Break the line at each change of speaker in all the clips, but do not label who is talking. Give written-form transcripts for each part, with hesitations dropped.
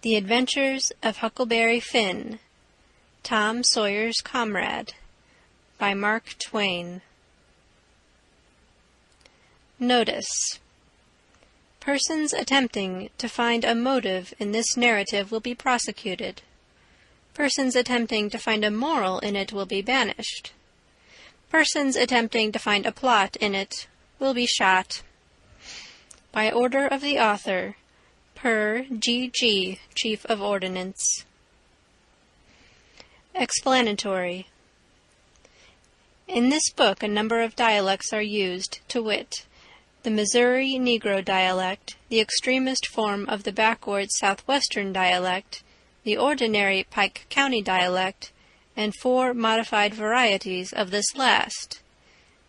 The Adventures of Huckleberry Finn, Tom Sawyer's Comrade, by Mark Twain. Notice: persons attempting to find a motive in this narrative will be prosecuted. Persons attempting to find a moral in it will be banished. Persons attempting to find a plot in it will be shot. By order of the author, per G.G., Chief of Ordnance. Explanatory. In this book a number of dialects are used, to wit, the Missouri Negro dialect, the extremest form of the backward southwestern dialect, the ordinary Pike County dialect, and 4 modified varieties of this last.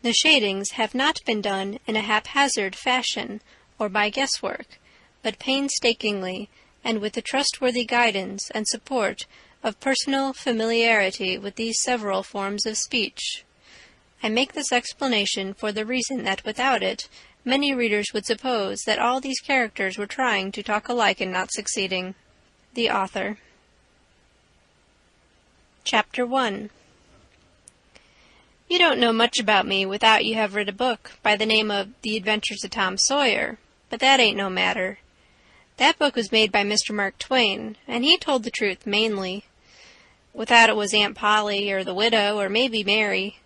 The shadings have not been done in a haphazard fashion or by guesswork, but painstakingly and with the trustworthy guidance and support of personal familiarity with these several forms of speech. I make this explanation for the reason that without it, many readers would suppose that all these characters were trying to talk alike and not succeeding. The Author. Chapter 1. You don't know much about me without you have read a book by the name of The Adventures of Tom Sawyer, but that ain't no matter. That book was made by Mr. Mark Twain, and he told the truth mainly. Without it was Aunt Polly, or the widow, or maybe Mary.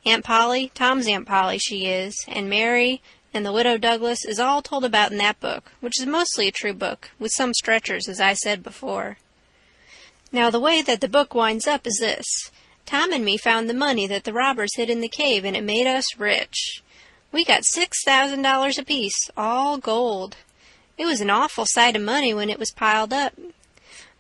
Aunt Polly, Tom's Aunt Polly she is, and Mary and the widow Douglas is all told about in that book, which is mostly a true book, with some stretchers, as I said before. Now the way that the book winds up is this. Tom and me found the money that the robbers hid in the cave, and it made us rich. We got $6,000 apiece, all gold. It was an awful sight of money when it was piled up.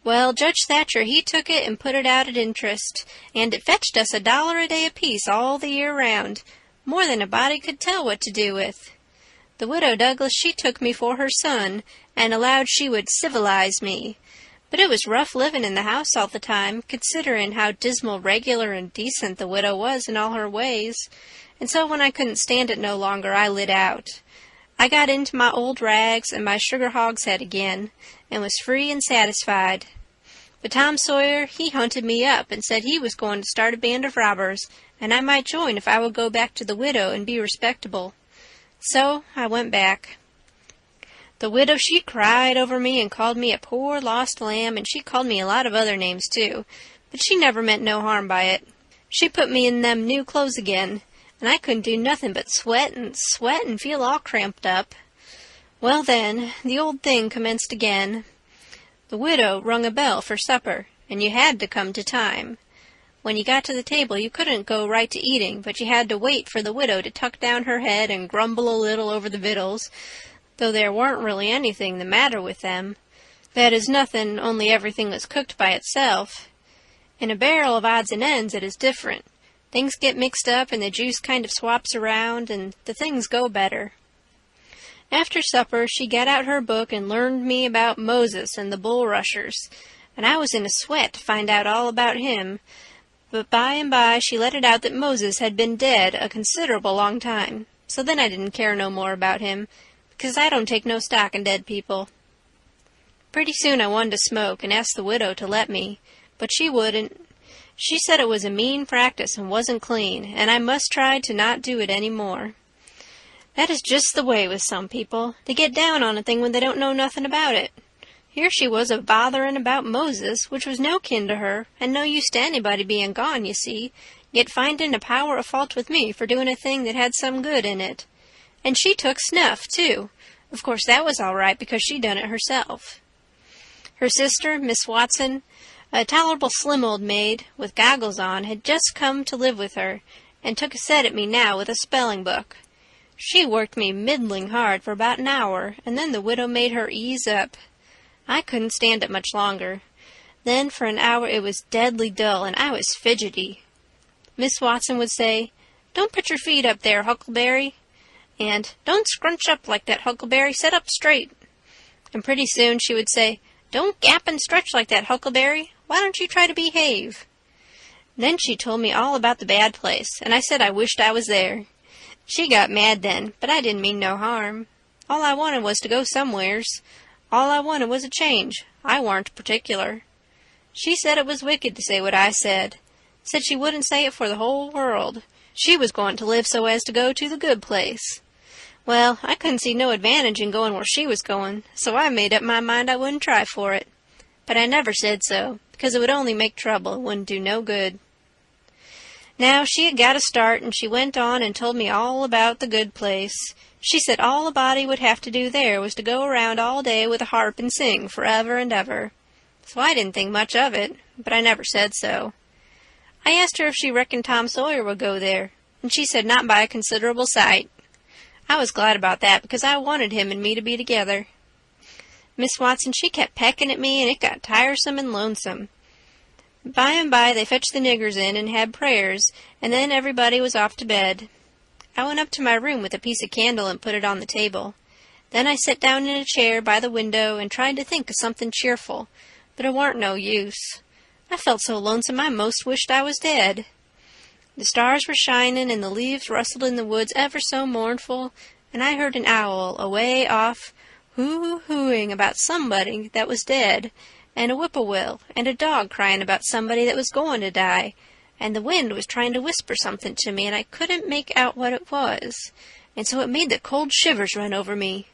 Well, Judge Thatcher, he took it and put it out at interest, and it fetched us $1 a day apiece all the year round, more than a body could tell what to do with. The widow Douglas, she took me for her son, and allowed she would civilize me. But it was rough living in the house all the time, considerin' how dismal regular and decent the widow was in all her ways, and so when I couldn't stand it no longer, I lit out. I got into my old rags and my sugar hogshead again, and was free and satisfied. But Tom Sawyer, he hunted me up and said he was going to start a band of robbers, and I might join if I would go back to the widow and be respectable. So I went back. The widow, she cried over me and called me a poor lost lamb, and she called me a lot of other names too, but she never meant no harm by it. She put me in them new clothes again, and I couldn't do nothing but sweat and feel all cramped up. Well then, the old thing commenced again. The widow rung a bell for supper, and you had to come to time. When you got to the table, you couldn't go right to eating, but you had to wait for the widow to tuck down her head and grumble a little over the victuals, though there weren't really anything the matter with them. That is nothing, only everything was cooked by itself. In a barrel of odds and ends it is different. Things get mixed up and the juice kind of swaps around and the things go better. After supper she got out her book and learned me about Moses and the bulrushers, and I was in a sweat to find out all about him, but by and by she let it out that Moses had been dead a considerable long time, so then I didn't care no more about him, because I don't take no stock in dead people. Pretty soon I wanted to smoke and asked the widow to let me, but she wouldn't. She said it was a mean practice and wasn't clean, and I must try to not do it any more. That is just the way with some people. They get down on a thing when they don't know nothing about it. Here she was a-botherin' about Moses, which was no kin to her, and no use to anybody being gone, you see, yet findin' a power of fault with me for doing a thing that had some good in it. And she took snuff, too. Of course that was all right, because she done it herself. Her sister, Miss Watson, a tolerable slim old maid, with goggles on, had just come to live with her, and took a set at me now with a spelling book. She worked me middling hard for about an hour, and then the widow made her ease up. I couldn't stand it much longer. Then for an hour it was deadly dull, and I was fidgety. Miss Watson would say, "Don't put your feet up there, Huckleberry," and "Don't scrunch up like that, Huckleberry, sit up straight." And pretty soon she would say, "Don't gap and stretch like that, Huckleberry. Why don't you try to behave?" Then she told me all about the bad place, and I said I wished I was there. She got mad then, but I didn't mean no harm. All I wanted was to go somewheres. All I wanted was a change. I warn't particular. She said it was wicked to say what I said. Said she wouldn't say it for the whole world. She was going to live so as to go to the good place. Well, I couldn't see no advantage in going where she was going, so I made up my mind I wouldn't try for it. But I never said so, because it would only make trouble, and wouldn't do no good. Now, she had got a start, and she went on and told me all about the good place. She said all a body would have to do there was to go around all day with a harp and sing forever and ever. So I didn't think much of it, but I never said so. I asked her if she reckoned Tom Sawyer would go there, and she said not by a considerable sight. I was glad about that, because I wanted him and me to be together. Miss Watson, she kept pecking at me, and it got tiresome and lonesome. By and by they fetched the niggers in and had prayers, and then everybody was off to bed. I went up to my room with a piece of candle and put it on the table. Then I sat down in a chair by the window and tried to think of something cheerful, but it warn't no use. I felt so lonesome I most wished I was dead. The stars were shining and the leaves rustled in the woods ever so mournful, and I heard an owl away off hoo-hooing about somebody that was dead, and a whippoorwill, and a dog crying about somebody that was going to die, and the wind was trying to whisper something to me, and I couldn't make out what it was, and so it made the cold shivers run over me.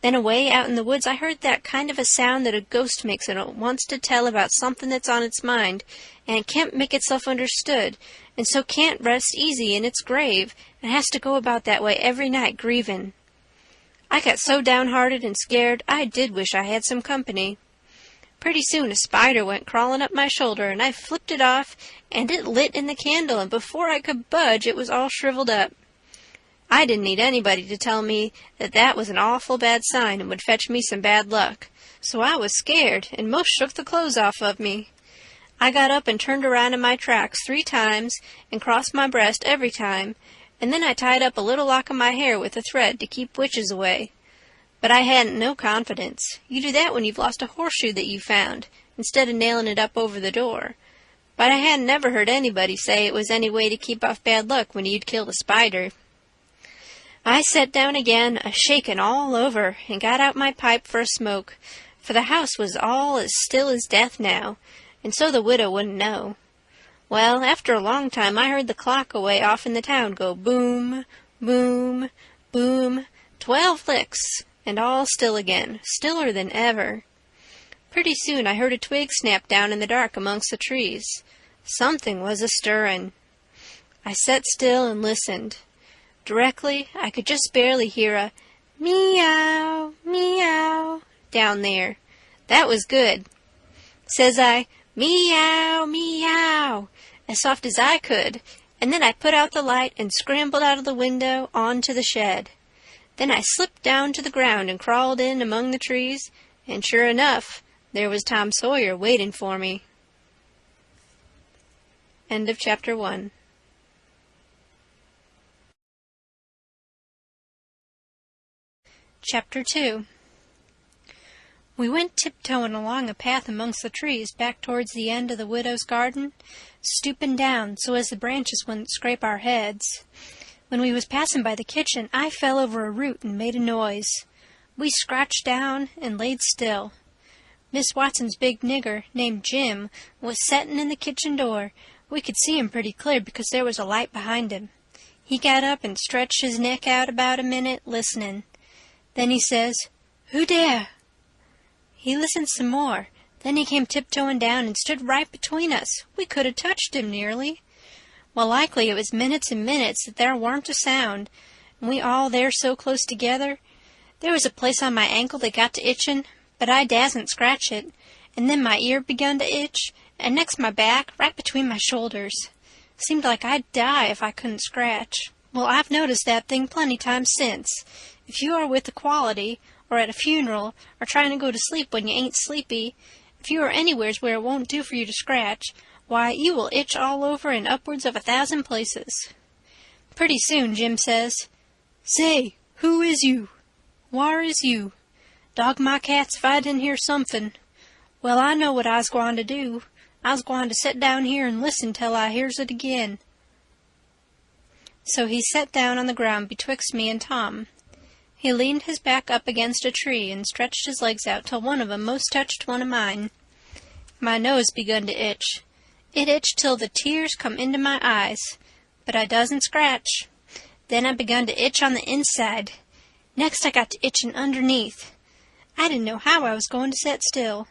Then away out in the woods I heard that kind of a sound that a ghost makes when it wants to tell about something that's on its mind, and can't make itself understood, and so can't rest easy in its grave, and has to go about that way every night grieving. I got so downhearted and scared I did wish I had some company. Pretty soon a spider went crawling up my shoulder, and I flipped it off, and it lit in the candle, and before I could budge it was all shriveled up. I didn't need anybody to tell me that that was an awful bad sign and would fetch me some bad luck, so I was scared and most shook the clothes off of me. I got up and turned around in my tracks 3 times and crossed my breast every time, and then I tied up a little lock of my hair with a thread to keep witches away. But I hadn't no confidence. You do that when you've lost a horseshoe that you found, instead of nailing it up over the door. But I hadn't never heard anybody say it was any way to keep off bad luck when you'd killed a spider. I sat down again, a-shakin' all over, and got out my pipe for a smoke, for the house was all as still as death now, and so the widow wouldn't know. Well, after a long time I heard the clock away off in the town go boom, boom, boom, 12 licks, and all still again, stiller than ever. Pretty soon I heard a twig snap down in the dark amongst the trees. Something was a-stirrin'. I sat still and listened. Directly I could just barely hear a meow, meow down there. That was good. Says I, meow, meow, as soft as I could, and then I put out the light and scrambled out of the window on to the shed. Then I slipped down to the ground and crawled in among the trees, and sure enough, there was Tom Sawyer waiting for me. End of Chapter 1. Chapter 2. We went tiptoeing along a path amongst the trees back towards the end of the widow's garden, stooping down so as the branches wouldn't scrape our heads. When we was passing by the kitchen, I fell over a root and made a noise. We scratched down and laid still. Miss Watson's big nigger, named Jim, was settin' in the kitchen door. We could see him pretty clear because there was a light behind him. He got up and stretched his neck out about a minute, listening. Then he says, "Who dere?" He listened some more. Then he came tiptoeing down and stood right between us. We could have touched him nearly. Well, likely it was minutes and minutes that there warn't a sound, and we all there so close together. There was a place on my ankle that got to itching, but I dasn't scratch it, and then my ear begun to itch, and next my back, right between my shoulders. Seemed like I'd die if I couldn't scratch. Well, I've noticed that thing plenty times since. If you are with equality, or at a funeral, or trying to go to sleep when you ain't sleepy, if you are anywheres where it won't do for you to scratch, why, you will itch all over in upwards of 1,000 places. Pretty soon Jim says, "Say, who is you? Whar is you? Dog my cats if I didn't hear something. Well, I know what I's gwine to do. I's gwine to set down here and listen till I hears it again." So he sat down on the ground betwixt me and Tom. He leaned his back up against a tree and stretched his legs out till one of 'em most touched one of mine. My nose begun to itch. It itched till the tears come into my eyes, but I doesn't scratch. Then I begun to itch on the inside. Next I got to itching underneath. I didn't know how I was going to set still.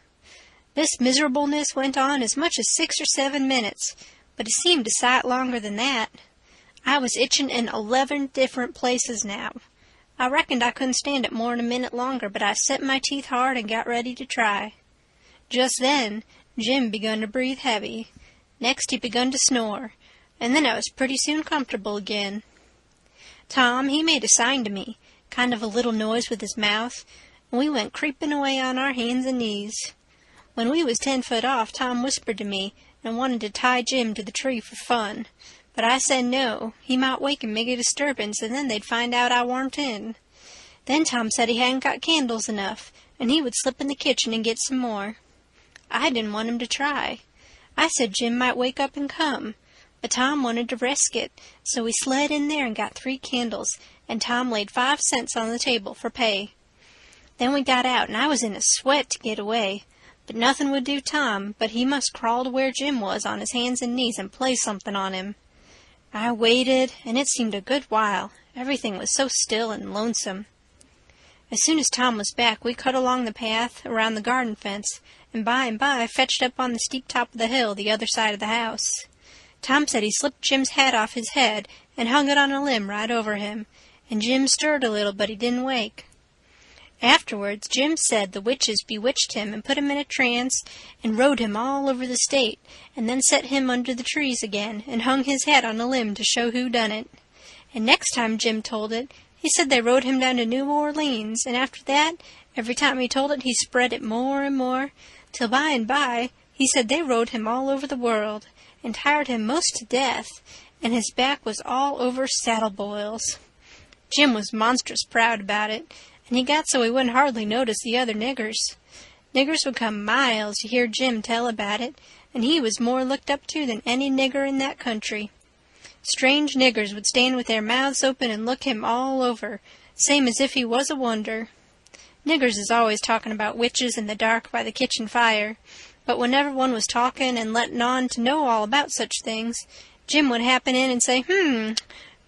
This miserableness went on as much as 6 or 7 minutes, but it seemed a sight longer than that. I was itching in 11 different places now. I reckoned I couldn't stand it more'n a minute longer, but I set my teeth hard and got ready to try. Just then, Jim begun to breathe heavy. Next he begun to snore, and then I was pretty soon comfortable again. Tom, he made a sign to me, kind of a little noise with his mouth, and we went creeping away on our hands and knees. When we was 10 foot off, Tom whispered to me and wanted to tie Jim to the tree for fun. But I said no, he might wake and make a disturbance, and then they'd find out I warn't in. Then Tom said he hadn't got candles enough, and he would slip in the kitchen and get some more. I didn't want him to try. I said Jim might wake up and come, but Tom wanted to risk it, so we slid in there and got 3 candles, and Tom laid 5 cents on the table for pay. Then we got out, and I was in a sweat to get away, but nothing would do Tom, but he must crawl to where Jim was on his hands and knees and play something on him. I waited, and it seemed a good while. Everything was so still and lonesome. As soon as Tom was back, we cut along the path around the garden fence, and by fetched up on the steep top of the hill the other side of the house. Tom said he slipped Jim's hat off his head and hung it on a limb right over him, and Jim stirred a little, but he didn't wake. Afterwards, Jim said the witches bewitched him and put him in a trance and rode him all over the state, and then set him under the trees again and hung his hat on a limb to show who done it. And next time Jim told it, he said they rode him down to New Orleans, and after that, every time he told it, he spread it more and more, till by and by he said they rode him all over the world, and tired him most to death, and his back was all over saddle boils. Jim was monstrous proud about it, and he got so he wouldn't hardly notice the other niggers. Niggers would come miles to hear Jim tell about it, and he was more looked up to than any nigger in that country. Strange niggers would stand with their mouths open and look him all over, same as if he was a wonder. Niggers is always talking about witches in the dark by the kitchen fire, but whenever one was talking and letting on to know all about such things, Jim would happen in and say,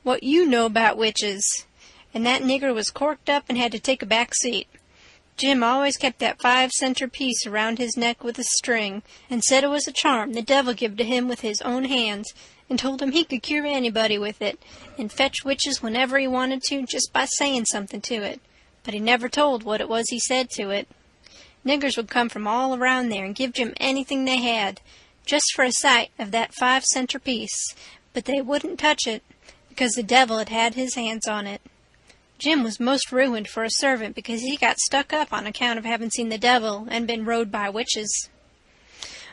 what you know about witches? And that nigger was corked up and had to take a back seat. Jim always kept that 5-center piece around his neck with a string, and said it was a charm the devil give to him with his own hands, and told him he could cure anybody with it, and fetch witches whenever he wanted to just by saying something to it, but he never told what it was he said to it. Niggers would come from all around there and give Jim anything they had, just for a sight of that 5-center piece, but they wouldn't touch it, because the devil had had his hands on it. Jim was most ruined for a servant because he got stuck up on account of having seen the devil and been rode by witches.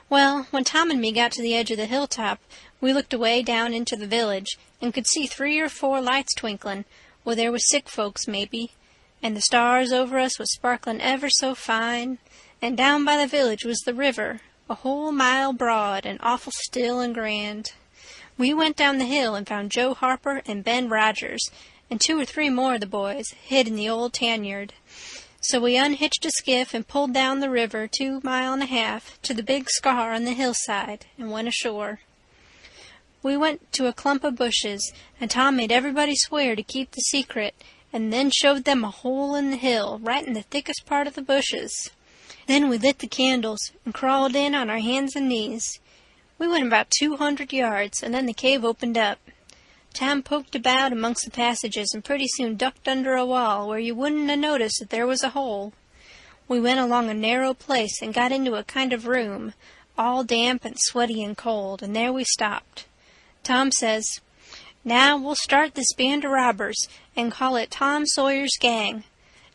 Well, when Tom and me got to the edge of the hilltop, we looked away down into the village and could see 3 or 4 lights twinkling, where there was sick folks maybe, and the stars over us was sparkling ever so fine, and down by the village was the river, a whole mile broad and awful still and grand. We went down the hill and found Joe Harper and Ben Rogers, and 2 or 3 more of the boys hid in the old tanyard. So we unhitched a skiff and pulled down the river 2.5 miles to the big scar on the hillside and went ashore. We went to a clump of bushes, and Tom made everybody swear to keep the secret, and then showed them a hole in the hill right in the thickest part of the bushes. Then we lit the candles and crawled in on our hands and knees. We went about 200 yards, and then the cave opened up. Tom poked about amongst the passages and pretty soon ducked under a wall where you wouldn't have noticed that there was a hole. We went along a narrow place and got into a kind of room, all damp and sweaty and cold, and there we stopped. Tom says, "Now we'll start this band of robbers and call it Tom Sawyer's Gang.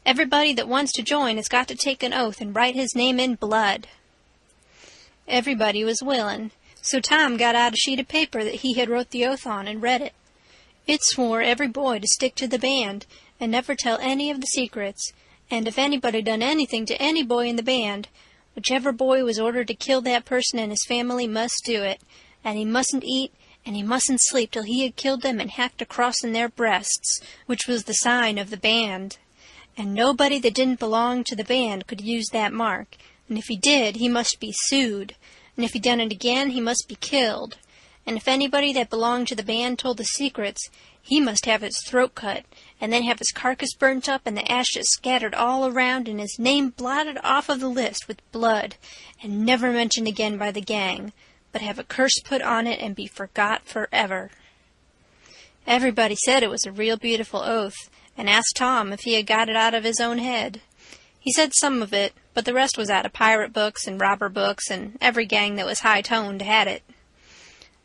Everybody that wants to join has got to take an oath and write his name in blood." Everybody was willing, so Tom got out a sheet of paper that he had wrote the oath on and read it. It swore every boy to stick to the band and never tell any of the secrets, and if anybody done anything to any boy in the band, whichever boy was ordered to kill that person and his family must do it, and he mustn't eat and he mustn't sleep till he had killed them and hacked a cross in their breasts, which was the sign of the band. and nobody that didn't belong to the band could use that mark, and if he did, he must be sued, and if he done it again, he must be killed, and if anybody that belonged to the band told the secrets, he must have his throat cut, and then have his carcass burnt up and the ashes scattered all around and his name blotted off of the list with blood, and never mentioned again by the gang, but have a curse put on it and be forgot forever. Everybody said it was a real beautiful oath, and asked Tom if he had got it out of his own head. He said some of it, but the rest was out of pirate books and robber books, and every gang that was high-toned had it.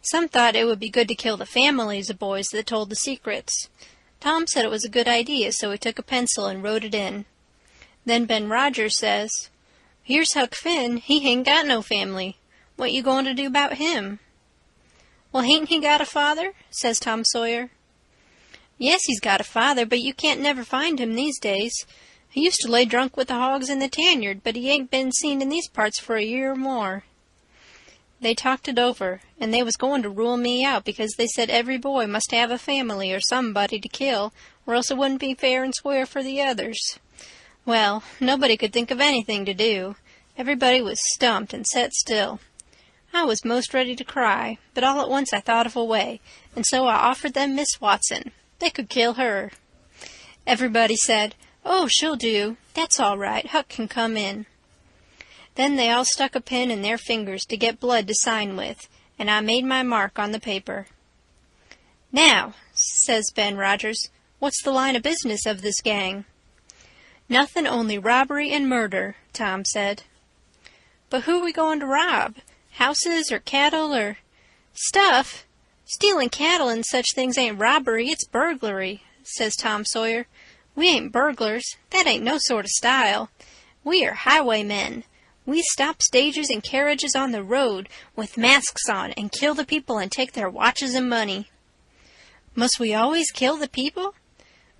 Some thought it would be good to kill the families of boys that told the secrets. Tom said it was a good idea, so he took a pencil and wrote it in. Then Ben Rogers says, "Here's Huck Finn, he ain't got no family. What you going to do about him?" "Well, hain't he got a father?" says Tom Sawyer. "Yes, he's got a father, but you can't never find him these days. He used to lay drunk with the hogs in the tanyard, but he ain't been seen in these parts for a year or more." They talked it over, and they was going to rule me out because they said every boy must have a family or somebody to kill, or else it wouldn't be fair and square for the others. Well, nobody could think of anything to do. Everybody was stumped and set still. I was most ready to cry, but all at once I thought of a way, and so I offered them Miss Watson. They could kill her. Everybody said, "Oh, she'll do. That's all right. Huck can come in." Then they all stuck a pin in their fingers to get blood to sign with, and I made my mark on the paper. "Now," says Ben Rogers, "what's the line of business of this gang?" "Nothing only robbery and murder," Tom said. "But who are we going to rob? Houses or cattle or—" "Stuff! Stealing cattle and such things ain't robbery, it's burglary," says Tom Sawyer. "We ain't burglars. That ain't no sort of style. We are highwaymen. We stop stages and carriages on the road with masks on and kill the people and take their watches and money." "Must we always kill the people?"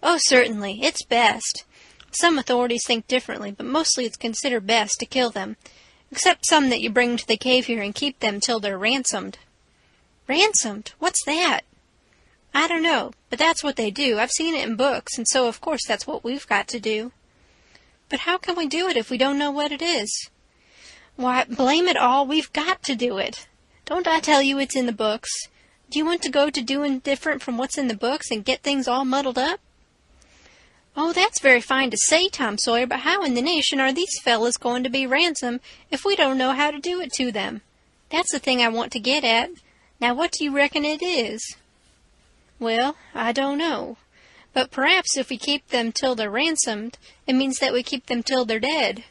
"Oh, certainly. It's best. Some authorities think differently, but mostly it's considered best to kill them, except some that you bring to the cave here and keep them till they're ransomed." "Ransomed? What's that?" "I don't know, but that's what they do. I've seen it in books, and so of course that's what we've got to do." "But how can we do it if we don't know what it is?" "Why, blame it all, we've got to do it. Don't I tell you it's in the books? Do you want to go to doing different from what's in the books and get things all muddled up?" "Oh, that's very fine to say, Tom Sawyer, but how in the nation are these fellas going to be ransomed if we don't know how to do it to them? That's the thing I want to get at. Now, what do you reckon it is?" "Well, I don't know. But perhaps if we keep them till they're ransomed, it means that we keep them till they're dead."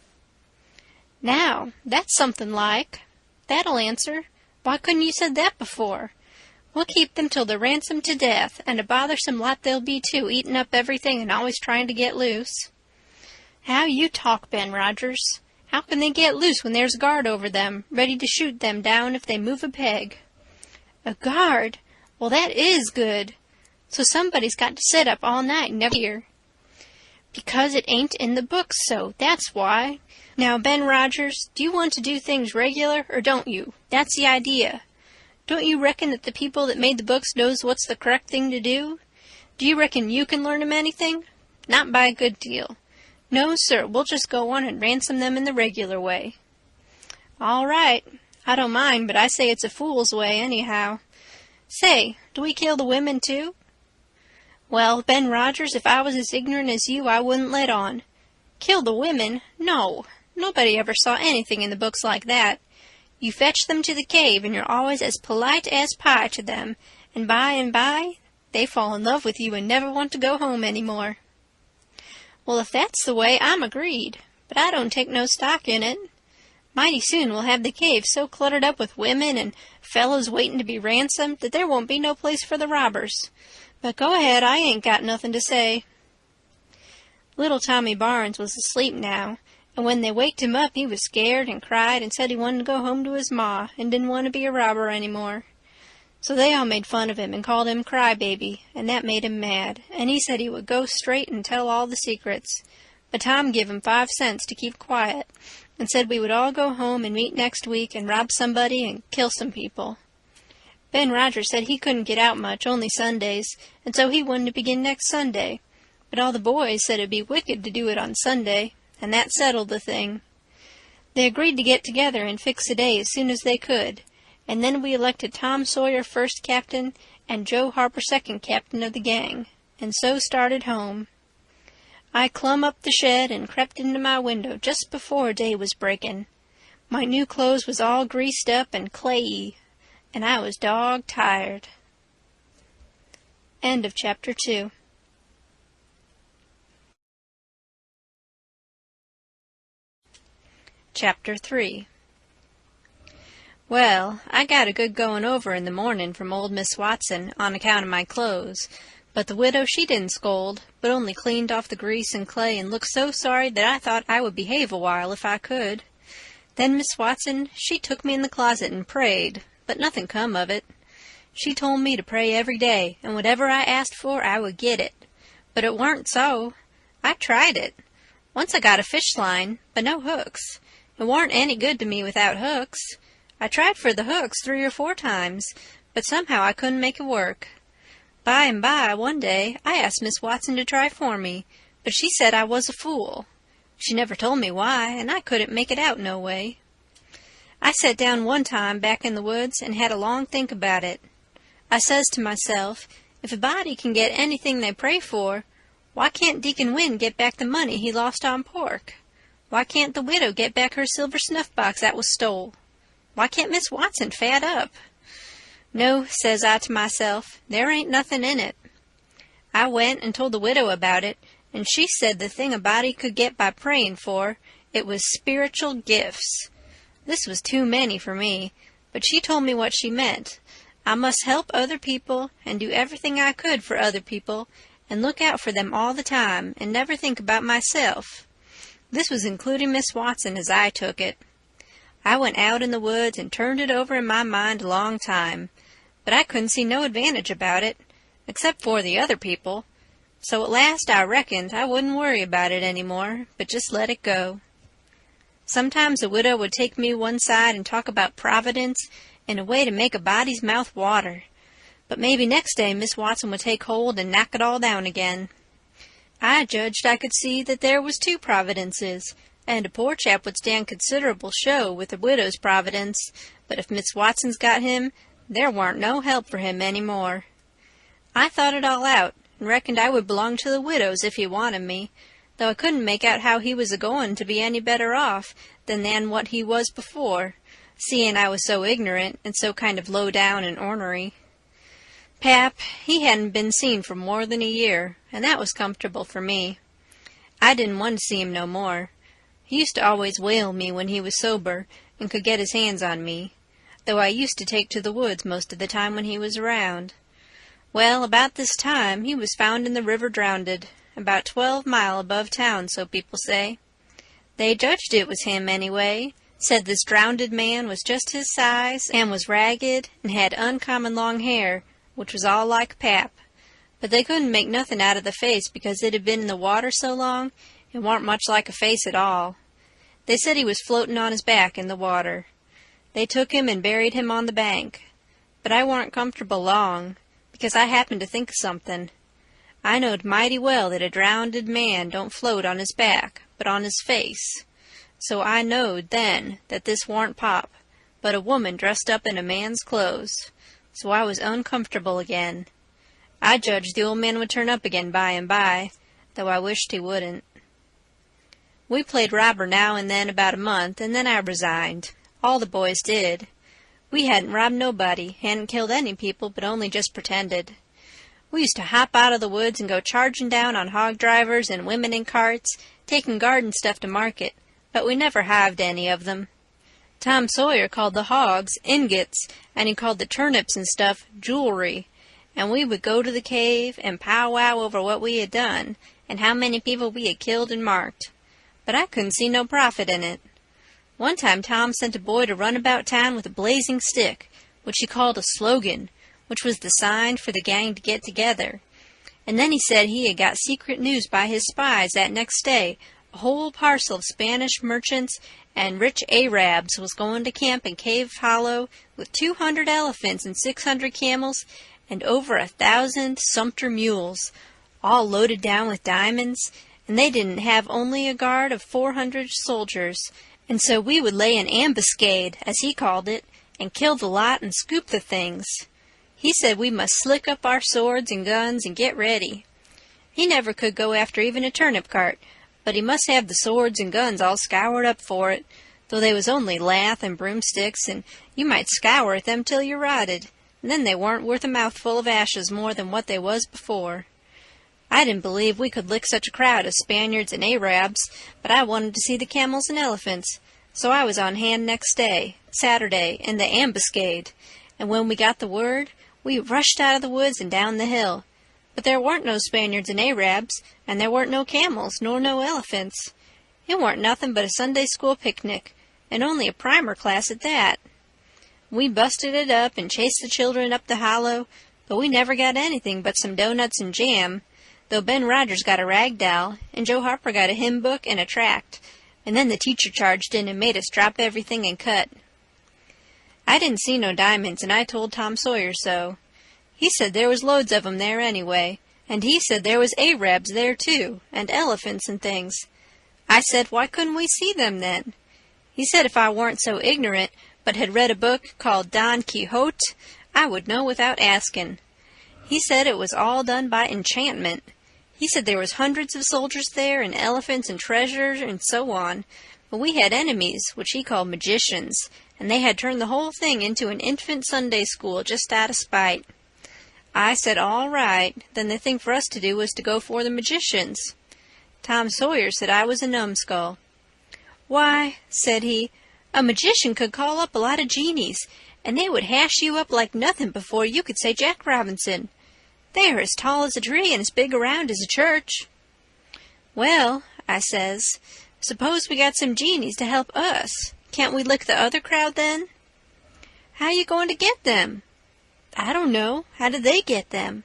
"Now, that's something like. That'll answer. Why couldn't you said that before? We'll keep them till they're ransomed to death, and a bothersome lot they'll be too, eating up everything and always trying to get loose." "How you talk, Ben Rogers. How can they get loose when there's a guard over them, ready to shoot them down if they move a peg?" "A guard? Well, that is good. So somebody's got to sit up all night and never hear." "Because it ain't in the books so, that's why. Now, Ben Rogers, do you want to do things regular, or don't you? That's the idea. Don't you reckon that the people that made the books knows what's the correct thing to do? Do you reckon you can learn 'em anything? Not by a good deal. No, sir, we'll just go on and ransom them in the regular way." "All right. I don't mind, but I say it's a fool's way, anyhow. Say, do we kill the women, too?" "Well, Ben Rogers, if I was as ignorant as you, I wouldn't let on. Kill the women? No. Nobody ever saw anything in the books like that. You fetch them to the cave, and you're always as polite as pie to them, and by, they fall in love with you and never want to go home any more." "Well, if that's the way, I'm agreed, but I don't take no stock in it. Mighty soon we'll have the cave so cluttered up with women and fellows waiting to be ransomed that there won't be no place for the robbers. But go ahead, I ain't got nothing to say." Little Tommy Barnes was asleep now, and when they waked him up he was scared and cried and said he wanted to go home to his ma and didn't want to be a robber any more. So they all made fun of him and called him Crybaby, and that made him mad, and he said he would go straight and tell all the secrets. But Tom give him 5 cents to keep quiet, and said we would all go home and meet next week and rob somebody and kill some people. Ben Rogers said he couldn't get out much, only Sundays, and so he wanted to begin next Sunday. but all the boys said it'd be wicked to do it on Sunday, and that settled the thing. They agreed to get together and fix a day as soon as they could, and then we elected Tom Sawyer first captain and Joe Harper second captain of the gang, and so started home. I clumb up the shed and crept into my window just before day was breaking. My new clothes was all greased up and clayey, and I was dog-tired. End of Chapter 2. Chapter 3. Well, I got a good going over in the morning from old Miss Watson on account of my clothes, but the widow she didn't scold, but only cleaned off the grease and clay and looked so sorry that I thought I would behave a while if I could. Then Miss Watson, she took me in the closet and prayed, but nothing come of it. She told me to pray every day, and whatever I asked for I would get it. But it warn't so. I tried it. Once I got a fish line, but no hooks. It warn't any good to me without hooks. I tried for the hooks 3 or 4 times, but somehow I couldn't make it work. By and by, one day, I asked Miss Watson to try for me, but she said I was a fool. She never told me why, and I couldn't make it out no way. I sat down one time back in the woods and had a long think about it. I says to myself, if a body can get anything they pray for, why can't Deacon Wynne get back the money he lost on pork? Why can't the widow get back her silver snuff-box that was stole? Why can't Miss Watson fat up? No, says I to myself, there ain't nothing in it. I went and told the widow about it, and she said the thing a body could get by praying for, it was spiritual gifts. This was too many for me, but she told me what she meant. I must help other people and do everything I could for other people and look out for them all the time and never think about myself. This was including Miss Watson as I took it. I went out in the woods and turned it over in my mind a long time, but I couldn't see no advantage about it, except for the other people. So at last I reckoned I wouldn't worry about it any more, but just let it go. Sometimes the widow would take me one side and talk about Providence in a way to make a body's mouth water, but maybe next day Miss Watson would take hold and knock it all down again. I judged I could see that there was 2 providences, and a poor chap would stand considerable show with a widow's providence, but if Miss Watson's got him, there warn't no help for him any more. I thought it all out, and reckoned I would belong to the widow's if he wanted me, though I couldn't make out how he was a-going to be any better off than what he was before, seeing I was so ignorant and so kind of low down and ornery. Pap, he hadn't been seen for more than a year, and that was comfortable for me. I didn't want to see him no more. He used to always whale me when he was sober and could get his hands on me, though I used to take to the woods most of the time when he was around. Well, about this time he was found in the river drownded, about 12 mile above town, so people say. They judged it was him anyway, said this drownded man was just his size and was ragged and had uncommon long hair, which was all like Pap, but they couldn't make nothing out of the face because it had been in the water so long it warn't much like a face at all. They said he was floating on his back in the water. They took him and buried him on the bank, but I warn't comfortable long, because I happened to think of something. I knowed mighty well that a drownded man don't float on his back, but on his face. So I knowed then that this warn't Pop, but a woman dressed up in a man's clothes. So I was uncomfortable again. I judged the old man would turn up again by and by, though I wished he wouldn't. We played robber now and then about a month, and then I resigned. All the boys did. We hadn't robbed nobody, hadn't killed any people, but only just pretended. We used to hop out of the woods and go charging down on hog drivers and women in carts, taking garden stuff to market, but we never hived any of them. Tom Sawyer called the hogs ingots, and he called the turnips and stuff jewelry, and we would go to the cave and powwow over what we had done and how many people we had killed and marked. But I couldn't see no profit in it. One time Tom sent a boy to run about town with a blazing stick, which he called a slogan, which was the sign for the gang to get together. And then he said he had got secret news by his spies that next day a whole parcel of Spanish merchants and rich Arabs was going to camp in Cave Hollow with 200 elephants and 600 camels and over 1,000 sumpter mules, all loaded down with diamonds, and they didn't have only a guard of 400 soldiers, and so we would lay an ambuscade, as he called it, and kill the lot and scoop the things. He said we must slick up our swords and guns and get ready. He never could go after even a turnip cart, but he must have the swords and guns all scoured up for it, though they was only lath and broomsticks, and you might scour at them till you rotted, and then they warn't worth a mouthful of ashes more than what they was before. I didn't believe we could lick such a crowd of Spaniards and Arabs, but I wanted to see the camels and elephants, so I was on hand next day, Saturday, in the ambuscade, and when we got the word, we rushed out of the woods and down the hill. But there weren't no Spaniards and Arabs, and there weren't no camels, nor no elephants. It weren't nothing but a Sunday school picnic, and only a primer class at that. We busted it up and chased the children up the hollow, but we never got anything but some doughnuts and jam, though Ben Rogers got a rag doll, and Joe Harper got a hymn book and a tract, and then the teacher charged in and made us drop everything and cut. I didn't see no diamonds, and I told Tom Sawyer so. He said there was loads of 'em there anyway, and he said there was Arabs there too, and elephants and things. I said, why couldn't we see them then? He said if I weren't so ignorant, but had read a book called Don Quixote, I would know without asking. He said it was all done by enchantment. He said there was hundreds of soldiers there, and elephants and treasures and so on, but we had enemies, which he called magicians, and they had turned the whole thing into an infant Sunday school just out of spite. I said all right, then the thing for us to do was to go for the magicians. Tom Sawyer said I was a numbskull. Why, said he, a magician could call up a lot of genies, and they would hash you up like nothing before you could say Jack Robinson. They are as tall as a tree and as big around as a church. Well, I says, suppose we got some genies to help us. Can't we lick the other crowd then? How you going to get them? I don't know. How do they get them?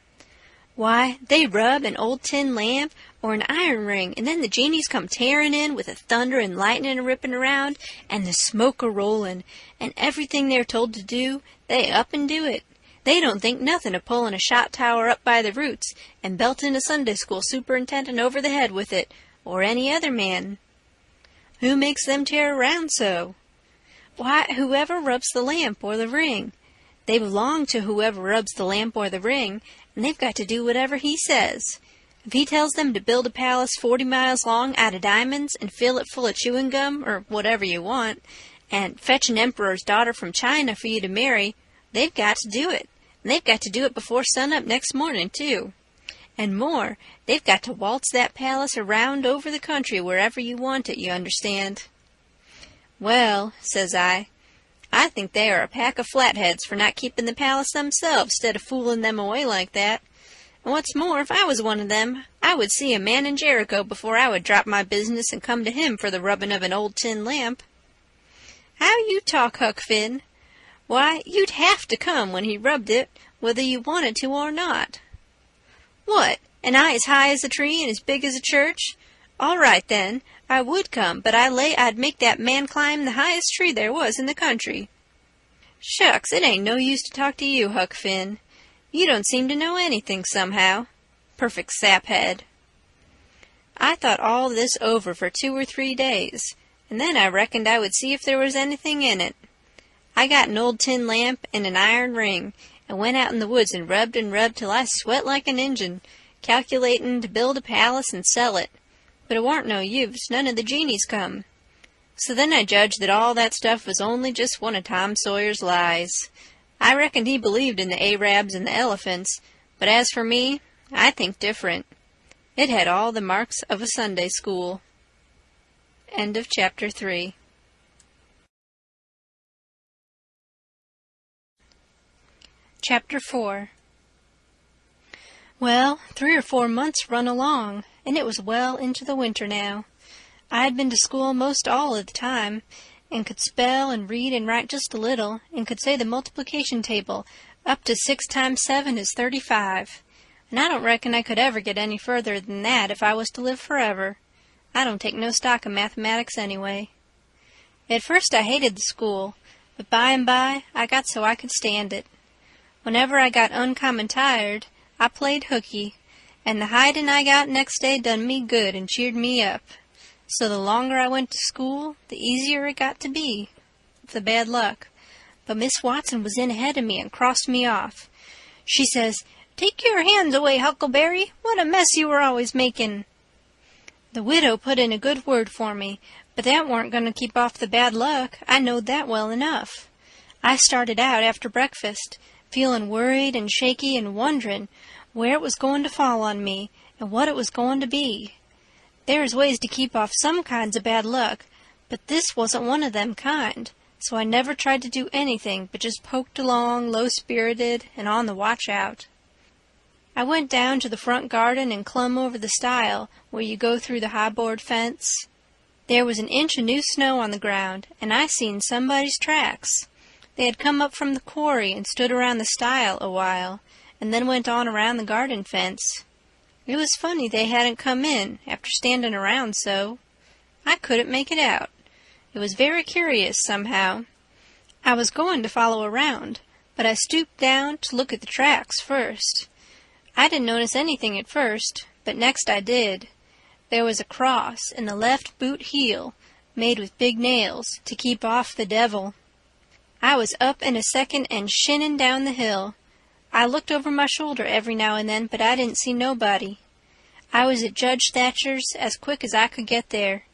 Why, they rub an old tin lamp or an iron ring, and then the genies come tearing in with the thunder and lightning a-ripping around, and the smoke a-rolling, and everything they're told to do, they up and do it. They don't think nothing of pulling a shot tower up by the roots and belting a Sunday school superintendent over the head with it, or any other man. Who makes them tear around so? Why, whoever rubs the lamp or the ring. They belong to whoever rubs the lamp or the ring, and they've got to do whatever he says. If he tells them to build a palace 40 miles long out of diamonds and fill it full of chewing gum, or whatever you want, and fetch an emperor's daughter from China for you to marry, they've got to do it. And they've got to do it before sunup next morning, too. And more, they've got to waltz that palace around over the country wherever you want it, you understand. Well, says I think they are a pack of flatheads for not keeping the palace themselves instead of fooling them away like that. And what's more, if I was one of them, I would see a man in Jericho before I would drop my business and come to him for the rubbing of an old tin lamp. How you talk, Huck Finn. Why, you'd have to come when he rubbed it, whether you wanted to or not. What, and I as high as a tree and as big as a church? All right, then, I would come, but I lay I'd make that man climb the highest tree there was in the country. Shucks, it ain't no use to talk to you, Huck Finn. You don't seem to know anything somehow. Perfect saphead. I thought all this over for 2 or 3 days, and then I reckoned I would see if there was anything in it. I got an old tin lamp and an iron ring, and went out in the woods and rubbed till I sweat like an Injun, calculatin' to build a palace and sell it. But it warn't no use, none of the genies come. So then I judged that all that stuff was only just one of Tom Sawyer's lies. I reckoned he believed in the Arabs and the elephants, but as for me, I think different. It had all the marks of a Sunday school. End of chapter 3. Chapter 4. Well, 3 or 4 months run along, and it was well into the winter now. I had been to school most all of the time, and could spell and read and write just a little, and could say the multiplication table up to 6 times 7 is 35. And I don't reckon I could ever get any further than that if I was to live forever. I don't take no stock in mathematics anyway. At first I hated the school, but by and by I got so I could stand it. Whenever I got uncommon tired, I played hooky, and the hidin' I got next day done me good and cheered me up. So the longer I went to school, the easier it got to be, the bad luck. But Miss Watson was in ahead of me and crossed me off. She says, "Take your hands away, Huckleberry. What a mess you were always making." The widow put in a good word for me, but that weren't going to keep off the bad luck. I knowed that well enough. I started out after breakfast, feeling worried and shaky and wondering where it was going to fall on me and what it was going to be. There's ways to keep off some kinds of bad luck, but this wasn't one of them kind, so I never tried to do anything but just poked along, low-spirited and on the watch-out. I went down to the front garden and clumb over the stile where you go through the high-board fence. There was an inch of new snow on the ground, and I seen somebody's tracks. They had come up from the quarry and stood around the stile a while, and then went on around the garden fence. It was funny they hadn't come in after standing around so. I couldn't make it out. It was very curious somehow. I was going to follow around, but I stooped down to look at the tracks first. I didn't notice anything at first, but next I did. There was a cross in the left boot heel, made with big nails, to keep off the devil. I was up in a second and shinning down the hill. I looked over my shoulder every now and then, but I didn't see nobody. I was at Judge Thatcher's as quick as I could get there.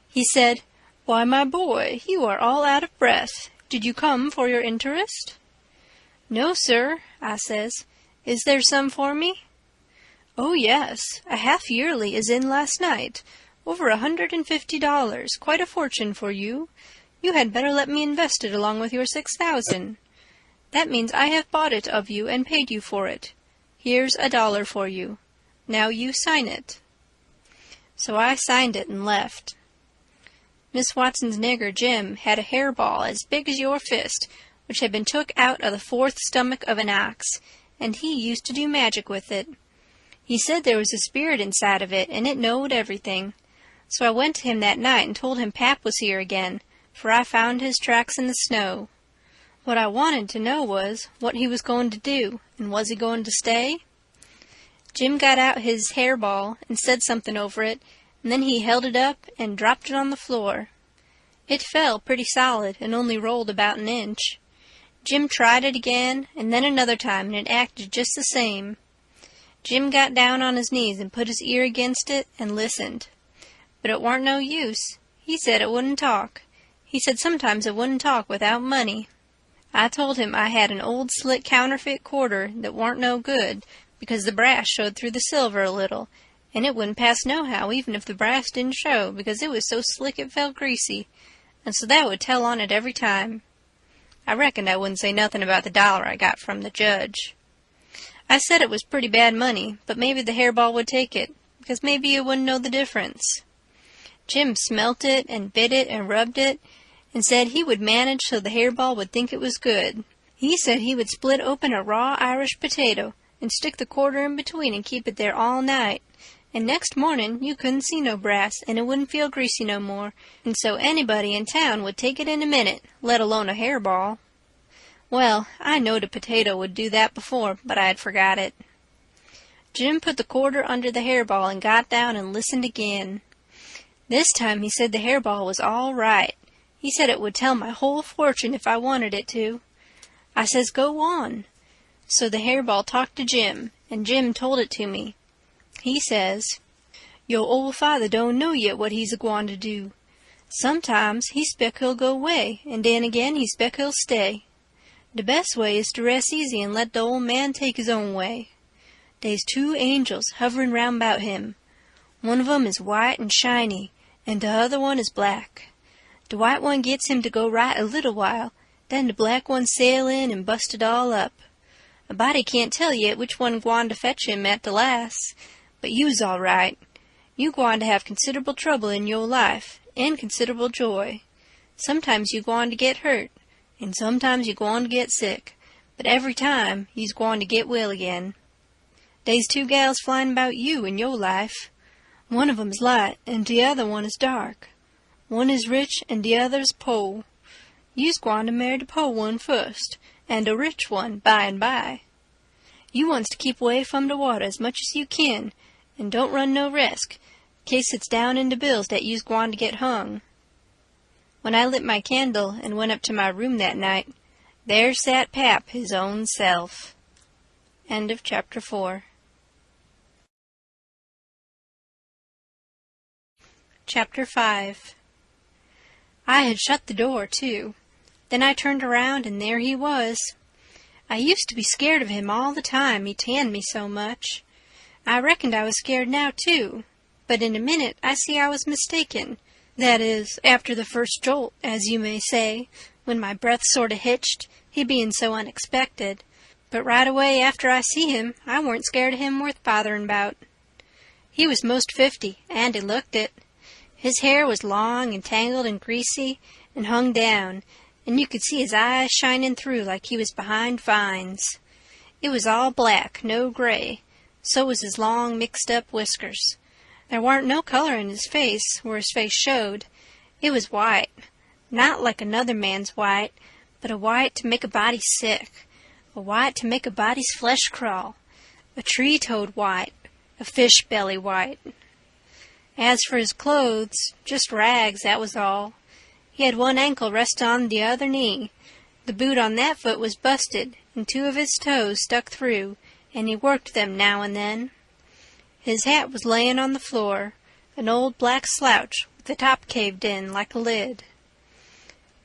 He said, "Why, my boy, you are all out of breath. Did you come for your interest?" "No, sir," I says. "Is there some for me?" "Oh, yes. A half-yearly is in last night. Over $150, quite a fortune for you. You had better let me invest it along with your $6,000. That means I have bought it of you and paid you for it. Here's $1 for you. Now you sign it." So I signed it and left. Miss Watson's nigger Jim had a hairball as big as your fist, which had been took out of the fourth stomach of an ox, and he used to do magic with it. He said there was a spirit inside of it, and it knowed everything. So I went to him that night and told him Pap was here again, for I found his tracks in the snow. What I wanted to know was what he was going to do, and was he going to stay? Jim got out his hairball and said something over it, and then he held it up and dropped it on the floor. It fell pretty solid and only rolled about an inch. Jim tried it again, and then another time, and it acted just the same. Jim got down on his knees and put his ear against it and listened. But it warn't no use. He said it wouldn't talk. He said sometimes it wouldn't talk without money. I told him I had an old slick counterfeit quarter that warn't no good, because the brass showed through the silver a little, and it wouldn't pass nohow even if the brass didn't show, because it was so slick it felt greasy, and so that would tell on it every time. I reckoned I wouldn't say nothing about the $1 I got from the judge. I said it was pretty bad money, but maybe the hairball would take it, because maybe it wouldn't know the difference. Jim smelt it and bit it and rubbed it, and said he would manage so the hairball would think it was good. He said he would split open a raw Irish potato and stick the quarter in between and keep it there all night, and next morning you couldn't see no brass, and it wouldn't feel greasy no more, and so anybody in town would take it in a minute, let alone a hairball. Well, I knowed a potato would do that before, but I had forgot it. Jim put the quarter under the hairball and got down and listened again. This time he said the hairball was all right. He said it would tell my whole fortune if I wanted it to. I says, "Go on." So the hairball talked to Jim, and Jim told it to me. He says, "Yo' old father don't know yet what he's a-gwine to do. Sometimes he spec he'll go away, and den again he spec he'll stay. The best way is to rest easy and let the old man take his own way. Dey's 2 angels hovering round about him. One of 'em is white and shiny, and the other one is black. The white one gets him to go right a little while, then the black one sail in and bust it all up. A body can't tell yet which one gwine to fetch him at the last, but you's all right. You gwine to have considerable trouble in your life, and considerable joy. Sometimes you gwine to get hurt, and sometimes you gwine to get sick, but every time you's gwine to get well again. Dey's 2 gals flying about you in your life. One of 'em's light, and the other one is dark. One is rich, and the other's po'. You's gwine to marry the po' one first, and the rich one by and by. You wants to keep away from the water as much as you can, and don't run no risk, case it's down in the bills that you's gwine to get hung. When I lit my candle and went up to my room that night, there sat Pap his own self. End of chapter 4. Chapter 5. I had shut the door, too. Then I turned around, and there he was. I used to be scared of him all the time, he tanned me so much. I reckoned I was scared now, too, but in a minute I see I was mistaken. That is, after the first jolt, as you may say, when my breath sort of hitched, he being so unexpected. But right away after I see him, I weren't scared of him worth bothering about. He was most 50, and he looked it. His hair was long and tangled and greasy, and hung down, and you could see his eyes shining through like he was behind vines. It was all black, no gray. So was his long, mixed-up whiskers. There warn't no color in his face, where his face showed. It was white. Not like another man's white, but a white to make a body sick. A white to make a body's flesh crawl. A tree-toad white. A fish-belly white. As for his clothes, just rags, that was all. He had one ankle resting on the other knee. The boot on that foot was busted, and 2 of his toes stuck through, and he worked them now and then. His hat was layin' on the floor, an old black slouch with the top caved in like a lid.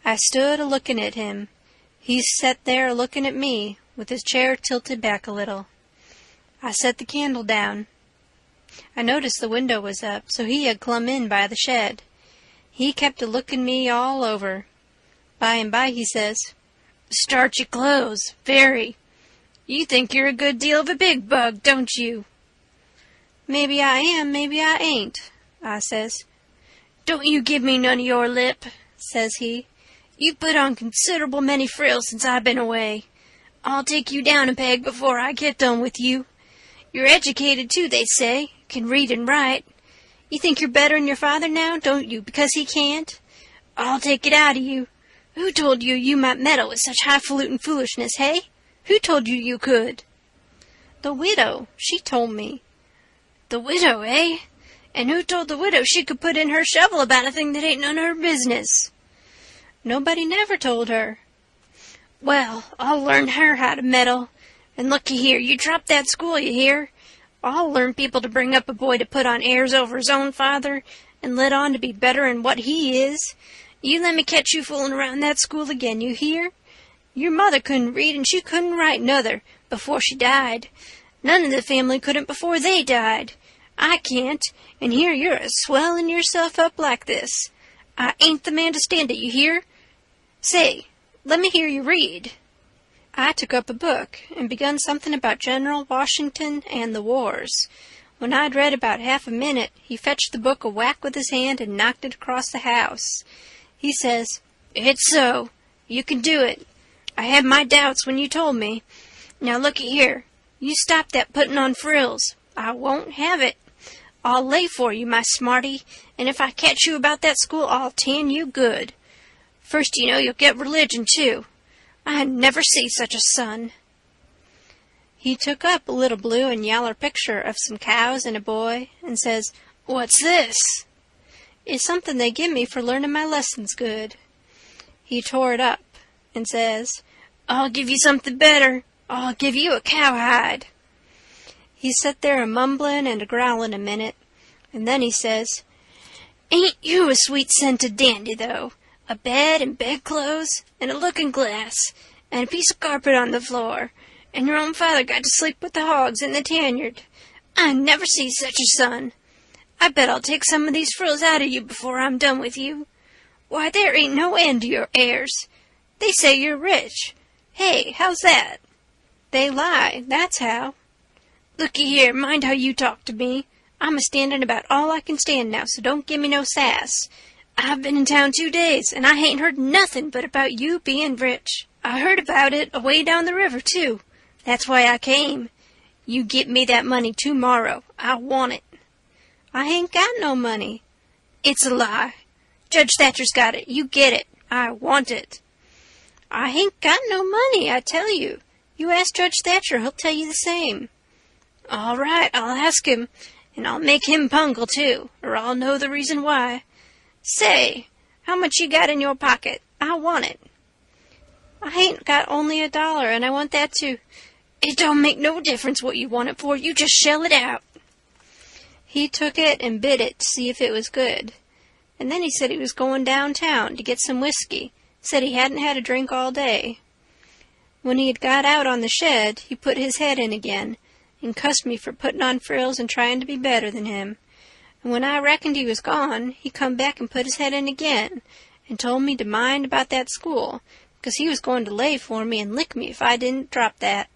I stood a-lookin' at him. He set there a-lookin' at me, with his chair tilted back a little. I set the candle down. I noticed the window was up, so he had clumb in by the shed. He kept a-lookin' me all over. By and by he says, "Starchy clothes, very. You think you're a good deal of a big bug, don't you?" "Maybe I am, maybe I ain't," I says. "Don't you give me none of your lip," says he. "You put on considerable many frills since I've been away. I'll take you down a peg before I get done with you. You're educated, too, they say, can read and write. You think you're better'n your father now, don't you, because he can't? I'll take it out of you. Who told you you might meddle with such highfalutin foolishness, hey? Who told you you could?" "The widow. She told me." "The widow, eh? And who told the widow she could put in her shovel about a thing that ain't none of her business?" "Nobody never told her." "Well, I'll learn her how to meddle. And looky here, you drop that school, you hear? I'll learn people to bring up a boy to put on airs over his own father, and let on to be better'n what he is. You let me catch you fooling around that school again, you hear? Your mother couldn't read and she couldn't write nother, before she died. None of the family couldn't before they died. I can't, and here you're a-swelling yourself up like this. I ain't the man to stand it, you hear? Say, let me hear you read." I took up a book and begun something about General Washington and the wars. When I'd read about half a minute, he fetched the book a whack with his hand and knocked it across the house. He says, "It's so. You can do it. I had my doubts when you told me. Now looky here. You stop that putting on frills. I won't have it. I'll lay for you, my smarty, and if I catch you about that school, I'll tan you good. First, you know, you'll get religion, too. I never see such a son." He took up a little blue and yaller picture of some cows and a boy, and says, "What's this?" "It's something they give me for learning my lessons good." He tore it up, and says, "I'll give you something better. I'll give you a cowhide." He set there a-mumbling and a-growling a minute, and then he says, "Ain't you a sweet-scented dandy, though? A bed and bedclothes, and a looking-glass, and a piece of carpet on the floor, and your own father got to sleep with the hogs in the tanyard. I never see such a son. I bet I'll take some of these frills out of you before I'm done with you. Why, there ain't no end to your airs. They say you're rich. Hey, how's that?" "They lie, that's how." "Looky here, mind how you talk to me. I'm a-standing about all I can stand now, so don't give me no sass. I've been in town 2 days, and I hain't heard nothing but about you being rich. I heard about it away down the river, too. That's why I came. You get me that money tomorrow. I want it." "I hain't got no money." "It's a lie. Judge Thatcher's got it. You get it. I want it." "I hain't got no money, I tell you. You ask Judge Thatcher, he'll tell you the same. All right, I'll ask him, and I'll make him pungle, too, or I'll know the reason why. Say, how much you got in your pocket? I want it. I ain't got only $1, and I want that, too. It don't make no difference what you want it for, you just shell it out. He took it and bit it to see if it was good. And then he said he was going downtown to get some whiskey. Said he hadn't had a drink all day. When he had got out on the shed, he put his head in again, and cussed me for putting on frills and trying to be better than him. And when I reckoned he was gone, he come back and put his head in again, and told me to mind about that school, because he was going to lay for me and lick me if I didn't drop that.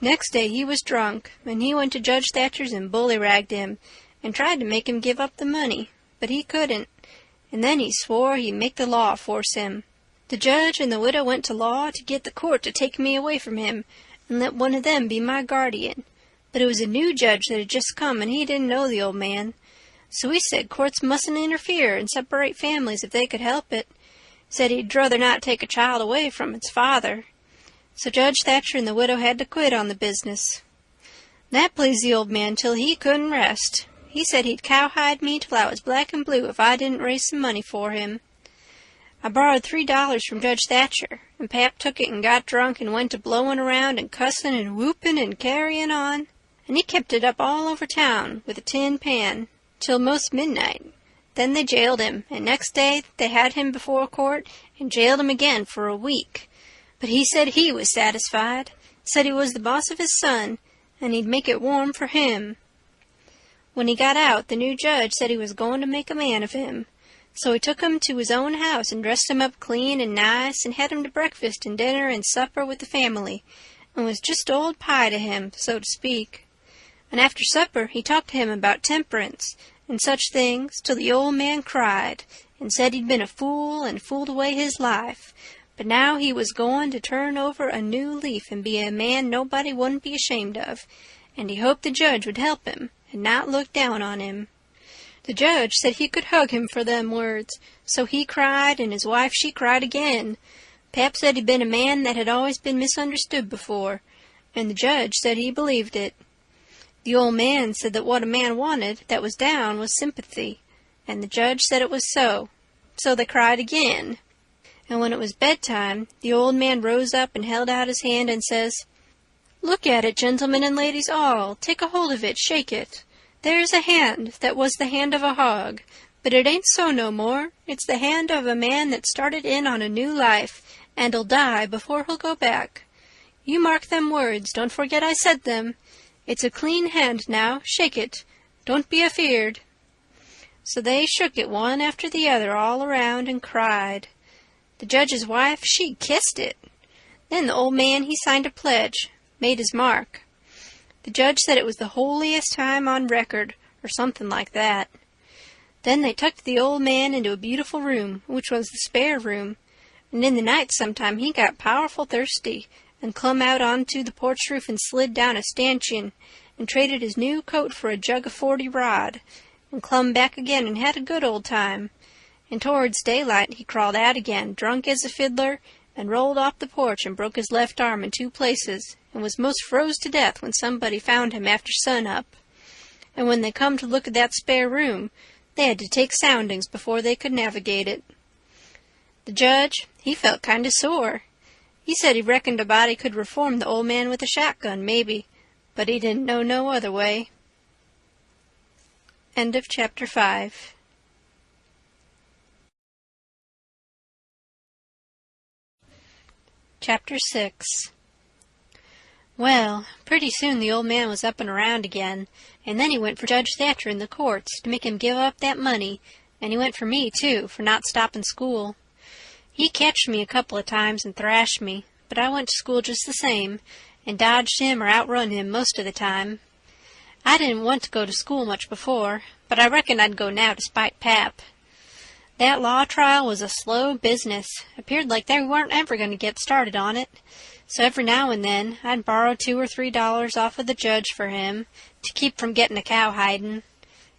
Next day he was drunk, and he went to Judge Thatcher's and bully-ragged him, and tried to make him give up the money, but he couldn't, and then he swore he'd make the law force him. The judge and the widow went to law to get the court to take me away from him, and let one of them be my guardian, but it was a new judge that had just come, and he didn't know the old man. So he said courts mustn't interfere and separate families if they could help it. Said he'd druther not take a child away from its father. So Judge Thatcher and the widow had to quit on the business. That pleased the old man till he couldn't rest. He said he'd cowhide me till I was black and blue if I didn't raise some money for him. I borrowed $3 from Judge Thatcher, and Pap took it and got drunk and went to blowing around and cussing and whooping and carrying on, and he kept it up all over town with a tin pan till most midnight. Then they jailed him, and next day they had him before court and jailed him again for a week. But he said he was satisfied, said he was the boss of his son, and he'd make it warm for him. When he got out, the new judge said he was going to make a man of him. So he took him to his own house and dressed him up clean and nice and had him to breakfast and dinner and supper with the family, and was just old pie to him, so to speak. And after supper he talked to him about temperance and such things till the old man cried and said he'd been a fool and fooled away his life, but now he was going to turn over a new leaf and be a man nobody wouldn't be ashamed of, and he hoped the judge would help him and not look down on him. The judge said he could hug him for them words, so he cried, and his wife she cried again. Pap said he'd been a man that had always been misunderstood before, and the judge said he believed it. The old man said that what a man wanted that was down was sympathy, and the judge said it was so. So they cried again. And when it was bedtime, the old man rose up and held out his hand and says, "Look at it, gentlemen and ladies all. Take a hold of it, shake it. There's a hand that was the hand of a hog, but it ain't so no more. It's the hand of a man that started in on a new life, and'll die before he'll go back. You mark them words, don't forget I said them. It's a clean hand now, shake it. Don't be afeard." So they shook it one after the other all around and cried. The judge's wife, she kissed it. Then the old man, he signed a pledge, made his mark. The judge said it was the holiest time on record, or something like that. Then they tucked the old man into a beautiful room, which was the spare room, and in the night sometime he got powerful thirsty, and clumb out onto the porch roof and slid down a stanchion, and traded his new coat for a jug of 40 rod, and clumb back again and had a good old time. And towards daylight he crawled out again, drunk as a fiddler, and rolled off the porch and broke his left arm in 2 places, and was most froze to death when somebody found him after sun-up. And when they come to look at that spare room, they had to take soundings before they could navigate it. The judge, he felt kind of sore. He said he reckoned a body could reform the old man with a shotgun, maybe, but he didn't know no other way. End of chapter 5. Chapter 6. Well, pretty soon the old man was up and around again, and then he went for Judge Thatcher in the courts to make him give up that money, and he went for me, too, for not stopping school. He catched me a couple of times and thrashed me, but I went to school just the same, and dodged him or outrun him most of the time. I didn't want to go to school much before, but I reckoned I'd go now to spite Pap. That law trial was a slow business. Appeared like they weren't ever going to get started on it. So every now and then I'd borrow $2 or $3 off of the judge for him to keep from getting a cowhiding.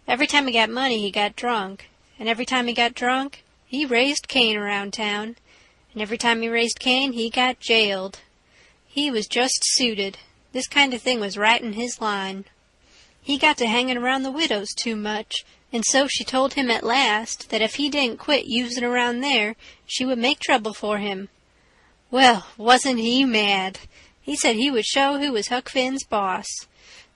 Every time he got money he got drunk, and every time he got drunk he raised Cain around town, and every time he raised Cain he got jailed. He was just suited. This kind of thing was right in his line. He got to hanging around the widow's too much, and so she told him at last that if he didn't quit using around there, she would make trouble for him. Well, wasn't he mad? He said he would show who was Huck Finn's boss.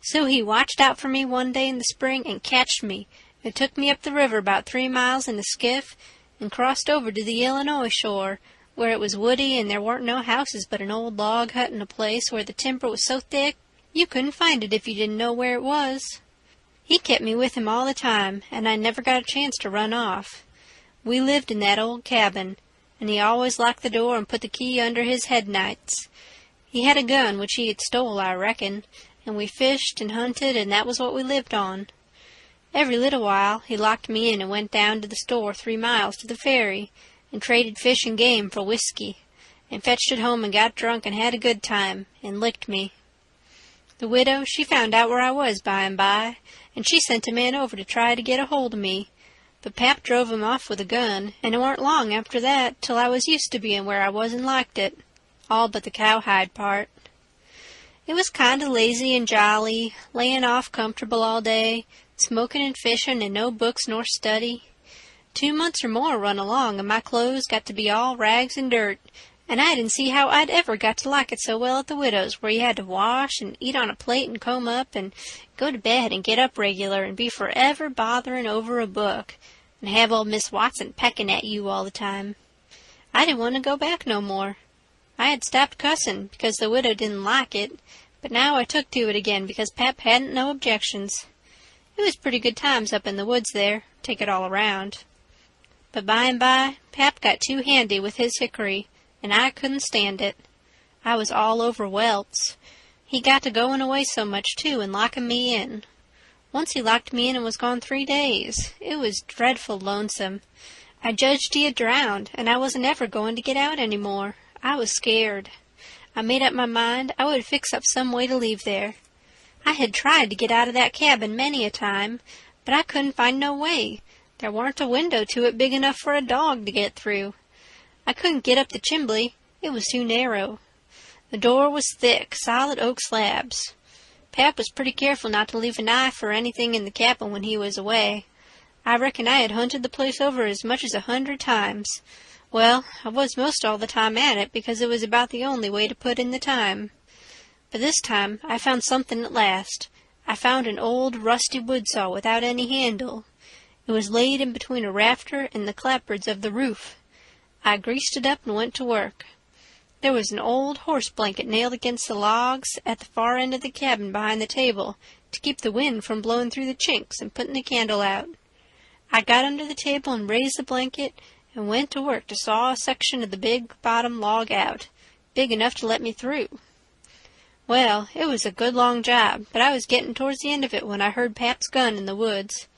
So he watched out for me one day in the spring and catched me, and took me up the river about 3 miles in a skiff, and crossed over to the Illinois shore, where it was woody and there weren't no houses but an old log hut in a place where the timber was so thick you couldn't find it if you didn't know where it was. He kept me with him all the time, and I never got a chance to run off. We lived in that old cabin, and he always locked the door and put the key under his head nights. He had a gun which he had stole, I reckon, and we fished and hunted, and that was what we lived on. Every little while he locked me in and went down to the store 3 miles to the ferry, and traded fish and game for whiskey, and fetched it home and got drunk and had a good time, and licked me. The widow, she found out where I was by and by, and she sent a man over to try to get a hold of me, but Pap drove him off with a gun, and it warn't long after that till I was used to being where I was and liked it, all but the cowhide part. It was kind of lazy and jolly, layin' off comfortable all day, smoking and fishing, and no books nor study. 2 months or more run along, and my clothes got to be all rags and dirt, and I didn't see how I'd ever got to like it so well at the widow's, where you had to wash and eat on a plate and comb up and go to bed and get up regular and be forever bothering over a book, and have old Miss Watson pecking at you all the time. I didn't want to go back no more. I had stopped cussin' because the widow didn't like it, but now I took to it again because Pap hadn't no objections. It was pretty good times up in the woods there, take it all around. But by and by, Pap got too handy with his hickory, and I couldn't stand it. I was all over welts. He got to going away so much, too, and locking me in. Once he locked me in and was gone 3 days. It was dreadful lonesome. I judged he had drowned, and I wasn't ever going to get out any more. I was scared. I made up my mind I would fix up some way to leave there. I had tried to get out of that cabin many a time, but I couldn't find no way. There warn't a window to it big enough for a dog to get through. I couldn't get up the chimbley. It was too narrow. The door was thick, solid oak slabs. Pap was pretty careful not to leave a knife or anything in the cabin when he was away. I reckon I had hunted the place over as much as 100 times. Well, I was most all the time at it because it was about the only way to put in the time. But this time I found something at last. I found an old rusty wood saw without any handle. It was laid in between a rafter and the clapboards of the roof. I greased it up and went to work. There was an old horse blanket nailed against the logs at the far end of the cabin behind the table to keep the wind from blowing through the chinks and putting the candle out. I got under the table and raised the blanket and went to work to saw a section of the big bottom log out, big enough to let me through. Well, it was a good long job, but I was getting towards the end of it when I heard Pap's gun in the woods.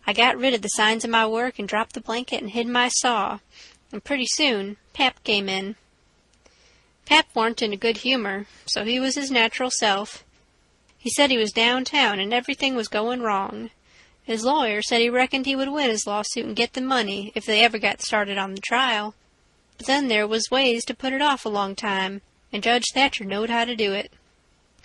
I got rid of the signs of my work and dropped the blanket and hid my saw, and pretty soon Pap came in. Pap warn't in a good humor, so he was his natural self. He said he was downtown and everything was going wrong. His lawyer said he reckoned he would win his lawsuit and get the money if they ever got started on the trial. But then there was ways to put it off a long time, and Judge Thatcher knowed how to do it.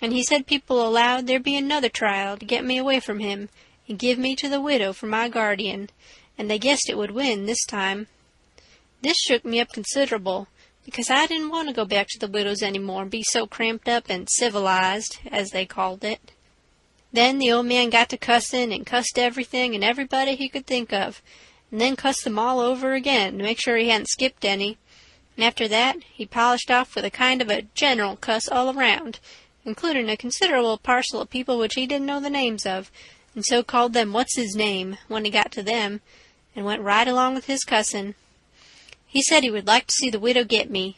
And he said people allowed there be another trial to get me away from him and give me to the widow for my guardian, and they guessed it would win this time. This shook me up considerable, because I didn't want to go back to the widow's any more and be so cramped up and civilized, as they called it. Then the old man got to cussin' and cussed everything and everybody he could think of, and then cussed them all over again to make sure he hadn't skipped any, and after that he polished off with a kind of a general cuss all around, including a considerable parcel of people which he didn't know the names of, and so called them what's-his-name when he got to them, and went right along with his cussin'. He said he would like to see the widow get me.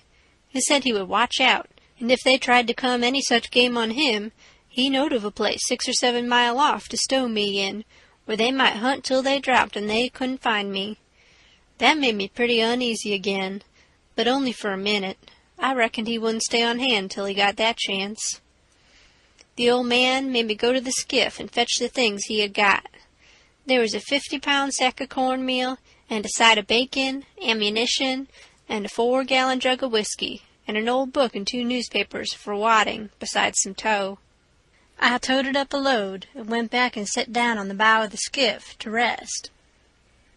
He said he would watch out, and if they tried to come any such game on him, he knowed of a place 6 or 7 mile off to stow me in, where they might hunt till they dropped and they couldn't find me. That made me pretty uneasy again, but only for a minute. I reckoned he wouldn't stay on hand till he got that chance. The old man made me go to the skiff and fetch the things he had got. There was a 50-pound sack of cornmeal, and a side of bacon, ammunition, and a 4-gallon jug of whiskey, and an old book and 2 newspapers for wadding, besides some tow. I toted up a load and went back and sat down on the bow of the skiff to rest.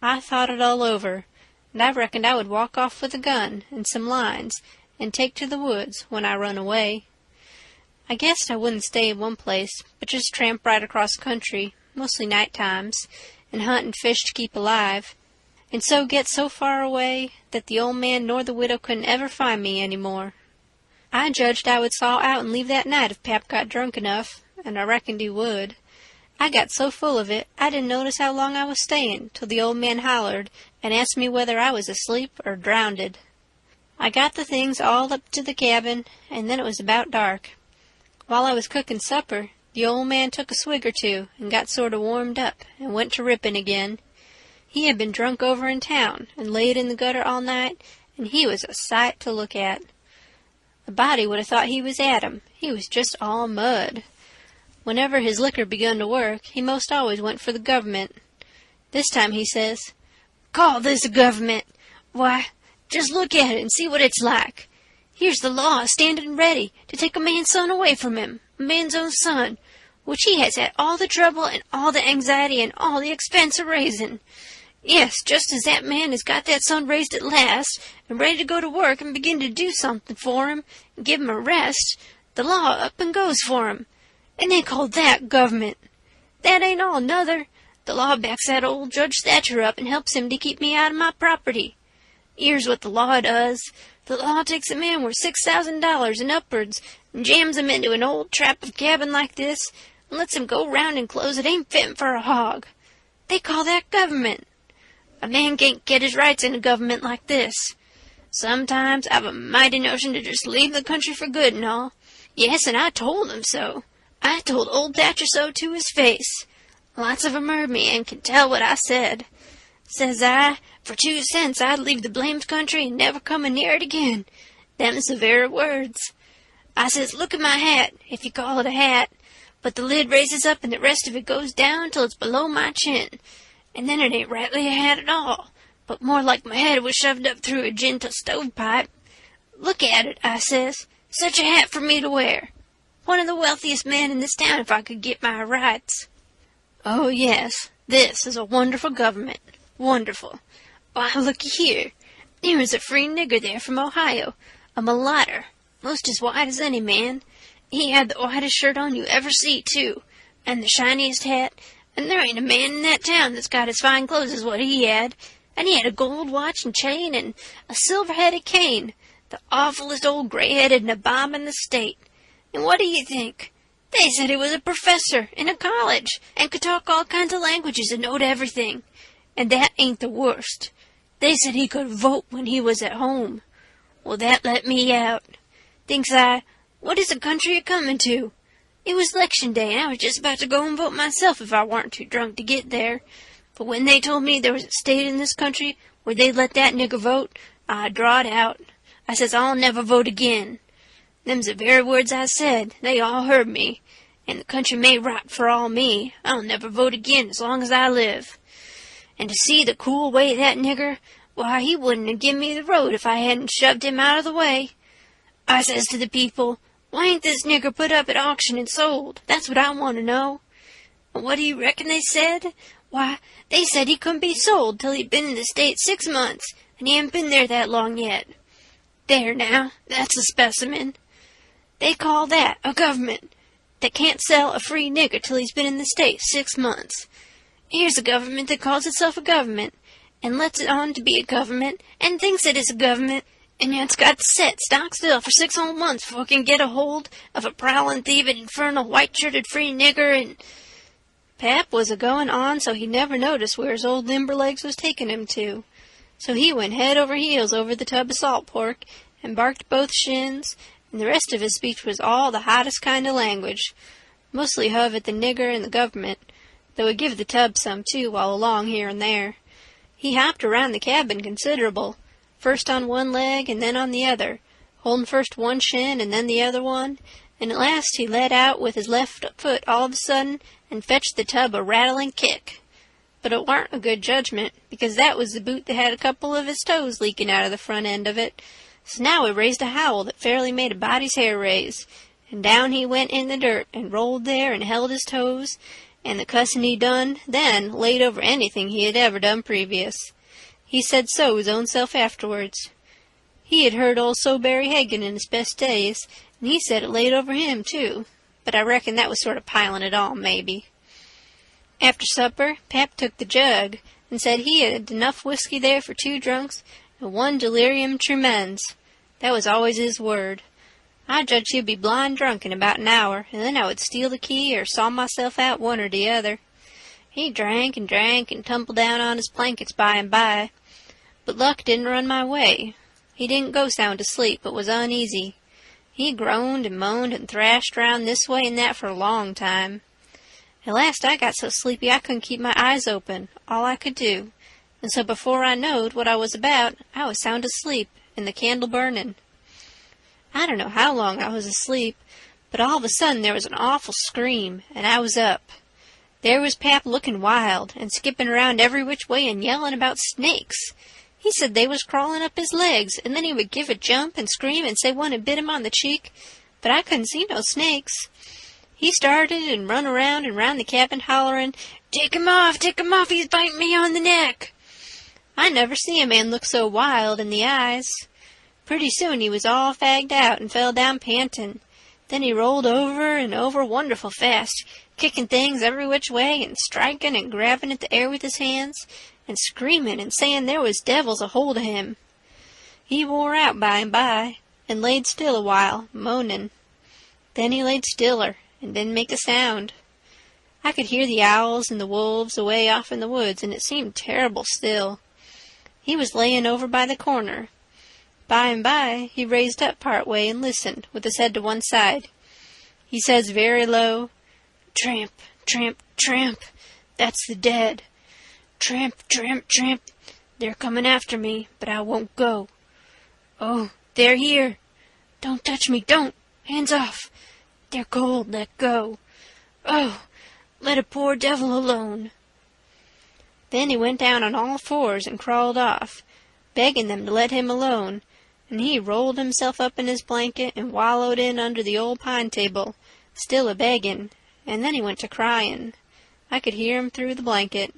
I thought it all over, and I reckoned I would walk off with a gun and some lines and take to the woods when I run away. I guessed I wouldn't stay in one place, but just tramp right across country, mostly night times, and hunt and fish to keep alive, and so get so far away that the old man nor the widow couldn't ever find me any more. I judged I would saw out and leave that night if Pap got drunk enough, and I reckoned he would. I got so full of it I didn't notice how long I was staying till the old man hollered and asked me whether I was asleep or drownded. I got the things all up to the cabin, and then it was about dark. While I was cooking supper, the old man took a swig or 2 and got sort of warmed up and went to ripping again. He had been drunk over in town and laid in the gutter all night, and he was a sight to look at. A body would have thought he was Adam. He was just all mud. Whenever his liquor begun to work, he most always went for the government. This time he says, "Call this a government? Why, just look at it and see what it's like. Here's the law standing ready to take a man's son away from him, a man's own son, which he has had all the trouble and all the anxiety and all the expense of raising. Yes, just as that man has got that son raised at last, and ready to go to work and begin to do something for him, and give him a rest, the law up and goes for him. And they call that government. That ain't all, nother. The law backs that old Judge Thatcher up and helps him to keep me out of my property. Here's what the law does. The law takes a man worth $6,000 and upwards and jams him into an old trap of cabin like this and lets him go round in clothes that ain't fitting for a hog. They call that government. A man can't get his rights in a government like this. Sometimes I've a mighty notion to just leave the country for good and all. Yes, and I told him so. I told old Thatcher so to his face. Lots of 'em heard me and can tell what I said. Says I, for 2 cents I'd leave the blamed country and never come near it again. Them's the very words. I says, look at my hat, if you call it a hat, but the lid raises up and the rest of it goes down till it's below my chin, and then it ain't rightly a hat at all, but more like my head was shoved up through a gentle stovepipe. Look at it, I says, such a hat for me to wear. One of the wealthiest men in this town if I could get my rights. Oh, yes, this is a wonderful government. Wonderful. Why, looky here. There is a free nigger there from Ohio, a mulatto, most as white as any man. He had the whitest shirt on you ever see, too, and the shiniest hat, and there ain't a man in that town that's got as fine clothes as what he had, and he had a gold watch and chain and a silver-headed cane, the awfulest old gray-headed nabob in the state. And what do you think? They said he was a professor in a college and could talk all kinds of languages and knowed everything. And that ain't the worst. They said he could vote when he was at home. Well, that let me out. Thinks I, what is the country a-comin' to? It was 'lection day, and I was just about to go and vote myself if I warn't too drunk to get there. But when they told me there was a state in this country where they'd let that nigger vote, I drawed out. I says, I'll never vote again. Them's the very words I said. They all heard me. And the country may rot for all me. I'll never vote again as long as I live. And to see the cool way of that nigger, why, he wouldn't have given me the road if I hadn't shoved him out of the way. I says to the people, why ain't this nigger put up at auction and sold? That's what I want to know. And what do you reckon they said? Why, they said he couldn't be sold till he'd been in the state 6 months, and he hadn't been there that long yet. There now, that's a specimen. They call that a government that can't sell a free nigger till he's been in the state 6 months. Here's a government that calls itself a government, and lets it on to be a government, and thinks it is a government, and yet it's got to sit stock still for 6 whole months before it can get a hold of a prowling, thieving, infernal, white-shirted free nigger, and... Pap was a-going on so he never noticed where his old Limberlegs was taking him to. So he went head over heels over the tub of salt pork, and barked both shins, and the rest of his speech was all the hottest kind of language, mostly hove at the nigger and the government, though he give the tub some, too, while along here and there. He hopped around the cabin considerable, first on one leg and then on the other, holding first one shin and then the other one, and at last he let out with his left foot all of a sudden and fetched the tub a rattling kick. But it warn't a good judgment, because that was the boot that had a couple of his toes leaking out of the front end of it, So now he raised a howl that fairly made a body's hair raise, and down he went in the dirt, and rolled there, and held his toes, and the cussin' he done then laid over anything he had ever done previous. He said so his own self afterwards. He had heard old Soberry Hagan in his best days, and he said it laid over him, too, but I reckon that was sort of piling it on, maybe. After supper, Pap took the jug, and said he had enough whiskey there for 2 drunks and 1 delirium tremens. That was always his word. I judged he'd be blind drunk in about an hour, and then I would steal the key or saw myself out one or the other. He drank and tumbled down on his blankets by and by, but luck didn't run my way. He didn't go sound asleep, but was uneasy. He groaned and moaned and thrashed round this way and that for a long time. At last I got so sleepy I couldn't keep my eyes open, all I could do, and so before I knowed what I was about, I was sound asleep, and the candle burning. I don't know how long I was asleep, but all of a sudden there was an awful scream, and I was up. There was Pap looking wild, and skipping around every which way and yelling about snakes. He said they was crawling up his legs, and then he would give a jump and scream and say one had bit him on the cheek, but I couldn't see no snakes. He started and run around and round the cabin hollering, take him off, he's biting me on the neck." I never see a man look so wild in the eyes. Pretty soon he was all fagged out and fell down panting. Then he rolled over and over wonderful fast, kicking things every which way and striking and grabbing at the air with his hands, and screaming and saying there was devils a hold of him. He wore out by and by, and laid still a while, moaning. Then he laid stiller, and didn't make a sound. I could hear the owls and the wolves away off in the woods, and it seemed terrible still. He was laying over by the corner. By and by he raised up part way and listened, with his head to one side. He says very low, "Tramp, tramp, tramp, that's the dead. Tramp, tramp, tramp, they're coming after me, but I won't go. Oh, they're here. Don't touch me, don't. Hands off. They're cold, let go. Oh, let a poor devil alone." Then he went down on all fours and crawled off, begging them to let him alone, and he rolled himself up in his blanket and wallowed in under the old pine table, still a-begging, and then he went to crying. I could hear him through the blanket.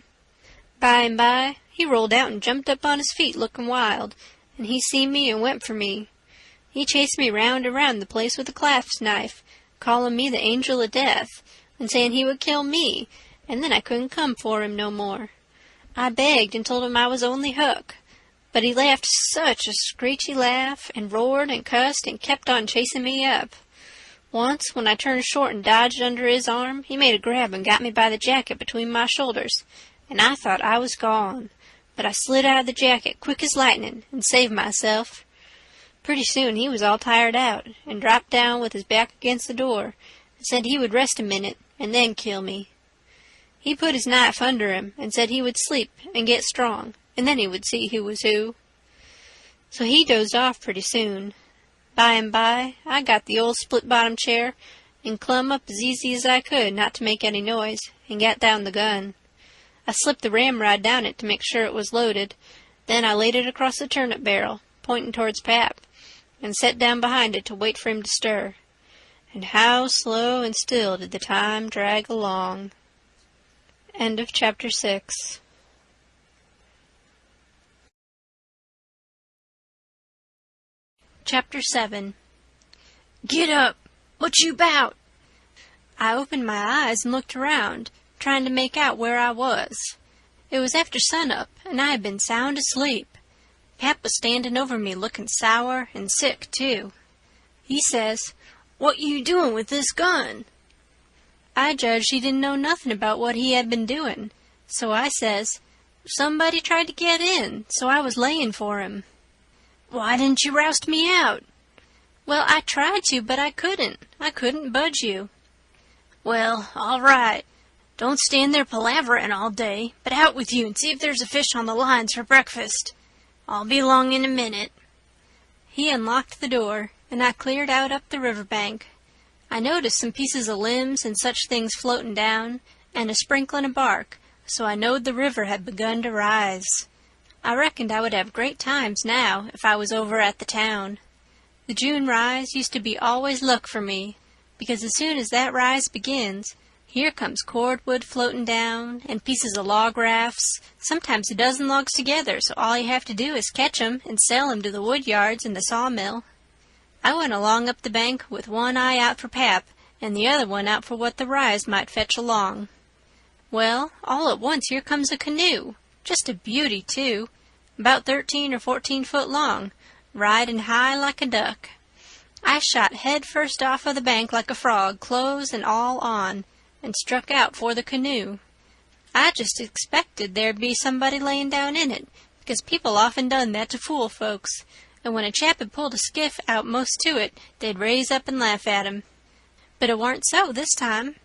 By and by he rolled out and jumped up on his feet looking wild, and he seen me and went for me. He chased me round and round the place with a clasp knife, calling me the angel of death, and saying he would kill me, and then I couldn't come for him no more. I begged and told him I was only Huck, but he laughed such a screechy laugh, and roared and cussed and kept on chasing me up. Once, when I turned short and dodged under his arm, he made a grab and got me by the jacket between my shoulders, and I thought I was gone, but I slid out of the jacket quick as lightning and saved myself. Pretty soon he was all tired out, and dropped down with his back against the door, and said he would rest a minute and then kill me. He put his knife under him and said he would sleep and get strong, and then he would see who was who. So he dozed off pretty soon. By and by I got the old split-bottom chair and clumb up as easy as I could not to make any noise, and got down the gun. I slipped the ramrod down it to make sure it was loaded, then I laid it across the turnip barrel, pointing towards Pap, and sat down behind it to wait for him to stir. And how slow and still did the time drag along. End of chapter 6. Chapter 7. "Get up! What you 'bout?" I opened my eyes and looked around, trying to make out where I was. It was after sunup, and I had been sound asleep. Pap was standing over me looking sour and sick, too. He says, "What you doing with this gun?" I judged he didn't know nothing about what he had been doing, so I says, "Somebody tried to get in, so I was laying for him." "Why didn't you roust me out?" "Well, I tried to, but I couldn't. I couldn't budge you." "Well, all right. Don't stand there palavering all day, but out with you and see if there's a fish on the lines for breakfast. I'll be along in a minute." He unlocked the door, and I cleared out up the river bank. I noticed some pieces of limbs and such things floating down, and a sprinkling of bark, so I knowed the river had begun to rise. I reckoned I would have great times now if I was over at the town. The June rise used to be always luck for me, because as soon as that rise begins, here comes cordwood floating down, and pieces of log rafts, sometimes a dozen logs together, so all you have to do is catch 'em and sell 'em to the wood yards and the sawmill. I went along up the bank with one eye out for Pap, and the other one out for what the rise might fetch along. Well, all at once here comes a canoe, just a beauty, too, about 13 or 14 foot long, riding high like a duck. I shot head first off of the bank like a frog, clothes and all on, and struck out for the canoe. I just expected there'd be somebody layin' down in it, because people often done that to fool folks, and when a chap had pulled a skiff out most to it, they'd raise up and laugh at him. But it warn't so this time.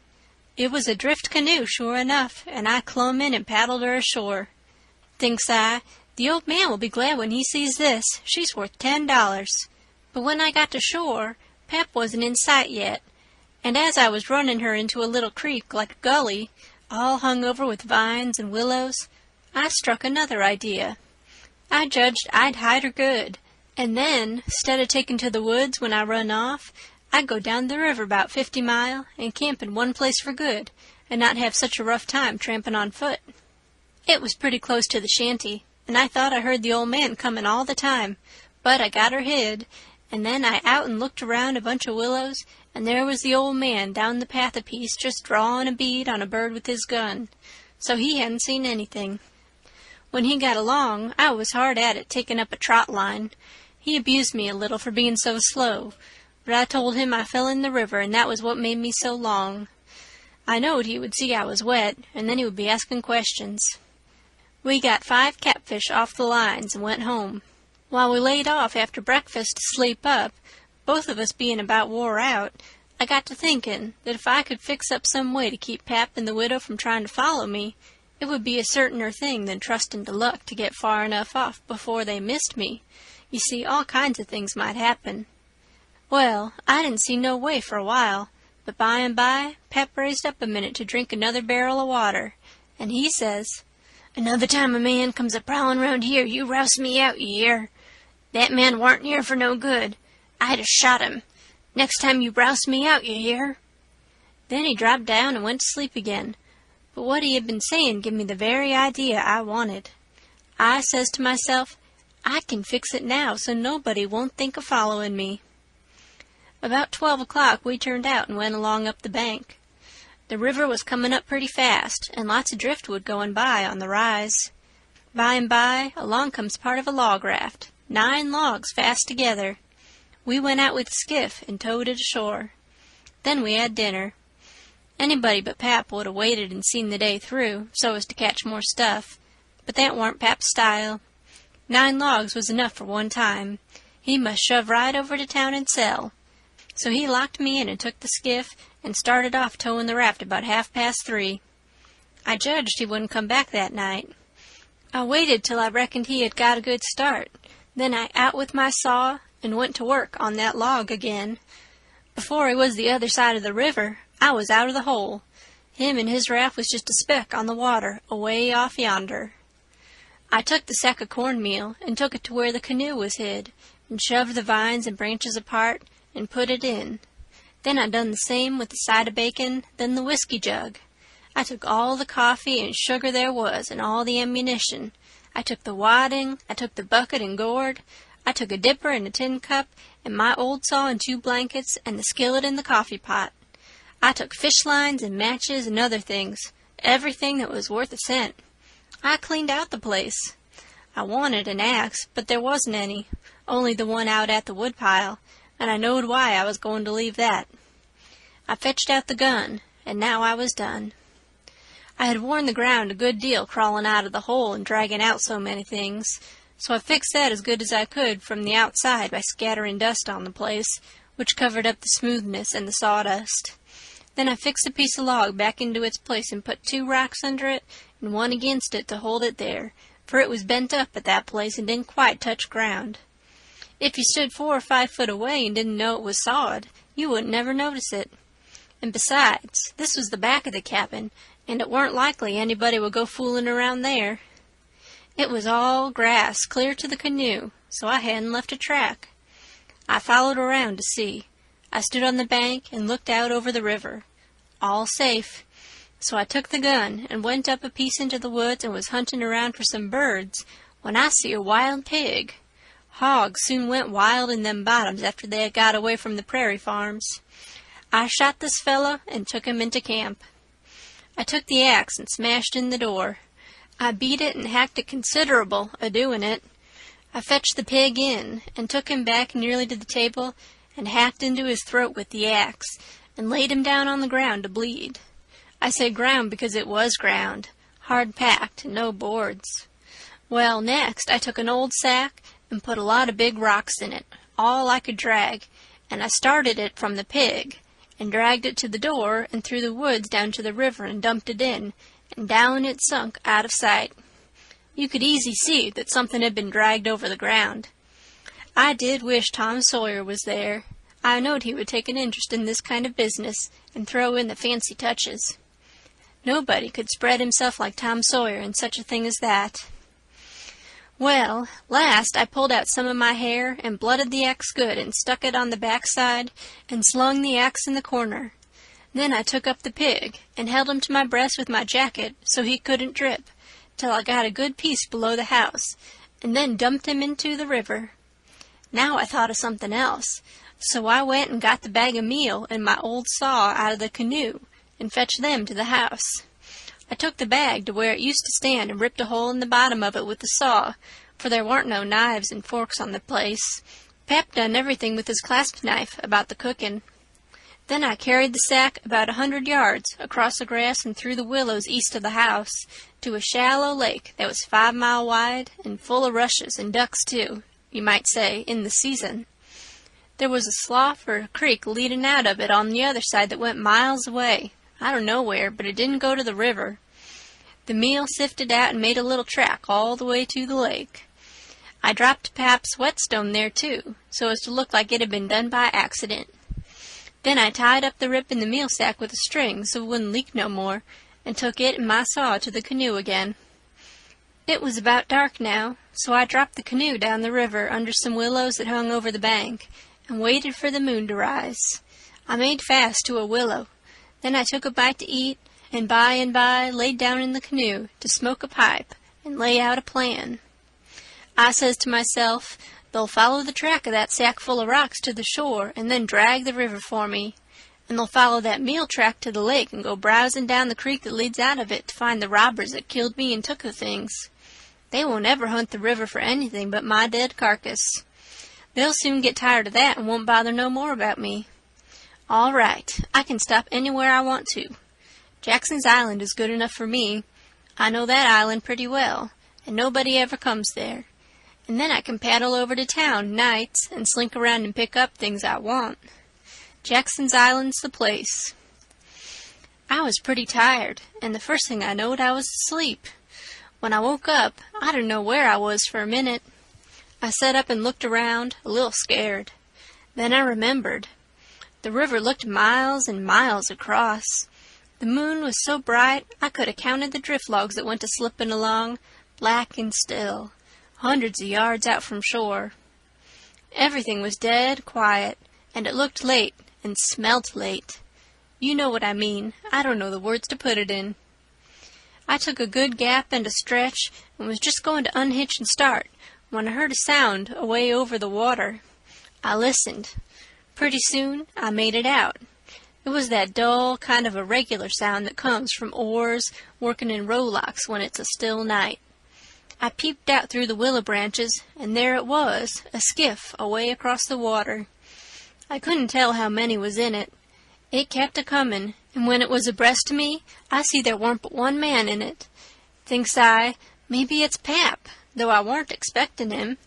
It was a drift canoe, sure enough, and I clomb in and paddled her ashore. Thinks I, the old man will be glad when he sees this. She's worth $10. But when I got to shore, Pap wasn't in sight yet, and as I was running her into a little creek like a gully, all hung over with vines and willows, I struck another idea. I judged I'd hide her good, and then, 'stead of taking to the woods when I run off, I'd go down the river 'bout 50 mile and camp in one place for good, and not have such a rough time tramping on foot. It was pretty close to the shanty, and I thought I heard the old man comin' all the time, but I got her hid, and then I out and looked around a bunch of willows, and there was the old man down the path a piece just drawin' a bead on a bird with his gun, so he hadn't seen anything. When he got along, I was hard at it taking up a trot line. He abused me a little for being so slow, but I told him I fell in the river, and that was what made me so long. I knowed he would see I was wet, and then he would be asking questions. We got 5 catfish off the lines and went home. While we laid off after breakfast to sleep up, both of us being about wore out, I got to thinking that if I could fix up some way to keep Pap and the widow from trying to follow me, it would be a certainer thing than trusting to luck to get far enough off before they missed me. You see, all kinds of things might happen. Well, I didn't see no way for a while, but by and by Pap raised up a minute to drink another barrel of water, and he says, "Another time a man comes a-prowlin' round here, you rouse me out, you hear? That man warn't here for no good. I'd a shot him. Next time you rouse me out, you hear?" Then he dropped down and went to sleep again, but what he had been saying give me the very idea I wanted. I says to myself, I can fix it now so nobody won't think of following me. About 12 o'clock we turned out and went along up the bank. The river was coming up pretty fast, and lots of driftwood going by on the rise. By and by, along comes part of a log raft, 9 logs fast together. We went out with the skiff and towed it ashore. Then we had dinner. Anybody but Pap would have waited and seen the day through, so as to catch more stuff, but that warn't Pap's style. 9 logs was enough for one time. He must shove right over to town and sell. So he locked me in and took the skiff and started off towing the raft about 3:30. I judged he wouldn't come back that night. I waited till I reckoned he had got a good start. Then I out with my saw and went to work on that log again. Before he was the other side of the river, I was out of the hole. Him and his raft was just a speck on the water, away off yonder. I took the sack of cornmeal and took it to where the canoe was hid, and shoved the vines and branches apart, and put it in. Then I done the same with the side of bacon, then the whiskey jug. I took all the coffee and sugar there was, and all the ammunition. I took the wadding, I took the bucket and gourd, I took a dipper and a tin cup, and my old saw and 2 blankets, and the skillet and the coffee pot. I took fish lines and matches and other things, everything that was worth a cent. I cleaned out the place. I wanted an axe, but there wasn't any, only the one out at the woodpile, and I knowed why I was going to leave that. I fetched out the gun, and now I was done. I had worn the ground a good deal crawling out of the hole and dragging out so many things, so I fixed that as good as I could from the outside by scattering dust on the place, which covered up the smoothness and the sawdust. Then I fixed a piece of log back into its place and put 2 rocks under it and one against it to hold it there, for it was bent up at that place and didn't quite touch ground. If you stood 4 or 5 foot away and didn't know it was sawed, you wouldn't never notice it. And besides, this was the back of the cabin, and it weren't likely anybody would go fooling around there. It was all grass clear to the canoe, so I hadn't left a track. I followed around to see. I stood on the bank and looked out over the river. All safe. So I took the gun and went up a piece into the woods and was hunting around for some birds when I see a wild pig. Hogs soon went wild in them bottoms after they had got away from the prairie farms. I shot this fellow and took him into camp. I took the axe and smashed in the door. I beat it and hacked it considerable a-doing it. I fetched the pig in and took him back nearly to the table and hacked into his throat with the axe and laid him down on the ground to bleed. I say ground because it was ground, hard packed and no boards. Well, next I took an old sack and put a lot of big rocks in it, all I could drag, and I started it from the pig and dragged it to the door and through the woods down to the river and dumped it in, and down it sunk out of sight. You could easy see that something had been dragged over the ground. I did wish Tom Sawyer was there. I knowed he would take an interest in this kind of business and throw in the fancy touches. Nobody could spread himself like Tom Sawyer in such a thing as that. Well, last I pulled out some of my hair and blooded the axe good and stuck it on the backside and slung the axe in the corner. Then I took up the pig and held him to my breast with my jacket so he couldn't drip, till I got a good piece below the house, and then dumped him into the river. Now I thought of something else, so I went and got the bag of meal and my old saw out of the canoe and fetched them to the house. I took the bag to where it used to stand and ripped a hole in the bottom of it with the saw, for there warn't no knives and forks on the place. Pap done everything with his clasp knife about the cooking. Then I carried the sack about 100 yards across the grass and through the willows east of the house to a shallow lake that was 5 miles wide and full of rushes and ducks too, you might say, in the season. There was a slough or a creek leading out of it on the other side that went miles away. I don't know where, but it didn't go to the river. The meal sifted out and made a little track all the way to the lake. I dropped Pap's whetstone there, too, so as to look like it had been done by accident. Then I tied up the rip in the meal sack with a string so it wouldn't leak no more, and took it and my saw to the canoe again. It was about dark now, so I dropped the canoe down the river under some willows that hung over the bank, and waited for the moon to rise. I made fast to a willow. Then I took a bite to eat, and by laid down in the canoe to smoke a pipe and lay out a plan. I says to myself, they'll follow the track of that sack full of rocks to the shore and then drag the river for me, and they'll follow that meal track to the lake and go browsing down the creek that leads out of it to find the robbers that killed me and took the things. They won't ever hunt the river for anything but my dead carcass. They'll soon get tired of that and won't bother no more about me. All right, I can stop anywhere I want to. Jackson's Island is good enough for me. I know that island pretty well, and nobody ever comes there. And then I can paddle over to town nights and slink around and pick up things I want. Jackson's Island's the place. I was pretty tired, and the first thing I knowed I was asleep. When I woke up, I didn't know where I was for a minute. I sat up and looked around, a little scared. Then I remembered. The river looked miles and miles across. The moon was so bright I could have counted the drift logs that went a-slipping along, black and still, hundreds of yards out from shore. Everything was dead quiet, and it looked late and smelt late. You know what I mean. I don't know the words to put it in. I took a good gap and a stretch and was just going to unhitch and start when I heard a sound away over the water. I listened. Pretty soon I made it out. It was that dull kind of a regular sound that comes from oars working in rowlocks when it's a still night. I peeped out through the willow branches, and there it was, a skiff away across the water. I couldn't tell how many was in it. It kept a-comin', and when it was abreast of me, I see there warn't but one man in it. Thinks I, maybe it's Pap, though I warn't expectin' him.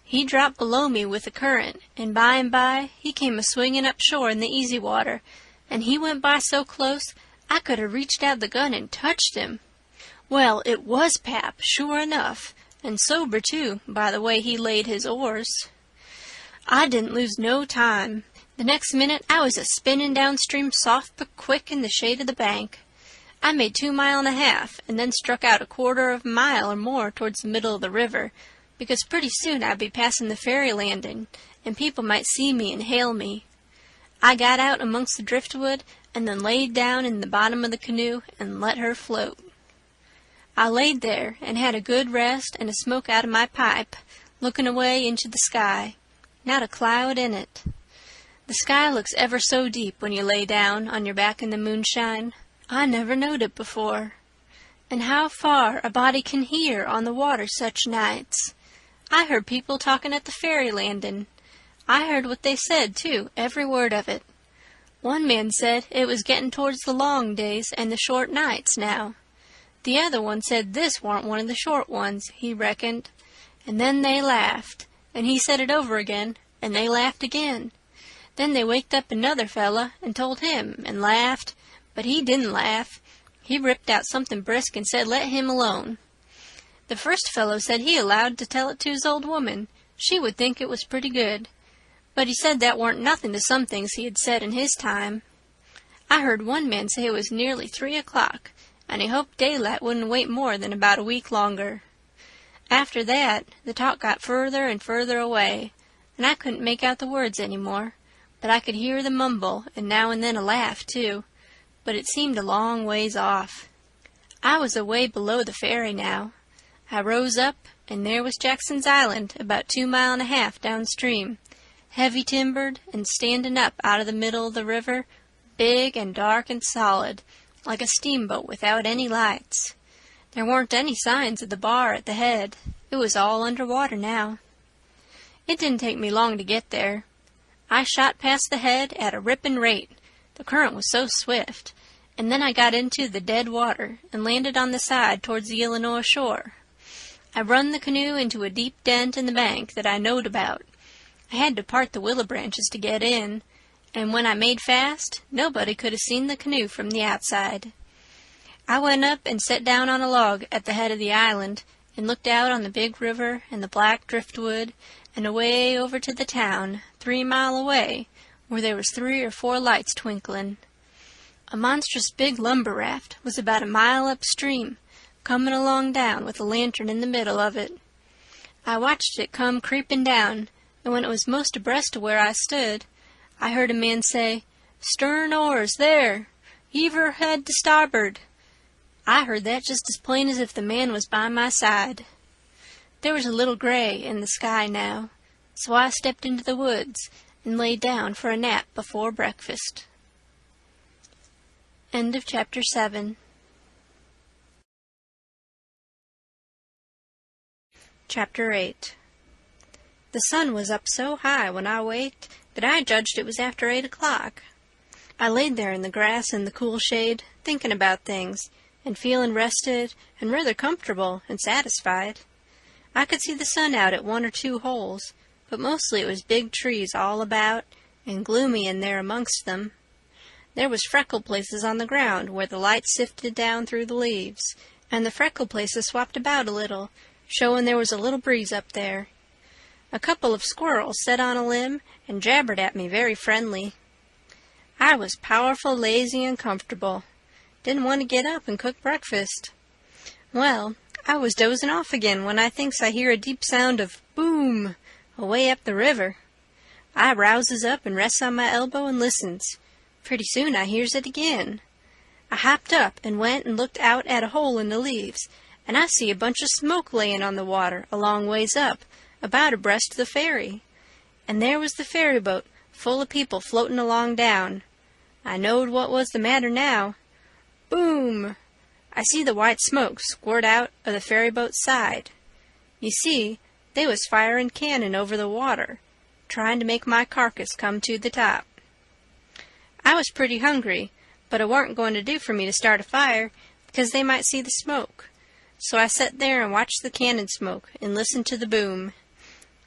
He dropped below me with the current, and by he came a-swinging up shore in the easy water, and he went by so close I could have reached out the gun and touched him. Well, it was Pap, sure enough, and sober, too, by the way he laid his oars. I didn't lose no time. The next minute I was a-spinning downstream soft but quick in the shade of the bank. I made 2 miles, and then struck out a quarter of a mile or more towards the middle of the river, because pretty soon I'd be passing the ferry landing, and people might see me and hail me. I got out amongst the driftwood, and then laid down in the bottom of the canoe and let her float. I laid there and had a good rest and a smoke out of my pipe, looking away into the sky. Not a cloud in it. The sky looks ever so deep when you lay down on your back in the moonshine. I never knowed it before. And how far a body can hear on the water such nights. I heard people talking at the ferry landing. I heard what they said, too, every word of it. One man said it was getting towards the long days and the short nights now. The other one said this warn't one of the short ones, he reckoned. And then they laughed, and he said it over again, and they laughed again. Then they waked up another fella and told him, and laughed, but he didn't laugh. He ripped out something brisk and said let him alone. The first fellow said he allowed to tell it to his old woman. She would think it was pretty good. But he said that warn't nothing to some things he had said in his time. I heard one man say it was nearly 3 o'clock, and he hoped daylight wouldn't wait more than about a week longer. After that, the talk got further and further away, and I couldn't make out the words any more, but I could hear the mumble and now and then a laugh, too, but it seemed a long ways off. I was away below the ferry now. I rose up, and there was Jackson's Island, about 2 miles downstream, heavy timbered and standing up out of the middle of the river, big and dark and solid, like a steamboat without any lights. There weren't any signs of the bar at the head. It was all under water now. It didn't take me long to get there. I shot past the head at a ripping rate. The current was so swift. And then I got into the dead water and landed on the side towards the Illinois shore. I run the canoe into a deep dent in the bank that I knowed about. I had to part the willow branches to get in, and when I made fast, nobody could have seen the canoe from the outside. I went up and sat down on a log at the head of the island and looked out on the big river and the black driftwood and away over to the town, 3 miles away, where there was 3 or 4 lights twinkling. A monstrous big lumber raft was about a mile upstream, coming along down with a lantern in the middle of it. I watched it come creeping down, and when it was most abreast of where I stood, I heard a man say, "Stern oars, there! Heave her head to starboard." I heard that just as plain as if the man was by my side. There was a little gray in the sky now, so I stepped into the woods and lay down for a nap before breakfast. End of Chapter 7. Chapter 8. The sun was up so high when I waked that I judged it was after 8 o'clock. I laid there in the grass in the cool shade, thinking about things, and feeling rested and rather comfortable and satisfied. I could see the sun out at 1 or 2 holes, but mostly it was big trees all about, and gloomy in there amongst them. There was freckled places on the ground where the light sifted down through the leaves, and the freckled places swapped about a little, showing there was a little breeze up there. A couple of squirrels set on a limb and jabbered at me very friendly. I was powerful lazy and comfortable. Didn't want to get up and cook breakfast. Well, I was dozing off again when I thinks I hear a deep sound of boom away up the river. I rouses up and rests on my elbow and listens. Pretty soon I hears it again. I hopped up and went and looked out at a hole in the leaves, and I see a bunch of smoke layin' on the water a long ways up, about abreast of the ferry. And there was the ferry boat, full of people floating along down. I knowed what was the matter now. Boom! I see the white smoke squirt out of the ferry boat's side. You see, they was firing cannon over the water, trying to make my carcass come to the top. I was pretty hungry, but it warn't going to do for me to start a fire, because they might see the smoke. So I sat there and watched the cannon smoke and listened to the boom.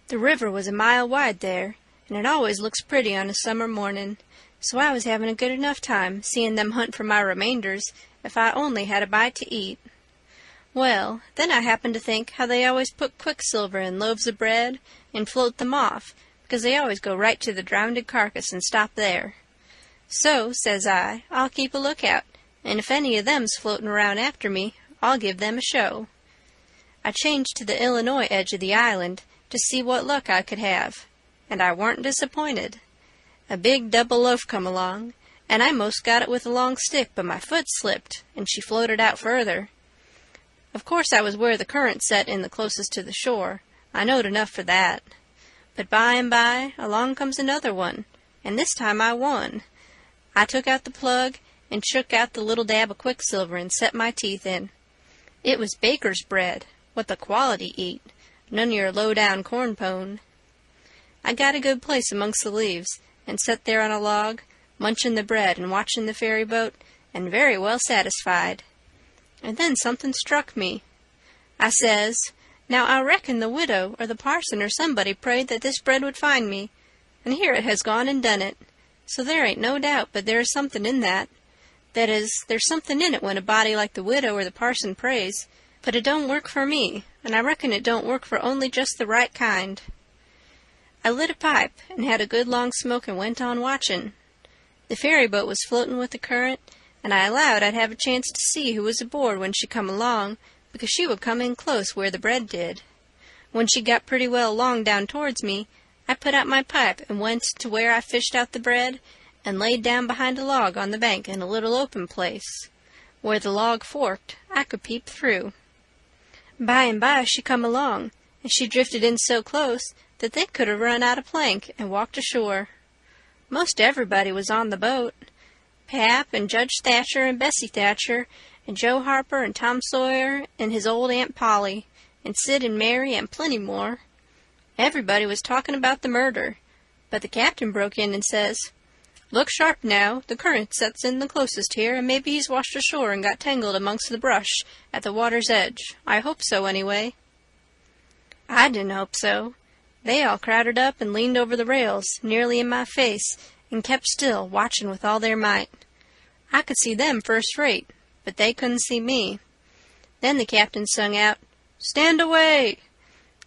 The river was a mile wide there, and it always looks pretty on a summer morning, so I was having a good enough time seeing them hunt for my remainders if I only had a bite to eat. Well, then I happened to think how they always put quicksilver in loaves of bread and float them off, because they always go right to the drownded carcass and stop there. So, says I, I'll keep a lookout and if any of them's floating around after me, I'll give them a show. I changed to the Illinois edge of the island to see what luck I could have, and I warn't disappointed. A big double loaf come along, and I most got it with a long stick, but my foot slipped, and she floated out further. Of course I was where the current set in the closest to the shore. I knowed enough for that. But by and by along comes another one, and this time I won. I took out the plug and shook out the little dab of quicksilver and set my teeth in. It was baker's bread, what the quality eat, none of your low-down corn pone. I got a good place amongst the leaves, and set there on a log, munchin' the bread and watchin' the ferry boat, and very well satisfied. And then something struck me. I says, "Now I reckon the widow or the parson or somebody prayed that this bread would find me, and here it has gone and done it. So there ain't no doubt but there is something in that. That is, there's something in it when a body like the widow or the parson prays, but it don't work for me, and I reckon it don't work for only just the right kind." I lit a pipe and had a good long smoke and went on watchin'. The ferry boat was floatin' with the current, and I allowed I'd have a chance to see who was aboard when she come along, because she would come in close where the bread did. When she got pretty well along down towards me, I put out my pipe and went to where I fished out the bread, and laid down behind a log on the bank in a little open place. Where the log forked, I could peep through. By and by she come along, and she drifted in so close that they could have run out a plank and walked ashore. Most everybody was on the boat. Pap and Judge Thatcher and Bessie Thatcher and Joe Harper and Tom Sawyer and his old Aunt Polly and Sid and Mary and plenty more. Everybody was talking about the murder, but the captain broke in and says, "Look sharp now, the current sets in the closest here, and maybe he's washed ashore and got tangled amongst the brush at the water's edge. I hope so, anyway." I didn't hope so. They all crowded up and leaned over the rails, nearly in my face, and kept still, watching with all their might. I could see them first rate, but they couldn't see me. Then the captain sung out, "Stand away!"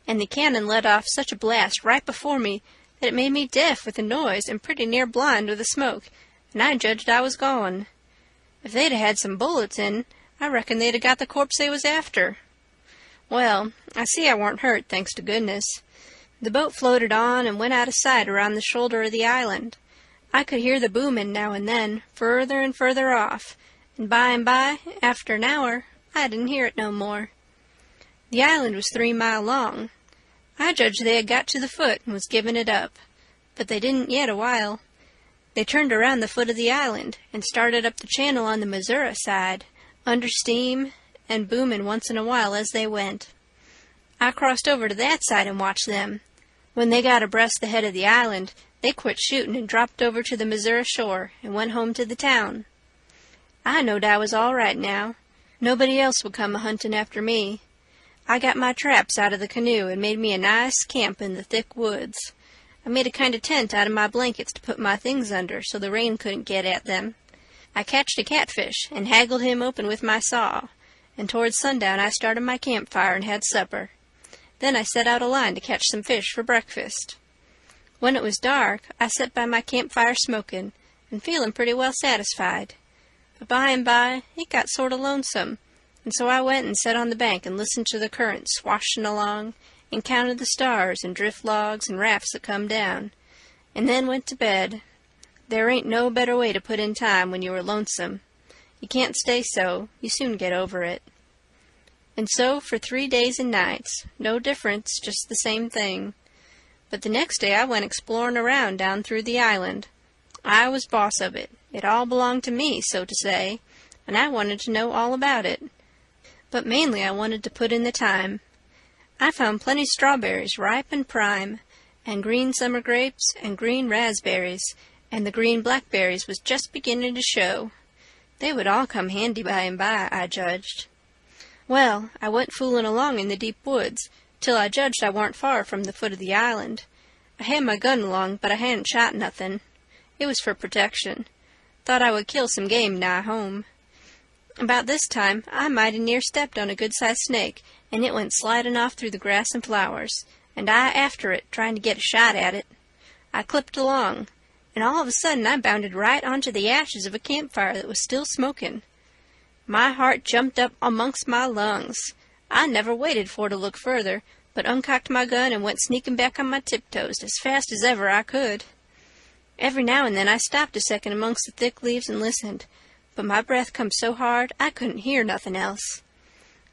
and the cannon let off such a blast right before me that it made me deaf with the noise and pretty near blind with the smoke, and I judged I was gone. If they'd had some bullets in, I reckon they'd have got the corpse they was after. Well, I see I warn't hurt, thanks to goodness. The boat floated on and went out of sight around the shoulder of the island. I could hear the boomin' now and then, further and further off, and by, after an hour, I didn't hear it no more. The island was 3 mile long. I judged they had got to the foot and was giving it up, but they didn't yet a while. They turned around the foot of the island and started up the channel on the Missouri side, under steam and boomin' once in a while as they went. I crossed over to that side and watched them. When they got abreast the head of the island, they quit shootin' and dropped over to the Missouri shore and went home to the town. I knowed I was all right now. Nobody else would come a-huntin' after me. I got my traps out of the canoe and made me a nice camp in the thick woods. I made a kind of tent out of my blankets to put my things under so the rain couldn't get at them. I catched a catfish and haggled him open with my saw, and towards sundown I started my campfire and had supper. Then I set out a line to catch some fish for breakfast. When it was dark, I set by my campfire smoking, and feeling pretty well satisfied. But by and by, it got sort of lonesome, and so I went and sat on the bank and listened to the current swashing along, and counted the stars and drift logs and rafts that come down, and then went to bed. There ain't no better way to put in time when you are lonesome. You can't stay so, you soon get over it. And so for 3 days and nights, no difference, just the same thing. But the next day I went exploring around down through the island. I was boss of it. It all belonged to me, so to say, and I wanted to know all about it. But mainly I wanted to put in the time. I found plenty strawberries ripe and prime, and green summer grapes, and green raspberries, and the green blackberries was just beginning to show. They would all come handy by and by, I judged. Well, I went fooling along in the deep woods, till I judged I warn't far from the foot of the island. I had my gun along, but I hadn't shot nothing. It was for protection. Thought I would kill some game nigh home. About this time, I mighty near stepped on a good-sized snake, and it went sliding off through the grass and flowers, and I after it, trying to get a shot at it. I clipped along, and all of a sudden I bounded right onto the ashes of a campfire that was still smoking. My heart jumped up amongst my lungs. I never waited for to look further, but uncocked my gun and went sneaking back on my tiptoes as fast as ever I could. Every now and then I stopped a second amongst the thick leaves and listened, but my breath come so hard I couldn't hear nothing else.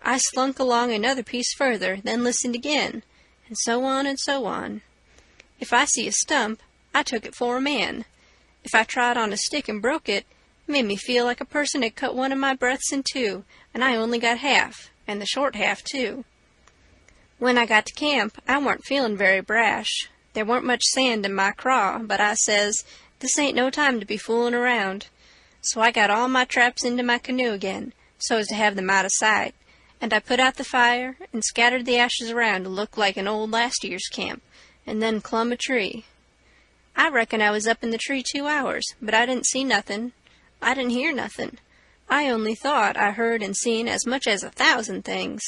I slunk along another piece further, then listened again, and so on and so on. If I see a stump, I took it for a man. If I trod on a stick and broke it, it made me feel like a person had cut one of my breaths in two, and I only got half, and the short half, too. When I got to camp, I warn't feeling very brash. There warn't much sand in my craw, but I says, this ain't no time to be fooling around. So I got all my traps into my canoe again, so as to have them out of sight, and I put out the fire and scattered the ashes around to look like an old last year's camp, and then clumb a tree. I reckon I was up in the tree 2 hours, but I didn't see nothing. I didn't hear nothing. I only thought I heard and seen as much as 1,000 things.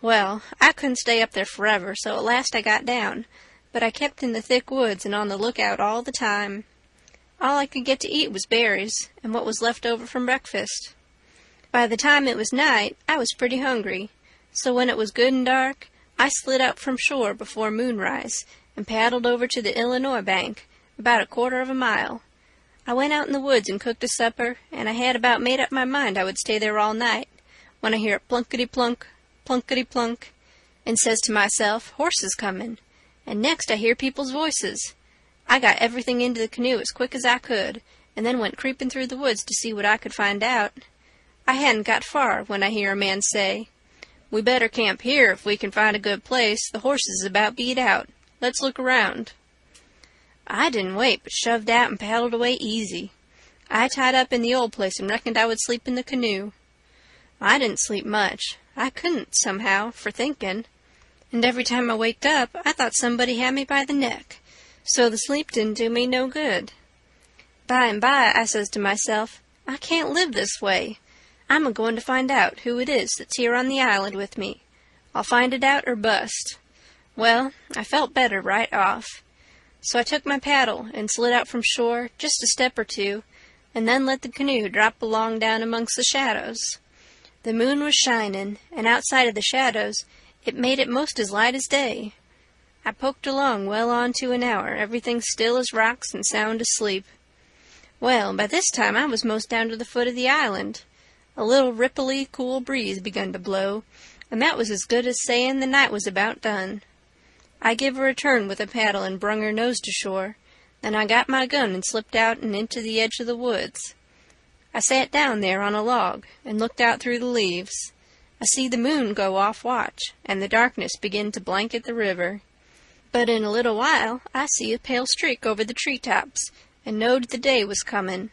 Well, I couldn't stay up there forever, so at last I got down, but I kept in the thick woods and on the lookout all the time. All I could get to eat was berries, and what was left over from breakfast. By the time it was night, I was pretty hungry, so when it was good and dark, I slid out from shore before moonrise and paddled over to the Illinois bank, about 1/4 of a mile. I went out in the woods and cooked a supper, and I had about made up my mind I would stay there all night, when I hear it plunkety-plunk, plunkety-plunk, and says to myself, horses comin', and next I hear people's voices. I got everything into the canoe as quick as I could, and then went creeping through the woods to see what I could find out. I hadn't got far when I hear a man say, "We better camp here if we can find a good place. The horses is about beat out. Let's look around." I didn't wait, but shoved out and paddled away easy. I tied up in the old place and reckoned I would sleep in the canoe. I didn't sleep much. I couldn't, somehow, for thinking. And every time I waked up, I thought somebody had me by the neck, so the sleep didn't do me no good. By and by, I says to myself, I can't live this way. I'm a-going to find out who it is that's here on the island with me. I'll find it out or bust. Well, I felt better right off. So I took my paddle and slid out from shore just a step or two, and then let the canoe drop along down amongst the shadows. The moon was shining, and outside of the shadows it made it most as light as day. I poked along well on to an hour, everything still as rocks and sound asleep. Well, by this time I was most down to the foot of the island. A little ripply, cool breeze begun to blow, and that was as good as sayin' the night was about done. I give her a turn with a paddle and brung her nose to shore. Then I got my gun and slipped out and into the edge of the woods. I sat down there on a log and looked out through the leaves. I see the moon go off watch, and the darkness begin to blanket the river. But in a little while I see a pale streak over the tree-tops, and knowed the day was comin'.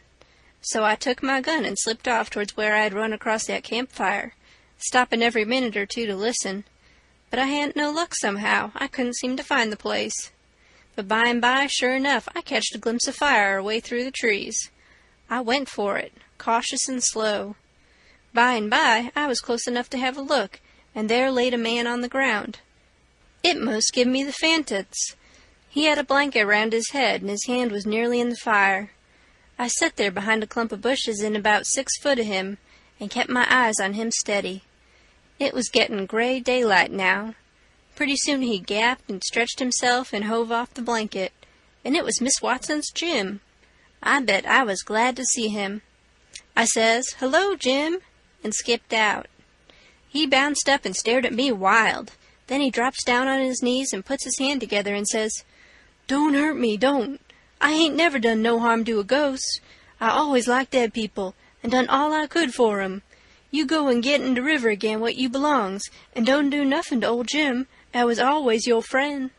So I took my gun and slipped off towards where I had run across that campfire, stoppin' every minute or two to listen. But I hadn't no luck somehow. I couldn't seem to find the place. But by and by, sure enough, I catched a glimpse of fire away through the trees. I went for it, cautious and slow. By and by, I was close enough to have a look, and there laid a man on the ground. It most give me the fantods. He had a blanket round his head, and his hand was nearly in the fire. I sat there behind a clump of bushes in about 6 foot of him, and kept my eyes on him steady. It was gettin' gray daylight now. Pretty soon he gapped and stretched himself and hove off the blanket, and it was Miss Watson's Jim. I bet I was glad to see him. I says, "Hello, Jim," and skipped out. He bounced up and stared at me wild. Then he drops down on his knees and puts his hand together and says, "Don't hurt me, don't. I ain't never done no harm to a ghost. I always liked dead people, and done all I could for 'em. You go and get in the river again what you belongs, and don't do nothing to old Jim. I was always your friend."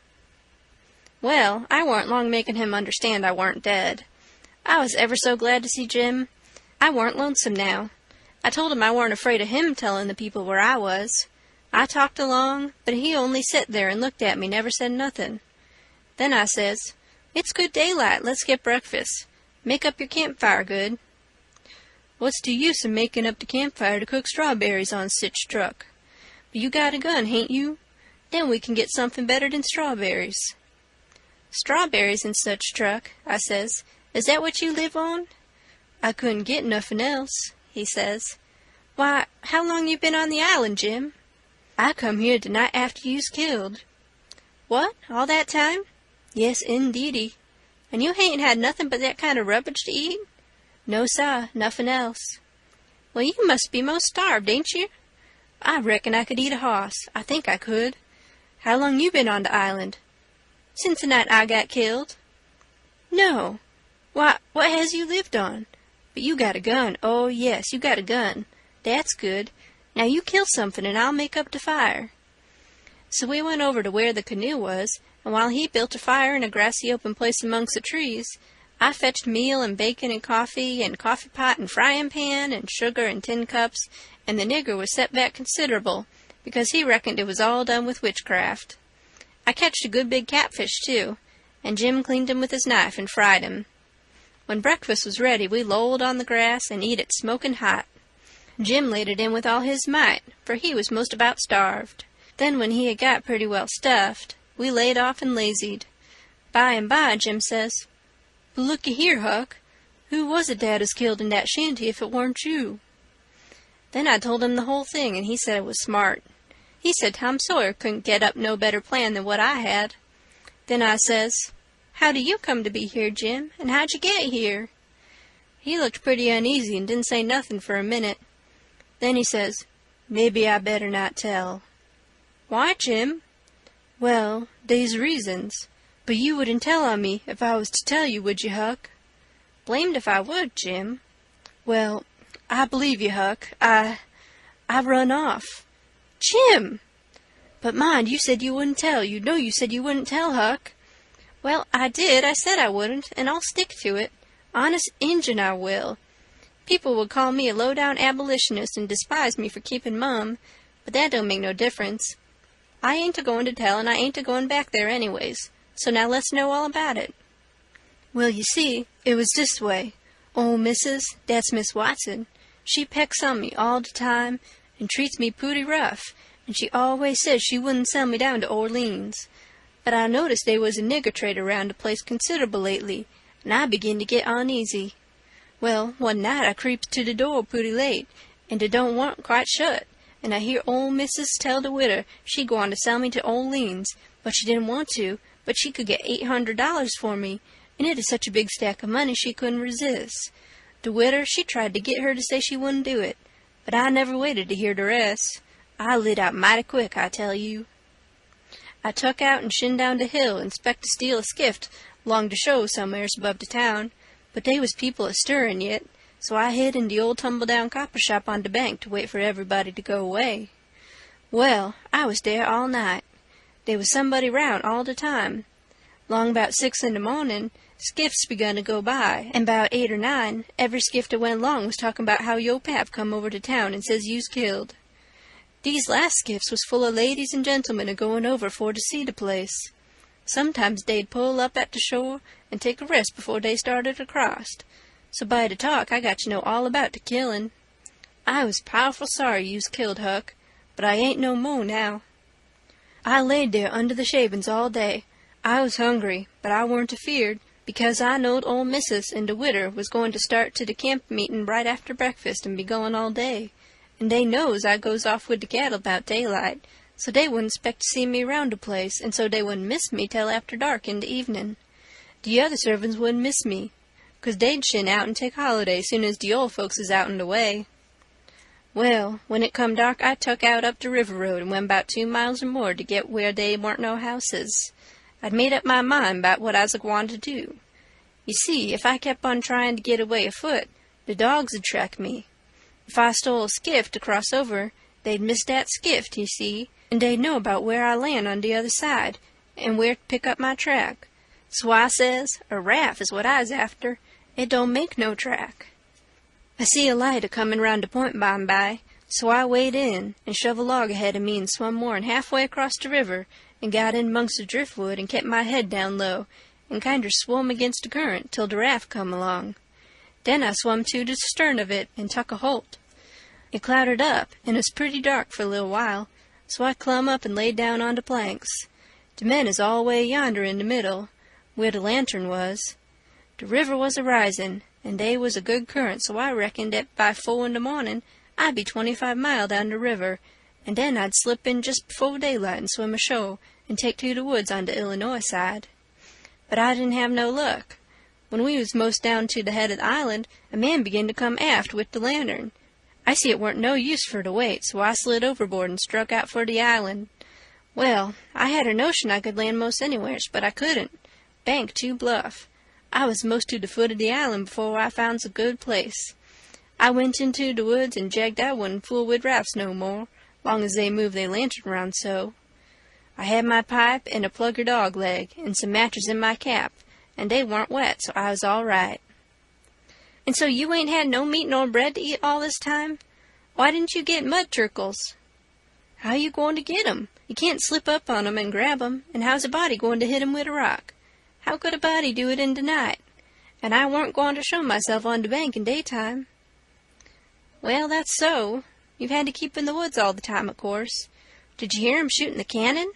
Well, I warn't long making him understand I warn't dead. I was ever so glad to see Jim. I warn't lonesome now. I told him I warn't afraid of him telling the people where I was. I talked along, but he only sit there and looked at me, never said nothing. Then I says, "It's good daylight, let's get breakfast. Make up your campfire good." "What's the use of making up the campfire to cook strawberries on sich truck? But you got a gun, hain't you? Then we can get something better than strawberries." "Strawberries and such truck," I says. "Is that what you live on?" "I couldn't get nothing else," he says. Why, how long you been on the island, Jim? I come here the night after you's killed. What, all that time? Yes, indeedy. And you hain't had nothing but that kind of rubbish to eat? No, sah, nothing else. Well, you must be most starved, ain't you? I reckon I could eat a hoss. I think I could. How long you been on the island? Since the night I got killed. No. Why, what has you lived on? But you got a gun. Oh, yes, you got a gun. That's good. Now you kill something, and I'll make up the fire. So we went over to where the canoe was, and while he built a fire in a grassy open place amongst the trees, I fetched meal and bacon and coffee pot and frying pan and sugar and tin cups, and the nigger was set back considerable, because he reckoned it was all done with witchcraft. I catched a good big catfish, too, and Jim cleaned him with his knife and fried him. When breakfast was ready, we lolled on the grass and eat it smoking hot. Jim laid it in with all his might, for he was most about starved. Then when he had got pretty well stuffed, we laid off and lazied. By and by, Jim says, "But looky here, Huck, who was it that was killed in that shanty if it weren't you?" Then I told him the whole thing, and he said it was smart. He said Tom Sawyer couldn't get up no better plan than what I had. Then I says, "How do you come to be here, Jim, and how'd you get here?" He looked pretty uneasy and didn't say nothing for a minute. Then he says, "Maybe I better not tell." "Why, Jim?" "Well, they's reasons. But you wouldn't tell on me if I was to tell you, would you, Huck?" "Blamed if I would, Jim." "Well, I believe you, Huck. I run off." "Jim!" "But mind, you said you wouldn't tell. You know you said you wouldn't tell, Huck." "Well, I did. I said I wouldn't, and I'll stick to it. Honest Injun, I will. People would call me a low-down abolitionist and despise me for keeping mum, but that don't make no difference. I ain't a-going to tell, and I ain't a-going back there anyways, so now let's know all about it." "Well, you see, it was this way. Old Missus, that's Miss Watson, she pecks on me all the time and treats me pooty rough, and she always says she wouldn't sell me down to Orleans. But I noticed they was a nigger trader round the place considerable lately, and I begin to get uneasy. Well, one night I creeps to the door pooty late, and it don't want quite shut, and I hear old Missus tell the widder she gwine to sell me to Orleans, but she didn't want to, but she could get $800 for me, and it is such a big stack of money she couldn't resist. The widder, she tried to get her to say she wouldn't do it, but I never waited to hear the rest. I lit out mighty quick, I tell you. I tuck out and shin down the hill and spect to steal a skift along the show somewheres above the town, but they was people a-stirrin' yet, so I hid in the old tumble-down copper shop on the bank to wait for everybody to go away. Well, I was there all night. There was somebody round all the time. 'Long about 6 in the morning, skiffs begun to go by, and 'bout 8 or 9, every skiff that went along was talking about how yo' pap come over to town and says you's killed. These last skiffs was full of ladies and gentlemen a-going over for to see the place. Sometimes they'd pull up at the shore and take a rest before they started across. So by the talk I got to know all about the killing. I was powerful sorry you's killed, Huck, but I ain't no more now. I laid there under the shavings all day. I was hungry, but I weren't afeared, because I knowed old Missus and the widder was going to start to the camp meeting right after breakfast and be going all day, and they knows I goes off with the cattle 'bout daylight, so they wouldn't expect to see me round the place, and so they wouldn't miss me till after dark in the evening. The other servants wouldn't miss me, 'cause they'd shin out and take holiday soon as the old folks is out and away. Well, when it come dark, I tuck out up the river road and went about 2 miles or more to get where they warn't no houses. I'd made up my mind 'bout what I was a-gwine to do. You see, if I kept on trying to get away afoot, the dogs 'd track me. If I stole a skiff to cross over, they'd miss that skiff, you see, and they'd know about where I land on the other side, and where to pick up my track. So I says, a raft is what I's after. It don't make no track. I see a light a-comin' round the point by and by, so I wade in and shove a log ahead of me and swum more'n halfway across the river and got in 'mongst the driftwood and kept my head down low and kinder swum against the current till the raft come along. Then I swum to the stern of it and tuck a holt. It clouded up, and it was pretty dark for a little while, so I clumb up and laid down on the planks. The men is all way yonder in the middle, where the lantern was. The river was a-risin', and they was a good current, so I reckoned that by 4 in the morning I'd be 25 mile down the river, and then I'd slip in just before daylight and swim ashore and take to the woods on the Illinois side. But I didn't have no luck. When we was most down to the head of the island, a man began to come aft with the lantern. I see it weren't no use for to wait, so I slid overboard and struck out for the island. Well, I had a notion I could land most anywheres, but I couldn't. Bank too bluff. I was most to the foot of the island before I found a good place. I went into the woods and jagged I wouldn't fool with rafts no more, long as they moved their lantern round so. I had my pipe and a plugger dog leg and some matches in my cap, and they weren't wet, so I was all right. And so you ain't had no meat nor bread to eat all this time? Why didn't you get mud turkles? How you going to get 'em? You can't slip up on 'em and grab 'em, and how's a body going to hit 'em with a rock? How could a body do it in the night? And I weren't going to show myself on the bank in daytime. Well, that's so. You've had to keep in the woods all the time, of course. Did you hear 'em shooting the cannon?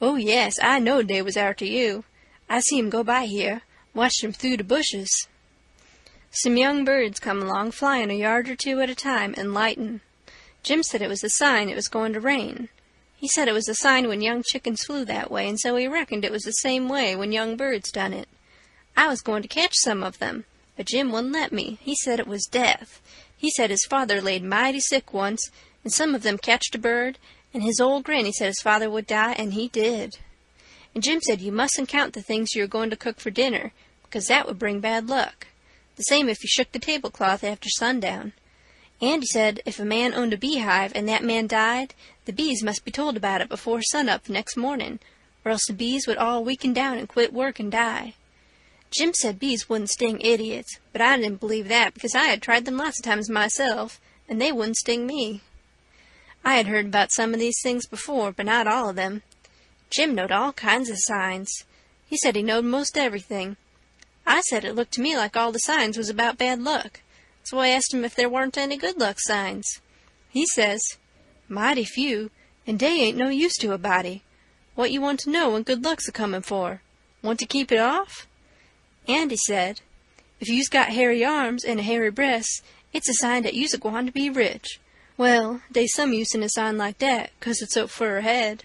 Oh, yes, I knowed they was arter you. I see 'em go by here, watched 'em through the bushes. Some young birds come along, flying a yard or two at a time, and lightin'. Jim said it was a sign it was going to rain. He said it was a sign when young chickens flew that way, and so he reckoned it was the same way when young birds done it. I was going to catch some of them, but Jim wouldn't let me. He said it was death. He said his father laid mighty sick once, and some of them catched a bird, and his old granny said his father would die, and he did. And Jim said you mustn't count the things you are going to cook for dinner, because that would bring bad luck. The same if you shook the tablecloth after sundown. And he said if a man owned a beehive and that man died, the bees must be told about it before sunup the next morning, or else the bees would all weaken down and quit work and die. Jim said bees wouldn't sting idiots, but I didn't believe that because I had tried them lots of times myself, and they wouldn't sting me. I had heard about some of these things before, but not all of them. Jim knowed all kinds of signs. He said he knowed most everything. I said it looked to me like all the signs was about bad luck, so I asked him if there weren't any good luck signs. He says, mighty few, and dey ain't no use to a body. What you want to know when good luck's a-comin' for? Want to keep it off? And he said, if you's got hairy arms and a hairy breast, it's a sign that you's a-gwine to be rich. Well, dey's some use in a sign like that, 'cause it's so fur ahead.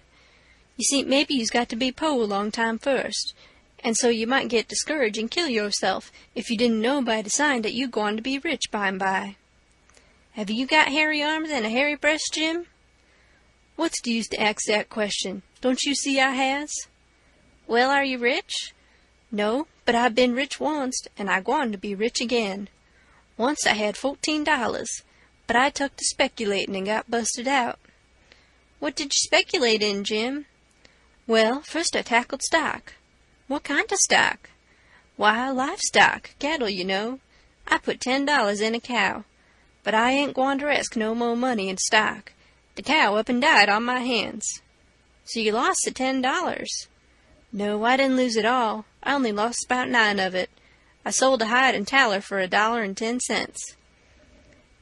You see, maybe you's got to be po a long time first, and so you might get discouraged and kill yourself if you didn't know by the sign that you gwine to be rich by and by. Have you got hairy arms and a hairy breast, Jim? What's the use to ask that question? Don't you see I has? Well, are you rich? No, but I've been rich once, and I gwine to be rich again. Once I had $14, but I took to speculating and got busted out. What did you speculate in, Jim? Well, first I tackled stock. What kind of stock? Why, livestock, cattle, you know. I put $10 in a cow, but I ain't gwine to risk no more money in stock. The cow up and died on my hands. So you lost the $10. No, I didn't lose it all. I only lost about 9 of it. I sold a hide and taller for $1.10.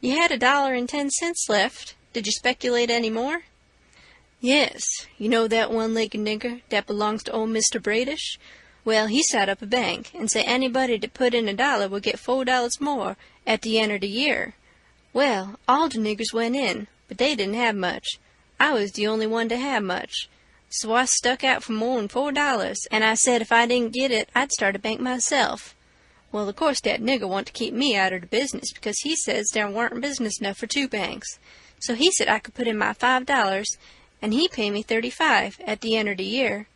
You had $1.10 left. Did you speculate any more? Yes, you know that one-legged nigger that belongs to old Mr. Bradish? Well, he set up a bank and said anybody that put in $1 would get $4 more at the end of the year. Well, all the niggers went in, but they didn't have much. I was the only one to have much. So I stuck out for more'n $4, and I said if I didn't get it, I'd start a bank myself. Well, of course, that nigger wanted to keep me out of the business because he says there weren't business enough for 2 banks. So he said I could put in my $5, and he paid me $35 at the end of the year.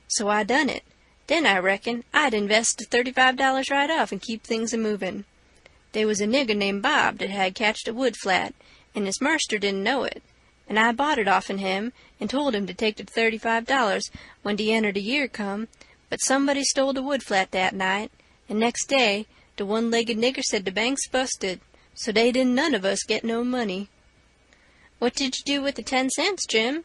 So I done it. Then I reckon I'd invest the $35 right off and keep things a-movin'. There was a nigger named Bob that had catched a wood flat, and his marster didn't know it, and I bought it off'n him and told him to take the $35 when the end of the year come, but somebody stole the wood flat that night, and next day the one-legged nigger said the bank's busted, so they didn't none of us get no money. What did you do with the 10 cents, Jim?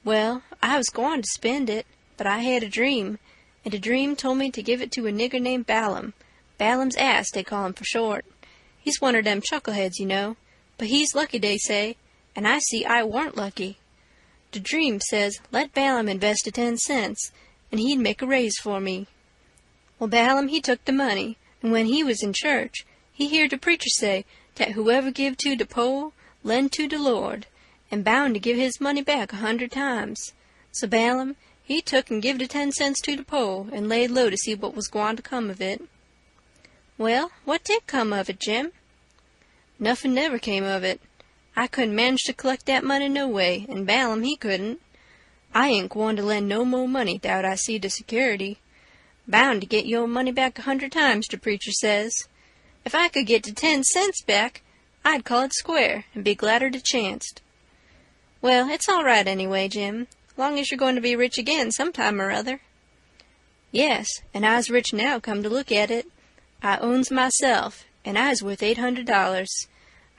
Well, I was going to spend it, but I had a dream, and the dream told me to give it to a nigger named Balaam. Balaam's ass, they call him for short. He's one of them chuckleheads, you know, but he's lucky, they say, and I see I warn't lucky. The dream says let Balaam invest the 10 cents, and he'd make a raise for me. Well, Balaam, he took the money, and when he was in church, he heard the preacher say that whoever give to de po, lend to de Lord, and bound to give his money back 100 times. So Balaam, he took and give de 10 cents to de po, and laid low to see what was gwine to come of it. Well, what did come of it, Jim? Nuffin never came of it. I couldn't manage to collect that money no way, and Balaam he couldn't. I ain't gwine to lend no more money 'thout I see de security. Bound to get your money back 100 times, de preacher says. If I could get de 10 cents back, I'd call it square, and be gladder to chanced. Well, it's all right anyway, Jim, long as you're going to be rich again sometime or other. Yes, and I's rich now, come to look at it. I owns myself, and I's worth $800.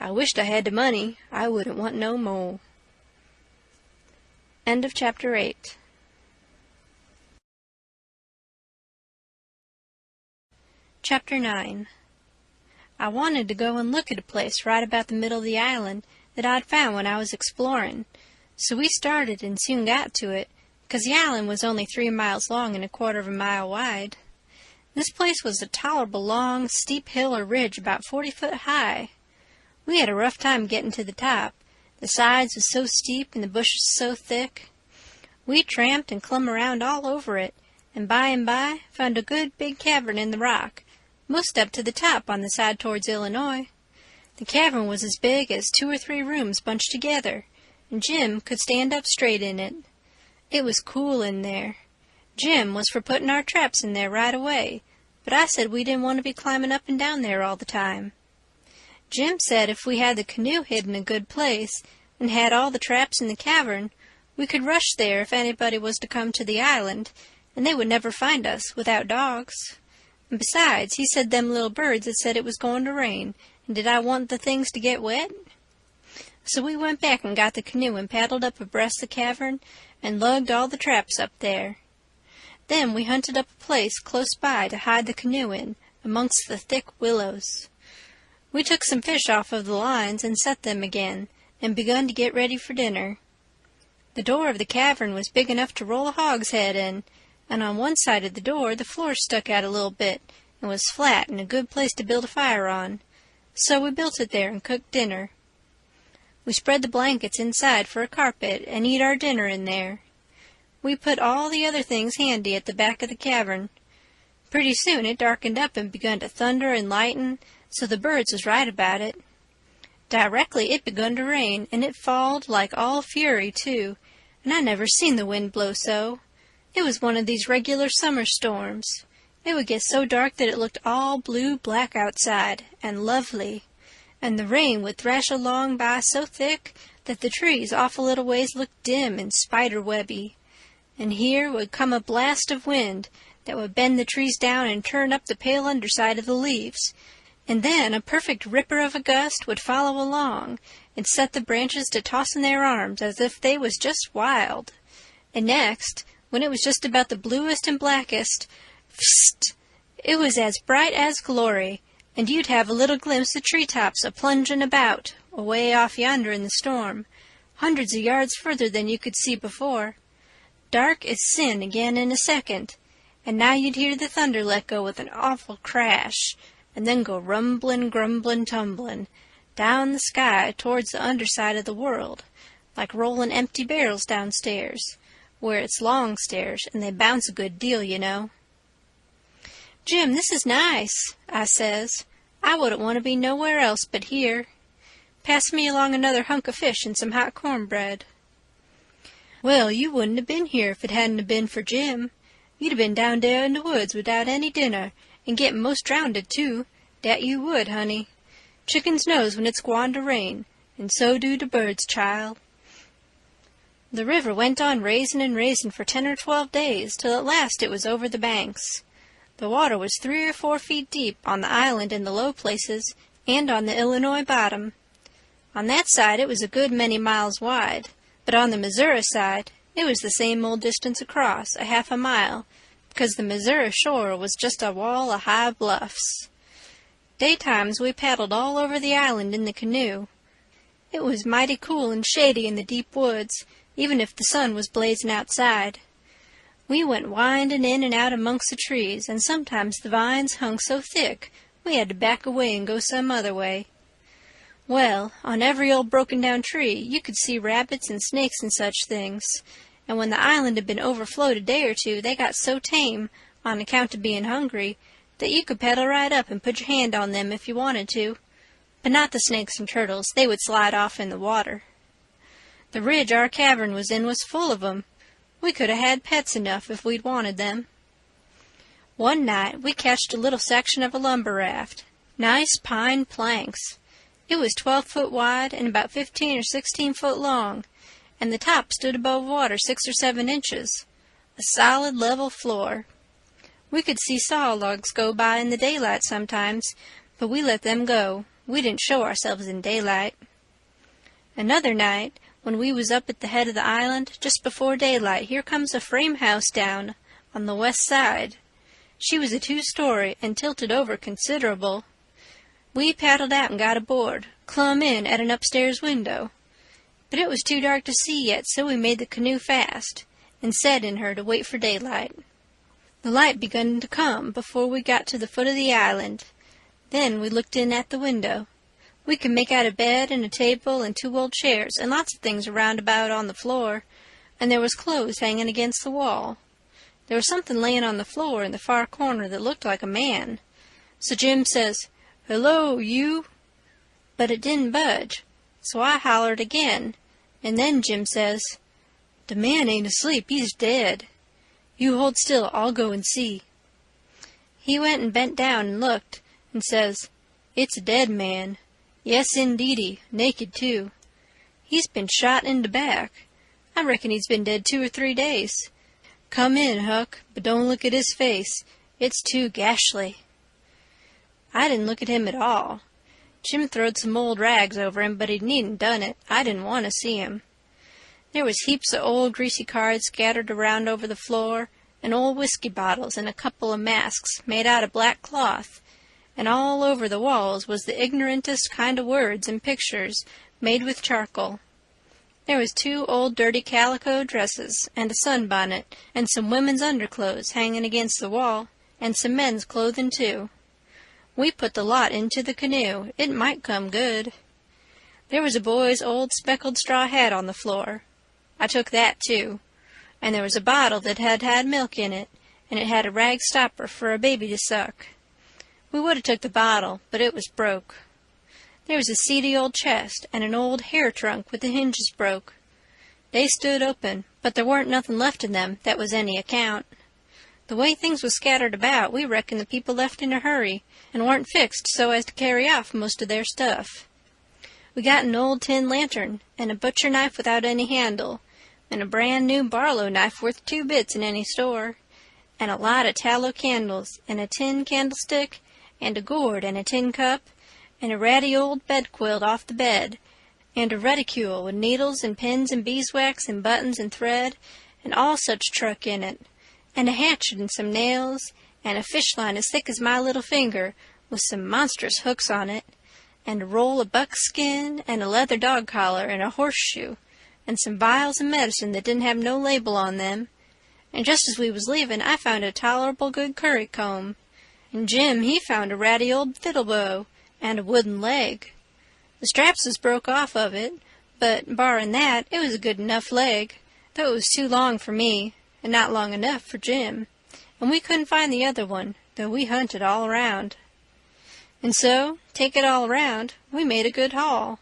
I wished I had the money. I wouldn't want no more. End of chapter 8. Chapter 9. I wanted to go and look at a place right about the middle of the island that I'd found when I was exploring, so we started and soon got to it, 'cause the island was only 3 miles long and 1/4 of a mile wide. This place was a tolerable long, steep hill or ridge about 40 foot high. We had a rough time getting to the top. The sides was so steep and the bushes so thick. We tramped and clumb around all over it, and by found a good big cavern in the rock, most up to the top on the side towards Illinois. The cavern was as big as 2 or 3 rooms bunched together, and Jim could stand up straight in it. It was cool in there. Jim was for putting our traps in there right away, but I said we didn't want to be climbing up and down there all the time. Jim said if we had the canoe hid in a good place and had all the traps in the cavern, we could rush there if anybody was to come to the island, and they would never find us without dogs. And besides, he said them little birds had said it was going to rain, and did I want the things to get wet? So we went back and got the canoe and paddled up abreast the cavern and lugged all the traps up there. Then we hunted up a place close by to hide the canoe in, amongst the thick willows. We took some fish off of the lines and set them again, and begun to get ready for dinner. The door of the cavern was big enough to roll a hogshead in, and on one side of the door the floor stuck out a little bit, and was flat and a good place to build a fire on. So we built it there and cooked dinner. We spread the blankets inside for a carpet and eat our dinner in there. We put all the other things handy at the back of the cavern. Pretty soon it darkened up and begun to thunder and lighten, so the birds was right about it. Directly it begun to rain, and it falled like all fury, too, and I never seen the wind blow so. It was one of these regular summer storms. It would get so dark that it looked all blue-black outside, and lovely, and the rain would thrash along by so thick that the trees off a little ways looked dim and spider-webby. And here would come a blast of wind that would bend the trees down and turn up the pale underside of the leaves, and then a perfect ripper of a gust would follow along and set the branches to tossing their arms as if they was just wild. And next, when it was just about the bluest and blackest, psst, it was as bright as glory, and you'd have a little glimpse of tree-tops a-plunging about, away off yonder in the storm, hundreds of yards further than you could see before. Dark as sin again in a second, and now you'd hear the thunder let go with an awful crash, and then go rumblin', grumblin', tumblin' down the sky towards the underside of the world, like rollin' empty barrels downstairs, where it's long stairs, and they bounce a good deal, you know. "Jim, this is nice," I says. "I wouldn't want to be nowhere else but here. Pass me along another hunk of fish and some hot cornbread." "Well, you wouldn't have been here if it hadn't have been for Jim. You'd have been down there in the woods without any dinner, and getting most drownded, too. Dat you would, honey. Chickens knows when it's gwine to rain, and so do the birds, child." The river went on raisin' and raisin' for 10 or 12 days, till at last it was over the banks. The water was 3 or 4 feet deep on the island in the low places, and on the Illinois bottom. On that side it was a good many miles wide, but on the Missouri side it was the same old distance across, a half a mile, because the Missouri shore was just a wall of high bluffs. Daytimes we paddled all over the island in the canoe. It was mighty cool and shady in the deep woods, even if the sun was blazing outside. We went winding in and out amongst the trees, and sometimes the vines hung so thick we had to back away and go some other way. Well, on every old broken-down tree you could see rabbits and snakes and such things, and when the island had been overflowed a day or two, they got so tame, on account of being hungry, that you could paddle right up and put your hand on them if you wanted to. But not the snakes and turtles. They would slide off in the water. The ridge our cavern was in was full of 'em. We could have had pets enough if we'd wanted them. One night we catched a little section of a lumber raft. Nice pine planks. It was 12 foot wide and about 15 or 16 foot long, and the top stood above water 6 or 7 inches. A solid level floor. We could see saw logs go by in the daylight sometimes, but we let them go. We didn't show ourselves in daylight. Another night, when we was up at the head of the island, just before daylight, here comes a frame house down on the west side. She was a 2-story and tilted over considerable. We paddled out and got aboard, clumb in at an upstairs window. But it was too dark to see yet, so we made the canoe fast, and set in her to wait for daylight. The light begun to come before we got to the foot of the island. Then we looked in at the window. We could make out a bed and a table and 2 old chairs and lots of things around about on the floor, and there was clothes hanging against the wall. There was something laying on the floor in the far corner that looked like a man. So Jim says, "Hello, you!" But it didn't budge, so I hollered again, and then Jim says, "The man ain't asleep, he's dead. You hold still, I'll go and see." He went and bent down and looked, and says, "It's a dead man. Yes, indeedy, naked too. He's been shot in the back. I reckon he's been dead 2 or 3 days. Come in, Huck, but don't look at his face. It's too gashly." I didn't look at him at all. Jim throwed some old rags over him, but he needn't done it. I didn't want to see him. There was heaps of old greasy cards scattered around over the floor, and old whiskey bottles and a couple of masks made out of black cloth, and all over the walls was the ignorantest kind of words and pictures made with charcoal. There was 2 old dirty calico dresses, and a sunbonnet, and some women's underclothes hanging against the wall, and some men's clothing too. We put the lot into the canoe. It might come good. There was a boy's old speckled straw hat on the floor. I took that too. And there was a bottle that had had milk in it, and it had a rag stopper for a baby to suck. We would have took the bottle, but it was broke. There was a seedy old chest and an old hair trunk with the hinges broke. They stood open, but there weren't nothing left in them that was any account. The way things was scattered about, we reckoned the people left in a hurry, and weren't fixed so as to carry off most of their stuff. We got an old tin lantern, and a butcher knife without any handle, and a brand-new Barlow knife worth 2 bits in any store, and a lot of tallow candles, and a tin candlestick, and a gourd and a tin cup, and a ratty old bedquilt off the bed, and a reticule with needles and pins and beeswax and buttons and thread, and all such truck in it, and a hatchet and some nails, and a fish line as thick as my little finger, with some monstrous hooks on it, and a roll of buckskin, and a leather dog collar, and a horseshoe, and some vials of medicine that didn't have no label on them. And just as we was leaving, I found a tolerable good curry comb, and Jim, he found a ratty old fiddle bow, and a wooden leg. The straps was broke off of it, but, barring that, it was a good enough leg, though it was too long for me, and not long enough for Jim, and we couldn't find the other one, though we hunted all around. And so, take it all around, we made a good haul.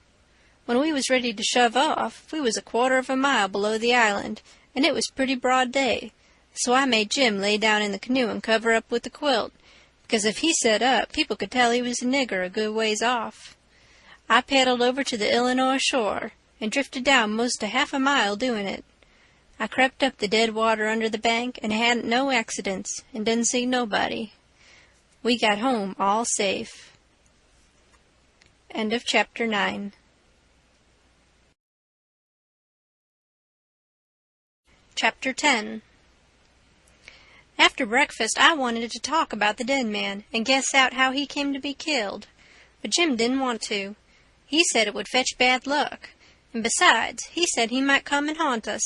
When we was ready to shove off, we was a 1/4 of a mile below the island, and it was pretty broad day, so I made Jim lay down in the canoe and cover up with the quilt, because if he set up, people could tell he was a nigger a good ways off. I paddled over to the Illinois shore, and drifted down most a 1/2 a mile doing it. I crept up the dead water under the bank, and hadn't no accidents, and didn't see nobody. We got home all safe. End of Chapter 9. Chapter 10. After breakfast, I wanted to talk about the dead man and guess out how he came to be killed, but Jim didn't want to. He said it would fetch bad luck, and besides, he said he might come and haunt us.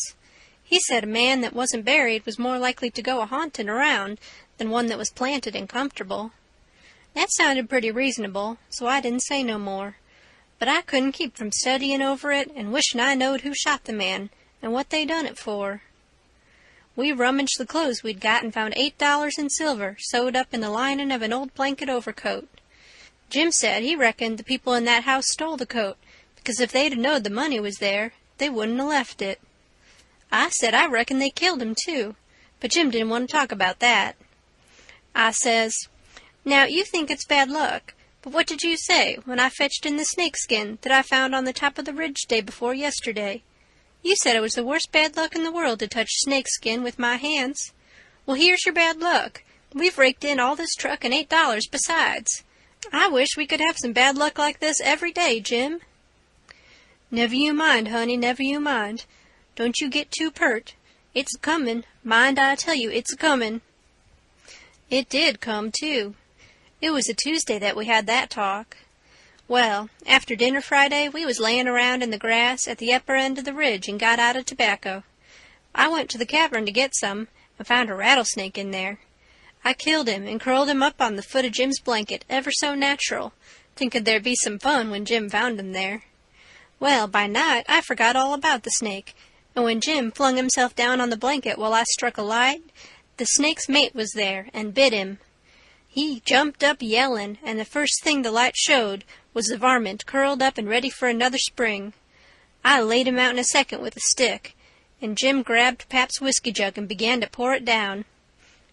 He said a man that wasn't buried was more likely to go a-haunting around than one that was planted and comfortable. That sounded pretty reasonable, so I didn't say no more. but I couldn't keep from studying over it and wishing I knowed who shot the man and what they done it for. We rummaged the clothes we'd got and found $8 in silver sewed up in the lining of an old blanket overcoat. Jim said he reckoned the people in that house stole the coat, because if they'd knowed the money was there, they wouldn't have left it. I said I reckoned they killed him, too, but Jim didn't want to talk about that. I says, "Now, you think it's bad luck, but what did you say when I fetched in the snakeskin that I found on the top of the ridge day before yesterday? You said it was the worst bad luck in the world to touch snakeskin with my hands. Well, here's your bad luck. We've raked in all this truck and $8 besides. I wish we could have some bad luck like this every day, Jim." "Never you mind, honey, never you mind. Don't you get too pert. It's a-comin'. Mind I tell you, it's a-comin'." It did come, too. It was a Tuesday that we had that talk. Well, after dinner Friday, we was layin' around in the grass at the upper end of the ridge and got out of tobacco. I went to the cavern to get some and found a rattlesnake in there. I killed him and curled him up on the foot of Jim's blanket ever so natural, thinking there'd be some fun when Jim found him there. Well, by night I forgot all about the snake, and when Jim flung himself down on the blanket while I struck a light, the snake's mate was there and bit him. He jumped up yellin', and the first thing the light showed was the varmint curled up and ready for another spring. I laid him out in a second with a stick, and Jim grabbed Pap's whiskey jug and began to pour it down.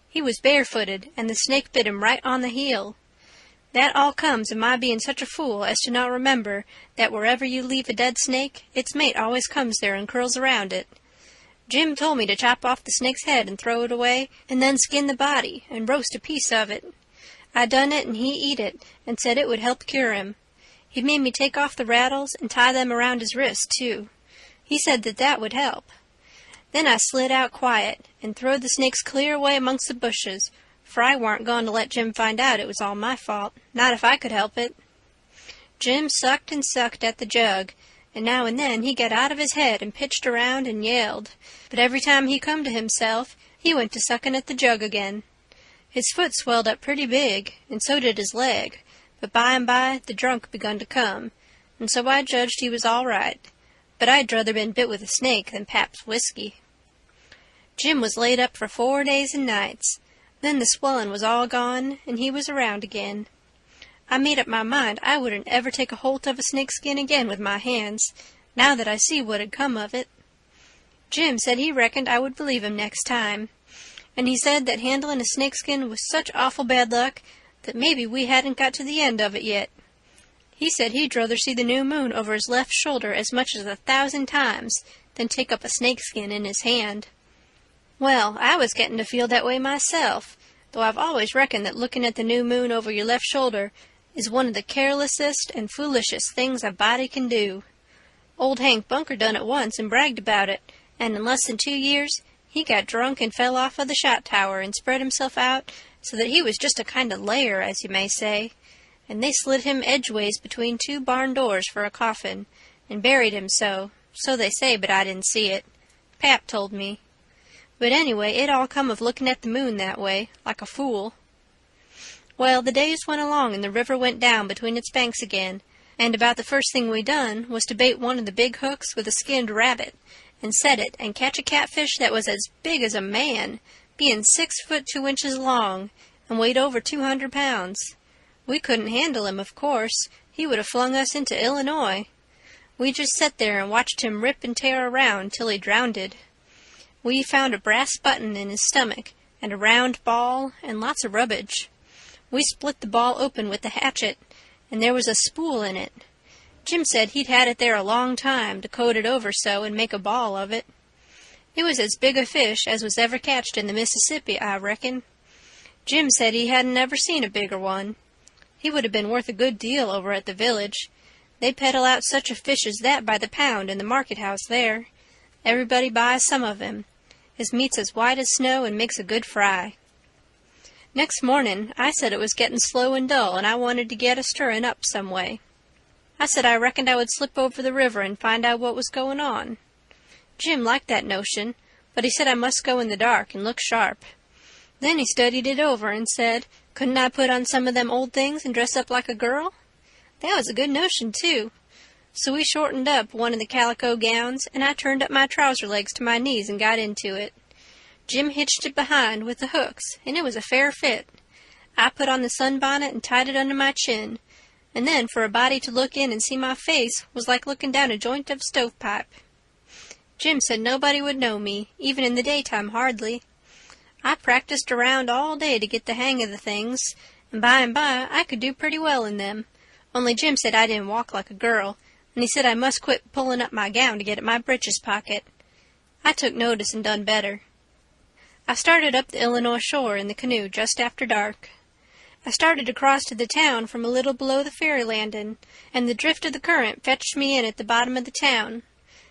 He was barefooted, and the snake bit him right on the heel. That all comes of my being such a fool as to not remember that wherever you leave a dead snake, its mate always comes there and curls around it. Jim told me to chop off the snake's head and throw it away, and then skin the body and roast a piece of it. I done it, and he eat it, and said it would help cure him. He made me take off the rattles and tie them around his wrist, too. He said that would help. Then I slid out quiet and throwed the snakes clear away amongst the bushes, for I warn't going to let Jim find out it was all my fault, not if I could help it. Jim sucked and sucked at the jug, and now and then he got out of his head and pitched around and yelled, but every time he come to himself, he went to sucking at the jug again. His foot swelled up pretty big, and so did his leg, but by and by the drunk begun to come, and so I judged he was all right, but I'd druther been bit with a snake than Pap's whiskey. Jim was laid up for 4 days and nights. Then the swellin' was all gone, and he was around again. I made up my mind I wouldn't ever take a holt of a snakeskin again with my hands, now that I see what had come of it. Jim said he reckoned I would believe him next time, and he said that handling a snakeskin was such awful bad luck that maybe we hadn't got to the end of it yet. He said he'd rather see the new moon over his left shoulder as much as 1,000 times than take up a snakeskin in his hand. Well, I was getting to feel that way myself, though I've always reckoned that looking at the new moon over your left shoulder is one of the carelessest and foolishest things a body can do. Old Hank Bunker done it once and bragged about it, and in less than 2 years he got drunk and fell off of the shot tower and spread himself out so that he was just a kind of layer, as you may say, and they slid him edgeways between 2 barn doors for a coffin, and buried him so they say, but I didn't see it. Pap told me. But anyway, it all come of looking at the moon that way, like a fool. Well, the days went along and the river went down between its banks again, and about the first thing we done was to bait one of the big hooks with a skinned rabbit, and set it and catch a catfish that was as big as a man, being 6 foot 2 inches long, and weighed over 200 pounds. We couldn't handle him, of course. He would have flung us into Illinois. We just sat there and watched him rip and tear around till he drownded. We found a brass button in his stomach, and a round ball, and lots of rubbage. We split the ball open with the hatchet, and there was a spool in it. Jim said he'd had it there a long time to coat it over so and make a ball of it. It was as big a fish as was ever catched in the Mississippi, I reckon. Jim said he hadn't ever seen a bigger one. He would have been worth a good deal over at the village. They peddle out such a fish as that by the pound in the market house there. Everybody buys some of him. His meat's as white as snow and makes a good fry. Next morning I said it was getting slow and dull, and I wanted to get a stirring up some way. I said I reckoned I would slip over the river and find out what was going on. Jim liked that notion, but he said I must go in the dark and look sharp. Then he studied it over and said, couldn't I put on some of them old things and dress up like a girl? That was a good notion, too. So we shortened up one of the calico gowns, and I turned up my trouser legs to my knees and got into it. Jim hitched it behind with the hooks, and it was a fair fit. I put on the sunbonnet and tied it under my chin, and then for a body to look in and see my face was like looking down a joint of stovepipe. Jim said nobody would know me, even in the daytime hardly. I practiced around all day to get the hang of the things, and by I could do pretty well in them, only Jim said I didn't walk like a girl, and he said I must quit pulling up my gown to get at my breeches pocket. I took notice and done better. I started up the Illinois shore in the canoe just after dark. I started across to the town from a little below the ferry landing, and the drift of the current fetched me in at the bottom of the town.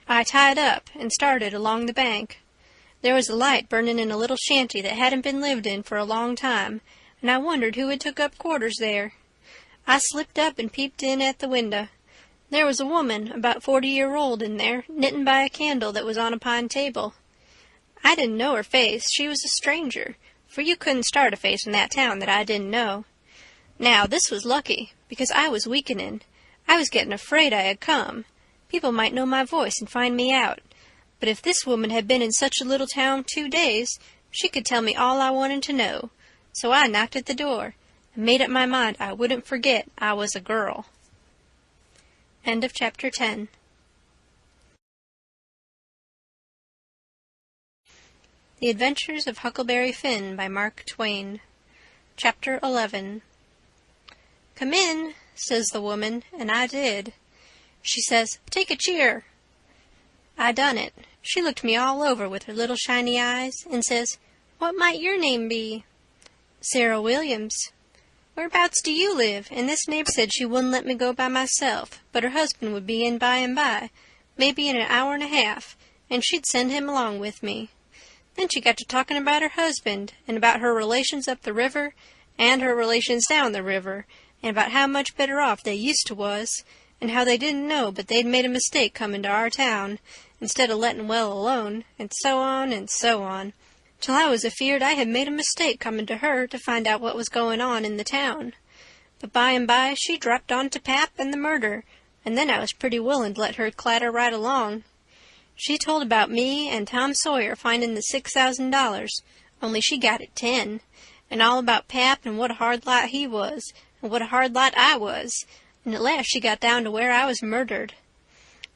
I tied up and started along the bank. There was a light burning in a little shanty that hadn't been lived in for a long time, and I wondered who had took up quarters there. I slipped up and peeped in at the window. There was a woman, about 40-year-old, in there, knitting by a candle that was on a pine table. I didn't know her face. She was a stranger, for you couldn't start a face in that town that I didn't know. Now, this was lucky, because I was weakening. I was getting afraid I had come. People might know my voice and find me out. But if this woman had been in such a little town 2 days, she could tell me all I wanted to know. So I knocked at the door, and made up my mind I wouldn't forget I was a girl. End of Chapter 10. The Adventures of Huckleberry Finn by Mark Twain. Chapter 11. "Come in," says the woman, and I did. She says, "Take a cheer." I done it. She looked me all over with her little shiny eyes, and says, "What might your name be?" "Sarah Williams." "Whereabouts do you live?" And this neighbor said she wouldn't let me go by myself, but her husband would be in by and by, maybe in an hour and a half, and she'd send him along with me. Then she got to talking about her husband, and about her relations up the river, and her relations down the river, and about how much better off they used to was, and how they didn't know but they'd made a mistake coming to our town, instead of letting well alone, and so on, till I was afeard I had made a mistake coming to her to find out what was going on in the town. But by and by she dropped on to Pap and the murder, and then I was pretty willing to let her clatter right along. She told about me and Tom Sawyer finding the $6,000, only she got it 10, and all about Pap and what a hard lot he was, and what a hard lot I was, and at last she got down to where I was murdered.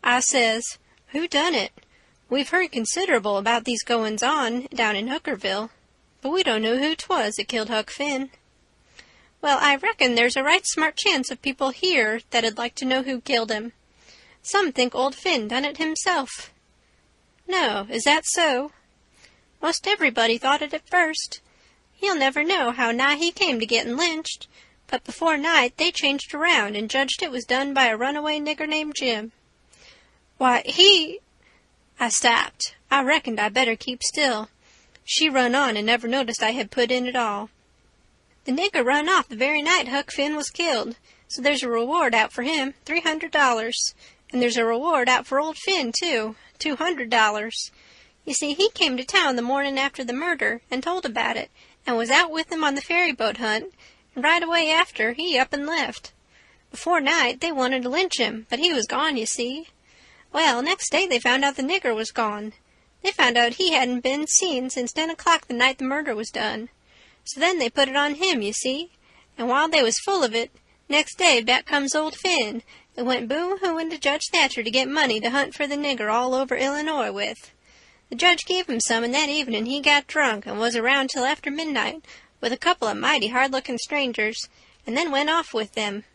I says, "Who done it? We've heard considerable about these goings-on down in Hookerville, but we don't know who 'twas that killed Huck Finn." "Well, I reckon there's a right smart chance of people here that'd like to know who killed him. Some think old Finn done it himself." "No, is that so?" "Most everybody thought it at first. You'll never know how nigh he came to getting lynched, but before night they changed around and judged it was done by a runaway nigger named Jim." "Why, he—" I stopped. I reckoned I better keep still. She run on and never noticed I had put in at all. "The nigger run off the very night Huck Finn was killed, so there's a reward out for him, $300, and there's a reward out for old Finn, too, $200. You see, he came to town the morning after the murder and told about it, and was out with him on the ferry boat hunt, and right away after he up and left. Before night they wanted to lynch him, but he was gone, you see. Well, next day they found out the nigger was gone. They found out he hadn't been seen since 10 o'clock the night the murder was done. So then they put it on him, you see, and while they was full of it, next day back comes old Finn, and went boo-hooing to Judge Thatcher to get money to hunt for the nigger all over Illinois with. The judge gave him some, and that evening he got drunk and was around till after midnight with a couple of mighty hard-looking strangers, and then went off with them.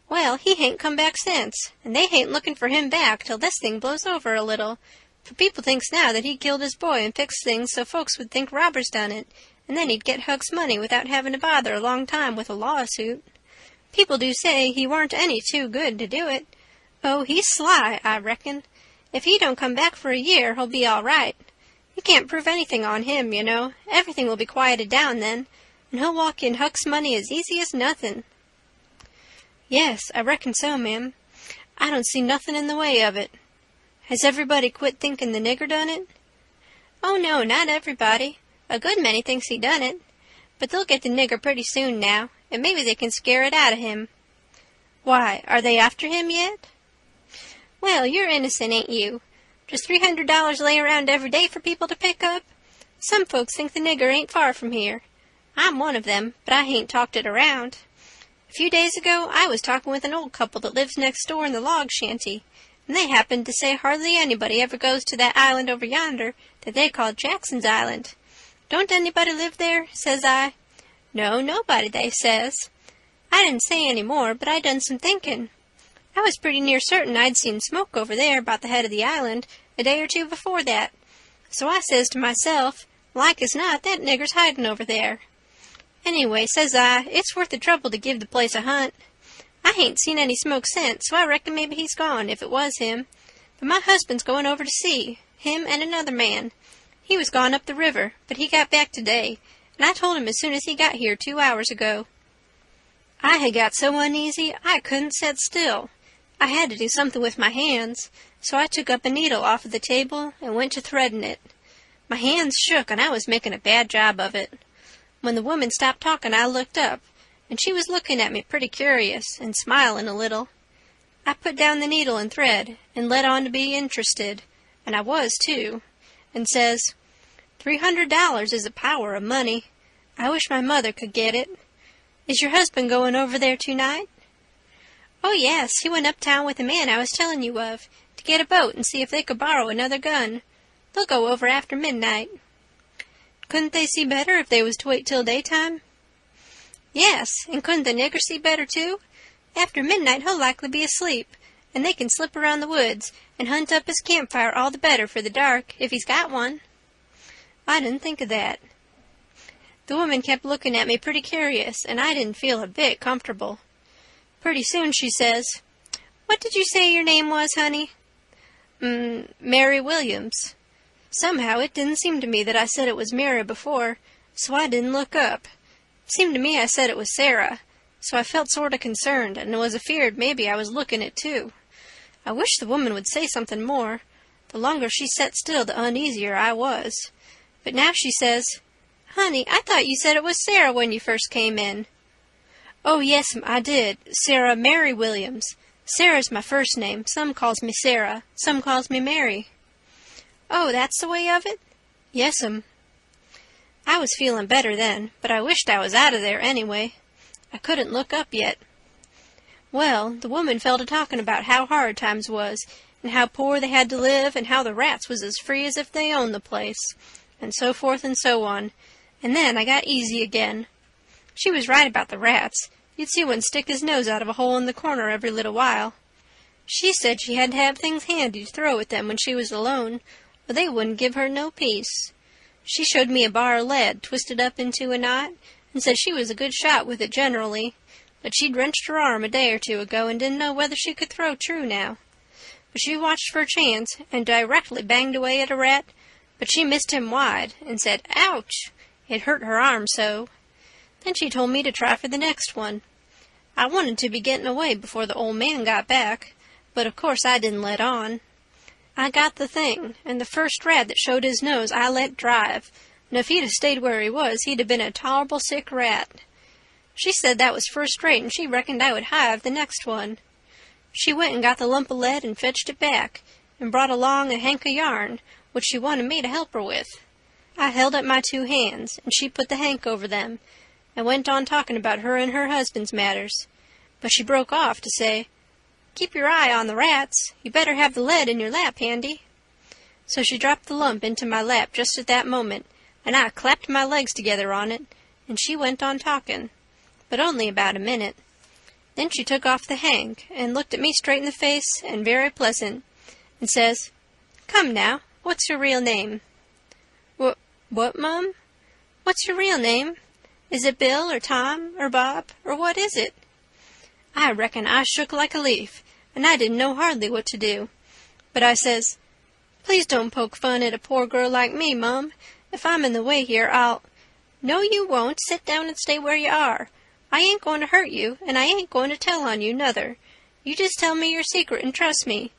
Well, he hain't come back since, and they hain't looking for him back till this thing blows over a little, for people thinks now that he killed his boy and fixed things so folks would think robbers done it, and then he'd get Huck's money without having to bother a long time with a lawsuit. People do say he weren't any too good to do it. Oh, he's sly, I reckon. If he don't come back for a year, he'll be all right. You can't prove anything on him, you know. Everything will be quieted down then, and he'll walk in Huck's money as easy as nothing." "Yes, I reckon so, ma'am. I don't see nothing in the way of it. Has everybody quit thinking the nigger done it?" "Oh, no, not everybody. A good many thinks he done it. But they'll get the nigger pretty soon now, and maybe they can scare it out of him." "Why, are they after him yet?" Well, you're innocent, ain't you? Does $300 lay around every day for people to pick up? Some folks think the nigger ain't far from here. I'm one of them, but I hain't talked it around. A few days ago I was talking with an old couple that lives next door in the log shanty, and they happened to say hardly anybody ever goes to that island over yonder that they call Jackson's Island. Don't anybody live there? Says I. No, nobody, they says. I didn't say any more, but I done some thinking. I was pretty near certain I'd seen smoke over there about the head of the island a day or two before that. So I says to myself, like as not, that nigger's hiding over there. Anyway, says I, it's worth the trouble to give the place a hunt. I hain't seen any smoke since, so I reckon maybe he's gone, if it was him. But my husband's going over to see, him and another man. He was gone up the river, but he got back today, and I told him as soon as he got here 2 hours ago. I had got so uneasy I couldn't sit still. I had to do something with my hands, so I took up a needle off of the table and went to threading it. My hands shook, and I was making a bad job of it. When the woman stopped talking, I looked up, and she was looking at me pretty curious and smiling a little. I put down the needle and thread and let on to be interested, and I was too, and says, $300 is a power of money. I wish my mother could get it. Is your husband going over there tonight? Oh, yes, he went uptown with the man I was telling you of, to get a boat and see if they could borrow another gun. They'll go over after midnight. Couldn't they see better if they was to wait till daytime? Yes, and couldn't the nigger see better, too? After midnight he'll likely be asleep, and they can slip around the woods and hunt up his campfire all the better for the dark, if he's got one. I didn't think of that. The woman kept looking at me pretty curious, and I didn't feel a bit comfortable. Pretty soon she says, What did you say your name was, honey? Mary Williams. Somehow it didn't seem to me that I said it was Mary before, so I didn't look up. It seemed to me I said it was Sarah, so I felt sort of concerned and was afeard maybe I was looking it too. I wished the woman would say something more. The longer she sat still, the uneasier I was. But now she says, Honey, I thought you said it was Sarah when you first came in. Oh, yes'm, I did. Sarah Mary Williams. Sarah's my first name. Some calls me Sarah. Some calls me Mary. Oh, that's the way of it? Yes'm. I was feeling better then, but I wished I was out of there anyway. I couldn't look up yet. Well, the woman fell to talking about how hard times was, and how poor they had to live, and how the rats was as free as if they owned the place, and so forth and so on, and then I got easy again. She was right about the rats. You'd see one stick his nose out of a hole in the corner every little while. She said she had to have things handy to throw at them when she was alone, or they wouldn't give her no peace. She showed me a bar of lead twisted up into a knot, and said she was a good shot with it generally, but she'd wrenched her arm a day or two ago and didn't know whether she could throw true now. But she watched for a chance, and directly banged away at a rat, but she missed him wide, and said, Ouch! It hurt her arm so. Then she told me to try for the next one. I wanted to be getting away before the old man got back, but of course I didn't let on. I got the thing, and the first rat that showed his nose I let drive, and if he'd have stayed where he was, he'd have been a tolerable sick rat. She said that was first rate, and she reckoned I would hive the next one. She went and got the lump of lead and fetched it back, and brought along a hank of yarn, which she wanted me to help her with. I held up my 2 hands, and she put the hank over them, and went on talking about her and her husband's matters. But she broke off to say, Keep your eye on the rats. You better have the lead in your lap handy. So she dropped the lump into my lap just at that moment, and I clapped my legs together on it, and she went on talking, but only about a minute. Then she took off the hank, and looked at me straight in the face, and very pleasant, and says, Come now, what's your real name? What, Mum? What's your real name? Is it Bill, or Tom, or Bob, or what is it? I reckon I shook like a leaf, and I didn't know hardly what to do. But I says, Please don't poke fun at a poor girl like me, Mum. If I'm in the way here, I'll— No, you won't. Sit down and stay where you are. I ain't going to hurt you, and I ain't going to tell on you, nuther. You just tell me your secret and trust me.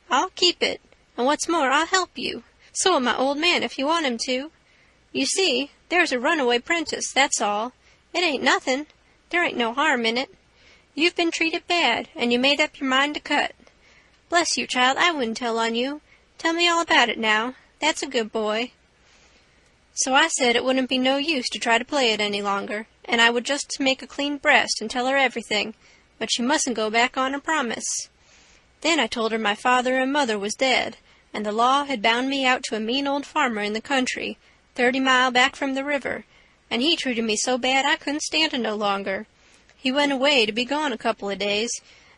I'll keep it, and what's more, I'll help you. So will my old man if you want him to. You see, there's a runaway prentice, that's all. It ain't nothing. There ain't no harm in it. You've been treated bad, and you made up your mind to cut. Bless you, child, I wouldn't tell on you. Tell me all about it now. That's a good boy. So I said it wouldn't be no use to try to play it any longer, and I would just make a clean breast and tell her everything, but she mustn't go back on her promise. Then I told her my father and mother was dead, and the law had bound me out to a mean old farmer in the country, 30 mile back from the river, and he treated me so bad I couldn't stand it no longer. He went away to be gone a couple of days,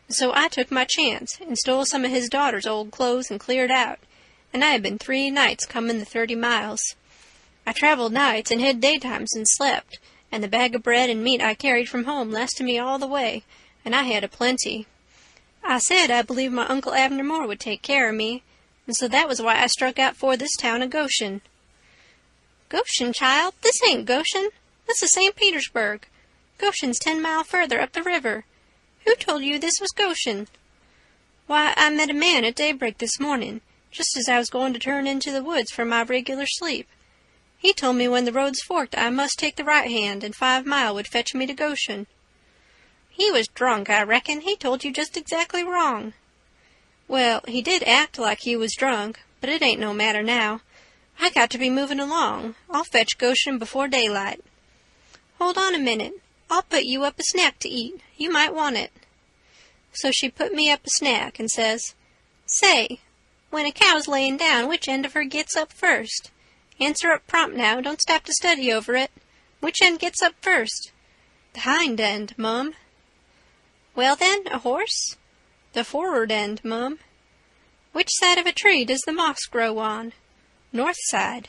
and so I took my chance and stole some of his daughter's old clothes and cleared out, and I had been 3 nights coming the 30 miles. I traveled nights and hid daytimes and slept, and the bag of bread and meat I carried from home lasted me all the way, and I had a plenty. I said I believed my Uncle Abner Moore would take care of me, and so that was why I struck out for this town of Goshen. Goshen, child? This ain't Goshen. This is St. Petersburg. Goshen's 10 mile further up the river. Who told you this was Goshen? Why, I met a man at daybreak this morning, just as I was going to turn into the woods for my regular sleep. He told me when the roads forked I must take the right hand, and 5 mile would fetch me to Goshen. He was drunk, I reckon. He told you just exactly wrong. Well, he did act like he was drunk, but it ain't no matter now. I got to be moving along. I'll fetch Goshen before daylight. Hold on a minute. I'll put you up a snack to eat. You might want it. So she put me up a snack and says, Say, when a cow's laying down, which end of her gets up first? Answer up prompt now. Don't stop to study over it. Which end gets up first? The hind end, Mum. Well then, a horse? The forward end, Mum. Which side of a tree does the moss grow on? North side.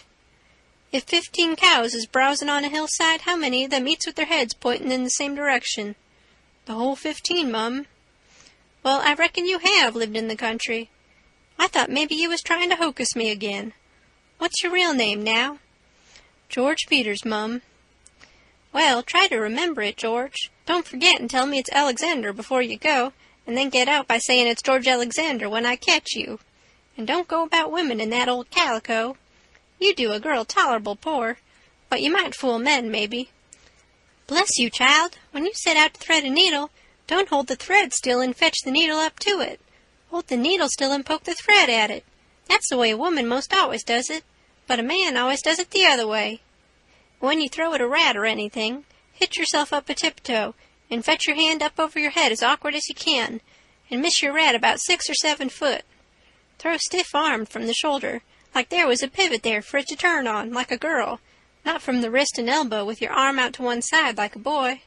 If 15 cows is browsing on a hillside, how many of them eats with their heads pointing in the same direction? The whole 15, Mum. Well, I reckon you have lived in the country. I thought maybe you was trying to hocus me again. What's your real name now? George Peters, Mum. Well, try to remember it, George. Don't forget and tell me it's Alexander before you go, and then get out by saying it's George Alexander when I catch you. And don't go about women in that old calico. You do a girl tolerable poor, but you might fool men, maybe. Bless you, child. When you set out to thread a needle, don't hold the thread still and fetch the needle up to it. Hold the needle still and poke the thread at it. That's the way a woman most always does it, but a man always does it the other way. When you throw at a rat or anything, hitch yourself up a tiptoe, and fetch your hand up over your head as awkward as you can, and miss your rat about 6 or 7 foot. Throw stiff-armed from the shoulder, like there was a pivot there for it to turn on, like a girl, not from the wrist and elbow with your arm out to one side like a boy.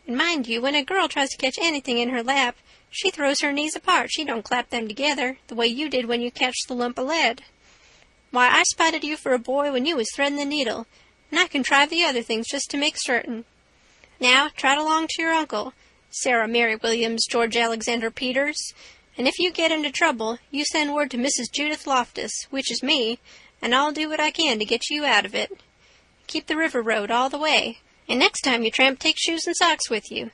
And mind you, when a girl tries to catch anything in her lap, she throws her knees apart. She don't clap them together, the way you did when you catched the lump of lead. Why, I spotted you for a boy when you was threading the needle, and I contrived the other things just to make certain. Now, trot along to your uncle, Sarah Mary Williams George Alexander Peters, and if you get into trouble, you send word to Mrs. Judith Loftus, which is me, and I'll do what I can to get you out of it. Keep the river road all the way, and next time you tramp, take shoes and socks with you.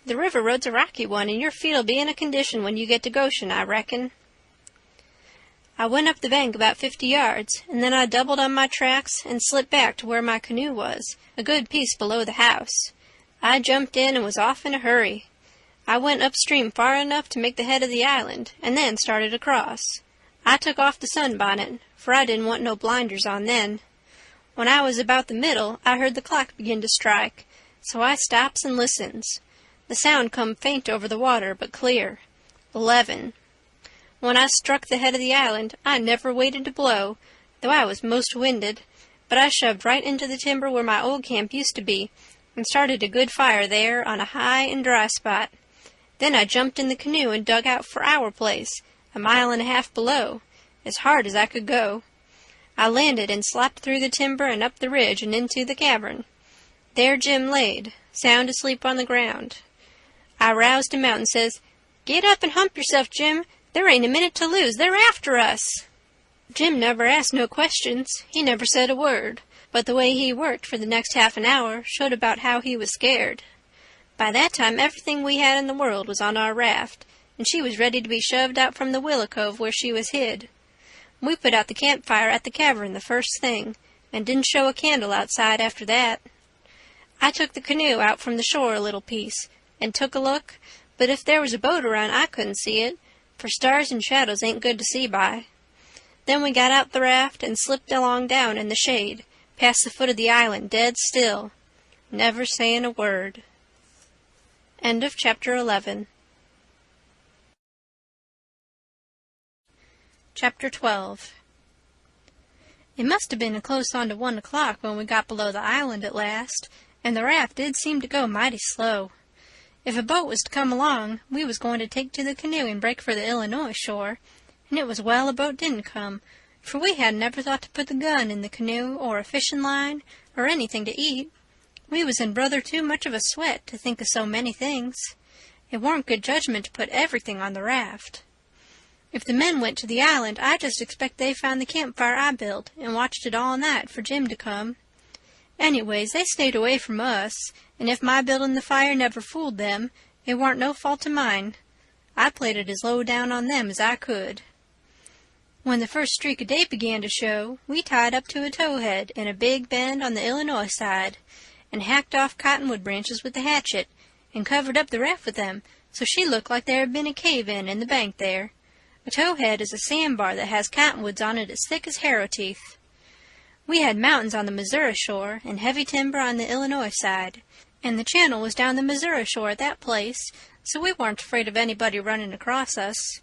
The river road's a rocky one, and your feet'll be in a condition when you get to Goshen, I reckon. I went up the bank about 50 yards, and then I doubled on my tracks and slipped back to where my canoe was, a good piece below the house. I jumped in and was off in a hurry. I went upstream far enough to make the head of the island, and then started across. I took off the sunbonnet, for I didn't want no blinders on then. When I was about the middle, I heard the clock begin to strike, so I stops and listens. The sound come faint over the water, but clear. 11. When I struck the head of the island, I never waited to blow, though I was most winded, but I shoved right into the timber where my old camp used to be, and started a good fire there on a high and dry spot. Then I jumped in the canoe and dug out for our place, 1.5 miles below, as hard as I could go. I landed and slapped through the timber and up the ridge and into the cavern. There Jim laid, sound asleep on the ground. I roused him out and says, "Get up and hump yourself, Jim. There ain't a minute to lose. They're after us." Jim never asked no questions. He never said a word, but the way he worked for the next half an hour showed about how he was scared. By that time everything we had in the world was on our raft, and she was ready to be shoved out from the willow cove where she was hid. We put out the campfire at the cavern the first thing, and didn't show a candle outside after that. I took the canoe out from the shore a little piece, and took a look, but if there was a boat around I couldn't see it, for stars and shadows ain't good to see by. Then we got out the raft and slipped along down in the shade, past the foot of the island, dead still, never saying a word. End of chapter 11. Chapter 12. It must have been close on to 1 o'clock when we got below the island at last, and the raft did seem to go mighty slow. If a boat was to come along, we was going to take to the canoe and break for the Illinois shore, and it was well a boat didn't come, for we hadn't ever thought to put the gun in the canoe, or a fishing line, or anything to eat. We was in brother too much of a sweat to think of so many things. It warn't good judgment to put everything on the raft. If the men went to the island, I just expect they found the campfire I built, and watched it all night for Jim to come. Anyways, they stayed away from us, and if my building the fire never fooled them, it warn't no fault of mine. I played it as low down on them as I could. When the first streak of day began to show, we tied up to a towhead in a big bend on the Illinois side, and hacked off cottonwood branches with the hatchet, and covered up the raft with them, so she looked like there had been a cave-in the bank there. A towhead is a sandbar that has cottonwoods on it as thick as harrow teeth. We had mountains on the Missouri shore and heavy timber on the Illinois side, and the channel was down the Missouri shore at that place, so we weren't afraid of anybody running across us.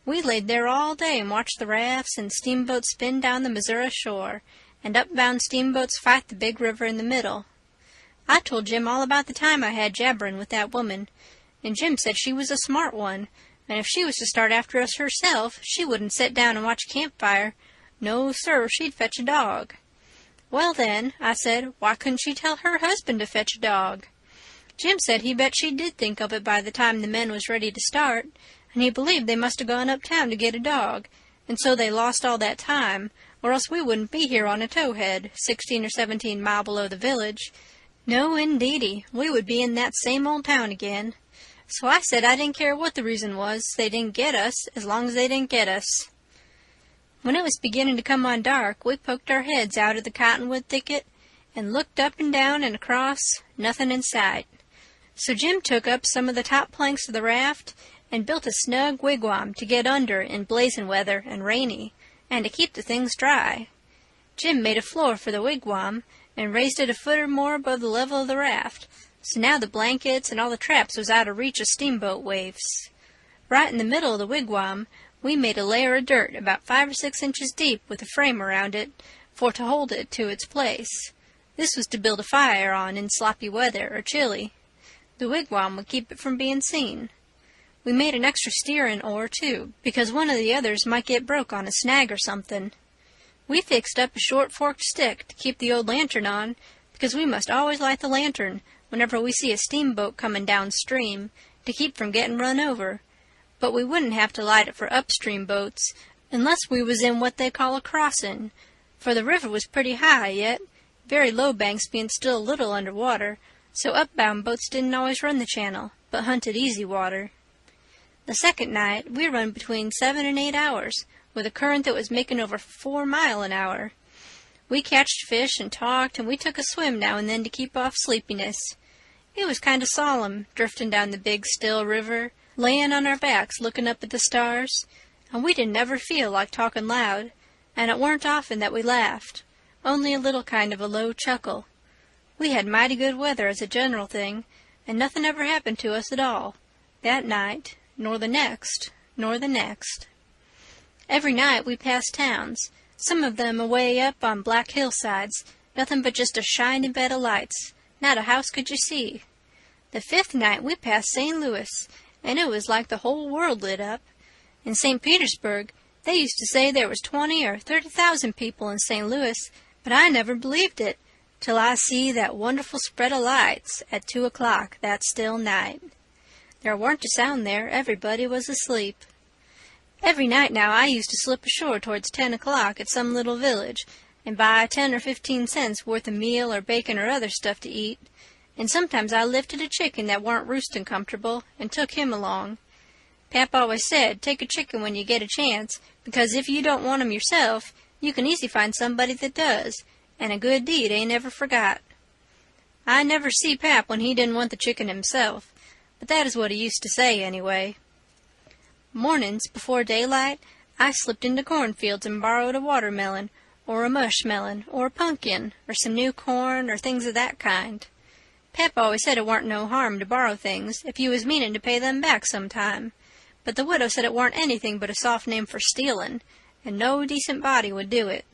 We laid there all day and watched the rafts and steamboats spin down the Missouri shore, and upbound steamboats fight the big river in the middle. I told Jim all about the time I had jabbering with that woman, and Jim said she was a smart one, and if she was to start after us herself, she wouldn't sit down and watch a campfire. No, sir, she'd fetch a dog. Well, then, I said, why couldn't she tell her husband to fetch a dog? Jim said he bet she did think of it by the time the men was ready to start, and he believed they must have gone uptown to get a dog, and so they lost all that time, or else we wouldn't be here on a towhead, 16 or 17 mile below the village. No, indeedy, we would be in that same old town again. So I said I didn't care what the reason was, they didn't get us, as long as they didn't get us. When it was beginning to come on dark, we poked our heads out of the cottonwood thicket and looked up and down and across, nothing in sight. So Jim took up some of the top planks of the raft and built a snug wigwam to get under in blazing weather and rainy, and to keep the things dry. Jim made a floor for the wigwam and raised it a foot or more above the level of the raft, so now the blankets and all the traps was out of reach of steamboat waves. Right in the middle of the wigwam, we made a layer of dirt about 5 or 6 inches deep with a frame around it, for to hold it to its place. This was to build a fire on in sloppy weather or chilly. The wigwam would keep it from being seen. We made an extra steering oar, too, because one of the others might get broke on a snag or something. We fixed up a short forked stick to keep the old lantern on, because we must always light the lantern whenever we see a steamboat coming downstream, to keep from getting run over. But we wouldn't have to light it for upstream boats, unless we was in what they call a crossing, for the river was pretty high yet, very low banks being still a little under water, so upbound boats didn't always run the channel, but hunted easy water. The second night we run between 7 and 8 hours, with a current that was making over 4 miles an hour. We catched fish and talked, and we took a swim now and then to keep off sleepiness. It was kind of solemn, drifting down the big, still river, laying on our backs looking up at the stars, and we didn't ever feel like talking loud, and it weren't often that we laughed, only a little kind of a low chuckle. We had mighty good weather as a general thing, and nothing ever happened to us at all, that night, nor the next, nor the next. Every night we passed towns, some of them away up on black hillsides, nothing but just a shining bed of lights, not a house could you see. The 5th night we passed St. Louis, and it was like the whole world lit up. In St. Petersburg, they used to say there was 20 or 30,000 people in St. Louis, but I never believed it, till I see that wonderful spread of lights at 2 o'clock that still night. There warn't a sound there, everybody was asleep. Every night now I used to slip ashore towards 10 o'clock at some little village, and buy 10 or 15 cents worth of meal or bacon or other stuff to eat, and sometimes I lifted a chicken that warn't roosting comfortable, and took him along. Pap always said, take a chicken when you get a chance, because if you don't want 'em yourself, you can easy find somebody that does, and a good deed ain't ever forgot. I never see Pap when he didn't want the chicken himself, but that is what he used to say anyway. Mornings, before daylight, I slipped into cornfields and borrowed a watermelon, or a mushmelon, or a pumpkin, or some new corn, or things of that kind. Pep always said it warn't no harm to borrow things if you was meanin' to pay them back some time, but the widow said it warn't anything but a soft name for stealin', and no decent body would do it.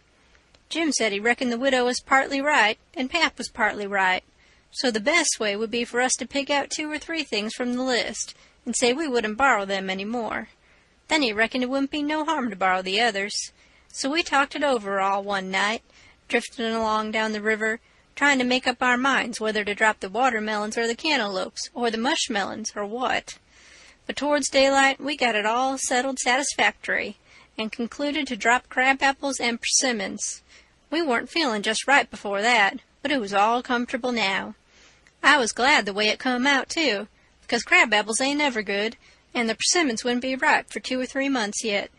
Jim said he reckoned the widow was partly right, and Pap was partly right, so the best way would be for us to pick out 2 or 3 things from the list, and say we wouldn't borrow them any more. Then he reckoned it wouldn't be no harm to borrow the others. So we talked it over all one night, drifting along down the river, trying to make up our minds whether to drop the watermelons or the cantaloupes, or the mushmelons, or what. But towards daylight we got it all settled satisfactory, and concluded to drop crab-apples and persimmons. We weren't feeling just right before that, but it was all comfortable now. I was glad the way it come out, too, because crab-apples ain't never good, and the persimmons wouldn't be ripe for 2 or 3 months yet.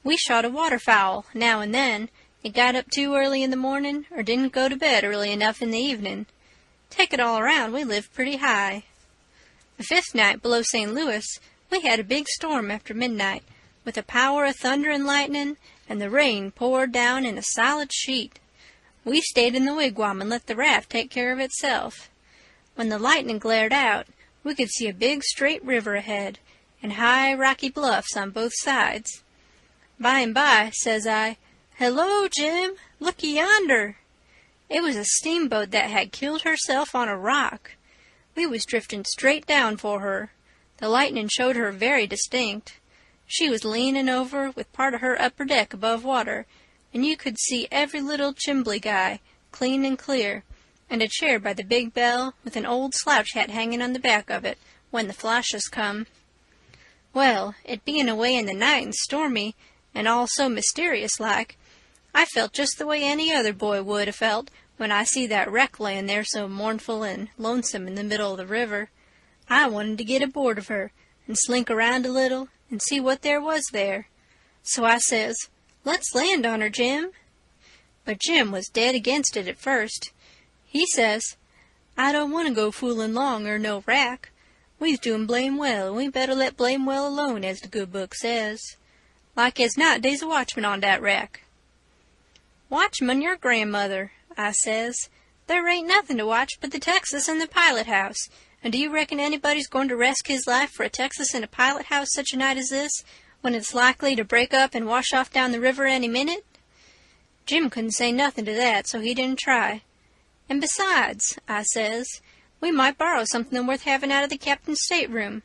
We shot a waterfowl now and then, and got up too early in the morning, or didn't go to bed early enough in the evening. Take it all around, we lived pretty high. The 5th night below St. Louis, we had a big storm after midnight, with a power of thunder and lightning, and the rain poured down in a solid sheet. We stayed in the wigwam and let the raft take care of itself. When the lightning glared out, we could see a big straight river ahead, and high rocky bluffs on both sides. By and by, says I, "Hello, Jim, looky yonder." It was a steamboat that had killed herself on a rock. We was drifting straight down for her. The lightning showed her very distinct. She was leaning over with part of her upper deck above water, and you could see every little chimbly guy, clean and clear, and a chair by the big bell with an old slouch hat hanging on the back of it when the flashes come. Well, it being away in the night and stormy, and all so mysterious-like, I felt just the way any other boy would have felt when I see that wreck layin' there so mournful and lonesome in the middle of the river. I wanted to get aboard of her and slink around a little and see what there was there. So I says, "Let's land on her, Jim." But Jim was dead against it at first. He says, "I don't want to go foolin' long or no wrack. We's doin' blame well, and we better let blame well alone, as the good book says. Like as not, dey's a watchman on dat wreck." "Watchman, your grandmother," I says. "There ain't nothing to watch but the Texas and the pilot house, and do you reckon anybody's going to risk his life for a Texas and a pilot house such a night as this, when it's likely to break up and wash off down the river any minute?" Jim couldn't say nothing to that, so he didn't try. "And besides," I says, "we might borrow something worth having out of the captain's stateroom.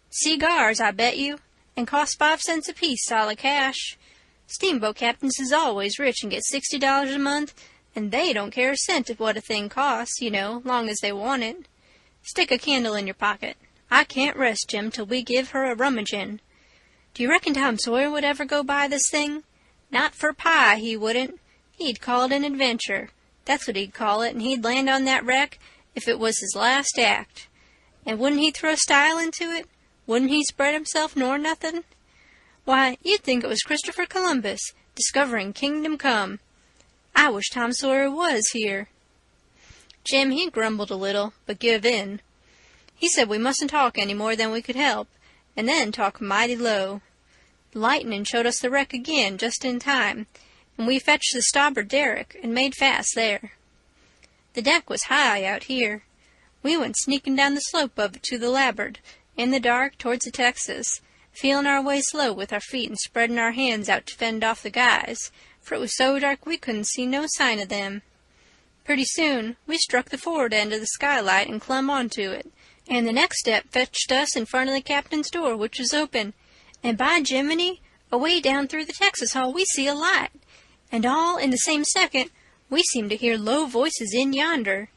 Cigars, I bet you, and cost 5 cents apiece, solid cash. Steamboat captains is always rich and get $60 a month, and they don't care a cent of what a thing costs, you know, long as they want it. Stick a candle in your pocket. I can't rest, Jim, till we give her a rummagin'. Do you reckon Tom Sawyer would ever go by this thing? Not for pie, he wouldn't. He'd call it an adventure. That's what he'd call it, and he'd land on that wreck if it was his last act. And wouldn't he throw style into it? Wouldn't he spread himself nor nothing? Why, you'd think it was Christopher Columbus, discovering Kingdom Come. I wish Tom Sawyer was here." Jim, he grumbled a little, but give in. He said we mustn't talk any more than we could help, and then talk mighty low. The lightning showed us the wreck again just in time, and we fetched the starboard derrick and made fast there. The deck was high out here. We went sneaking down the slope of it to the larboard, in the dark towards the Texas, feeling our way slow with our feet and spreading our hands out to fend off the guys, for it was so dark we couldn't see no sign of them. Pretty soon we struck the forward end of the skylight and clumb onto it, and the next step fetched us in front of the captain's door, which was open, and by Jiminy, away down through the Texas hall we see a light, and all in the same second we seemed to hear low voices in yonder.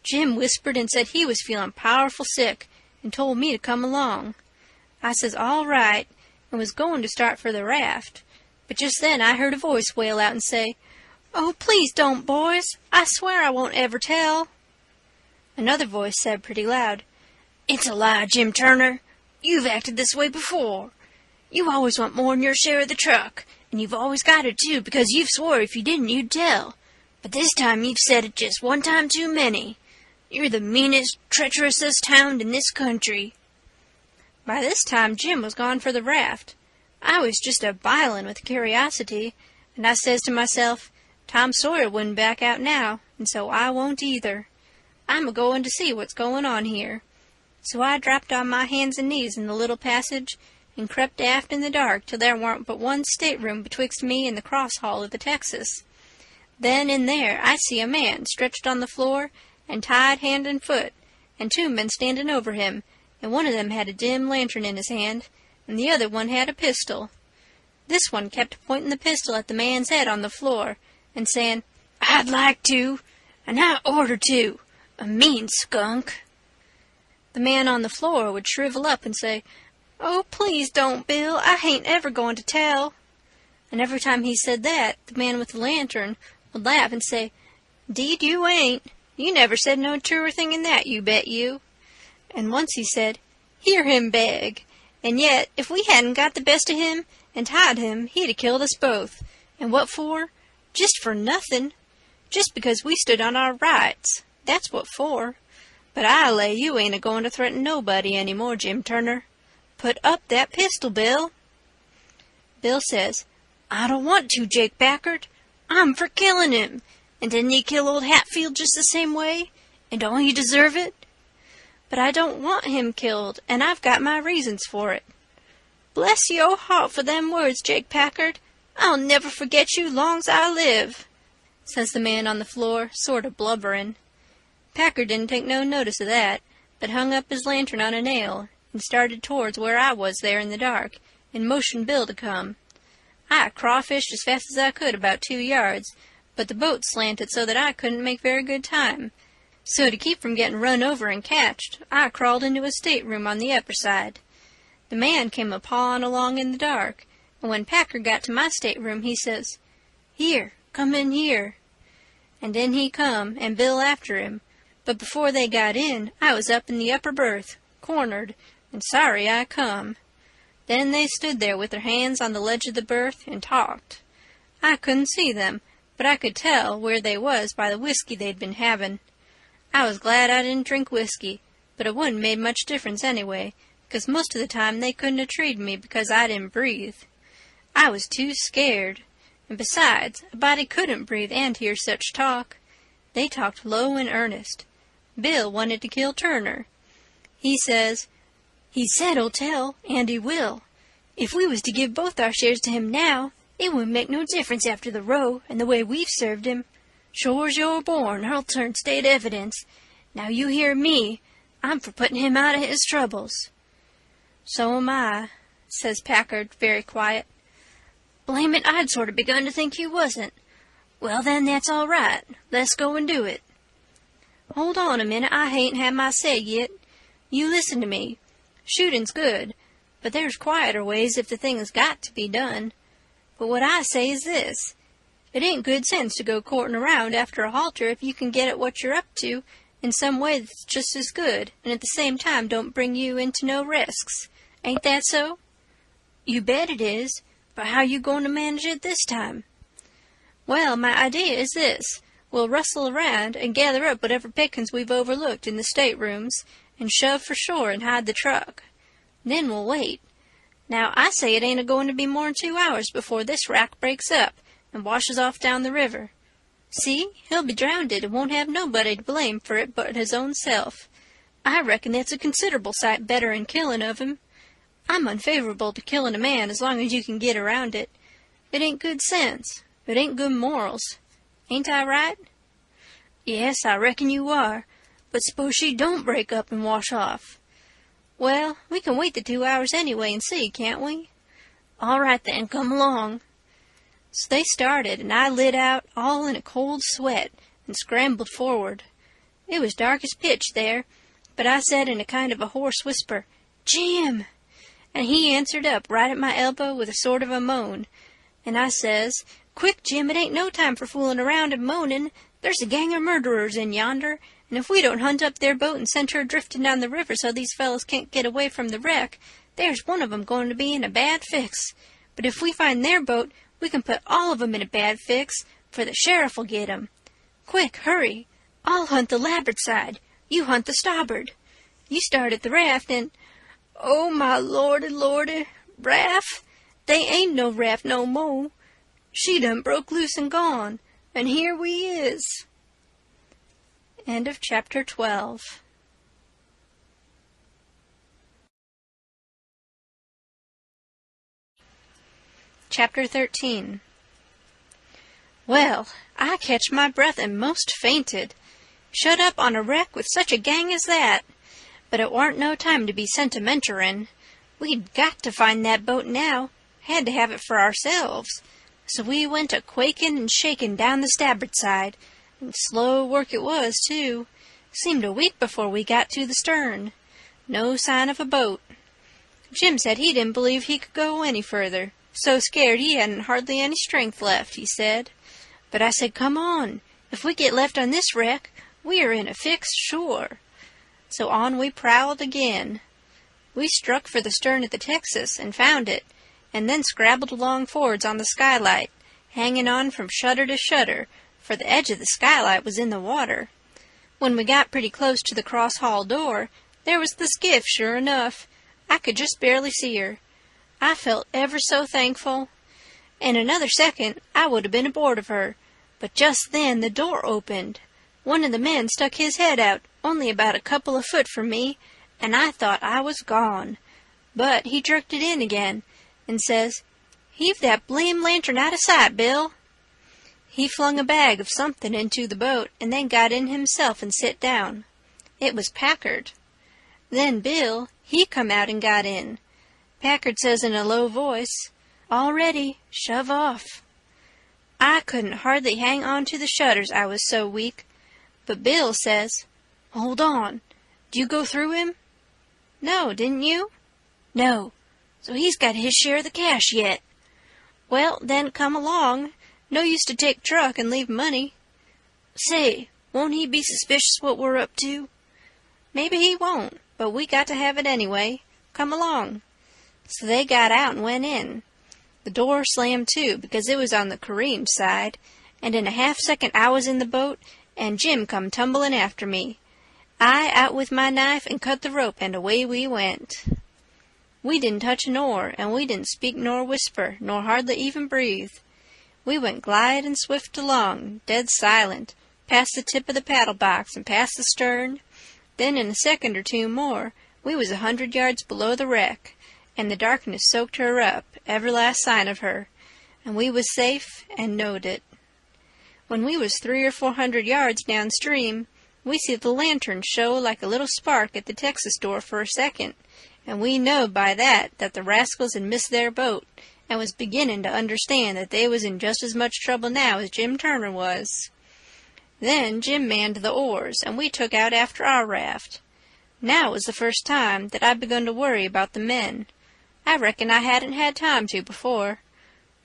Jim whispered and said he was feeling powerful sick, and told me to come along. I says all right, and was going to start for the raft, but just then I heard a voice wail out and say, "Oh, please don't, boys. I swear I won't ever tell." Another voice said pretty loud, "It's a lie, Jim Turner. You've acted this way before. You always want more'n your share of the truck, and you've always got it, too, because you've swore if you didn't you'd tell. But this time you've said it just one time too many. You're the meanest, treacherousest hound in this country." By this time Jim was gone for the raft. I was just a-bilin' with curiosity, and I says to myself, Tom Sawyer wouldn't back out now, and so I won't either. I'm a-goin' to see what's goin' on here. So I dropped on my hands and knees in the little passage, and crept aft in the dark till there warn't but one stateroom betwixt me and the cross-hall of the Texas. Then in there I see a man stretched on the floor, and tied hand and foot, and two men standing over him, and one of them had a dim lantern in his hand, and the other one had a pistol. This one kept pointing the pistol at the man's head on the floor, and saying, I'd like to, and I order to, a mean skunk. The man on the floor would shrivel up and say, Oh, please don't, Bill, I ain't ever going to tell. And every time he said that, the man with the lantern would laugh and say, 'Deed you ain't. You never said no truer thing in that, you bet you. And once he said, Hear him beg. And yet, if we hadn't got the best of him and tied him, he'd have killed us both. And what for? Just for nothing. Just because we stood on our rights. That's what for. But I lay you ain't a-going to threaten nobody any more, Jim Turner. Put up that pistol, Bill. Bill says, I don't want to, Jake Packard. I'm for killing him. And didn't he kill old Hatfield just the same way? And don't he deserve it? But I don't want him killed, and I've got my reasons for it. Bless your heart for them words, Jake Packard. I'll never forget you long's I live, says the man on the floor, sort of blubberin'. Packard didn't take no notice of that, but hung up his lantern on a nail, and started towards where I was there in the dark, and motioned Bill to come. I crawfished as fast as I could about 2 yards, but the boat slanted so that I couldn't make very good time. So to keep from getting run over and catched, I crawled into a stateroom on the upper side. The man came a-pawing along in the dark, and when Packard got to my stateroom, he says, Here, come in here. And in he come, and Bill after him, but before they got in, I was up in the upper berth, cornered, and sorry I come. Then they stood there with their hands on the ledge of the berth and talked. I couldn't see them, but I could tell where they was by the whiskey they'd been havin'. I was glad I didn't drink whiskey, but it wouldn't made much difference anyway, 'cause most of the time they couldn't have treated me because I didn't breathe. I was too scared, and besides, a body couldn't breathe and hear such talk. They talked low and earnest. Bill wanted to kill Turner. He says, He said he'll tell, and he will. If we was to give both our shares to him now, it wouldn't make no difference after the row and the way we've served him. Sure's you're born, he'll turn state evidence. Now you hear me. I'm for putting him out of his troubles. So am I, says Packard, very quiet. Blame it, I'd sort of begun to think you wasn't. Well, then, that's all right. Let's go and do it. Hold on a minute, I hain't had my say yet. You listen to me. Shooting's good, but there's quieter ways if the thing's got to be done. But what I say is this. It ain't good sense to go courting around after a halter if you can get at what you're up to in some way that's just as good, and at the same time don't bring you into no risks. Ain't that so? You bet it is, but how you going to manage it this time? Well, my idea is this. We'll rustle around and gather up whatever pickings we've overlooked in the staterooms and shove for shore and hide the truck. Then we'll wait. Now, I say it ain't a-going to be more'n 2 hours before this rack breaks up and washes off down the river. See, he'll be drownded and won't have nobody to blame for it but his own self. I reckon that's a considerable sight better'n killing of him. I'm unfavorable to killing a man as long as you can get around it. It ain't good sense. It ain't good morals. Ain't I right? Yes, I reckon you are. But suppose she don't break up and wash off? Well, we can wait the 2 hours anyway and see, can't we? All right, then, come along. So they started, and I lit out all in a cold sweat and scrambled forward. It was dark as pitch there, but I said in a kind of a hoarse whisper, Jim! And he answered up right at my elbow with a sort of a moan. And I says, Quick, Jim, it ain't no time for fooling around and moaning. There's a gang of murderers in yonder, and if we don't hunt up their boat and send her drifting down the river so these fellows can't get away from the wreck, there's one of 'em going to be in a bad fix. But if we find their boat, we can put all of 'em in a bad fix, for the sheriff'll get 'em. Quick, hurry. I'll hunt the larboard side. You hunt the starboard. You start at the raft and... Oh, my lordy, lordy, raft? They ain't no raft no more. She done broke loose and gone, and here we is. End of chapter 12. Chapter 13. Well, I catched my breath and most fainted. Shut up on a wreck with such a gang as that. But it warn't no time to be sentimenterin'. We'd got to find that boat now. Had to have it for ourselves. So we went a quakin' and shakin' down the starboard side, and slow work it was, too. Seemed a week before we got to the stern. No sign of a boat. Jim said he didn't believe he could go any further. So scared he hadn't hardly any strength left, he said. But I said, come on. If we get left on this wreck, we are in a fix, sure. So on we prowled again. We struck for the stern of the Texas and found it, and then scrabbled along forwards on the skylight, hanging on from shutter to shutter, for the edge of the skylight was in the water. When we got pretty close to the cross-hall door, there was the skiff, sure enough. I could just barely see her. I felt ever so thankful. In another second I would have been aboard of her, but just then the door opened. One of the men stuck his head out, only about a couple of foot from me, and I thought I was gone. But he jerked it in again, and says, "Heave that blame lantern out of sight, Bill." He flung a bag of something into the boat, and then got in himself and sit down. It was Packard. Then Bill, he come out and got in. Packard says in a low voice, "All ready, shove off." I couldn't hardly hang on to the shutters, I was so weak. But Bill says, "Hold on. Do you go through him?" "No, didn't you?" "No. So he's got his share of the cash yet." "Well, then come along. No use to take truck and leave money." "Say, won't he be suspicious what we're up to?" "Maybe he won't, but we got to have it anyway. Come along." So they got out and went in. The door slammed to because it was on the careened side, and in a half-second I was in the boat, and Jim come tumbling after me. I out with my knife and cut the rope, and away we went. We didn't touch an oar, and we didn't speak nor whisper, nor hardly even breathe. We went glidin' swift along, dead silent, past the tip of the paddle box and past the stern. Then in a second or two more we was 100 yards below the wreck, and the darkness soaked her up, every last sign of her, and we was safe and knowed it. When we was 300 or 400 yards downstream, we see the lantern show like a little spark at the Texas door for a second, and we knowed by that the rascals had missed their boat, and was beginning to understand that they was in just as much trouble now as Jim Turner was. Then Jim manned the oars, and we took out after our raft. Now it was the first time that I begun to worry about the men. I reckon I hadn't had time to before.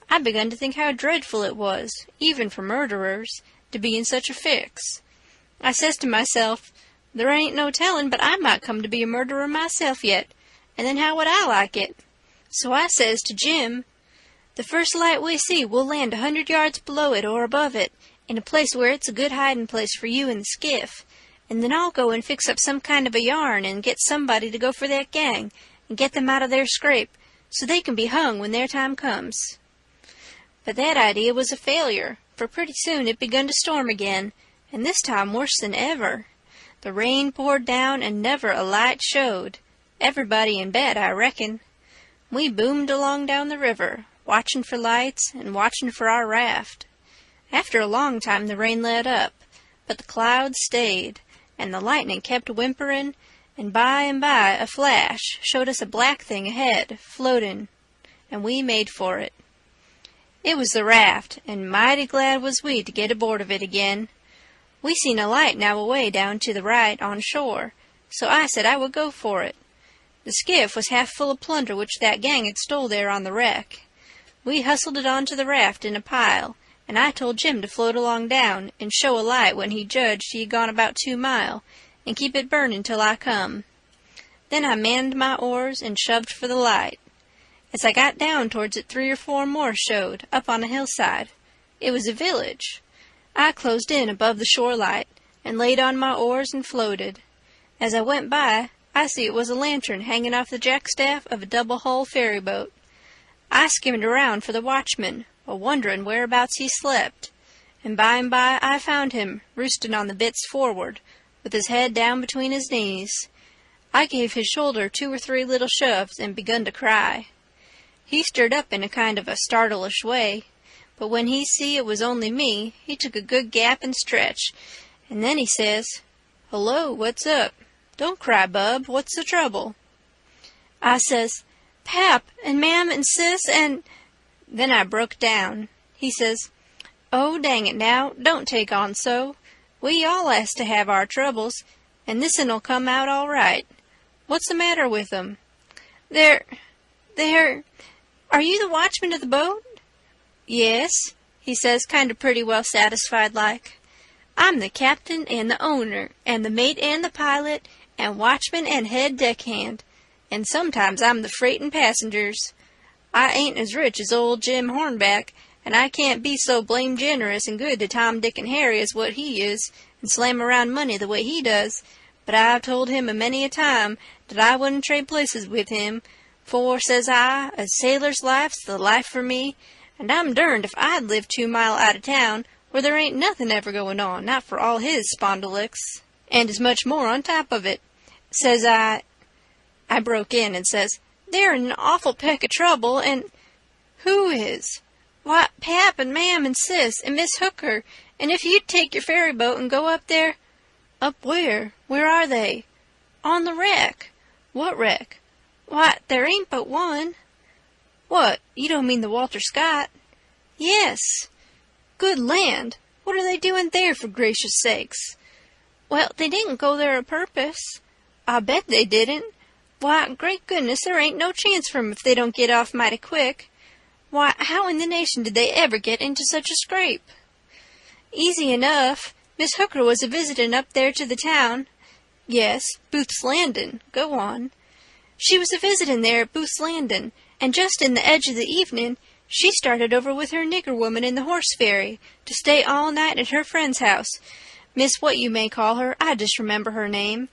I begun to think how dreadful it was, even for murderers, to be in such a fix. I says to myself, there ain't no telling but I might come to be a murderer myself yet, and then how would I like it? So I says to Jim, the first light we see we'll land 100 yards below it or above it, in a place where it's a good hiding place for you and the skiff, and then I'll go and fix up some kind of a yarn and get somebody to go for that gang and get them out of their scrape so they can be hung when their time comes. But that idea was a failure, for pretty soon it begun to storm again, and this time worse than ever. The rain poured down and never a light showed. Everybody in bed, I reckon. We boomed along down the river, watching for lights and watching for our raft. After a long time the rain let up, but the clouds stayed, and the lightning kept whimpering, and by a flash showed us a black thing ahead, floating, and we made for it. It was the raft, and mighty glad was we to get aboard of it again. We seen a light now away down to the right on shore, so I said I would go for it. The skiff was half full of plunder which that gang had stole there on the wreck. We hustled it onto the raft in a pile, and I told Jim to float along down and show a light when he judged he had gone about 2 mile, and keep it burning till I come. Then I manned my oars and shoved for the light. As I got down towards it 3 or 4 more showed, up on a hillside. It was a village. I closed in above the shore light, and laid on my oars and floated. As I went by, I see it was a lantern hanging off the jackstaff of a double-hull ferry boat. I skimmed around for the watchman, a-wondering whereabouts he slept, and by I found him roosting on the bitts forward, with his head down between his knees. I gave his shoulder 2 or 3 little shoves and begun to cry. He stirred up in a kind of a startlish way, but when he see it was only me, he took a good gap and stretch, and then he says, "Hello, what's up? Don't cry, bub, what's the trouble?" I says, "Pap, and Ma'am, and Sis, and—" Then I broke down. He says, "Oh, dang it now, don't take on so. We all has to have our troubles, and this'n'll come out all right. What's the matter with 'em?" They're... Are you the watchman of the boat?" "Yes," he says, kind of pretty well satisfied like. "I'm the captain and the owner, and the mate and the pilot, and watchman and head deckhand, and sometimes I'm the freight and passengers. I ain't as rich as old Jim Hornback, and I can't be so blame generous and good to Tom, Dick, and Harry as what he is, and slam around money the way he does, but I've told him a many a time that I wouldn't trade places with him, for, says I, a sailor's life's the life for me, and I'm derned if I'd live 2 mile out of town, where there ain't nothing ever going on, not for all his spondulicks, and as much more on top of it. Says I broke in and says, "They're in an awful peck of trouble, and—" "Who is?" "Why, Pap and Ma'am and Sis and Miss Hooker, and if you'd take your ferry boat and go up there—" "Up where? Where are they?" "On the wreck." "What wreck?" "Why, there ain't but one." "What, you don't mean the Walter Scott?" "Yes." "Good land! What are they doing there, for gracious sakes?" "Well, they didn't go there a purpose." "I bet they didn't. Why, great goodness, there ain't no chance for 'em if they don't get off mighty quick. Why, how in the nation did they ever get into such a scrape?" "Easy enough. Miss Hooker was a-visitin' up there to the town." "Yes, Booth's Landin'. Go on." "She was a-visitin' there at Booth's Landin', and just in the edge of the evenin' she started over with her nigger woman in the horse ferry to stay all night at her friend's house, Miss what you may call her, I just remember her name,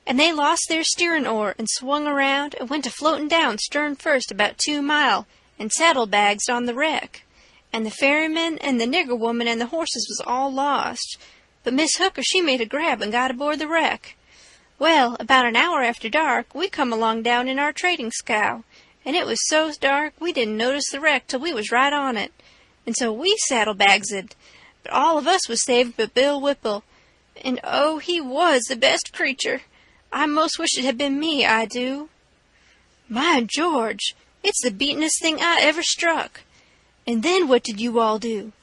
and they lost their steerin' oar and swung around and went a-floatin' down stern first about 2 mile and saddle-bags on the wreck, and the ferryman and the nigger woman and the horses was all lost, but Miss Hooker she made a grab and got aboard the wreck. Well, about an hour after dark, we come along down in our trading scow, and it was so dark we didn't notice the wreck till we was right on it, and so we saddle-bagsed, but all of us was saved but Bill Whipple, and oh, he was the best creature. I most wish it had been me, I do." "My George, it's the beatin'est thing I ever struck. And then what did you all do?"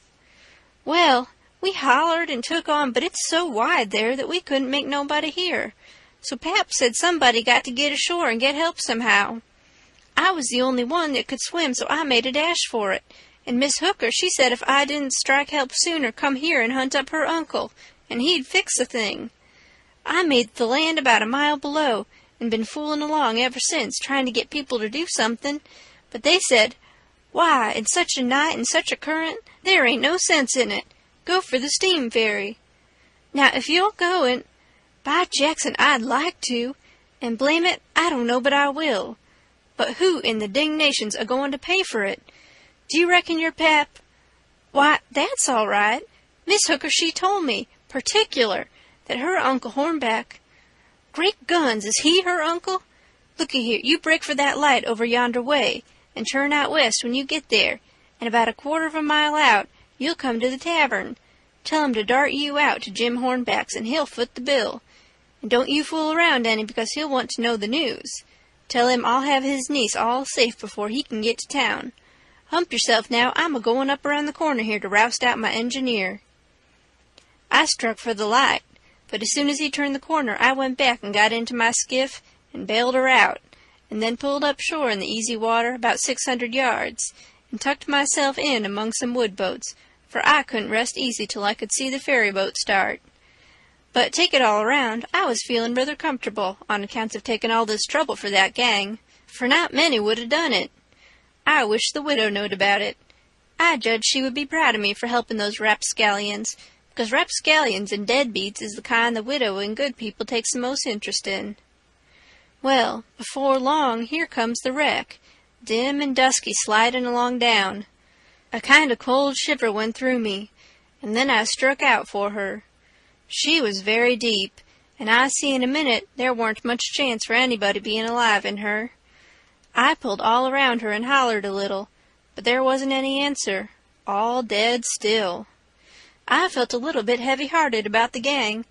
"Well, we hollered and took on, but it's so wide there that we couldn't make nobody hear. So Pap said somebody got to get ashore and get help somehow. I was the only one that could swim, so I made a dash for it, and Miss Hooker she said if I didn't strike help sooner come here and hunt up her uncle, and he'd fix the thing. I made the land about a mile below, and been fooling along ever since, trying to get people to do something, but they said, 'Why, in such a night and such a current, there ain't no sense in it. Go for the steam ferry.' Now, if you'll go and— By Jackson, I'd like to, and blame it, I don't know but I will. But who in the dingnation's a-going to pay for it? Do you reckon your Pap—" "Why, that's all right. Miss Hooker she told me, particular, that her Uncle Hornback—" "Great guns, is he her uncle? Looky here, you break for that light over yonder way, and turn out west when you get there, and about a quarter of a mile out you'll come to the tavern. Tell him to dart you out to Jim Hornback's, and he'll foot the bill. And don't you fool around any, because he'll want to know the news. Tell him I'll have his niece all safe before he can get to town. Hump yourself now, I'm a-going up around the corner here to roust out my engineer." I struck for the light, but as soon as he turned the corner I went back and got into my skiff and bailed her out, and then pulled up shore in the easy water about 600 yards, and tucked myself in among some wood boats, for I couldn't rest easy till I could see the ferry boat start. But take it all around, I was feeling rather comfortable on account of taking all this trouble for that gang, for not many would have done it. I wish the widow knowed about it. I judge she would be proud of me for helping those rapscallions, because rapscallions and deadbeats is the kind the widow and good people takes the most interest in. Well, before long, here comes the wreck, dim and dusky sliding along down. A kind of cold shiver went through me, and then I struck out for her. She was very deep, and I see in a minute there warn't much chance for anybody being alive in her. I pulled all around her and hollered a little, but there wasn't any answer, all dead still. I felt a little bit heavy-hearted about the gang,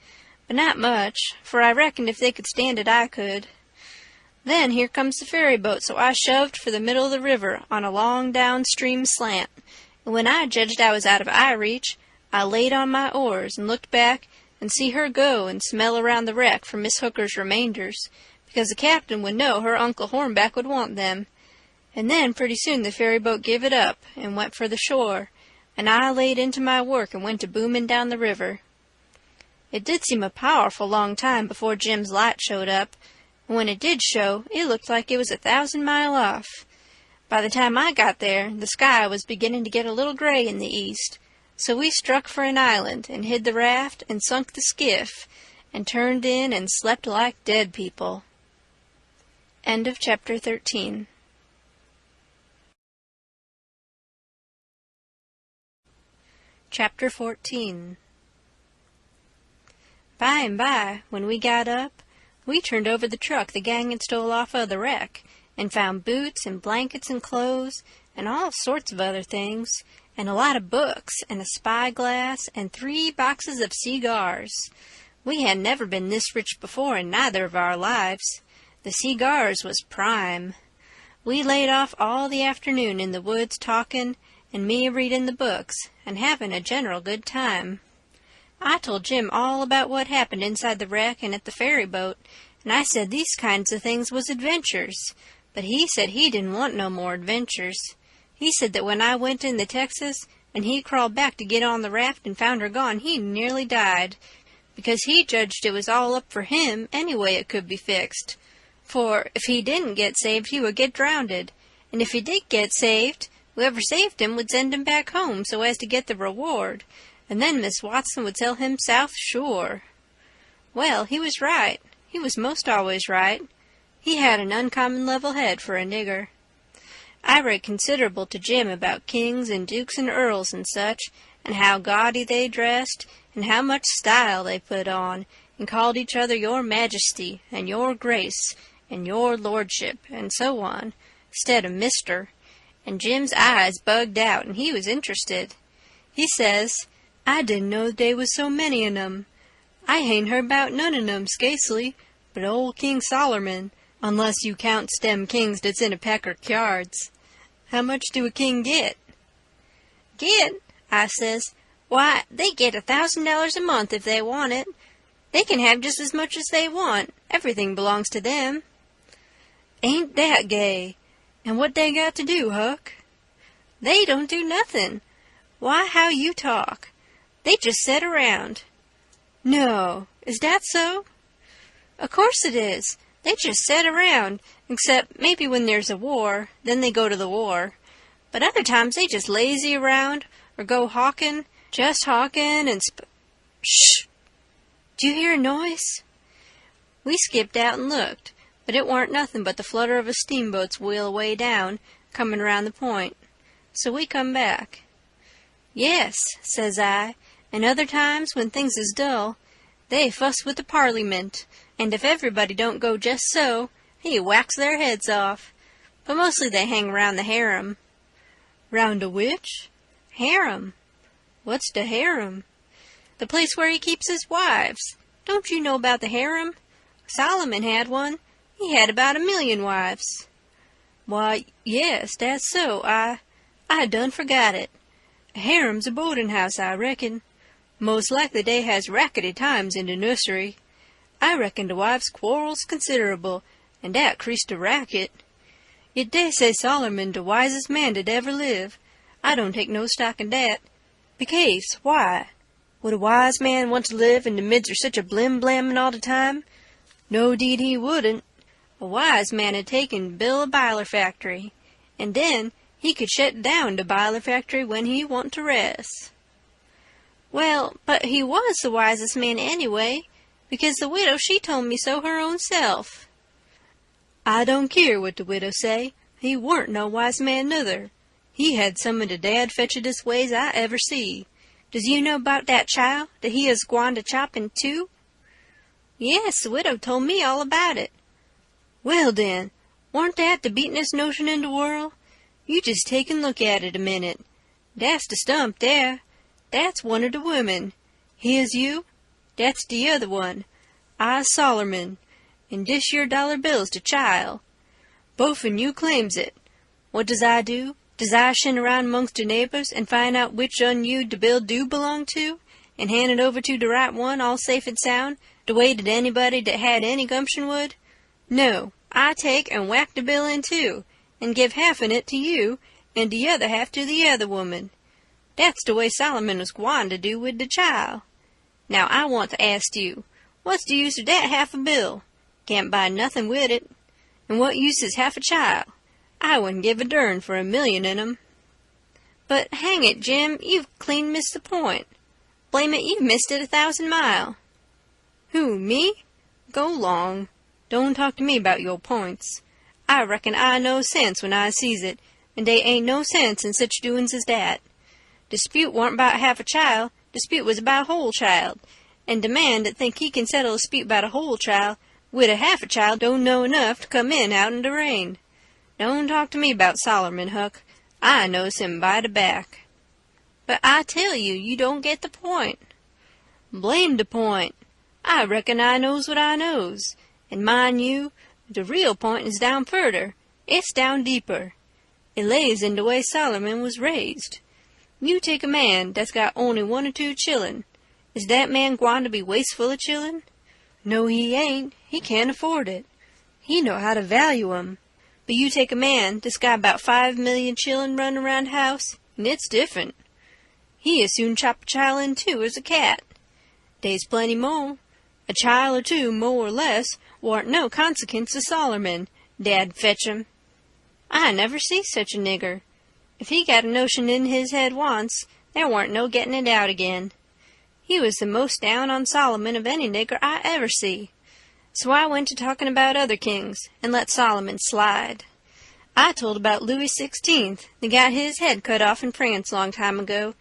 but not much, for I reckoned if they could stand it I could. Then here comes the ferry boat, so I shoved for the middle of the river on a long downstream slant, and when I judged I was out of eye reach, I laid on my oars and looked back and see her go and smell around the wreck for Miss Hooker's remainders, because the captain would know her Uncle Hornback would want them. And then pretty soon the ferry boat give it up and went for the shore, and I laid into my work and went to booming down the river. It did seem a powerful long time before Jim's light showed up, and when it did show, it looked like it was 1,000 miles off. By the time I got there, the sky was beginning to get a little gray in the east, so we struck for an island and hid the raft and sunk the skiff and turned in and slept like dead people. End of chapter 13. Chapter 14. By and by, when we got up, we turned over the truck the gang had stole off of the wreck, and found boots and blankets and clothes, and all sorts of other things, and a lot of books, and a spyglass, and 3 boxes of cigars. We had never been this rich before in neither of our lives. The cigars was prime. We laid off all the afternoon in the woods talking, and me reading the books, and having a general good time. I told Jim all about what happened inside the wreck and at the ferry boat, and I said these kinds of things was adventures, but he said he didn't want no more adventures. He said that when I went in the Texas, and he crawled back to get on the raft and found her gone, he nearly died, because he judged it was all up for him any way it could be fixed. For if he didn't get saved, he would get drownded, and if he did get saved, whoever saved him would send him back home so as to get the reward, and then Miss Watson would sell him south sure. Well, he was right. He was most always right. He had an uncommon level head for a nigger. I read considerable to Jim about kings and dukes and earls and such, and how gaudy they dressed, and how much style they put on, and called each other your majesty, and your grace, and your lordship, and so on, instead of mister, and Jim's eyes bugged out, and he was interested. He says, I didn't know they was so many on 'em. I hain't heard 'bout none on 'em, scasely, but old King Sollerman, unless you counts them kings that's in a pack of cards. How much do a king get? Get? I says, why, they get $1,000 a month if they want it. They can have just as much as they want. Everything belongs to them. Ain't that gay? And what they got to do, Huck? They don't do nothing. Why, how you talk. They just sit around. No, is that so? Of course it is. They just sit around, except maybe when there's a war, then they go to the war. But other times they just lazy around, or go hawking, just hawking and Shh! Do you hear a noise? We skipped out and looked, but it warn't nothing but the flutter of a steamboat's wheel away down, comin' round the point. So we come back. Yes, says I, and other times when things is dull, they fuss with the Parliament, and if everybody don't go just so, he whacks their heads off. But mostly they hang round the harem. Round a which? Harem. What's the harem? The place where he keeps his wives. Don't you know about the harem? Solomon had one. He had about 1,000,000 wives. Why, yes, that's so. I done forgot it. A harem's a boarding house, I reckon. Most likely they has rackety times in the nursery. I reckon the wives quarrels considerable, and that creased the racket. Yet they say Solomon the wisest man that ever live. I don't take no stock in that. Becase, why? Would a wise man want to live in the midst of such a blim-blamming all the time? No, deed he wouldn't. A wise man had taken Bill a biler factory, and then he could shut down the biler factory when he want to rest. Well, but he was the wisest man anyway, because the widow she told me so her own self. I don't care what the widow say. He warn't no wise man nuther. He had some of the dad-fetchedest ways I ever see. Does you know 'bout that child that he is gwine to chop in two? Yes, the widow told me all about it. Well, den, warn't that the beatin'est notion in the world? You just take and look at it a minute. That's the stump there. That's one of the women. Here's you. That's the other one. I's Sollerman. And this your dollar bill's the child. Bofen you claims it. What does I do? Does I shin around amongst the neighbors and find out which un you the bill do belong to, and hand it over to the right one all safe and sound, the way that anybody that had any gumption would? No, I take and whack the bill in two, and give half in it to you, and the other half to the other woman. That's the way Solomon was gwine to do with the child. Now I want to ask you, what's the use of that half a bill? Can't buy nothing with it. And what use is half a child? I wouldn't give a dern for 1,000,000 in 'em. But hang it, Jim, you've clean missed the point. Blame it, you've missed it 1,000 mile. Who, me? Go long. Don't talk to me about your points. I reckon I know sense when I sees it, and they ain't no sense in such doin's as that. Dispute warn't about half a child, dispute was about a whole child, and the man that think he can settle a dispute about a whole child with a half a child don't know enough to come in out in the rain. Don't talk to me about Solomon, Huck. I knows him by the back. But I tell you, you don't get the point. Blame the point. I reckon I knows what I knows. And mind you, the real point is down furder. It's down deeper. It lays in the way Solomon was raised. You take a man that's got only 1 or 2 chillun. Is that man gwine to be wasteful of chillun? No, he ain't. He can't afford it. He know how to value 'em. But you take a man that's got about 5,000,000 chillun running around the house, and it's different. He as soon chop a child in two as a cat. Dey's plenty more. A child or two, more or less, warn't no consequence to Solomon, Dad fetch 'em. I never see such a nigger. If he got a notion in his head once, there warn't no getting it out again. He was the most down on Solomon of any nigger I ever see. So I went to talking about other kings, and let Solomon slide. I told about Louis XVI, that got his head cut off in France long time ago,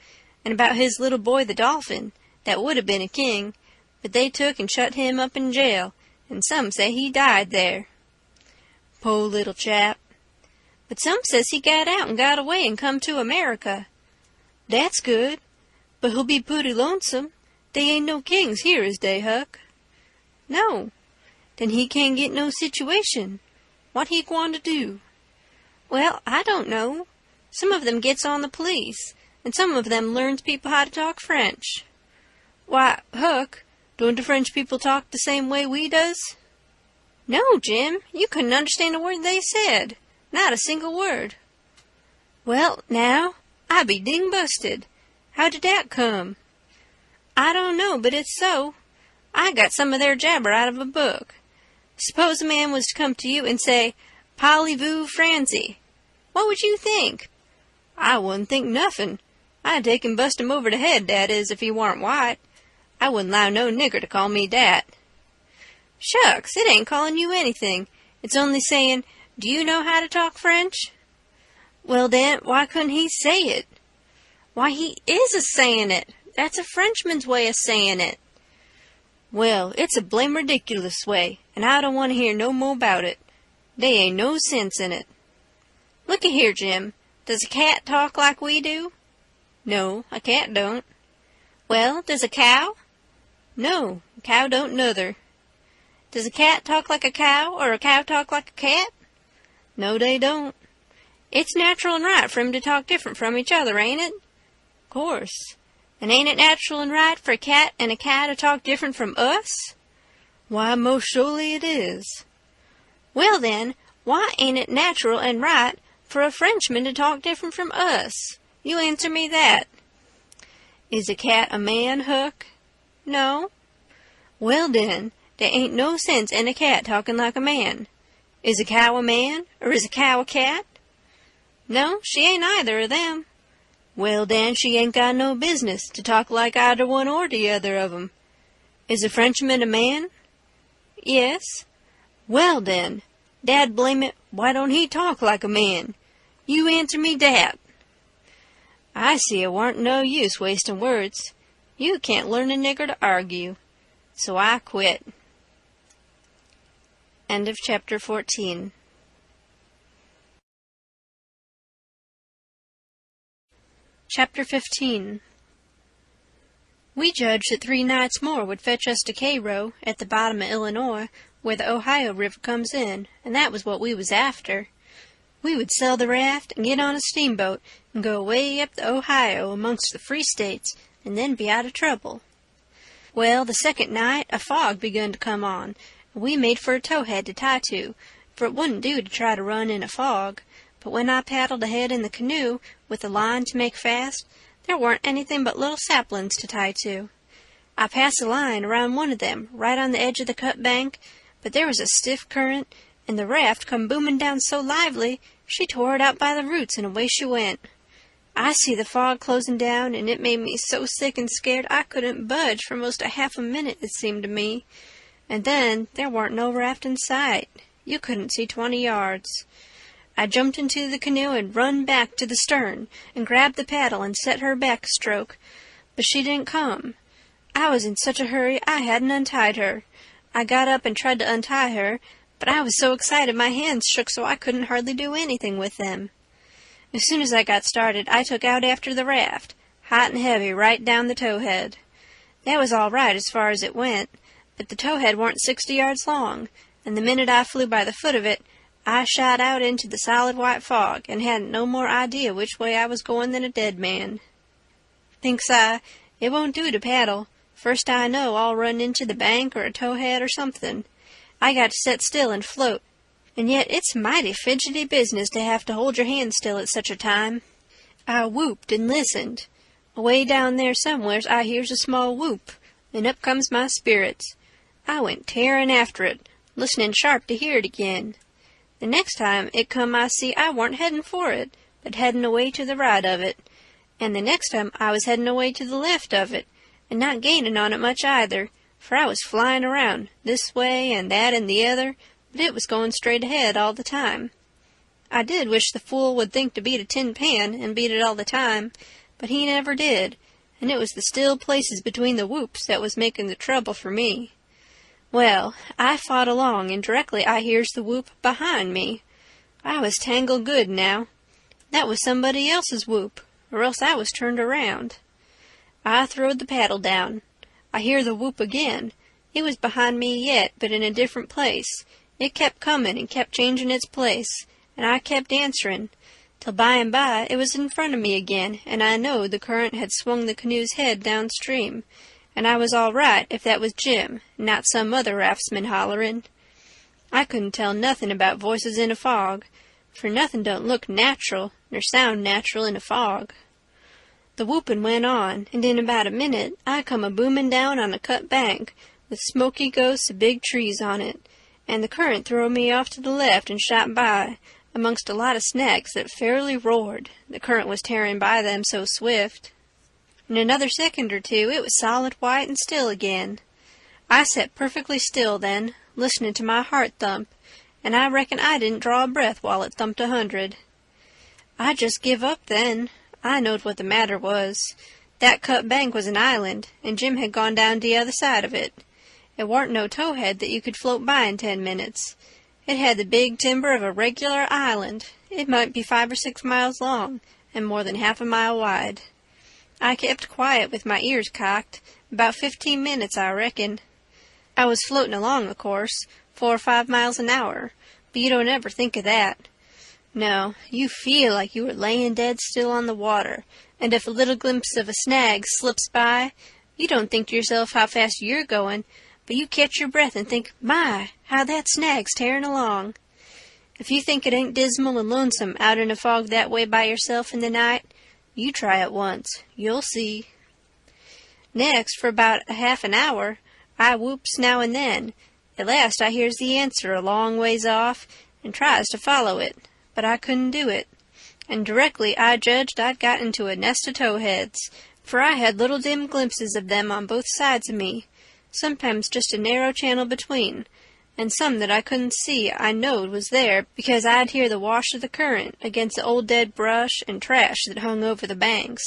and about his little boy the Dolphin, that would have been a king, but they took and shut him up in jail, and some say he died there. Po' little chap. But some says he got out and got away and come to America. That's good, but he'll be pooty lonesome. They ain't no kings here, is they, Huck? No. Then he can't get no situation. What he gwine to do? Well, I don't know. Some of them gets on the police, and some of them learns people how to talk French. Why, Huck, don't the French people talk the same way we does? No, Jim, you couldn't understand a word they said. Not a single word. Well, now, I be ding busted. How did that come? I don't know, but it's so. I got some of their jabber out of a book. Suppose a man was to come to you and say, "Parlez-vous Francie?" What would you think? I wouldn't think nothing. I'd take and bust him over the head, that is, if he warn't white. I wouldn't allow no nigger to call me dat. Shucks, it ain't calling you anything. It's only saying, "Do you know how to talk French?" Well, then, why couldn't he say it? Why, he is a-saying it. That's a Frenchman's way of saying it. Well, it's a blame ridiculous way, and I don't want to hear no more about it. They ain't no sense in it. Looky here, Jim. Does a cat talk like we do? No, a cat don't. Well, does a cow? No, a cow don't nuther. Does a cat talk like a cow, or a cow talk like a cat? No, they don't. It's natural and right for 'em to talk different from each other, ain't it? Course. And ain't it natural and right for a cat and a cow to talk different from us? Why, most surely it is. Well, then, why ain't it natural and right for a Frenchman to talk different from us? You answer me that. Is a cat a man, Huck? No. Well, then, there ain't no sense in a cat talking like a man. Is a cow a man, or is a cow a cat? No, she ain't either of them. Well, then, she ain't got no business to talk like either one or the other of 'em. Is a Frenchman a man? Yes. Well, then, Dad blame it, why don't he talk like a man? You answer me dat. I see it warn't no use wasting words. You can't learn a nigger to argue. So I quit. End of chapter 14. Chapter 15. We judged that 3 nights more would fetch us to Cairo, at the bottom of Illinois, where the Ohio River comes in, and that was what we was after. We would sell the raft and get on a steamboat and go way up the Ohio amongst the free states, and then be out of trouble. Well, the second night a fog begun to come on, and we made for a towhead to tie to, for it wouldn't do to try to run in a fog. But when I paddled ahead in the canoe, with a line to make fast, there weren't anything but little saplings to tie to. I passed a line around one of them, right on the edge of the cut bank, but there was a stiff current, and the raft come booming down so lively, she tore it out by the roots, and away she went. I see the fog closing down, and it made me so sick and scared I couldn't budge for most a half a minute, it seemed to me. And then there warn't no raft in sight. You couldn't see 20 yards. I jumped into the canoe and run back to the stern and grabbed the paddle and set her back a stroke, but she didn't come. I was in such a hurry I hadn't untied her. I got up and tried to untie her, but I was so excited my hands shook so I couldn't hardly do anything with them. As soon as I got started, I took out after the raft, hot and heavy, right down the towhead. That was all right as far as it went, but the towhead warn't 60 yards long, and the minute I flew by the foot of it, I shot out into the solid white fog, and hadn't no more idea which way I was going than a dead man. Thinks I, it won't do to paddle. First I know I'll run into the bank or a towhead or something. I got to set still and float, and yet it's mighty fidgety business to have to hold your hand still at such a time. I whooped and listened. Away down there somewheres I hears a small whoop, and up comes my spirits. I went tearing after it, listening sharp to hear it again. The next time it come I see I warn't heading for it, but heading away to the right of it, and the next time I was heading away to the left of it, and not gaining on it much either, for I was flying around, this way and that and the other, but it was going straight ahead all the time. I did wish the fool would think to beat a tin pan and beat it all the time, but he never did, and it was the still places between the whoops that was making the trouble for me. Well, I fought along, and directly I hears the whoop behind me. I was tangled good now. That was somebody else's whoop, or else I was turned around. I throwed the paddle down. I hear the whoop again. It was behind me yet, but in a different place. It kept coming and kept changing its place, and I kept answering, till by and by it was in front of me again, and I knowed the current had swung the canoe's head downstream, and I was all right if that was Jim, not some other raftsman hollerin'. I couldn't tell nothing about voices in a fog, for nothing don't look natural nor sound natural in a fog. The whoopin' went on, and in about a minute I come a-boomin' down on a cut bank with smoky ghosts of big trees on it, and the current threw me off to the left and shot by, amongst a lot of snags that fairly roared, the current was tearing by them so swift. In another second or two it was solid white and still again. I sat perfectly still then, listening to my heart thump, and I reckon I didn't draw a breath while it thumped 100. I just give up then. I knowed what the matter was. That cut bank was an island, and Jim had gone down the other side of it. It warn't no towhead that you could float by in 10 minutes. It had the big timber of a regular island. It might be 5 or 6 miles long, and more than half a mile wide. I kept quiet with my ears cocked, about 15 minutes, I reckon. I was floating along, of course, 4 or 5 miles an hour, but you don't ever think of that. No, you feel like you were laying dead still on the water, and if a little glimpse of a snag slips by, you don't think to yourself how fast you're going, but you catch your breath and think, my, how that snag's tearing along. If you think it ain't dismal and lonesome out in a fog that way by yourself in the night, you try it once. You'll see. Next, for about a half an hour, I whoops now and then. At last I hears the answer a long ways off, and tries to follow it, but I couldn't do it. And directly I judged I'd got into a nest of towheads, for I had little dim glimpses of them on both sides of me, sometimes just a narrow channel between, and some that I couldn't see I knowed was there because I'd hear the wash of the current against the old dead brush and trash that hung over the banks.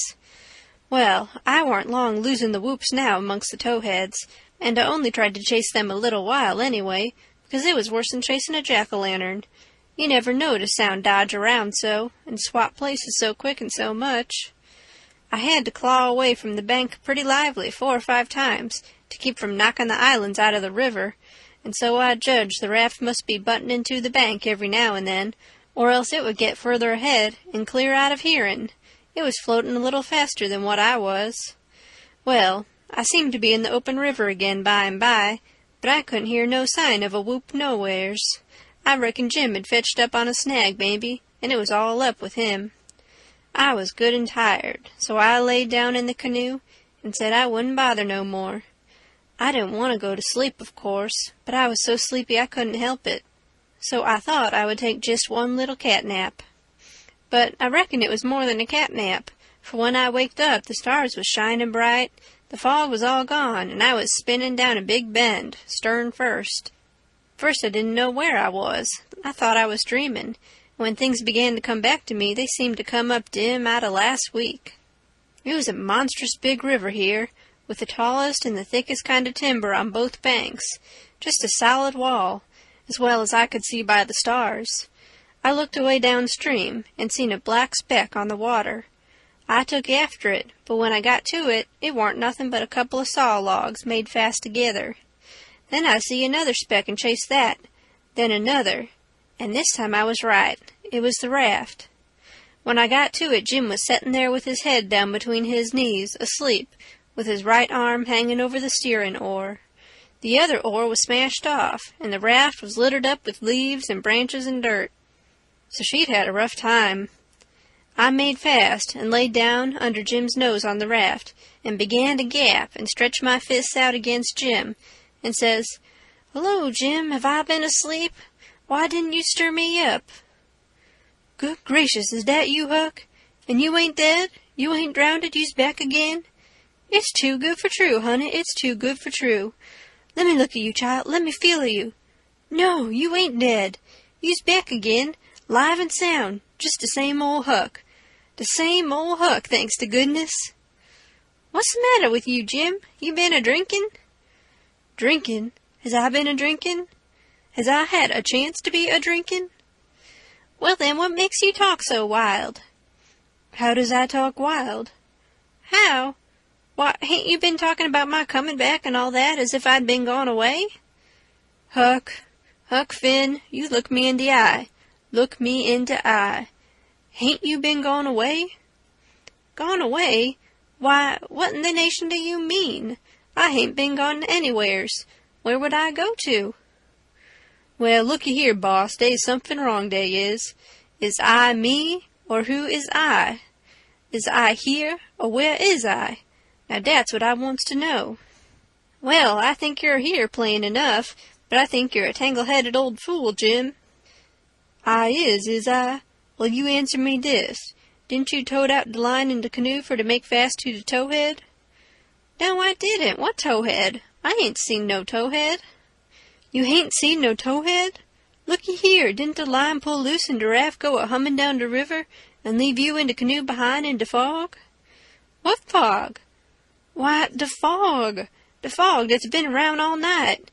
Well, I warn't long losing the whoops now amongst the towheads, and I only tried to chase them a little while anyway, because it was worse than chasing a jack-o'-lantern. You never knowed a sound dodge around so, and swap places so quick and so much. I had to claw away from the bank pretty lively 4 or 5 times to keep from knocking the islands out of the river, and so I judged the raft must be butting into the bank every now and then, or else it would get further ahead and clear out of hearing. It was floating a little faster than what I was. Well, I seemed to be in the open river again by and by, but I couldn't hear no sign of a whoop nowheres. I reckon Jim had fetched up on a snag, maybe, and it was all up with him. I was good and tired, so I laid down in the canoe and said I wouldn't bother no more. I didn't want to go to sleep, of course, but I was so sleepy I couldn't help it. So I thought I would take just one little cat nap. But I reckon it was more than a cat nap, for when I waked up the stars was shining bright, the fog was all gone, and I was spinning down a big bend, stern first. First I didn't know where I was. I thought I was dreaming, and when things began to come back to me they seemed to come up dim out of last week. It was a monstrous big river here, with the tallest and the thickest kind of timber on both banks, just a solid wall, as well as I could see by the stars. I looked away downstream and seen a black speck on the water. I took after it, but when I got to it, it warn't nothing but a couple of saw logs made fast together. Then I see another speck and chased that, then another, and this time I was right. It was the raft. When I got to it, Jim was setting there with his head down between his knees, asleep, with his right arm hanging over the steering oar. The other oar was smashed off, and the raft was littered up with leaves and branches and dirt. So she'd had a rough time. I made fast and laid down under Jim's nose on the raft and began to gap and stretch my fists out against Jim and says, "Hello, Jim, have I been asleep? Why didn't you stir me up?" "Good gracious, is that you, Huck? And you ain't dead? You ain't drownded? You's back again? It's too good for true, honey, it's too good for true. Let me look at you, child, let me feel of you. No, you ain't dead. You's back again, live and sound, just the same old Huck. The same old Huck, thanks to goodness. What's the matter with you, Jim? You been a-drinking?" "Drinking? Has I been a-drinking? Has I had a chance to be a-drinking?" "Well, then, what makes you talk so wild?" "How does I talk wild?" "How? Why, hain't you been talking about my coming back and all that, as if I'd been gone away?" Huck Finn, you look me in the eye. Look me in the eye. Hain't you been gone away?" "Gone away? Why, what in the nation do you mean? I hain't been gone anywheres. Where would I go to?" "Well, looky here, boss, dey's something wrong, dey is. Is I me, or who is I? Is I here, or where is I? Now dat's what I wants to know." "Well, I think you're here plain enough, but I think you're a tangle-headed old fool, Jim." "I is I? Well, you answer me dis. Didn't you tote out de line in de canoe for to make fast to de towhead?" "No, I didn't. What towhead? I ain't seen no towhead." "You hain't seen no towhead? Looky here, didn't de line pull loose and de raft go a-hummin' down de river and leave you in de canoe behind in de fog?" "What fog?" "Why, de fog that's been around all night.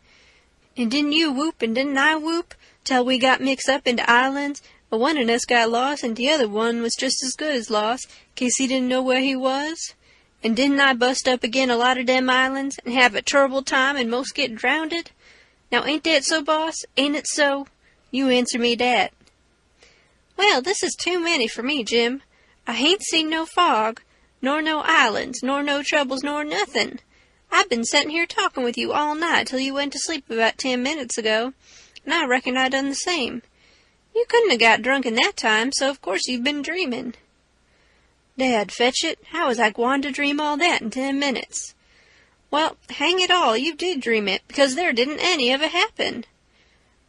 And didn't you whoop and didn't I whoop till we got mixed up into islands, but one of us got lost and the other one was just as good as lost, 'case he didn't know where he was? And didn't I bust up again a lot of dem islands and have a turrible time and most get drownded? Now ain't that so, boss? Ain't it so? You answer me dat." "Well, this is too many for me, Jim. I hain't seen no fog, nor no islands, nor no troubles, nor nothing. I've been setting here talking with you all night till you went to sleep about 10 minutes ago, and I reckon I done the same. You couldn't have got drunk in that time, so of course you've been dreaming." "Dad, fetch it, how was I gwine to dream all that in 10 minutes? "Well, hang it all, you did dream it, because there didn't any of it happen."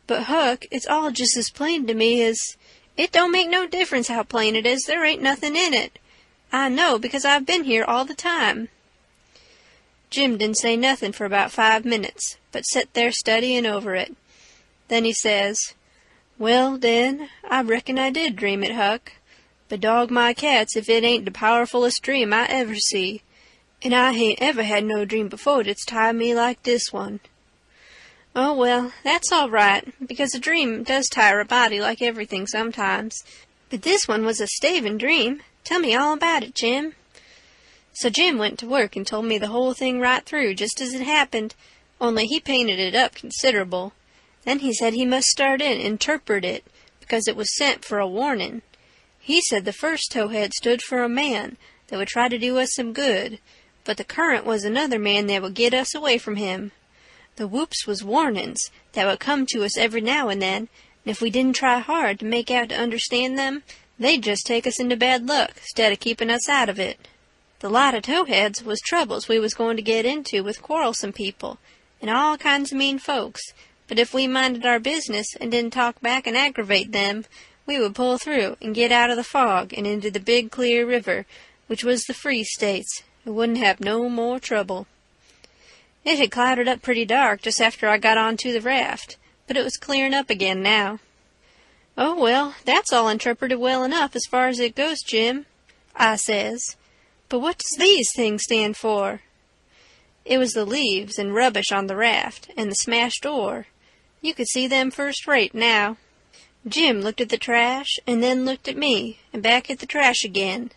"But, Huck, it's all just as plain to me as—" "It don't make no difference how plain it is, there ain't nothing in it. I know, because I've been here all the time." Jim didn't say nothing for about 5 minutes, but set there studying over it. Then he says, "Well, den, I reckon I did dream it, Huck. But dog my cats if it ain't the powerfulest dream I ever see. And I hain't ever had no dream before that's tied me like this one." "Oh, well, that's all right, because a dream does tire a body like everything sometimes. But this one was a staving dream. Tell me all about it, Jim." So Jim went to work and told me the whole thing right through, just as it happened, only he painted it up considerable. Then he said he must start in and interpret it, because it was sent for a warning. He said the first towhead stood for a man that would try to do us some good, but the current was another man that would get us away from him. The whoops was warnings that would come to us every now and then, and if we didn't try hard to make out to understand them, they'd just take us into bad luck, 'stead of keeping us out of it. The lot of towheads was troubles we was going to get into with quarrelsome people, and all kinds of mean folks, but if we minded our business and didn't talk back and aggravate them, we would pull through and get out of the fog and into the big clear river, which was the Free States, and wouldn't have no more trouble. It had clouded up pretty dark just after I got on to the raft, but it was clearing up again now. "Oh, well, that's all interpreted well enough as far as it goes, Jim," I says. "But what does these things stand for?" It was the leaves and rubbish on the raft, and the smashed oar. You could see them first rate now. Jim looked at the trash, and then looked at me, and back at the trash again.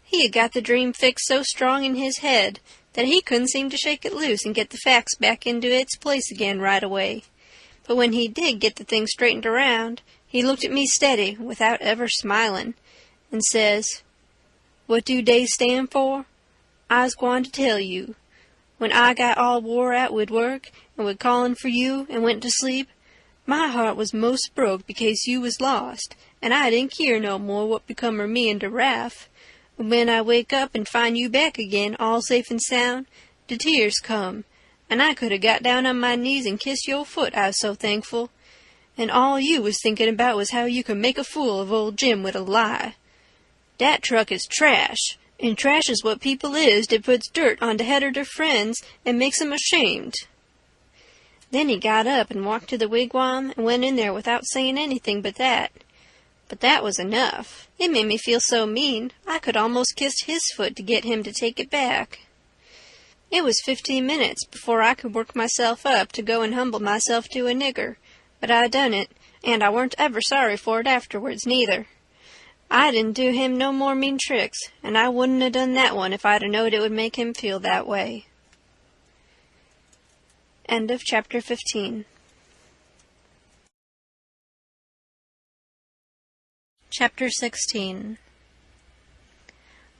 He had got the dream fixed so strong in his head that he couldn't seem to shake it loose and get the facts back into its place again right away. But when he did get the thing straightened around, he looked at me steady, without ever smiling, and says, "What do they stand for? I's gwine to tell you. When I got all wore out wid work, and wid callin' for you, and went to sleep, my heart was most broke because you was lost, and I didn't keer no more what become of me and de raft. But when I wake up and find you back again, all safe and sound, de tears come, and I could 'a' got down on my knees and kissed your foot, I was so thankful. And all you was thinking about was how you could make a fool of old Jim wid a lie. Dat truck is trash, and trash is what people is that puts dirt on de head of their friends and makes 'em ashamed." Then he got up and walked to the wigwam and went in there without saying anything but that. But that was enough. It made me feel so mean I could almost kiss his foot to get him to take it back. It was 15 minutes before I could work myself up to go and humble myself to a nigger, but I done it, and I weren't ever sorry for it afterwards, neither. I didn't do him no more mean tricks, and I wouldn't 'a' done that one if I'd 'a' knowed it would make him feel that way. End of chapter 15. Chapter 16.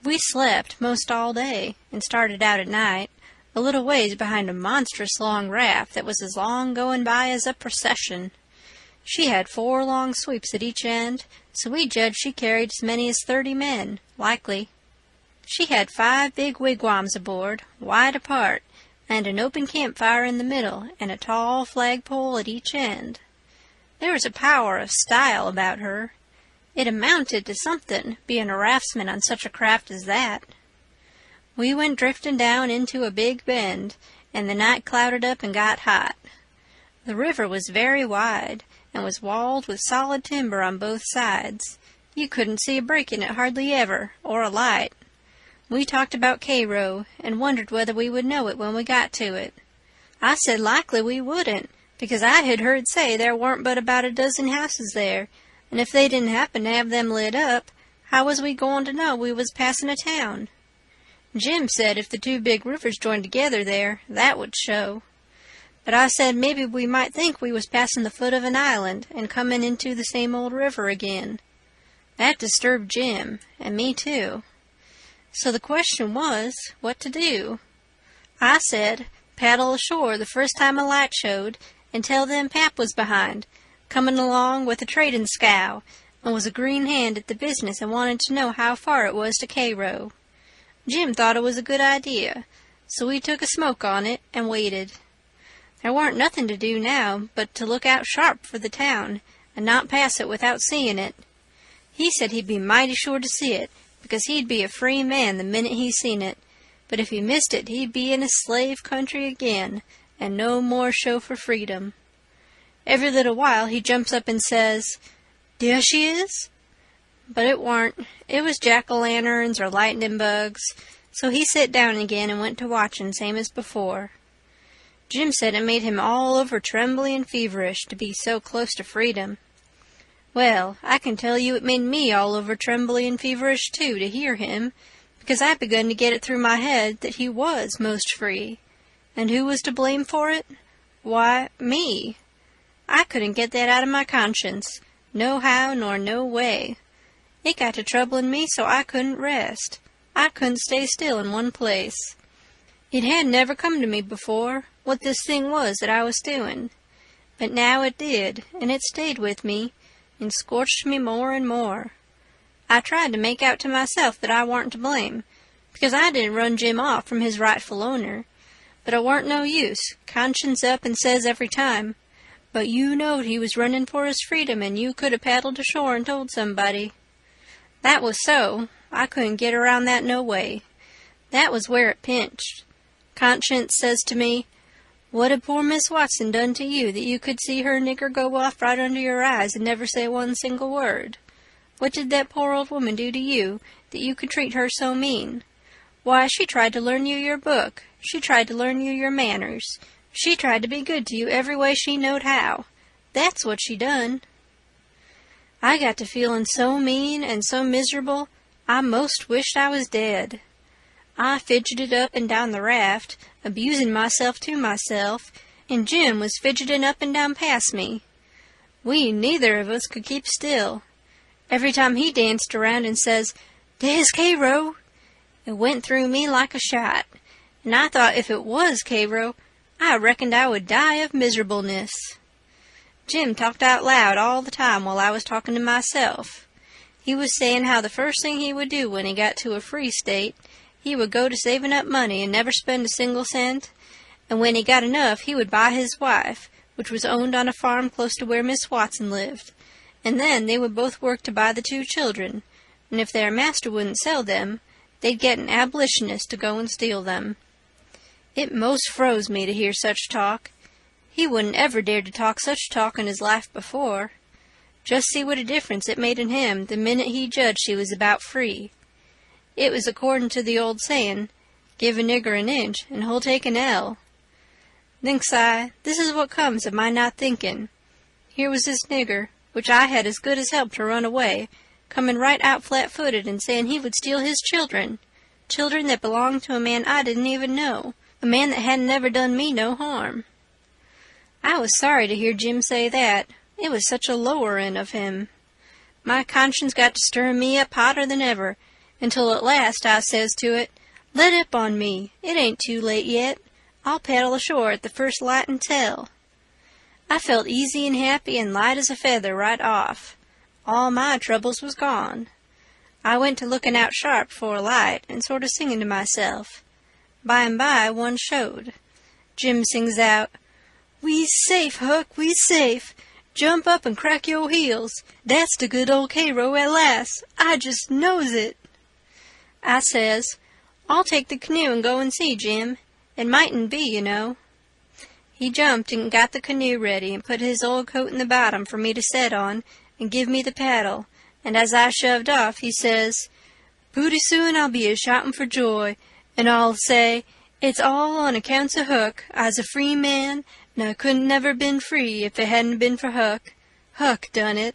We slept most all day, and started out at night, a little ways behind a monstrous long raft that was as long going by as a procession. She had 4 long sweeps at each end, so we judged she carried as many as 30 men, likely. She had 5 big wigwams aboard, wide apart, and an open campfire in the middle, and a tall flagpole at each end. There was a power of style about her. It amounted to something, being a raftsman on such a craft as that. We went drifting down into a big bend, and the night clouded up and got hot. The river was very wide, and was walled with solid timber on both sides. You couldn't see a break in it hardly ever, or a light. We talked about Cairo, and wondered whether we would know it when we got to it. I said likely we wouldn't, because I had heard say there warn't but about a dozen houses there, and if they didn't happen to have them lit up, how was we going to know we was passing a town? Jim said if the 2 big rivers joined together there, that would show. But I said maybe we might think we was passing the foot of an island and coming into the same old river again. That disturbed Jim, and me too. So the question was, what to do? I said, paddle ashore the first time a light showed, and tell them Pap was behind, coming along with a trading scow, and was a green hand at the business and wanted to know how far it was to Cairo. Jim thought it was a good idea, so we took a smoke on it and waited. There warn't nothing to do now but to look out sharp for the town, and not pass it without seeing it. He said he'd be mighty sure to see it, because he'd be a free man the minute he seen it, but if he missed it he'd be in a slave country again, and no more show for freedom. Every little while he jumps up and says, "There she is?" But it warn't. It was jack-o'-lanterns or lightning bugs, so he set down again and went to watching same as before. Jim said it made him all over trembly and feverish to be so close to freedom. Well, I can tell you it made me all over trembly and feverish too to hear him, because I begun to get it through my head that he was most free. And who was to blame for it? Why, me. I couldn't get that out of my conscience, no how nor no way. It got to troubling me so I couldn't rest. I couldn't stay still in one place. It had never come to me before what this thing was that I was doing. But now it did, and it stayed with me, and scorched me more and more. I tried to make out to myself that I warn't to blame, because I didn't run Jim off from his rightful owner. But it warn't no use. Conscience up and says every time, "But you knowed he was running for his freedom, and you could have paddled ashore and told somebody." That was so. I couldn't get around that no way. That was where it pinched. Conscience says to me, "What had poor Miss Watson done to you that you could see her nigger go off right under your eyes and never say one single word? What did that poor old woman do to you that you could treat her so mean? Why, she tried to learn you your book. She tried to learn you your manners. She tried to be good to you every way she knowed how. That's what she done." I got to feeling so mean and so miserable, I most wished I was dead. I fidgeted up and down the raft, abusing myself to myself, and Jim was fidgeting up and down past me. We neither of us could keep still. Every time he danced around and says, "There's Cairo," it went through me like a shot, and I thought if it was Cairo, I reckoned I would die of miserableness. Jim talked out loud all the time while I was talking to myself. He was saying how the first thing he would do when he got to a free state, he would go to saving up money and never spend a single cent, and when he got enough he would buy his wife, which was owned on a farm close to where Miss Watson lived, and then they would both work to buy the 2 children, and if their master wouldn't sell them, they'd get an abolitionist to go and steal them. It most froze me to hear such talk. He wouldn't ever dared to talk such talk in his life before. Just see what a difference it made in him the minute he judged she was about free. It was according to the old saying, "Give a nigger an inch, and he'll take an ell." Thinks I, this is what comes of my not thinking. Here was this nigger, which I had as good as helped to run away, coming right out flat-footed and saying he would steal his children that belonged to a man I didn't even know, a man that hadn't ever done me no harm. I was sorry to hear Jim say that. It was such a lowering of him. My conscience got to stirring me up hotter than ever, until at last I says to it, "Let up on me. It ain't too late yet. I'll paddle ashore at the first light and tell." I felt easy and happy and light as a feather right off. All my troubles was gone. I went to looking out sharp for a light and sort of singing to myself. By and by one showed. Jim sings out, "We's safe, Huck, we's safe. Jump up and crack your heels. That's the good old Cairo at last. I just knows it." I says, "I'll take the canoe and go and see, Jim. It mightn't be, you know." He jumped and got the canoe ready and put his old coat in the bottom for me to set on and give me the paddle, and as I shoved off, he says, "Pooty soon I'll be a-shouting for joy, and I'll say, 'It's all on accounts of Huck. I's a free man, and I couldn't never been free if it hadn't been for Huck. Huck done it.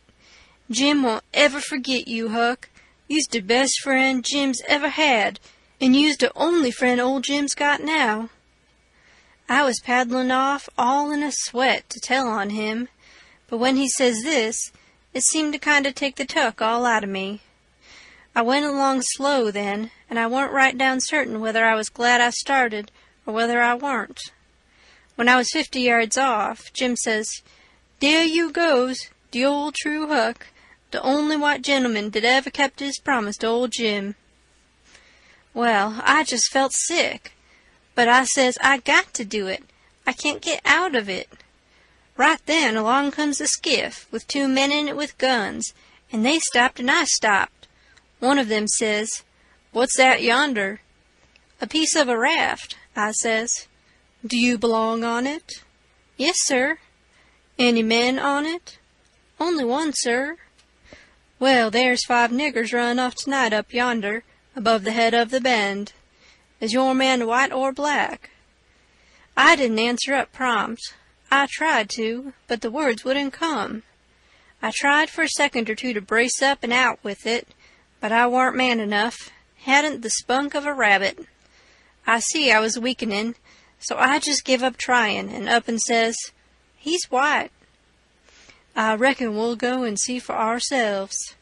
Jim won't ever forget you, Huck. You's the best friend Jim's ever had, and you's the only friend old Jim's got now." I was paddling off all in a sweat to tell on him, but when he says this, it seemed to kind of take the tuck all out of me. I went along slow then, and I warn't right down certain whether I was glad I started or whether I warn't. When I was 50 yards off, Jim says, "There you goes, the old true Huck, the only white gentleman that ever kept his promise to old Jim." Well, I just felt sick, but I says I got to do it. I can't get out of it. Right then along comes a skiff with 2 men in it with guns, and they stopped and I stopped. One of them says, "What's that yonder?" "A piece of a raft," I says. "Do you belong on it?" "Yes, sir." Any men on it? Only one, sir. Well, there's 5 niggers running off tonight up yonder, above the head of the bend. Is your man white or black? I didn't answer up prompt. I tried to, but the words wouldn't come. I tried for a second or two to brace up and out with it, but I warn't man enough, hadn't the spunk of a rabbit. I see I was weakening, so I just give up trying, and up and says, "He's white." "I reckon we'll go and see for ourselves."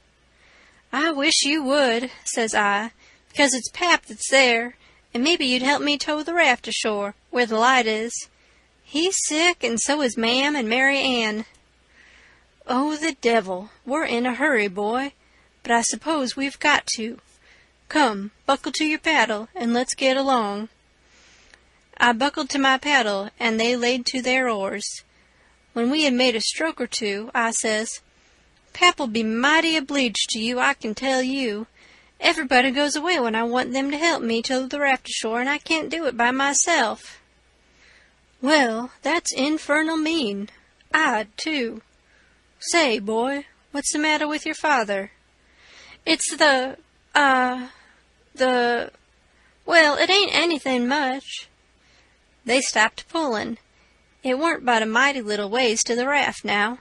"I wish you would," says I, "because it's Pap that's there, and maybe you'd help me tow the raft ashore, where the light is. He's sick, and so is Ma'am and Mary Ann." "Oh, the devil! We're in a hurry, boy, but I suppose we've got to. Come, buckle to your paddle, and let's get along." I buckled to my paddle, and they laid to their oars. When we had made a stroke or two, I says, "Pap'll be mighty obleeged to you, I can tell you. Everybody goes away when I want them to help me tow the raft ashore, and I can't do it by myself." "Well, that's infernal mean. I'd, too. Say, boy, what's the matter with your father?" "It's well, it ain't anything much." They stopped pulling. It weren't but a mighty little ways to the raft now.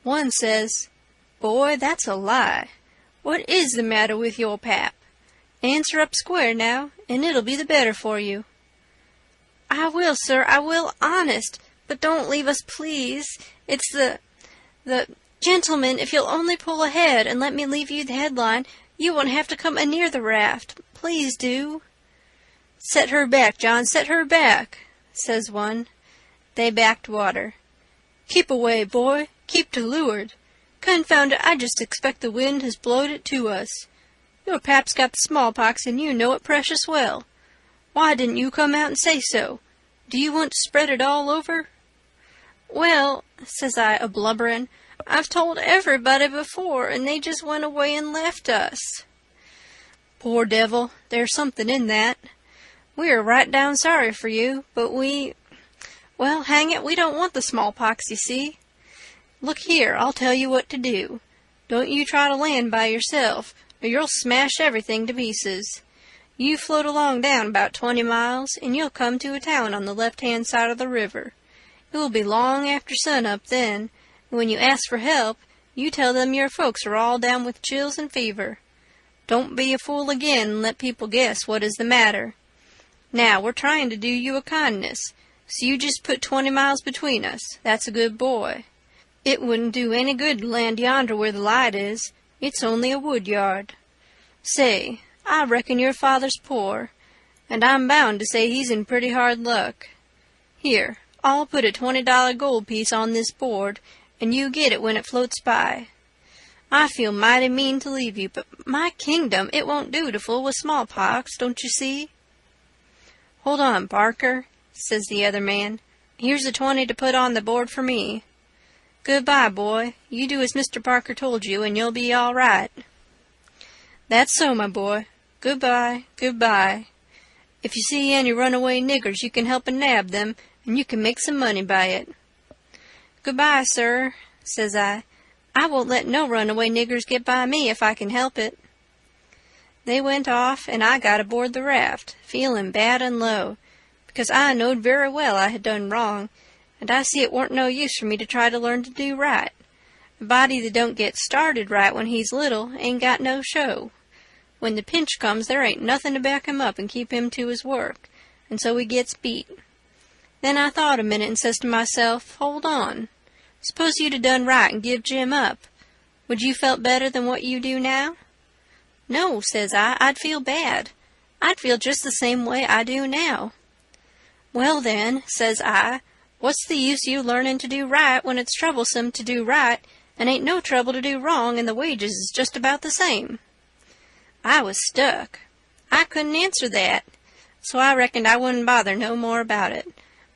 One says, "Boy, that's a lie. What is the matter with your Pap? Answer up square now, and it'll be the better for you." "I will, sir, I will, honest, but don't leave us, please. It's the gentlemen, if you'll only pull ahead and let me leave you the headline, you won't have to come near the raft. Please do." "Set her back, John, set her back," says one. They backed water. "Keep away, boy, keep to leeward. Confound it, I just expect the wind has blowed it to us. Your Pap's got the smallpox, and you know it precious well. Why didn't you come out and say so? Do you want to spread it all over?" "Well," says I, a-blubbering, "I've told everybody before, and they just went away and left us." "Poor devil, there's something in that. We are right down sorry for you, but well, hang it, we don't want the smallpox, you see. Look here, I'll tell you what to do. Don't you try to land by yourself, or you'll smash everything to pieces. You float along down about 20 miles, and you'll come to a town on the left-hand side of the river. It will be long after sun-up then, and when you ask for help, you tell them your folks are all down with chills and fever. Don't be a fool again and let people guess what is the matter. Now, we're trying to do you a kindness, so you just put 20 miles between us. That's a good boy. It wouldn't do any good to land yonder where the light is. It's only a wood yard. Say, I reckon your father's poor, and I'm bound to say he's in pretty hard luck. Here, I'll put a $20 gold piece on this board, and you get it when it floats by. I feel mighty mean to leave you, but my kingdom, it won't do to fool with smallpox, don't you see?" "Hold on, Parker," says the other man. "Here's a 20 to put on the board for me. Goodbye, boy. You do as Mr. Parker told you, and you'll be all right." "That's so, my boy. Goodbye, goodbye. If you see any runaway niggers, you can help and nab them, and you can make some money by it." "Goodbye, sir," says I. "I won't let no runaway niggers get by me if I can help it." They went off, and I got aboard the raft, feeling bad and low, because I knowed very well I had done wrong, and I see it warn't no use for me to try to learn to do right. A body that don't get started right when he's little ain't got no show. When the pinch comes, there ain't nothing to back him up and keep him to his work, and so he gets beat. Then I thought a minute and says to myself, hold on. Suppose you'd 'a done right and give Jim up. Would you felt better than what you do now? No, says I, I'd feel bad. I'd feel just the same way I do now. Well then, says I, what's the use you learning to do right when it's troublesome to do right and ain't no trouble to do wrong and the wages is just about the same? I was stuck. I couldn't answer that, so I reckoned I wouldn't bother no more about it.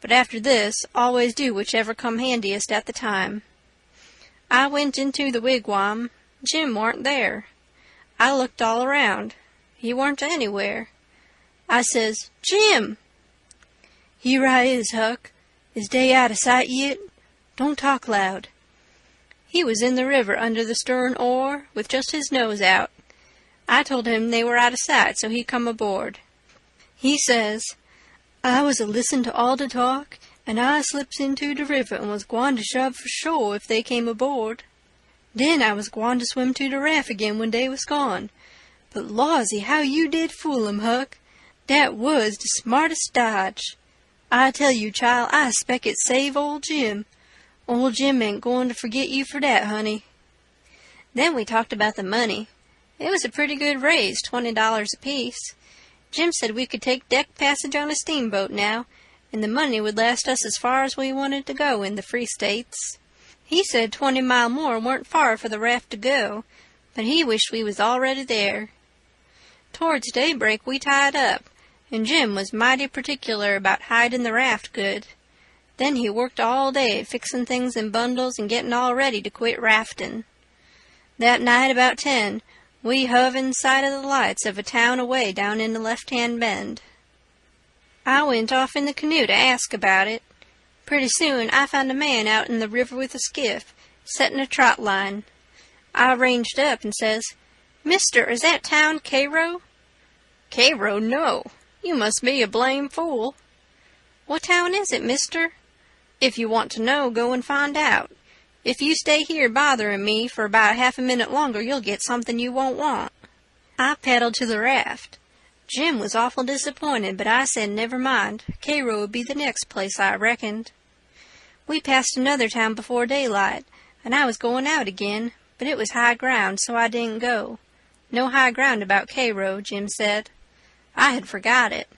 But after this, always do whichever come handiest at the time. I went into the wigwam. Jim warn't there. I looked all around. He warn't anywhere. I says, Jim! Here I is, Huck. Is day out of sight yit? Don't talk loud." He was in the river under the stern oar, with just his nose out. I told him they were out of sight, so he come aboard. He says, "I was a-listen to all the talk, and I slips into the river and was gwine to shove for shore if they came aboard. Then I was gwine to swim to the raft again when they was gone. But lawsy, how you did fool 'em, Huck. That was the smartest dodge. I tell you, child, I expect it save old Jim. Old Jim ain't going to forget you for that, honey." Then we talked about the money. It was a pretty good raise, $20 apiece. Jim said we could take deck passage on a steamboat now, and the money would last us as far as we wanted to go in the Free States. He said 20 mile more weren't far for the raft to go, but he wished we was already there. Towards daybreak we tied up, and Jim was mighty particular about hiding the raft good. Then he worked all day at fixing things in bundles and getting all ready to quit rafting. That night about 10, we hove in sight of the lights of a town away down in the left-hand bend. I went off in the canoe to ask about it. Pretty soon I found a man out in the river with a skiff, setting a trot line. I ranged up and says, "Mister, is that town Cairo?" "Cairo, no. You must be a blame fool." "What town is it, mister?" "If you want to know, go and find out. If you stay here bothering me for about half a minute longer, you'll get something you won't want." I paddled to the raft. Jim was awful disappointed, but I said never mind. Cairo would be the next place, I reckoned. We passed another town before daylight, and I was going out again, but it was high ground, so I didn't go. No high ground about Cairo, Jim said. I had forgot it.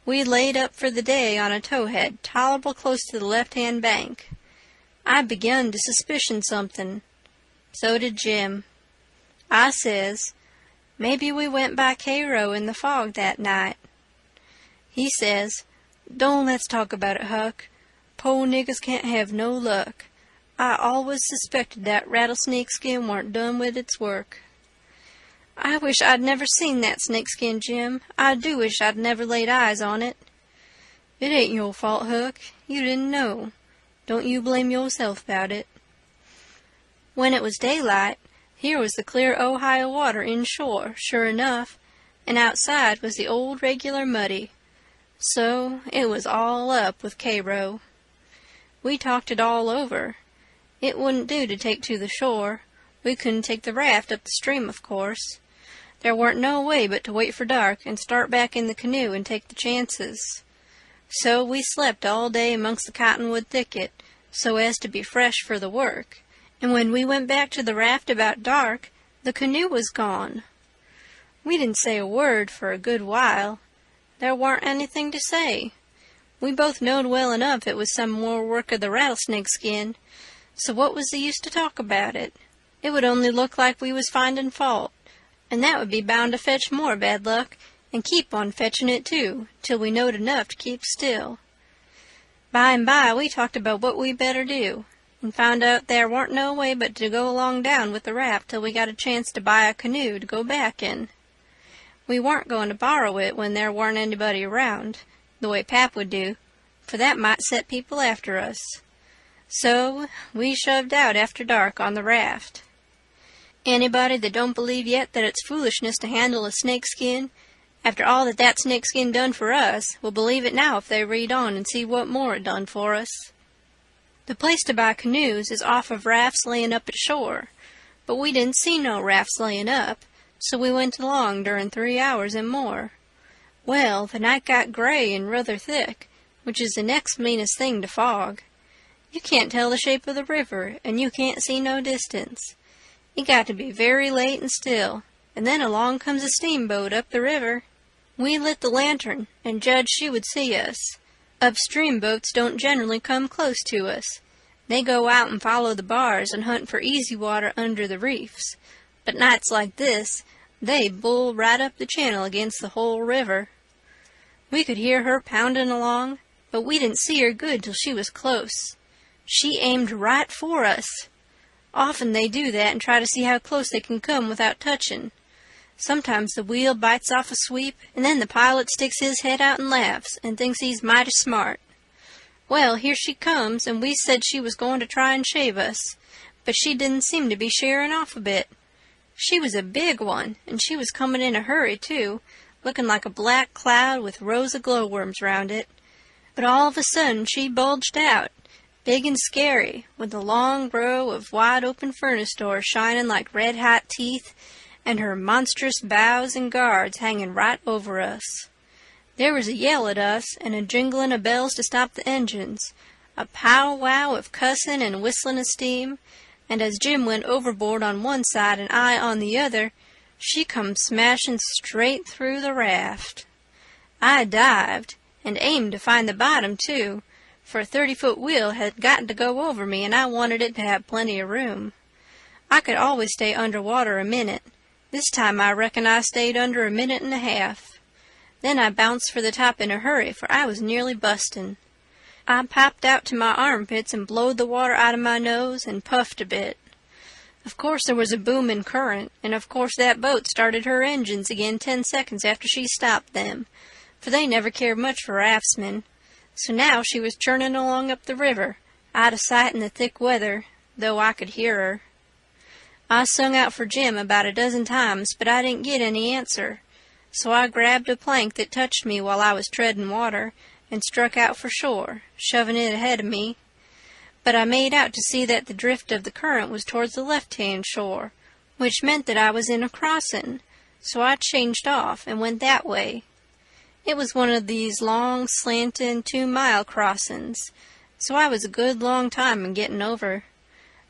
We laid up for the day on a towhead, tolerable close to the left-hand bank. I begun to suspicion something. So did Jim. I says, "Maybe we went by Cairo in the fog that night." He says, "Don't let's talk about it, Huck. Po' niggers can't have no luck. I always suspected that rattlesnake skin warn't done with its work." I wish I'd never seen that snakeskin, Jim. I do wish I'd never laid eyes on it. It ain't your fault, Huck. You didn't know. Don't you blame yourself about it. When it was daylight, here was the clear Ohio water inshore, sure enough, and outside was the old regular muddy. So it was all up with Cairo. We talked it all over. It wouldn't do to take to the shore. We couldn't take the raft up the stream, of course. There weren't no way but to wait for dark and start back in the canoe and take the chances. So we slept all day amongst the cottonwood thicket, so as to be fresh for the work, and when we went back to the raft about dark, the canoe was gone. We didn't say a word for a good while. There warn't anything to say. We both knowed well enough it was some more work of the rattlesnake skin, so what was the use to talk about it? It would only look like we was finding fault, and that would be bound to fetch more bad luck, and keep on fetching it too, till we knowed enough to keep still. By and by we talked about what we better do, and found out there warn't no way but to go along down with the raft till we got a chance to buy a canoe to go back in. We warn't going to borrow it when there warn't anybody around, the way Pap would do, for that might set people after us. So we shoved out after dark on the raft. Anybody that don't believe yet that it's foolishness to handle a snakeskin, after all that snakeskin done for us, will believe it now if they read on and see what more it done for us. The place to buy canoes is off of rafts laying up at shore, but we didn't see no rafts laying up, so we went along during 3 hours and more. Well, the night got gray and rather thick, which is the next meanest thing to fog. You can't tell the shape of the river, and you can't see no distance. It got to be very late and still, and then along comes a steamboat up the river. We lit the lantern, and judged she would see us. Upstream boats don't generally come close to us. They go out and follow the bars and hunt for easy water under the reefs. But nights like this, they bull right up the channel against the whole river. We could hear her pounding along, but we didn't see her good till she was close. She aimed right for us. Often they do that and try to see how close they can come without touching. Sometimes the wheel bites off a sweep, and then the pilot sticks his head out and laughs, and thinks he's mighty smart. Well, here she comes, and we said she was going to try and shave us, but she didn't seem to be shearing off a bit. She was a big one, and she was coming in a hurry, too, looking like a black cloud with rows of glowworms round it. But all of a sudden she bulged out, big and scary, with a long row of wide-open furnace doors shining like red-hot teeth, and her monstrous bows and guards hanging right over us. There was a yell at us, and a jingling of bells to stop the engines, a pow-wow of cussing and whistling of steam, and as Jim went overboard on one side and I on the other, she come smashing straight through the raft. I dived, and aimed to find the bottom, too, for a 30-foot wheel had got to go over me, and I wanted it to have plenty of room. I could always stay under water a minute. This time I reckon I stayed under a minute and a half. Then I bounced for the top in a hurry, for I was nearly bustin'. I popped out to my armpits and blowed the water out of my nose and puffed a bit. Of course there was a booming current, and of course that boat started her engines again 10 seconds after she stopped them, for they never cared much for raftsmen. So now she was churning along up the river, out of sight in the thick weather, though I could hear her. I sung out for Jim about a dozen times, but I didn't get any answer. So I grabbed a plank that touched me while I was treading water, and struck out for shore, shoving it ahead of me. But I made out to see that the drift of the current was towards the left-hand shore, which meant that I was in a crossing, so I changed off and went that way. It was one of these long, slanting 2-mile crossings, so I was a good long time in getting over.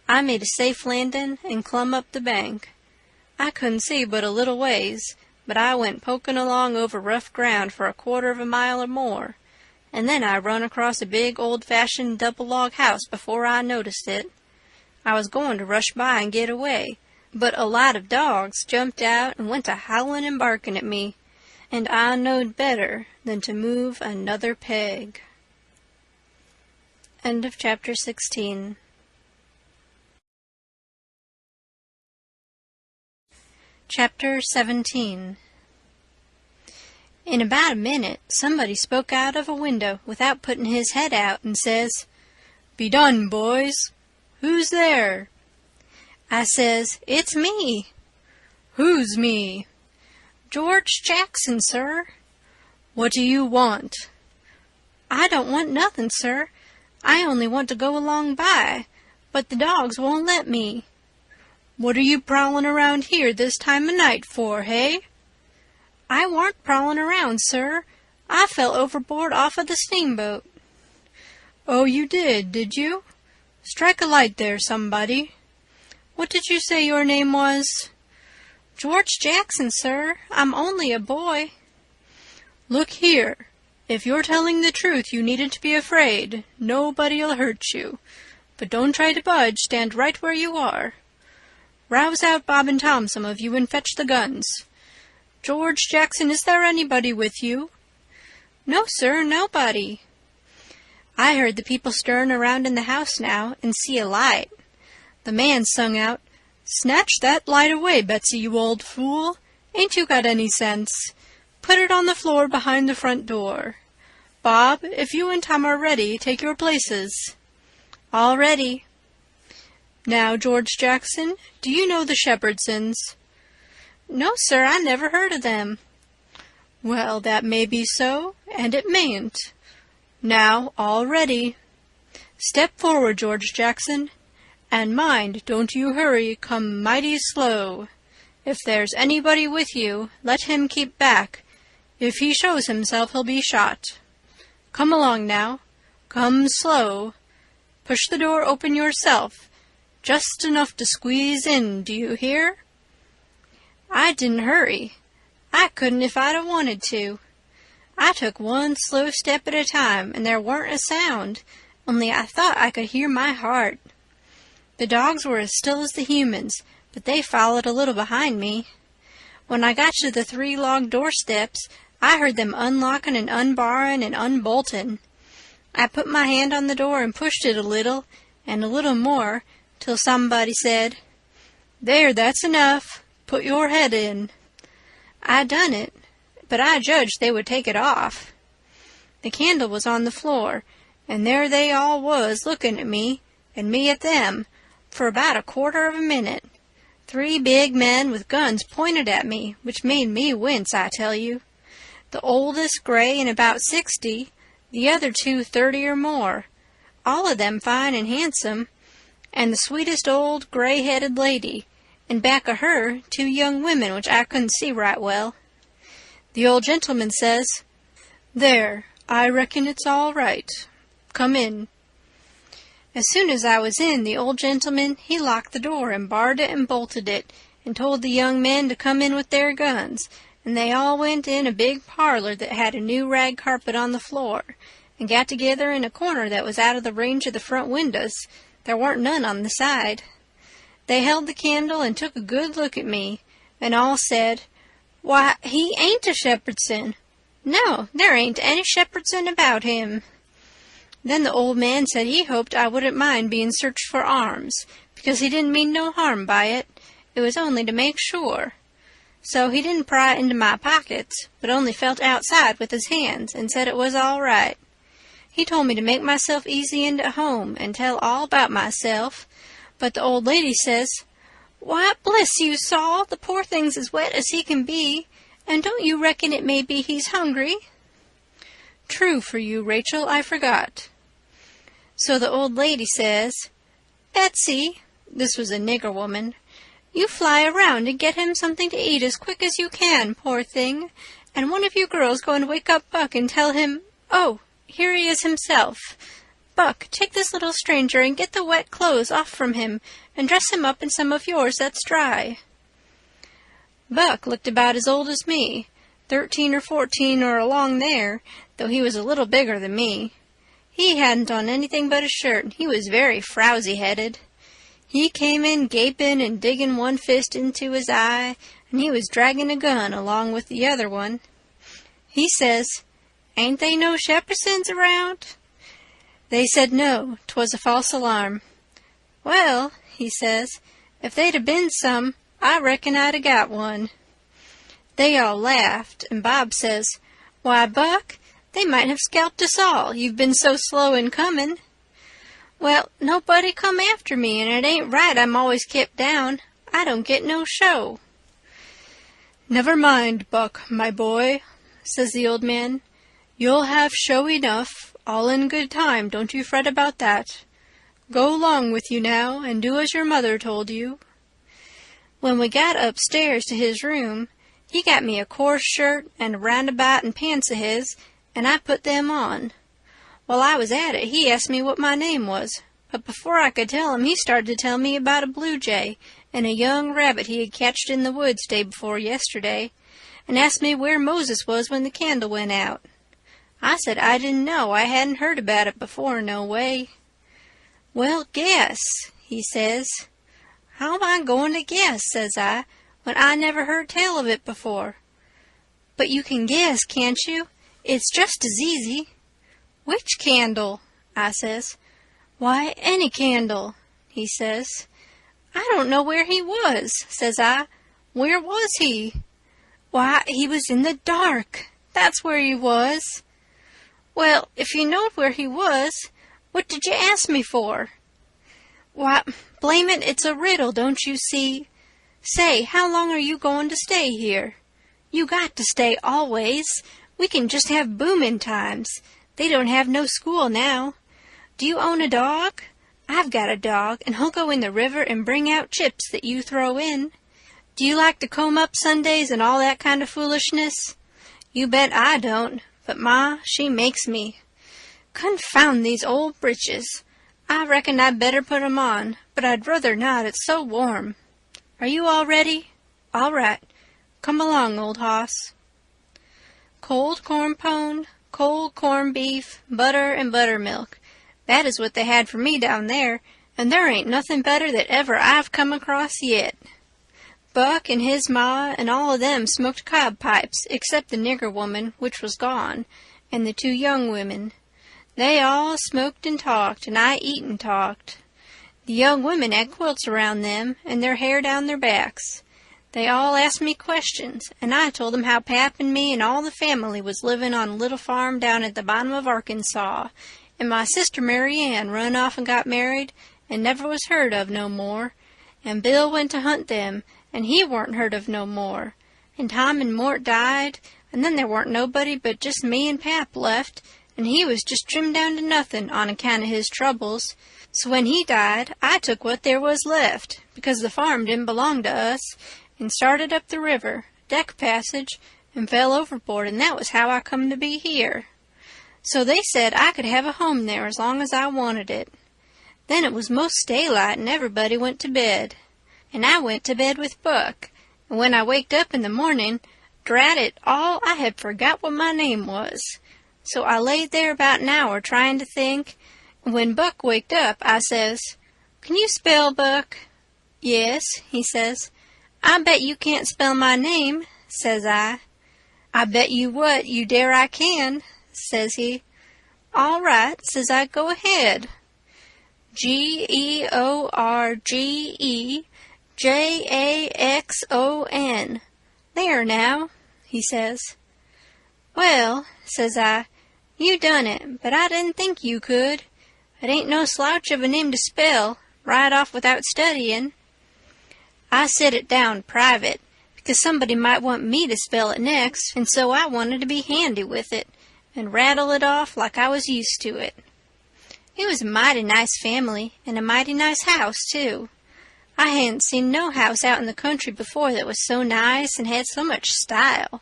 I made a safe landing and clumb up the bank. I couldn't see but a little ways, but I went poking along over rough ground for a 1/4 of a mile or more, and then I run across a big old-fashioned double-log house before I noticed it. I was going to rush by and get away, but a lot of dogs jumped out and went to howling and barking at me, and I knowed better than to move another peg. End of chapter 16. Chapter 17. In about a minute, somebody spoke out of a window without putting his head out and says, "Be done, boys. Who's there?" I says, "It's me." "Who's me?" "George Jackson, sir." "What do you want?" "I don't want nothing, sir. I only want to go along by, but the dogs won't let me." "What are you prowling around here this time of night for, hey?" "I warn't prowling around, sir. I fell overboard off of the steamboat." "Oh, you did you? Strike a light there, somebody. What did you say your name was?" "George Jackson, sir. I'm only a boy." "Look here. If you're telling the truth, you needn't be afraid. Nobody'll hurt you. But don't try to budge. Stand right where you are. Rouse out Bob and Tom, some of you, and fetch the guns. George Jackson, is there anybody with you?" "No, sir, nobody." I heard the people stirring around in the house now, and see a light. The man sung out, "Snatch that light away, Betsy, you old fool. Ain't you got any sense? Put it on the floor behind the front door. Bob, if you and Tom are ready, take your places." "All ready." "Now, George Jackson, do you know the Shepherdsons?" "No, sir, I never heard of them." "Well, that may be so, and it mayn't. Now, all ready. Step forward, George Jackson. And mind, don't you hurry, come mighty slow. If there's anybody with you, let him keep back. If he shows himself, he'll be shot. Come along now. Come slow. Push the door open yourself. Just enough to squeeze in, do you hear?" I didn't hurry. I couldn't if I'd 'a' wanted to. I took one slow step at a time, and there weren't a sound, only I thought I could hear my heart. The dogs were as still as the humans, but they followed a little behind me. When I got to the 3 log doorsteps, I heard them unlocking and unbarring and unbolting. I put my hand on the door and pushed it a little, and a little more, till somebody said, "There, that's enough. Put your head in." I done it, but I judged they would take it off. The candle was on the floor, and there they all was, looking at me, and me at them, for about a quarter of a minute. 3 big men with guns pointed at me, which made me wince, I tell you. The oldest gray and about 60, the other 2 30 or more, all of them fine and handsome, and the sweetest old gray-headed lady, and back of her 2 young women which I couldn't see right well. The old gentleman says, "There, I reckon it's all right. Come in." As soon as I was in, the old gentleman, he locked the door and barred it and bolted it, and told the young men to come in with their guns, and they all went in a big parlor that had a new rag carpet on the floor, and got together in a corner that was out of the range of the front windows. There weren't none on the side. They held the candle and took a good look at me, and all said, "Why, he ain't a Shepherdson. No, there ain't any Shepherdson about him." Then the old man said he hoped I wouldn't mind being searched for arms, because he didn't mean no harm by it. It was only to make sure. So he didn't pry into my pockets, but only felt outside with his hands, and said it was all right. He told me to make myself easy and at home, and tell all about myself. But the old lady says, "Why, bless you, Saul, the poor thing's as wet as he can be, and don't you reckon it may be he's hungry?" "True for you, Rachel, I forgot." So the old lady says, "Betsy," this was a nigger woman, "you fly around and get him something to eat as quick as you can, poor thing, and one of you girls go and wake up Buck and tell him, oh, here he is himself. Buck, take this little stranger and get the wet clothes off from him and dress him up in some of yours that's dry." Buck looked about as old as me, 13 or 14 or along there, though he was a little bigger than me. He hadn't on anything but a shirt, and he was very frowsy-headed. He came in gaping and digging one fist into his eye, and he was dragging a gun along with the other one. He says, "Ain't they no Shepherdsons around?" They said no, 'twas a false alarm. "Well," he says, "if they'd have been some, I reckon I'd have got one." They all laughed, and Bob says, "Why, Buck, they might have scalped us all, you've been so slow in coming." "Well, nobody come after me, and it ain't right I'm always kept down. I don't get no show." "Never mind, Buck, my boy," says the old man. "You'll have show enough, all in good time, don't you fret about that. Go along with you now, and do as your mother told you." When we got upstairs to his room, he got me a coarse shirt and a roundabout and pants of his, and I put them on. While I was at it, he asked me what my name was, but before I could tell him, he started to tell me about a blue jay and a young rabbit he had catched in the woods day before yesterday, and asked me where Moses was when the candle went out. I said I didn't know, I hadn't heard about it before, no way. "Well, guess," he says. "How am I going to guess," says I, "when I never heard tell of it before?" "But you can guess, can't you? It's just as easy." "Which candle?" I says. "Why, any candle," he says. "I don't know where he was," says I. "Where was he?" "Why, he was in the dark. That's where he was." "Well, if you knowed where he was, what did you ask me for?" "Why, blame it, it's a riddle, don't you see? Say, how long are you going to stay here? You got to stay always. We can just have booming times. They don't have no school now. Do you own a dog? I've got a dog, and he'll go in the river and bring out chips that you throw in. Do you like to comb up Sundays and all that kind of foolishness? You bet I don't, but Ma, she makes me. Confound these old breeches. I reckon I'd better put 'em on, but I'd rather not, it's so warm. Are you all ready? All right. Come along, old hoss." Cold corn pone, cold corned beef, butter and buttermilk. That is what they had for me down there, and there ain't nothing better that ever I've come across yet. Buck and his ma and all of them smoked cob pipes, except the nigger woman, which was gone, and the 2 young women. They all smoked and talked, and I eat and talked. The young women had quilts around them, and their hair down their backs. They all asked me questions, and I told them how Pap and me and all the family was living on a little farm down at the bottom of Arkansas, and my sister Mary Ann run off and got married and never was heard of no more, and Bill went to hunt them, and he warn't heard of no more, and Tom and Mort died, and then there warn't nobody but just me and Pap left, and he was just trimmed down to nothing on account of his troubles. So when he died, I took what there was left, because the farm didn't belong to us, and started up the river, deck passage, and fell overboard, and that was how I come to be here. So they said I could have a home there as long as I wanted it. Then it was most daylight, and everybody went to bed. And I went to bed with Buck, and when I waked up in the morning, drat it all, I had forgot what my name was. So I laid there about an hour trying to think, and when Buck waked up, I says, "Can you spell, Buck?" "Yes," he says. "I bet you can't spell my name," says I. "I bet you what, you dare I can," says he. "All right," says I, "go ahead." Georgejackson. There now, he says. "Well," says I, "you done it, but I didn't think you could. It ain't no slouch of a name to spell, right off without studying." I set it down private, because somebody might want me to spell it next, and so I wanted to be handy with it, and rattle it off like I was used to it. It was a mighty nice family, and a mighty nice house, too. I hadn't seen no house out in the country before that was so nice and had so much style.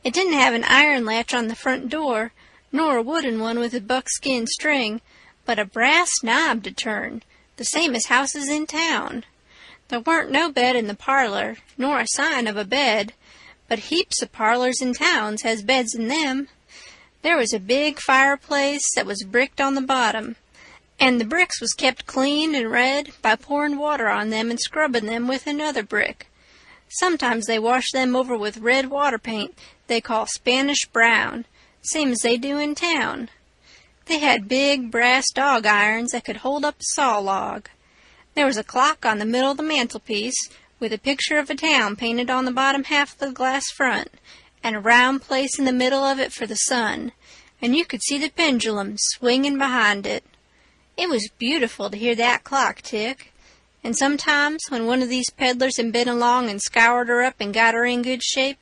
It didn't have an iron latch on the front door, nor a wooden one with a buckskin string, but a brass knob to turn, the same as houses in town. There weren't no bed in the parlor, nor a sign of a bed, but heaps of parlors in towns has beds in them. There was a big fireplace that was bricked on the bottom, and the bricks was kept clean and red by pouring water on them and scrubbing them with another brick. Sometimes they wash them over with red water paint they call Spanish brown, same as they do in town. They had big brass dog irons that could hold up a saw log. There was a clock on the middle of the mantelpiece, with a picture of a town painted on the bottom half of the glass front, and a round place in the middle of it for the sun, and you could see the pendulum swinging behind it. It was beautiful to hear that clock tick, and sometimes when one of these peddlers had been along and scoured her up and got her in good shape,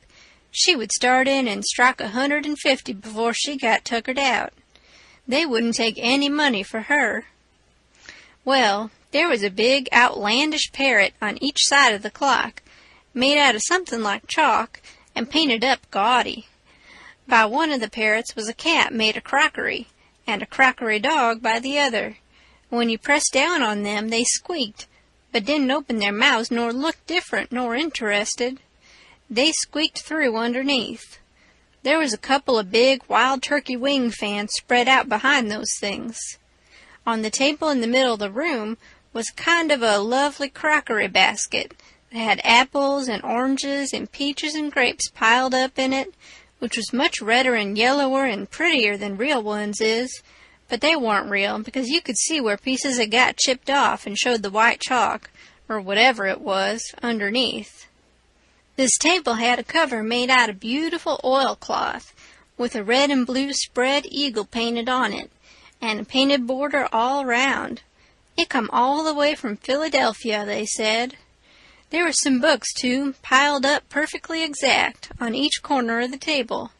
she would start in and strike 150 before she got tuckered out. They wouldn't take any money for her. Well, there was a big outlandish parrot on each side of the clock, made out of something like chalk and painted up gaudy. By one of the parrots was a cat made of crockery, and a crockery dog by the other. When you pressed down on them, they squeaked, but didn't open their mouths nor look different nor interested. They squeaked through underneath. There was a couple of big wild turkey wing fans spread out behind those things. On the table in the middle of the room was kind of a lovely crockery basket that had apples and oranges and peaches and grapes piled up in it, which was much redder and yellower and prettier than real ones is, but they weren't real because you could see where pieces had got chipped off and showed the white chalk, or whatever it was, underneath. This table had a cover made out of beautiful oilcloth, with a red and blue spread eagle painted on it, and a painted border all round. It come all the way from Philadelphia, they said. There were some books, too, piled up perfectly exact on each corner of the table.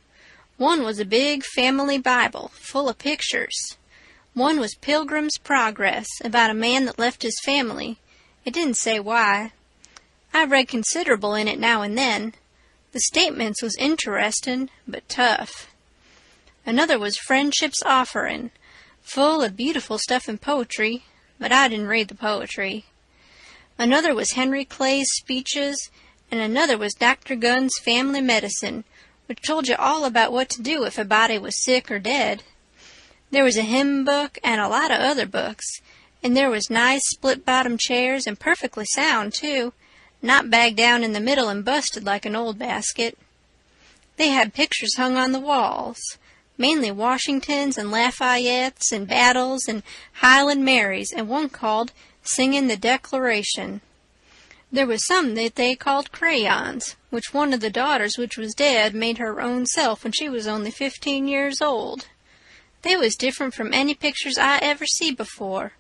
One was a big family Bible, full of pictures. One was Pilgrim's Progress, about a man that left his family. It didn't say why. I read considerable in it now and then. The statements was interesting, but tough. Another was Friendship's Offering, full of beautiful stuff and poetry, but I didn't read the poetry. Another was Henry Clay's speeches, and another was Dr. Gunn's Family Medicine, which told you all about what to do if a body was sick or dead. There was a hymn book and a lot of other books, and there was nice split-bottom chairs and perfectly sound, too, not bagged down in the middle and busted like an old basket. They had pictures hung on the walls, mainly Washingtons and Lafayettes and battles and Highland Marys, and one called Singing the Declaration. There was some that they called crayons, which one of the daughters which was dead made her own self when she was only 15 years old. They was different from any pictures I ever see before.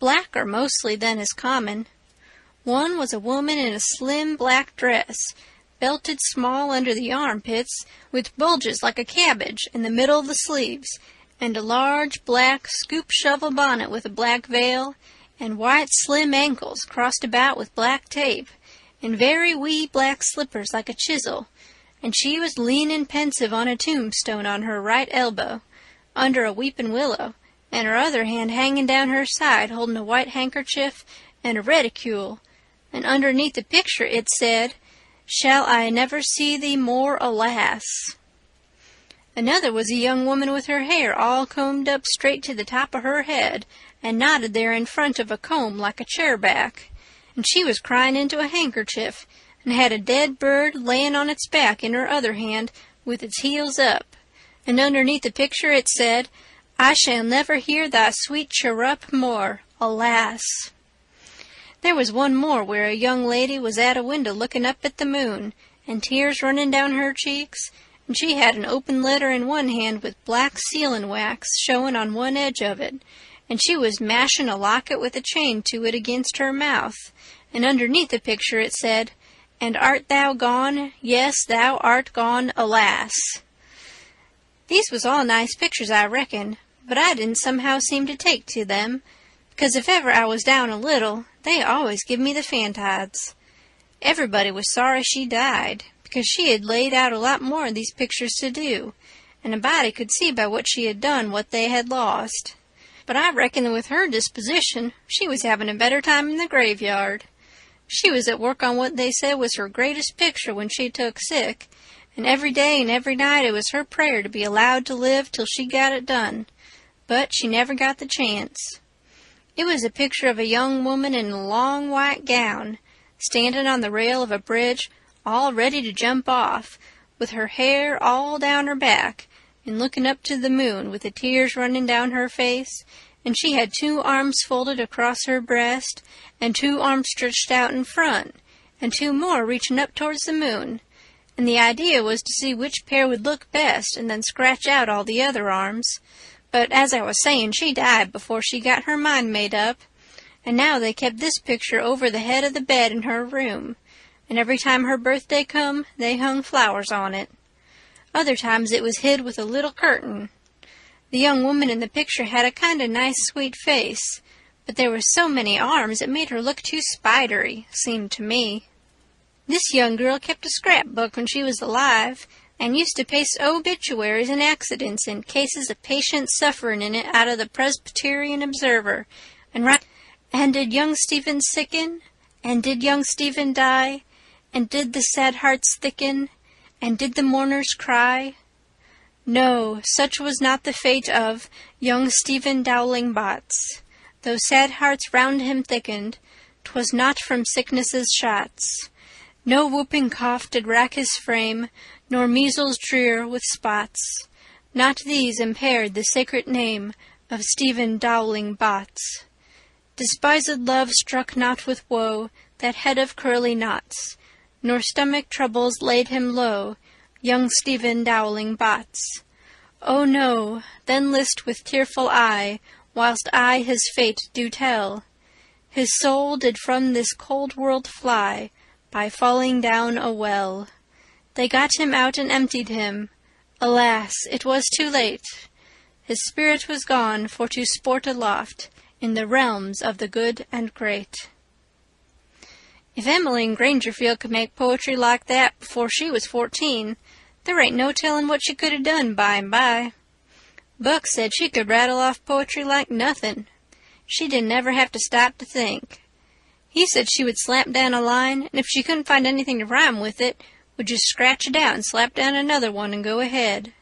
Blacker mostly than is common. One was a woman in a slim black dress, belted small under the armpits, with bulges like a cabbage in the middle of the sleeves, and a large black scoop-shovel bonnet with a black veil, and white slim ankles crossed about with black tape, and very wee black slippers like a chisel, and she was leaning pensive on a tombstone on her right elbow, under a weeping willow, and her other hand hanging down her side holding a white handkerchief and a reticule, and underneath the picture it said, "Shall I never see thee more, alas?" Another was a young woman with her hair all combed up straight to the top of her head, and knotted there in front of a comb like a chair back, and she was crying into a handkerchief, and had a dead bird layin' on its back in her other hand with its heels up, and underneath the picture it said, "I shall never hear thy sweet chirrup more, alas." There was one more where a young lady was at a window looking up at the moon, and tears running down her cheeks, and she had an open letter in one hand with black sealing wax showing on one edge of it, and she was mashing a locket with a chain to it against her mouth, and underneath the picture it said, "And art thou gone? Yes, thou art gone, alas." These was all nice pictures, I reckon, but I didn't somehow seem to take to them, because if ever I was down a little, they always give me the fantides. Everybody was sorry she died, because she had laid out a lot more of these pictures to do, and a body could see by what she had done what they had lost. But I reckon that with her disposition, she was having a better time in the graveyard. She was at work on what they said was her greatest picture when she took sick, and every day and every night it was her prayer to be allowed to live till she got it done, but she never got the chance. It was a picture of a young woman in a long white gown, standing on the rail of a bridge, all ready to jump off, with her hair all down her back, and looking up to the moon with the tears running down her face, and she had 2 arms folded across her breast, and 2 arms stretched out in front, and 2 more reaching up towards the moon, and the idea was to see which pair would look best and then scratch out all the other arms. But as I was saying, she died before she got her mind made up, and now they kept this picture over the head of the bed in her room, and every time her birthday come, they hung flowers on it. Other times it was hid with a little curtain. The young woman in the picture had a kind of nice sweet face, but there were so many arms it made her look too spidery, seemed to me. This young girl kept a scrapbook when she was alive, and used to paste obituaries and accidents and cases of patients suffering in it out of the Presbyterian Observer, and write, "And did young Stephen sicken? And did young Stephen die? And did the sad hearts thicken? And did the mourners cry?" No, such was not the fate of young Stephen Dowling Bots. Though sad hearts round him thickened, 'twas not from sickness's shots. No whooping cough did rack his frame, nor measles drear with spots. Not these impaired the sacred name of Stephen Dowling Bots. Despised love struck not with woe that head of curly knots, nor stomach troubles laid him low, young Stephen Dowling Bots. Oh no, then list with tearful eye, whilst I his fate do tell. His soul did from this cold world fly, by falling down a well. They got him out and emptied him. Alas, it was too late. His spirit was gone for to sport aloft in the realms of the good and great. If Emmeline Grangerfield could make poetry like that before she was 14, there ain't no telling what she could have done by and by. Buck said she could rattle off poetry like nothing. She didn't ever have to stop to think. He said she would slap down a line, and if she couldn't find anything to rhyme with it, would just scratch it out and slap down another one and go ahead.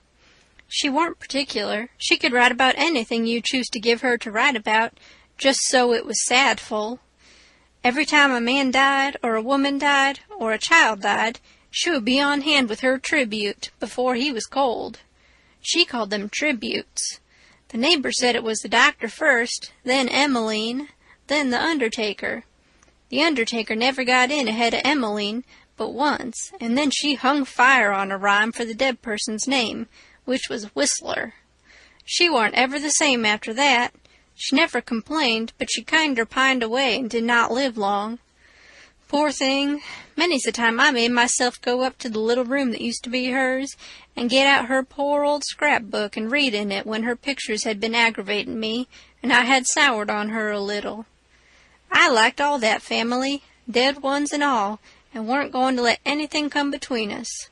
She weren't particular. She could write about anything you choose to give her to write about, just so it was sadful. Every time a man died, or a woman died, or a child died, she would be on hand with her tribute before he was cold. She called them tributes. The neighbor said it was the doctor first, then Emmeline, then the undertaker. The undertaker never got in ahead of Emmeline but once, and then she hung fire on a rhyme for the dead person's name, which was Whistler. She warn't ever the same after that. She never complained, but she kinder pined away and did not live long. Poor thing, many's the time I made myself go up to the little room that used to be hers and get out her poor old scrapbook and read in it when her pictures had been aggravating me and I had soured on her a little. I liked all that family, dead ones and all, and weren't going to let anything come between us.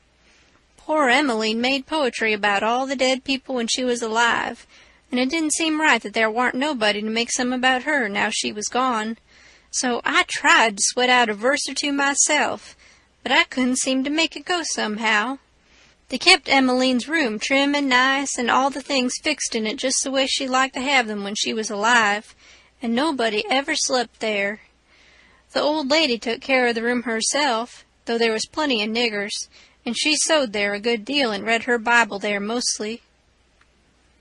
Poor Emmeline made poetry about all the dead people when she was alive, and it didn't seem right that there warn't nobody to make some about her now she was gone. So I tried to sweat out a verse or two myself, but I couldn't seem to make it go somehow. They kept Emmeline's room trim and nice, and all the things fixed in it just the way she liked to have them when she was alive, and nobody ever slept there. The old lady took care of the room herself, though there was plenty of niggers, and she sewed there a good deal and read her Bible there mostly.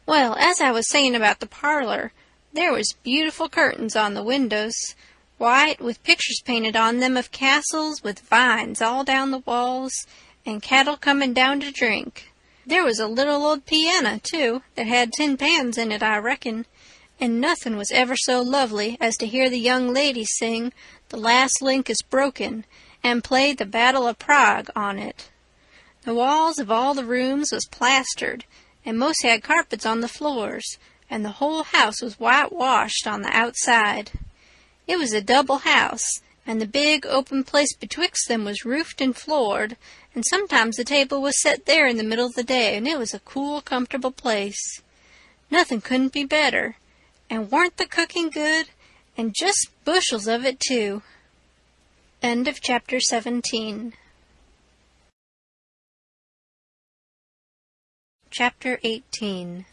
Well, as I was saying about the parlor, there was beautiful curtains on the windows, white, with pictures painted on them of castles with vines all down the walls, and cattle coming down to drink. There was a little old piano, too, that had tin pans in it, I reckon, and nothing was ever so lovely as to hear the young ladies sing "The Last Link is Broken" and play "The Battle of Prague" on it. The walls of all the rooms was plastered, and most had carpets on the floors, and the whole house was whitewashed on the outside. It was a double house, and the big open place betwixt them was roofed and floored, and sometimes the table was set there in the middle of the day, and it was a cool, comfortable place. Nothing couldn't be better, and weren't the cooking good, and just bushels of it, too. End of chapter 17. Chapter 18.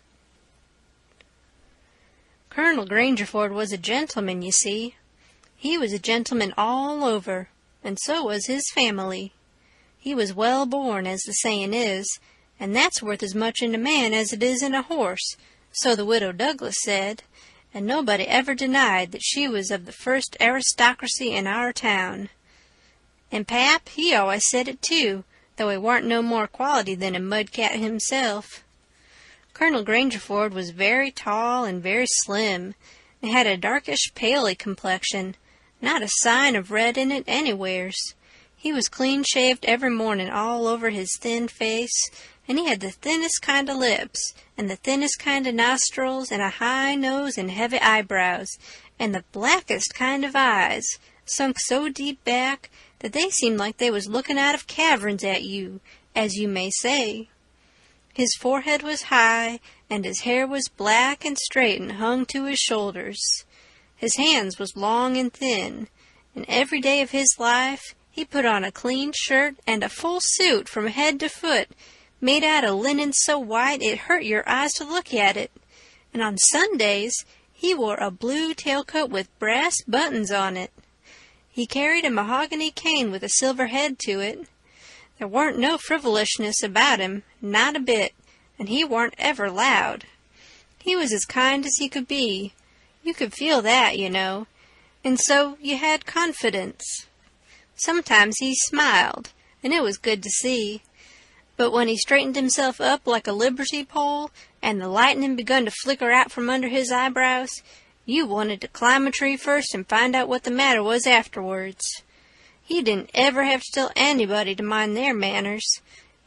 Colonel Grangerford was a gentleman, you see. He was a gentleman all over, and so was his family. He was well born, as the saying is, and that's worth as much in a man as it is in a horse, so the widow Douglas said, and nobody ever denied that she was of the first aristocracy in our town. And Pap, he always said it too, though he warn't no more quality than a mudcat himself. Colonel Grangerford was very tall and very slim, and had a darkish paley complexion, not a sign of red in it anywheres. He was clean-shaved every morning all over his thin face, and he had the thinnest kind of lips, and the thinnest kind of nostrils, and a high nose and heavy eyebrows, and the blackest kind of eyes, sunk so deep back that they seemed like they was looking out of caverns at you, as you may say. His forehead was high, and his hair was black and straight and hung to his shoulders. His hands was long and thin, and every day of his life he put on a clean shirt and a full suit from head to foot, made out of linen so white it hurt your eyes to look at it, and on Sundays he wore a blue tailcoat with brass buttons on it. He carried a mahogany cane with a silver head to it. There warn't no frivolishness about him, not a bit, and he warn't ever loud. He was as kind as he could be. You could feel that, you know, and so you had confidence. Sometimes he smiled, and it was good to see. But when he straightened himself up like a liberty pole, and the lightning begun to flicker out from under his eyebrows, you wanted to climb a tree first and find out what the matter was afterwards. He didn't ever have to tell anybody to mind their manners.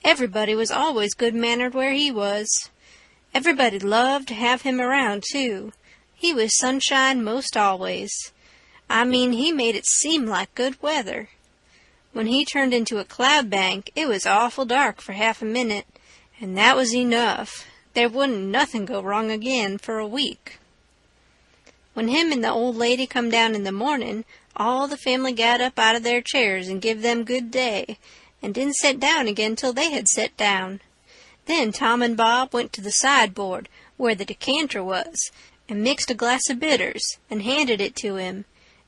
Everybody was always good-mannered where he was. Everybody loved to have him around, too. He was sunshine most always. I mean, he made it seem like good weather. When he turned into a cloud bank, it was awful dark for half a minute, and that was enough. There wouldn't nothing go wrong again for a week. When him and the old lady come down in the morning, all the family got up out of their chairs and give them good day, and didn't sit down again till they had set down. Then Tom and Bob went to the sideboard, where the decanter was, and mixed a glass of bitters, and handed it to him,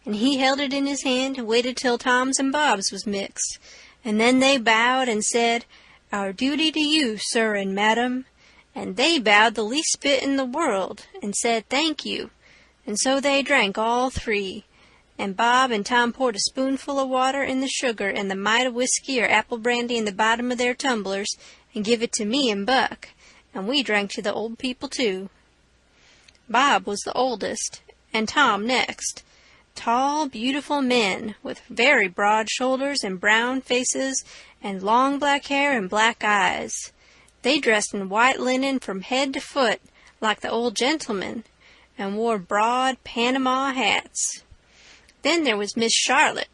and he held it in his hand and waited till Tom's and Bob's was mixed, and then they bowed and said, "Our duty to you, sir and madam," and they bowed the least bit in the world, and said thank you, and so they drank all three, and Bob and Tom poured a spoonful of water in the sugar and the mite of whiskey or apple brandy in the bottom of their tumblers, and give it to me and Buck, and we drank to the old people too. Bob was the oldest, and Tom next. Tall, beautiful men, with very broad shoulders and brown faces, and long black hair and black eyes. They dressed in white linen from head to foot, like the old gentleman, and wore broad Panama hats. Then there was Miss Charlotte.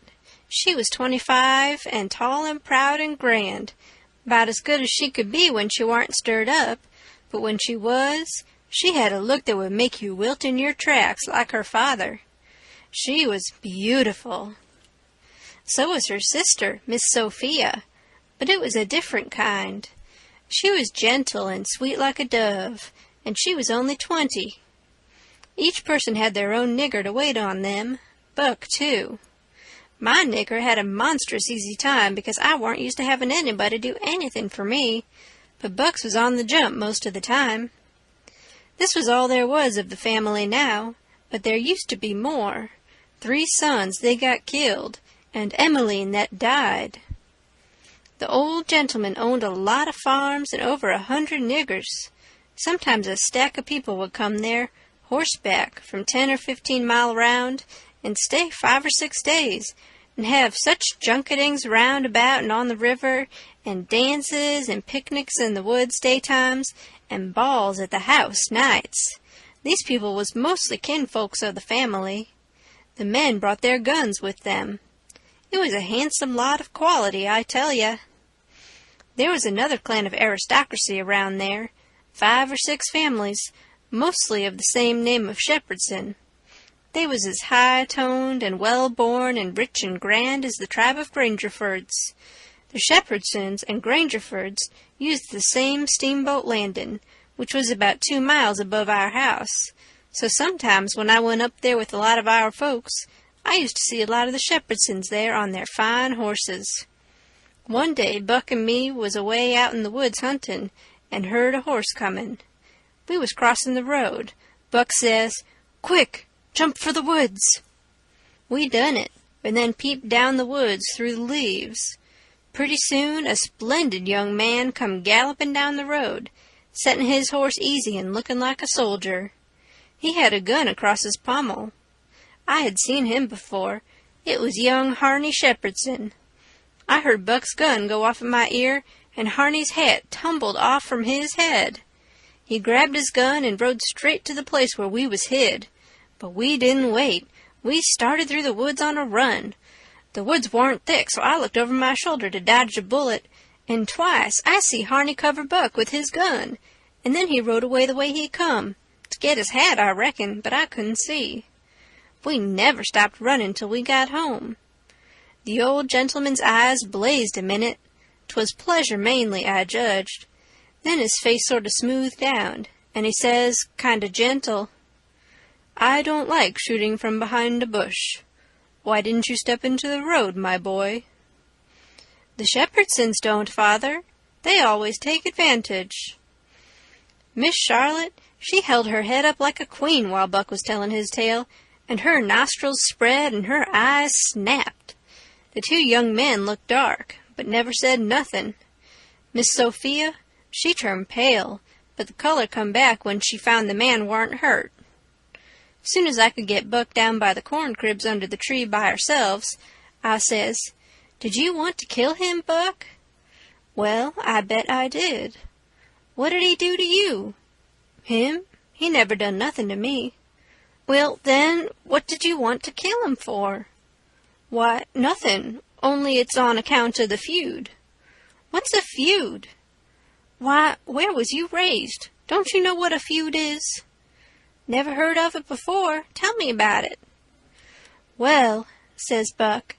She was 25, and tall and proud and grand, about as good as she could be when she warn't stirred up, but when she was, she had a look that would make you wilt in your tracks like her father. She was beautiful. So was her sister, Miss Sophia, but it was a different kind. She was gentle and sweet like a dove, and she was only 20. Each person had their own nigger to wait on them, Buck, too. My nigger had a monstrous easy time because I warn't used to having anybody do anything for me, but Buck's was on the jump most of the time. This was all there was of the family now, but there used to be more. 3 sons, they got killed, and Emmeline that died. The old gentleman owned a lot of farms and over 100 niggers. Sometimes a stack of people would come there, horseback, from 10 or 15 mile round, and stay 5 or 6 days, and have such junketings round about and on the river, and dances and picnics in the woods daytimes, and balls at the house nights. These people was mostly kinfolks of the family. The men brought their guns with them. It was a handsome lot of quality, I tell ya. There was another clan of aristocracy around there, 5 or 6 families, mostly of the same name of Shepherdson. They was as high-toned and well-born and rich and grand as the tribe of Grangerfords. The Shepherdsons and Grangerfords used the same steamboat landing, which was about 2 miles above our house. So sometimes when I went up there with a lot of our folks, I used to see a lot of the Shepherdsons there on their fine horses. One day Buck and me was away out in the woods hunting, and heard a horse comin'. We was crossin' the road. Buck says, "Quick, jump for the woods." We done it, and then peeped down the woods through the leaves. Pretty soon a splendid young man come gallopin' down the road, settin' his horse easy and lookin' like a soldier. He had a gun across his pommel. I had seen him before. It was young Harney Shepherdson. I heard Buck's gun go off in my ear, and Harney's hat tumbled off from his head. He grabbed his gun and rode straight to the place where we was hid. But we didn't wait. We started through the woods on a run. The woods warn't thick, so I looked over my shoulder to dodge a bullet, and twice I see Harney cover Buck with his gun, and then he rode away the way he come. To get his hat, I reckon, but I couldn't see. We never stopped running till we got home. The old gentleman's eyes blazed a minute. 'Twas pleasure mainly, I judged. Then his face sort of smoothed down, and he says, kind of gentle, "I don't like shooting from behind a bush. Why didn't you step into the road, my boy?" "The Shepherdsons don't, father. They always take advantage." Miss Charlotte, she held her head up like a queen while Buck was telling his tale, and her nostrils spread and her eyes snapped. The 2 young men looked dark, but never said nothin'. Miss Sophia, she turned pale, but the color come back when she found the man warn't hurt. Soon as I could get Buck down by the corn cribs under the tree by ourselves, I says, "Did you want to kill him, Buck?" "Well, I bet I did." "What did he do to you?" "Him? He never done nothing to me." "Well, then, what did you want to kill him for?" "Why, nothing, only it's on account of the feud." "What's a feud?" "Why, where was you raised? Don't you know what a feud is?" "Never heard of it before. Tell me about it." "Well," says Buck,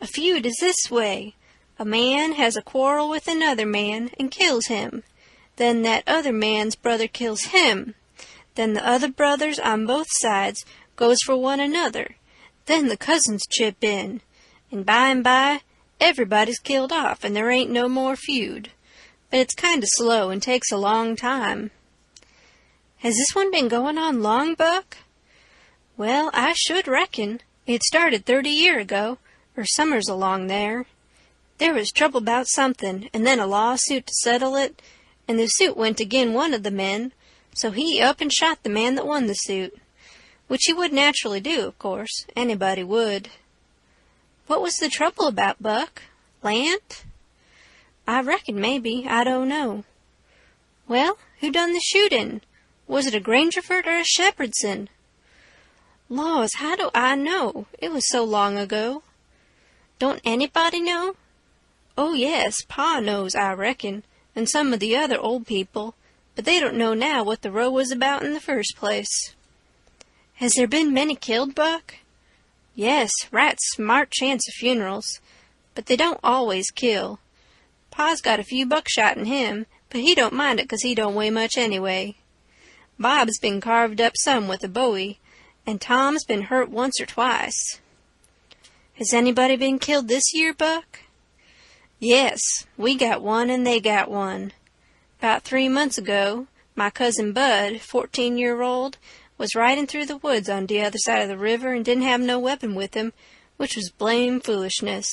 "a feud is this way. A man has a quarrel with another man and kills him. Then that other man's brother kills him. Then the other brothers on both sides goes for one another. Then the cousins chip in. And by, everybody's killed off and there ain't no more feud. But it's kind of slow and takes a long time." "Has this one been going on long, Buck?" "Well, I should reckon. It started 30 year ago, or summers along there. There was trouble about something, and then a lawsuit to settle it, and the suit went agin one of the men, So he up and shot the man that won the suit, which he would naturally do, of course. Anybody would. What was the trouble about, Buck? Land? I reckon maybe. I don't know. Well, who done the shooting? Was it a Grangerford or a Shepherdson? Laws, how do I know? It was so long ago. Don't anybody know? Oh, yes, Pa knows, I reckon, and some of the other old people, but they don't know now what the row was about in the first place. Has there been many killed, Buck? Yes, right smart chance of funerals, but they don't always kill. Pa's got a few buckshot in him, but he don't mind it 'cause he don't weigh much anyway. Bob's been carved up some with a bowie, and Tom's been hurt once or twice. Has anybody been killed this year, Buck? Yes, we got one and they got one. 'Bout 3 months ago, my cousin Bud, 14-year-old, was riding through the woods on the other side of the river and didn't have no weapon with him, which was blame foolishness,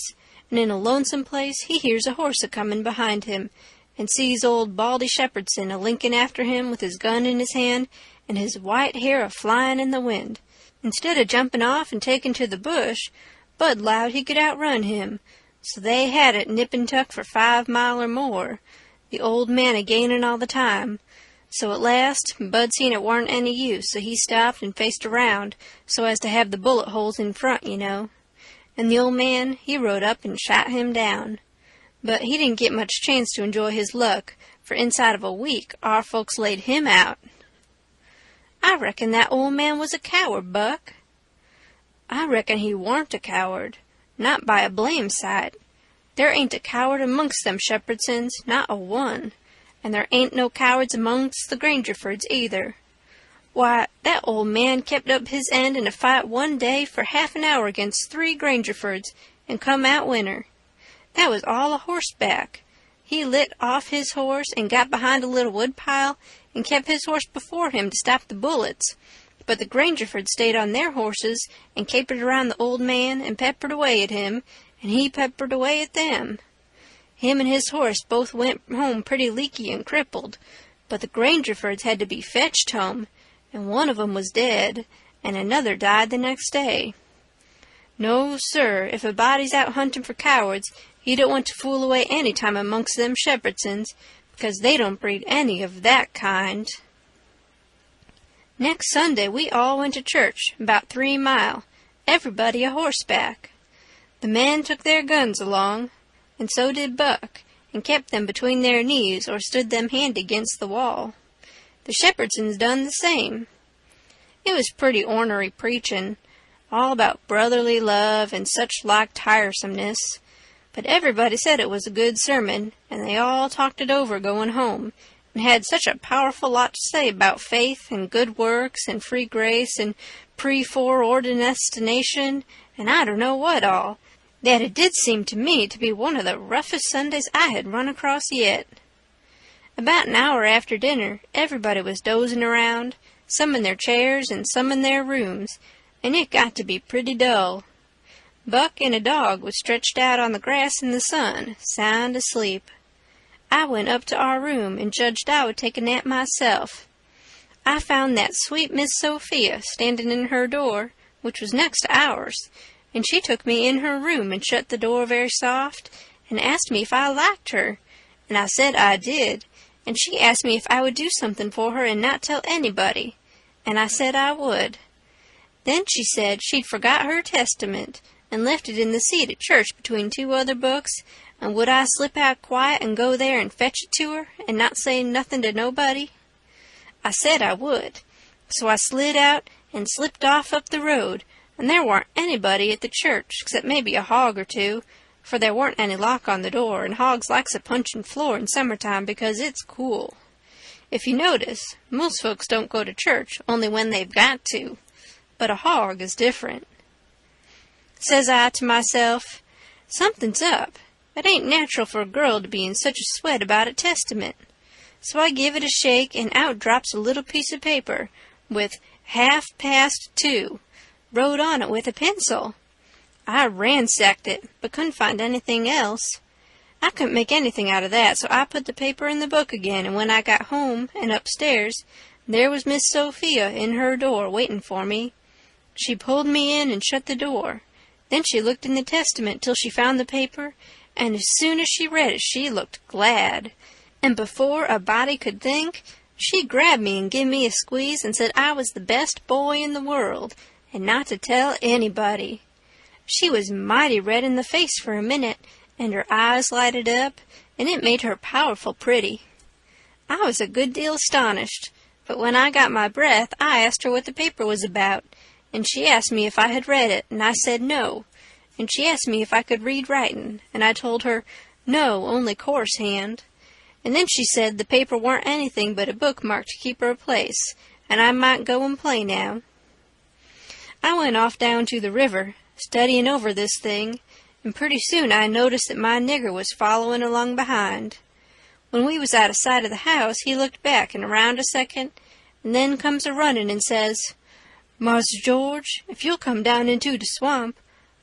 and in a lonesome place he hears a horse a-comin' behind him, and sees old Baldy Shepherdson a-linkin' after him with his gun in his hand and his white hair a-flyin' in the wind. Instead of jumping off and taking to the bush, Bud 'lowed he could outrun him, so they had it nip and tuck for 5 mile or more, the old man a-gainin' all the time. So at last Bud seen it warn't any use, so he stopped and faced around so as to have the bullet holes in front, you know. And the old man, he rode up and shot him down. But he didn't get much chance to enjoy his luck, for inside of a week our folks laid him out. I reckon that old man was a coward, Buck. I reckon he warn't a coward, not by a blame sight. There ain't a coward amongst them Shepherdsons, not a one, and there ain't no cowards amongst the Grangerfords either. Why, that old man kept up his end in a fight one day for half an hour against 3 Grangerfords, and come out winner. That was all a horseback. He lit off his horse and got behind a little woodpile and kept his horse before him to stop the bullets, but the Grangerfords stayed on their horses and capered around the old man and peppered away at him, and he peppered away at them. Him and his horse both went home pretty leaky and crippled, but the Grangerfords had to be fetched home, and one of 'em was dead, and another died the next day. No, sir, if a body's out hunting for cowards, he don't want to fool away any time amongst them Shepherdsons, because they don't breed any of that kind. Next Sunday we all went to church, about 3 mile, everybody a horseback. The men took their guns along, and so did Buck, and kept them between their knees or stood them handy against the wall. The Shepherdsons done the same. It was pretty ornery preachin', all about brotherly love and such like tiresomeness, but everybody said it was a good sermon, and they all talked it over going home, and had such a powerful lot to say about faith and good works and free grace and pre-foreordination and I don't know what all, that it did seem to me to be one of the roughest Sundays I had run across yet. About an hour after dinner, everybody was dozing around, some in their chairs and some in their rooms, and it got to be pretty dull. Buck and a dog was stretched out on the grass in the sun, sound asleep. I went up to our room and judged I would take a nap myself. I found that sweet Miss Sophia standing in her door, which was next to ours, and she took me in her room and shut the door very soft, and asked me if I liked her, and I said I did, and she asked me if I would do something for her and not tell anybody, and I said I would. Then she said she'd forgot her Testament, and left it in the seat at church between 2 other books, and would I slip out quiet and go there and fetch it to her, and not say nothing to nobody? I said I would, so I slid out and slipped off up the road, and there warn't anybody at the church except maybe a hog or 2, for there warn't any lock on the door, and hogs likes a punchin' floor in summertime because it's cool. If you notice, most folks don't go to church only when they've got to, but a hog is different. Says I to myself, something's up. It ain't natural for a girl to be in such a sweat about a Testament. So I give it a shake, and out drops a little piece of paper with 2:30 wrote on it with a pencil. I ransacked it, but couldn't find anything else. I couldn't make anything out of that, so I put the paper in the book again, and when I got home and upstairs, There was Miss Sophia in her door waitin' for me. She pulled me in and shut the door. Then she looked in the Testament till she found the paper, and as soon as she read it she looked glad. And before a body could think, she grabbed me and give me a squeeze and said I was the best boy in the world, and not to tell anybody. She was mighty red in the face for a minute, and her eyes lighted up, and it made her powerful pretty. I was a good deal astonished, but when I got my breath I asked her what the paper was about, and she asked me if I had read it, and I said no, and she asked me if I could read writin', and I told her no, only coarse hand. And then she said the paper warn't anything but a bookmark to keep her a place, and I might go and play now. I went off down to the river, studyin' over this thing, and pretty soon I noticed that my nigger was followin' along behind. When we was out of sight of the house, he looked back and around a second, and then comes a-runnin' and says, "Mars George, if you'll come down into the swamp,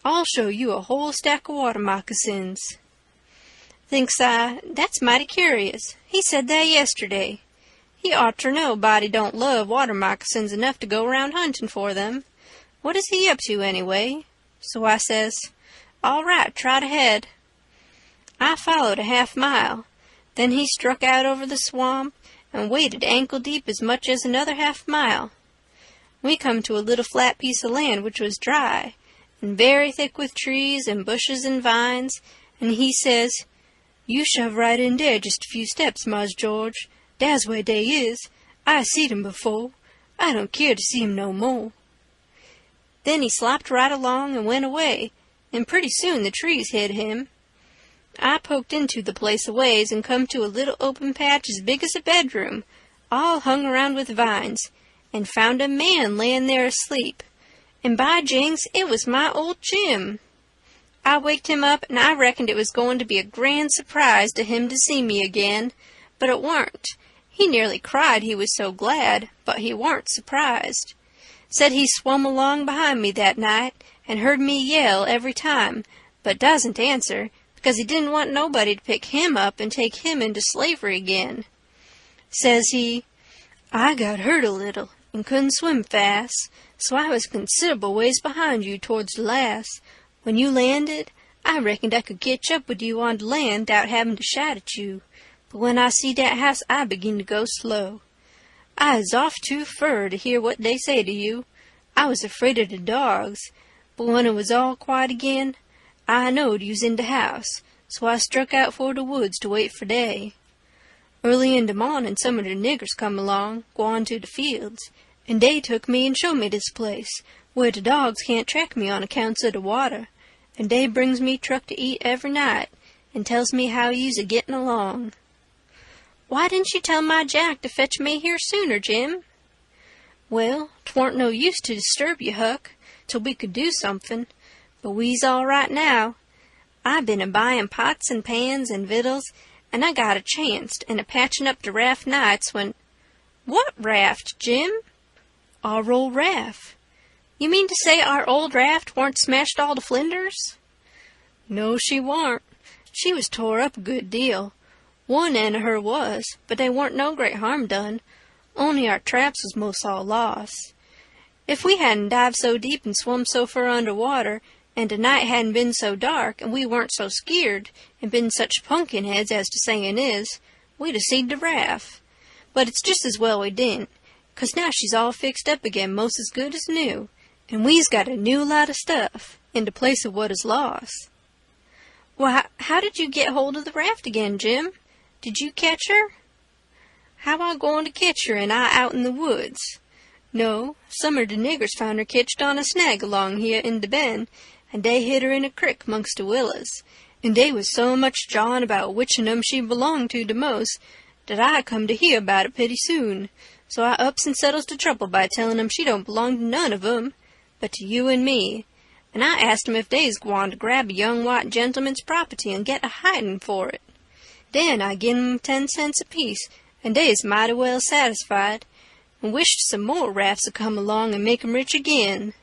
I'll show you a whole stack of water moccasins." Thinks I, that's mighty curious. He said that yesterday. He ought to know body don't love water moccasins enough to go around hunting for them. What is he up to, anyway? So I says, all right, trot ahead. I followed a half-mile. Then he struck out over the swamp and waded ankle-deep as much as another half-mile. We come to a little flat piece of land which was dry, and very thick with trees and bushes and vines, and he says, "You shove right in there just a few steps, Mars George. Dat's where dey is. I seed 'em before. I don't care to see 'em no more." Then he slopped right along and went away, and pretty soon the trees hid him. I poked into the place a ways and come to a little open patch as big as a bedroom, all hung around with vines, and found a man layin' there asleep. And by jinks, it was my old Jim. I waked him up, and I reckoned it was going to be a grand surprise to him to see me again, but it warn't. He nearly cried, he was so glad, but he warn't surprised. Said he swum along behind me that night, and heard me yell every time, but doesn't answer, because he didn't want nobody to pick him up and take him into slavery again. Says he, "I got hurt a little, and couldn't swim fast, so I was considerable ways behind you towards the last. When you landed, I reckoned I could ketch up with you on the land 'thout having to shout at you, but when I see dat house I begin to go slow. I is off too fur to hear what dey say to you. I was afraid of the dogs, but when it was all quiet again, I knowed you was in the house, so I struck out for the woods to wait for day. Early in the morning some of the niggers come along, gwine to the fields, and dey took me and showed me this place, where the dogs can't track me on accounts of the water, and dey brings me truck to eat every night, and tells me how you's a-getting along." "Why didn't you tell my Jack to fetch me here sooner, Jim?" "Well, 'twarn't no use to disturb you, Huck, till we could do something, but we's all right now. I been a-buying pots and pans and vittles, and I got a chanced and a-patching up the raft nights when—" "What raft, Jim?" "Our old raft." "You mean to say our old raft warn't smashed all to flinders?" "No, she warn't. She was tore up a good deal. One end of her was, but they warn't no great harm done, only our traps was most all lost. If we hadn't dived so deep and swum so fur under water, and the night hadn't been so dark, and we weren't so skeered, and been such pumpkin heads as the sayin' is, we'd a-seed the raft. But it's just as well we didn't, 'cause now she's all fixed up again most as good as new, and we's got a new lot of stuff in the place of what is lost." "Well, how did you get hold of the raft again, Jim? Did you catch her?" "How I goin' to ketch her and I out in the woods? No, some of the niggers found her ketched on a snag along here in the bend, and dey hid her in a crick 'mongst the willows, and dey was so much jawin' about which of 'em she belonged to the most, that I come to hear about it pretty soon, so I ups and settles the trouble by tellin' 'em she don't belong to none of 'em, but to you and me, and I asked 'em if dey's gwine to grab a young white gentleman's property and get a hidin' for it. Then I gin 'em 10 cents apiece, and dey's mighty well satisfied, and wished some more rafts would come along and make 'em rich again.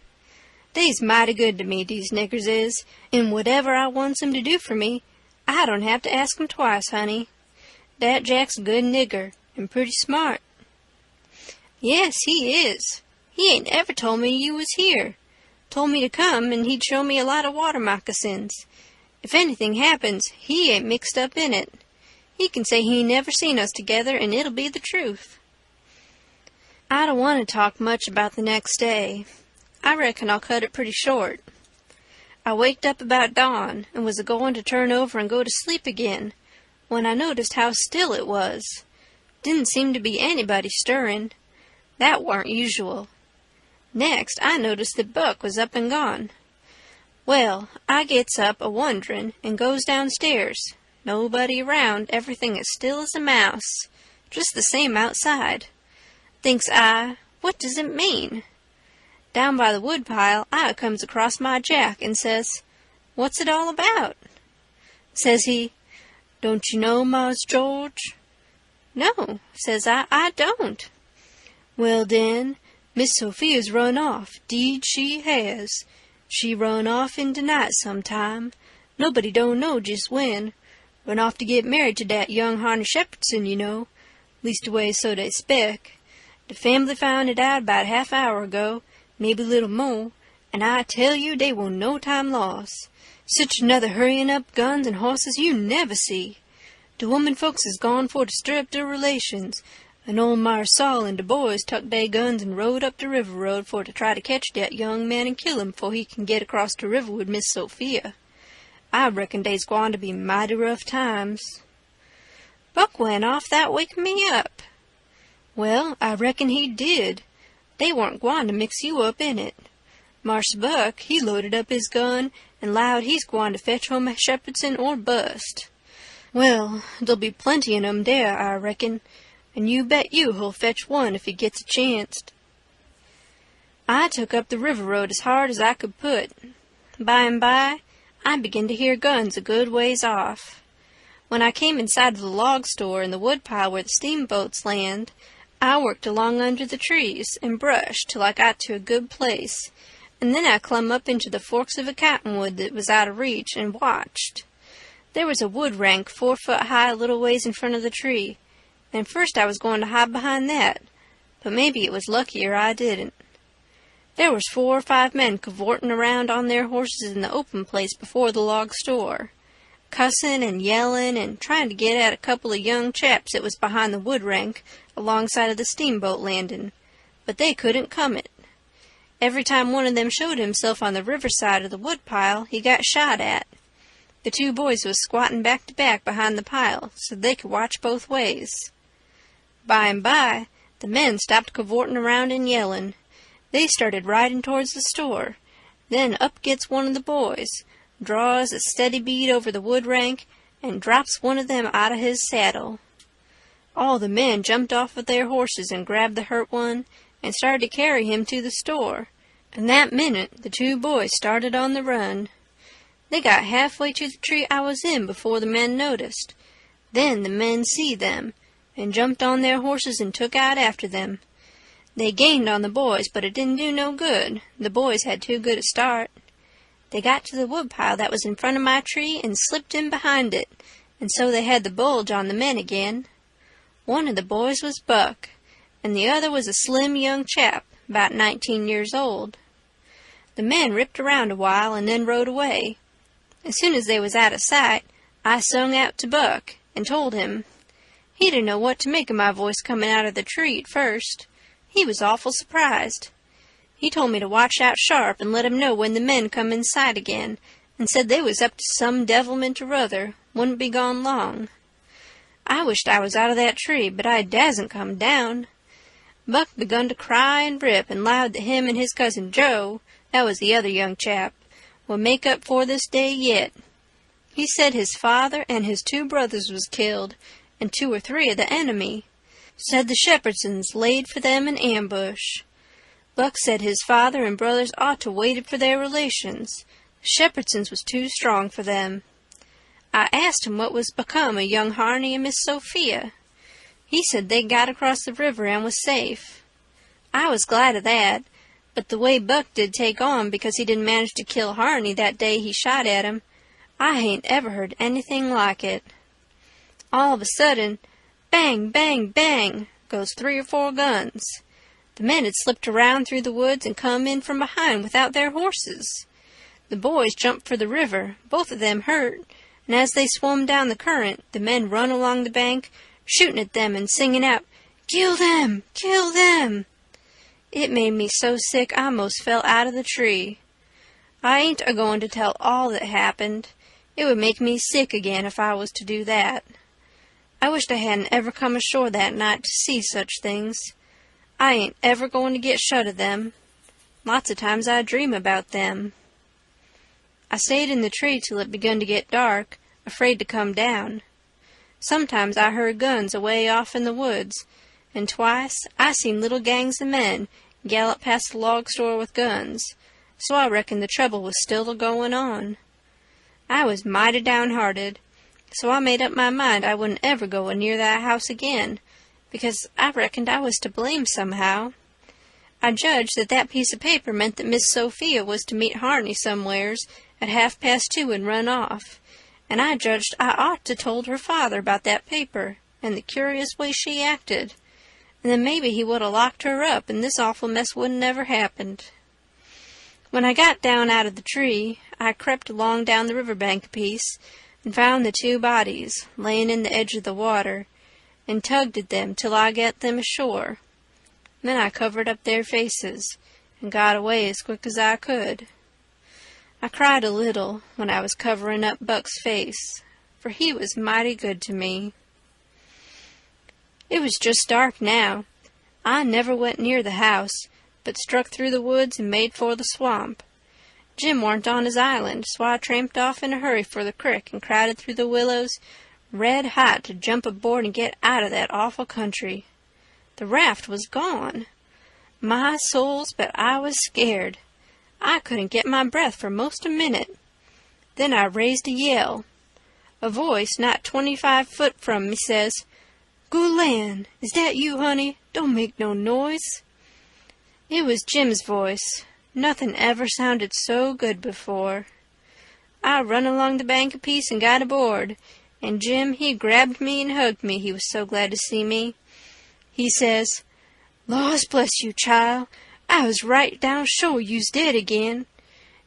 Dey's mighty good to me, dese niggers is, and whatever I wants 'em to do for me, I don't have to ask 'em twice, honey. Dat Jack's a good nigger, and pretty smart." "Yes, he is. He ain't ever told me you was here. Told me to come, and he'd show me a lot of water moccasins. If anything happens, he ain't mixed up in it. He can say he never seen us together, and it'll be the truth." I don't want to talk much about the next day. I reckon I'll cut it pretty short. I waked up about dawn, and was a-going to turn over and go to sleep again, when I noticed how still it was. Didn't seem to be anybody stirring. That warn't usual. Next, I noticed that Buck was up and gone. Well, I gets up a-wonderin' and goes downstairs. Nobody around, everything as still as a mouse. Just the same outside. Thinks I, what does it mean? Down by the woodpile, I comes across my Jack and says, "What's it all about?" Says he, "Don't you know, Mars George?" "No," says I don't." "Well, den, Miss Sophia's run off, 'deed she has. She run off in de night sometime. Nobody don't know just when. Run off to get married to dat young Harney Shepherdson, you know. Leastways so they spec. De family found it out about half-hour ago, maybe little more, and I tell you dey were no time loss. Sich another hurrying up guns and horses you never see. De woman folks is gone for to stir up de relations, and old Mars Saul and de boys tuck dey guns and rode up de river road for to try to catch dat young man and kill him before he can get across de river with Miss Sophia. I reckon dey's gwine to be mighty rough times." "Buck went off that waking me up." "Well, I reckon he did. They weren't gwine to mix you up in it. Marse Buck, he loaded up his gun and 'lowed he's gwine to fetch home Shepherdson or bust. Well, there'll be plenty in 'em there, I reckon, and you bet you he'll fetch one if he gets a chancet." I took up the river road as hard as I could put. By and by, I began to hear guns a good ways off. When I came inside of the log store in the woodpile where the steamboats land, I worked along under the trees and brush till I got to a good place, and then I clumb up into the forks of a cottonwood that was out of reach and watched. There was a wood rank 4 foot high a little ways in front of the tree, and first I was going to hide behind that, but maybe it was luckier I didn't. There was 4 or 5 men cavorting around on their horses in the open place before the log store, cussin' and yellin' and trying to get at a couple of young chaps that was behind the wood rank alongside of the steamboat landing, but they couldn't come it. Every time one of them showed himself on the riverside of the woodpile, he got shot at. The 2 boys was squatting back to back behind the pile so they could watch both ways. By and by, the men stopped cavorting around and yelling. They started riding towards the store. Then up gets one of the boys, draws a steady bead over the wood rank, and drops one of them out of his saddle. All the men jumped off of their horses and grabbed the hurt one and started to carry him to the store, and that minute the 2 boys started on the run. They got halfway to the tree I was in before the men noticed. Then the men see them, and jumped on their horses and took out after them. They gained on the boys, but it didn't do no good. The boys had too good a start. They got to the woodpile that was in front of my tree and slipped in behind it, and so they had the bulge on the men again. One of the boys was Buck, and the other was a slim young chap, about 19 years old. The men ripped around a while and then rode away. As soon as they was out of sight, I sung out to Buck and told him. He didn't know what to make of my voice coming out of the tree at first. He was awful surprised. He told me to watch out sharp and let him know when the men come in sight again, and said they was up to some devilment or other, wouldn't be gone long. I wished I was out of that tree, but I dasn't come down. Buck begun to cry and rip, and 'lowed that him and his cousin Joe, that was the other young chap, would make up for this day yet. He said his father and his 2 brothers was killed, and 2 or 3 of the enemy. Said the Shepherdsons laid for them in ambush. Buck said his father and brothers ought to waited for their relations. The Shepherdsons was too strong for them. I asked him what was become of young Harney and Miss Sophia. He said they got across the river and was safe. I was glad of that, but the way Buck did take on because he didn't manage to kill Harney that day he shot at him, I hain't ever heard anything like it. All of a sudden, bang, bang, bang, goes 3 or 4 guns. The men had slipped around through the woods and come in from behind without their horses. The boys jumped for the river, both of them hurt, and as they swam down the current, the men run along the bank, shooting at them and singing out, "Kill them! Kill them!" It made me so sick I most fell out of the tree. I ain't a-going to tell all that happened. It would make me sick again if I was to do that. I wished I hadn't ever come ashore that night to see such things. I ain't ever going to get shut of them. Lots of times I dream about them. I stayed in the tree till it begun to get dark, afraid to come down. Sometimes I heard guns away off in the woods, and twice I seen little gangs of men gallop past the log store with guns, so I reckoned the trouble was still a-going on. I was mighty downhearted, so I made up my mind I wouldn't ever go near that house again, because I reckoned I was to blame somehow. I judged that piece of paper meant that Miss Sophia was to meet Harney somewheres at 2:30 and run off, and I judged I ought to told her father about that paper and the curious way she acted, and then maybe he would 'a' locked her up and this awful mess wouldn't never happened. When I got down out of the tree, I crept along down the river bank a piece and found the 2 bodies laying in the edge of the water, and tugged at them till I got them ashore. Then I covered up their faces and got away as quick as I could. I cried a little when I was covering up Buck's face, for he was mighty good to me. It was just dark now. I never went near the house, but struck through the woods and made for the swamp. Jim warn't on his island, so I tramped off in a hurry for the crick and crowded through the willows, red hot to jump aboard and get out of that awful country. The raft was gone. My souls, but I was scared. I couldn't get my breath for most a minute. Then I raised a yell. A voice not 25 foot from me says, "Good land, is that you, honey? Don't make no noise." It was Jim's voice. Nothing ever sounded so good before. I run along the bank a piece and got aboard, and Jim, he grabbed me and hugged me, he was so glad to see me. He says, "Laws bless you, child. I was right down sure you's dead again.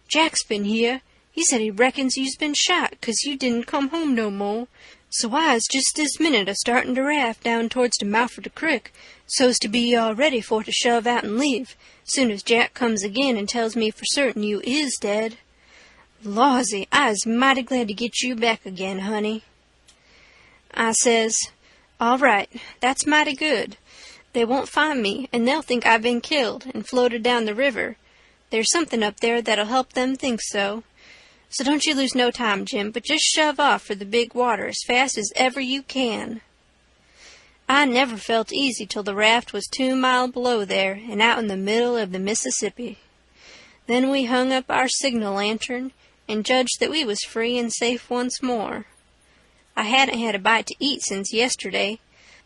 Jack's been here. He said he reckons you's been shot 'cause you didn't come home no more. So I was just this minute a-starting to raft down towards the mouth of the crick, so's to be all ready for to shove out and leave, soon as Jack comes again and tells me for certain you is dead. Lawsy, I is mighty glad to get you back again, honey." I says, "All right, that's mighty good. They won't find me, and they'll think I've been killed and floated down the river. There's something up there that'll help them think so. So don't you lose no time, Jim, but just shove off for the big water as fast as ever you can." I never felt easy till the raft was 2 miles below there and out in the middle of the Mississippi. Then we hung up our signal lantern and judged that we was free and safe once more. I hadn't had a bite to eat since yesterday,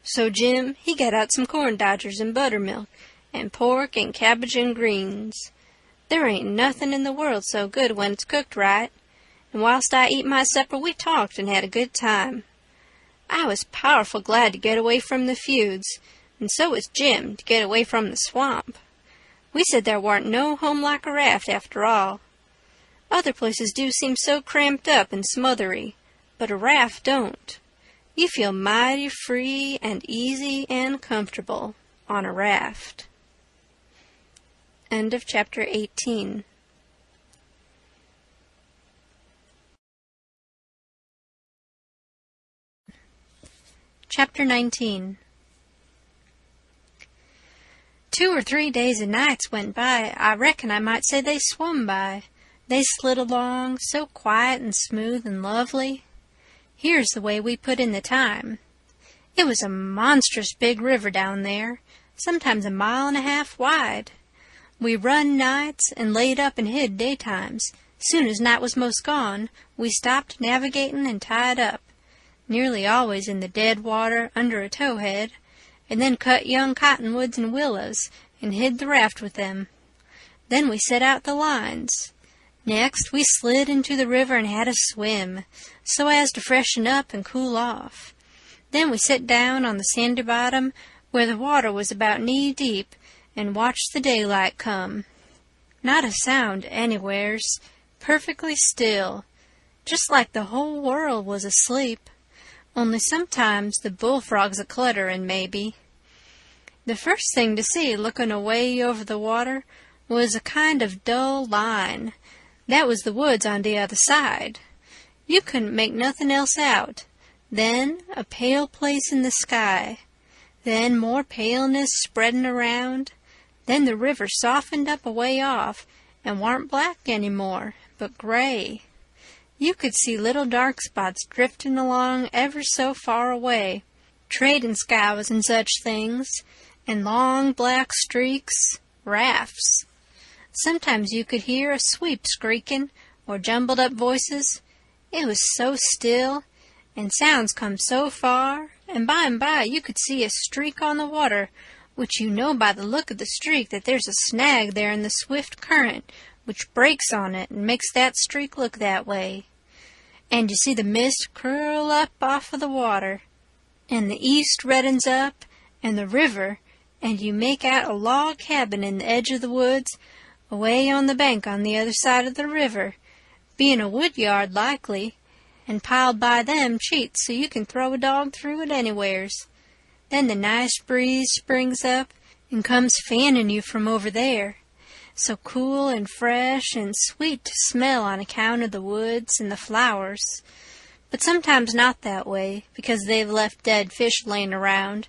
so Jim, he got out some corn dodgers and buttermilk and pork and cabbage and greens. There ain't nothing in the world so good when it's cooked right, and whilst I eat my supper we talked and had a good time. I was powerful glad to get away from the feuds, and so was Jim to get away from the swamp. We said there warn't no home like a raft after all. Other places do seem so cramped up and smothery, but a raft don't. You feel mighty free and easy and comfortable on a raft. End of chapter 18. Chapter 19. 2 or 3 days and nights went by. I reckon I might say they swum by. They slid along, so quiet and smooth and lovely. Here's the way we put in the time. It was a monstrous big river down there, sometimes 1.5 miles wide. We run nights and laid up and hid daytimes. Soon as night was most gone, we stopped navigating and tied up, nearly always in the dead water under a towhead, and then cut young cottonwoods and willows and hid the raft with them. Then we set out the lines. Next, we slid into the river and had a swim, so as to freshen up and cool off. Then we sat down on the sandy bottom, where the water was about knee-deep, and watched the daylight come. Not a sound anywheres, perfectly still, just like the whole world was asleep, only sometimes the bullfrogs a-clutterin' maybe. The first thing to see looking away over the water was a kind of dull line. That was the woods on the other side. You couldn't make nothing else out. Then a pale place in the sky. Then more paleness spreadin' around. Then the river softened up away off, and warn't black any more, but gray. You could see little dark spots driftin' along ever so far away, tradin' scows and such things, and long black streaks, rafts. Sometimes you could hear a sweep screakin', or jumbled up voices. It was so still, and sounds come so far, and by you could see a streak on the water, which you know by the look of the streak that there's a snag there in the swift current, which breaks on it and makes that streak look that way. And you see the mist curl up off of the water, and the east reddens up, and the river, and you make out a log cabin in the edge of the woods, away on the bank on the other side of the river, being a wood yard likely, and piled by them cheats so you can throw a dog through it anywheres. Then the nice breeze springs up and comes fannin' you from over there, so cool and fresh and sweet to smell on account of the woods and the flowers, but sometimes not that way, because they've left dead fish layin' around,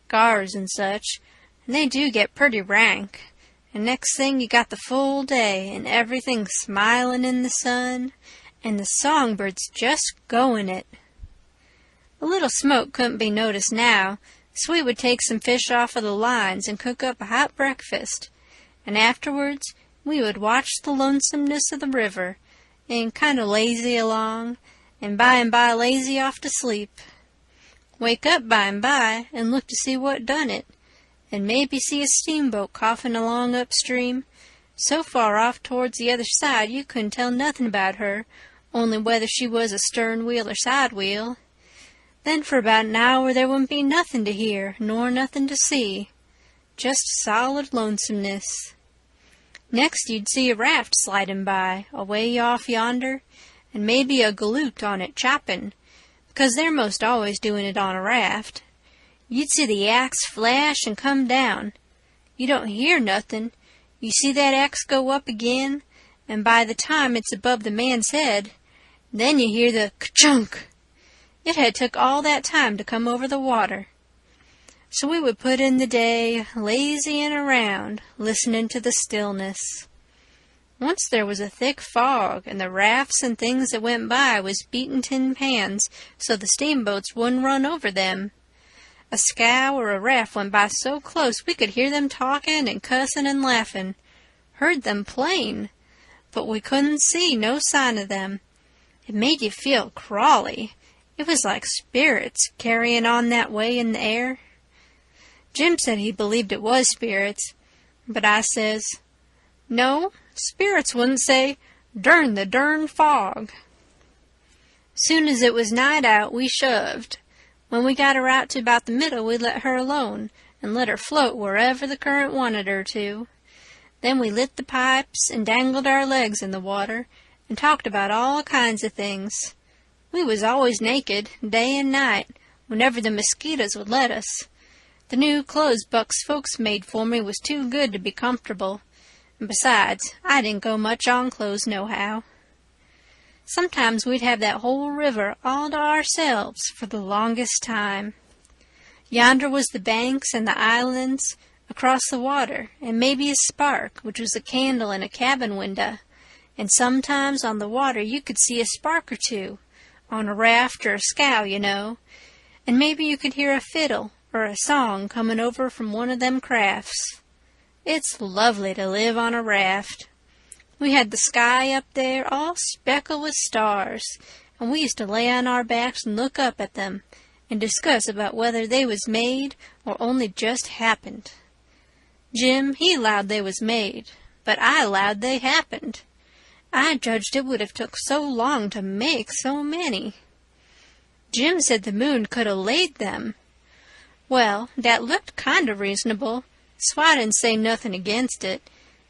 gars and such, and they do get pretty rank, and next thing you got the full day, and everything smilin' in the sun, and the songbirds just goin' it. A little smoke couldn't be noticed now, so we would take some fish off of the lines and cook up a hot breakfast, and afterwards we would watch the lonesomeness of the river, and kind of lazy along, and by lazy off to sleep. Wake up by and look to see what done it, and maybe see a steamboat coughin' along upstream, so far off towards the other side you couldn't tell nothin' about her, only whether she was a stern wheel or side wheel. Then for about an hour there wouldn't be nothin' to hear, nor nothin' to see, just solid lonesomeness. Next you'd see a raft slidin' by, away off yonder, and maybe a galoot on it choppin', because they're most always doin' it on a raft. You'd see the axe flash and come down. You don't hear nothin'. You see that axe go up again, and by the time it's above the man's head, then you hear the ka-chunk. It had took all that time to come over the water. So we would put in the day, lazyin' around, listenin' to the stillness. Once there was a thick fog, and the rafts and things that went by was beatin' tin pans so the steamboats wouldn't run over them. A scow or a raft went by so close we could hear them talkin' and cussin' and laughin'. Heard them plain, but we couldn't see no sign of them. It made you feel crawly. It was like spirits carryin' on that way in the air. Jim said he believed it was spirits, but I says, no, spirits wouldn't say, "Durn the durn fog." Soon as it was night out, we shoved. When we got her out to about the middle, we let her alone, and let her float wherever the current wanted her to. Then we lit the pipes, and dangled our legs in the water, and talked about all kinds of things. We was always naked, day and night, whenever the mosquitoes would let us. The new clothes Buck's folks made for me was too good to be comfortable, and besides, I didn't go much on clothes nohow. Sometimes we'd have that whole river all to ourselves for the longest time. Yonder was the banks and the islands across the water, and maybe a spark, which was a candle in a cabin window, and sometimes on the water you could see a spark or two, on a raft or a scow, you know, and maybe you could hear a fiddle or a song comin' over from one of them crafts. It's lovely to live on a raft. We had the sky up there all speckled with stars, and we used to lay on our backs and look up at them, and discuss about whether they was made or only just happened. Jim, he 'lowed they was made, but I 'lowed they happened. I judged it would have took so long to make so many. Jim said the moon could have laid them. Well, that looked kind of reasonable, so I didn't say nothing against it,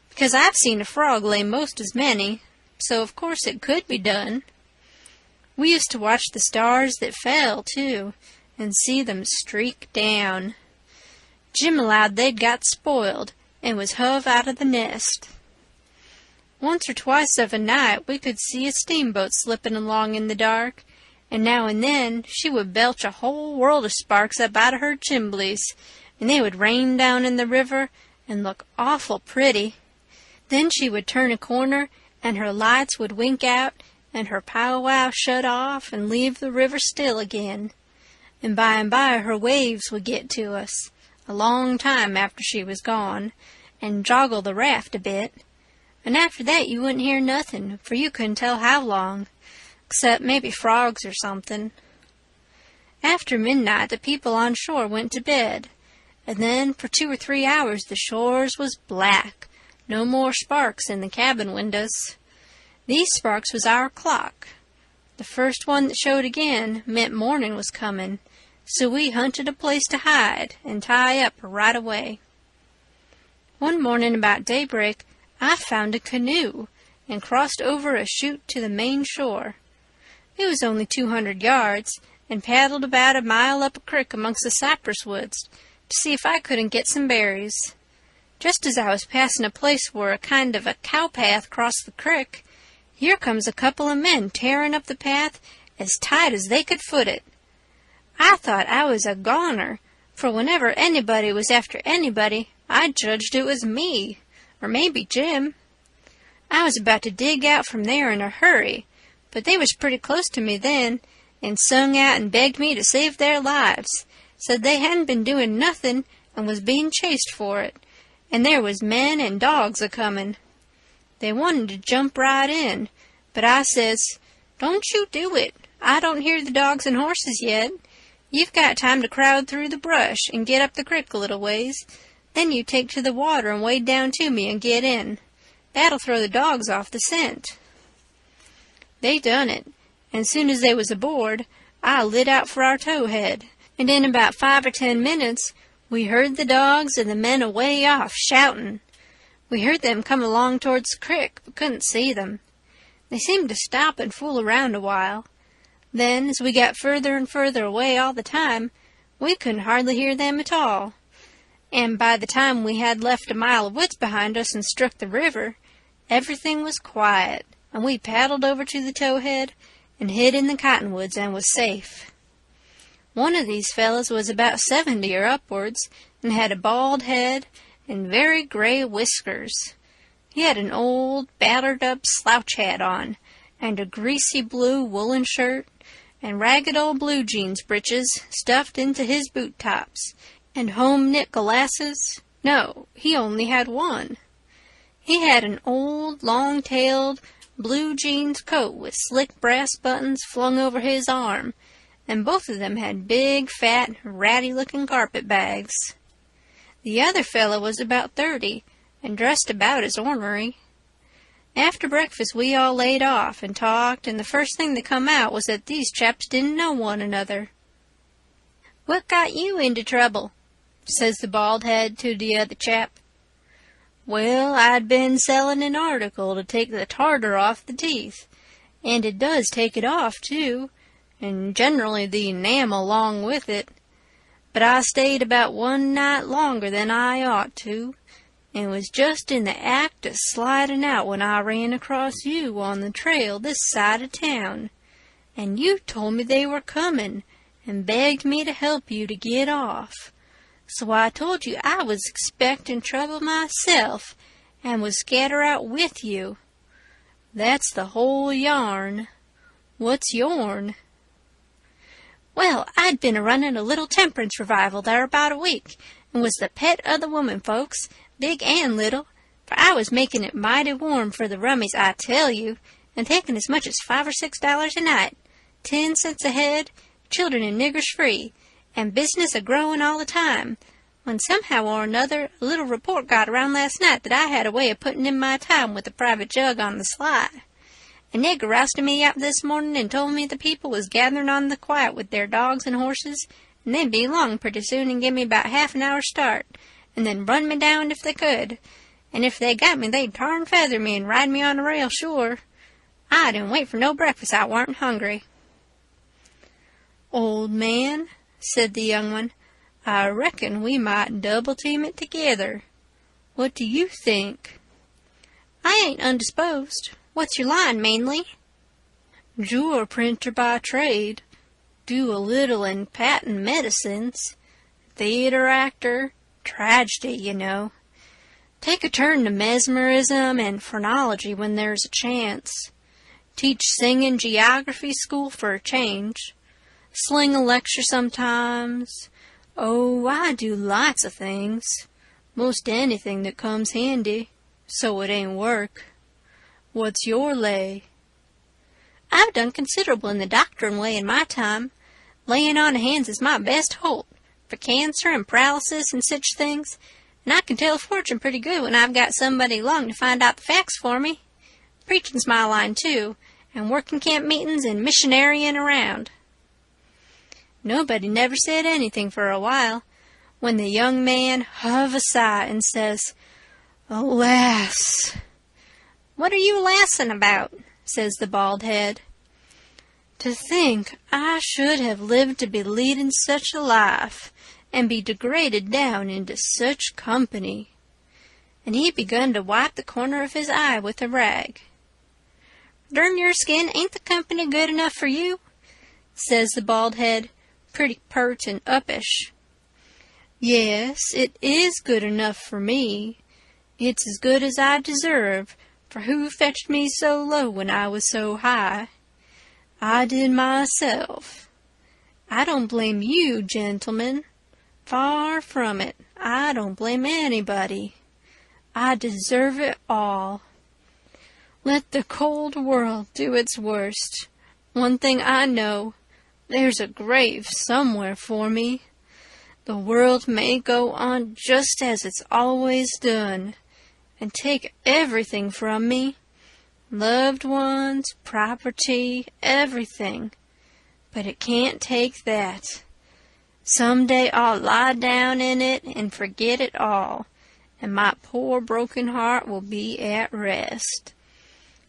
because I've seen a frog lay most as many, so of course it could be done. We used to watch the stars that fell, too, and see them streak down. Jim allowed they'd got spoiled, and was hove out of the nest. Once or twice of a night we could see a steamboat slipping along in the dark, and now and then she would belch a whole world of sparks up out of her chimblies, and they would rain down in the river and look awful pretty. Then she would turn a corner, and her lights would wink out, and her powwow shut off and leave the river still again. And by her waves would get to us, a long time after she was gone, and joggle the raft a bit. And after that you wouldn't hear nothing, for you couldn't tell how long, except maybe frogs or something. After midnight the people on shore went to bed, and then for 2 or 3 hours the shores was black, no more sparks in the cabin windows. These sparks was our clock. The first one that showed again meant morning was coming, so we hunted a place to hide and tie up right away. One morning about daybreak I found a canoe and crossed over a chute to the main shore. It was only 200 yards, and paddled about a mile up a creek amongst the cypress woods to see if I couldn't get some berries. Just as I was passing a place where a kind of a cow path crossed the creek, here comes a couple of men tearing up the path as tight as they could foot it. I thought I was a goner, for whenever anybody was after anybody, I judged it was me, or maybe Jim. I was about to dig out from there in a hurry, but they was pretty close to me then, and sung out and begged me to save their lives, said they hadn't been doing nothing and was being chased for it, and there was men and dogs a-comin'. They wanted to jump right in, but I says, "Don't you do it. I don't hear the dogs and horses yet. You've got time to crowd through the brush and get up the creek a little ways. Then you take to the water and wade down to me and get in. That'll throw the dogs off the scent." They done it, and soon as they was aboard, I lit out for our towhead, and in about 5 or 10 minutes we heard the dogs and the men away off shouting. We heard them come along towards the creek, but couldn't see them. They seemed to stop and fool around a while. Then, as we got further and further away all the time, we couldn't hardly hear them at all. And by the time we had left a mile of woods behind us and struck the river, everything was quiet, and we paddled over to the towhead and hid in the cottonwoods and was safe. One of these fellows was about 70 or upwards, and had a bald head and very gray whiskers. He had an old, battered-up slouch hat on, and a greasy blue woolen shirt, and ragged old blue jeans breeches stuffed into his boot tops, and home-knit glasses. No, he only had one. He had an old, long-tailed, blue jeans coat with slick brass buttons flung over his arm, and both of them had big, fat, ratty-looking carpet bags. The other fellow was about 30, and dressed about as ornery. After breakfast we all laid off and talked, and the first thing that come out was that these chaps didn't know one another. "What got you into trouble?" says the bald head to the other chap. "Well, I'd been selling an article to take the tartar off the teeth, and it does take it off, too, and generally the enamel along with it. But I stayed about 1 night longer than I ought to, and was just in the act of sliding out when I ran across you on the trail this side of town, and you told me they were coming, and begged me to help you to get off. So I told you I was expecting trouble myself, and would scatter out with you. That's the whole yarn. What's yourn?" "Well, I'd been a-running a little temperance revival there about a week, and was the pet of the women folks, big and little, for I was making it mighty warm for the rummies, I tell you, and taking as much as $5 or $6 a night, 10 cents a head, children and niggers free, and business a-growing all the time, when somehow or another a little report got around last night that I had a way of putting in my time with a private jug on the sly. A nigger rousted me out this morning and told me the people was gathering on the quiet with their dogs and horses, and they'd be along pretty soon and give me about half an hour's start, and then run me down if they could. And if they got me, they'd tar and feather me and ride me on the rail, sure. I didn't wait for no breakfast. I warn't hungry." "Old man," said the young one, "I reckon we might double-team it together. What do you think?" "I ain't undisposed. What's your line, mainly?" "You're a printer by trade. Do a little in patent medicines. Theater actor. Tragedy, you know. Take a turn to mesmerism and phrenology when there's a chance. Teach singing geography school for a change. Sling a lecture sometimes. Oh, I do lots of things. Most anything that comes handy, so it ain't work. What's your lay?" "I've done considerable in the doctorin' way in my time. Layin' on of hands is my best holt, for cancer and paralysis and sich things, and I can tell a fortune pretty good when I've got somebody along to find out the facts for me. Preachin's my line, too, and working camp meetings and missionaryin' around." Nobody never said anything for a while, when the young man huv a sigh and says, "Alas!" "What are you lassin' about?" says the bald head. "To think I should have lived to be leading such a life, and be degraded down into such company." And he begun to wipe the corner of his eye with a rag. "Durn your skin, ain't the company good enough for you?" says the bald head, pretty pert and uppish. "Yes, it is good enough for me. It's as good as I deserve, for who fetched me so low when I was so high? I did myself. I don't blame you, gentlemen. Far from it. I don't blame anybody. I deserve it all. Let the cold world do its worst. One thing I know, there's a grave somewhere for me. The world may go on just as it's always done, and take everything from me, loved ones, property, everything, but it can't take that. Some day I'll lie down in it and forget it all, and my poor broken heart will be at rest."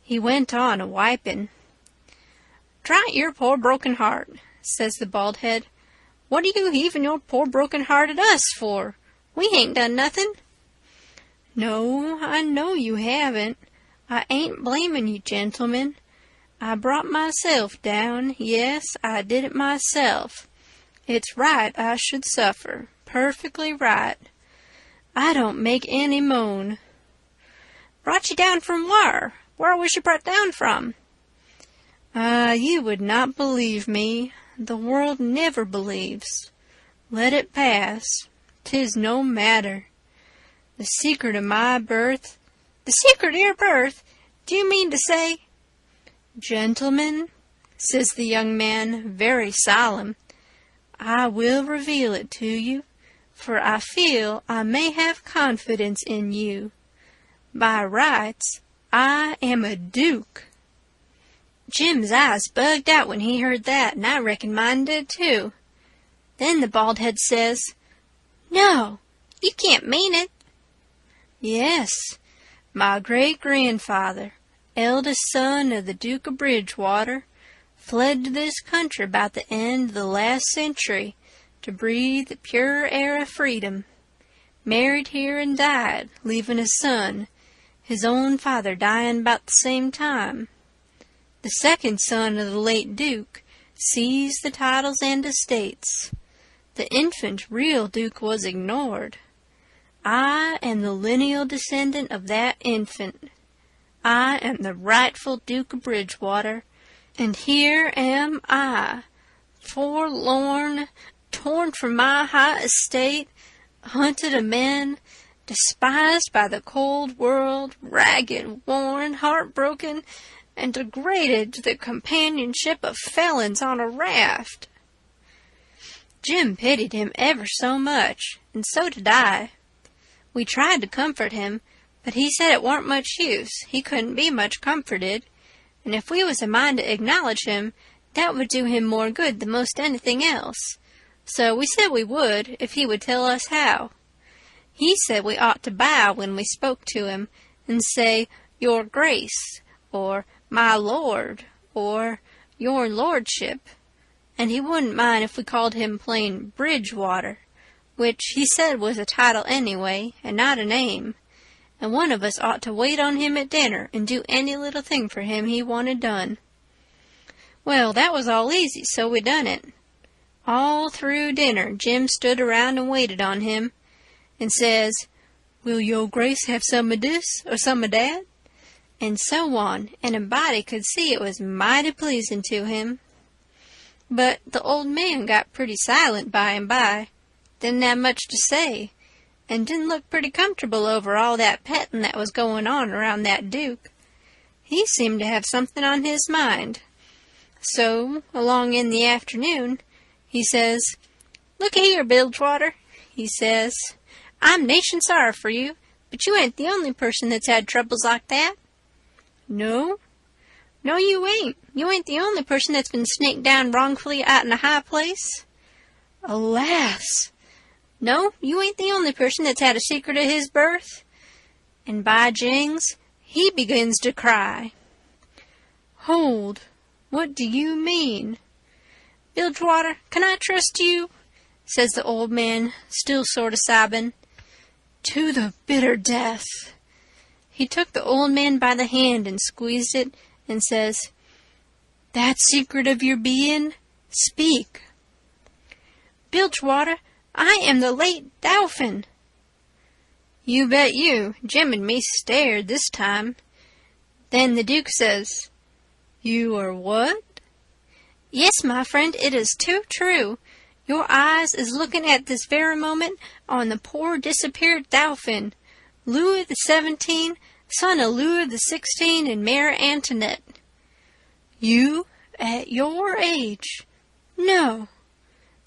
He went on a-wiping. "Dry your poor broken heart," says the bald head. "What are you heaving your poor broken heart at us for? We ain't done nothing." "No, I know you haven't. I ain't blaming you, gentlemen. I brought myself down. Yes, I did it myself. It's right I should suffer. Perfectly right. I don't make any moan." "Brought you down from where? Where was you brought down from?" You would not believe me. The world never believes. Let it pass. 'Tis no matter. The secret of my birth—" "The secret of your birth? Do you mean to say—" "Gentlemen," says the young man, very solemn, "I will reveal it to you, for I feel I may have confidence in you. By rights, I am a duke." Jim's eyes bugged out when he heard that, and I reckon mine did too. Then the bald head says, "No, you can't mean it." "Yes, my great-grandfather, eldest son of the Duke of Bridgewater, fled to this country about the end of the last century to breathe the pure air of freedom. Married here and died, leaving a son, his own father dying about the same time. The second son of the late Duke seized the titles and estates. The infant real Duke was ignored. I am the lineal descendant of that infant. I am the rightful Duke of Bridgewater, and here am I, forlorn, torn from my high estate, hunted of men, despised by the cold world, ragged, worn, heartbroken, and degraded to the companionship of felons on a raft." Jim pitied him ever so much, and so did I. We tried to comfort him, but he said it warn't much use, he couldn't be much comforted, and if we was a mind to acknowledge him, that would do him more good than most anything else. So we said we would, if he would tell us how. He said we ought to bow when we spoke to him and say, Your Grace, or My Lord, or Your Lordship. And he wouldn't mind if we called him plain Bridgewater, which he said was a title anyway, and not a name. And one of us ought to wait on him at dinner and do any little thing for him he wanted done. Well, that was all easy, so we done it. All through dinner, Jim stood around and waited on him, and says, Will your Grace have some of this, or some of that? And so on, and a body could see it was mighty pleasing to him. But the old man got pretty silent by and by, didn't have much to say, and didn't look pretty comfortable over all that petting that was going on around that Duke. He seemed to have something on his mind. So, along in the afternoon, he says, Look here, Bilgewater, he says, I'm nation sorry for you, but you ain't the only person that's had troubles like that. No? No, you ain't. You ain't the only person that's been snaked down wrongfully out in a high place. Alas! No, you ain't the only person that's had a secret of his birth. And by jings, he begins to cry. Hold, what do you mean? Bilgewater, can I trust you? Says the old man, still sort of sobbing. To the bitter death. He took the old man by the hand and squeezed it and says, That secret of your being, speak. Bilgewater, I am the late Dauphin. You bet you, Jim and me stared this time. Then the Duke says, You are what? Yes, my friend, it is too true. Your eyes is looking at this very moment on the poor disappeared Dauphin, Louis XVII, son of Louis XVI and Mary Antoinette. You, at your age? No.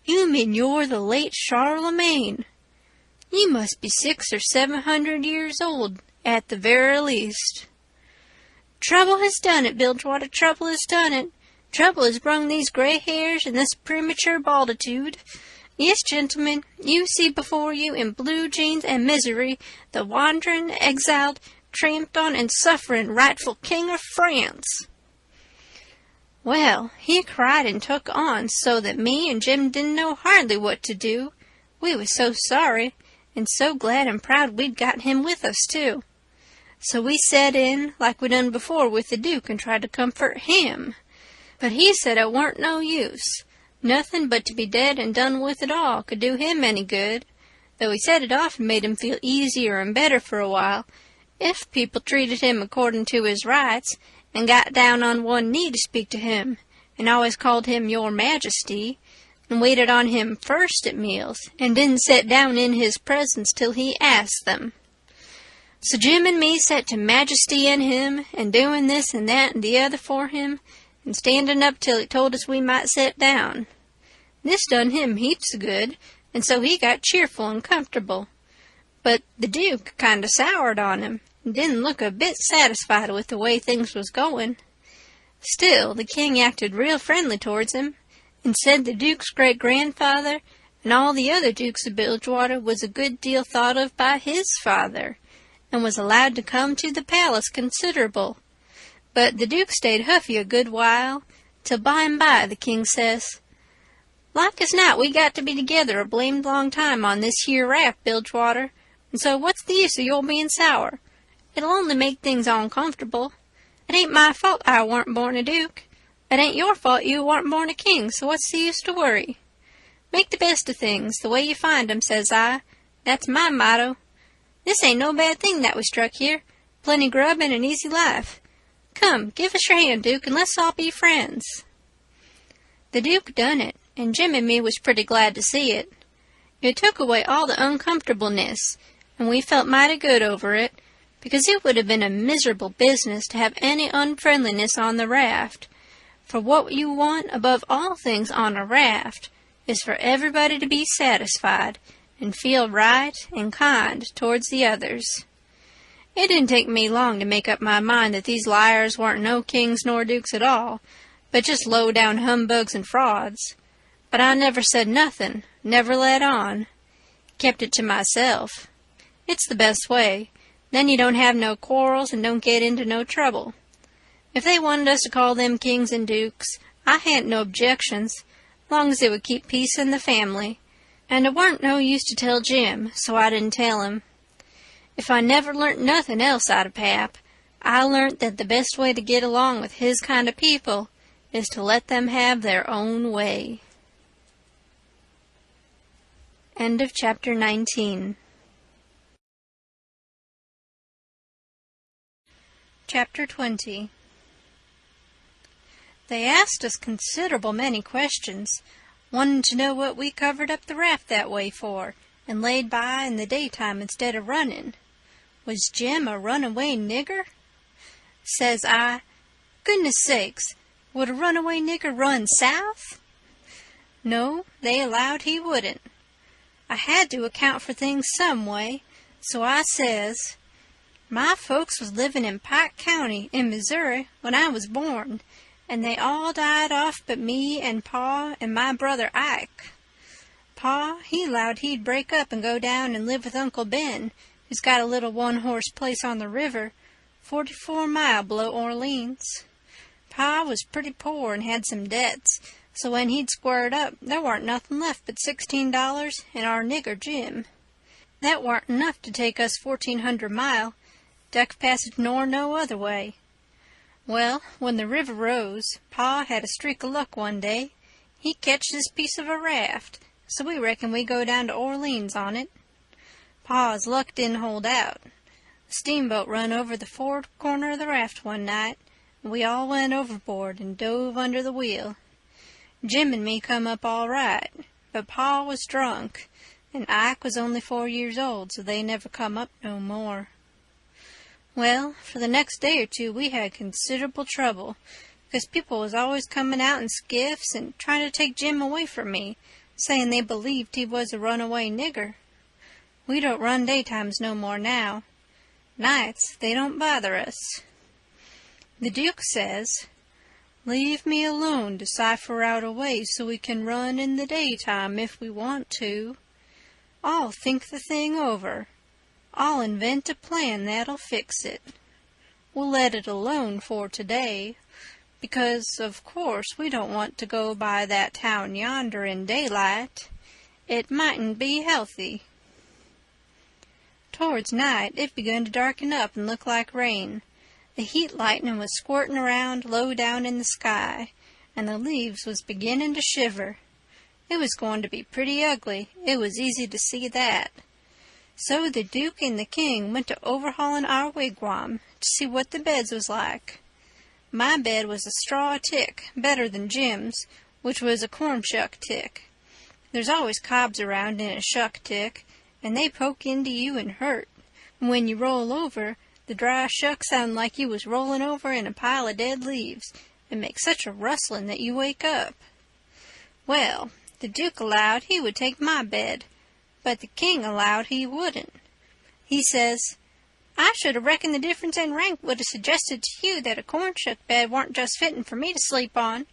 You mean you're the late Charlemagne. You must be 600 or 700 years old, at the very least. Trouble has done it, Bilgewater, trouble has done it. Trouble has brung these gray hairs and this premature balditude. Yes, gentlemen, you see before you in blue jeans and misery the wandering, exiled, tramped on and suffering rightful king of France. Well, he cried and took on so that me and Jim didn't know hardly what to do. We was so sorry, and so glad and proud we'd got him with us, too. So we set in, like we done before with the Duke, and tried to comfort him. But he said it weren't no use. Nothing but to be dead and done with it all could do him any good, though he said it often made him feel easier and better for a while, if people treated him according to his rights, and got down on one knee to speak to him, and always called him Your Majesty, and waited on him first at meals, and didn't sit down in his presence till he asked them. So Jim and me set to majestying him, and doing this and that and the other for him, and standing up till he told us we might sit down. This done him heaps of good, and so he got cheerful and comfortable. But the Duke kind of soured on him, and didn't look a bit satisfied with the way things was going. Still, the king acted real friendly towards him, and said the Duke's great-grandfather and all the other Dukes of Bilgewater was a good deal thought of by his father, and was allowed to come to the palace considerable. But the Duke stayed huffy a good while, till by and by the king says, Like as not we got to be together a blamed long time on this here raft, Bilgewater, and so what's the use of your being sour? It'll only make things uncomfortable. It ain't my fault I warn't born a Duke. It ain't your fault you warn't born a king, so what's the use to worry? Make the best of things, the way you find 'em, says I. That's my motto. This ain't no bad thing that we struck here. Plenty grub and an easy life. Come, give us your hand, Duke, and let's all be friends. The Duke done it, and Jim and me was pretty glad to see it. It took away all the uncomfortableness, and we felt mighty good over it, because it would have been a miserable business to have any unfriendliness on the raft. For what you want above all things on a raft is for everybody to be satisfied and feel right and kind towards the others. It didn't take me long to make up my mind that these liars weren't no kings nor dukes at all, but just low-down humbugs and frauds. But I never said nothing, never let on. Kept it to myself. It's the best way. Then you don't have no quarrels and don't get into no trouble. If they wanted us to call them kings and dukes, I hadn't no objections, long as it would keep peace in the family. And it warn't no use to tell Jim, so I didn't tell him. If I never learnt nothing else out of Pap, I learnt that the best way to get along with his kind of people is to let them have their own way. End of chapter 19. Chapter 20. They asked us considerable many questions, wanting to know what we covered up the raft that way for, and laid by in the daytime instead of running. Was Jim a runaway nigger? Says I, goodness sakes, would a runaway nigger run south? No, they allowed he wouldn't. I had to account for things some way, so I says, my folks was living in Pike County in Missouri when I was born, and they all died off but me and Pa and my brother Ike. Pa, he 'lowed he'd break up and go down and live with Uncle Ben, who's got a little one-horse place on the river, 44 mile below Orleans. Pa was pretty poor and had some debts, so when he'd squared up, there warn't nothing left but $16 and our nigger Jim. That warn't enough to take us 1,400 mile, duck passage nor no other way. Well, when the river rose, Pa had a streak of luck one day. He ketched this piece of a raft, so we reckon we go down to Orleans on it. Pa's luck didn't hold out. A steamboat run over the forward corner of the raft one night, and we all went overboard and dove under the wheel. Jim and me come up all right, but Pa was drunk, and Ike was only 4 years old, so they never come up no more. Well, for the next day or two we had considerable trouble, because people was always coming out in skiffs and trying to take Jim away from me, saying they believed he was a runaway nigger. We don't run daytimes no more now. Nights, they don't bother us. The Duke says, leave me alone to cipher out a way so we can run in the daytime if we want to. I'll think the thing over. I'll invent a plan that'll fix it. We'll let it alone for today, because, of course, we don't want to go by that town yonder in daylight. It mightn't be healthy. Towards night it begun to darken up and look like rain. The heat lightning was squirting around low down in the sky, and the leaves was beginning to shiver. It was going to be pretty ugly, it was easy to see that. So the Duke and the King went to overhauling our wigwam to see what the beds was like. My bed was a straw tick, better than Jim's, which was a corn shuck tick. There's always cobs around in a shuck tick, and they poke into you and hurt. And when you roll over, the dry shuck sound like you was rolling over in a pile of dead leaves, and make such a rustling that you wake up. Well, the Duke allowed he would take my bed, but the King allowed he wouldn't. He says, I should have reckoned the difference in rank would have suggested to you that a corn shuck bed warn't just fitting for me to sleep on.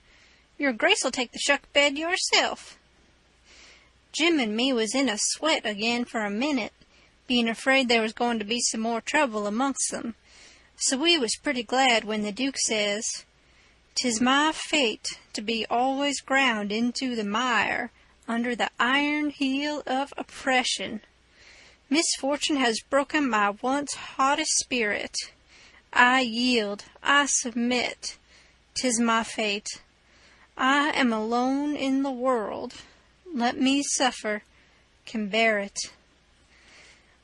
Your Grace'll take the shuck bed yourself. Jim and me was in a sweat again for a minute, being afraid there was going to be some more trouble amongst them. So we was pretty glad when the Duke says, 'Tis my fate to be always ground into the mire, under the iron heel of oppression. Misfortune has broken my once hottest spirit. I yield, I submit. 'Tis my fate. I am alone in the world. Let me suffer, can bear it.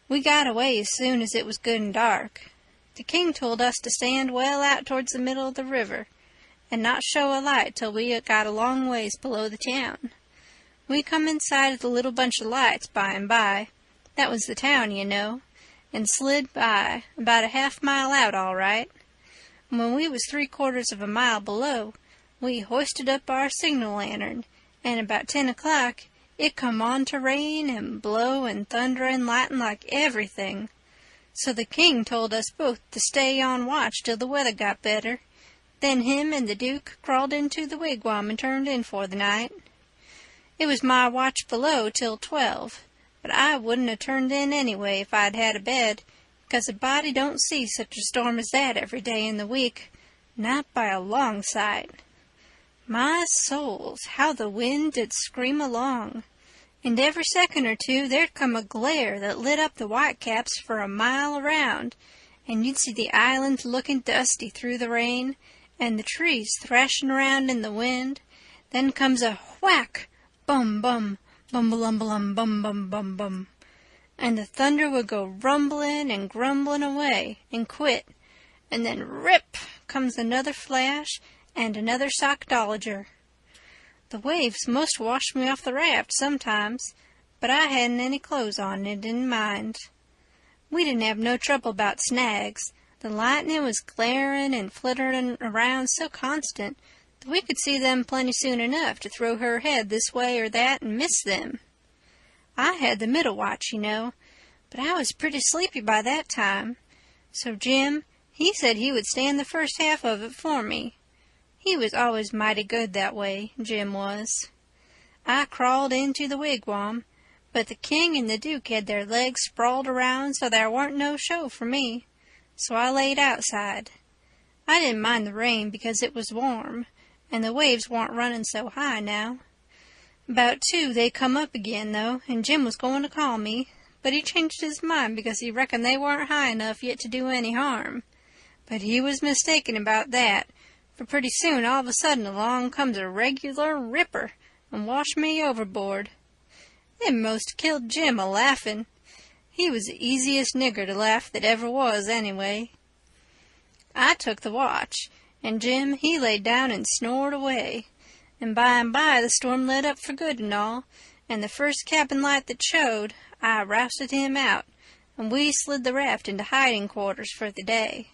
We got away as soon as it was good and dark. The King told us to stand well out towards the middle of the river, and not show a light till we got a long ways below the town. We come inside of the little bunch of lights by and by. That was the town, you know, and slid by, about a half-mile out all right. And when we was 3/4 of a mile below, we hoisted up our signal lantern, and about 10 o'clock it come on to rain and blow and thunder and lighten like everything. So the King told us both to stay on watch till the weather got better. Then him and the Duke crawled into the wigwam and turned in for the night. It was my watch below till 12. but I wouldn't have turned in anyway if I'd had a bed, because a body don't see such a storm as that every day in the week, not by a long sight. My souls, how the wind did scream along! And every second or two there'd come a glare that lit up the whitecaps for a mile around, and you'd see the island looking dusty through the rain, and the trees thrashing around in the wind. Then comes a whack, bum bum, bum-ba-lum-ba-lum, bum-bum-bum-bum, and the thunder would go rumbling and grumbling away and quit, and then rip comes another flash and another sockdolager. The waves most washed me off the raft sometimes, but I hadn't any clothes on and didn't mind. We didn't have no trouble about snags. The lightning was glaring and flittering around so constant that we could see them plenty soon enough to throw her head this way or that and miss them. I had the middle watch, you know, but I was pretty sleepy by that time, so Jim, he said he would stand the first half of it for me. He was always mighty good that way, Jim was. I crawled into the wigwam, but the king and the duke had their legs sprawled around so there warn't no show for me, so I laid outside. I didn't mind the rain because it was warm, and the waves warn't running so high now. About 2 they come up again, though, and Jim was going to call me, but he changed his mind because he reckoned they weren't high enough yet to do any harm. But he was mistaken about that, for pretty soon all of a sudden along comes a regular ripper and washed me overboard. It most killed Jim a-laughing. He was the easiest nigger to laugh that ever was, anyway. I took the watch, and Jim, he laid down and snored away, and by the storm let up for good and all, and the first cabin light that showed, I rousted him out, and we slid the raft into hiding quarters for the day.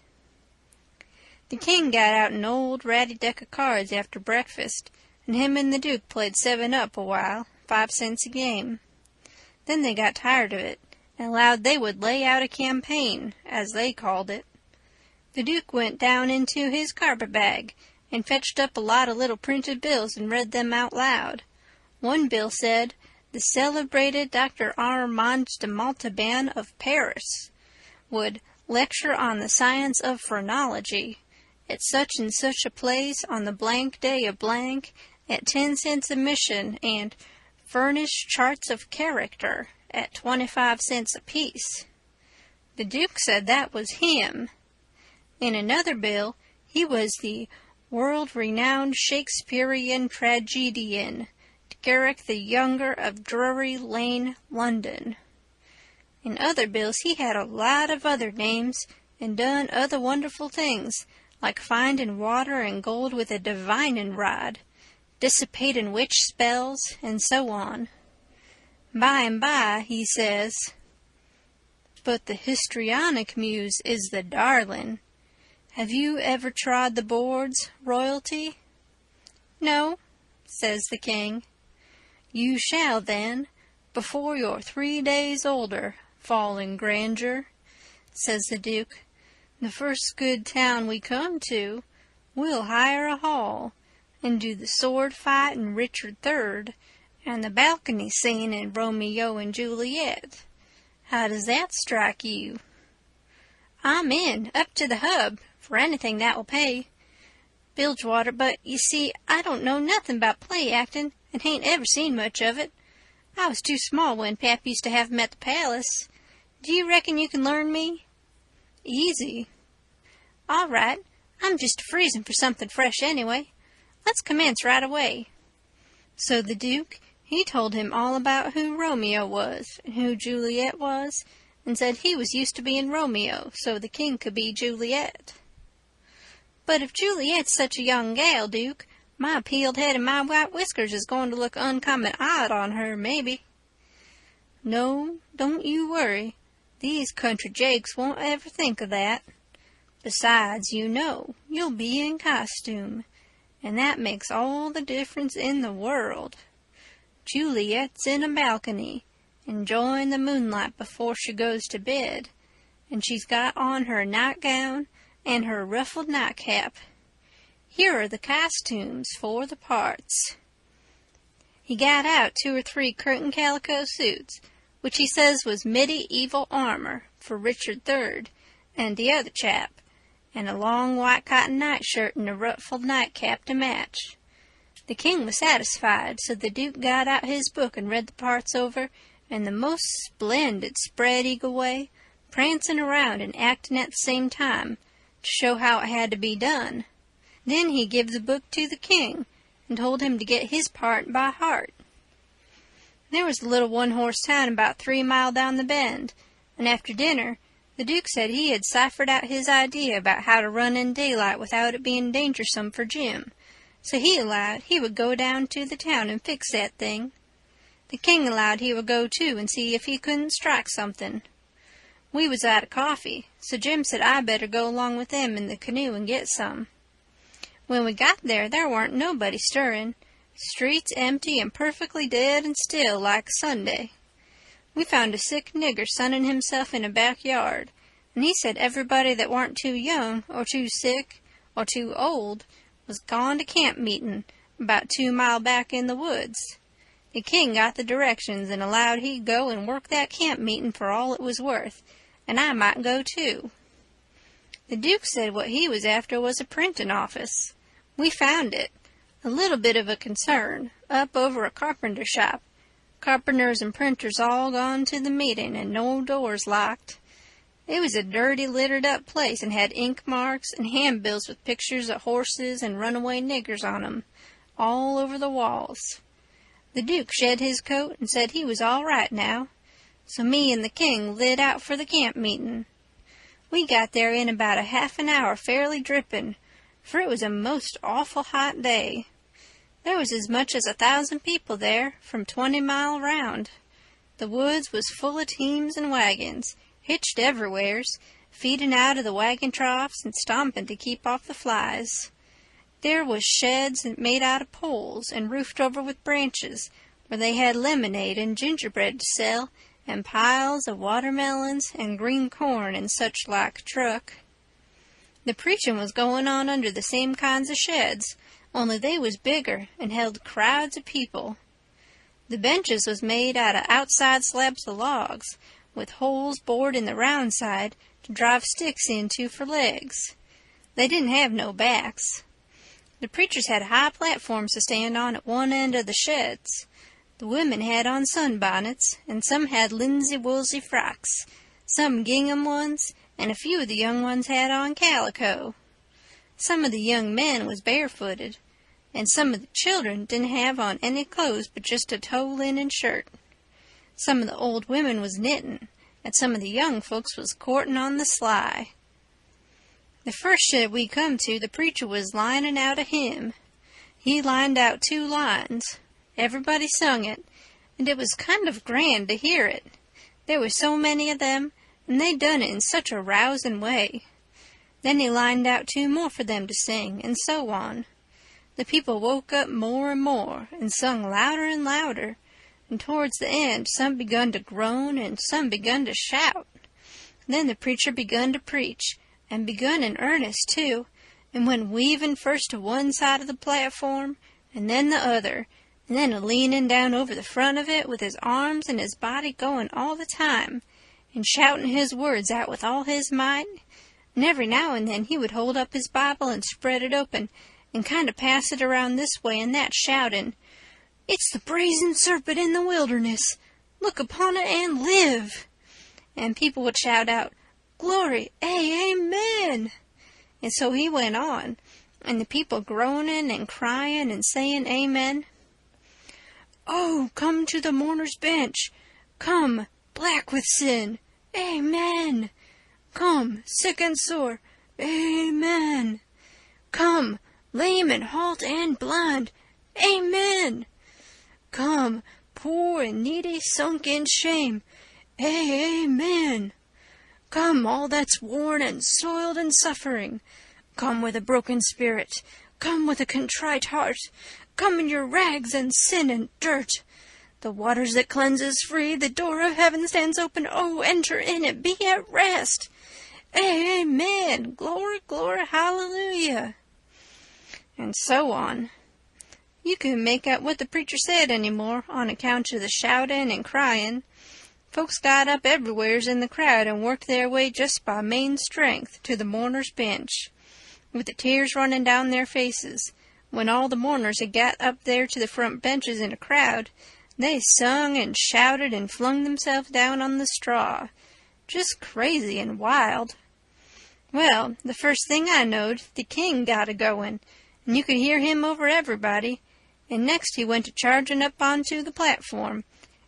The king got out an old ratty deck of cards after breakfast, and him and the duke played 7-up a while, 5 cents a game. Then they got tired of it, and allowed they would lay out a campaign, as they called it. The duke went down into his carpet-bag, and fetched up a lot of little printed bills and read them out loud. One bill said, "The celebrated Dr. Armand de Montauban of Paris would lecture on the science of phrenology at such and such a place on the blank day of blank at 10 cents admission and furnish charts of character at 25 cents apiece." The Duke said that was him. In another bill, he was the world-renowned Shakespearean tragedian, Garrick the Younger of Drury Lane, London. In other bills he had a lot of other names and done other wonderful things, like finding water and gold with a divining rod, dissipating witch spells, and so on. By and by he says, "But the histrionic muse is the darling. Have you ever trod the boards, royalty?" "No," says the king. "You shall, then, before you're 3 days older, fallen grandeur," says the duke. "The first good town we come to, we'll hire a hall, and do the sword fight in Richard III, and the balcony scene in Romeo and Juliet. How does that strike you?" "I'm in, up to the hub, for anything that will pay, Bilgewater, but, you see, I don't know nothing about play acting, and hain't ever seen much of it. I was too small when Pap used to have 'em at the palace. Do you reckon you can learn me?" "Easy." "All right. I'm just freezing for something fresh anyway. Let's commence right away." So the Duke, he told him all about who Romeo was and who Juliet was, and said he was used to being Romeo, so the king could be Juliet. "But if Juliet's such a young gal, Duke, my peeled head and my white whiskers is going to look uncommon odd on her, maybe." "No, don't you worry. These country jakes won't ever think of that. Besides, you know, you'll be in costume, and that makes all the difference in the world. Juliet's in a balcony, enjoying the moonlight before she goes to bed, and she's got on her nightgown and her ruffled nightcap. Here are the costumes for the parts." He got out 2 or 3 curtain calico suits, which he says was medieval armor for Richard III and the other chap, and a long white cotton nightshirt and a ruffled nightcap to match. The king was satisfied, so the Duke got out his book and read the parts over in the most splendid spread-eagle way, prancing around and acting at the same time, to show how it had to be done. Then he give the book to the king, and told him to get his part by heart. There was a little one-horse town about 3 miles down the bend, and after dinner the Duke said he had ciphered out his idea about how to run in daylight without it being dangersome for Jim, so he allowed he would go down to the town and fix that thing. The king allowed he would go too and see if he couldn't strike something. We was out of coffee, so Jim said I better go along with them in the canoe and get some. When we got there warn't nobody stirring, streets empty and perfectly dead and still like Sunday. We found a sick nigger sunning himself in a backyard, and he said everybody that warn't too young or too sick or too old was gone to camp meeting about 2 mile back in the woods. The king got the directions and allowed he'd go and work that camp meeting for all it was worth, and I might go too. The Duke said what he was after was a printing office. We found it, a little bit of a concern, up over a carpenter shop. Carpenters and printers all gone to the meeting and no doors locked. It was a dirty, littered-up place and had ink marks and handbills with pictures of horses and runaway niggers on 'em, all over the walls. The Duke shed his coat and said he was all right now, so me and the king lit out for the camp meeting. We got there in about a half an hour fairly dripping, for it was a most awful hot day. There was as much as 1,000 people there, from 20 mile round. The woods was full of teams and wagons, hitched everywheres, feeding out of the wagon troughs and stomping to keep off the flies. There was sheds made out of poles and roofed over with branches, where they had lemonade and gingerbread to sell, and piles of watermelons and green corn and such like truck. The preaching was going on under the same kinds of sheds, only they was bigger and held crowds of people. The benches was made out of outside slabs of logs, with holes bored in the round side to drive sticks into for legs. They didn't have no backs. The preachers had high platforms to stand on at one end of the sheds. The women had on sunbonnets, and some had linsey-woolsey frocks, some gingham ones, and a few of the young ones had on calico. Some of the young men was barefooted, and some of the children didn't have on any clothes but just a tow linen shirt. Some of the old women was knitting, and some of the young folks was courting on the sly. The first shed we come to, the preacher was lining out a hymn. He lined out 2 lines. Everybody sung it, and it was kind of grand to hear it. There was so many of them, and they done it in such a rousing way. Then he lined out 2 more for them to sing, and so on. The people woke up more and more, and sung louder and louder, and towards the end some begun to groan and some begun to shout. Then the preacher begun to preach, and begun in earnest too, and went weaving first to one side of the platform, and then the other, and then a-leaning down over the front of it with his arms and his body going all the time, and shouting his words out with all his might. And every now and then he would hold up his Bible and spread it open and kind of pass it around this way and that, shouting, "It's the brazen serpent in the wilderness. Look upon it and live." And people would shout out, "Glory, amen." And so he went on, and the people groaning and crying and saying amen. "Oh, come to the mourner's bench. Come, black with sin. Amen. Come, sick and sore. Amen. Come, lame and halt and blind. Amen. Come, poor and needy, sunk in shame. Amen. Come, all that's worn and soiled and suffering. Come with a broken spirit. Come with a contrite heart. Come in your rags and sin and dirt. The waters that cleanse is free. The door of heaven stands open. Oh, enter in it. Be at rest. Amen. Glory, glory, hallelujah." And so on. You couldn't make out what the preacher said any more on account of the shouting and crying. Folks got up everywheres in the crowd and worked their way just by main strength to the mourners' bench, with the tears running down their faces. When all the mourners had got up there to the front benches in a crowd, they sung and shouted and flung themselves down on the straw, just crazy and wild. Well, the first thing I knowed, the king got a-going, and you could hear him over everybody, and next he went a-charging up onto the platform,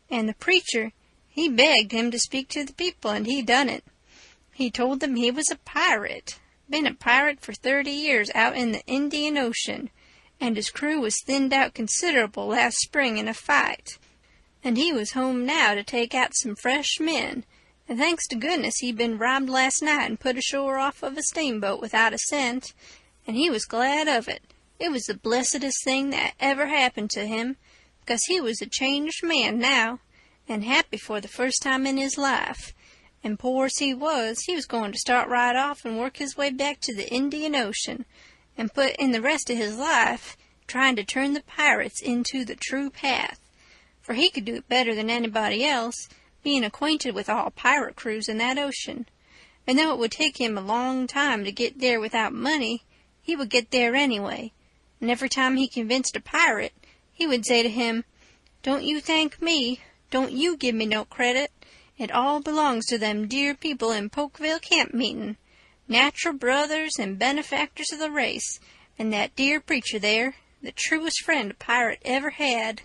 and the preacher, he begged him to speak to the people, and he done it. He told them he was a pirate, been a pirate for 30 years out in the Indian Ocean, and his crew was thinned out considerable last spring in a fight, and he was home now to take out some fresh men, and thanks to goodness he'd been robbed last night and put ashore off of a steamboat without a cent, and he was glad of it. It was the blessedest thing that ever happened to him, because he was a changed man now, and happy for the first time in his life, and poor as he was going to start right off and work his way back to the Indian Ocean, and put in the rest of his life trying to turn the pirates into the true path, for he could do it better than anybody else, being acquainted with all pirate crews in that ocean, and though it would take him a long time to get there without money, he would get there anyway, and every time he convinced a pirate, he would say to him, "Don't you thank me, don't you give me no credit, it all belongs to them dear people in Pokeville camp meeting, natural brothers and benefactors of the race, and that dear preacher there, the truest friend a pirate ever had."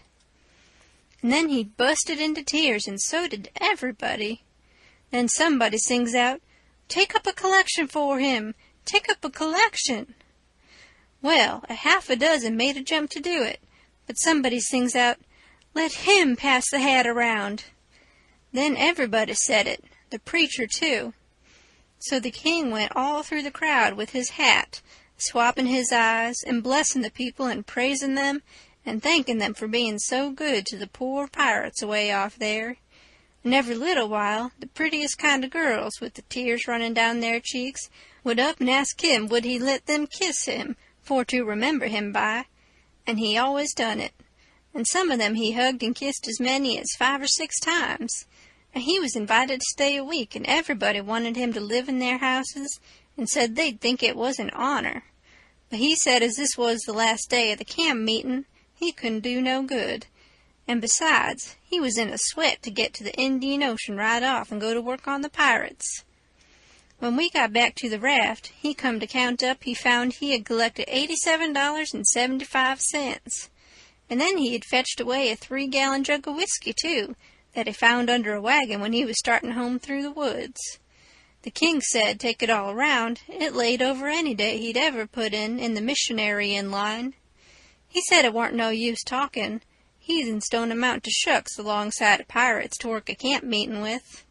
And then he busted into tears, and so did everybody. Then somebody sings out, "Take up a collection for him, take up a collection." Well, a half a dozen made a jump to do it, but somebody sings out, "Let him pass the hat around." Then everybody said it, the preacher too. So the king went all through the crowd with his hat, swapping his eyes, and blessing the people and praising them, and thanking them for being so good to the poor pirates away off there. And every little while, the prettiest kind of girls, with the tears running down their cheeks, would up and ask him would he let them kiss him, for to remember him by, and he always done it. And some of them he hugged and kissed as many as 5 or 6 times, and he was invited to stay a week, and everybody wanted him to live in their houses, and said they'd think it was an honor. But he said as this was the last day of the camp meeting, he couldn't do no good, and besides, he was in a sweat to get to the Indian Ocean right off and go to work on the pirates. When we got back to the raft, he come to count up he found he had collected $87.75, and then he had fetched away a 3-gallon jug of whiskey, too, that he found under a wagon when he was starting home through the woods. The king said, take it all around, it laid over any day he'd ever put in the missionary line. He said it warn't no use talking. Heathens don't amount to shucks alongside of pirates to work a camp meeting with.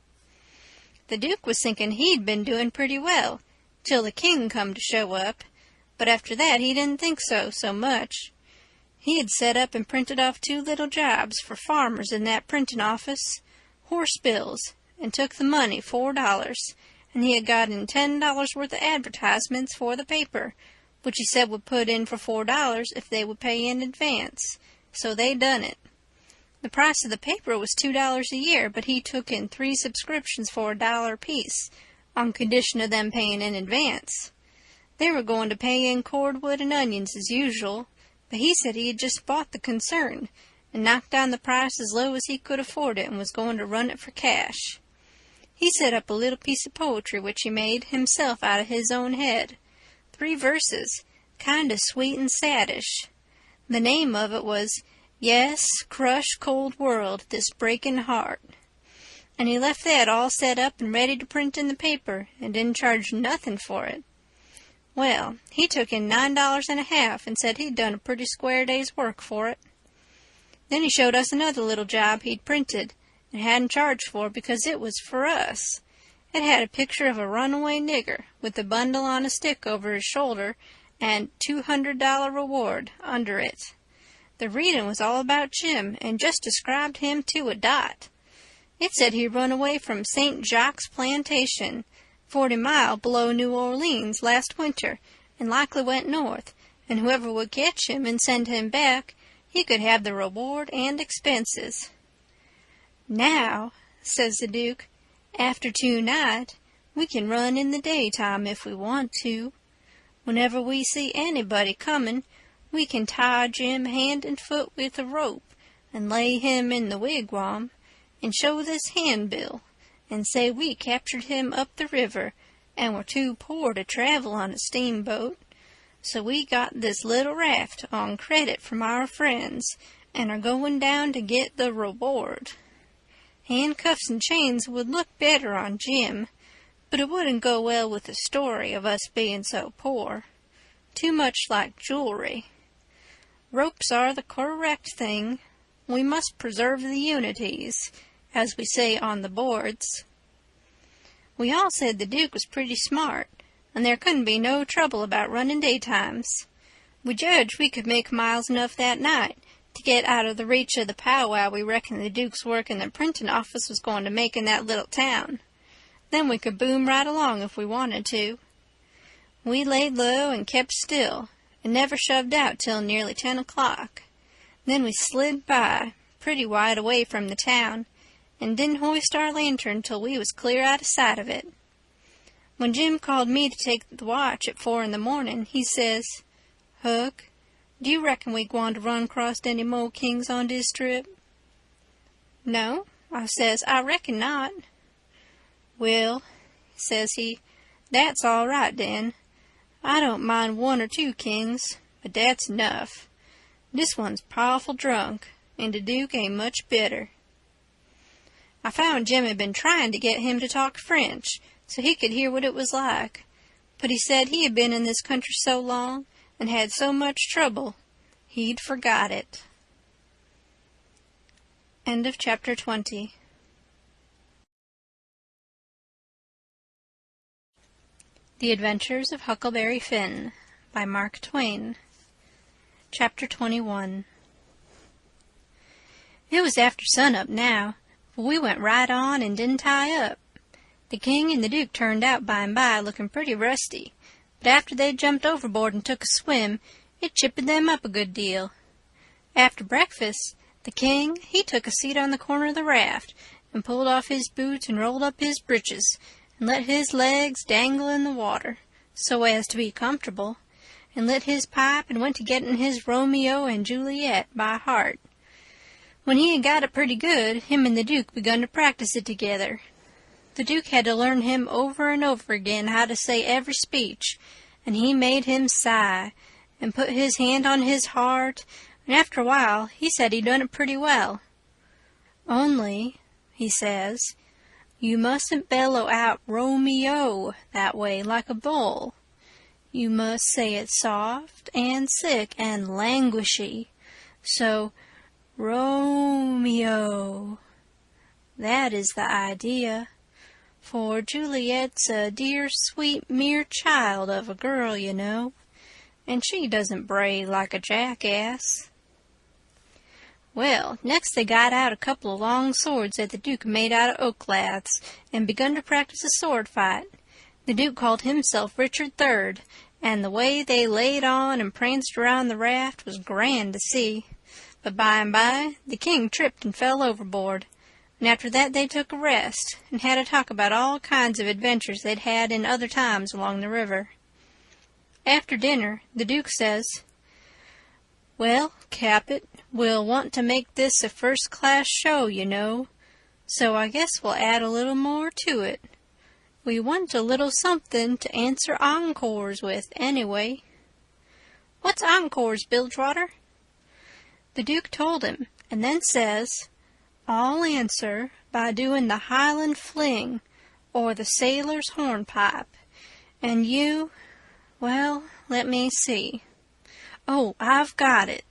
The Duke was thinking he'd been doing pretty well, till the king come to show up, but after that he didn't think so much. He had set up and printed off 2 little jobs for farmers in that printing office, horse bills, and took the money, $4, and he had got in $10 worth of advertisements for the paper, which he said would put in for $4 if they would pay in advance, so they done it. The price of the paper was $2 a year, but he took in 3 subscriptions for $1 apiece, on condition of them paying in advance. They were going to pay in cordwood and onions as usual, but he said he had just bought the concern, and knocked down the price as low as he could afford it, and was going to run it for cash. He set up a little piece of poetry which he made himself out of his own head, 3 verses, kind of sweet and saddish. The name of it was, "Yes, crush cold world, this breaking heart." And he left that all set up and ready to print in the paper, and didn't charge nothing for it. Well, he took in $9.50 and said he'd done a pretty square day's work for it. Then he showed us another little job he'd printed, and hadn't charged for because it was for us. It had a picture of a runaway nigger, with a bundle on a stick over his shoulder, and $200 reward under it. The reading was all about Jim, and just described him to a dot. It said he run away from St. Jacques Plantation, 40 mile below New Orleans, last winter, and likely went north, and whoever would catch him and send him back, he could have the reward and expenses. Now, says the Duke. "After tonight, we can run in the daytime if we want to. Whenever we see anybody coming, we can tie Jim hand and foot with a rope and lay him in the wigwam and show this handbill and say we captured him up the river and were too poor to travel on a steamboat. So we got this little raft on credit from our friends and are going down to get the reward. Handcuffs and chains would look better on Jim, but it wouldn't go well with the story of us being so poor. Too much like jewelry. Ropes are the correct thing. We must preserve the unities, as we say on the boards." We all said the Duke was pretty smart, and there couldn't be no trouble about running daytimes. We judged we could make miles enough that night to get out of the reach of the powwow we reckoned the Duke's work in the printing office was going to make in that little town. Then we could boom right along if we wanted to. We laid low and kept still, and never shoved out till nearly 10 o'clock. Then we slid by, pretty wide away from the town, and didn't hoist our lantern till we was clear out of sight of it. When Jim called me to take the watch at 4 in the morning, he says, "Huck, do you reckon we gwine to run across any more kings on dis trip?" "No," I says, "I reckon not." "Well," says he, "that's all right, den. I don't mind 1 or 2 kings, but that's enough. This one's powerful drunk, and the Duke ain't much better." I found Jim had been trying to get him to talk French, so he could hear what it was like, but he said he had been in this country so long and had so much trouble, he'd forgot it. End of chapter 20. The Adventures of Huckleberry Finn by Mark Twain. Chapter 21. It was after sunup now, but we went right on and didn't tie up. The King and the Duke turned out by and by looking pretty rusty, but after they'd jumped overboard and took a swim, it chippened them up a good deal. After breakfast, the King, he took a seat on the corner of the raft and pulled off his boots and rolled up his breeches and let his legs dangle in the water, so as to be comfortable, and lit his pipe and went to getting his Romeo and Juliet by heart. When he had got it pretty good, him and the Duke begun to practice it together. The Duke had to learn him over and over again how to say every speech, and he made him sigh, and put his hand on his heart, and after a while he said he'd done it pretty well. "Only," he says, "you mustn't bellow out Romeo that way like a bull. You must say it soft and sick and languishy. So, Romeo. That is the idea. For Juliet's a dear, sweet, mere child of a girl, you know, and she doesn't bray like a jackass." Well, next they got out a couple of long swords that the Duke made out of oak laths, and begun to practice a sword fight. The Duke called himself Richard III, and the way they laid on and pranced around the raft was grand to see. But by and by the King tripped and fell overboard, and after that they took a rest, and had a talk about all kinds of adventures they'd had in other times along the river. After dinner, the Duke says, "Well, Capet, we'll want to make this a first-class show, you know, so I guess we'll add a little more to it. We want a little something to answer encores with, anyway." "What's encores, Bilgewater?" The Duke told him, and then says, "I'll answer by doing the Highland fling, or the sailor's hornpipe, and you, well, let me see. Oh, I've got it.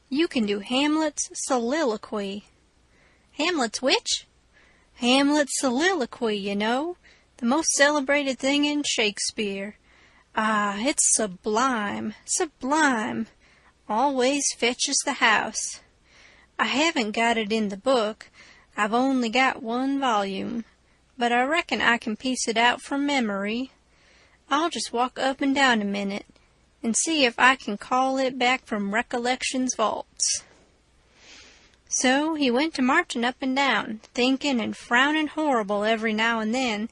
You can do Hamlet's soliloquy." "Hamlet's which?" "Hamlet's soliloquy, you know, the most celebrated thing in Shakespeare. Ah, it's sublime, sublime. Always fetches the house. I haven't got it in the book. I've only got 1 volume, but I reckon I can piece it out from memory. I'll just walk up and down a minute and see if I can call it back from Recollection's vaults." So he went to marching up and down, thinking and frowning horrible every now and then.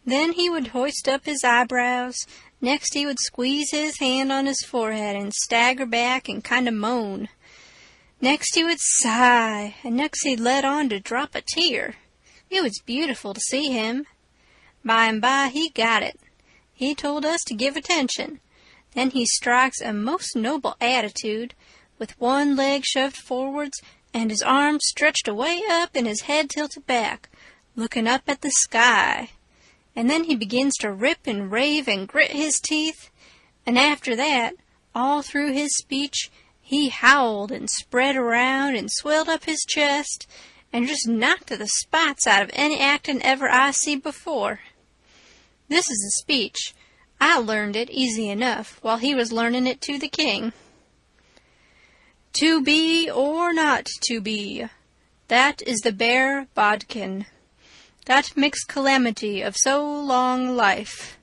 Then he would hoist up his eyebrows. Next he would squeeze his hand on his forehead and stagger back and kind of moan. Next he would sigh, and next he'd let on to drop a tear. It was beautiful to see him. By and by he got it. He told us to give attention. Then he strikes a most noble attitude, with one leg shoved forwards and his arms stretched away up and his head tilted back, looking up at the sky. And then he begins to rip and rave and grit his teeth, and after that, all through his speech, he howled and spread around and swelled up his chest and just knocked the spots out of any actin' ever I see before. This is a speech. I learned it easy enough while he was learning it to the king. To be or not to be, that is the bare bodkin, that mixed calamity of so long life.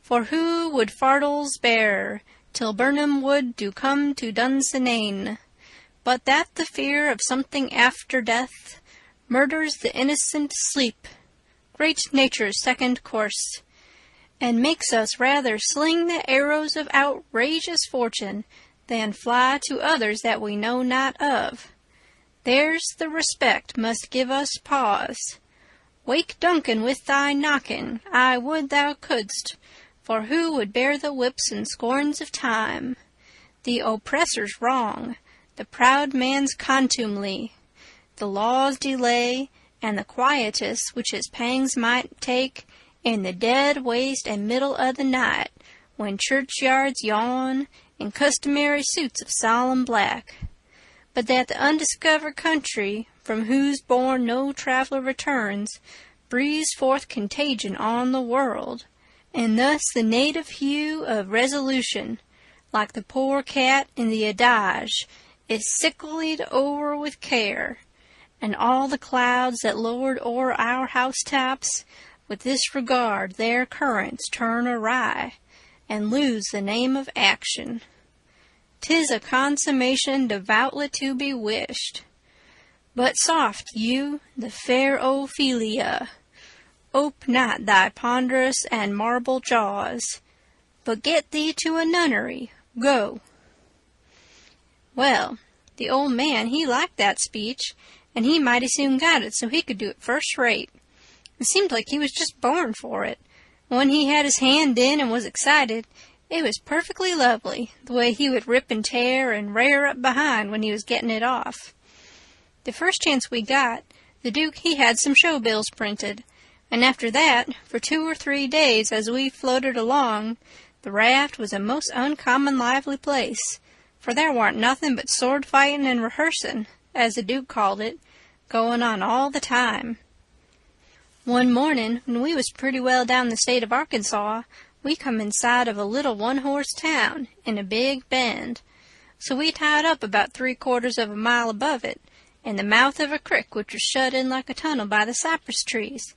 For who would fardels bear, till Burnham wood do come to Dunsinane, but that the fear of something after death murders the innocent sleep, great nature's second course, and makes us rather sling the arrows of outrageous fortune than fly to others that we know not of. There's the respect must give us pause. Wake Duncan with thy knocking, I would thou couldst, for who would bear the whips and scorns of time, the oppressor's wrong, the proud man's contumely, the law's delay, and the quietus which his pangs might take in the dead waste and middle of the night, when churchyards yawn in customary suits of solemn black, but that the undiscovered country, from whose bourne no traveller returns, breathes forth contagion on the world, and thus the native hue of resolution, like the poor cat in the adage, is sicklied o'er with care, and all the clouds that lowered o'er our housetops with this regard their currents turn awry, and lose the name of action. 'Tis a consummation devoutly to be wished. But soft, you, the fair Ophelia, ope not thy ponderous and marble jaws, but get thee to a nunnery, go. Well, the old man, he liked that speech, and he mighty soon got it so he could do it first rate. It seemed like he was just born for it. When he had his hand in and was excited, it was perfectly lovely, the way he would rip and tear and rear up behind when he was getting it off. The first chance we got, the Duke he had some show bills printed, and after that, for 2 or 3 days as we floated along, the raft was a most uncommon lively place, for there warn't nothing but sword-fighting and rehearsing, as the Duke called it, going on all the time. One morning, when we was pretty well down the state of Arkansas, we come in sight of a little one-horse town in a big bend. So we tied up about 3/4 of a mile above it, in the mouth of a crick which was shut in like a tunnel by the cypress trees,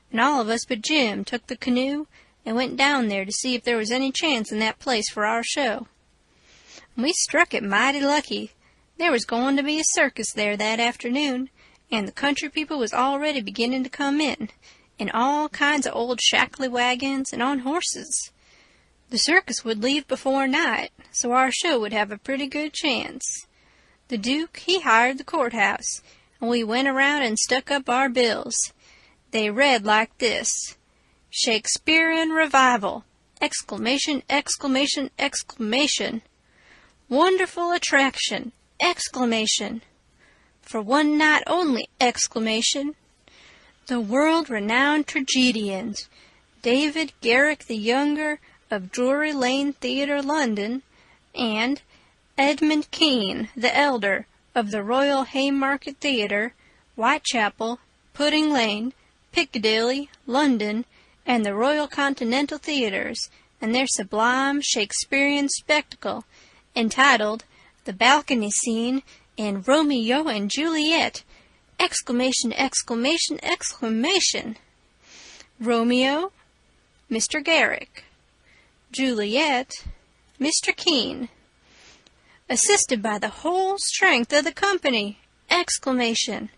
and all of us but Jim took the canoe and went down there to see if there was any chance in that place for our show. We struck it mighty lucky. There was going to be a circus there that afternoon, and the country people was already beginning to come in all kinds of old shackly wagons and on horses. The circus would leave before night, so our show would have a pretty good chance. The Duke, he hired the courthouse, and we went around and stuck up our bills. They read like this: Shakespearean Revival! Exclamation, exclamation, exclamation! Wonderful attraction! Exclamation! For one night only! Exclamation! The world-renowned tragedians, David Garrick the Younger of Drury Lane Theatre, London, and Edmund Kean the Elder of the Royal Haymarket Theatre, Whitechapel, Pudding Lane, Piccadilly, London, and the Royal Continental Theatres, and their sublime Shakespearean spectacle, entitled The Balcony Scene in Romeo and Juliet! Exclamation, exclamation, exclamation! Romeo, Mr. Garrick. Juliet, Mr. Kean. Assisted by the whole strength of the company! exclamation.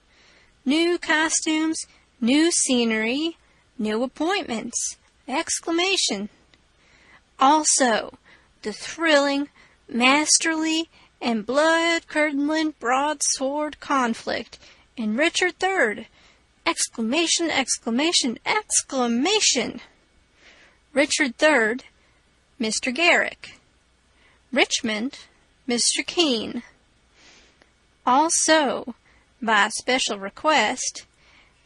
New costumes, new scenery, new appointments, exclamation. Also, the thrilling, masterly, and blood-curdling broadsword conflict in Richard III, exclamation, exclamation, exclamation. Richard III, Mr. Garrick. Richmond, Mr. Keene. Also, by special request,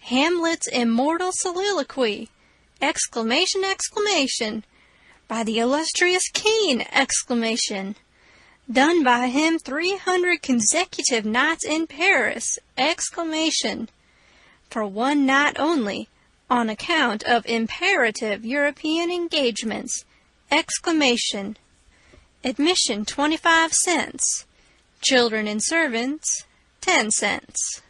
Hamlet's immortal soliloquy, exclamation, exclamation, by the illustrious Keene, exclamation, done by him 300 consecutive nights in Paris, exclamation, for one night only, on account of imperative European engagements, exclamation, admission 25 cents, children and servants 10 cents.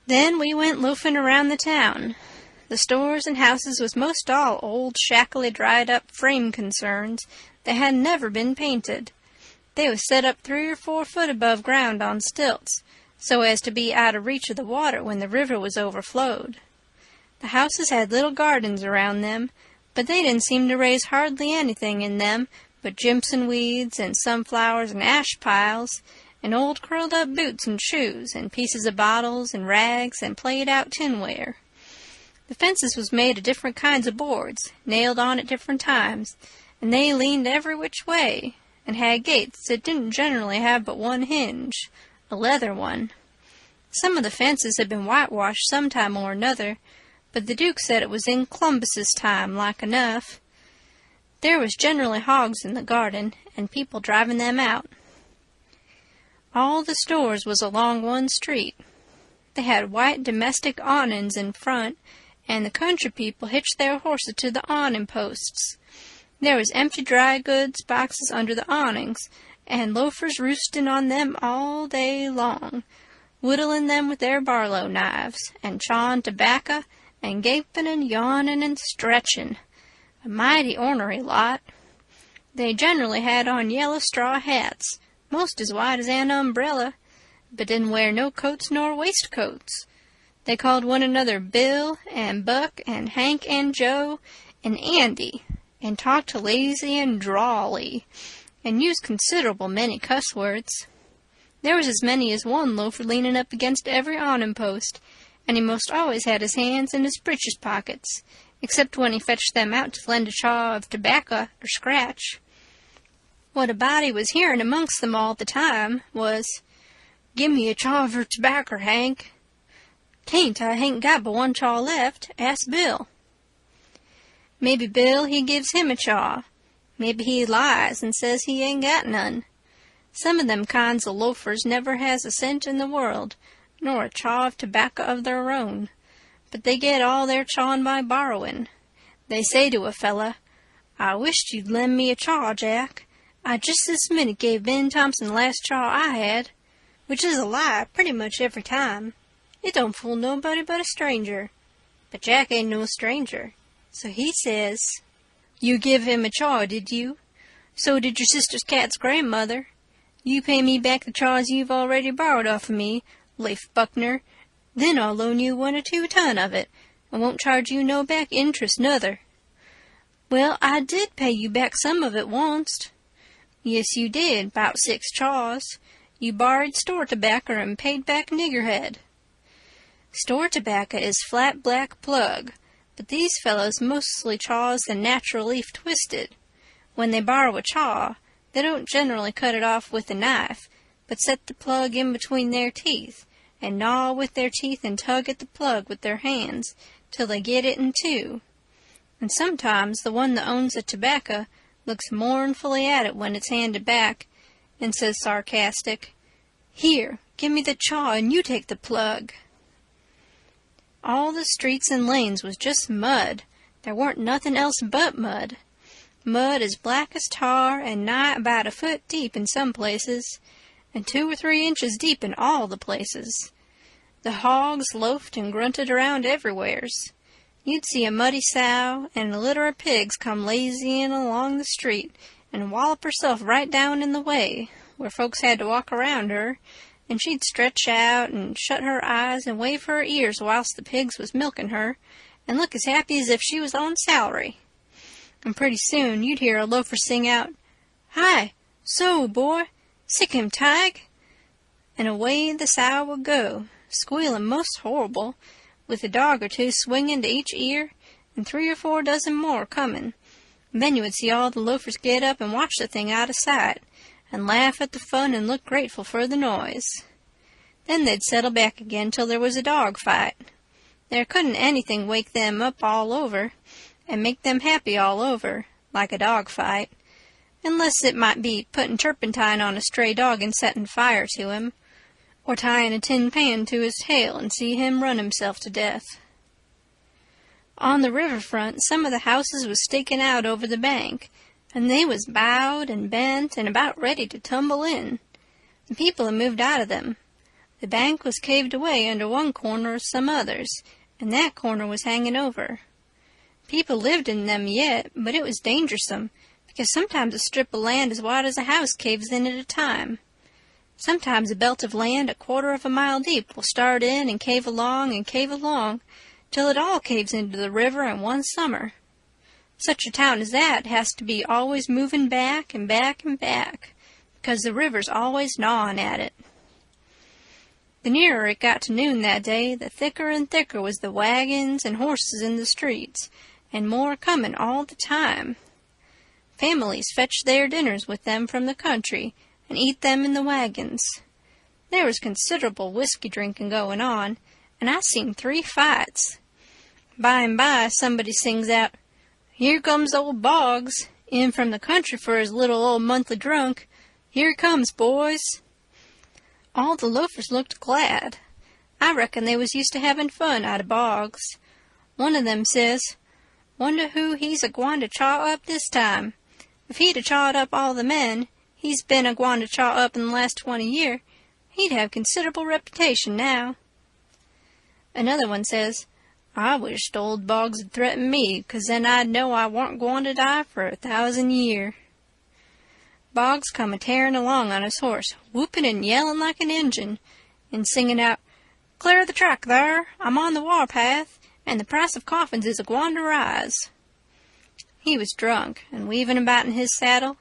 Then we went loafing around the town. The stores and houses was most all old, shackly, dried-up frame concerns that had never been painted. They was set up 3 or 4 foot above ground on stilts, so as to be out of reach of the water when the river was overflowed. The houses had little gardens around them, but they didn't seem to raise hardly anything in them but Jimson weeds and sunflowers and ash piles, and old curled-up boots and shoes, and pieces of bottles and rags and played-out tinware. The fences was made of different kinds of boards, nailed on at different times, and they leaned every which way, and had gates that didn't generally have but one hinge, a leather one. Some of the fences had been whitewashed some time or another, but the Duke said it was in Columbus's time, like enough. There was generally hogs in the garden, and people driving them out. All the stores was along one street. They had white domestic awnings in front, and the country people hitched their horses to the awning posts. There was empty dry goods boxes under the awnings, and loafers roosting on them all day long, whittling them with their barlow knives, and chawing tobacco, and gaping and yawning and stretching. A mighty ornery lot. They generally had on yellow straw hats, most as wide as an umbrella, but didn't wear no coats nor waistcoats. They called one another Bill and Buck and Hank and Joe and Andy, and talked lazy and drawly, and used considerable many cuss words. There was as many as one loafer leaning up against every awning post, and he most always had his hands in his breeches pockets, except when he fetched them out to lend a chaw of tobacco or scratch. What a body was hearing amongst them all the time was, "Give me a chaw of her tobacco, Hank." "'Tain't, I hain't got but one chaw left. Ask Bill." Maybe Bill, he gives him a chaw. Maybe he lies and says he ain't got none. Some of them kinds of loafers never has a cent in the world, nor a chaw of tobacco of their own, but they get all their chawing by borrowing. They say to a fella, "I wisht you'd lend me a chaw, Jack. I just this minute gave Ben Thompson the last chaw I had," which is a lie pretty much every time. It don't fool nobody but a stranger. But Jack ain't no stranger, so he says, "You give him a chaw, did you? So did your sister's cat's grandmother. You pay me back the chaws you've already borrowed off of me, Leif Buckner. Then I'll loan you 1 or 2 ton of it, and won't charge you no back interest nuther." "Well, I did pay you back some of it onct." "Yes, you did, 'bout 6 chaws. You borrowed store tobacco and paid back niggerhead." Store tobacco is flat black plug, but these fellows mostly chaws the natural leaf twisted. When they borrow a chaw, they don't generally cut it off with a knife, but set the plug in between their teeth, and gnaw with their teeth and tug at the plug with their hands till they get it in two. And sometimes the one that owns the tobacco looks mournfully at it when it's handed back, and says sarcastic, "Here, give me the chaw and you take the plug." All the streets and lanes was just mud. There weren't nothing else but mud. Mud as black as tar, and nigh about a foot deep in some places, and 2 or 3 inches deep in all the places. The hogs loafed and grunted around everywheres. You'd see a muddy sow and a litter of pigs come lazying along the street and wallop herself right down in the way, where folks had to walk around her, and she'd stretch out and shut her eyes and wave her ears whilst the pigs was milking her, and look as happy as if she was on salary. And pretty soon you'd hear a loafer sing out, "Hi, so, boy, sick him, Tige," and away the sow would go, squealing most horrible, with a dog or two swinging to each ear, and 3 or 4 dozen more coming. And then you would see all the loafers get up and watch the thing out of sight, and laugh at the fun and look grateful for the noise. Then they'd settle back again till there was a dog fight. There couldn't anything wake them up all over, and make them happy all over, like a dog fight, unless it might be putting turpentine on a stray dog and setting fire to him, or tying a tin pan to his tail and see him run himself to death. On the riverfront some of the houses was sticking out over the bank, and they was bowed and bent and about ready to tumble in. The people had moved out of them. The bank was caved away under one corner of some others, and that corner was hanging over. People lived in them yet, but it was dangersome, because sometimes a strip of land as wide as a house caves in at a time. Sometimes a belt of land 1/4 of a mile deep will start in and cave along, till it all caves into the river in one summer. Such a town as that has to be always moving back and back and back, because the river's always gnawing at it. The nearer it got to noon that day, the thicker and thicker was the wagons and horses in the streets, and more coming all the time. Families fetched their dinners with them from the country, and eat them in the wagons. There was considerable whiskey drinking going on, and I seen 3 fights. By and by somebody sings out, "Here comes old Boggs, in from the country for his little old monthly drunk. Here he comes, boys." All the loafers looked glad. I reckon they was used to having fun out of Boggs. One of them says, "Wonder who he's a-gwine to chaw up this time. If he'd a-chawed up all the men he's been a-gwine to chaw up in the last 20 year, he'd have considerable reputation now." Another one says, "I wished old Boggs had threatened me, 'cause then I'd know I warn't gwine to die for 1,000 year." Boggs come a-tearing along on his horse, whooping and yelling like an Injun, and singing out, "Clear the track thar, I'm on the war-path, and the price of coffins is a-gwine to rise." He was drunk, and weaving about in his saddle.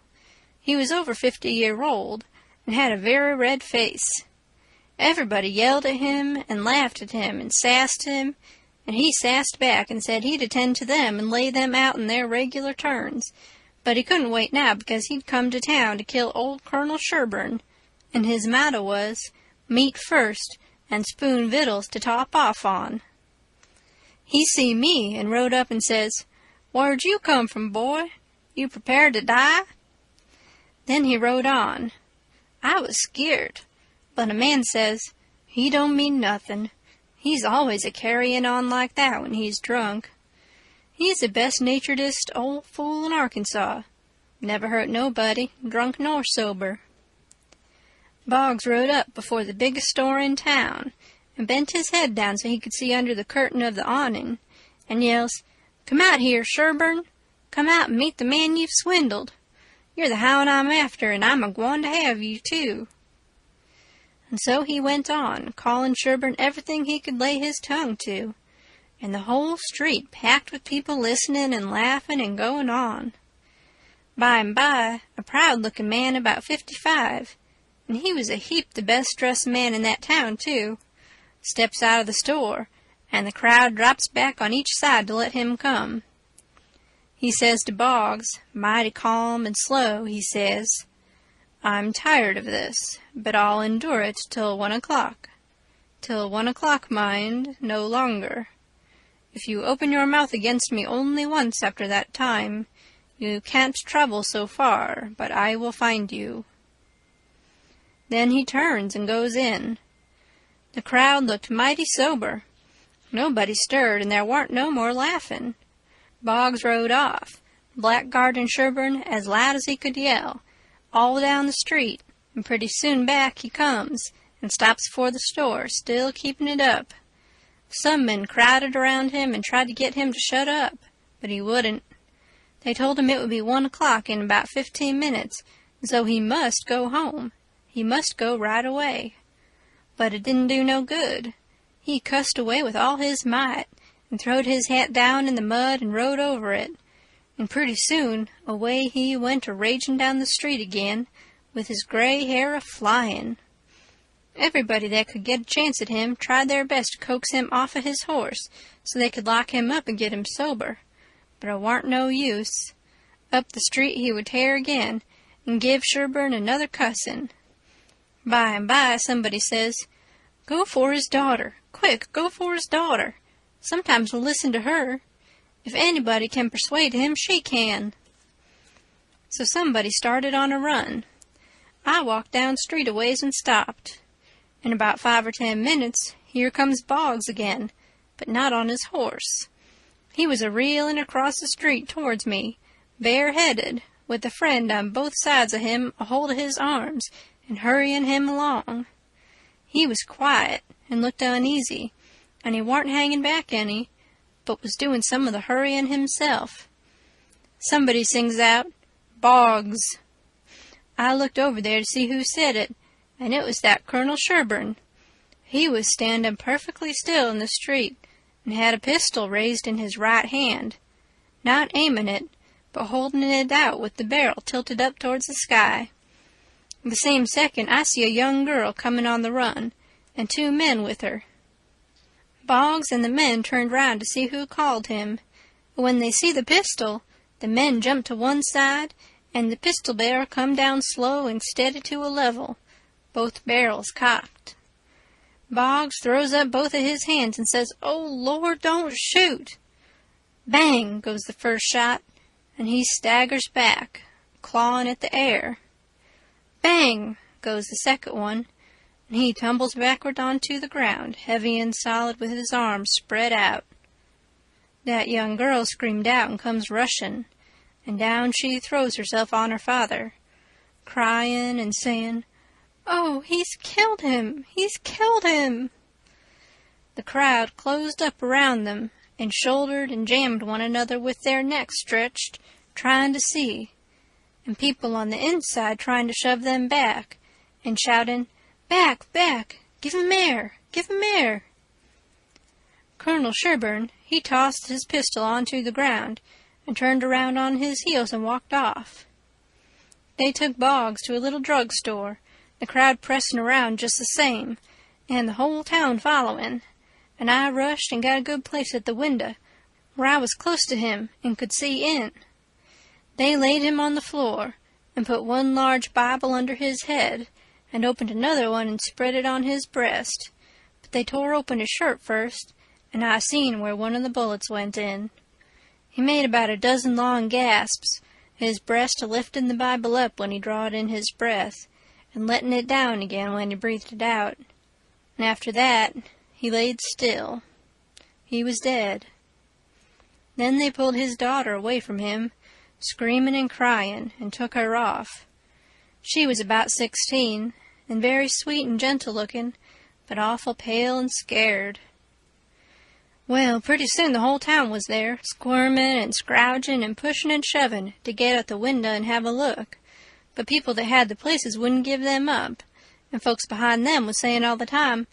He was over 50 year old, and had a very red face. Everybody yelled at him, and laughed at him, and sassed him, and he sassed back and said he'd attend to them and lay them out in their regular turns, but he couldn't wait now because he'd come to town to kill old Colonel Sherburne, and his motto was, "Meat first, and spoon victuals to top off on." He see me and rode up and says, "Where'd you come from, boy? You prepared to die?" Then he rode on. I was scared, but a man says, "He don't mean nothing. He's always a-carrying on like that when he's drunk. He's the best-naturedest old fool in Arkansas. Never hurt nobody, drunk nor sober." Boggs rode up before the biggest store in town, and bent his head down so he could see under the curtain of the awning, and yells, "Come out here, Sherburne. Come out and meet the man you've swindled. You're the hound I'm after, and I'm a-gwine to have you, too." And so he went on, calling Sherburne everything he could lay his tongue to, and the whole street packed with people listening and laughing and going on. By and by, a proud-looking man about 55, and he was a heap the best-dressed man in that town, too, steps out of the store, and the crowd drops back on each side to let him come. He says to Boggs, mighty calm and slow, he says, "I'm tired of this, but I'll endure it till 1 o'clock. Till 1 o'clock, mind, no longer. If you open your mouth against me only once after that time, you can't travel so far, but I will find you." Then he turns and goes in. The crowd looked mighty sober. Nobody stirred, and there warn't no more laughing. Boggs rode off, Blackguard and Sherburne as loud as he could yell, all down the street, and pretty soon back he comes, and stops before the store, still keeping it up. Some men crowded around him and tried to get him to shut up, but he wouldn't. They told him it would be 1 o'clock in about 15 minutes, and so he must go home. He must go right away. But it didn't do no good. He cussed away with all his might, and throwed his hat down in the mud and rode over it, and pretty soon away he went a-ragin' down the street again, with his gray hair a-flyin'. Everybody that could get a chance at him tried their best to coax him off of his horse, so they could lock him up and get him sober. But it warn't no use. Up the street he would tear again, and give Sherburne another cussin'. By and by somebody says, "Go for his daughter. Quick, go for his daughter. Sometimes we'll listen to her. If anybody can persuade him, she can." So somebody started on a run. I walked down street a ways and stopped. In about 5 or 10 minutes, here comes Boggs again, but not on his horse. He was a-reelin' across the street towards me, bareheaded, with a friend on both sides of him a-hold of his arms and hurryin' him along. He was quiet and looked uneasy, and he warn't hanging back any, but was doing some of the hurryin' himself. Somebody sings out, "Boggs." I looked over there to see who said it, and it was that Colonel Sherburne. He was standing perfectly still in the street, and had a pistol raised in his right hand, not aiming it, but holding it out with the barrel tilted up towards the sky. The same second I see a young girl coming on the run, and 2 men with her. Boggs and the men turned round to see who called him, and when they see the pistol, the men jumped to one side, and the pistol barrel come down slow and steady to a level, both barrels cocked. Boggs throws up both of his hands and says, "Oh, Lord, don't shoot!" Bang goes the first shot, and he staggers back, clawing at the air. Bang goes the second one, and he tumbles backward onto the ground, heavy and solid with his arms spread out. That young girl screamed out and comes rushin', and down she throws herself on her father, crying and saying, "Oh, he's killed him! He's killed him!" The crowd closed up around them and shouldered and jammed one another with their necks stretched, trying to see, and people on the inside trying to shove them back and shouting, "Back, back! Give him air! Give him air!" Colonel Sherburne, he tossed his pistol onto the ground and turned around on his heels and walked off. They took Boggs to a little drug store, the crowd pressing around just the same, and the whole town following, and I rushed and got a good place at the window, where I was close to him and could see in. They laid him on the floor, and put one large Bible under his head, and opened another one and spread it on his breast, but they tore open his shirt first, and I seen where one of the bullets went in. He made about a dozen long gasps, his breast a-lifting the Bible up when he drawed in his breath, and letting it down again when he breathed it out. And after that, he laid still. He was dead. Then they pulled his daughter away from him, screaming and crying, and took her off. She was about 16, and very sweet and gentle-looking, but awful pale and scared. Well, pretty soon the whole town was there, squirming and scrouging and pushing and shoving to get at the window and have a look, but people that had the places wouldn't give them up, and folks behind them was saying all the time,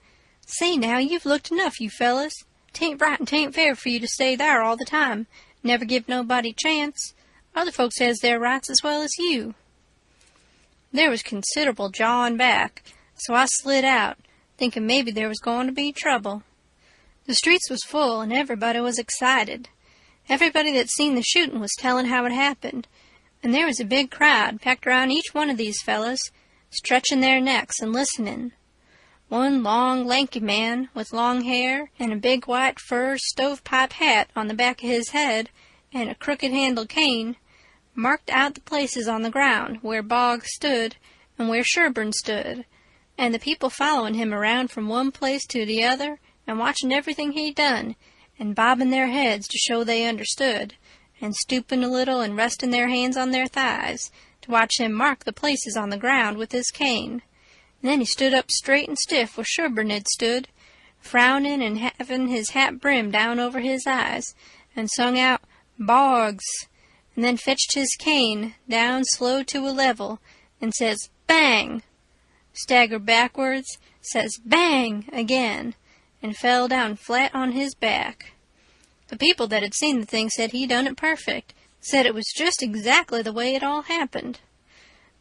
"Say now, you've looked enough, you fellas. 'Tain't right and 'tain't fair for you to stay there all the time, never give nobody chance. Other folks has their rights as well as you." There was considerable jawing back, so I slid out, thinking maybe there was going to be trouble. The streets was full, and everybody was excited. Everybody that seen the shooting was telling how it happened, and there was a big crowd packed around each one of these fellas, stretching their necks and listening. One long, lanky man with long hair and a big white fur stovepipe hat on the back of his head and a crooked-handled cane marked out the places on the ground where Boggs stood and where Sherburne stood, and the people following him around from one place to the other and watching everything he done, and bobbing their heads to show they understood, and stooping a little and resting their hands on their thighs to watch him mark the places on the ground with his cane. And then he stood up straight and stiff where Sherburne had stood, frowning and having his hat brimmed down over his eyes, and sung out, "Boggs," and then fetched his cane down slow to a level, and says, "Bang!" staggered backwards, says bang again, and fell down flat on his back. The people that had seen the thing said he done it perfect, said it was just exactly the way it all happened.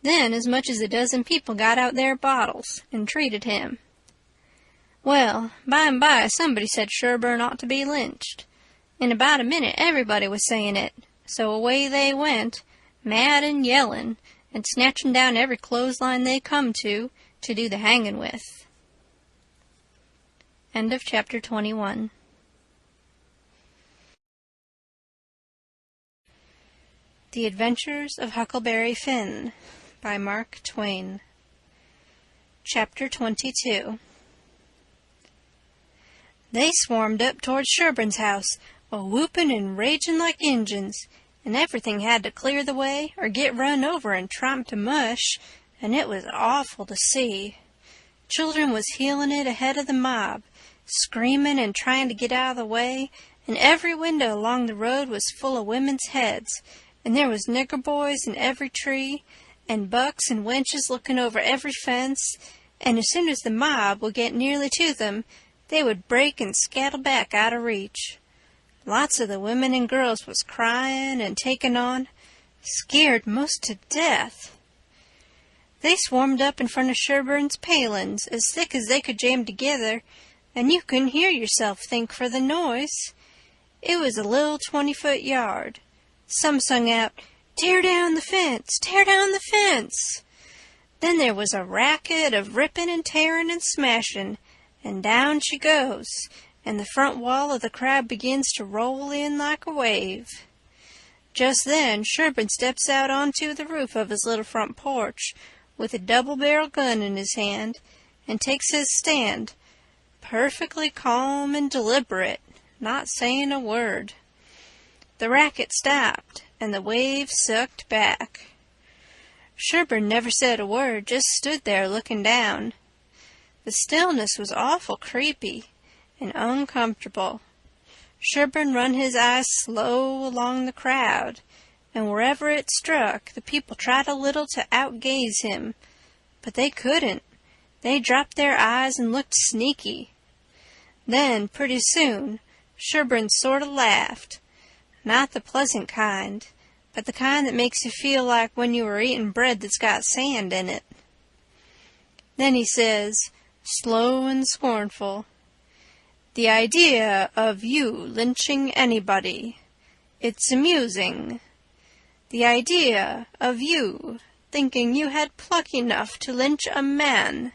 Then as much as a dozen people got out their bottles and treated him. Well, by and by somebody said Sherburne ought to be lynched. In about a minute everybody was saying it, so away they went, mad and yelling, and snatching down every clothesline they come to do the hanging with. End of chapter 21. The Adventures of Huckleberry Finn by Mark Twain. Chapter 22. They swarmed up toward Sherburne's house, a-whooping and raging like Injuns, and everything had to clear the way or get run over and tromped to mush, and it was awful to see. Children was heeling it ahead of the mob, screaming and trying to get out of the way, and every window along the road was full of women's heads, and there was nigger boys in every tree, and bucks and wenches looking over every fence, and as soon as the mob would get nearly to them, they would break and scattle back out of reach. Lots of the women and girls was crying and taking on, scared most to death. They swarmed up in front of Sherburne's palings as thick as they could jam together, and you couldn't hear yourself think for the noise. It was a little 20-foot yard. Some sung out, "Tear down the fence! Tear down the fence!" Then there was a racket of ripping and tearing and smashing, and down she goes, and the front wall of the crowd begins to roll in like a wave. Just then Sherburne steps out onto the roof of his little front porch with a double-barrel gun in his hand and takes his stand, perfectly calm and deliberate, not saying a word. The racket stopped, and the wave sucked back. Sherburne never said a word, just stood there looking down. The stillness was awful creepy and uncomfortable. Sherburne run his eyes slow along the crowd, and wherever it struck, the people tried a little to outgaze him, but they couldn't. They dropped their eyes and looked sneaky. Then, pretty soon, Sherburne sort of laughed, not the pleasant kind, but the kind that makes you feel like when you were eating bread that's got sand in it. Then he says, slow and scornful, "The idea of you lynching anybody. It's amusing. The idea of you thinking you had pluck enough to lynch a man,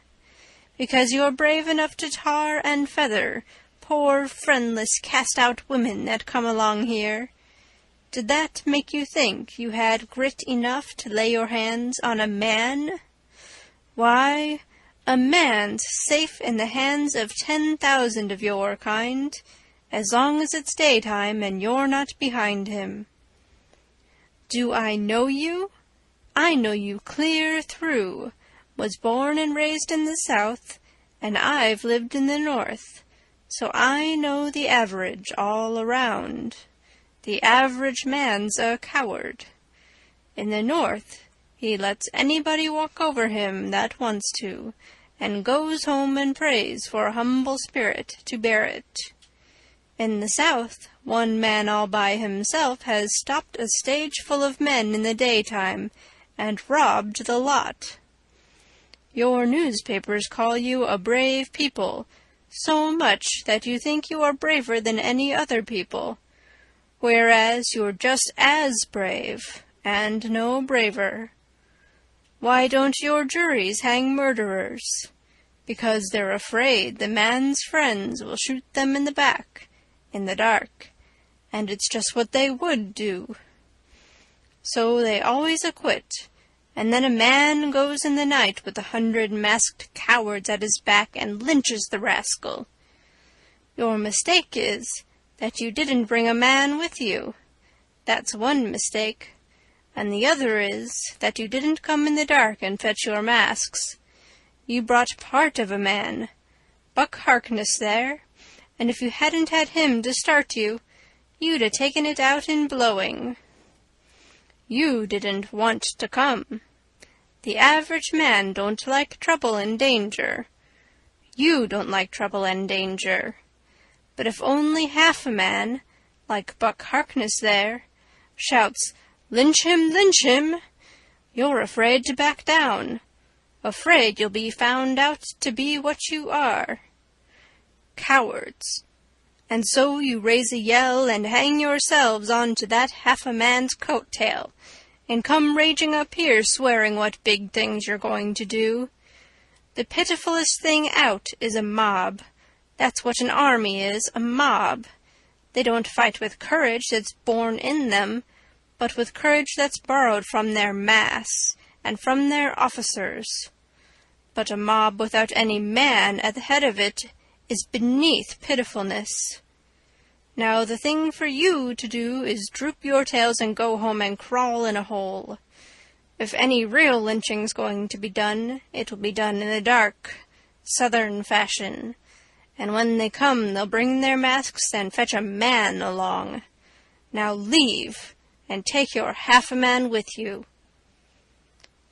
because you're brave enough to tar and feather poor, friendless, cast-out women that come along here. Did that make you think you had grit enough to lay your hands on a man? Why, a man's safe in the hands of 10,000 of your kind, as long as it's daytime and you're not behind him. Do I know you? I know you clear through. Was born and raised in the South, and I've lived in the North, so I know the average all around. The average man's a coward. In the North, he lets anybody walk over him that wants to, and goes home and prays for a humble spirit to bear it. In the South, one man all by himself has stopped a stage full of men in the daytime and robbed the lot. Your newspapers call you a brave people, so much that you think you are braver than any other people, whereas you're just as brave, and no braver. Why don't your juries hang murderers? Because they're afraid the man's friends will shoot them in the back, in the dark, and it's just what they would do. So they always acquit, and then a man goes in the night with 100 masked cowards at his back and lynches the rascal. Your mistake is that you didn't bring a man with you. That's one mistake. And the other is that you didn't come in the dark and fetch your masks. You brought part of a man, Buck Harkness there, and if you hadn't had him to start you, you'd 'a' taken it out in blowing. You didn't want to come. The average man don't like trouble and danger. You don't like trouble and danger. But if only half a man, like Buck Harkness there, shouts, lynch him, you're afraid to back down, afraid you'll be found out to be what you are. Cowards. And so you raise a yell and hang yourselves on to that half-a-man's coat-tail, and come raging up here swearing what big things you're going to do. The pitifullest thing out is a mob. That's what an army is, a mob. They don't fight with courage that's born in them, but with courage that's borrowed from their mass and from their officers. But a mob without any man at the head of it is beneath pitifulness. Now the thing for you to do is droop your tails and go home and crawl in a hole. If any real lynching's going to be done, it will be done in a dark, southern fashion. And when they come, they'll bring their masks and fetch a man along. Now leave, and take your half-a-man with you.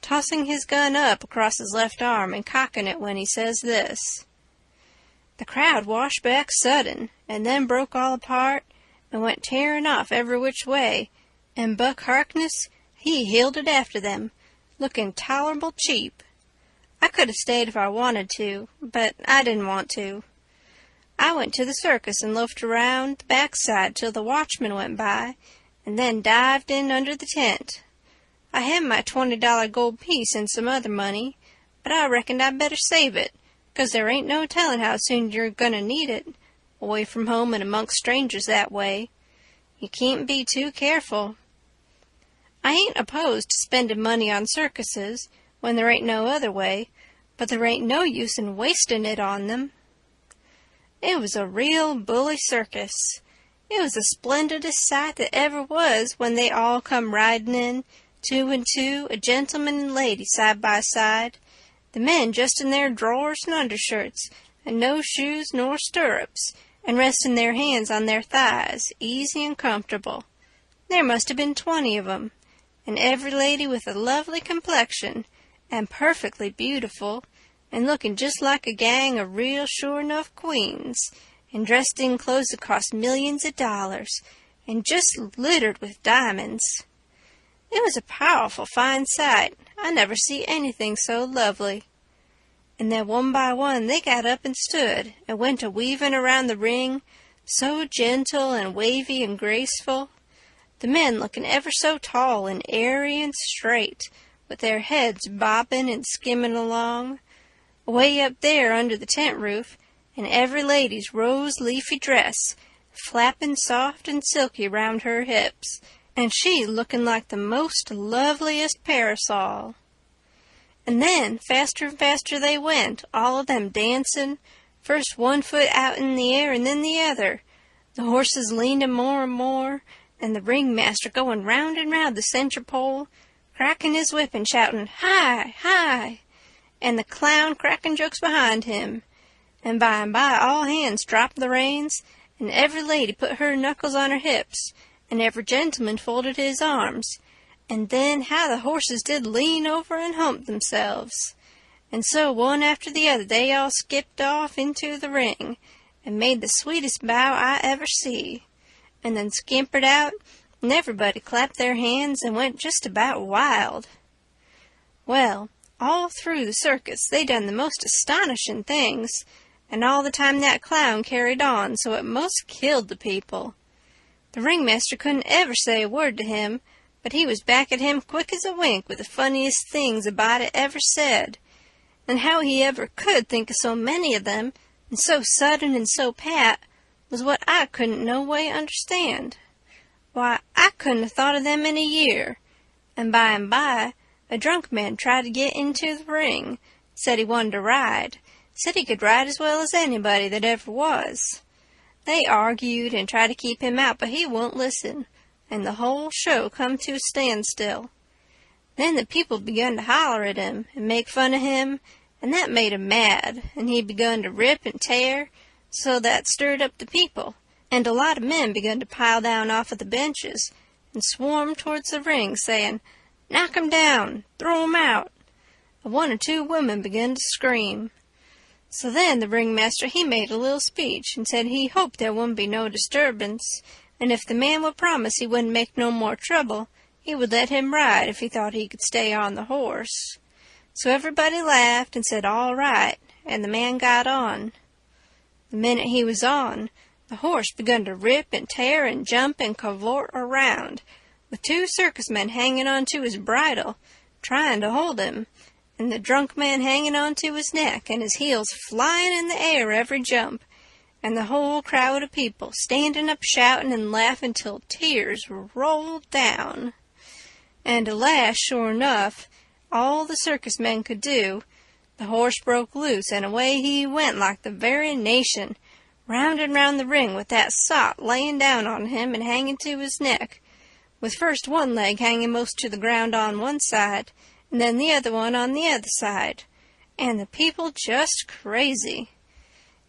Tossing his gun up across his left arm and cocking it when he says this. The crowd washed back sudden, and then broke all apart, and went tearing off every which way, and Buck Harkness, he heeled it after them, looking tolerable cheap. I could have stayed if I wanted to, but I didn't want to. I went to the circus and loafed around the backside till the watchman went by, and then dived in under the tent. I had my $20 gold piece and some other money, but I reckoned I'd better save it, 'cause there ain't no telling how soon you're gonna need it, away from home and amongst strangers that way. You can't be too careful. I ain't opposed to spending money on circuses when there ain't no other way, but there ain't no use in wasting it on them. It was a real bully circus. It was the splendidest sight that ever was when they all come riding in, 2 and 2, a gentleman and lady side by side, the men just in their drawers and undershirts, and no shoes nor stirrups, and resting their hands on their thighs, easy and comfortable. There must have been 20 of 'em, and every lady with a lovely complexion, and perfectly beautiful, and looking just like a gang of real sure-enough queens, and dressed in clothes that cost millions of dollars, and just littered with diamonds. It was a powerful fine sight. I never see anything so lovely. And then one by one they got up and stood, and went a-weaving around the ring, so gentle and wavy and graceful, the men looking ever so tall and airy and straight, with their heads bobbing and skimming along, away up there under the tent roof, and every lady's rose-leafy dress flapping soft and silky round her hips, and she looking like the most loveliest parasol. And then faster and faster they went, all of them dancing, first one foot out in the air and then the other, the horses leaning more and more, and the ringmaster going round and round the center pole, cracking his whip and shouting, "Hi, hi!" and the clown cracking jokes behind him. And by all hands dropped the reins, and every lady put her knuckles on her hips, and every gentleman folded his arms, and then how the horses did lean over and hump themselves. And so one after the other they all skipped off into the ring, and made the sweetest bow I ever see, and then scampered out, and everybody clapped their hands and went just about wild. Well, all through the circus they done the most astonishing things, and all the time that clown carried on so it most killed the people. The ringmaster couldn't ever say a word to him, but he was back at him quick as a wink with the funniest things about it ever said, and how he ever could think of so many of them, and so sudden and so pat, was what I couldn't no way understand. Why, I couldn't have thought of them in a year, and by, a drunk man tried to get into the ring, said he wanted to ride, said he could ride as well as anybody that ever was. They argued and tried to keep him out, but he wouldn't listen, and the whole show come to a standstill. Then the people begun to holler at him and make fun of him, and that made him mad, and he begun to rip and tear, so that stirred up the people, and a lot of men begun to pile down off of the benches and swarm towards the ring, saying, "Knock 'em down! Throw 'em out!" And 1 or 2 women began to scream. So then the ringmaster he made a little speech, and said he hoped there wouldn't be no disturbance, and if the man would promise he wouldn't make no more trouble, he would let him ride if he thought he could stay on the horse. So everybody laughed and said all right, and the man got on. The minute he was on, the horse begun to rip and tear and jump and cavort around, with 2 circus men hanging on to his bridle, trying to hold him, and the drunk man hanging on to his neck, and his heels flying in the air every jump, and the whole crowd of people standing up shouting and laughing till tears rolled down. And alas, sure enough, all the circus men could do, the horse broke loose, and away he went like the very nation, round and round the ring with that sot laying down on him and hanging to his neck, with first one leg hanging most to the ground on one side, and then the other one on the other side, and the people just crazy.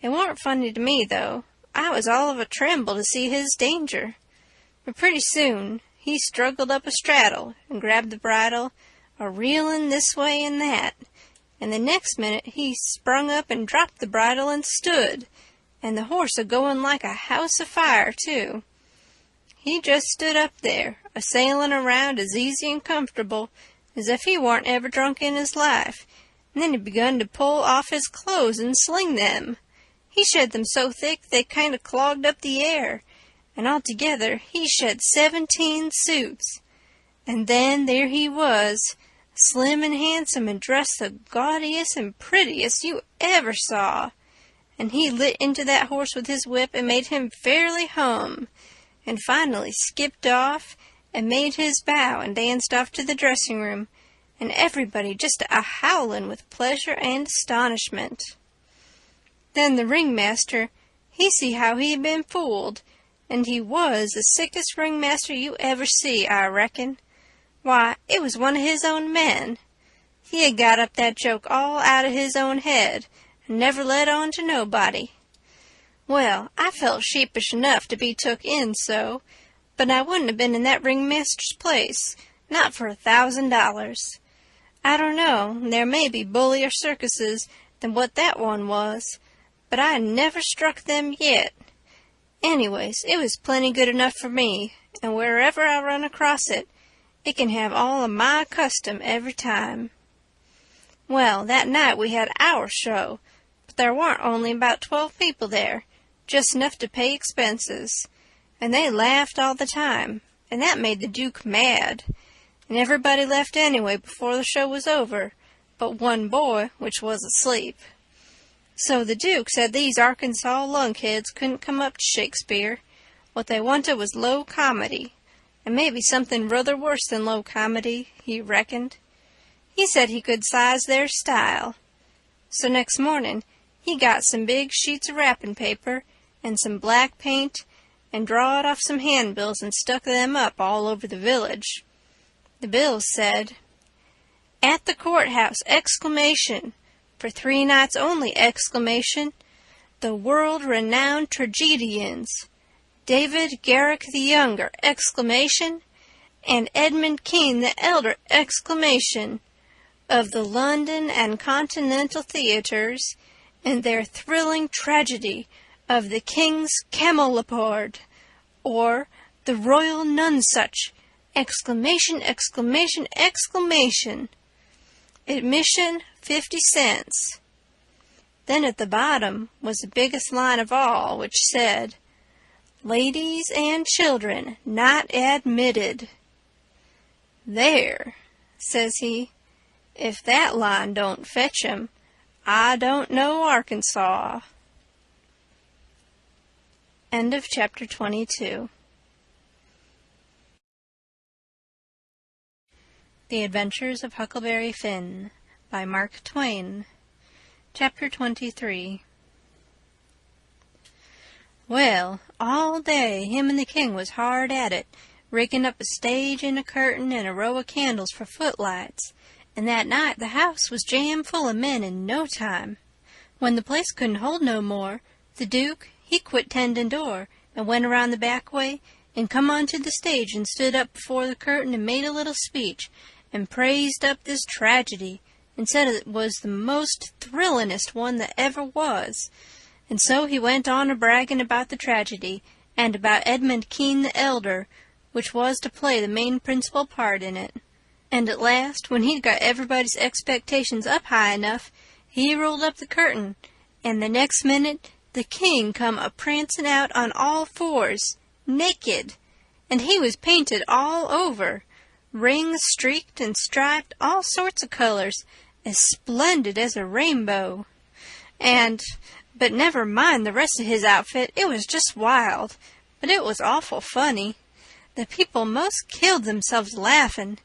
It warn't funny to me, though. I was all of a tremble to see his danger. But pretty soon he struggled up a straddle and grabbed the bridle, a-reeling this way and that, and the next minute he sprung up and dropped the bridle and stood, and the horse a-going like a house afire, too. He just stood up there, a-sailing around as easy and comfortable as if he warn't ever drunk in his life, and then he begun to pull off his clothes and sling them. He shed them so thick they kind of clogged up the air, and altogether he shed 17 suits. And then there he was, slim and handsome and dressed the gaudiest and prettiest you ever saw, and he lit into that horse with his whip and made him fairly hum, and finally skipped off and made his bow and danced off to the dressing room, and everybody just a-howling with pleasure and astonishment. Then the ringmaster, he see how he had been fooled, and he was the sickest ringmaster you ever see, I reckon. Why, it was one of his own men. He had got up that joke all out of his own head, and never let on to nobody. Well, I felt sheepish enough to be took in so, but I wouldn't have been in that ringmaster's place, not for $1,000. I don't know, there may be bullier circuses than what that one was, but I never struck them yet. Anyways, it was plenty good enough for me, and wherever I run across it, it can have all of my custom every time. Well, that night we had our show, but there warn't only about 12 people there, just enough to pay expenses, and they laughed all the time, and that made the Duke mad, and everybody left anyway before the show was over, but one boy, which was asleep. So the Duke said these Arkansas lunkheads couldn't come up to Shakespeare. What they wanted was low comedy, and maybe something rather worse than low comedy, he reckoned. He said he could size their style. So next morning he got some big sheets of wrapping paper and some black paint and drawed off some handbills and stuck them up all over the village. The bills said, "At the courthouse! ! For 3 nights only! The world-renowned tragedians, David Garrick the Younger! And Edmund Kean the Elder! Of the London and Continental theaters, in their thrilling tragedy of the King's Camelopard, or the Royal Nonsuch! ! Admission 50 cents. Then at the bottom was the biggest line of all, which said, "Ladies and children not admitted." "There," says he, "if that line don't fetch 'em, I don't know Arkansas." End of chapter 22. The Adventures of Huckleberry Finn by Mark Twain. Chapter 23. Well, all day him and the king was hard at it, rigging up a stage and a curtain and a row of candles for footlights, and that night the house was jam full of men in no time. When the place couldn't hold no more, the Duke, he quit tending door and went around the back way and come onto the stage and stood up before the curtain and made a little speech and praised up this tragedy and said it was the most thrillingest one that ever was. And so he went on a-bragging about the tragedy, and about Edmund Kean the elder, which was to play the main principal part in it. And at last, when he'd got everybody's expectations up high enough, he rolled up the curtain, and the next minute the king come a-prancing out on all fours, naked, and he was painted all over, rings streaked and striped, all sorts of colors, as splendid as a rainbow. But never mind the rest of his outfit, it was just wild, but it was awful funny. The people most killed themselves laughing,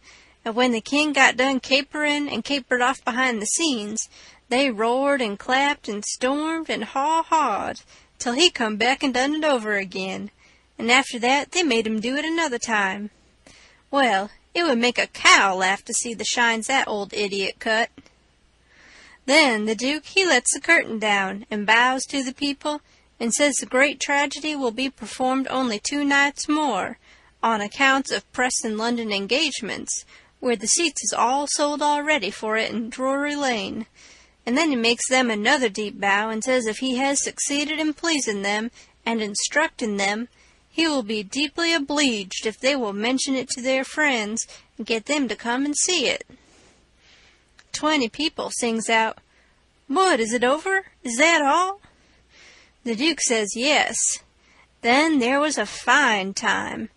and when the king got done capering and capered off behind the scenes, they roared and clapped and stormed and haw-hawed till he come back and done it over again, and after that they made him do it another time. Well, it would make a cow laugh to see the shines that old idiot cut. Then the Duke he lets the curtain down and bows to the people and says the great tragedy will be performed only 2 nights more, on accounts of press and London engagements, where the seats is all sold already for it in Drury Lane. And then he makes them another deep bow and says if he has succeeded in pleasing them and instructing them, he will be deeply obliged if they will mention it to their friends and get them to come and see it. 20 people sings out, "What, is it over? Is that all?" The Duke says yes. Then there was a fine time.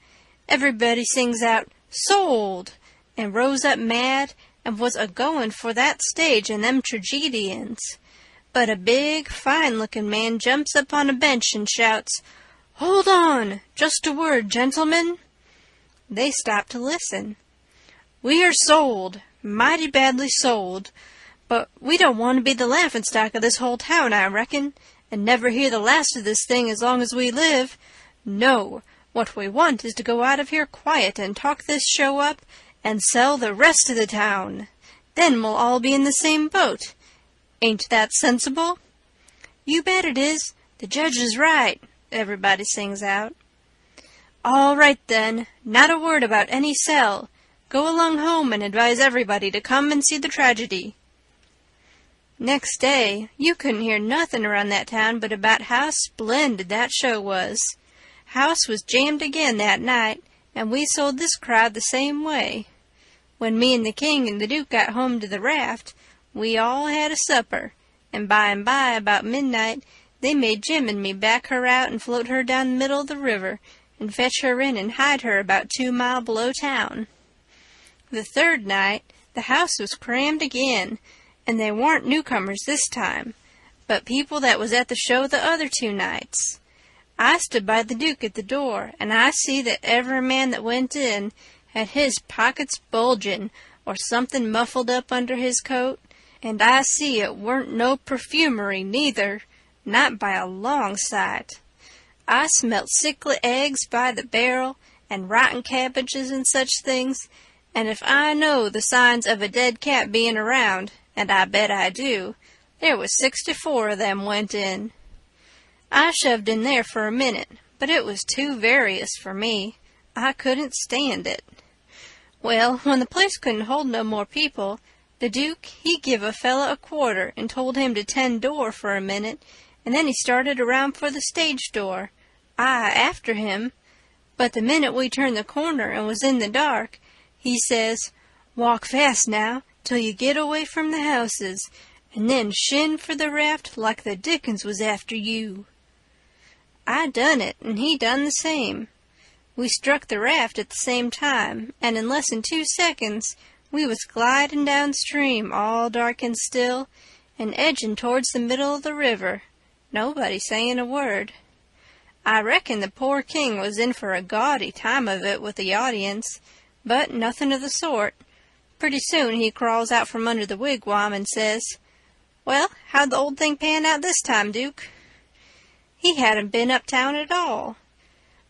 Everybody sings out, "Sold!" and rose up mad and was a-going for that stage and them tragedians. But a big, fine-looking man jumps up on a bench and shouts, "Hold on! Just a word, gentlemen!" They stop to listen. "We are sold, mighty badly sold, but we don't want to be the laughing-stock of this whole town, I reckon, and never hear the last of this thing as long as we live. No, what we want is to go out of here quiet and talk this show up and sell the rest of the town. Then we'll all be in the same boat. Ain't that sensible?" "You bet it is. The judge is right," everybody sings out. "All right, then. Not a word about any sell. Go along home and advise everybody to come and see the tragedy." Next day, you couldn't hear nothing around that town but about how splendid that show was. House was jammed again that night, and we sold this crowd the same way. When me and the king and the Duke got home to the raft, we all had a supper, and by, about midnight, they made Jim and me back her out and float her down the middle of the river and fetch her in and hide her about 2 miles below town. The third night, the house was crammed again, and they warn't newcomers this time, but people that was at the show the other 2 nights. I stood by the Duke at the door, and I see that every man that went in had his pockets bulgin' or something muffled up under his coat, and I see it weren't no perfumery neither, not by a long sight. I smelt sickly eggs by the barrel, and rotten cabbages and such things, and if I know the signs of a dead cat being around, and I bet I do, there was 64 of them went in. I shoved in there for a minute, but it was too various for me. I couldn't stand it. Well, when the place couldn't hold no more people, the Duke, he give a fella a quarter and told him to tend door for a minute, and then he started around for the stage door, I after him. But the minute we turned the corner and was in the dark, he says, "Walk fast now, till you get away from the houses, and then shin for the raft like the dickens was after you." I done it, and he done the same. We struck the raft at the same time, and in less than 2 seconds we was gliding downstream, all dark and still, and edging towards the middle of the river, nobody saying a word. I reckon the poor king was in for a gaudy time of it with the audience, but nothing of the sort. Pretty soon he crawls out from under the wigwam and says, "Well, how'd the old thing pan out this time, Duke?" He hadn't been uptown at all.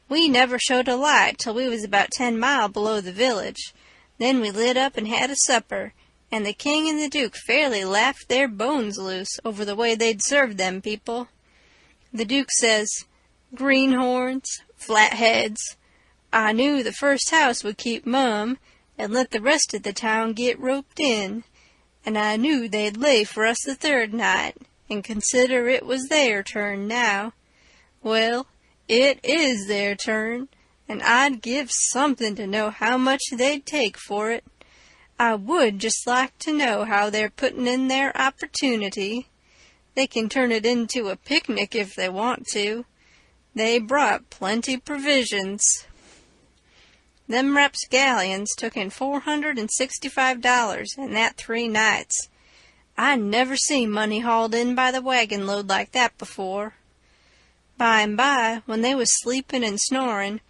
We never showed a light till we was about 10 miles below the village. Then we lit up and had a supper, and the king and the Duke fairly laughed their bones loose over the way they'd served them people. The Duke says, "Greenhorns, flatheads, I knew the first house would keep mum and let the rest of the town get roped in. and I knew they'd lay for us the third night, and consider it was their turn now. Well, it is their turn, and I'd give something to know how much they'd take for it. I would just like to know how they're putting in their opportunity. They can turn it into a picnic if they want to. They brought plenty provisions. Them rapscallions took in $465 in that 3 nights. I never seen money hauled in by the wagon load like that before. By and by, when they was sleeping and snoring,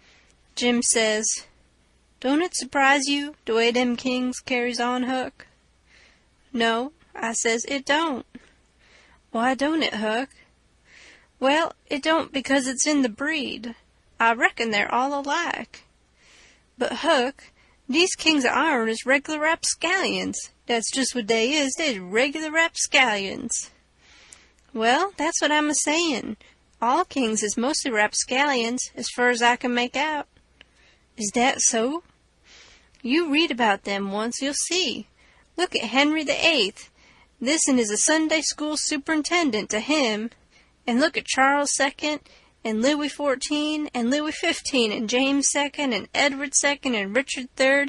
Jim says, "Don't it surprise you, the way them kings carries on, Huck?" "No," I says, "it don't." "Why don't it, Huck?" "Well, it don't because it's in the breed. I reckon they're all alike." "But, Huck, these kings of ourn is regular rapscallions. That's just what they is. They's regular rapscallions." "Well, that's what I'm a-sayin'. All kings is mostly rapscallions, as fur as I can make out." "Is that so?" "You read about them once, you'll see. Look at Henry the Eighth. This'n is a Sunday school superintendent to him. And look at Charles II, and Louis XIV, and Louis XV, and James II, and Edward II, and Richard III,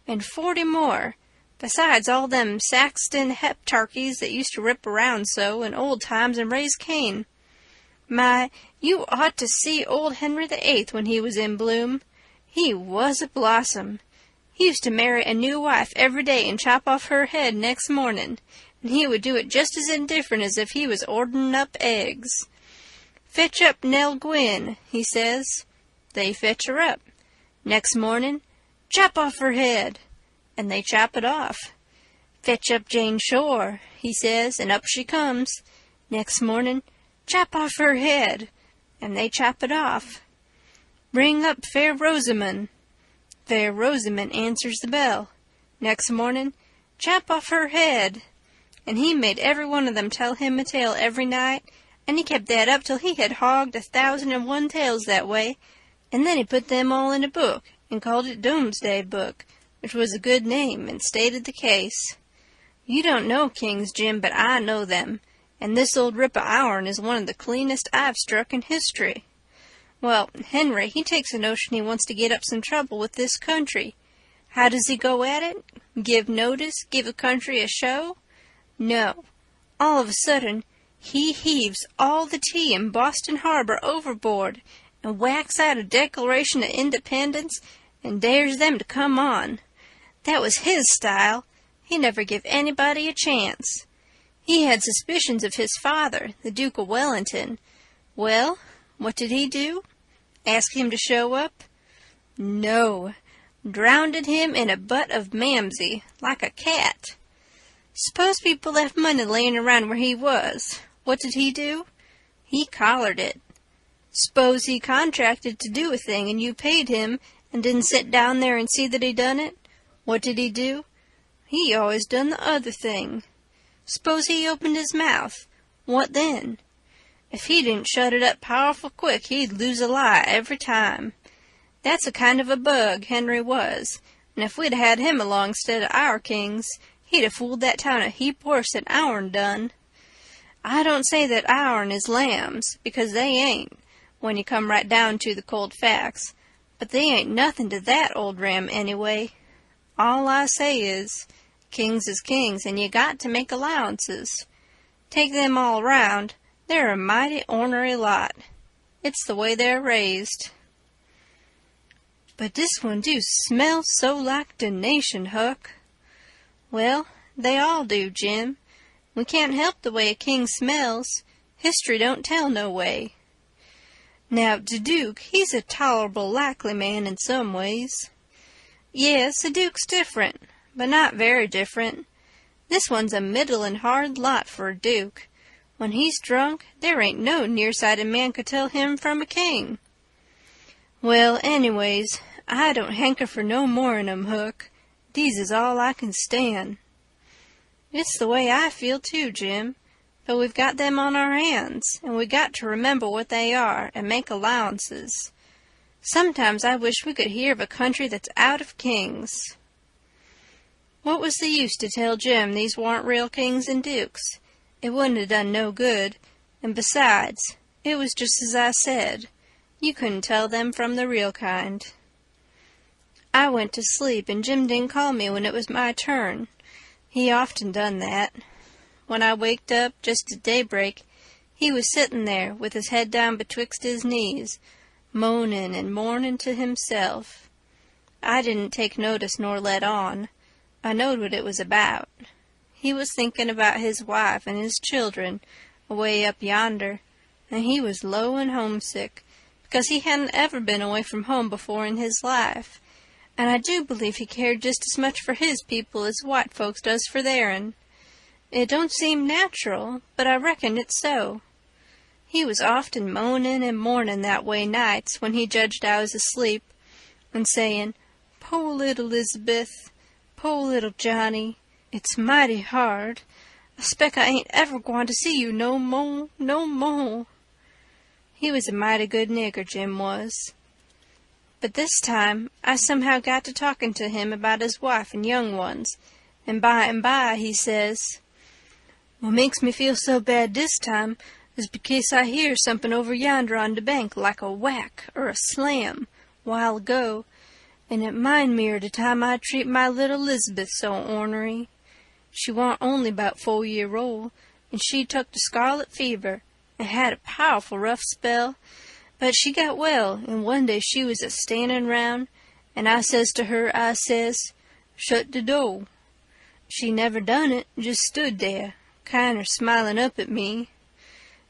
and 40 more, besides all them Saxton heptarchies that used to rip around so in old times and raise Cain. My, you ought to see old Henry the Eighth when he was in bloom. He was a blossom. He used to marry a new wife every day and chop off her head next morning, and he would do it just as indifferent as if he was ordering up eggs. 'Fetch up Nell Gwynn,' he says. They fetch her up. Next morning, 'Chop off her head,' and they chop it off. 'Fetch up Jane Shore,' he says, and up she comes. Next morning, 'Chop off her head,' and they chop it off. 'Bring up Fair Rosamond.' Fair Rosamond answers the bell. Next morning, 'Chop off her head.' And he made every one of them tell him a tale every night, and he kept that up till he had hogged 1,001 tales that way, and then he put them all in a book, and called it Domesday Book, which was a good name, and stated the case. You don't know kings, Jim, but I know them, and this old rip of ourn is one of the cleanest I've struck in history. Well, Henry, he takes a notion he wants to get up some trouble with this country. How does he go at it? Give notice? Give the country a show? No. All of a sudden, he heaves all the tea in Boston Harbor overboard and whacks out a Declaration of Independence and dares them to come on. That was his style. He never give anybody a chance. He had suspicions of his father, the Duke of Wellington. Well, what did he do? Ask him to show up? No. Drownded him in a butt of Mamsie, like a cat. Suppose people left money laying around where he was. What did he do? He collared it. Suppose he contracted to do a thing and you paid him and didn't sit down there and see that he done it. What did he do? He always done the other thing. Suppose he opened his mouth. What then? If he didn't shut it up powerful quick, he'd lose a lie every time. That's a kind of a bug, Henry was, and if we'd had him along instead of our kings, he'd have fooled that town a heap worse than ourn done. I don't say that ourn is lambs, because they ain't, when you come right down to the cold facts, but they ain't nothing to that old ram anyway. All I say is, kings is kings, and you got to make allowances. Take them all round, they're a mighty ornery lot. It's the way they're raised. But this one do smell so like de nation, Huck. Well, they all do, Jim. We can't help the way a king smells. History don't tell no way. Now, de Duke, he's a tolerable likely man in some ways. Yes, the Duke's different, but not very different. This one's a middlin' hard lot for a Duke. When he's drunk, there ain't no nearsighted man could tell him from a king. Well, anyways, I don't hanker for no more'n 'em, Hook. These is all I can stand. It's the way I feel too, Jim, but we've got them on our hands, and we got to remember what they are and make allowances. Sometimes I wish we could hear of a country that's out of kings. What was the use to tell Jim these warn't real kings and dukes? It wouldn't have done no good, and besides, it was just as I said. You couldn't tell them from the real kind. I went to sleep, and Jim didn't call me when it was my turn. He often done that. When I waked up, just at daybreak, he was sitting there with his head down betwixt his knees, moaning and mourning to himself. I didn't take notice nor let on. I knowed what it was about. He was thinking about his wife and his children away up yonder, and he was low and homesick, because he hadn't ever been away from home before in his life, and I do believe he cared just as much for his people as white folks does for their'n. It don't seem natural, but I reckon it's so. He was often moaning and mourning that way nights when he judged I was asleep, and saying, "Po' little Elizabeth, po' little Johnny, it's mighty hard. I spec I ain't ever gwine to see you no mo', no mo'." He was a mighty good nigger, Jim was. But this time I somehow got to talking to him about his wife and young ones, and by he says, "What makes me feel so bad this time is because I hear something over yonder on the bank like a whack or a slam, while ago, and it mind me of the time I treat my little Elizabeth so ornery. She warn't only 'bout 4-year-old, and she took the scarlet fever, and had a powerful rough spell, but she got well, and one day she was a-standing round, and I says to her, I says, 'Shut the door.' She never done it, just stood there, kinder smiling up at me.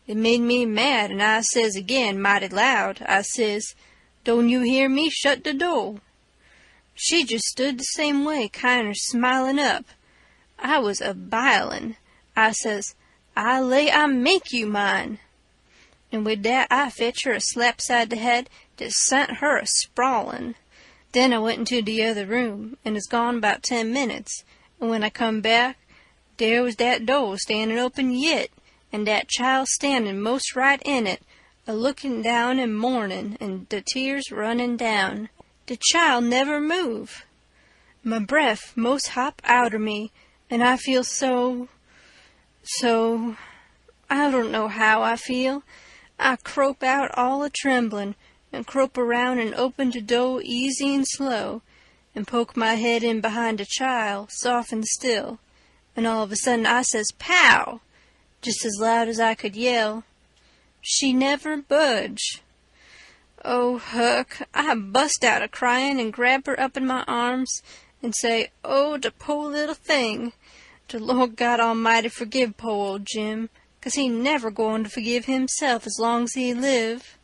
It made me mad, and I says again, mighty loud, I says, 'Don't you hear me? Shut the door.' She just stood the same way, kinder smiling up. I was a-bilin'. I says, 'I lay I make you mine.' And with that I fetch her a slap side the head that sent her a-sprawlin'. Then I went into the other room, and was gone 'bout 10 minutes, and when I come back, there was that door standing open yit, and that child standing most right in it, a-looking down and mourning, and the tears running down. The child never move. My breath most hop outer me, and I feel so, I don't know how I feel. I crope out all a-tremblin', and crope around and open the door easy and slow, and poke my head in behind the child, soft and still, and all of a sudden I says, 'Pow!' just as loud as I could yell. She never budge. Oh, Huck, I bust out a-crying and grab her up in my arms and say, 'Oh, the po' little thing. The Lord God Almighty forgive po' old Jim, 'cause he never going to forgive himself as long as he live.'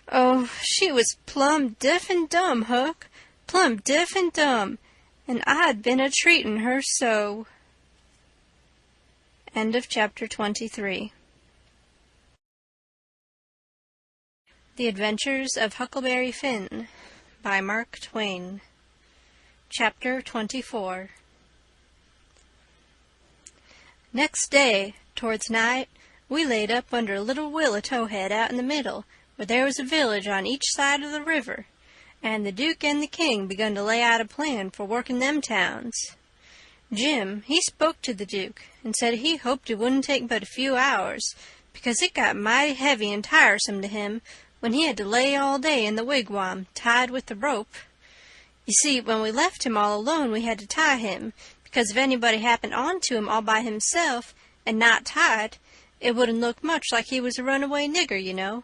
Oh, she was plumb deaf and dumb, Huck, plumb deaf and dumb, and I'd been a-treatin' her so." End of chapter 23. The Adventures of Huckleberry Finn by Mark Twain. Chapter 24. Next day, towards night, we laid up under a little willow towhead out in the middle, where there was a village on each side of the river, and the Duke and the King begun to lay out a plan for working them towns. Jim, he spoke to the Duke, and said he hoped it wouldn't take but a few hours, because it got mighty heavy and tiresome to him when he had to lay all day in the wigwam, tied with the rope. You see, when we left him all alone, we had to tie him, because if anybody happened on to him all by himself, and not tied, it wouldn't look much like he was a runaway nigger, you know.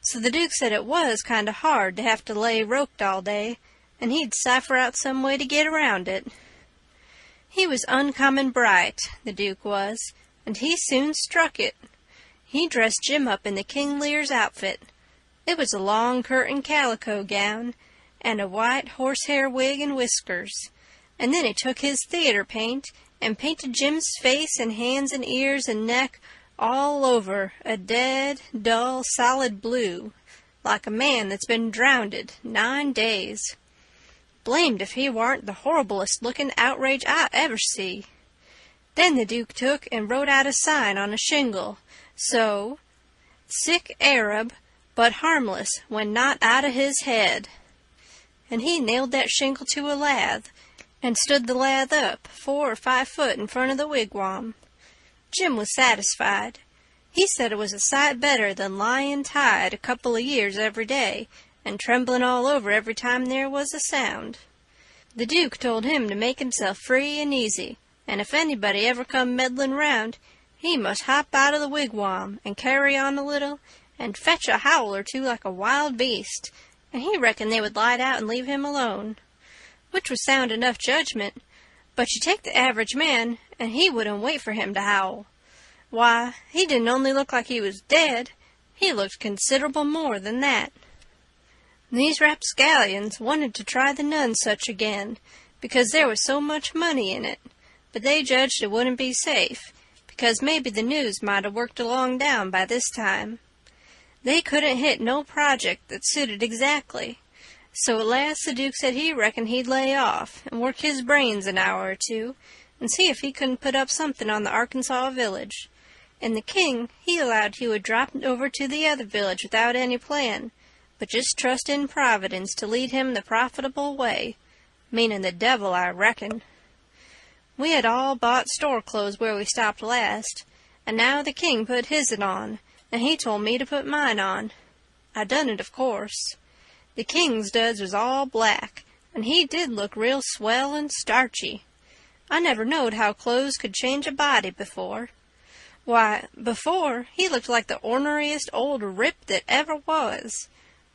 So the Duke said it was kind of hard to have to lay roped all day, and he'd cipher out some way to get around it. He was uncommon bright, the Duke was, and he soon struck it. He dressed Jim up in the King Lear's outfit. It was a long curtain calico gown, and a white horsehair wig and whiskers, and then he took his theater paint and painted Jim's face and hands and ears and neck all over a dead, dull, solid blue, like a man that's been drownded 9 days. Blamed if he warn't the horriblest-looking outrage I ever see. Then the Duke took and wrote out a sign on a shingle, so, "Sick Arab, but harmless when not out of his head." And he nailed that shingle to a lath, and stood the lath up 4 or 5 foot in front of the wigwam. Jim was satisfied. He said it was a sight better than lying tied a couple of years every day, and trembling all over every time there was a sound. The Duke told him to make himself free and easy, and if anybody ever come meddling round, he must hop out of the wigwam and carry on a little, and fetch a howl or two like a wild beast, and he reckoned they would light out and leave him alone. Which was sound enough judgment, but you take the average man, and he wouldn't wait for him to howl. Why, he didn't only look like he was dead, he looked considerable more than that. These rapscallions wanted to try the Nonsuch again, because there was so much money in it, but they judged it wouldn't be safe, because maybe the news might have worked along down by this time. They couldn't hit no project that suited exactly, so at last the Duke said he reckoned he'd lay off and work his brains an hour or two, and see if he couldn't put up something on the Arkansas village. And the king, he allowed he would drop over to the other village without any plan, but just trust in Providence to lead him the profitable way, meaning the devil, I reckon. We had all bought store clothes where we stopped last, and now the king put his'n on, and he told me to put mine on. I done it, of course. The king's duds was all black, and he did look real swell and starchy. I never knowed how clothes could change a body before. Why, before, he looked like the orneriest old rip that ever was.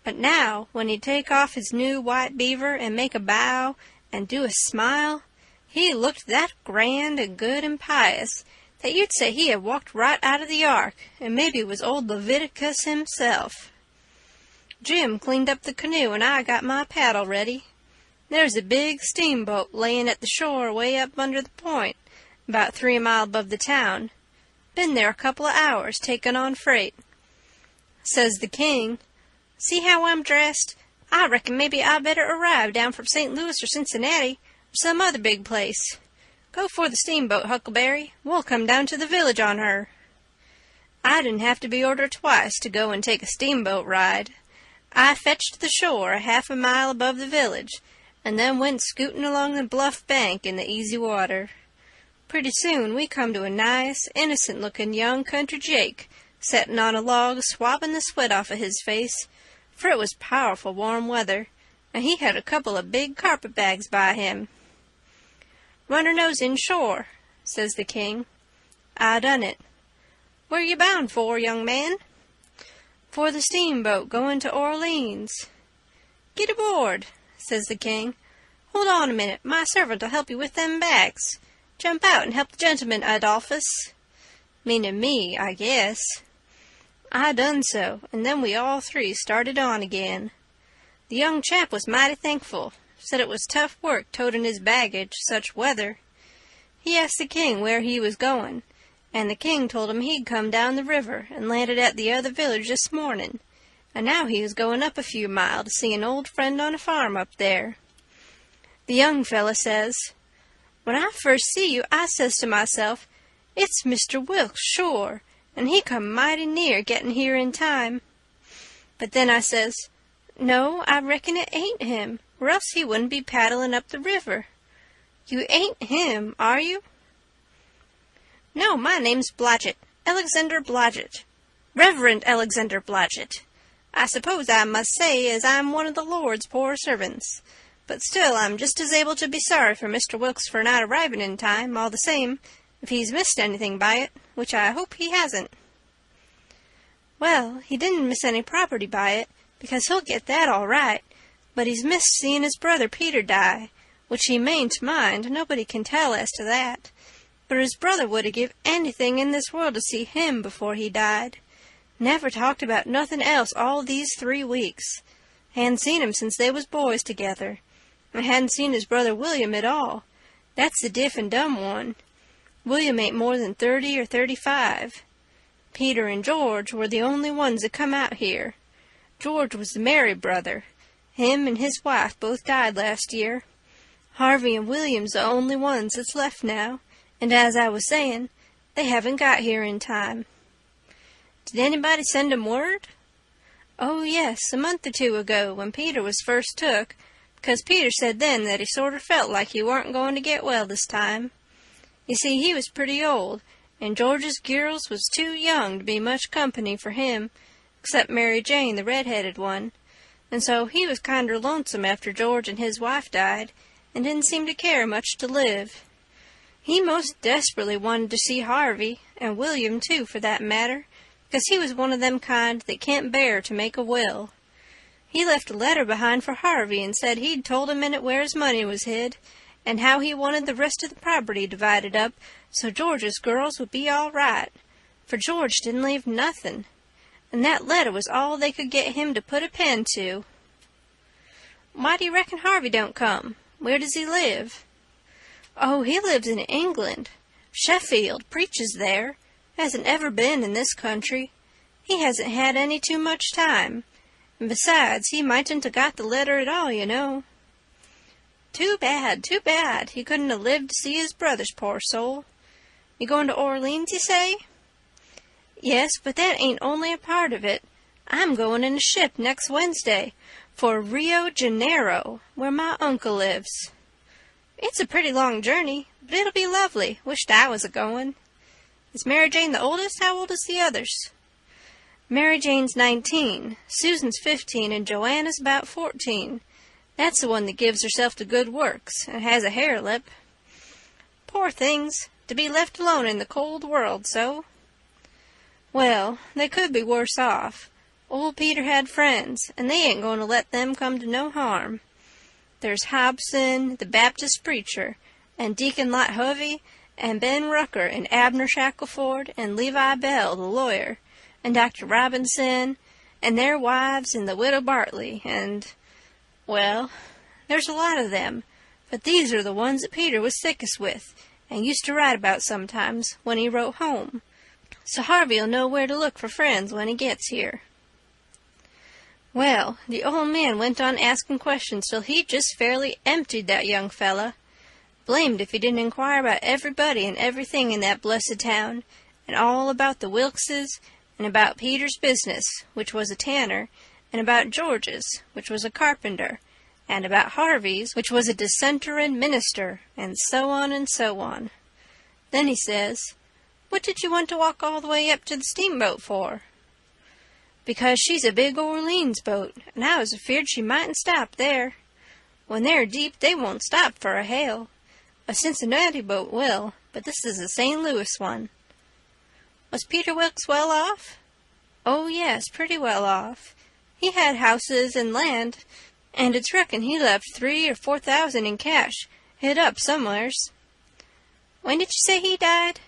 But now, when he'd take off his new white beaver and make a bow and do a smile, he looked that grand and good and pious that you'd say he had walked right out of the ark, and maybe was old Leviticus himself. Jim cleaned up the canoe, and I got my paddle ready. There's a big steamboat layin' at the shore way up under the point, about 3 miles above the town. Been there a couple of hours, takin' on freight. Says the king, "See how I'm dressed? I reckon maybe I better arrive down from St. Louis or Cincinnati, or some other big place. Go for the steamboat, Huckleberry. We'll come down to the village on her." I didn't have to be ordered twice to go and take a steamboat ride. I fetched the shore a half a mile above the village, and then went scooting along the bluff bank in the easy water. Pretty soon we come to a nice, innocent-looking young country Jake, settin' on a log swabbing the sweat off of his face, for it was powerful warm weather, and he had a couple of big carpet-bags by him. "Run her nose inshore," says the king. I done it. "Where you bound for, young man?" "For the steamboat going to Orleans." "Get aboard," says the king. "Hold on a minute, my servant'll help you with them bags. Jump out and help the gentleman, Adolphus." Meaning me, I guess. I done so, and then we all three started on again. The young chap was mighty thankful, said it was tough work toting his baggage such weather. He asked the king where he was going, and the king told him he'd come down the river and landed at the other village this morning, and now he was going up a few miles to see an old friend on a farm up there. The young fella says, "When I first see you, I says to myself, it's Mr. Wilkes, sure, and he come mighty near getting here in time. But then I says, no, I reckon it ain't him, or else he wouldn't be paddling up the river. You ain't him, are you?" "No, my name's Blodgett, Alexander Blodgett, Reverend Alexander Blodgett. I suppose I must say as I'm one of the Lord's poor servants, but still I'm just as able to be sorry for Mr. Wilkes for not arriving in time, all the same, if he's missed anything by it, which I hope he hasn't." "Well, he didn't miss any property by it, because he'll get that all right, but he's missed seeing his brother Peter die, which he mayn't mind, nobody can tell as to that, but his brother would have give anything in this world to see him before he died. Never talked about nothing else all these 3 weeks. Hadn't seen him since they was boys together. I hadn't seen his brother William at all. That's the deaf and dumb one. William ain't more than 30 or 35. Peter and George were the only ones that come out here. George was the married brother. Him and his wife both died last year. Harvey and William's the only ones that's left now, and as I was saying, they haven't got here in time." "Did anybody send 'em word?" "Oh, yes, a month or 2 ago, when Peter was first took, 'cause Peter said then that he sorter felt like he warn't going to get well this time. You see, he was pretty old, and George's girls was too young to be much company for him, except Mary Jane, the red-headed one, and so he was kinder lonesome after George and his wife died, and didn't seem to care much to live. He most desperately wanted to see Harvey, and William, too, for that matter, 'cause he was one of them kind that can't bear to make a will. He left a letter behind for Harvey and said he'd told him in it where his money was hid, and how he wanted the rest of the property divided up so George's girls would be all right, for George didn't leave nothing, and that letter was all they could get him to put a pen to. Why do you reckon Harvey don't come? Where does he live? Oh, he lives in England. Sheffield, preaches there. Hasn't ever been in this country. He hasn't had any too much time. And besides, he mightn't have got the letter at all, you know. Too bad, too bad. He couldn't have lived to see his brothers, poor soul. You going to Orleans, you say? Yes, but that ain't only a part of it. I'm going in a ship next Wednesday for Rio Janeiro, where my uncle lives. It's a pretty long journey, but it'll be lovely. Wished I was a-going. Is Mary Jane the oldest? How old is the others? Mary Jane's 19, Susan's 15, and Joanna's about 14. That's the one that gives herself to good works and has a hare lip. Poor things, to be left alone in the cold world so. Well, they could be worse off. Old Peter had friends, and they ain't going to let them come to no harm. There's Hobson, the Baptist preacher, and Deacon Lot Hovey, and Ben Rucker, and Abner Shackleford, and Levi Bell, the lawyer, and Dr. Robinson, and their wives, and the widow Bartley, and, well, there's a lot of them, but these are the ones that Peter was sickest with, and used to write about sometimes when he wrote home. So Harvey'll know where to look for friends when he gets here. Well, the old man went on asking questions till he just fairly emptied that young fella. Blamed if he didn't inquire about everybody and everything in that blessed town, and all about the Wilkses, and about Peter's business, which was a tanner, and about George's, which was a carpenter, and about Harvey's, which was a dissenterin' minister, and so on and so on. Then he says, "What did you want to walk all the way up to the steamboat for?" "Because she's a big Orleans boat, and I was afeard she mightn't stop there. When they're deep, they won't stop for a hail. A Cincinnati boat will, but this is a St. Louis one." Was Peter Wilkes well off? Oh, yes, pretty well off. He had houses and land, and it's reckoned he left 3,000 or 4,000 in cash, hid up somewheres. When did you say he died?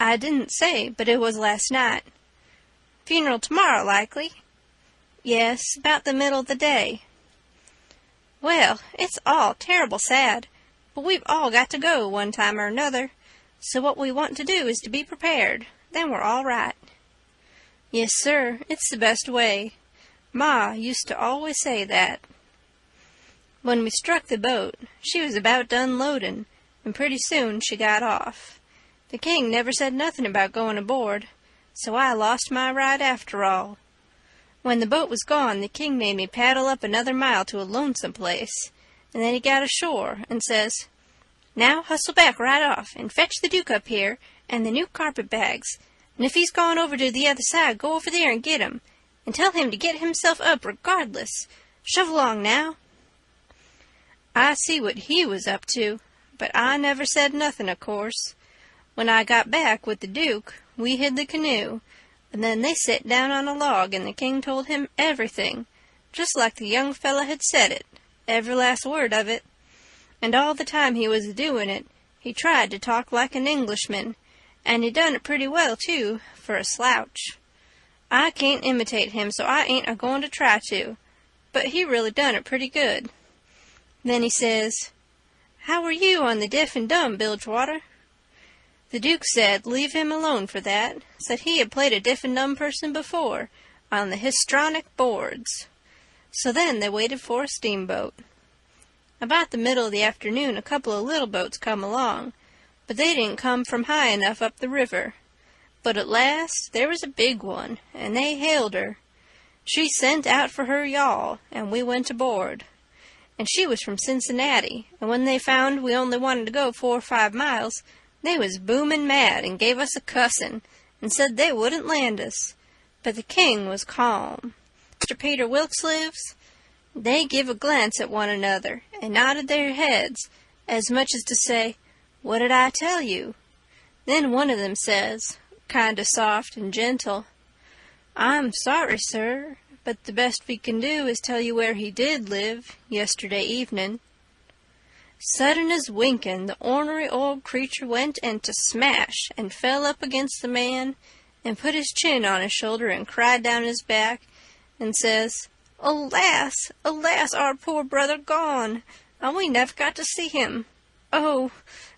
I didn't say, but it was last night. Funeral tomorrow, likely? Yes, about the middle of the day. Well, it's all terrible sad, but we've all got to go one time or another, so what we want to do is to be prepared. Then we're all right. Yes, sir, it's the best way. Ma used to always say that. When we struck the boat, she was about done loading, and pretty soon she got off. The king never said nothing about going aboard, so I lost my ride after all. When the boat was gone, the king made me paddle up another mile to a lonesome place, and then he got ashore and says, "Now hustle back right off, and fetch the Duke up here, and the new carpet-bags, and if he's gone over to the other side, go over there and get him, and tell him to get himself up regardless. Shove along now." I see what he was up to, but I never said nothing, of course. When I got back with the Duke, we hid the canoe, and then they set down on a log, and the king told him everything, just like the young fella had said it, every last word of it. And all the time he was doing it, he tried to talk like an Englishman, and he done it pretty well, too, for a slouch. I can't imitate him, so I ain't a-going to try to, but he really done it pretty good. Then he says, "How were you on the deaf and dumb, Bilgewater?" The Duke said leave him alone for that, said he had played a deaf and dumb person before, on the histronic boards. So then they waited for a steamboat. About the middle of the afternoon a couple of little boats come along, but they didn't come from high enough up the river. But at last there was a big one, and they hailed her. She sent out for her yawl, and we went aboard. and she was from Cincinnati, and when they found we only wanted to go 4 or 5 miles, they was booming mad and gave us a cussing, and said they wouldn't land us. But the king was calm. Mr. Peter Wilkes lives? They give a glance at one another, and nodded their heads, as much as to say, "What did I tell you?" Then one of them says, kind o' soft and gentle, "I'm sorry, sir, but the best we can do is tell you where he did live yesterday evening." Sudden as winking, the ornery old creature went into smash, and fell up against the man, and put his chin on his shoulder, and cried down his back, and says, "Alas, alas, our poor brother gone, and we never got to see him. Oh,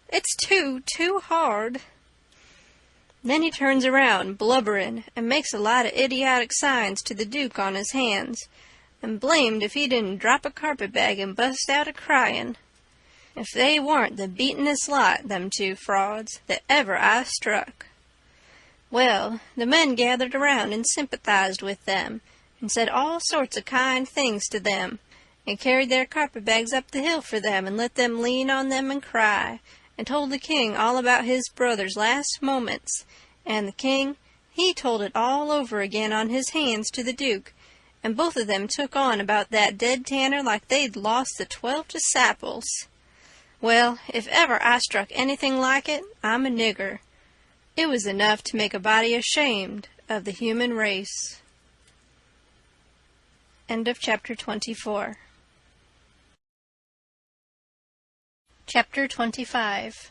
it's too hard." Then he turns around, blubbering, and makes a lot of idiotic signs to the Duke on his hands, and blamed if he didn't drop a carpet-bag and bust out a-crying. If they warn't the beatin'est lot, them 2 frauds, that ever I struck. Well, the men gathered around and sympathized with them, and said all sorts of kind things to them, and carried their carpet-bags up the hill for them, and let them lean on them and cry, and told the king all about his brother's last moments, and the king, he told it all over again on his hands to the Duke, and both of them took on about that dead tanner like they'd lost the 12 disciples. Well, if ever I struck anything like it, I'm a nigger. It was enough to make a body ashamed of the human race. End of chapter 24. Chapter 25.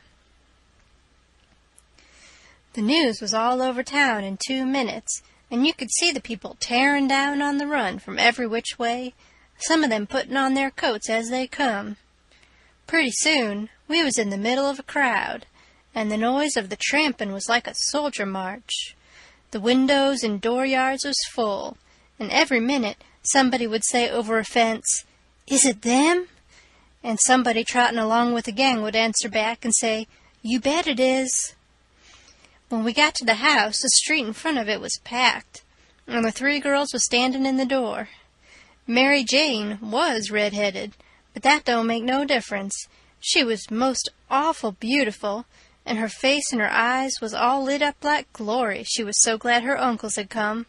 The news was all over town in 2 minutes, and you could see the people tearing down on the run from every which way, some of them putting on their coats as they come. Pretty soon we was in the middle of a crowd, and the noise of the trampin' was like a soldier march. The windows and dooryards was full, and every minute somebody would say over a fence, "Is it them?" And somebody trotting along with the gang would answer back and say, "You bet it is." When we got to the house, the street in front of it was packed, and the 3 girls was standing in the door. Mary Jane was red-headed, but that don't make no difference. She was most awful beautiful, and her face and her eyes was all lit up like glory, she was so glad her uncles had come.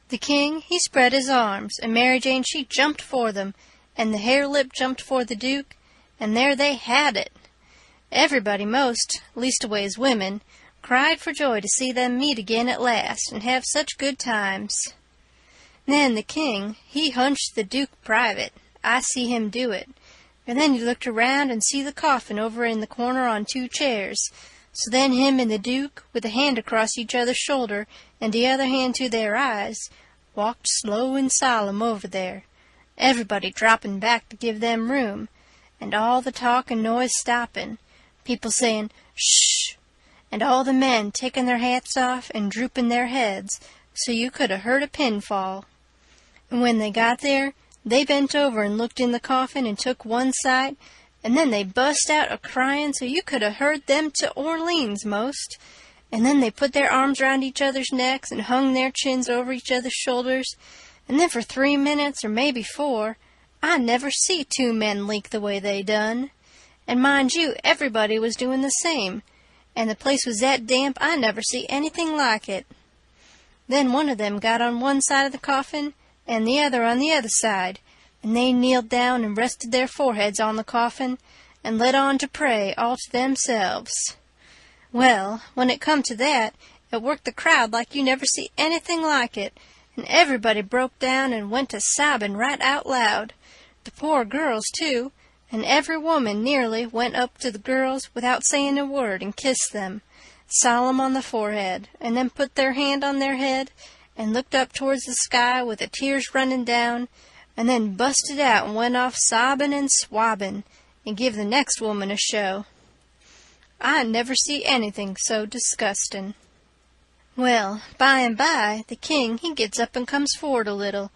The king, he spread his arms, and Mary Jane, she jumped for them, and the hare-lip jumped for the Duke, and there they had it. Everybody most, leastways women, cried for joy to see them meet again at last, and have such good times. Then the king, he hunched the Duke private. I see him do it. And then he looked around and see the coffin over in the corner on 2 chairs. So then him and the Duke, with a hand across each other's shoulder and the other hand to their eyes, walked slow and solemn over there, everybody dropping back to give them room, and all the talk and noise stopping, people saying, "Shh," and all the men taking their hats off and drooping their heads, so you could 'a' heard a pin fall. And when they got there, they bent over and looked in the coffin and took one sight, and then they bust out a-crying so you could 'a' heard them to Orleans most, and then they put their arms round each other's necks and hung their chins over each other's shoulders, and then for 3 minutes, or maybe 4, I never see 2 men leak the way they done. And mind you, everybody was doing the same, and the place was that damp I never see anything like it. Then one of them got on one side of the coffin, and the other on the other side, and they kneeled down and rested their foreheads on the coffin, and let on to pray all to themselves. Well, when it come to that, it worked the crowd like you never see anything like it, and everybody broke down and went to sobbing right out loud. The poor girls, too, and every woman nearly went up to the girls without saying a word and kissed them, solemn on the forehead, and then put their hand on their head and looked up towards the sky with the tears running down, and then busted out and went off sobbing and swabbing, and give the next woman a show. I never see anything so disgusting. Well, by and by, the king, he gets up and comes forward a little,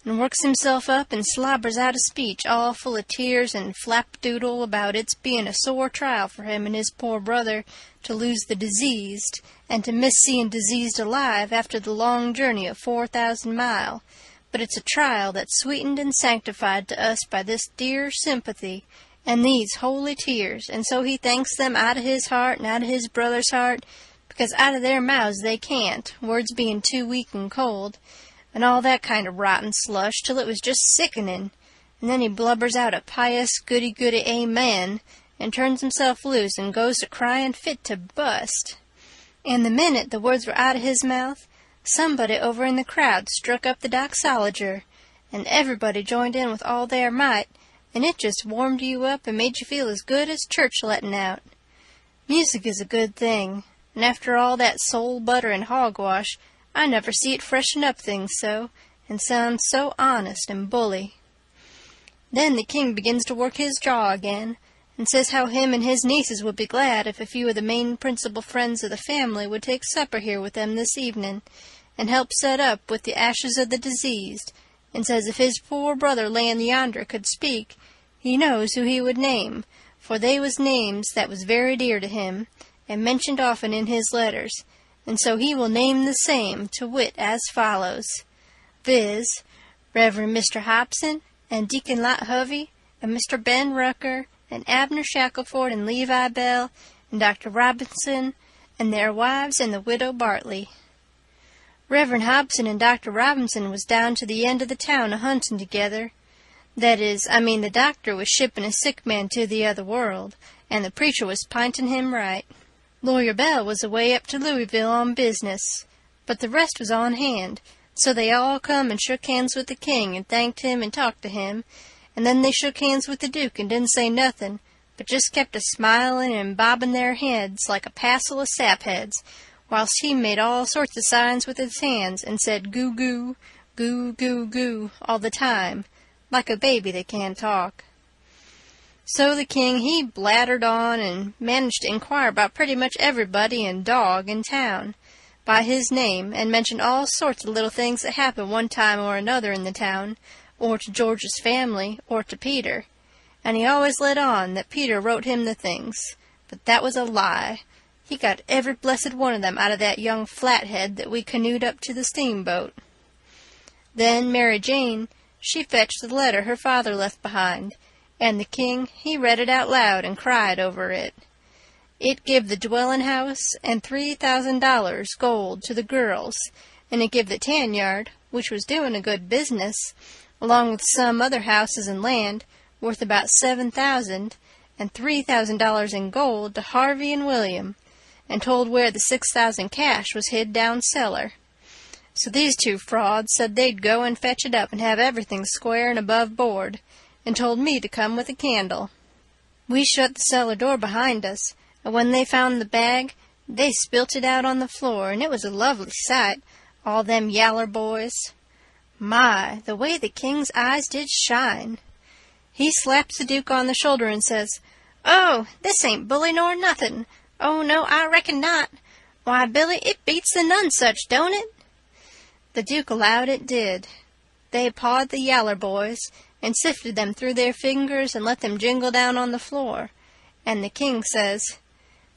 and works himself up and slobbers out a speech all full of tears and flapdoodle about its being a sore trial for him and his poor brother to lose the diseased, and to miss seeing diseased alive after the long journey of 4,000 mile, but it's a trial that's sweetened and sanctified to us by this dear sympathy and these holy tears, and so he thanks them out of his heart and out of his brother's heart, because out of their mouths they can't, words being too weak and cold, and all that kind of rotten slush, till it was just sickening, and then he blubbers out a pious goody-goody amen, and turns himself loose and goes to crying fit to bust. And the minute the words were out of his mouth, somebody over in the crowd struck up the doxologer, and everybody joined in with all their might, and it just warmed you up and made you feel as good as church letting out. Music is a good thing, and after all that soul butter and hogwash, I never see it freshen up things so, and sound so honest and bully. Then the king begins to work his jaw again, and says how him and his nieces would be glad if a few of the main principal friends of the family would take supper here with them this evening, and help set up with the ashes of the diseased, and says if his poor brother layin' yonder could speak, he knows who he would name, for they was names that was very dear to him, and mentioned often in his letters, and so he will name the same, to wit, as follows, viz., Reverend Mr. Hobson, and Deacon Lot Hovey, and Mr. Ben Rucker, and Abner Shackleford, and Levi Bell, and Dr. Robinson, and their wives, and the widow Bartley. Reverend Hobson and Dr. Robinson was down to the end of the town a-hunting together. That is, the doctor was shipping a sick man to the other world, and the preacher was pinting him right. Lawyer Bell was away up to Louisville on business, but the rest was on hand, so they all come and shook hands with the king and thanked him and talked to him, and then they shook hands with the Duke and didn't say nothing, but just kept a-smiling and bobbing their heads like a passel of sapheads, whilst he made all sorts of signs with his hands and said goo-goo, goo-goo-goo all the time, like a baby that can't talk. So the king, he blattered on and managed to inquire about pretty much everybody and dog in town by his name, and mentioned all sorts of little things that happened one time or another in the town, or to George's family, or to Peter, and he always let on that Peter wrote him the things, but that was a lie. He got every blessed one of them out of that young flathead that we canoed up to the steamboat. Then Mary Jane, she fetched the letter her father left behind, and the king, he read it out loud and cried over it. It give the dwelling house and $3,000 gold to the girls, and it give the tan yard, which was doing a good business, along with some other houses and land, worth about $7,000, and $3,000 in gold to Harvey and William, and told where the $6,000 cash was hid down cellar. So these two frauds said they'd go and fetch it up and have everything square and above board, and told me to come with a candle. We shut the cellar door behind us, and when they found the bag, they spilt it out on the floor, and it was a lovely sight, all them yaller boys. My, the way the king's eyes did shine! He slaps the Duke on the shoulder and says, "Oh, this ain't bully nor nothing. Oh, no, I reckon not. Why, Billy, it beats the Nonsuch, don't it?" The Duke allowed it did. They pawed the yaller boys, and sifted them through their fingers and let them jingle down on the floor, and the king says,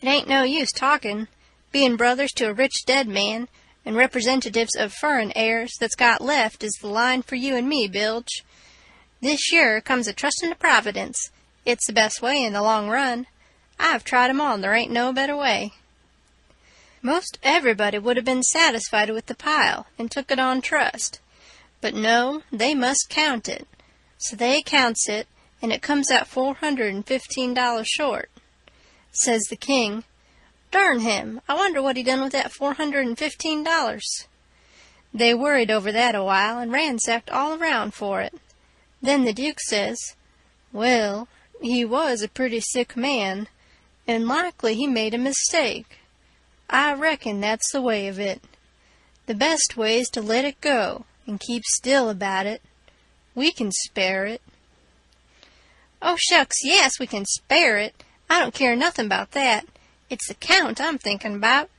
"It ain't no use talking, being brothers to a rich dead man, and representatives of furrin heirs that's got left is the line for you and me, Bilge. This yer comes a trustin' to Providence. It's the best way in the long run. I've tried 'em all, and there ain't no better way." Most everybody would have been satisfied with the pile and took it on trust, but no, they must count it. So they counts it, and it comes out $415 short. Says the king, "Darn him, I wonder what he done with that $415. They worried over that a while and ransacked all around for it. Then the Duke says, "Well, he was a pretty sick man, and likely he made a mistake. I reckon that's the way of it. The best way's to let it go and keep still about it. We can spare it." "Oh, shucks, yes, we can spare it. I don't care nothing about that. It's the count I'm thinking about.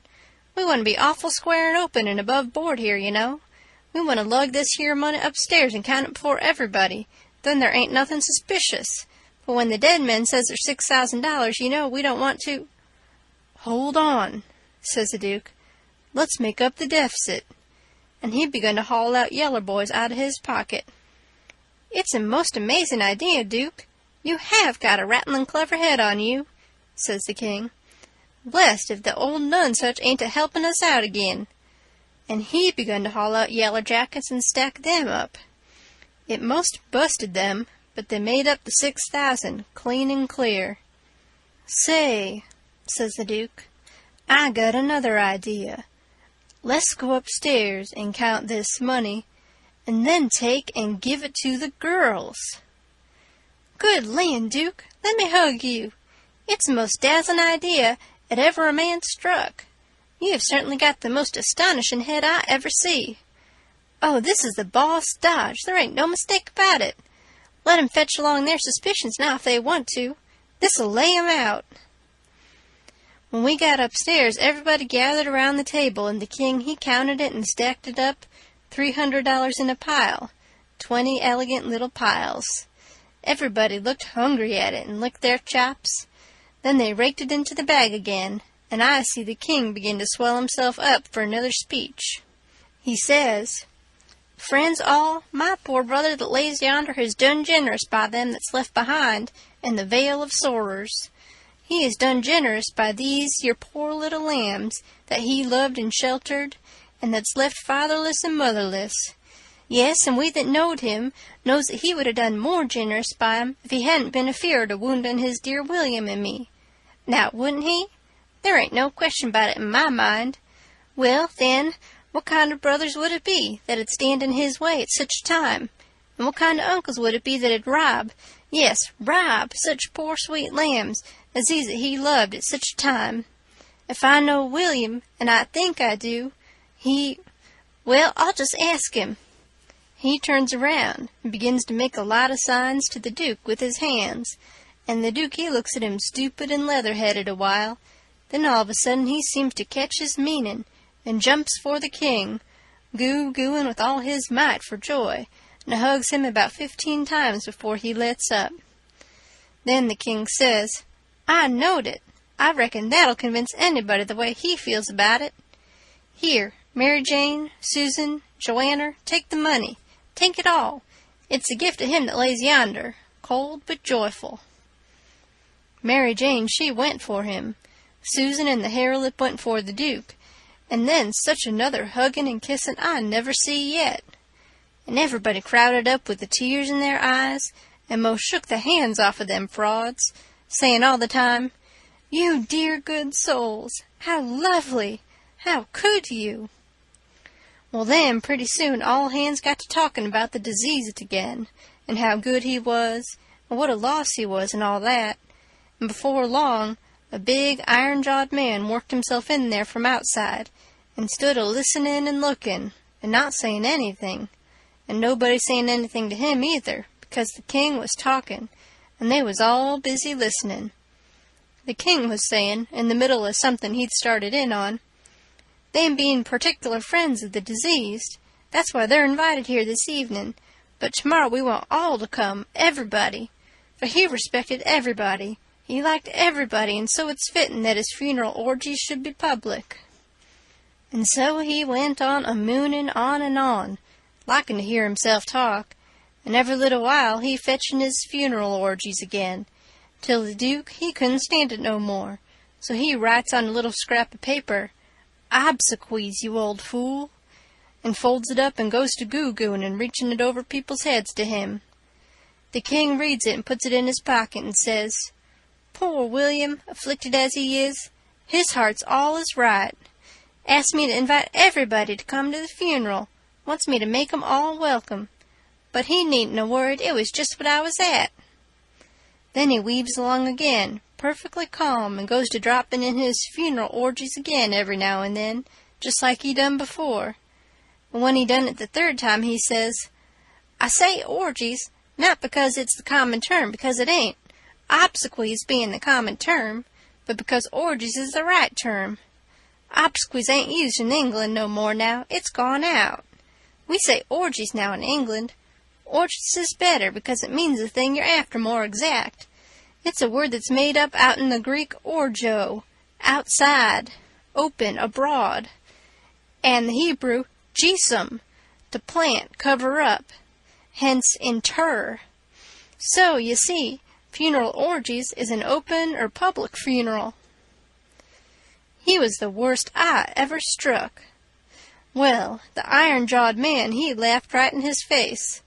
We want to be awful square and open and above board here, you know. We want to lug this here money upstairs and count it before everybody. Then there ain't nothing suspicious. But when the dead men says there's $6,000, you know, we don't want to—" "Hold on," says the Duke. "Let's make up the deficit." and he begun to haul out yeller boys out of his pocket. "It's a most amazing idea, Duke. You have got a rattling clever head on you," says the king. "Blest if the old Nunsuch ain't a-helping us out again." And he begun to haul out yeller jackets and stack them up. It most busted them, but they made up the 6,000 clean and clear. "Say," says the Duke, "I got another idea. Let's go upstairs and count this money, and then take and give it to the girls." "Good land, Duke, let me hug you. It's the most dazzling idea 'at ever a man struck. You have certainly got the most astonishing head I ever see. Oh, this is the boss dodge, there ain't no mistake about it. Let 'em fetch along their suspicions now if they want to. This'll lay 'em out." When we got upstairs, everybody gathered around the table, and the king he counted it and stacked it up, $300 in a pile, 20 elegant little piles. Everybody looked hungry at it and licked their chops. Then they raked it into the bag again, and I see the king begin to swell himself up for another speech. He says, "Friends all, my poor brother that lays yonder has done generous by them that's left behind in the Vale of Sorrers. He has done generous by these your poor little lambs that he loved and sheltered, and that's left fatherless and motherless. Yes, and we that knowed him knows that he would have done more generous by 'em if he hadn't been afeard of wounding his dear William and me. Now, wouldn't he? There ain't no question about it in my mind. Well, then, what kind of brothers would it be that'd stand in his way at such a time? And what kind of uncles would it be that'd rob, yes, rob such poor sweet lambs as these that he loved at such a time? If I know William, and I think I do, well, I'll just ask him." He turns around and begins to make a lot of signs to the Duke with his hands, and the Duke he looks at him stupid and leather-headed a while. Then all of a sudden he seems to catch his meaning, and jumps for the king, goo-gooing with all his might for joy, and hugs him about 15 times before he lets up. Then the king says, "I knowed it. I reckon that'll convince anybody the way he feels about it. Here, Mary Jane, Susan, Joanna, take the money. Take it all. It's a gift to him that lays yonder, cold but joyful." Mary Jane, she went for him. Susan and the Harelip went for the Duke, and then such another hugging and kissing I never see yet. And everybody crowded up with the tears in their eyes, and most shook the hands off of them frauds, saying all the time, "You dear good souls, how lovely! How could you?" Well, then, pretty soon, all hands got to talking about the disease again, and how good he was, and what a loss he was, and all that. And before long, a big, iron-jawed man worked himself in there from outside, and stood a-listening and looking, and not saying anything, and nobody saying anything to him either, because the king was talking, and they was all busy listening. The king was saying, in the middle of something he'd started in on, "Them being particular friends of the diseased, that's why they're invited here this evening, but tomorrow we want all to come, everybody, for he respected everybody, he liked everybody, and so it's fitting that his funeral orgies should be public." And so he went on a-mooning on and on, liking to hear himself talk, and every little while he fetching his funeral orgies again, till the Duke he couldn't stand it no more, so he writes on a little scrap of paper, "Obsequies, you old fool," and folds it up and goes to goo-gooing and reaching it over people's heads to him. The king reads it and puts it in his pocket and says, "Poor William, afflicted as he is, his heart's all is right. Asked me to invite everybody to come to the funeral, wants me to make 'em all welcome, but he needn't have worried, it was just what I was at." Then he weaves along again, perfectly calm, and goes to dropping in his funeral orgies again every now and then, just like he done before. And when he done it the third time, he says, "I say orgies, not because it's the common term, because it ain't, obsequies being the common term, but because orgies is the right term. Obsequies ain't used in England no more now, it's gone out. We say orgies now in England. Orgies is better, because it means the thing you're after more exact. It's a word that's made up out in the Greek orgio, outside, open, abroad, and the Hebrew Jesum, to plant, cover up, hence inter. So, you see, funeral orgies is an open or public funeral. He was the worst I ever struck. Well, the iron-jawed man, he laughed right in his face.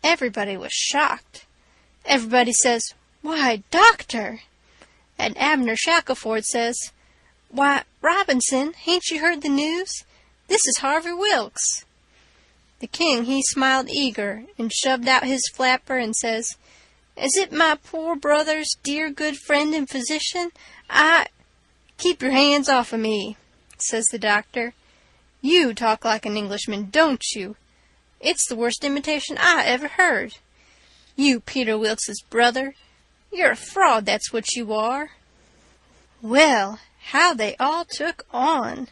Everybody was shocked. Everybody says, "Why, Doctor!" And Abner Shackelford says, "Why, Robinson, hain't you heard the news? This is Harvey Wilkes." The king, he smiled eager, and shoved out his flapper, and says, "Is it my poor brother's dear good friend and physician? Keep your hands off of me," says the doctor. "You talk like an Englishman, don't you? It's the worst imitation I ever heard. You, Peter Wilkes's brother. You're a fraud, that's what you are." Well, how they all took on!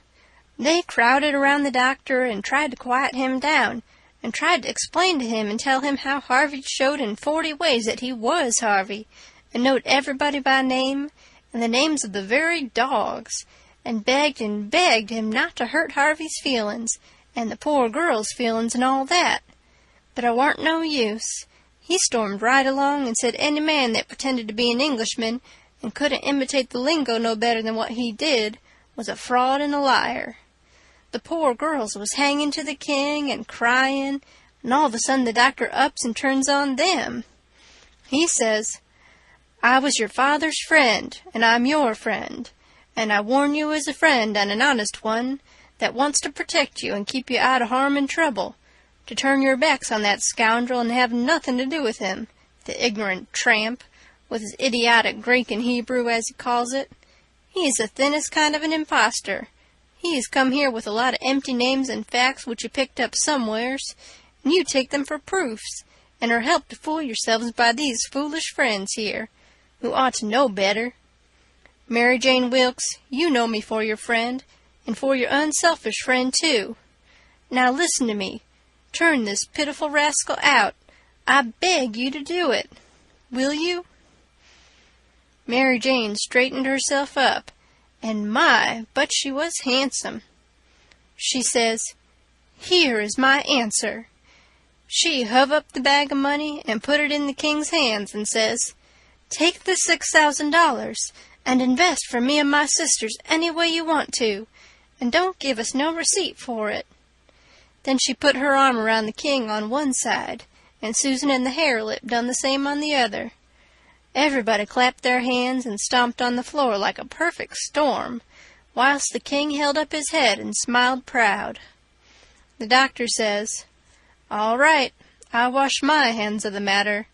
They crowded around the doctor and tried to quiet him down, and tried to explain to him and tell him how Harvey showed in 40 ways that he was Harvey, and knowed everybody by name, and the names of the very dogs, and begged him not to hurt Harvey's feelings, and the poor girl's feelings and all that. But it warn't no use. He stormed right along and said any man that pretended to be an Englishman and couldn't imitate the lingo no better than what he did was a fraud and a liar. The poor girls was hanging to the king and crying, and all of a sudden the doctor ups and turns on them. He says, "I was your father's friend, and I'm your friend, and I warn you as a friend and an honest one that wants to protect you and keep you out of harm and trouble, to turn your backs on that scoundrel and have nothing to do with him, the ignorant tramp, with his idiotic Greek and Hebrew, as he calls it. He is the thinnest kind of an impostor. He has come here with a lot of empty names and facts which you picked up somewheres, and you take them for proofs, and are helped to fool yourselves by these foolish friends here, who ought to know better. Mary Jane Wilkes, you know me for your friend, and for your unselfish friend, too. Now listen to me. Turn this pitiful rascal out. I beg you to do it. Will you?" Mary Jane straightened herself up, and my, but she was handsome. She says, "Here is my answer." She hove up the bag of money and put it in the king's hands and says, "Take the $6,000 and invest for me and my sisters any way you want to, and don't give us no receipt for it." Then she put her arm around the king on one side, and Susan and the Hare-Lip done the same on the other. Everybody clapped their hands and stomped on the floor like a perfect storm, whilst the king held up his head and smiled proud. The doctor says, "All right, I wash my hands of the matter,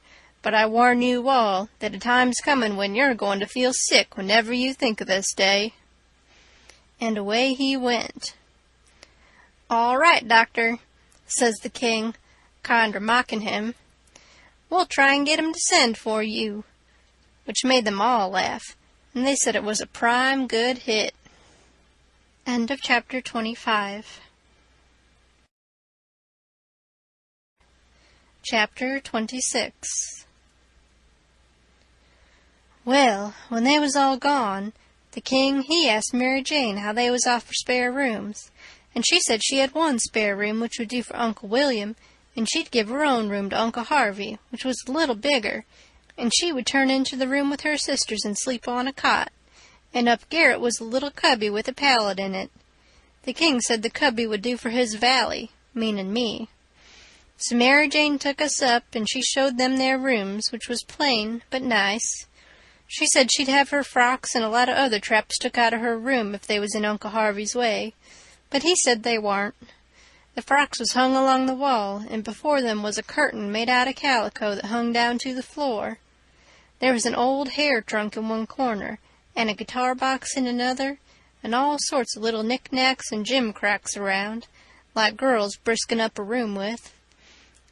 but I warn you all that a time's coming when you're going to feel sick whenever you think of this day." And away he went. "All right, doctor," says the king, kinder mocking him. "We'll try and get him to send for you," which made them all laugh, and they said it was a prime good hit. End of chapter 25. Chapter 26. Well, when they was all gone, the king, he asked Mary Jane how they was off for spare rooms, and she said she had one spare room which would do for Uncle William, and she'd give her own room to Uncle Harvey, which was a little bigger, and she would turn into the room with her sisters and sleep on a cot, and up garret was a little cubby with a pallet in it. The king said the cubby would do for his valley, meaning me. So Mary Jane took us up, and she showed them their rooms, which was plain but nice. She said she'd have her frocks and a lot of other traps took out of her room if they was in Uncle Harvey's way, but he said they warn't. The frocks was hung along the wall, and before them was a curtain made out of calico that hung down to the floor. There was an old hair trunk in one corner, and a guitar box in another, and all sorts of little knick-knacks and gimcracks around, like girls brisking up a room with.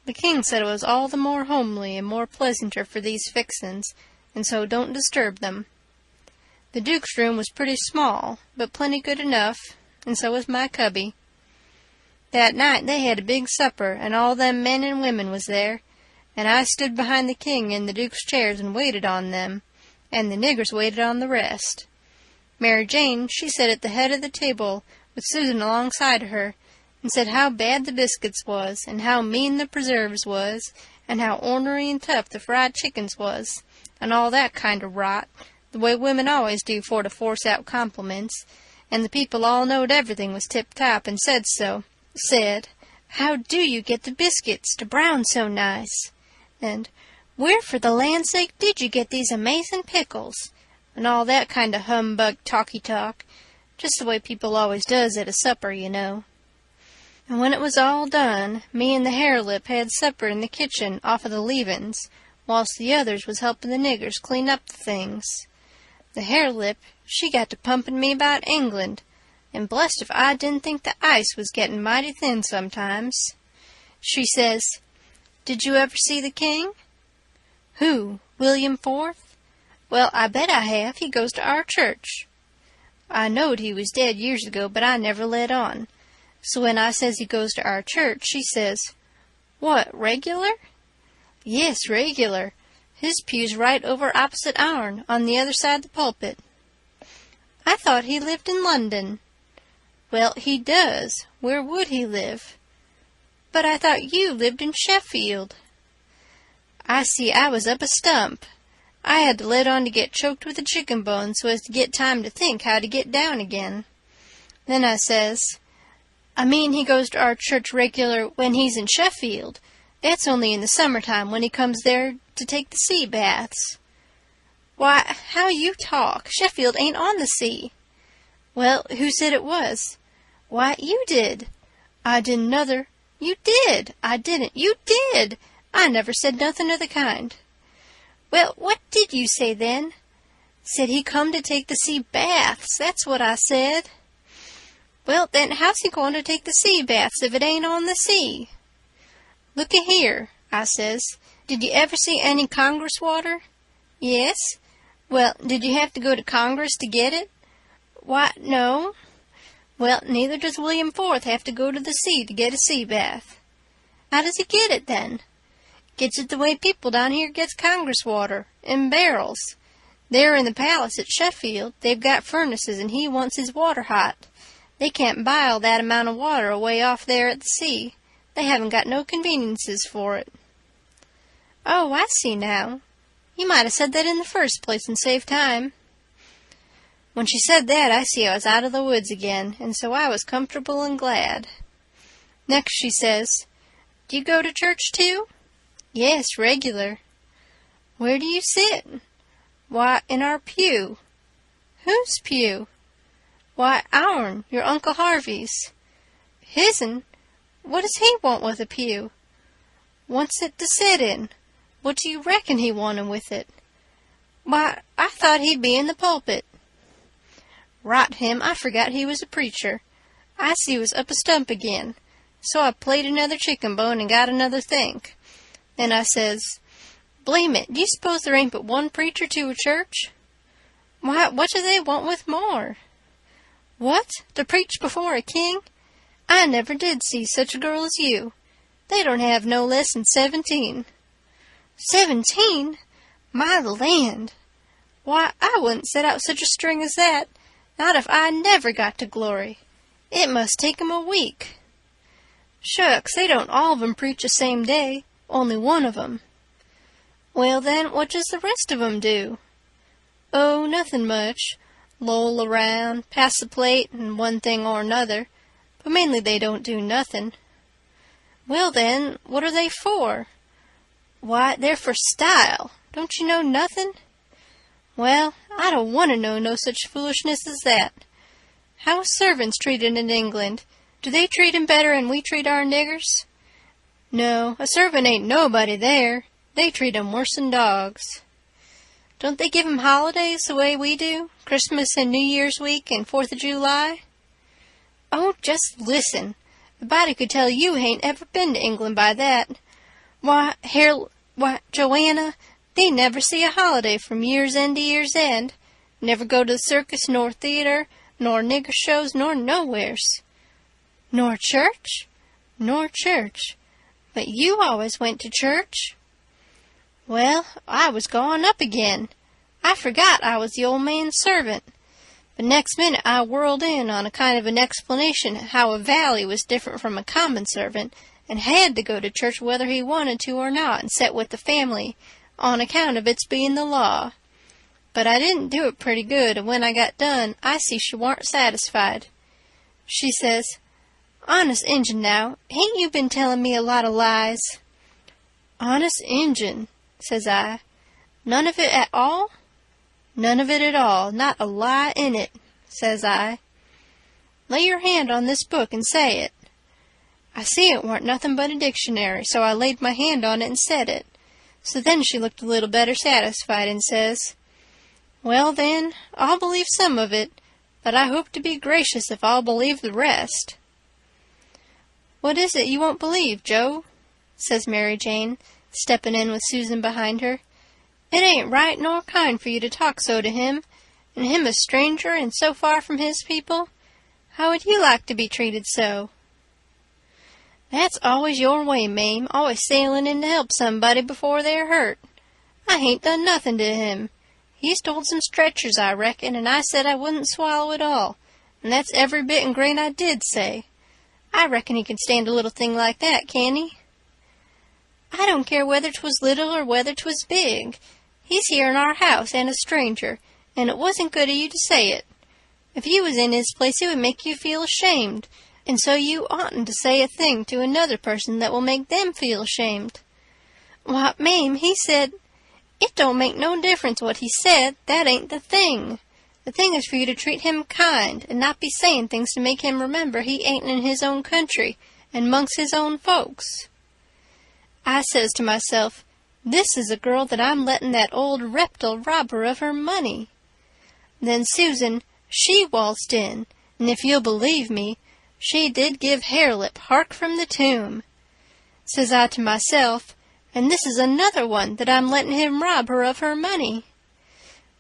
The king said it was all the more homely and more pleasanter for these fixin's, and so don't disturb them. The Duke's room was pretty small, but plenty good enough, and so was my cubby. That night they had a big supper, and all them men and women was there, and I stood behind the king in the Duke's chairs and waited on them, and the niggers waited on the rest. Mary Jane, she sat at the head of the table with Susan alongside of her, and said how bad the biscuits was, and how mean the preserves was, and how ornery and tough the fried chickens was, and all that kind of rot, the way women always do for to force out compliments, and the people all knowed everything was tip-top, and said so. Said, how do you get the biscuits to brown so nice? And, where for the land's sake did you get these amazing pickles? And all that kind of humbug talky-talk, just the way people always does at a supper, you know. And when it was all done, me and the hare-lip had supper in the kitchen off of the leavin's, whilst the others was helping the niggers clean up the things. The hare-lip, she got to pumping me about England, and blessed if I didn't think the ice was getting mighty thin sometimes. She says, "Did you ever see the king?" "Who, William IV? Well, I bet I have. He goes to our church." I knowed he was dead years ago, but I never let on. So when I says he goes to our church, she says, "What, regular?" "Yes, regular. His pew's right over opposite ourn, on the other side the pulpit." "I thought he lived in London." "Well, he does. Where would he live?" "But I thought you lived in Sheffield." I see I was up a stump. I had to let on to get choked with a chicken bone so as to get time to think how to get down again. Then I says, "I mean he goes to our church regular when he's in Sheffield. That's only in the summertime when he comes there to take the sea baths." "Why, how you talk! Sheffield ain't on the sea." "Well, who said it was?" "Why, you did." "I didn't nuther." "You did." "I didn't." "You did." "I never said nothing of the kind." "Well, what did you say then?" "Said he come to take the sea baths. That's what I said." "Well, then, how's he going to take the sea baths if it ain't on the sea?" "Looky here," I says, "did you ever see any Congress water?" "Yes." "Well, did you have to go to Congress to get it?" "Why, no." "Well, neither does William IV have to go to the sea to get a sea bath." "How does he get it, then?" "Gets it the way people down here gets Congress water, in barrels. There in the palace at Sheffield, they've got furnaces, and he wants his water hot. They can't buy all that amount of water away off there at the sea. They haven't got no conveniences for it." "Oh, I see now. You might have said that in the first place and saved time." When she said that, I see I was out of the woods again, and so I was comfortable and glad. Next she says, "Do you go to church, too?" "Yes, regular." "Where do you sit?" "Why, in our pew." "Whose pew?" "Why, ourn, your Uncle Harvey's." "His'n? What does he want with a pew?" "Wants it to sit in." "What do you reckon he wanted with it?" "Why, I thought he'd be in the pulpit." "Rot him, I forgot he was a preacher. I see he was up a stump again. So I played another chicken bone and got another think. Then I says, "Blame it, do you suppose there ain't but one preacher to a church?" "Why, what do they want with more?" "What, to preach before a king? I never did see such a girl as you. They don't have no less than 17. 17? My land! Why, I wouldn't set out such a string as that, not if I never got to glory. It must take 'em a week." "Shucks, they don't all of 'em preach the same day, only one of 'em." "Well, then, what does the rest of 'em do?" "Oh, nothing much. Loll around, pass the plate, and one thing or another, but mainly they don't do nothing." "Well, then, what are they for?" "Why, they're for style. Don't you know nothing?" "Well, I don't want to know no such foolishness as that. How is servants treated in England? Do they treat 'em better than we treat our niggers?" "No, a servant ain't nobody there. They treat 'em worse'n dogs." "Don't they give 'em holidays the way we do? Christmas and New Year's week and 4th of July?" "Oh, just listen. A body could tell you hain't ever been to England by that. Why, Joanna, they never see a holiday from year's end to year's end. Never go to the circus nor theater, nor nigger shows, nor nowheres." "Nor church?" "Nor church. But you always went to church." "Well, I was gone up again. I forgot I was the old man's servant. But next minute I whirled in on a kind of an explanation how a valley was different from a common servant, and had to go to church whether he wanted to or not, and set with the family, on account of its being the law. But I didn't do it pretty good, and when I got done, I see she warn't satisfied. She says, "Honest Injun now, hain't you been telling me a lot of lies?" "Honest Injun," says I. "None of it at all?" "None of it at all, not a lie in it," says I. "Lay your hand on this book and say it." I see it warn't nothing but a dictionary, so I laid my hand on it and said it. So then she looked a little better satisfied and says, "Well, then, I'll believe some of it, but I hope to be gracious if I'll believe the rest." "What is it you won't believe, Joe?" says Mary Jane, stepping in with Susan behind her. "It ain't right nor kind for you to talk so to him, and him a stranger and so far from his people. How would you like to be treated so?" "That's always your way, Mame, always sailing in to help somebody before they're hurt. I hain't done nothing to him. He stole some stretchers, I reckon, and I said I wouldn't swallow it all, and that's every bit and grain I did say. I reckon he can stand a little thing like that, can he?" "I don't care whether 'twas little or whether 'twas big. He's here in our house and a stranger, and it wasn't good of you to say it. If you was in his place it would make you feel ashamed, and so you oughtn't to say a thing to another person that will make them feel ashamed." "Why, Mame, he said—" "It don't make no difference what he said. That ain't the thing. The thing is for you to treat him kind, and not be saying things to make him remember he ain't in his own country, and 'mongst his own folks." I says to myself, this is a girl that I'm letting that old reptile rob her of her money. Then Susan, she waltzed in, and if you'll believe me, she did give Harelip hark from the tomb. Says I to myself, and this is another one that I'm letting him rob her of her money.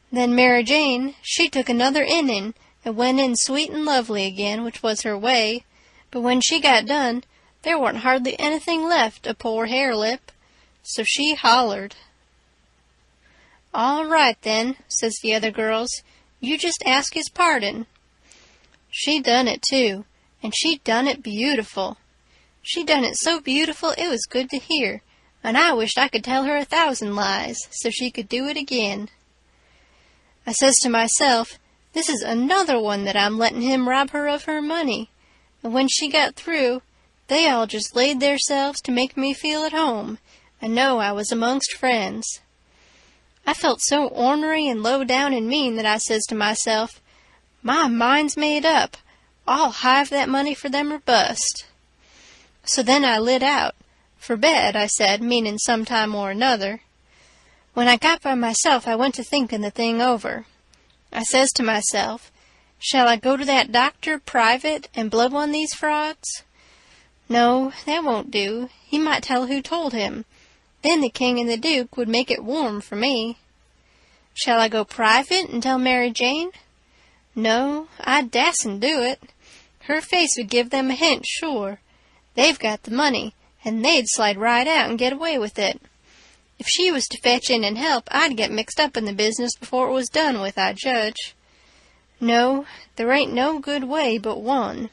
Then Mary Jane, she took another inning, and went in sweet and lovely again, which was her way, but when she got done, there warn't hardly anything left of poor Harelip, so she hollered. "All right, then," says the other girls, "you just ask his pardon." She done it, too, and she done it beautiful. She done it so beautiful it was good to hear, and I wished I could tell her 1,000 lies, so she could do it again. I says to myself, this is another one that I'm letting him rob her of her money, and when she got through, they all just laid theirselves to make me feel at home, and know I was amongst friends. I felt so ornery and low down and mean that I says to myself, my mind's made up. I'll hive that money for them or bust. So then I lit out. For bed, I said, meaning some time or another. When I got by myself, I went to thinking the thing over. I says to myself, shall I go to that doctor private and blub on these frauds? No, that won't do. He might tell who told him. Then the king and the duke would make it warm for me. Shall I go private and tell Mary Jane? No, I dasn't do it. Her face would give them a hint, sure. They've got the money, and they'd slide right out and get away with it. If she was to fetch in and help, I'd get mixed up in the business before it was done with, I judge. No, there ain't no good way but one.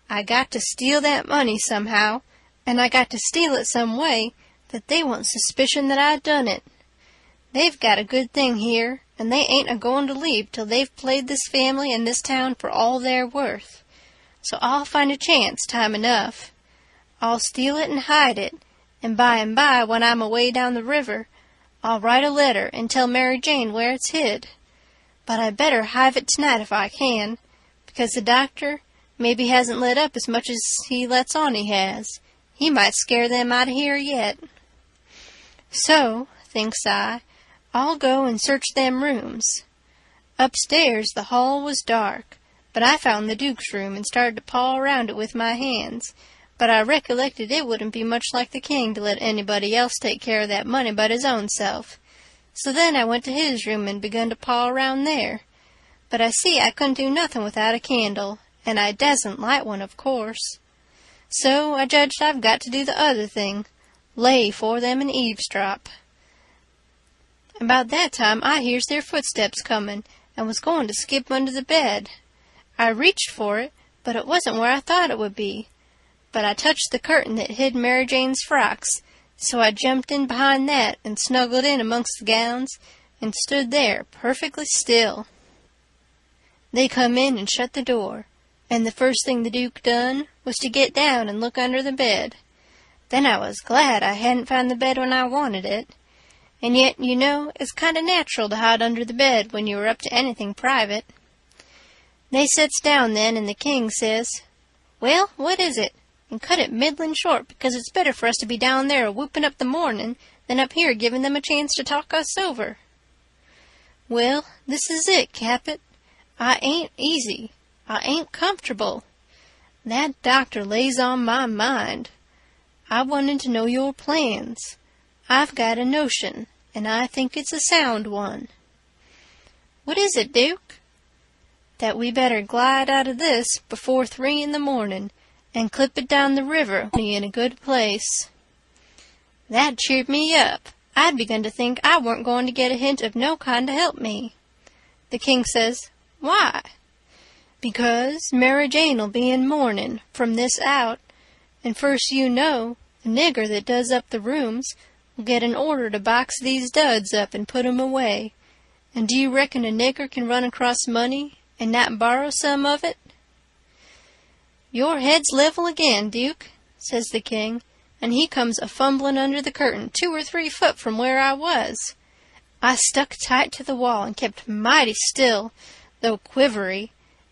I got to steal that money somehow, and I got to steal it some way that they won't suspicion that I done it. They've got a good thing here, and they ain't a-going to leave till they've played this family and this town for all they're worth. So I'll find a chance time enough. I'll steal it and hide it, and by, when I'm away down the river, I'll write a letter and tell Mary Jane where it's hid. But I better hive it tonight if I can, because the doctor maybe hasn't let up as much as he lets on he has. He might scare them out of here yet. So, thinks I, I'll go and search them rooms. Upstairs the hall was dark, but I found the Duke's room and started to paw around it with my hands, but I recollected it wouldn't be much like the king to let anybody else take care of that money but his own self. So then I went to his room and begun to paw around there. But I see I couldn't do nothing without a candle, and I dasn't light one, of course. So I judged I've got to do the other thing, lay for them and eavesdrop. About that time I hears their footsteps comin', and was going to skip under the bed. I reached for it, but it wasn't where I thought it would be. But I touched the curtain that hid Mary Jane's frocks, so I jumped in behind that and snuggled in amongst the gowns and stood there perfectly still. They come in and shut the door, and the first thing the Duke done was to get down and look under the bed. Then I was glad I hadn't found the bed when I wanted it. And yet, you know, it's kind of natural to hide under the bed when you are up to anything private. They sits down then, and the king says, "Well, what is it?" and cut it middlin' short, because it's better for us to be down there a-whooping up the morning than up here giving them a chance to talk us over. "Well, this is it, Capet. I ain't easy. I ain't comfortable. That doctor lays on my mind. I wanted to know your plans. I've got a notion, and I think it's a sound one." "What is it, Duke?" "That we better glide out of this before 3 in the morning, and clip it down the river in a good place." That cheered me up. I'd begun to think I weren't going to get a hint of no kind to help me. The king says, "Why?" "Because Mary Jane'll be in mourning from this out, and first you know, the nigger that does up the rooms will get an order to box these duds up and put 'em away. And do you reckon a nigger can run across money and not borrow some of it?" "Your head's level again, Duke," says the king, and he comes a-fumbling under the curtain 2 or 3 foot from where I was. I stuck tight to the wall and kept mighty still, though quivery,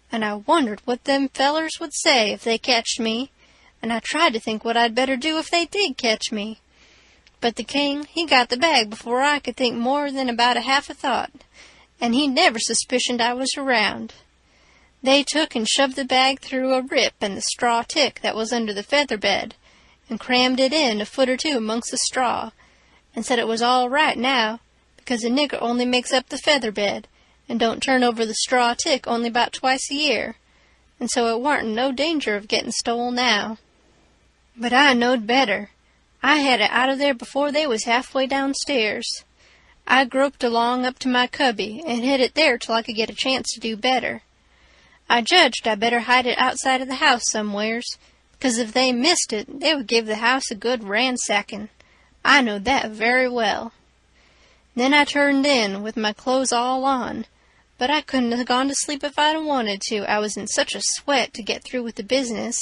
and I wondered what them fellers would say if they catched me, and I tried to think what I'd better do if they did catch me. But the king, he got the bag before I could think more than about a half a thought, and he never suspicioned I was around. They took and shoved the bag through a rip in the straw tick that was under the feather bed, and crammed it in a foot or 2 amongst the straw, and said it was all right now, because a nigger only makes up the feather bed, and don't turn over the straw tick only about twice a year, and so it warn't in no danger of getting stole now. But I knowed better. I had it out of there before they was halfway downstairs. I groped along up to my cubby and hid it there till I could get a chance to do better. I judged I better hide it outside of the house somewheres, because if they missed it, they would give the house a good ransacking. I knowed that very well. Then I turned in, with my clothes all on, but I couldn't have gone to sleep if I'd wanted to, I was in such a sweat to get through with the business.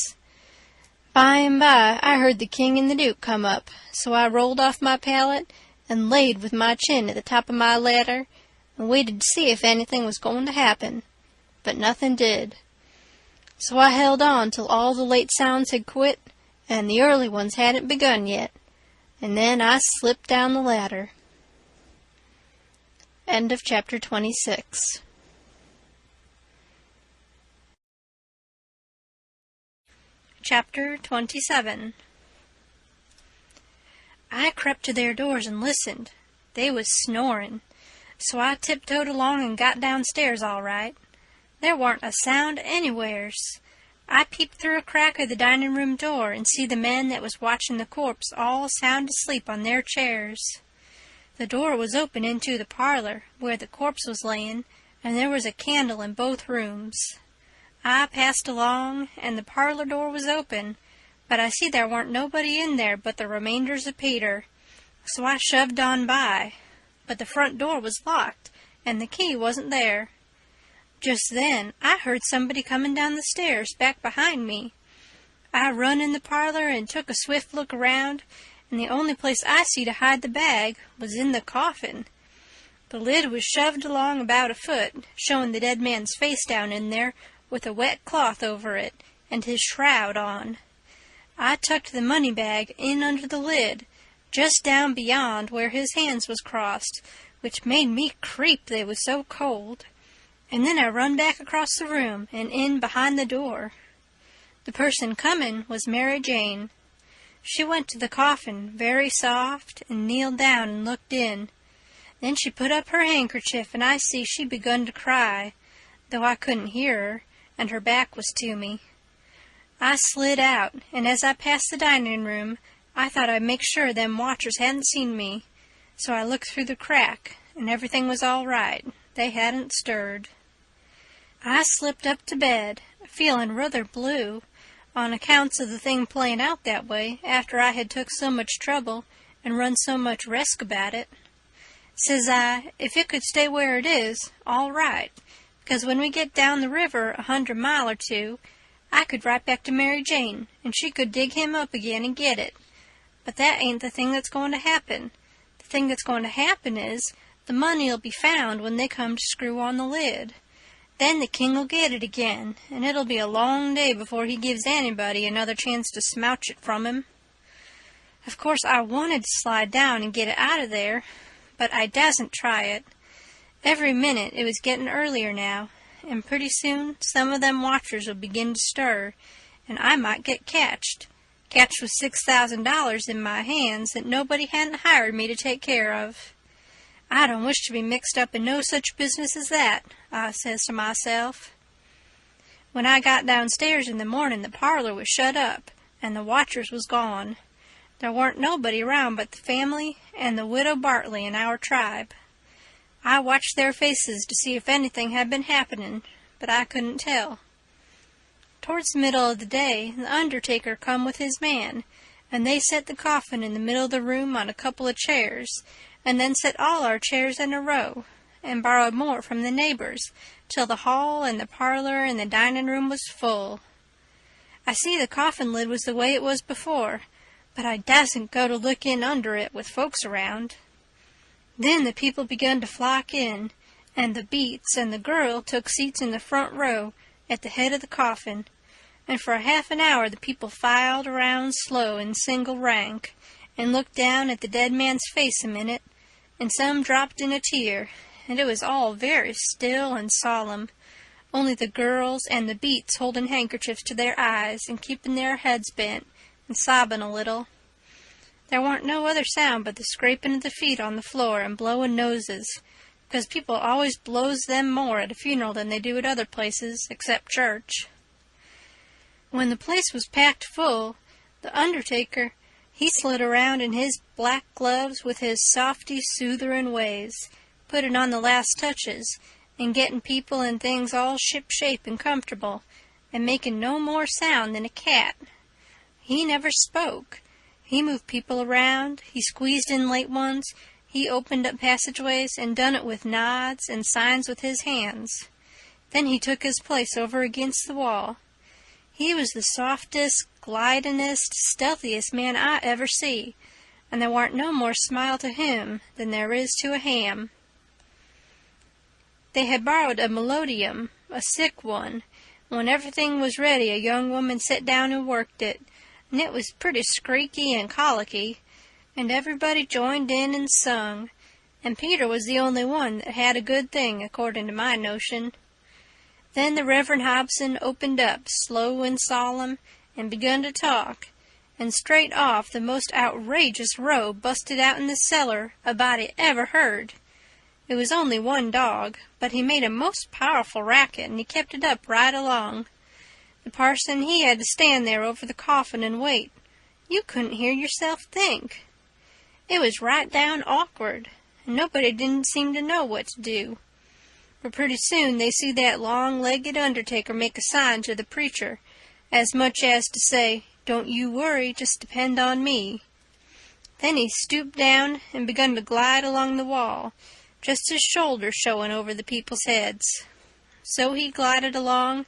By and by, I heard the king and the duke come up, so I rolled off my pallet and laid with my chin at the top of my ladder and waited to see if anything was going to happen. But nothing did. So I held on till all the late sounds had quit and the early ones hadn't begun yet, and then I slipped down the ladder. End of chapter 26. Chapter 27. I crept to their doors and listened. They was snoring, so I tiptoed along and got downstairs all right. There warn't a sound anywheres. I peeped through a crack of the dining-room door and see the men that was watching the corpse all sound asleep on their chairs. The door was open into the parlor, where the corpse was layin', and there was a candle in both rooms. I passed along, and the parlor door was open, but I see there warn't nobody in there but the remainders of Peter, so I shoved on by. But the front door was locked, and the key wasn't there. Just then I heard somebody coming down the stairs back behind me. I run in the parlor and took a swift look around, and the only place I see to hide the bag was in the coffin. The lid was shoved along about a foot, showing the dead man's face down in there with a wet cloth over it, and his shroud on. I tucked the money bag in under the lid, just down beyond where his hands was crossed, which made me creep, they was so cold. And then I run back across the room and in behind the door. The person comin' was Mary Jane. She went to the coffin very soft and kneeled down and looked in. Then she put up her handkerchief, and I see she begun to cry, though I couldn't hear her, and her back was to me. I slid out, and as I passed the dining-room, I thought I'd make sure them watchers hadn't seen me, so I looked through the crack, and everything was all right. they hadn't stirred. I slipped up to bed, feeling rather blue, on accounts of the thing playing out that way after I had took so much trouble and run so much risk about it. Says I, if it could stay where it is, all right, because when we get down the river 100 mile or two, I could ride back to Mary Jane, and she could dig him up again and get it. But that ain't the thing that's going to happen. The thing that's going to happen is the money'll be found when they come to screw on the lid. Then the king'll get it again, and it'll be a long day before he gives anybody another chance to smouch it from him. Of course, I wanted to slide down and get it out of there, but I dasn't try it. Every minute it was getting earlier now, and pretty soon some of them watchers would begin to stir, and I might get catched with $6,000 in my hands that nobody hadn't hired me to take care of. I don't wish to be mixed up in no such business as that, I says to myself. When I got downstairs in the morning, the parlor was shut up, and the watchers was gone. There warn't nobody around but the family and the widow Bartley in our tribe. I watched their faces to see if anything had been happening, but I couldn't tell. Towards the middle of the day, the undertaker come with his man, and they set the coffin in the middle of the room on a couple of chairs, and then set all our chairs in a row, and borrowed more from the neighbors, till the hall and the parlor and the dining room was full. I see the coffin lid was the way it was before, but I dasn't go to look in under it with folks around. Then the people begun to flock in, and the Beats and the girl took seats in the front row at the head of the coffin, and for half an hour the people filed around slow in single rank, and looked down at the dead man's face a minute, and some dropped in a tear, and it was all very still and solemn, only the girls and the Beats holding handkerchiefs to their eyes and keeping their heads bent and sobbing a little. There warn't no other sound but the scraping of the feet on the floor and blowing noses, because people always blows them more at a funeral than they do at other places, except church. When the place was packed full, the undertaker, he slid around in his black gloves with his softy, sootherin' ways, putting on the last touches, and getting people and things all ship-shape and comfortable, and making no more sound than a cat. He never spoke. He moved people around, he squeezed in late ones, he opened up passageways and done it with nods and signs with his hands. Then he took his place over against the wall. He was the softest, glidingest, stealthiest man I ever see, and there warn't no more smile to him than there is to a ham. They had borrowed a melodeon, a sick one. When everything was ready, a young woman sat down and worked it, and it was pretty squeaky and colicky, and everybody joined in and sung, and Peter was the only one that had a good thing, according to my notion. Then the Reverend Hobson opened up, slow and solemn, and begun to talk, and straight off the most outrageous row busted out in the cellar a body ever heard. It was only one dog, but he made a most powerful racket, and he kept it up right along. The parson, he had to stand there over the coffin and wait. You couldn't hear yourself think. It was right down awkward, and nobody didn't seem to know what to do. But pretty soon they see that long-legged undertaker make a sign to the preacher, as much as to say, "Don't you worry, just depend on me." Then he stooped down and begun to glide along the wall, just his shoulders showing over the people's heads. So he glided along,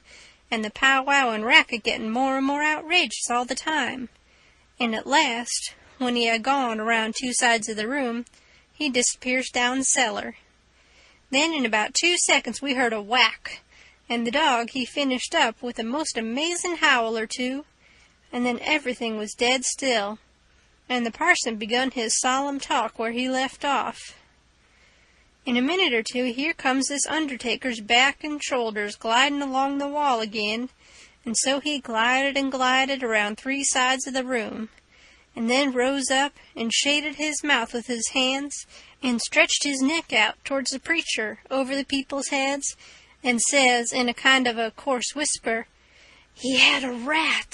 and the powwow and racket getting more and more outrageous all the time. And at last, when he had gone around two sides of the room, he disappears down the cellar. Then in about 2 seconds we heard a whack, and the dog he finished up with a most amazing howl or two, and then everything was dead still, and the parson begun his solemn talk where he left off. In a minute or two here comes this undertaker's back and shoulders gliding along the wall again, and so he glided and glided around 3 sides of the room, and then rose up and shaded his mouth with his hands, and stretched his neck out towards the preacher over the people's heads, and says in a kind of a coarse whisper, "He had a rat."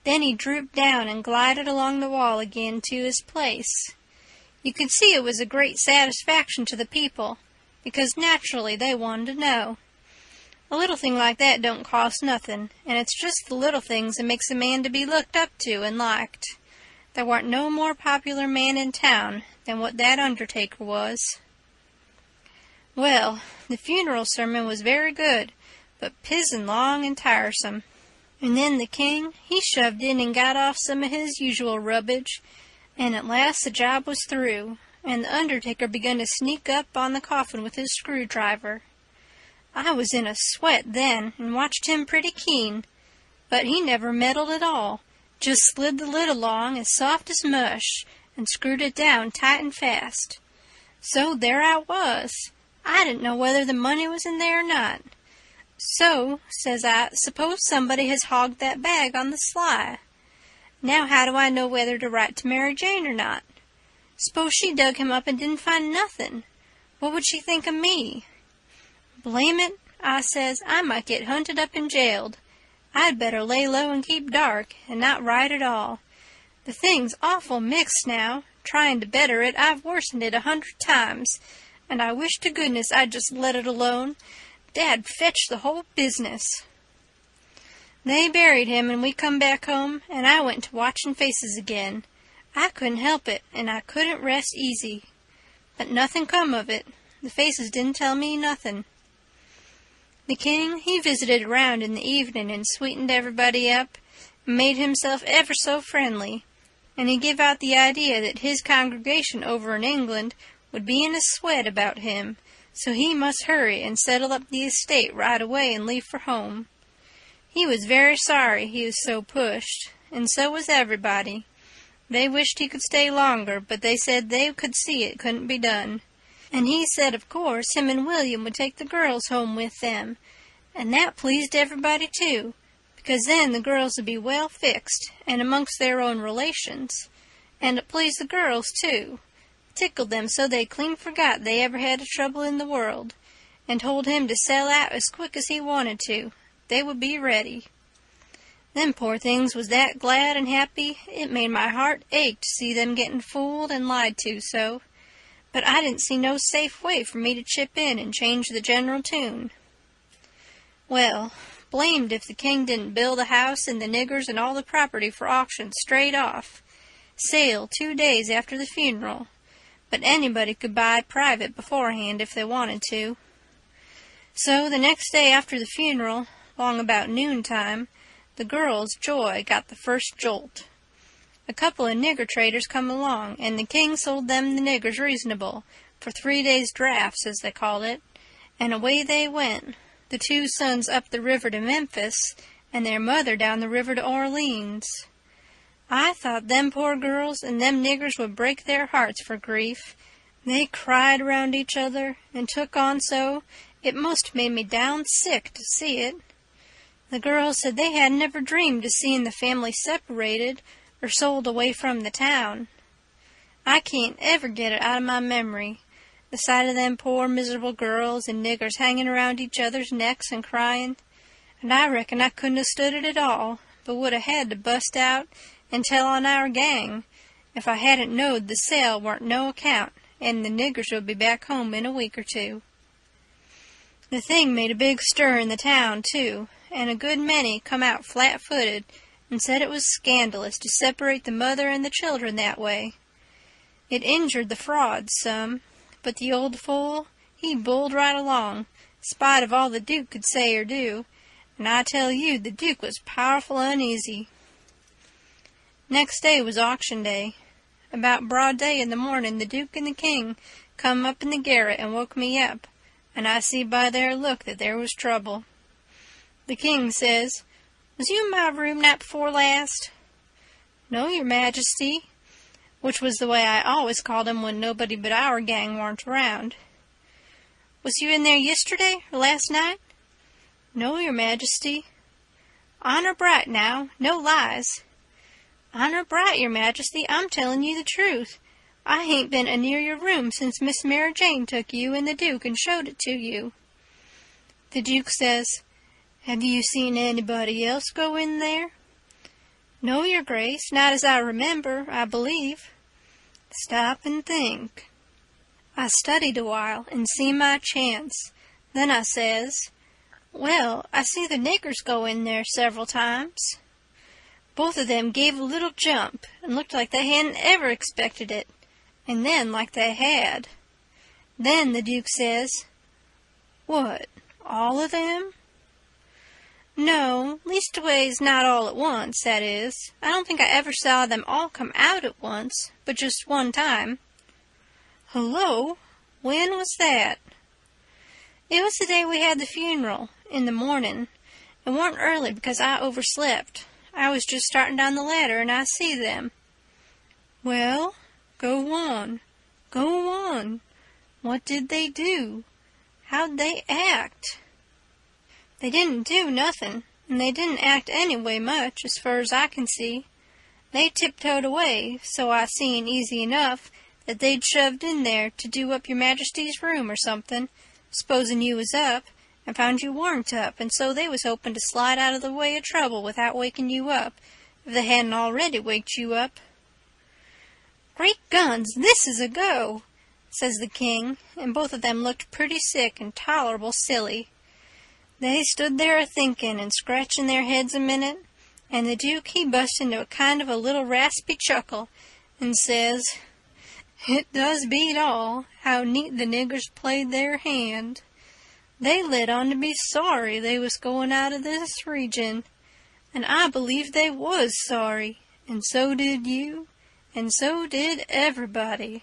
Then he drooped down and glided along the wall again to his place. You could see it was a great satisfaction to the people, because naturally they wanted to know. A little thing like that don't cost nothing, and it's just the little things that makes a man to be looked up to and liked. There warn't no more popular man in town than what that undertaker was. Well, the funeral sermon was very good, but pizen long and tiresome. And then the king, he shoved in and got off some of his usual rubbage, and at last the job was through, and the undertaker begun to sneak up on the coffin with his screwdriver. I was in a sweat then, and watched him pretty keen, but he never meddled at all, just slid the lid along as soft as mush, and screwed it down tight and fast. So there I was. I didn't know whether the money was in there or not. So, says I, suppose somebody has hogged that bag on the sly. Now how do I know whether to write to Mary Jane or not? Suppose she dug him up and didn't find nothing. What would she think of me? Blame it, I says, I might get hunted up and jailed. I'd better lay low and keep dark, and not write at all. The thing's awful mixed now. Trying to better it, I've worsened it 100 times, and I wish to goodness I'd just let it alone. Dad fetched the whole business. They buried him, and we come back home, and I went to watching faces again. I couldn't help it, and I couldn't rest easy. But nothing come of it. The faces didn't tell me nothing. The king, he visited around in the evening and sweetened everybody up, and made himself ever so friendly, and he give out the idea that his congregation over in England would be in a sweat about him, so he must hurry and settle up the estate right away and leave for home. He was very sorry he was so pushed, and so was everybody. They wished he could stay longer, but they said they could see it couldn't be done. And he said, of course, him and William would take the girls home with them, and that pleased everybody too, because then the girls would be well fixed, and amongst their own relations, and it pleased the girls too, tickled them so they clean forgot they ever had a trouble in the world, and told him to sell out as quick as he wanted to. They would be ready. Them poor things was that glad and happy, it made my heart ache to see them getting fooled and lied to so. But I didn't see no safe way for me to chip in and change the general tune. Well, blamed if the king didn't build a house and the niggers and all the property for auction straight off. Sale 2 days after the funeral, but anybody could buy private beforehand if they wanted to. So the next day after the funeral, long about noontime, the girls' joy got the first jolt. A couple of nigger traders come along, and the king sold them the niggers reasonable, for 3 days' drafts, as they called it, and away they went, the 2 sons up the river to Memphis, and their mother down the river to Orleans. I thought them poor girls and them niggers would break their hearts for grief. They cried around each other, and took on so, it most made me down sick to see it. The girls said they had never dreamed of seeing the family separated, or sold away from the town. I can't ever get it out of my memory, the sight of them poor miserable girls and niggers hanging around each other's necks and crying, and I reckon I couldn't have stood it at all, but would have had to bust out and tell on our gang, if I hadn't knowed the sale weren't no account, and the niggers would be back home in a week or 2. The thing made a big stir in the town, too, and a good many come out flat-footed, and said it was scandalous to separate the mother and the children that way. It injured the frauds some, but the old fool, he bulled right along, spite of all the Duke could say or do, and I tell you the Duke was powerful uneasy. Next day was auction day. About broad day in the morning the Duke and the king come up in the garret and woke me up, and I see by their look that there was trouble. The king says, "Was you in my room night before last?" "No, your majesty," which was the way I always called him when nobody but our gang warn't around. "Was you in there yesterday or last night?" "No, your majesty." "Honor bright now, no lies." "Honor bright, your majesty, I'm telling you the truth. I hain't been near your room since Miss Mary Jane took you and the Duke and showed it to you." The Duke says, "Have you seen anybody else go in there?" "No, your grace, not as I remember, I believe." "Stop and think." I studied a while and see my chance. Then I says, "Well, I see the niggers go in there several times." Both of them gave a little jump and looked like they hadn't ever expected it, and then like they had. Then the Duke says, "What, all of them?" "No, leastways not all at once, that is. I don't think I ever saw them all come out at once, but just one time." "Hullo, when was that?" "It was the day we had the funeral, in the morning. It warn't early because I overslept. I was just starting down the ladder and I see them." "Well, go on. Go on. What did they do? How'd they act?" "They didn't do nothing, and they didn't act anyway much, as far as I can see. They tiptoed away, so I seen easy enough that they'd shoved in there to do up your Majesty's room or something, supposing you was up, and found you warn't up, and so they was hoping to slide out of the way of trouble without waking you up, if they hadn't already waked you up." "Great guns, this is a go," says the king, and both of them looked pretty sick and tolerable silly. They stood there a-thinking and scratching their heads a minute, and the Duke he bust into a kind of a little raspy chuckle, and says, "It does beat all, how neat the niggers played their hand. They let on to be sorry they was going out of this region, and I believe they was sorry, and so did you, and so did everybody.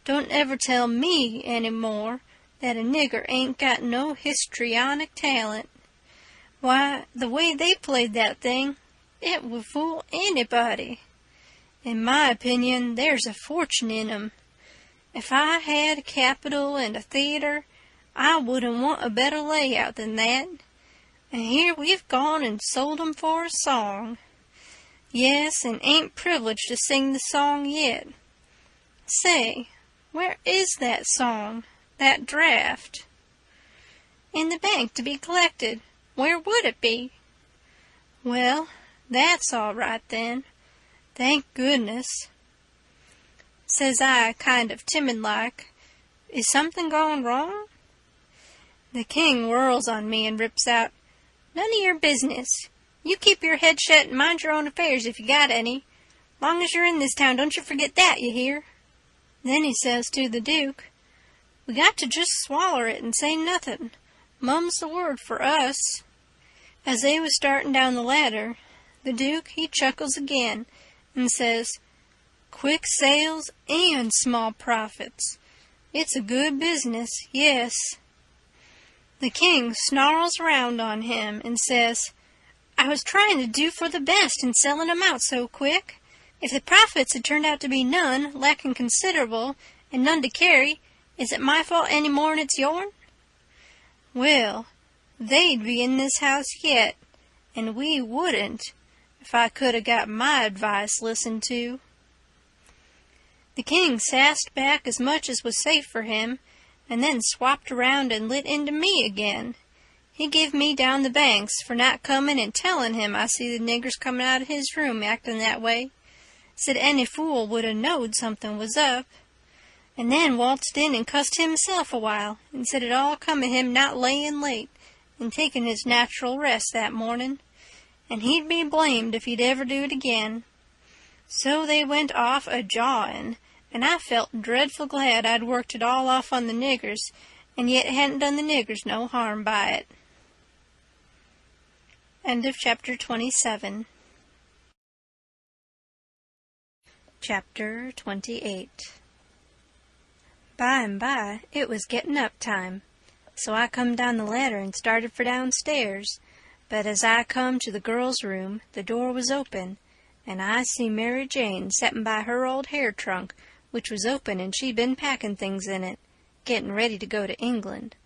Don't ever tell me any more that a nigger ain't got no histrionic talent. Why, the way they played that thing, it would fool anybody. In my opinion, there's a fortune in 'em. If I had a capital and a theater, I wouldn't want a better layout than that. And here we've gone and sold 'em for a song. Yes, and ain't privileged to sing the song yet. Say, where is that song, that draft?" "In the bank to be collected. Where would it be?" "Well, that's all right then. Thank goodness." Says I, kind of timid-like, "Is something gone wrong?" The king whirls on me and rips out, "None of your business. You keep your head shut and mind your own affairs if you got any. Long as you're in this town, don't you forget that, you hear?" Then he says to the Duke, "We got to just swaller it and say nothing. Mum's the word for us." As they was starting down the ladder, the Duke he chuckles again and says, "Quick sales and small profits. It's a good business, yes." The king snarls round on him and says, "I was trying to do for the best in selling 'em out so quick. If the profits had turned out to be none, lacking considerable, and none to carry, is it my fault any more'n it's yourn? Well, they'd be in this house yet, and we wouldn't, if I could 'a' got my advice listened to." The king sassed back as much as was safe for him, and then swapped around and lit into me again. He give me down the banks for not coming and telling him I see the niggers coming out of his room acting that way. Said any fool would 'a' knowed something was up. And then waltzed in and cussed himself a while, and said it all come of him not layin' late and taking his natural rest that morning, and he'd be blamed if he'd ever do it again. So they went off a-jawin', and I felt dreadful glad I'd worked it all off on the niggers, and yet hadn't done the niggers no harm by it. End of chapter 27. Chapter 28. By and by it was getting up time, so I come down the ladder and started for downstairs, but as I come to the girl's room, the door was open, and I see Mary Jane settin' by her old hair trunk, which was open and she'd been packing things in it, getting ready to go to England.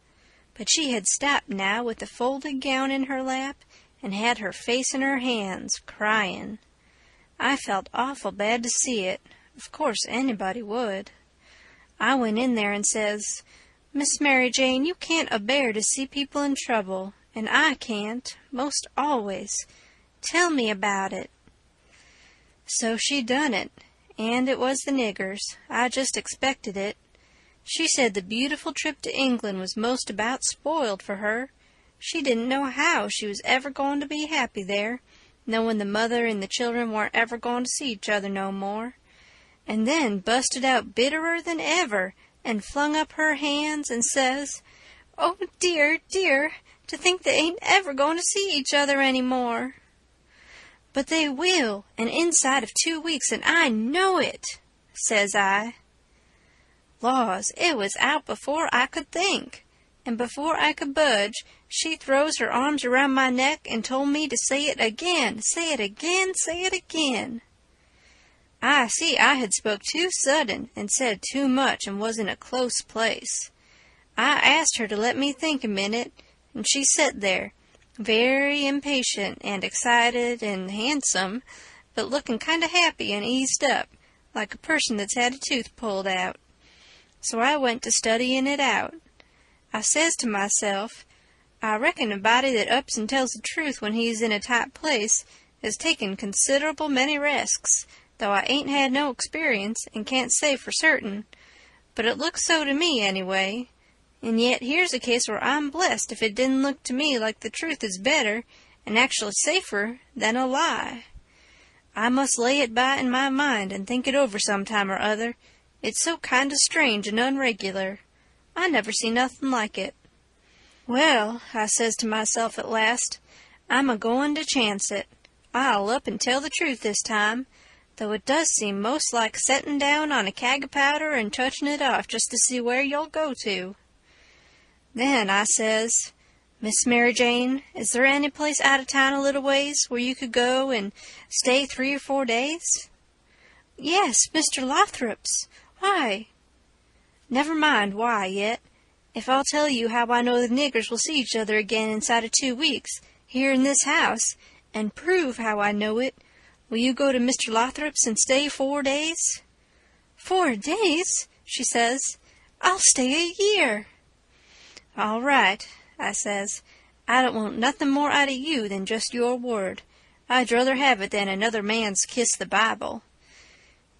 But she had stopped now with the folded gown in her lap and had her face in her hands, crying. I felt awful bad to see it. Of course anybody would. I went in there and says, "Miss Mary Jane, you can't a-bear to see people in trouble, and I can't, most always. Tell me about it." So she done it, and it was the niggers. I just expected it. She said the beautiful trip to England was most about spoiled for her. She didn't know how she was ever going to be happy there, knowing the mother and the children weren't ever going to see each other no more. And then busted out bitterer than ever, and flung up her hands and says, "Oh, dear, dear, to think they ain't ever going to see each other any more." "But they will, and inside of 2 weeks, and I know it," says I. Laws, it was out before I could think, and before I could budge, she throws her arms around my neck and told me to say it again, say it again, say it again. I see I had spoke too sudden and said too much and was in a close place. I asked her to let me think a minute, and she set there, very impatient and excited and handsome, but looking kind of happy and eased up, like a person that's had a tooth pulled out. So I went to studying it out. I says to myself, I reckon a body that ups and tells the truth when he's in a tight place has taken considerable many risks, though I ain't had no experience and can't say for certain, but it looks so to me anyway. And yet here's a case where I'm blessed if it didn't look to me like the truth is better and actually safer than a lie. I must lay it by in my mind and think it over some time or other. It's so kind of strange and unregular. I never see nothing like it. Well, I says to myself at last, I'm a-going to chance it. I'll up and tell the truth this time, though it does seem most like setting down on a kag of powder and touching it off just to see where you'll go to. Then I says, Miss Mary Jane, is there any place out of town a little ways where you could go and stay 3 or 4 days? Yes, Mr. Lothrop's. Why? Never mind why yet. If I'll tell you how I know the niggers will see each other again inside of 2 weeks, here in this house, and prove how I know it, will you go to Mr. Lothrop's and stay 4 days? 4 days? She says. I'll stay a year. All right, I says. I don't want nothing more out of you than just your word. I'd druther have it than another man's kiss the Bible.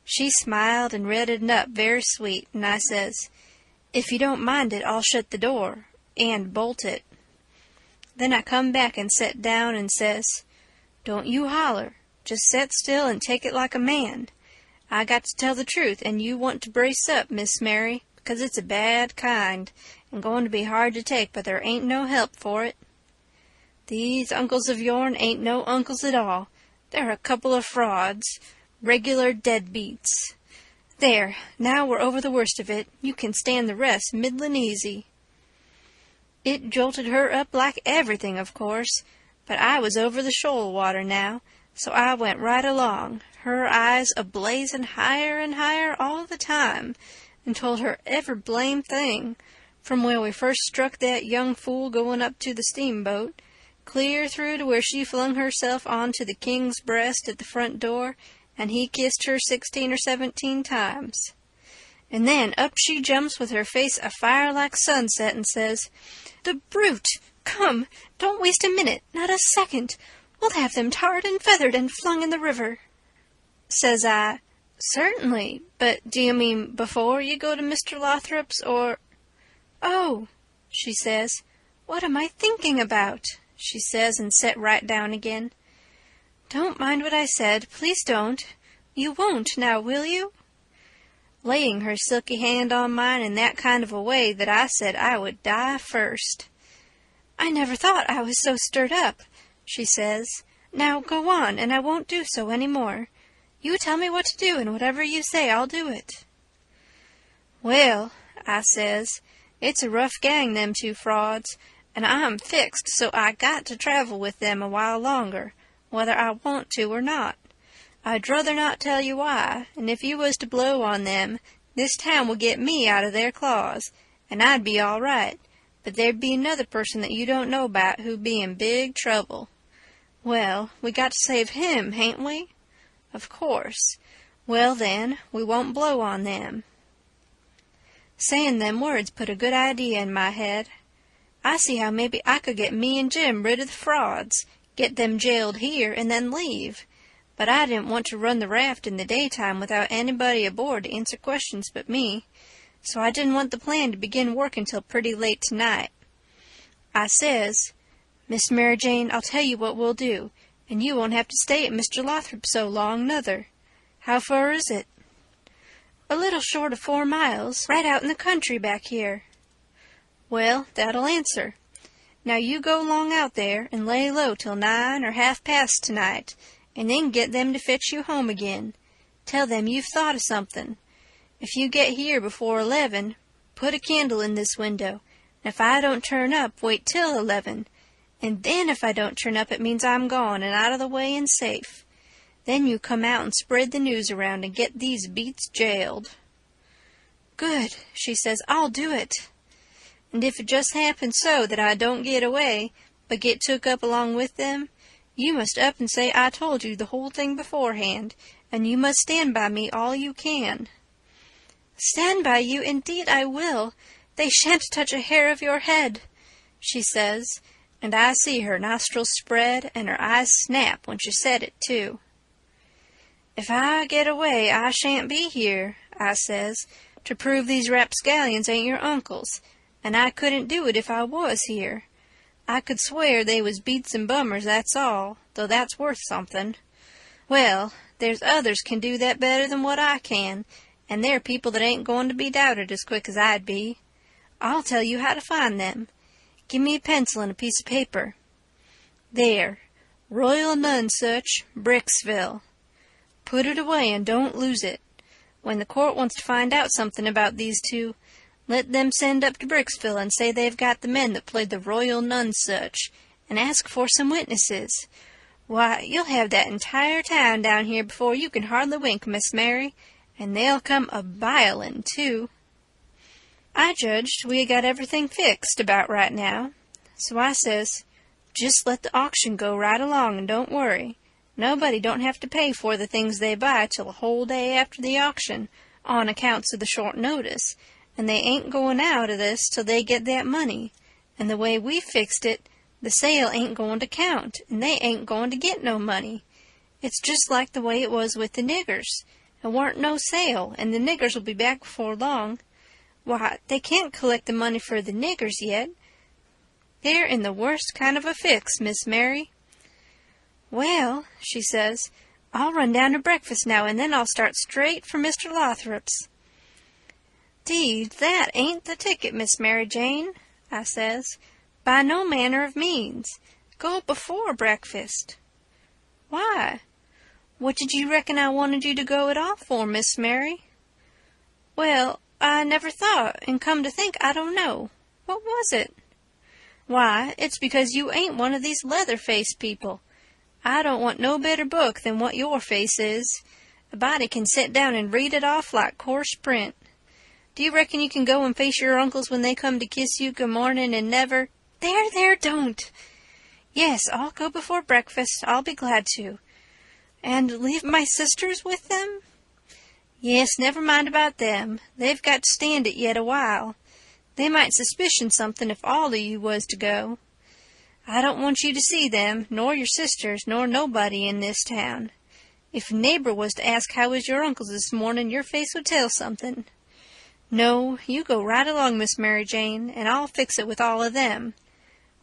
She smiled and reddened up very sweet, and I says, If you don't mind it, I'll shut the door, and bolt it. Then I come back and set down and says, Don't you holler. Just set still and take it like a man. I got to tell the truth, and you want to brace up, Miss Mary, because it's a bad kind, and going to be hard to take, but there ain't no help for it. These uncles of yourn ain't no uncles at all. They're a couple of frauds, regular deadbeats. There, now we're over the worst of it. You can stand the rest middlin' easy. It jolted her up like everything, of course, but I was over the shoal water now, so I went right along, her eyes a-blazin' higher and higher all the time, and told her every blame thing, from where we first struck that young fool going up to the steamboat, clear through to where she flung herself onto the king's breast at the front door, and he kissed her 16 or 17 times. And then up she jumps with her face afire like sunset and says, The brute! Come, don't waste a minute, not a second. We'll have them tarred and feathered and flung in the river. Says I, Certainly, but do you mean before you go to Mr. Lothrop's, or... Oh, she says, what am I thinking about? She says, and set right down again. Don't mind what I said, please don't. You won't, now, will you? Laying her silky hand on mine in that kind of a way that I said I would die first. I never thought I was so stirred up, she says. Now go on, and I won't do so any more. You tell me what to do, and whatever you say, I'll do it. Well, I says, it's a rough gang, them 2 frauds, and I'm fixed, so I got to travel with them a while longer, whether I want to or not. I'd druther not tell you why, and if you was to blow on them, this town will get me out of their claws, and I'd be all right, but there'd be another person that you don't know about who'd be in big trouble. Well, we got to save him, hain't we? Of course. Well, then, we won't blow on them. Saying them words put a good idea in my head. I see how maybe I could get me and Jim rid of the frauds, get them jailed here, and then leave. But I didn't want to run the raft in the daytime without anybody aboard to answer questions but me, so I didn't want the plan to begin working till pretty late tonight. I says, Miss Mary Jane, I'll tell you what we'll do, and you won't have to stay at Mr. Lothrop's so long, nother. How far is it? A little short of 4 miles, right out in the country back here. Well, that'll answer. Now you go along out there and lay low till 9 or half-past tonight, and then get them to fetch you home again. Tell them you've thought of something. If you get here before 11, put a candle in this window, and if I don't turn up, wait till 11. And then if I don't turn up, it means I'm gone and out of the way and safe. Then you come out and spread the news around and get these beats jailed. Good, she says, I'll do it. And if it just happens so that I don't get away, but get took up along with them, you must up and say I told you the whole thing beforehand, and you must stand by me all you can. Stand by you, indeed I will. They shan't touch a hair of your head, she says, and I see her nostrils spread and her eyes snap when she said it, too. If I get away, I shan't be here, I says, to prove these rapscallions ain't your uncles, and I couldn't do it if I was here. I could swear they was beats and bummers, that's all, though that's worth something. Well, there's others can do that better than what I can, and they're people that ain't going to be doubted as quick as I'd be. I'll tell you how to find them. Give me a pencil and a piece of paper. There, Royal Nonsuch, Bricksville. Put it away and don't lose it. When the court wants to find out something about these two, let them send up to Bricksville and say they've got the men that played the Royal Nonsuch, and ask for some witnesses. Why, you'll have that entire town down here before you can hardly wink, Miss Mary, and they'll come a-bilin', too. I judged we had got everything fixed about right now, so I says, just let the auction go right along and don't worry. Nobody don't have to pay for the things they buy till a whole day after the auction, on accounts of the short notice, and they ain't going out of this till they get that money, and the way we fixed it, the sale ain't going to count, and they ain't going to get no money. It's just like the way it was with the niggers. There warn't no sale, and the niggers will be back before long. Why, they can't collect the money for the niggers yet. They're in the worst kind of a fix, Miss Mary. Well, she says, I'll run down to breakfast now, and then I'll start straight for Mr. Lothrop's. "'Deed, that ain't the ticket, Miss Mary Jane," I says. "By no manner of means. Go before breakfast." "Why? What did you reckon I wanted you to go at all for, Miss Mary?" "Well, I never thought, and come to think, I don't know. What was it?" "Why, it's because you ain't one of these leather-faced people. I don't want no better book than what your face is. A body can sit down and read it off like coarse print. Do you reckon you can go and face your uncles when they come to kiss you good morning and never—" There, don't. "Yes, I'll go before breakfast. I'll be glad to." "And leave my sisters with them?" "Yes, never mind about them. They've got to stand it yet a while. They might suspicion something if all of you was to go. I don't want you to see them, nor your sisters, nor nobody in this town. If a neighbor was to ask how was your uncles this morning, your face would tell something. No, you go right along, Miss Mary Jane, and I'll fix it with all of them.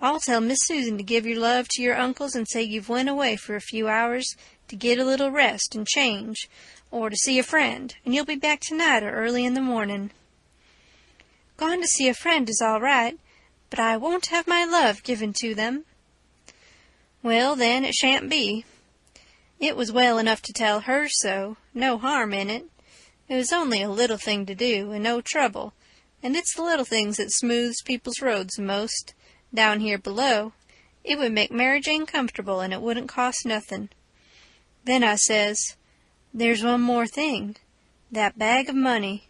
I'll tell Miss Susan to give your love to your uncles and say you've went away for a few hours to get a little rest and change, or to see a friend, and you'll be back tonight or early in the morning." "Gone to see a friend is all right, but I won't have my love given to them." "Well, then, it shan't be." It was well enough to tell her so, no harm in it. It was only a little thing to do, and no trouble, and it's the little things that smooths people's roads the most. Down here below, it would make Mary Jane comfortable, and it wouldn't cost nothing. Then I says, "There's one more thing, that bag of money."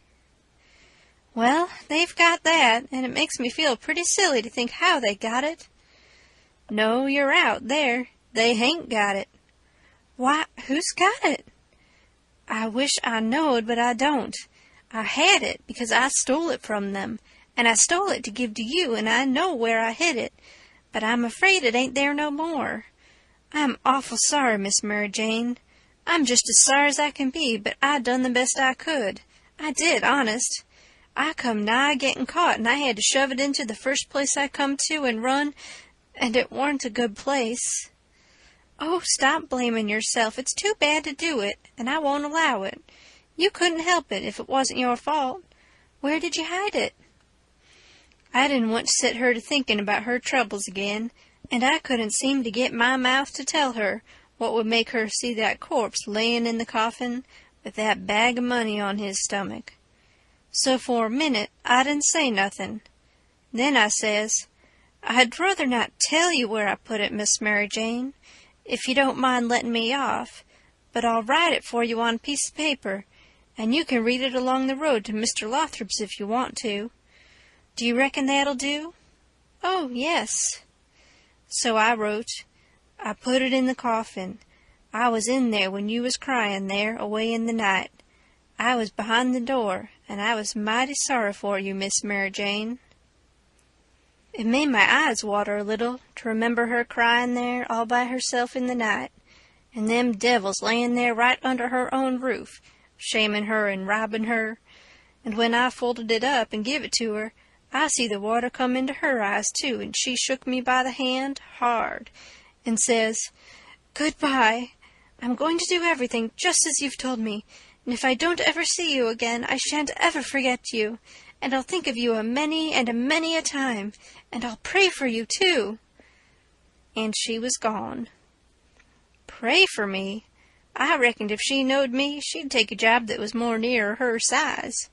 "Well, they've got that, and it makes me feel pretty silly to think how they got it." "No, you're out there. They hain't got it." "Why, who's got it?" "I wish I knowed, but I don't. I had it because I stole it from them, and I stole it to give to you, and I know where I hid it, but I'm afraid it ain't there no more. I'm awful sorry, Miss Mary Jane. I'm just as sorry as I can be, but I done the best I could. I did, honest. I come nigh getting caught, and I had to shove it into the first place I come to and run, and it warn't a good place. Oh, stop blaming yourself. It's too bad to do it, and I won't allow it. You couldn't help it if it wasn't your fault. Where did you hide it? I didn't want to set her to thinking about her troubles again, and I couldn't seem to get my mouth to tell her what would make her see that corpse layin' in the coffin with that bag of money on his stomach. So for a minute I didn't say nothing. Then I says, I'd rather not tell you where I put it, Miss Mary Jane, if you don't mind letting me off, but I'll write it for you on a piece of paper, and you can read it along the road to Mr. Lothrop's if you want to. Do you reckon that'll do? Oh, yes. So I wrote, I put it in the coffin. I was in there when you was crying there away in the night. I was behind the door, and I was mighty sorry for you, Miss Mary Jane. It made my eyes water a little to remember her crying there all by herself in the night, and them devils laying there right under her own roof, shaming her and robbing her. And when I folded it up and give it to her, I see the water come into her eyes too, and she shook me by the hand hard, and says, Goodbye. I'm going to do everything just as you've told me, and if I don't ever see you again, I shan't ever forget you, and I'll think of you a many a time, and I'll pray for you too. And she was gone. Pray for me? I reckoned if she knowed me, she'd take a job that was more near her size.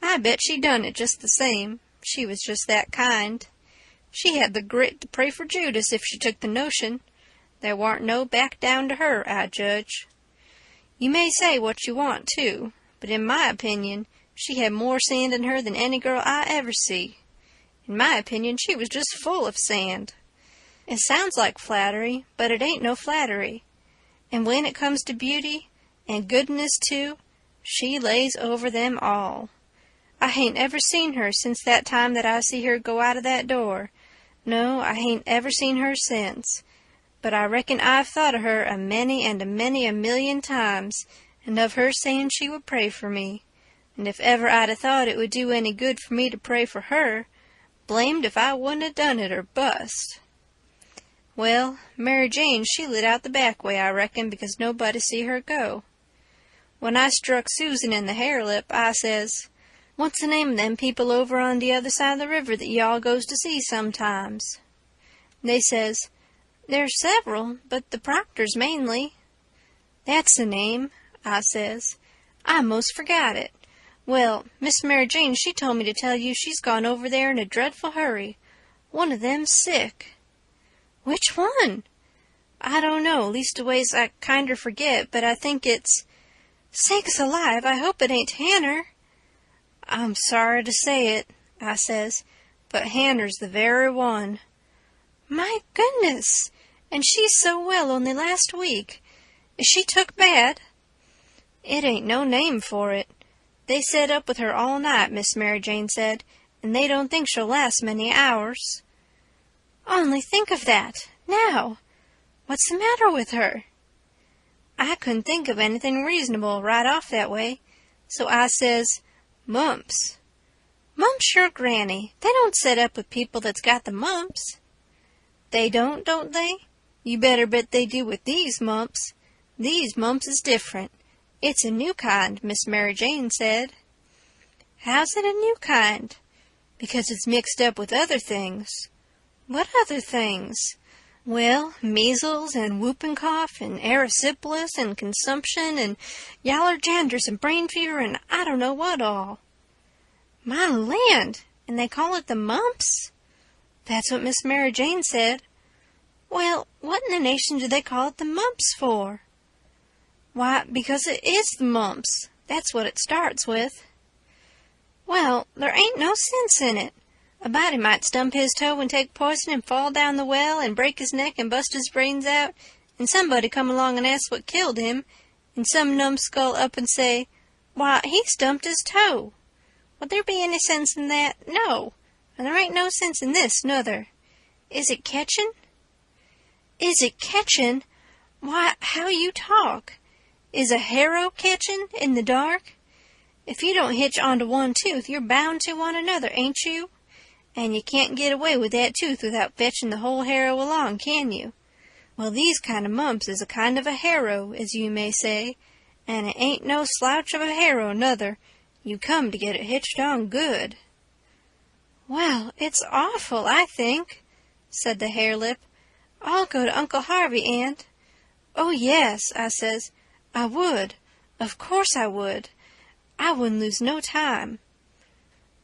I bet she done it just the same. She was just that kind. She had the grit to pray for Judas if she took the notion. There warn't no back down to her, I judge. You may say what you want to, but in my opinion, she had more sand in her than any girl I ever see. In my opinion, she was just full of sand. It sounds like flattery, but it ain't no flattery. And when it comes to beauty, and goodness too, she lays over them all. I hain't ever seen her since that time that I see her go out of that door. No, I hain't ever seen her since. But I reckon I've thought of her a many a million times, and of her saying she would pray for me. And if ever I'd a thought it would do any good for me to pray for her, blamed if I wouldn't have done it or bust. Well, Mary Jane, she lit out the back way, I reckon, because nobody see her go. When I struck Susan in the hare lip, I says, What's the name of them people over on the other side of the river that y'all goes to see sometimes? They says, There's several, but the Proctors mainly. That's the name, I says. I most forgot it. Well, Miss Mary Jane, she told me to tell you she's gone over there in a dreadful hurry. One of them's sick. Which one? I don't know, leastways I kinder forget, but I think it's... Sakes alive, I hope it ain't Hanner. I'm sorry to say it, I says, but Hanner's the very one. My goodness, and she's so well only last week. Is she took bad? It ain't no name for it. They set up with her all night, Miss Mary Jane said, and they don't think she'll last many hours. Only think of that, now. What's the matter with her? I couldn't think of anything reasonable right off that way, so I says, Mumps. Mumps, your granny. They don't set up with people that's got the mumps. They don't they? You better bet they do with these mumps. These mumps is different. It's a new kind, Miss Mary Jane said. How's it a new kind? Because it's mixed up with other things. What other things? Well, measles and whooping cough and erysipelas and consumption and yaller janders and brain fever and I don't know what all. My land! And they call it the mumps? That's what Miss Mary Jane said. Well, what in the nation do they call it the mumps for? Why, because it is the mumps. That's what it starts with. Well, there ain't no sense in it. A body might stump his toe and take poison and fall down the well and break his neck and bust his brains out, and somebody come along and ask what killed him, and some numbskull up and say, Why, he stumped his toe. Would there be any sense in that? No. And there ain't no sense in this, nuther. Is it catchin'? Is it catchin'? Why, how you talk. Is a harrow catchin' in the dark? If you don't hitch onto one tooth, you're bound to one another, ain't you? And you can't get away with that tooth without fetching the whole harrow along, can you? Well, these kind of mumps is a kind of a harrow, as you may say, and it ain't no slouch of a harrow, nuther. You come to get it hitched on good." "Well, it's awful, I think," said the harelip. "I'll go to Uncle Harvey, Aunt." "Oh, yes," I says. "I would. Of course I would. I wouldn't lose no time."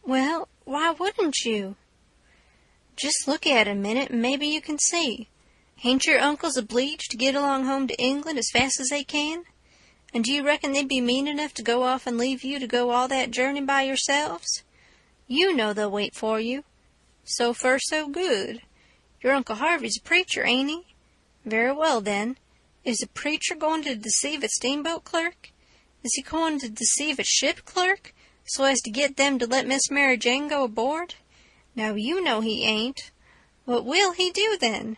"Well, why wouldn't you?" "Just look at it a minute, and maybe you can see. Hain't your uncles obleeged to get along home to England as fast as they can? And do you reckon they'd be mean enough to go off and leave you to go all that journey by yourselves? You know they'll wait for you. So far, so good. Your Uncle Harvey's a preacher, ain't he? Very well, then. Is a preacher going to deceive a steamboat clerk? Is he going to deceive a ship clerk, so as to get them to let Miss Mary Jane go aboard? Now you know he ain't. What will he do, then?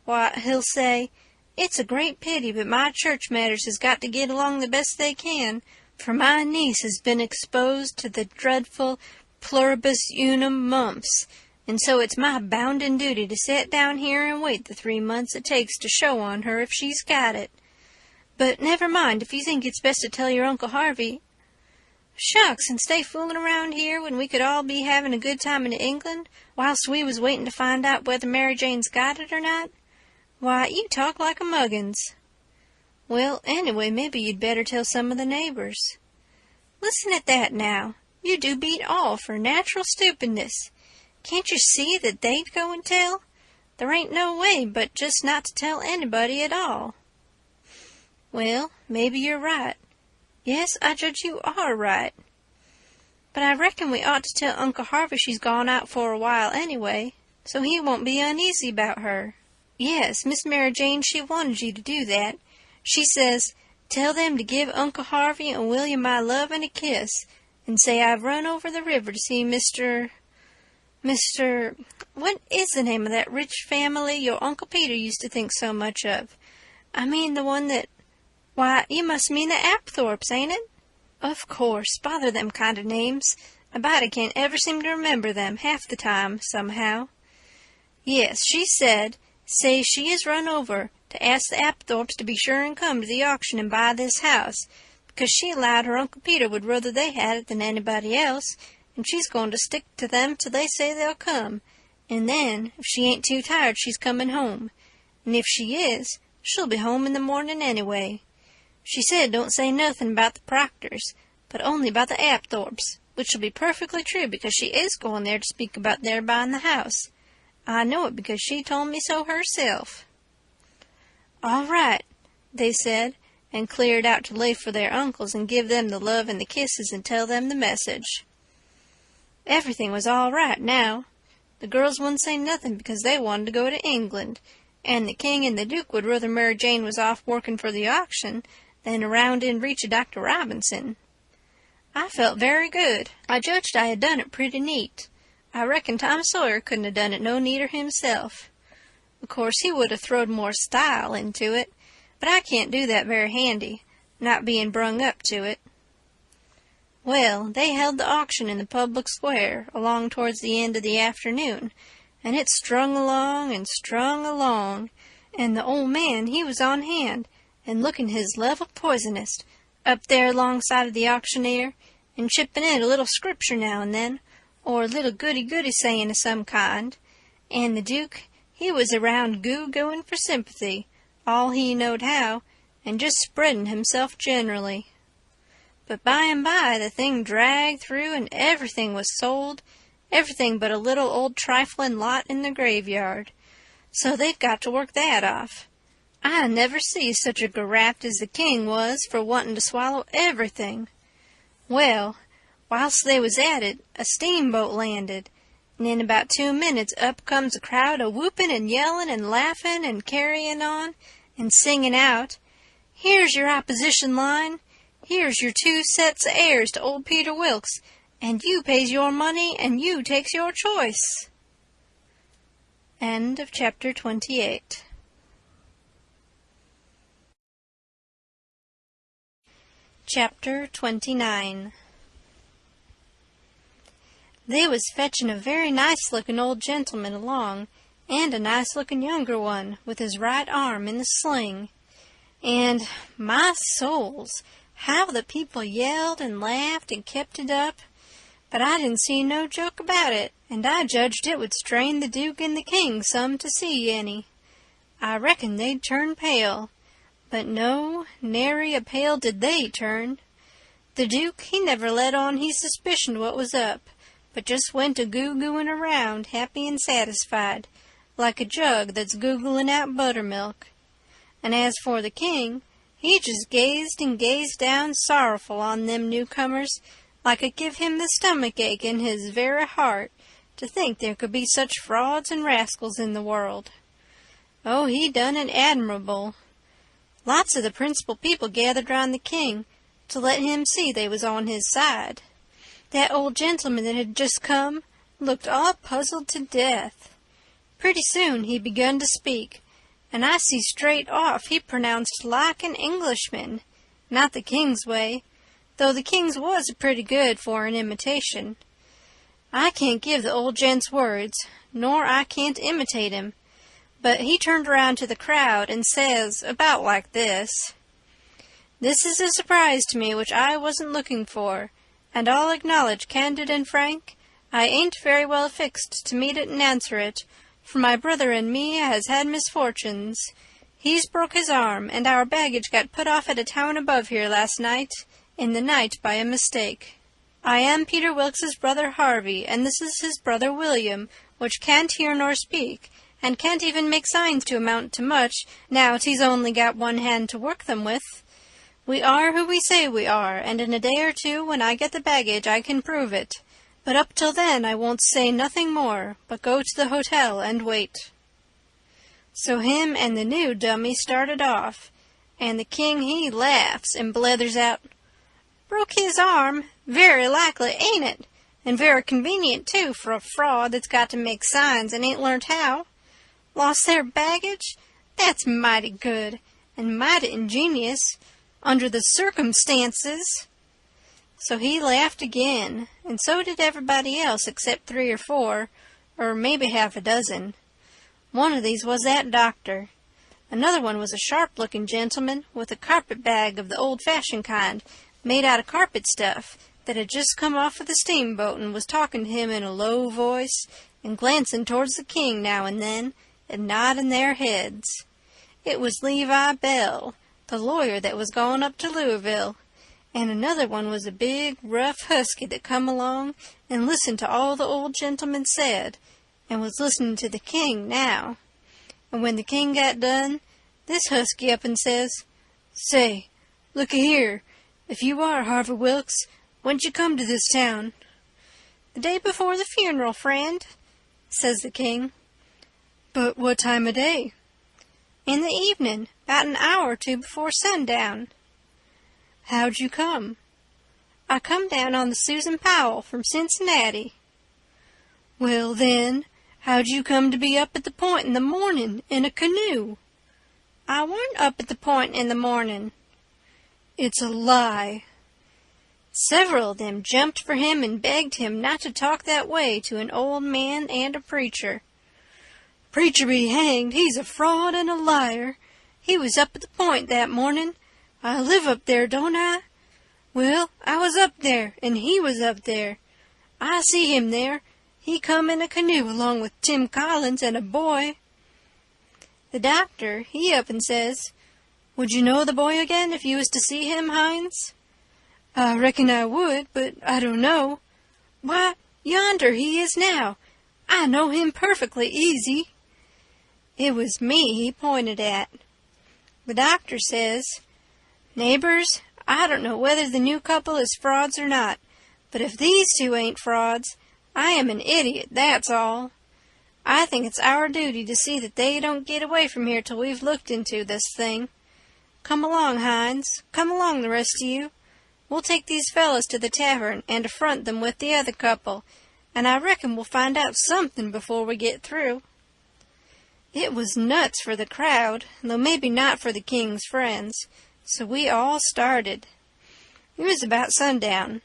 Why, he'll say, 'It's a great pity, but my church matters has got to get along the best they can, for my niece has been exposed to the dreadful pluribus unum mumps, and so it's my bounden duty to set down here and wait the 3 months it takes to show on her if she's got it. But never mind, if you think it's best to tell your Uncle Harvey—' Shucks, and stay fooling around here when we could all be having a good time in England, whilst we was waiting to find out whether Mary Jane's got it or not? Why, you talk like a muggins." "Well, anyway, maybe you'd better tell some of the neighbors." "Listen at that, now. You do beat all for natural stupidness. Can't you see that they'd go and tell? There ain't no way but just not to tell anybody at all." "Well, maybe you're right. Yes, I judge you are right. But I reckon we ought to tell Uncle Harvey she's gone out for a while anyway, so he won't be uneasy about her. Yes, Miss Mary Jane, she wanted you to do that. She says, 'Tell them to give Uncle Harvey and William my love and a kiss, and say I've run over the river to see Mr. What is the name of that rich family your Uncle Peter used to think so much of? I mean the one that— Why, you must mean the Apthorps, ain't it? Of course, bother them kind of names. A body can't ever seem to remember them half the time, somehow. Yes, she said, say she is run over to ask the Apthorps to be sure and come to the auction and buy this house, because she allowed her Uncle Peter would rather they had it than anybody else, and she's going to stick to them till they say they'll come, and then, if she ain't too tired, she's coming home, and if she is, she'll be home in the morning anyway. She said don't say nothing about the Proctors, but only about the Apthorps, which'll be perfectly true because she is going there to speak about their buying the house. I know it because she told me so herself." "All right," they said, and cleared out to lay for their uncles and give them the love and the kisses and tell them the message. Everything was all right now. The girls wouldn't say nothing because they wanted to go to England, and the king and the duke would rather Mary Jane was off working for the auction than around in reach of Dr. Robinson. I felt very good. I judged I had done it pretty neat. I reckon Tom Sawyer couldn't have done it no neater himself. Of course, he would have throwed more style into it, but I can't do that very handy, not being brung up to it. Well, they held the auction in the public square along towards the end of the afternoon, and it strung along, and the old man, he was on hand, and looking his level poisonest, up there alongside of the auctioneer, and chipping in a little scripture now and then, or a little goody-goody saying of some kind, and the Duke, he was around goo-gooing for sympathy, all he knowed how, and just spreading himself generally. But by and by the thing dragged through, and everything was sold, everything but a little old trifling lot in the graveyard. So they've got to work that off. I never see such a graft as the king was for wanting to swallow everything. Well, whilst they was at it, a steamboat landed, and in about 2 minutes up comes a crowd a whooping and yelling and laughing and carrying on and singing out, 'Here's your opposition line. Here's your 2 sets of heirs to old Peter Wilkes, and you pays your money and you takes your choice.'" End of chapter 28. Chapter 29. They was fetching a very nice-looking old gentleman along, and a nice-looking younger one, with his right arm in the sling. And, my souls, how the people yelled and laughed and kept it up. But I didn't see no joke about it, and I judged it would strain the Duke and the King some to see any. I reckoned they'd turn pale, but no, nary a pale did they turn. The Duke, he never let on he suspicioned what was up, but just went a-goo-gooing around, happy and satisfied, like a jug that's googling out buttermilk. And as for the King, he just gazed and gazed down sorrowful on them newcomers, like it give him the stomach ache in his very heart to think there could be such frauds and rascals in the world. Oh, he done it admirable. Lots of the principal people gathered round the King to let him see they was on his side. That old gentleman that had just come looked all puzzled to death. Pretty soon he begun to speak, and I see straight off he pronounced like an Englishman, not the King's way, though the King's was pretty good for an imitation. I can't give the old gent's words, nor I can't imitate him, but he turned around to the crowd and says, about like this, "This is a surprise to me which I wasn't looking for, and I'll acknowledge, candid and frank, I ain't very well fixed to meet it and answer it, for my brother and me has had misfortunes. He's broke his arm, and our baggage got put off at a town above here last night, in the night by a mistake. I am Peter Wilkes's brother Harvey, and this is his brother William, which can't hear nor speak, and can't even make signs to amount to much, now he's only got one hand to work them with. We are who we say we are, and in a day or two, when I get the baggage, I can prove it. But up till then I won't say nothing more, but go to the hotel and wait." So him and the new dummy started off, and the King he laughs and blethers out, "Broke his arm? Very likely, ain't it? And very convenient, too, for a fraud that's got to make signs and ain't learnt how. Lost their baggage? That's mighty good, and mighty ingenious, under the circumstances." So he laughed again, and so did everybody else except 3 or 4, or maybe half a dozen. One of these was that doctor. Another one was a sharp-looking gentleman with a carpet-bag of the old-fashioned kind, made out of carpet stuff, that had just come off of the steamboat and was talking to him in a low voice, and glancing towards the King now and then, and nodding their heads. It was Levi Bell, the lawyer that was gone up to Louisville. And another one was a big, rough husky that come along and listened to all the old gentleman said, and was listening to the King now. And when the King got done, this husky up and says, "Say, look-a-here, if you are Harvey Wilkes, when'd you come to this town?" "The day before the funeral, friend," says the King. "But what time of day?" "In the evening, 'bout an hour or 2 before sundown." "How'd you come?" "I come down on the Susan Powell from Cincinnati." "Well, then, how'd you come to be up at the Point in the morning in a canoe?" "I warn't up at the Point in the morning." "It's a lie." Several of them jumped for him and begged him not to talk that way to an old man and a preacher. "Preacher be hanged, he's a fraud and a liar. He was up at the Point that morning. I live up there, don't I? Well, I was up there, and he was up there. I see him there. He come in a canoe along with Tim Collins and a boy." The doctor, he up and says, "Would you know the boy again if you was to see him, Hines?" "I reckon I would, but I don't know." "Why, yonder he is now. I know him perfectly easy." It was me he pointed at. The doctor says, "Neighbors, I don't know whether the new couple is frauds or not, but if these 2 ain't frauds, I am an idiot, that's all. I think it's our duty to see that they don't get away from here till we've looked into this thing. Come along, Hines. Come along, the rest of you. We'll take these fellows to the tavern and affront them with the other couple, and I reckon we'll find out something before we get through." It was nuts for the crowd, though maybe not for the King's friends, so we all started. It was about sundown.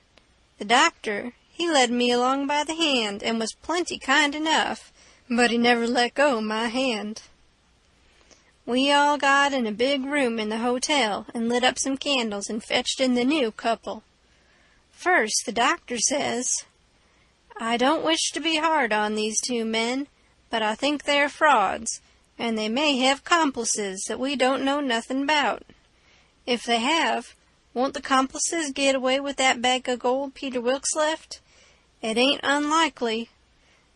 The doctor, he led me along by the hand and was plenty kind enough, but he never let go my hand. We all got in a big room in the hotel and lit up some candles and fetched in the new couple. First, the doctor says, "I don't wish to be hard on these two men, but I think they're frauds, and they may have accomplices that we don't know nothing about. If they have, won't the accomplices get away with that bag of gold Peter Wilkes left? It ain't unlikely.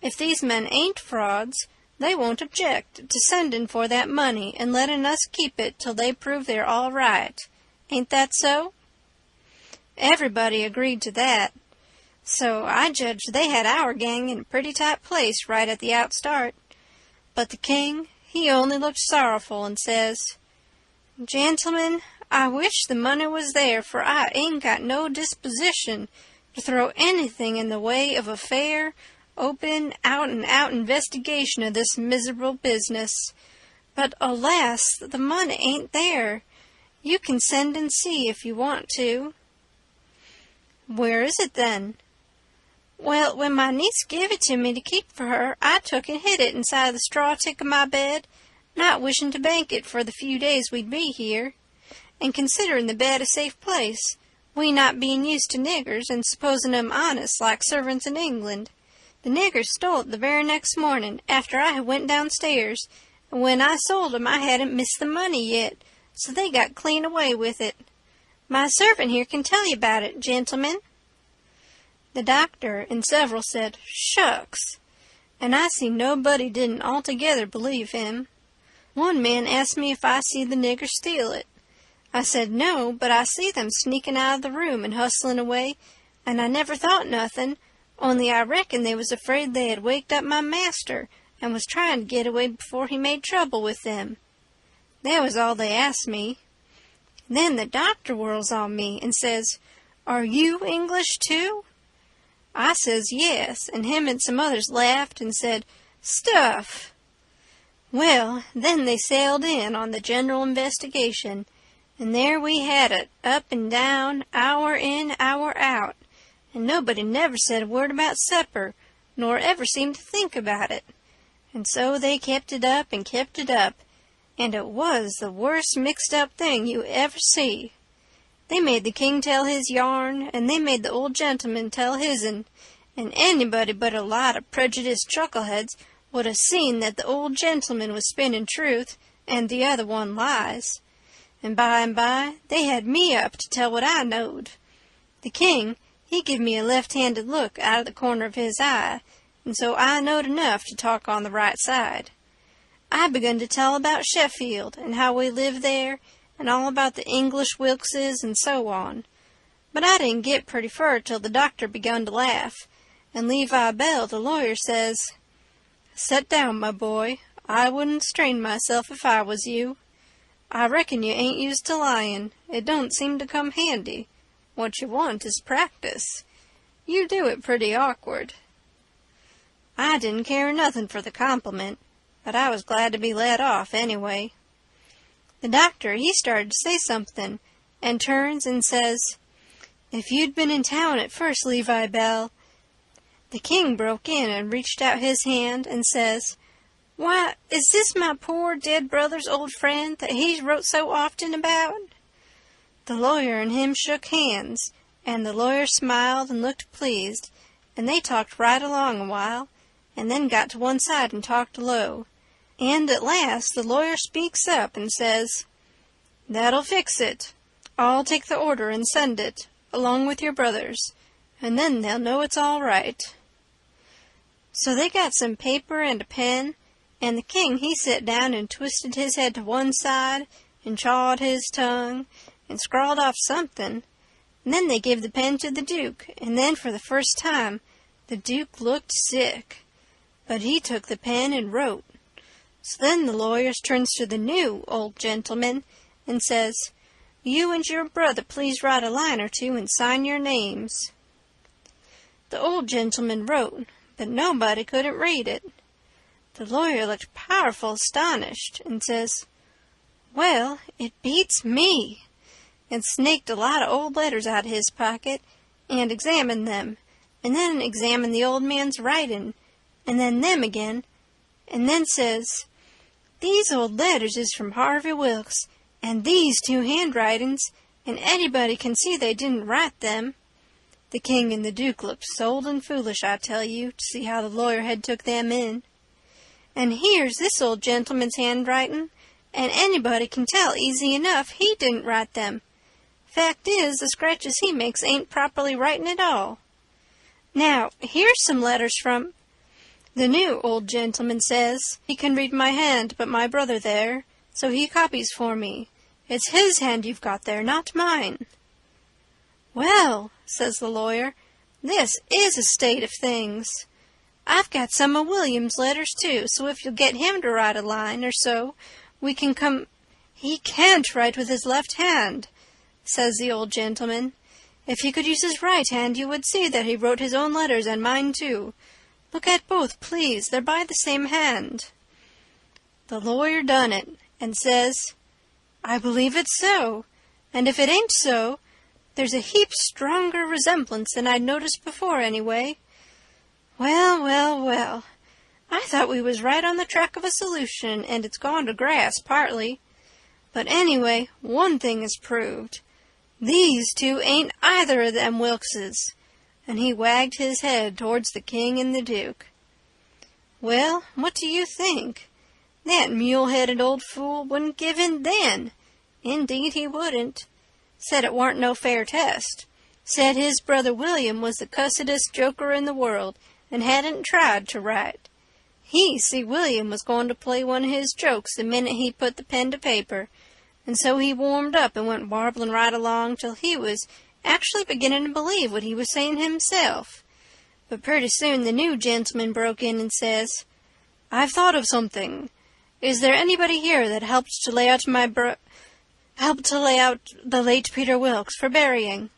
If these men ain't frauds, they won't object to sending for that money and letting us keep it till they prove they're all right. Ain't that so?" Everybody agreed to that. So I judged they had our gang in a pretty tight place right at the outstart. But the king, he only looked sorrowful and says, "Gentlemen, I wish the money was there, for I ain't got no disposition to throw anything in the way of a fair, open, out-and-out investigation of this miserable business. But, alas, the money ain't there. You can send and see if you want to." "Where is it, then?" "Well, when my niece gave it to me to keep for her, I took and hid it inside the straw tick of my bed, not wishing to bank it for the few days we'd be here. And considering the bed a safe place, we not being used to niggers and supposing 'em honest like servants in England, the niggers stole it the very next morning after I had went downstairs, and when I sold 'em I hadn't missed the money yet, so they got clean away with it. My servant here can tell you about it, gentlemen." The doctor and several said, "Shucks," and I see nobody didn't altogether believe him. One man asked me if I see the niggers steal it. I said no, but I see them sneaking out of the room and hustling away, and I never thought nothing, only I reckon they was afraid they had waked up my master and was trying to get away before he made trouble with them. That was all they asked me. Then the doctor whirls on me and says, "Are you English too?" I says yes, and him and some others laughed and said, "Stuff!" Well, then they sailed in on the general investigation, and there we had it, up and down, hour in, hour out, and nobody never said a word about supper, nor ever seemed to think about it. And so they kept it up and kept it up, and it was the worst mixed-up thing you ever see. They made the king tell his yarn, and they made the old gentleman tell his'n, and anybody but a lot of prejudiced chuckleheads would have seen that the old gentleman was spinning truth and the other one lies. And by they had me up to tell what I knowed. The king, he give me a left-handed look out of the corner of his eye, and so I knowed enough to talk on the right side. I begun to tell about Sheffield and how we lived there, and all about the English Wilkses and so on. But I didn't get pretty fur till the doctor begun to laugh, and Levi Bell, the lawyer, says, "Set down, my boy. I wouldn't strain myself if I was you. I reckon you ain't used to lying. It don't seem to come handy. What you want is practice. You do it pretty awkward." I didn't care nothing for the compliment, but I was glad to be let off anyway. The doctor, he started to say something, and turns and says, "If you'd been in town at first, Levi Bell—" The king broke in and reached out his hand and says, "Why, is this my poor dead brother's old friend that he's wrote so often about?" The lawyer and him shook hands, and the lawyer smiled and looked pleased, and they talked right along a while, and then got to one side and talked low. And at last the lawyer speaks up and says, "That'll fix it. I'll take the order and send it, along with your brothers, and then they'll know it's all right." So they got some paper and a pen, and the king, he sat down and twisted his head to one side and chawed his tongue and scrawled off something, and then they gave the pen to the Duke, and then for the first time the Duke looked sick, but he took the pen and wrote. So then the lawyer turns to the new old gentleman and says, "You and your brother please write a line or two and sign your names." The old gentleman wrote, but nobody couldn't read it. The lawyer looked powerful astonished and says, "Well, it beats me," and snaked a lot of old letters out of his pocket and examined them, and then examined the old man's writing, and then them again, and then says, "These old letters is from Harvey Wilkes, and these two handwritings, and anybody can see they didn't write them." The king and the duke looked old and foolish, I tell you, to see how the lawyer had took them in. "And here's this old gentleman's handwriting, and anybody can tell easy enough he didn't write them. Fact is, the scratches he makes ain't properly writing at all. Now, here's some letters from—" "The new old gentleman says he can read my hand but my brother there, so he copies for me. It's his hand you've got there, not mine." "Well," says the lawyer, "this is a state of things. I've got some of William's letters, too, so if you'll get him to write a line or so, we can come—" "He can't write with his left hand," says the old gentleman. "If he could use his right hand, you would see that he wrote his own letters and mine, too. Look at both, please. They're by the same hand." The lawyer done it, and says, "I believe it's so, and if it ain't so, there's a heap stronger resemblance than I'd noticed before, anyway. Well, well, well, I thought we was right on the track of a solution, and it's gone to grass, partly. But anyway, one thing is proved. These two ain't either of them Wilkses," and he wagged his head towards the king and the duke. Well, what do you think? That mule-headed old fool wouldn't give in then. Indeed he wouldn't. Said it warn't no fair test. Said his brother William was the cussedest joker in the world, and hadn't tried to write. He see William was going to play one of his jokes the minute he put the pen to paper, and so he warmed up and went warbling right along till he was actually beginning to believe what he was saying himself. But pretty soon the new gentleman broke in and says, "I've thought of something. Is there anybody here that helped to lay out the late Peter Wilkes for burying?"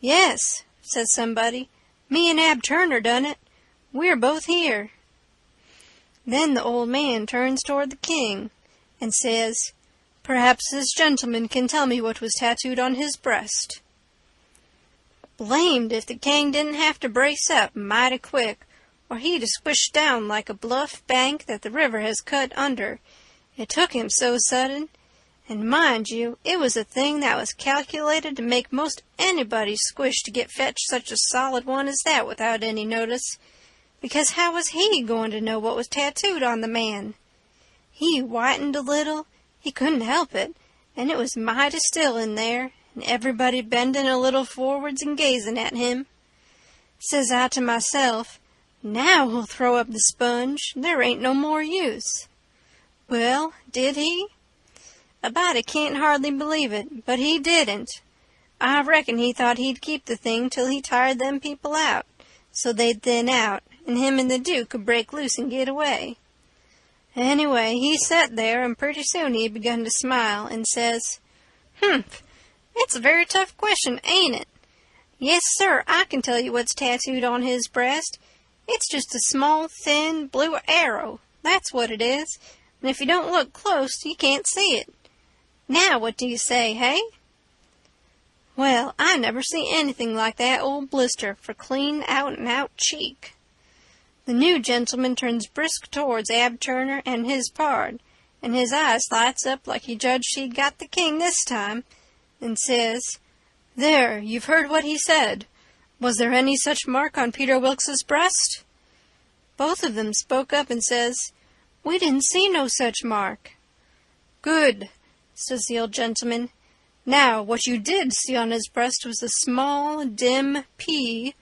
"Yes," says somebody. "Me and Ab Turner done it. We're both here." Then the old man turns toward the king and says, "Perhaps this gentleman can tell me what was tattooed on his breast." Blamed if the king didn't have to brace up mighty quick, or he'd a squished down like a bluff bank that the river has cut under. It took him so sudden. And mind you, it was a thing that was calculated to make most anybody squish to get fetched such a solid one as that without any notice, because how was he going to know what was tattooed on the man? He whitened a little, he couldn't help it, and it was mighty still in there, and everybody bending a little forwards and gazing at him. Says I to myself, now he'll throw up the sponge, there ain't no more use. Well, did he? A body can't hardly believe it, but he didn't. I reckon he thought he'd keep the thing till he tired them people out, so they'd thin out, and him and the Duke could break loose and get away. Anyway, he sat there, and pretty soon he begun to smile, and says, "Humph, it's a very tough question, ain't it? Yes, sir, I can tell you what's tattooed on his breast. It's just a small, thin, blue arrow. That's what it is, and if you don't look close, you can't see it. Now, what do you say, hey?" Well, I never see anything like that old blister for clean out-and-out cheek. The new gentleman turns brisk towards Ab Turner and his pard, and his eyes lights up like he judged he'd got the king this time, and says, "There, you've heard what he said. Was there any such mark on Peter Wilkes's breast?" Both of them spoke up and says, "We didn't see no such mark." "Good," says the old gentleman. "Now, what you did see on his breast was a small, dim P,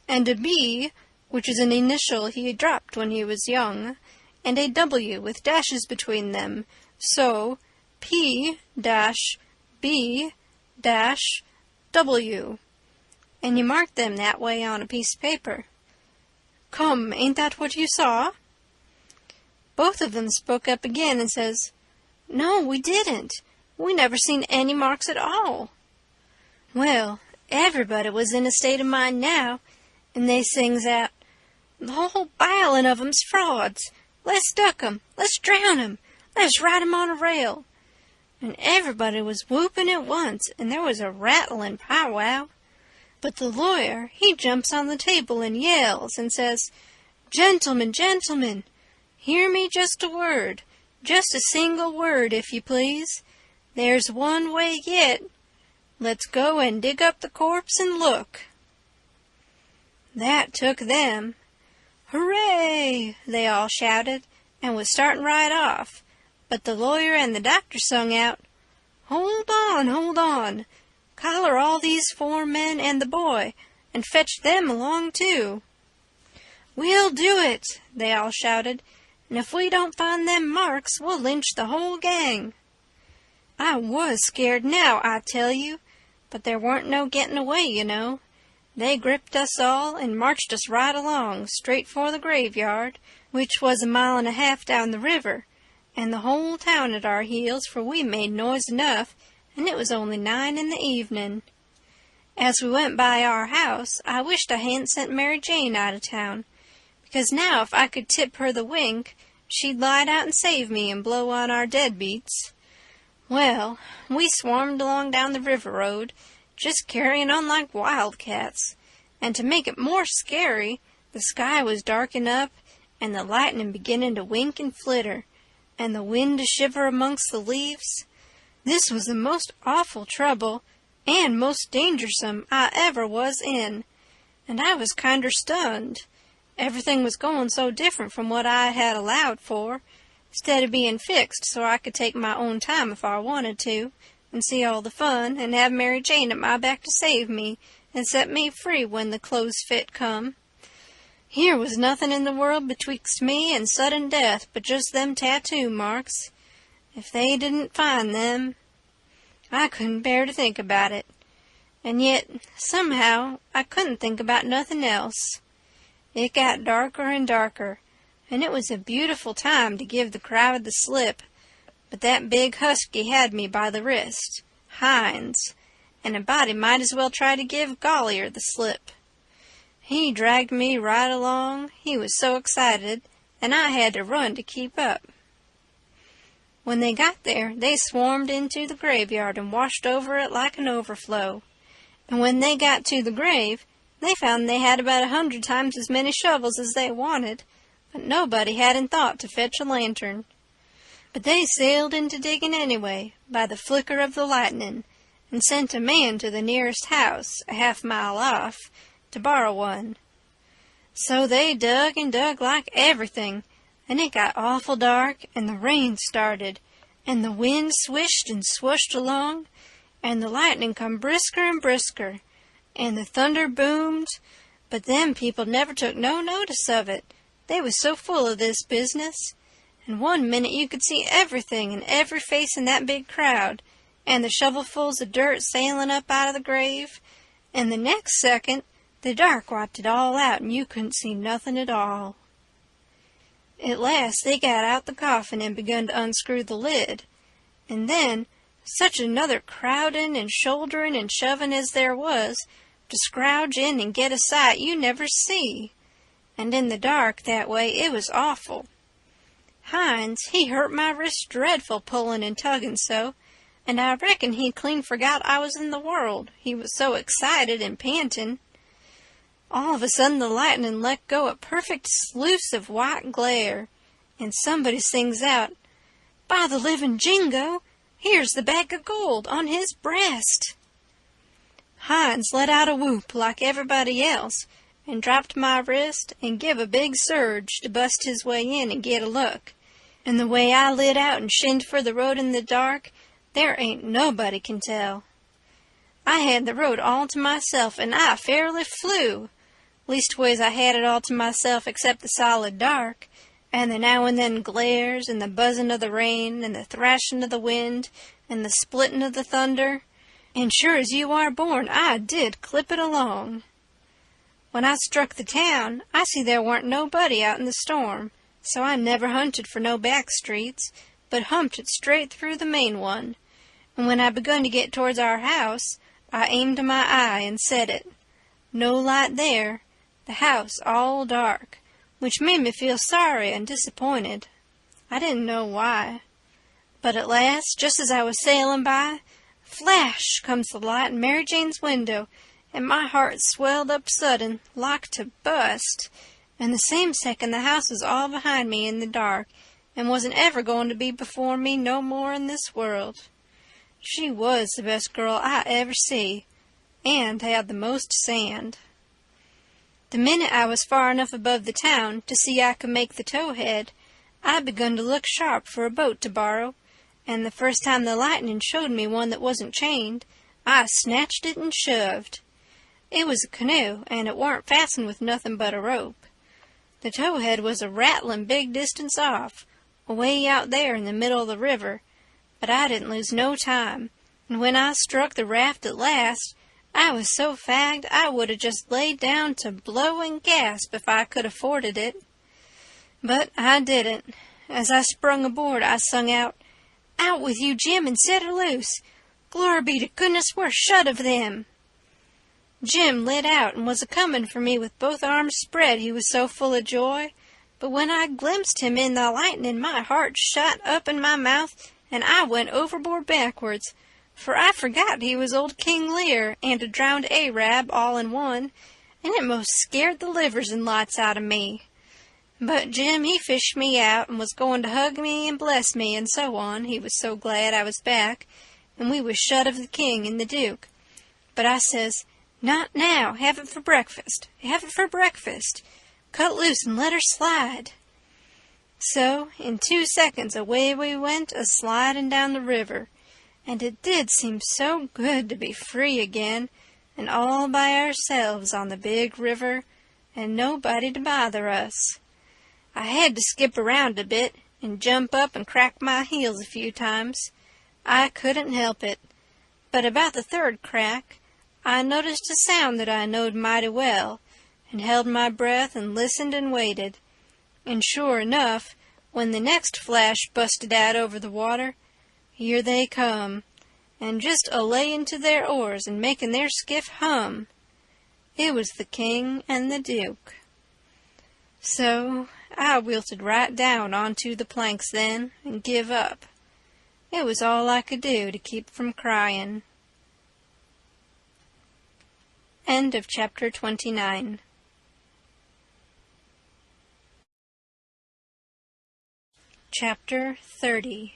and a B, which is an initial he dropped when he was young, and a W with dashes between them, so P-B-W. And you marked them that way on a piece of paper. Come, ain't that what you saw?" Both of them spoke up again and says, "No, we didn't. We never seen any marks at all." Well, everybody was in a state of mind now, and they sings out, "The whole bilin' of 'em's frauds. Let's duck 'em. Let's drown 'em. Let's ride 'em on a rail." And everybody was whooping at once, and there was a rattling powwow. But the lawyer, he jumps on the table and yells and says, "Gentlemen, gentlemen, hear me just a word, just a single word, if you please. There's one way yet. Let's go and dig up the corpse and look." That took them. "Hooray!" they all shouted, and was starting right off. But the lawyer and the doctor sung out, hold on. Collar all these 4 men and the boy, and fetch them along too." "We'll do it," they all shouted, "and if we don't find them marks, we'll lynch the whole gang." I was scared now, I tell you, but there weren't no getting away, you know. They gripped us all and marched us right along, straight for the graveyard, which was 1.5 miles down the river, and the whole town at our heels, for we made noise enough, and it was only 9 in the evening. As we went by our house, I wished I hadn't sent Mary Jane out of town, because now if I could tip her the wink, she'd light out and save me and blow on our deadbeats. Well, we swarmed along down the river road, just carrying on like wildcats, and to make it more scary, the sky was darking up, and the lightning beginning to wink and flitter, and the wind to shiver amongst the leaves. This was the most awful trouble, and most dangersome I ever was in, and I was kinder stunned. Everything was going so different from what I had allowed for, instead of being fixed so I could take my own time if I wanted to, and see all the fun, and have Mary Jane at my back to save me, and set me free when the close fit come. Here was nothing in the world betwixt me and sudden death but just them tattoo marks. If they didn't find them, I couldn't bear to think about it. And yet, somehow, I couldn't think about nothing else. It got darker and darker, and it was a beautiful time to give the crowd the slip, but that big husky had me by the wrist, Hines, and a body might as well try to give Gollier the slip. He dragged me right along, he was so excited, and I had to run to keep up. When they got there, they swarmed into the graveyard and washed over it like an overflow. And when they got to the grave, they found they had about 100 times as many shovels as they wanted, but nobody hadn't thought to fetch a lantern. But they sailed into digging anyway, by the flicker of the lightning, and sent a man to the nearest house, a 1/2 mile off, to borrow one. So they dug and dug like everything, and it got awful dark, and the rain started, and the wind swished and swooshed along, and the lightning come brisker and brisker, and the thunder boomed, but them people never took no notice of it. They was so full of this business, and one minute you could see everything and every face in that big crowd, and the shovelfuls of dirt sailing up out of the grave, and the next second the dark wiped it all out, and you couldn't see nothing at all. At last they got out the coffin and begun to unscrew the lid, and then such another crowding and shouldering and shoving as there was to scrouge in and get a sight you never see, and in the dark that way it was awful. Hines, he hurt my wrist dreadful pulling and tugging so, and I reckon he clean forgot I was in the world, he was so excited and panting. All of a sudden the lightning let go a perfect sluice of white glare, and somebody sings out, "By the living Jingo, here's the bag of gold on his breast." Hines let out a whoop like everybody else, and dropped my wrist and give a big surge to bust his way in and get a look. And the way I lit out and shinned for the road in the dark, there ain't nobody can tell. I had the road all to myself, and I fairly flew. Leastways I had it all to myself except the solid dark, and the now and then glares, and the buzzing of the rain, and the thrashing of the wind, and the splitting of the thunder, and sure as you are born, I did clip it along. When I struck the town, I see there warn't nobody out in the storm, so I never hunted for no back streets, but humped it straight through the main one, and when I begun to get towards our house, I aimed my eye and set it. No light there, the house all dark, which made me feel sorry and disappointed. I didn't know why. But at last, just as I was sailing by, flash comes the light in Mary Jane's window, and my heart swelled up sudden, like to bust, and the same second the house was all behind me in the dark, and wasn't ever going to be before me no more in this world. She was the best girl I ever see, and had the most sand. The minute I was far enough above the town to see I could make the towhead, I begun to look sharp for a boat to borrow, and the first time the lightning showed me one that wasn't chained, I snatched it and shoved. It was a canoe, and it warn't fastened with nothing but a rope. The towhead was a rattling big distance off, away out there in the middle of the river, but I didn't lose no time, and when I struck the raft at last, I was so fagged I would have just laid down to blow and gasp if I could afforded it. But I didn't. As I sprung aboard, I sung out, "Out with you, Jim, and set her loose! Glory be to goodness we're shut of them!" Jim lit out and was a-comin' for me with both arms spread, he was so full of joy. But when I glimpsed him in the lightning, my heart shot up in my mouth, and I went overboard backwards, for I forgot he was old King Lear and a drowned Arab all in one, and it most scared the livers and lots out of me. But Jim, he fished me out, and was going to hug me and bless me and so on, he was so glad I was back, and we was shut of the king and the duke. But I says, "Not now, have it for breakfast, have it for breakfast. Cut loose and let her slide." So, in 2 seconds away we went a-sliding down the river, and it did seem so good to be free again, and all by ourselves on the big river, and nobody to bother us. I had to skip around a bit, and jump up and crack my heels a few times. I couldn't help it. But about the third crack, I noticed a sound that I knowed mighty well, and held my breath and listened and waited. And sure enough, when the next flash busted out over the water, here they come, and just a-layin' to their oars and making their skiff hum. It was the king and the duke. So I wilted right down onto the planks then and give up. It was all I could do to keep from crying. End of chapter 29. Chapter 30.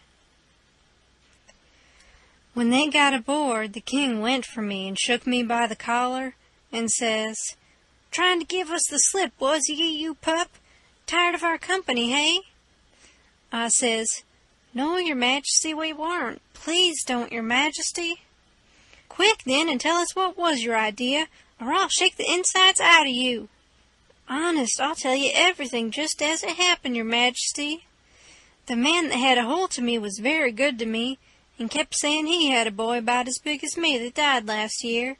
When they got aboard, the king went for me and shook me by the collar and says, "Trying to give us the slip, was ye, you pup? Tired of our company, hey?" I says, "No, your majesty, we weren't. Please don't, your majesty." "Quick, then, and tell us what was your idea, or I'll shake the insides out of you." "Honest, I'll tell you everything just as it happened, your majesty. The man that had a holt of me was very good to me, and kept saying he had a boy about as big as me that died last year,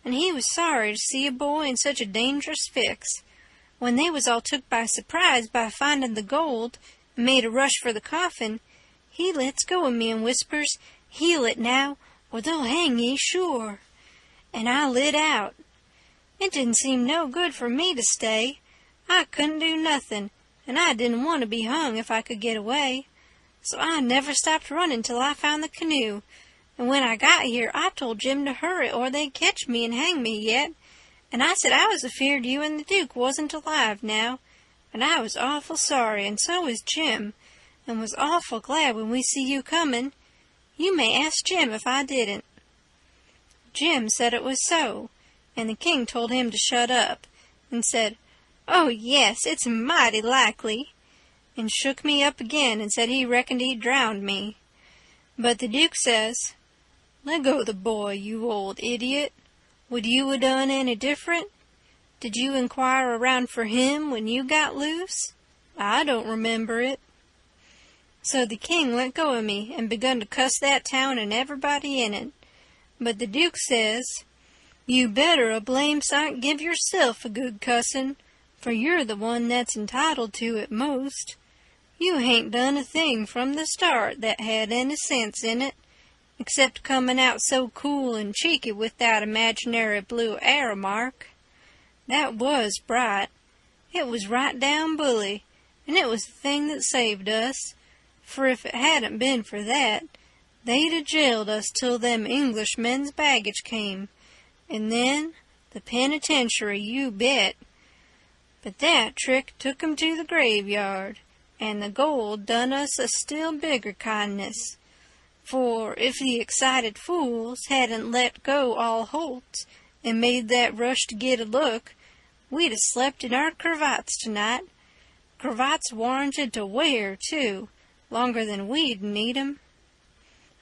and he was sorry to see a boy in such a dangerous fix. When they was all took by surprise by finding the gold, and made a rush for the coffin, he lets go of me and whispers, 'Heel it now, or they'll hang ye, sure.' And I lit out. It didn't seem no good for me to stay. I couldn't do nothing, and I didn't want to be hung if I could get away. So I never stopped running till I found the canoe, and when I got here I told Jim to hurry or they'd catch me and hang me yet, and I said I was afeard you and the Duke wasn't alive now, and I was awful sorry, and so was Jim, and was awful glad when we see you coming. You may ask Jim if I didn't." Jim said it was so, and the king told him to shut up, and said, "Oh, yes, it's mighty likely," and shook me up again and said he reckoned he'd drowned me. But the Duke says, "Let go the boy, you old idiot. Would you have done any different? Did you inquire around for him when you got loose? I don't remember it." So the king let go of me and begun to cuss that town and everybody in it. But the Duke says, "You better a blame sight give yourself a good cussin', for you're the one that's entitled to it most. You hain't done a thing from the start that had any sense in it, except comin' out so cool and cheeky with that imaginary blue arrow mark. That was bright. It was right down bully, and it was the thing that saved us, for if it hadn't been for that, they'd a jailed us till them Englishmen's baggage came, and then The penitentiary, you bet. But that trick took 'em to the graveyard, and the gold done us a still bigger kindness. For if the excited fools hadn't let go all holts and made that rush to get a look, we'd 'a' slept in our cravats tonight. Cravats warranted to wear, too, longer than we'd need 'em."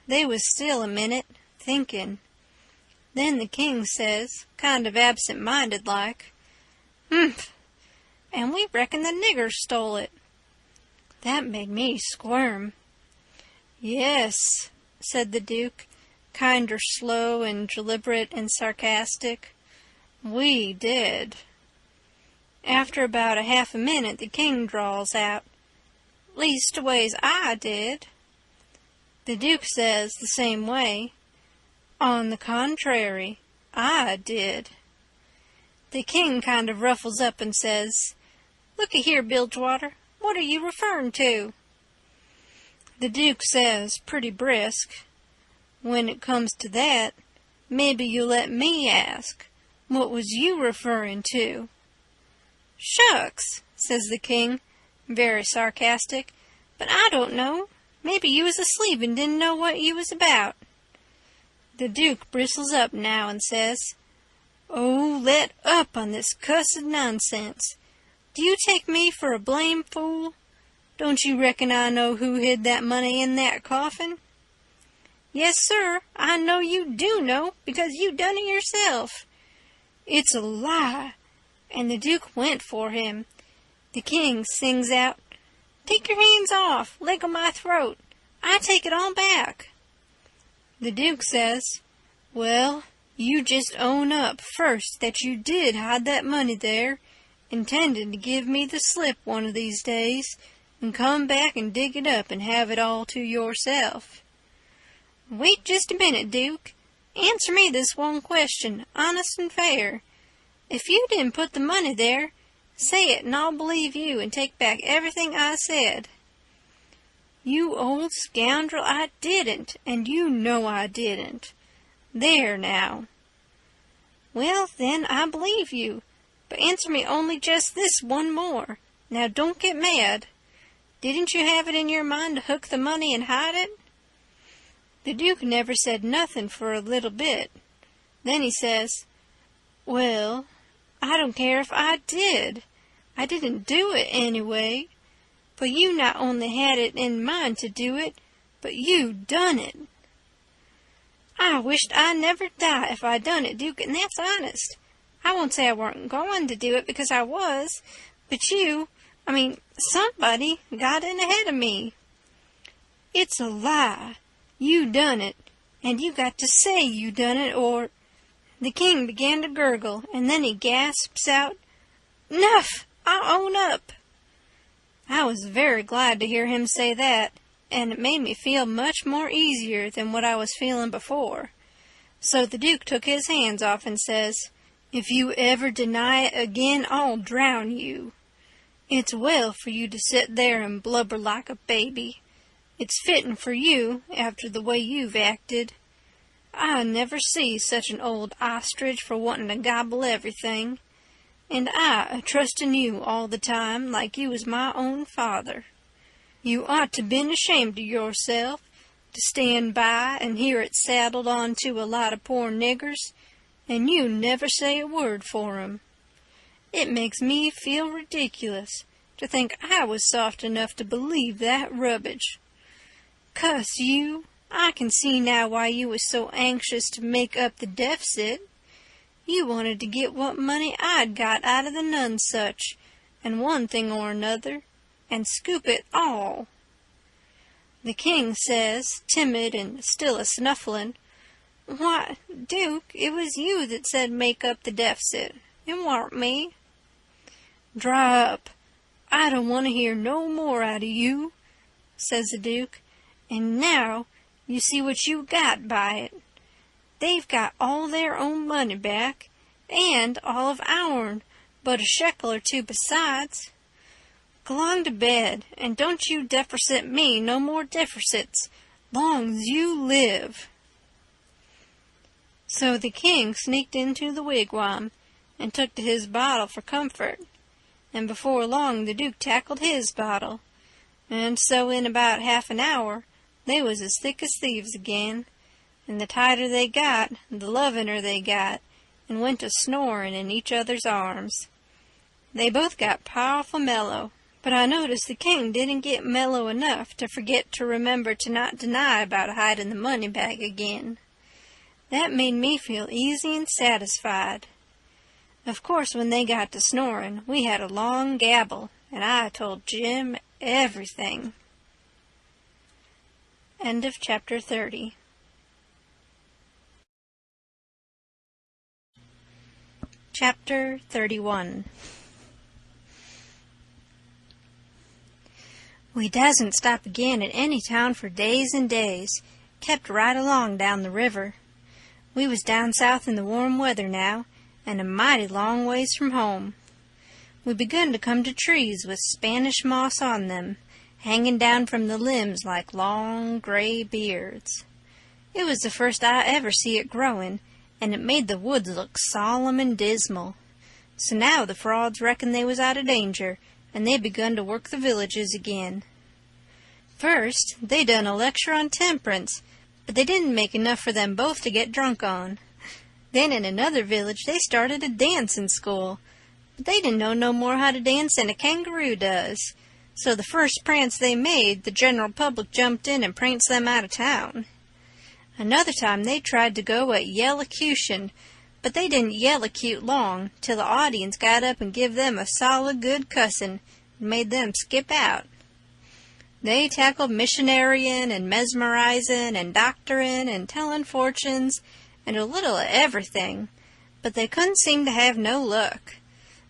They was still a minute, thinking. Then the king says, kind of absent-minded like, "Humph, and we reckon the niggers stole it." That made me squirm. "Yes," said the Duke, kinder slow and deliberate and sarcastic, "we did." After about a half a minute, the king drawls out, "Leastways, I did." The Duke says the same way, "On the contrary, I did." The king kind of ruffles up and says, "Looky here, Bilgewater, what are you referring to?" The Duke says, pretty brisk, "When it comes to that, maybe you'll let me ask, what was you referring to?" "Shucks," says the king, very sarcastic, "but I don't know. Maybe you was asleep and didn't know what you was about." The Duke bristles up now and says, "Oh, let up on this cussed nonsense. Do you take me for a blame fool? Don't you reckon I know who hid that money in that coffin?" "Yes, sir, I know you do know, because you done it yourself." "It's a lie," and the Duke went for him. The king sings out, "Take your hands off, leg on my throat. I take it all back." The Duke says, "Well, you just own up first that you did hide that money there, intending to give me the slip one of these days, and come back and dig it up and have it all to yourself." "Wait just a minute, Duke. Answer me this one question, honest and fair. If you didn't put the money there, say it and I'll believe you and take back everything I said." "You old scoundrel, I didn't, and you know I didn't. There now." "Well, then, I believe you. But answer me only just this one more. Now, don't get mad. Didn't you have it in your mind to hook the money and hide it?" The Duke never said nothing for a little bit. Then he says, "Well, I don't care if I did. I didn't do it anyway. But you not only had it in mind to do it, but you done it." "I wished I never die if I done it, Duke, and that's honest. I won't say I weren't going to do it, because I was, but somebody got in ahead of me." "It's a lie. You done it, and you got to say you done it, or—" The king began to gurgle, and then he gasps out, "'Nuff! I'll own up." I was very glad to hear him say that, and it made me feel much more easier than what I was feeling before. So the Duke took his hands off and says, "If you ever deny it again, I'll drown you. It's well for you to sit there and blubber like a baby. It's fitting for you, after the way you've acted. I never see such an old ostrich for wanting to gobble everything. And I a-trusting you all the time like you was my own father. You ought to been ashamed of yourself to stand by and hear it saddled on to a lot of poor niggers, and you never say a word for 'em. It makes me feel ridiculous to think I was soft enough to believe that rubbish. Cuss you, I can see now why you was so anxious to make up the deficit. You wanted to get what money I'd got out of the nonesuch, and one thing or another, and scoop it all." The king says, timid and still a-snuffling, "Why, Duke, it was you that said make up the deficit. It warn't me." "Dry up. I don't want to hear no more out of you," says the Duke. "And now you see what you got by it. They've got all their own money back, and all of ourn, but a shekel or two besides. G'long to bed, and don't you deficit me no more deficits, long's you live." So the king sneaked into the wigwam and took to his bottle for comfort, and before long the Duke tackled his bottle, and so in about half an hour they was as thick as thieves again, and the tighter they got, the lovin'er they got, and went to snoring in each other's arms. They both got powerful mellow, but I noticed the king didn't get mellow enough to forget to remember to not deny about hiding the money bag again. That made me feel easy and satisfied. Of course, when they got to snoring, we had a long gabble, and I told Jim everything. End of chapter 30. Chapter 31. We dasn't stop again at any town for days and days, kept right along down the river. We was down south in the warm weather now, and a mighty long ways from home. We begun to come to trees with Spanish moss on them, hanging down from the limbs like long gray beards. It was the first I ever see it growing, and it made the woods look solemn and dismal. So now the frauds reckoned they was out of danger, and they begun to work the villages again. First, they done a lecture on temperance, but they didn't make enough for them both to get drunk on. Then in another village they started a dancing school, but they didn't know no more how to dance than a kangaroo does. So the first prance they made, the general public jumped in and pranced them out of town. Another time they tried to go at yellocution, but they didn't yellocute long, till the audience got up and give them a solid good cussin' and made them skip out. They tackled missionarying and mesmerizing and doctoring and telling fortunes and a little of everything, but they couldn't seem to have no luck.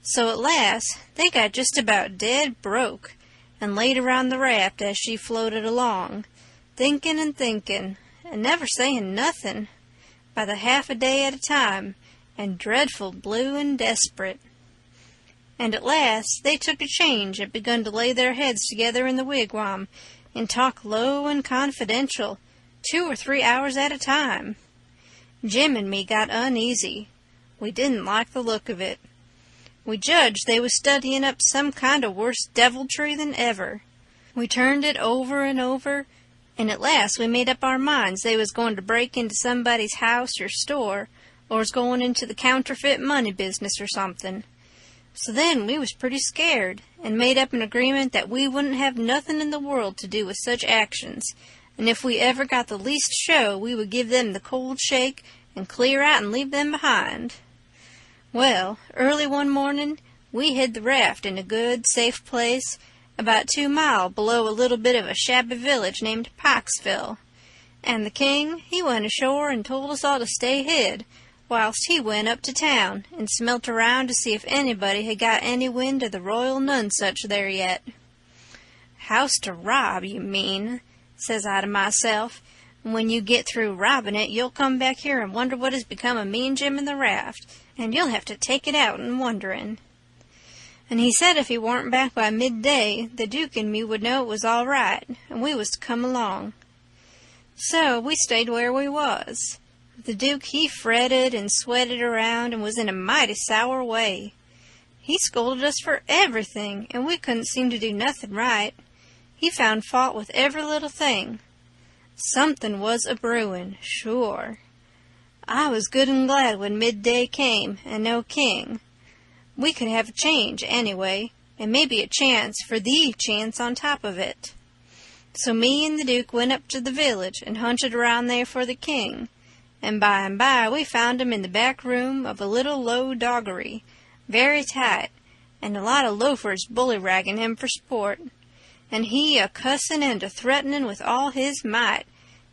So at last they got just about dead broke and laid around the raft as she floated along, thinking and never saying nothing, by the half a day at a time, and dreadful blue and desperate. And at last they took a change and begun to lay their heads together in the wigwam and talk low and confidential, 2 or 3 hours at a time. Jim and me got uneasy. We didn't like the look of it. We judged they was studying up some kind of worse deviltry than ever. We turned it over and over, and at last we made up our minds they was going to break into somebody's house or store, or was going into the counterfeit money business or something. So then we was pretty scared, and made up an agreement that we wouldn't have nothing in the world to do with such actions, and if we ever got the least show, we would give them the cold shake and clear out and leave them behind. Well, early one morning, we hid the raft in a good, safe place, about 2 miles below a little bit of a shabby village named Pikesville, and the king, he went ashore and told us all to stay hid, whilst he went up to town and smelt around to see if anybody had got any wind of the Royal Nonesuch there yet. House to rob, you mean, says I to myself, and when you get through robbing it, you'll come back here and wonder what has become of me and Jim in the raft, and you'll have to take it out in wondering. And he said if he warn't back by midday, the Duke and me would know it was all right, and we was to come along. So we stayed where we was. The Duke, he fretted and sweated around and was in a mighty sour way. He scolded us for everything, and we couldn't seem to do nothing right. He found fault with every little thing. Something was a-brewin', sure. I was good and glad when midday came and no king. We could have a change, anyway, and maybe a chance for the chance on top of it. So me and the Duke went up to the village and hunted around there for the king, and by we found him in the back room of a little low doggery, very tight, and a lot of loafers bully-ragging him for sport, and he a-cussin' and a-threatenin' with all his might,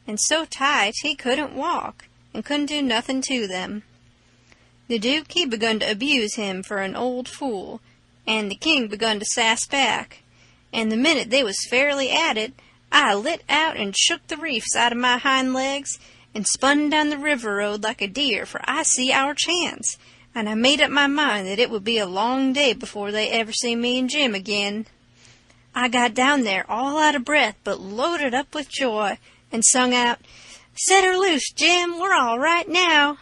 and so tight he couldn't walk, and couldn't do nothing to them. The Duke, he begun to abuse him for an old fool, and the king begun to sass back, and the minute they was fairly at it, I lit out and shook the reefs out of my hind legs, and spun down the river road like a deer, for I see our chance, and I made up my mind that it would be a long day before they ever see me and Jim again. I got down there all out of breath, but loaded up with joy, and sung out, "Set her loose, Jim, we're all right now."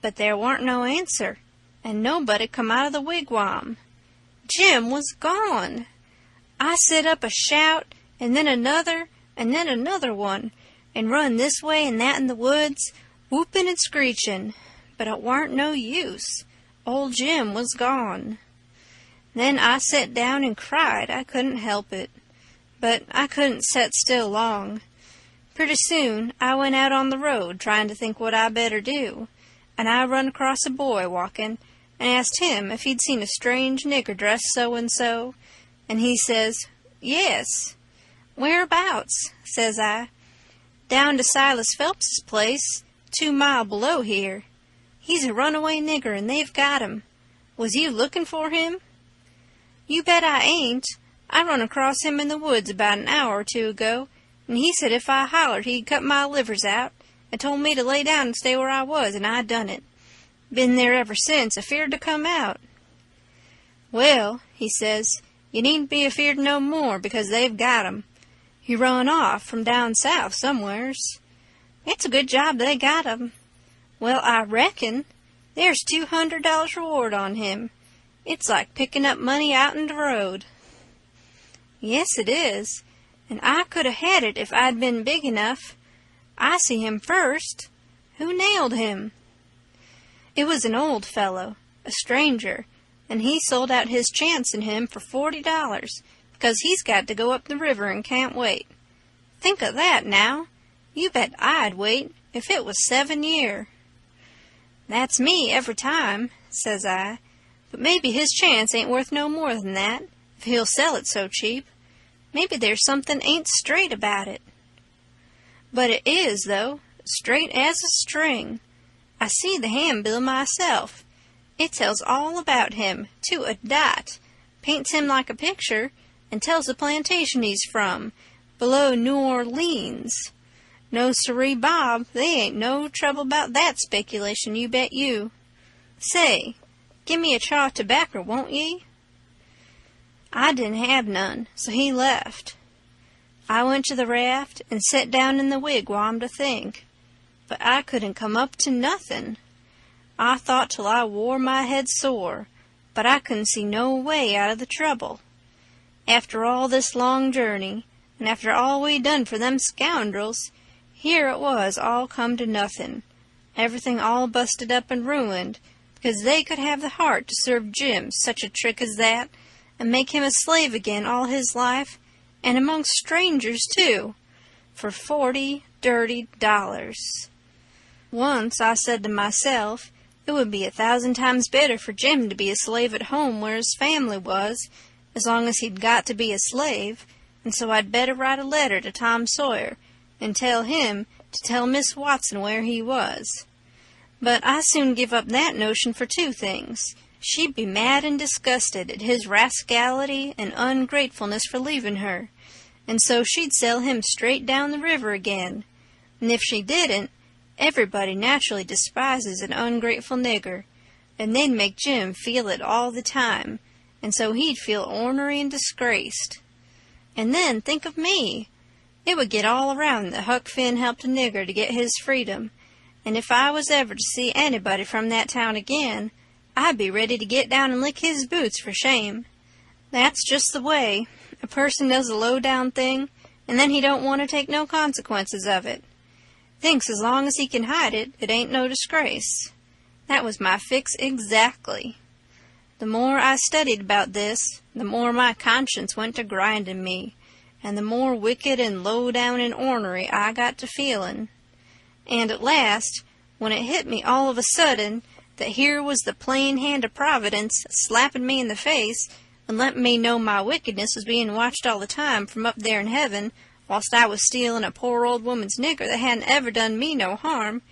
But there warn't no answer, and nobody come out of the wigwam. Jim was gone. I set up a shout, and then another one, and run this way and that in the woods, whooping and screeching, but it warn't no use. Old Jim was gone. Then I set down and cried. I couldn't help it. But I couldn't set still long. Pretty soon I went out on the road trying to think what I better do, and I run across a boy walking, and asked him if he'd seen a strange nigger dressed so-and-so, and he says, "Yes." "Whereabouts?" says I. "Down to Silas Phelps's place, 2 miles below here. He's a runaway nigger, and they've got him. Was you looking for him?" "You bet I ain't. I run across him in the woods about an hour or 2 ago, and he said if I hollered he'd cut my livers out, and told me to lay down and stay where I was, and I done it. Been there ever since, afeard to come out." "Well," he says, "you needn't be afeard no more, because they've got him. He run off from down south somewheres. It's a good job they got him. Well, I reckon there's $200 reward on him. It's like picking up money out in the road." "Yes, it is, and I could have had it if I'd been big enough. I see him first. Who nailed him?" "It was an old fellow, a stranger, and he sold out his chance in him for $40, because he's got to go up the river and can't wait. Think of that, now. You bet I'd wait if it was 7 year." "That's me every time," says I, "but maybe his chance ain't worth no more than that, if he'll sell it so cheap. Maybe there's something ain't straight about it." "But it is, though, straight as a string. I see the handbill myself. It tells all about him, to a dot, paints him like a picture, and tells the plantation he's from, below New Orleans. No siree, Bob, they ain't no trouble about that speculation, you bet you. Say, give me a chaw of tobacco, won't ye?" I didn't have none, so he left. I went to the raft and set down in the wigwam to think, but I couldn't come up to nothing. I thought till I wore my head sore, but I couldn't see no way out of the trouble. After all this long journey, and after all we done for them scoundrels, here it was all come to nothing, everything all busted up and ruined, because they could have the heart to serve Jim such a trick as that, and make him a slave again all his life, and among strangers, too, for $40 dirty dollars. Once I said to myself, it would be 1,000 times better for Jim to be a slave at home where his family was, as long as he'd got to be a slave, and so I'd better write a letter to Tom Sawyer, and tell him to tell Miss Watson where he was. But I soon give up that notion for 2 things. She'd be mad and disgusted at his rascality and ungratefulness for leaving her, and so she'd sell him straight down the river again. And if she didn't, everybody naturally despises an ungrateful nigger, and they'd make Jim feel it all the time, and so he'd feel ornery and disgraced. And then think of me! It would get all around that Huck Finn helped a nigger to get his freedom, and if I was ever to see anybody from that town again, I'd be ready to get down and lick his boots for shame. That's just the way. A person does a low-down thing, and then he don't want to take no consequences of it. Thinks as long as he can hide it, it ain't no disgrace. That was my fix exactly. The more I studied about this, the more my conscience went to grinding me, and the more wicked and low-down and ornery I got to feeling. And at last, when it hit me all of a sudden that here was the plain hand of Providence slapping me in the face and letting me know my wickedness was being watched all the time from up there in heaven, whilst I was stealing a poor old woman's nigger that hadn't ever done me no harm,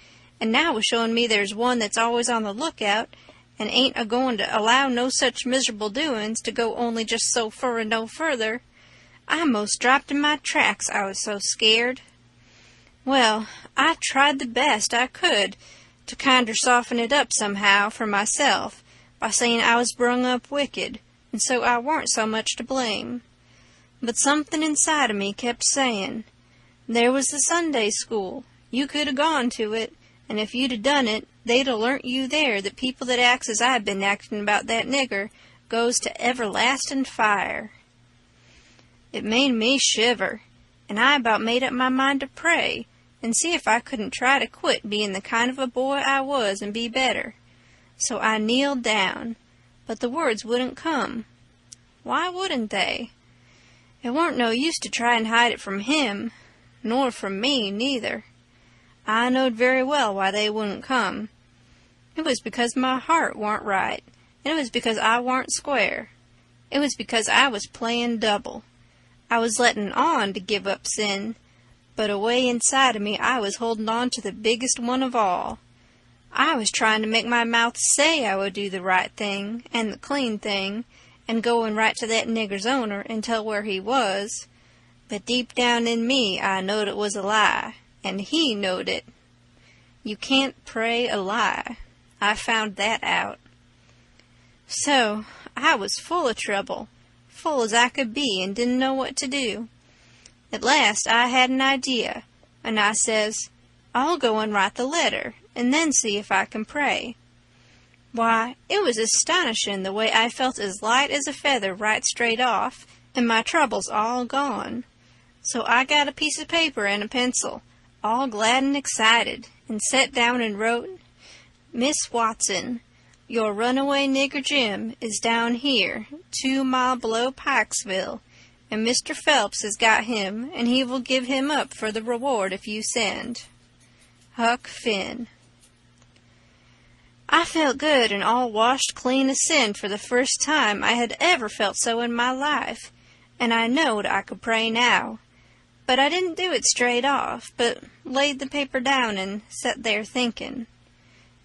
and now was showing me there's one that's always on the lookout, and ain't a-going to allow no such miserable doings to go only just so fur and no further, I most dropped in my tracks, I was so scared. Well, I tried the best I could to kinder soften it up somehow for myself by saying I was brung up wicked, and so I warn't so much to blame. But something inside of me kept saying, there was the Sunday school, you could 'a gone to it, and if you'd 'a done it, they'd 'a learnt you there that people that acts as I've been acting about that nigger goes to everlasting fire. It made me shiver, and I about made up my mind to pray and see if I couldn't try to quit being the kind of a boy I was and be better. So I kneeled down, but the words wouldn't come. Why wouldn't they? It warn't no use to try and hide it from him, nor from me, neither. I knowed very well why they wouldn't come. It was because my heart warn't right, and it was because I warn't square. It was because I was playing double. I was letting on to give up sin, but away inside of me I was holding on to the biggest one of all. I was trying to make my mouth say I would do the right thing and the clean thing, and go and write to that nigger's owner and tell where he was, but deep down in me I knowed it was a lie, and he knowed it. You can't pray a lie. I found that out. So I was full of trouble, full as I could be, and didn't know what to do. At last I had an idea, and I says, I'll go and write the letter, and then see if I can pray. Why, it was astonishing the way I felt as light as a feather right straight off, and my troubles all gone. So I got a piece of paper and a pencil, all glad and excited, and sat down and wrote, Miss Watson, your runaway nigger Jim is down here, 2 miles below Pikesville, and Mr. Phelps has got him, and he will give him up for the reward if you send. Huck Finn. I felt good and all washed clean of sin for the first time I had ever felt so in my life, and I knowed I could pray now. But I didn't do it straight off, but laid the paper down and sat there thinking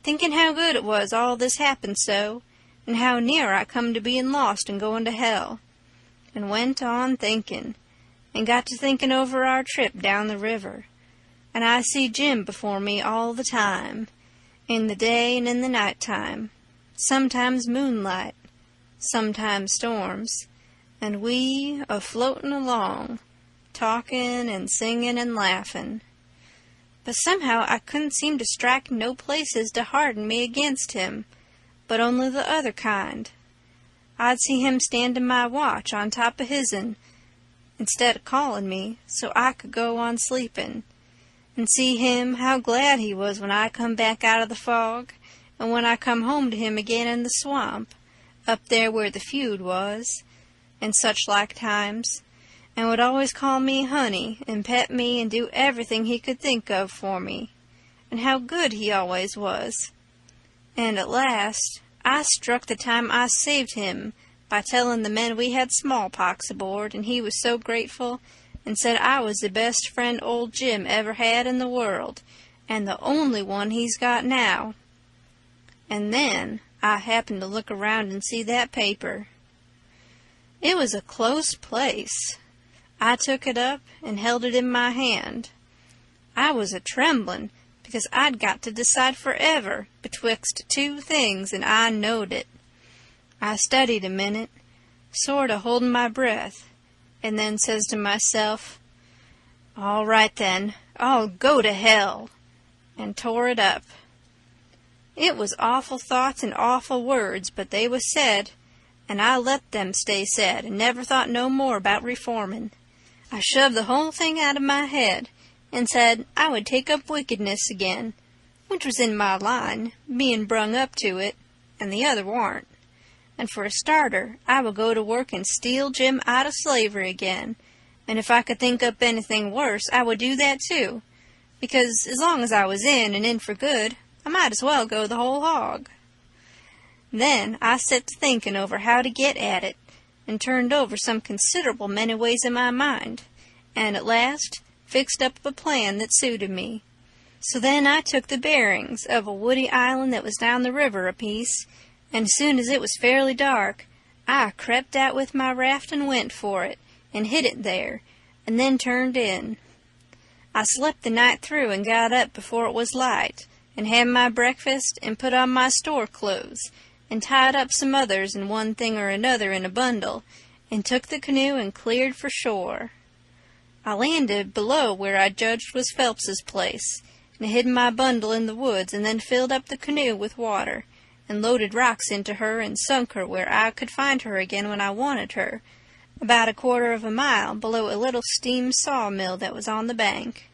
how good it was all this happened so, and how near I come to being lost and going to hell, and went on thinking, and got to thinking over our trip down the river, and I see Jim before me all the time, in the day and in the night time, sometimes moonlight, sometimes storms, and we a-floating along, talking and singing and laughing. But somehow I couldn't seem to strike no places to harden me against him, but only the other kind. I'd see him standing my watch on top of his'n, instead of calling me, so I could go on sleeping, and see him how glad he was when I come back out of the fog, and when I come home to him again in the swamp, up there where the feud was, and such like times, and would always call me honey, and pet me, and do everything he could think of for me, and how good he always was. And at last I struck the time I saved him by telling the men we had smallpox aboard, and he was so grateful, and said I was the best friend old Jim ever had in the world, and the only one he's got now. And then I happened to look around and see that paper. It was a close place. I took it up and held it in my hand. I was a-trembling, because I'd got to decide forever betwixt 2 things, and I knowed it. I studied a minute, sort o' holding my breath, and then says to myself, all right then, I'll go to hell, and tore it up. It was awful thoughts and awful words, but they was said, and I let them stay said, and never thought no more about reforming. I shoved the whole thing out of my head, and said I would take up wickedness again, which was in my line, being brung up to it, and the other warn't. And for a starter, I would go to work and steal Jim out of slavery again, and if I could think up anything worse, I would do that too, because as long as I was in, and in for good, I might as well go the whole hog. Then I set to thinking over how to get at it, and turned over some considerable many ways in my mind, and at last fixed up a plan that suited me. So then I took the bearings of a woody island that was down the river a piece, and as soon as it was fairly dark, I crept out with my raft and went for it, and hid it there, and then turned in. I slept the night through and got up before it was light, and had my breakfast, and put on my store clothes, and tied up some others and one thing or another in a bundle, and took the canoe and cleared for shore. I landed below where I judged was Phelps's place, and hid my bundle in the woods, and then filled up the canoe with water, and loaded rocks into her, and sunk her where I could find her again when I wanted her, about 1/4 of a mile below a little steam sawmill that was on the bank.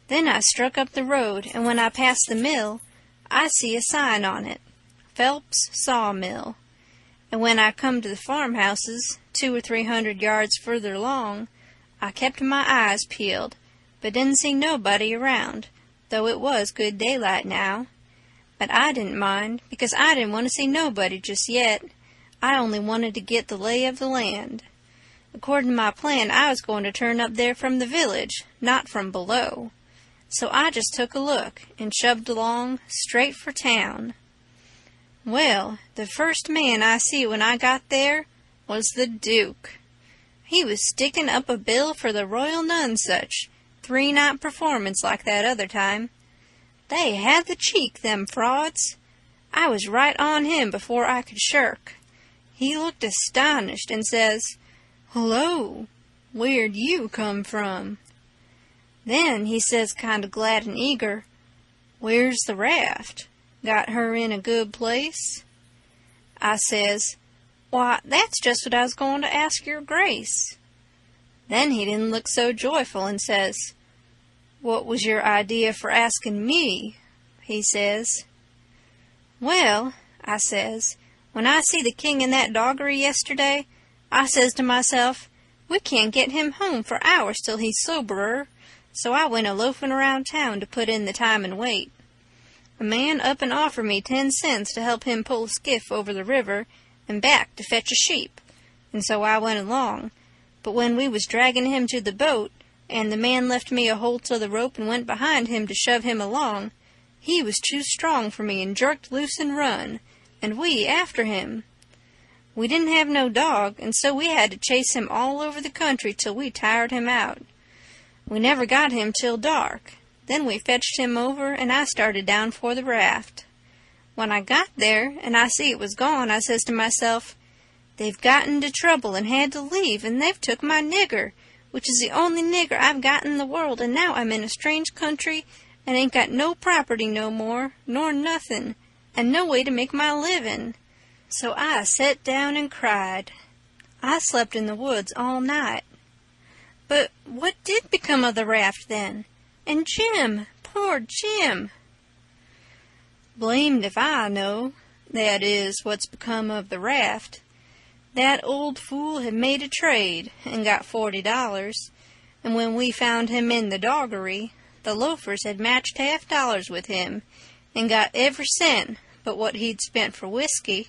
Then I struck up the road, and when I passed the mill, I see a sign on it, Phelps Sawmill. And when I come to the farmhouses, 200 or 300 yards further along, I kept my eyes peeled, but didn't see nobody around, though it was good daylight now. But I didn't mind, because I didn't want to see nobody just yet. I only wanted to get the lay of the land. According to my plan, I was going to turn up there from the village, not from below. So I just took a look, and shoved along, straight for town. Well, the first man I see when I got there was the Duke. He was sticking up a bill for the Royal Nonesuch, 3-night performance like that other time. They had the cheek, them frauds. I was right on him before I could shirk. He looked astonished and says, "Hello, where'd you come from?" Then he says kind of glad and eager, "Where's the raft? Got her in a good place?" I says, "Why, that's just what I was going to ask your grace." Then he didn't look so joyful and says, "What was your idea for asking me?" he says. "Well," I says, "when I see the king in that doggery yesterday, I says to myself, we can't get him home for hours till he's soberer, so I went a-loafing around town to put in the time and wait. A man up and offered me 10 cents to help him pull a skiff over the river and back to fetch a sheep, and so I went along. But when we was dragging him to the boat, and the man left me a hold to the rope and went behind him to shove him along, he was too strong for me and jerked loose and run, and we after him. We didn't have no dog, and so we had to chase him all over the country till we tired him out. We never got him till dark. Then we fetched him over, and I started down for the raft. When I got there, and I see it was gone, I says to myself, they've got into trouble and had to leave, and they've took my nigger, which is the only nigger I've got in the world, and now I'm in a strange country, and ain't got no property no more, nor nothing, and no way to make my living. So I set down and cried. I slept in the woods all night. But what did become of the raft then? And Jim, poor Jim? Blamed if I know, that is, what's become of the raft. That old fool had made a trade and got $40, and when we found him in the doggery, the loafers had matched $half with him and got every cent but what he'd spent for whiskey.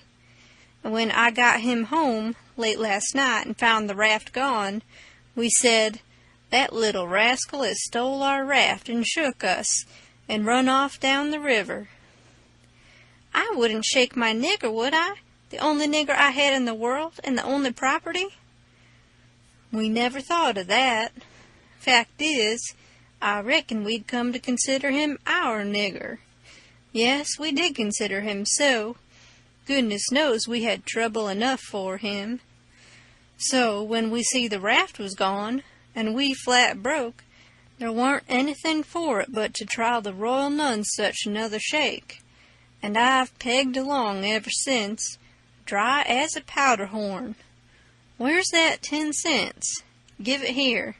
And when I got him home late last night and found the raft gone, we said, that little rascal has stole our raft and shook us and run off down the river. I wouldn't shake my nigger, would I? The only nigger I had in the world and the only property? We never thought of that. Fact is, I reckon we'd come to consider him our nigger. Yes, we did consider him so. Goodness knows we had trouble enough for him. So, when we see the raft was gone, and we flat broke, there warn't anything for it but to try the Royal Nonesuch another shake. And I've pegged along ever since, dry as a powder horn. Where's that 10 cents? Give it here.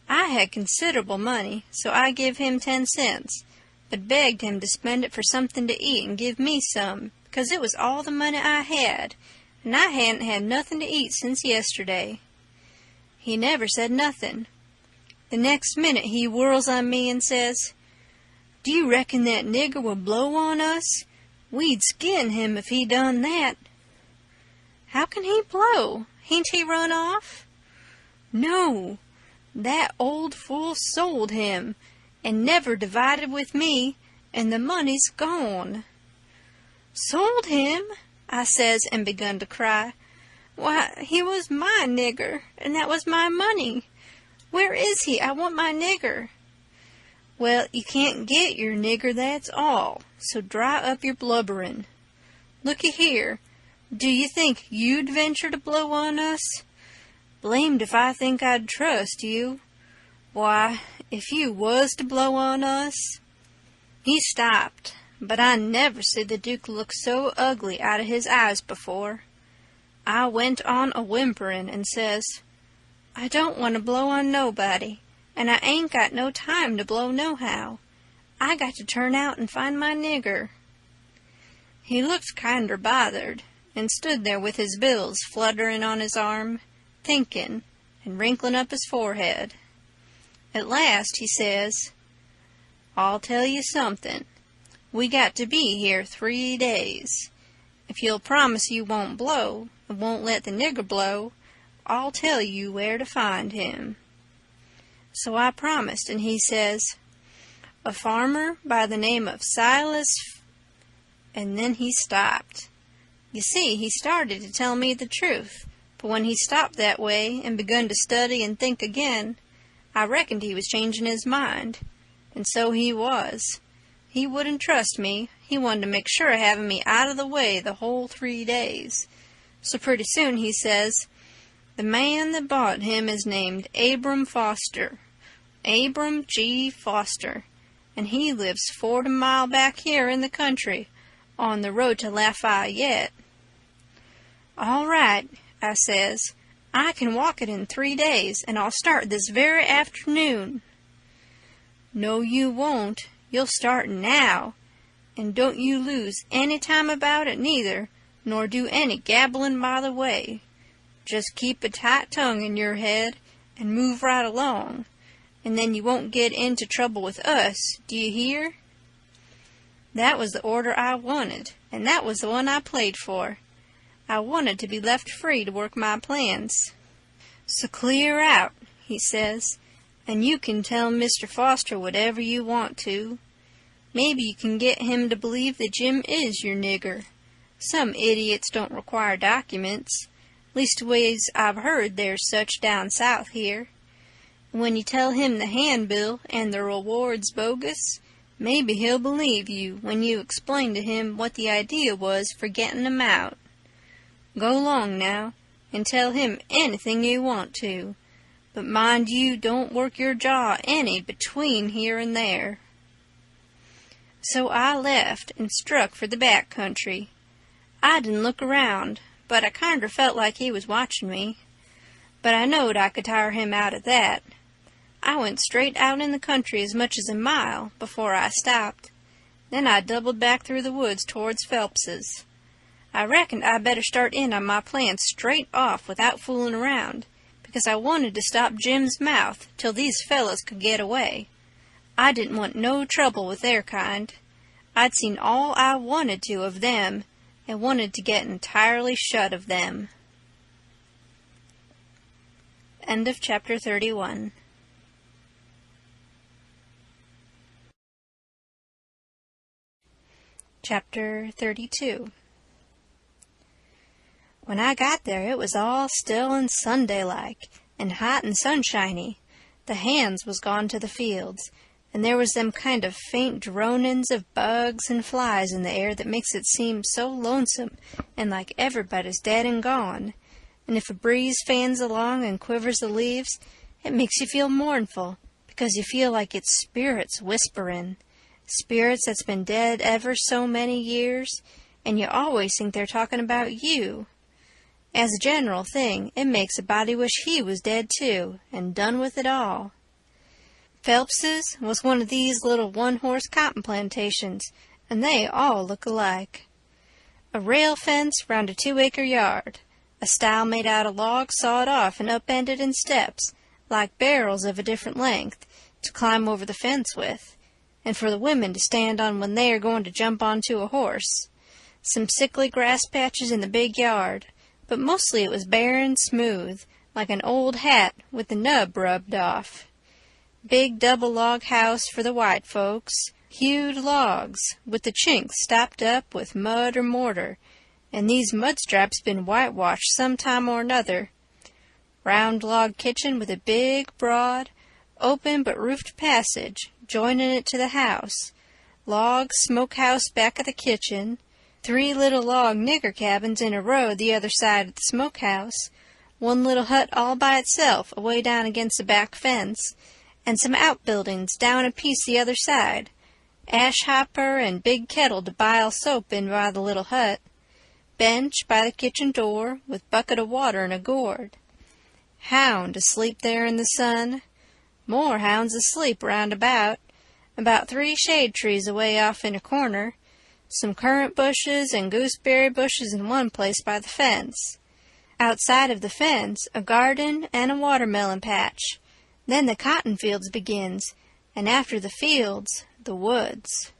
I had considerable money, so I give him 10 cents, but begged him to spend it for something to eat and give me some, because it was all the money I had, and I hadn't had nothing to eat since yesterday. He never said nothing. The next minute he whirls on me and says, "Do you reckon that nigger will blow on us? We'd skin him if he done that." "How can he blow? Hain't he run off?" "No, that old fool sold him, and never divided with me, and the money's gone." "Sold him?" I says, and begun to cry. "Why, he was my nigger, and that was my money. Where is he? I want my nigger." "Well, you can't get your nigger, that's all, so dry up your blubberin'. Looky here, do you think you'd venture to blow on us? Blamed if I think I'd trust you. Why, if you was to blow on us—" He stopped, but I never see the Duke look so ugly out of his eyes before. I went on a-whimperin' and says, "I don't want to blow on nobody, and I ain't got no time to blow nohow. I got to turn out and find my nigger." He looked kinder bothered, and stood there with his bills flutterin' on his arm, thinkin', and wrinklin' up his forehead. At last he says, "I'll tell you something. We got to be here 3 days. If you'll promise you won't blow, and won't let the nigger blow, I'll tell you where to find him." So I promised, and he says, "A farmer by the name of Silas—" and then he stopped. You see, he started to tell me the truth, but when he stopped that way and begun to study and think again, I reckoned he was changing his mind. And so he was. He wouldn't trust me. He wanted to make sure of having me out of the way the whole 3 days. So pretty soon he says, "The man that bought him is named Abram Foster. Abram G. Foster. And he lives 40 mile back here in the country, on the road to Lafayette." "All right," I says. "I can walk it in 3 days, and I'll start this very afternoon." "No, you won't. You'll start now. And don't you lose any time about it neither, nor do any gabbling by the way. Just keep a tight tongue in your head, and move right along, and then you won't get into trouble with us, do you hear?" That was the order I wanted, and that was the one I played for. I wanted to be left free to work my plans. "So clear out," he says, "and you can tell Mr. Foster whatever you want to. Maybe you can get him to believe that Jim is your nigger. Some idiots don't require documents. Leastways, I've heard there's such down south here. And when you tell him the handbill and the reward's bogus, maybe he'll believe you when you explain to him what the idea was for getting 'em out. Go 'long now, and tell him anything you want to, but mind you don't work your jaw any between here and there." So I left and struck for the back country. I didn't look around, but I kinder felt like he was watching me. But I knowed I could tire him out at that. I went straight out in the country as much as a mile before I stopped. Then I doubled back through the woods towards Phelps's. I reckoned I better start in on my plan straight off without fooling around, because I wanted to stop Jim's mouth till these fellows could get away. I didn't want no trouble with their kind. I'd seen all I wanted to of them, and wanted to get entirely shut of them. End of chapter 31. Chapter 32. When I got there, it was all still and Sunday-like, and hot and sunshiny. The hands was gone to the fields, and there was them kind of faint dronin's of bugs and flies in the air that makes it seem so lonesome and like everybody's dead and gone. And if a breeze fans along and quivers the leaves, it makes you feel mournful, because you feel like it's spirits whisperin', spirits that's been dead ever so many years, and you always think they're talking about you. As a general thing, it makes a body wish he was dead too, and done with it all. Phelps's was one of these little one-horse cotton plantations, and they all look alike. A rail fence round a 2-acre yard, a stile made out of logs sawed off and upended in steps, like barrels of a different length, to climb over the fence with, and for the women to stand on when they are going to jump onto a horse. Some sickly grass patches in the big yard, but mostly it was bare and smooth, like an old hat with the nub rubbed off. Big double log house for the white folks, hewed logs, with the chinks stopped up with mud or mortar, and these mud straps been whitewashed some time or another. Round log kitchen with a big, broad, open but roofed passage joining it to the house. Log smokehouse back of the kitchen. 3 little log nigger cabins in a row the other side of the smokehouse. 1 little hut all by itself away down against the back fence, and some outbuildings down a piece the other side, ash hopper and big kettle to bile soap in by the little hut, bench by the kitchen door with bucket of water and a gourd, hound asleep there in the sun, more hounds asleep round about 3 shade trees away off in a corner, some currant bushes and gooseberry bushes in one place by the fence. Outside of the fence, a garden and a watermelon patch. Then the cotton fields begins, and after the fields, the woods.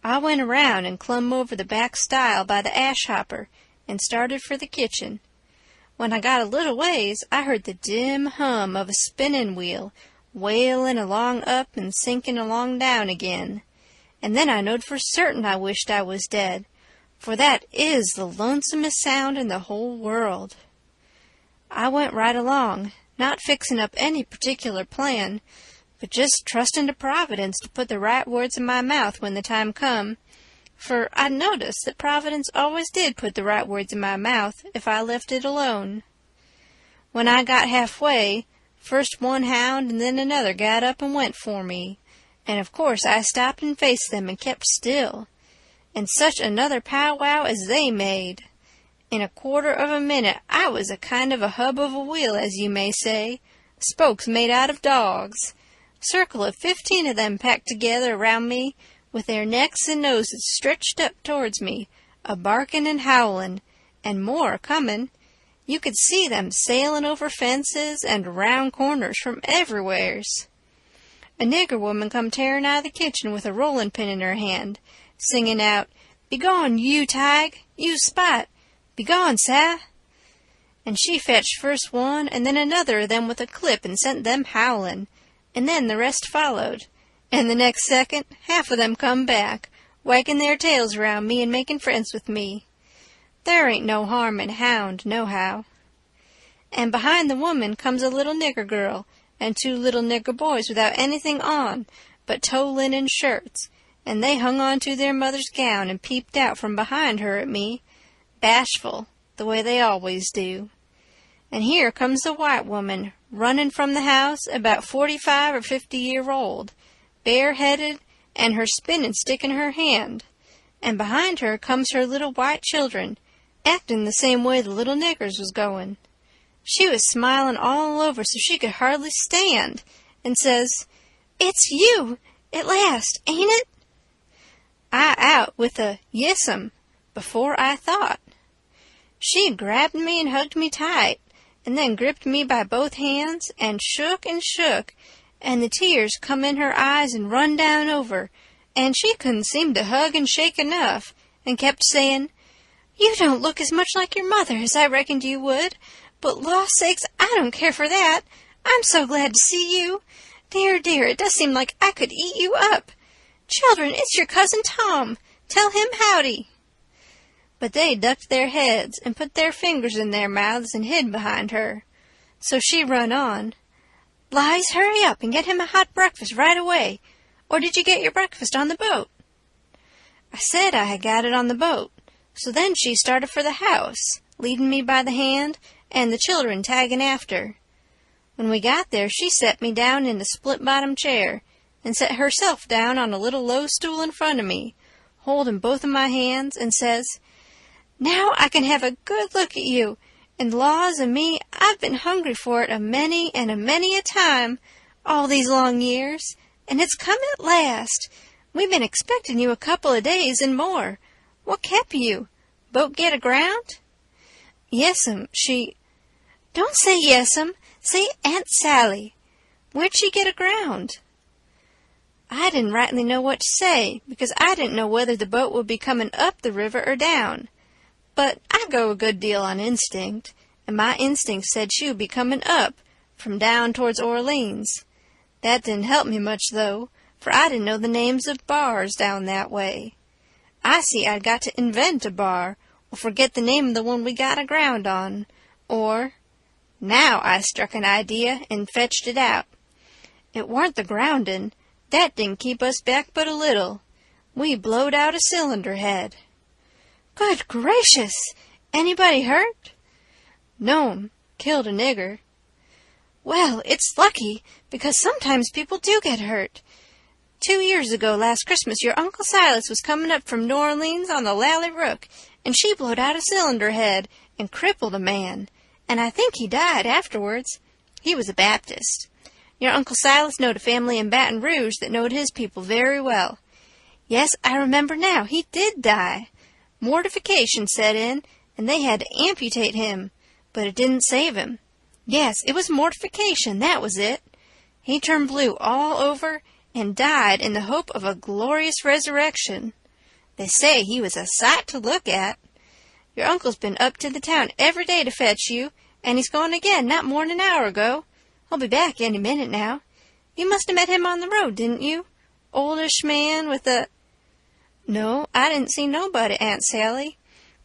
I went around and clumb over the back stile by the ash hopper and started for the kitchen. When I got a little ways, I heard the dim hum of a spinning wheel, wailing along up and sinking along down again. And then I knowed for certain I wished I was dead, for that is the lonesomest sound in the whole world. I went right along, not fixing up any particular plan, but just trusting to Providence to put the right words in my mouth when the time come, for I'd noticed that Providence always did put the right words in my mouth if I left it alone. When I got halfway, first one hound and then another got up and went for me, and of course I stopped and faced them and kept still, and such another powwow as they made. In a quarter of a minute I was a kind of a hub of a wheel, as you may say, spokes made out of dogs. Circle of 15 of them packed together around me, with their necks and noses stretched up towards me, a-barking and howling, and more a-comin'. You could see them sailing over fences and around corners from everywheres. A nigger woman come tearing out of the kitchen with a rollin' pin in her hand, singing out, "Begone, you Tige, you Spot, begone, sah!" And she fetched first one and then another of them with a clip and sent them howlin', and then the rest followed, and the next second half of them come back, wagging their tails around me and making friends with me. There ain't no harm in a hound, nohow. And behind the woman comes a little nigger girl and 2 little nigger boys without anything on but tow linen shirts, and they hung on to their mother's gown and peeped out from behind her at me, bashful, the way they always do. And here comes the white woman, running from the house, about 45 or 50-year-old, bareheaded, and her spinning stick in her hand, and behind her comes her little white children, acting the same way the little niggers was going. She was smiling all over so she could hardly stand, and says, "It's you, at last, ain't it?" I out with a "Yes'm" before I thought. She grabbed me and hugged me tight, and then gripped me by both hands, and shook, and the tears come in her eyes and run down over, and she couldn't seem to hug and shake enough, and kept saying, "You don't look as much like your mother as I reckoned you would, but law sakes, I don't care for that. I'm so glad to see you. Dear, dear, it does seem like I could eat you up. Children, it's your cousin Tom. Tell him howdy." But they ducked their heads and put their fingers in their mouths and hid behind her. So she run on, "Lize, hurry up and get him a hot breakfast right away. Or did you get your breakfast on the boat?" I said I had got it on the boat. So then she started for the house, leading me by the hand, and the children tagging after. When we got there, she set me down in a split-bottom chair, and set herself down on a little low stool in front of me, holding both of my hands, and says, "Now I can have a good look at you, and laws o' me, I've been hungry for it a many a time, all these long years, and it's come at last. We've been expecting you a couple of days and more. What kep' you? Boat get aground?" "Yes'm, she—" "Don't say yes'm, say Aunt Sally. Where'd she get aground?" I didn't rightly know what to say, because I didn't know whether the boat would be coming up the river or down. But I go a good deal on instinct, and my instinct said she would be coming up, from down towards Orleans. That didn't help me much, though, for I didn't know the names of bars down that way. I see I'd got to invent a bar, or forget the name of the one we got aground on, or— Now I struck an idea and fetched it out. It warn't the groundin'. That didn't keep us back but a little. We blowed out a cylinder head. "Good gracious! Anybody hurt?" "No'm, killed a nigger." Well, it's lucky, because sometimes people do get hurt. 2 years ago, last Christmas, your Uncle Silas was coming up from New Orleans on the Lally Rook, and she blowed out a cylinder head and crippled a man, and I think he died afterwards. He was a Baptist. Your Uncle Silas knowed a family in Baton Rouge that knowed his people very well. Yes, I remember now, he did die. Mortification set in, and they had to amputate him, but it didn't save him. Yes, it was mortification, that was it. He turned blue all over and died in the hope of a glorious resurrection. They say he was a sight to look at. Your uncle's been up to the town every day to fetch you, and he's gone again not more'n an hour ago. He'll be back any minute now. You must have met him on the road, didn't you? Oldish man with a... No, I didn't see nobody, Aunt Sally.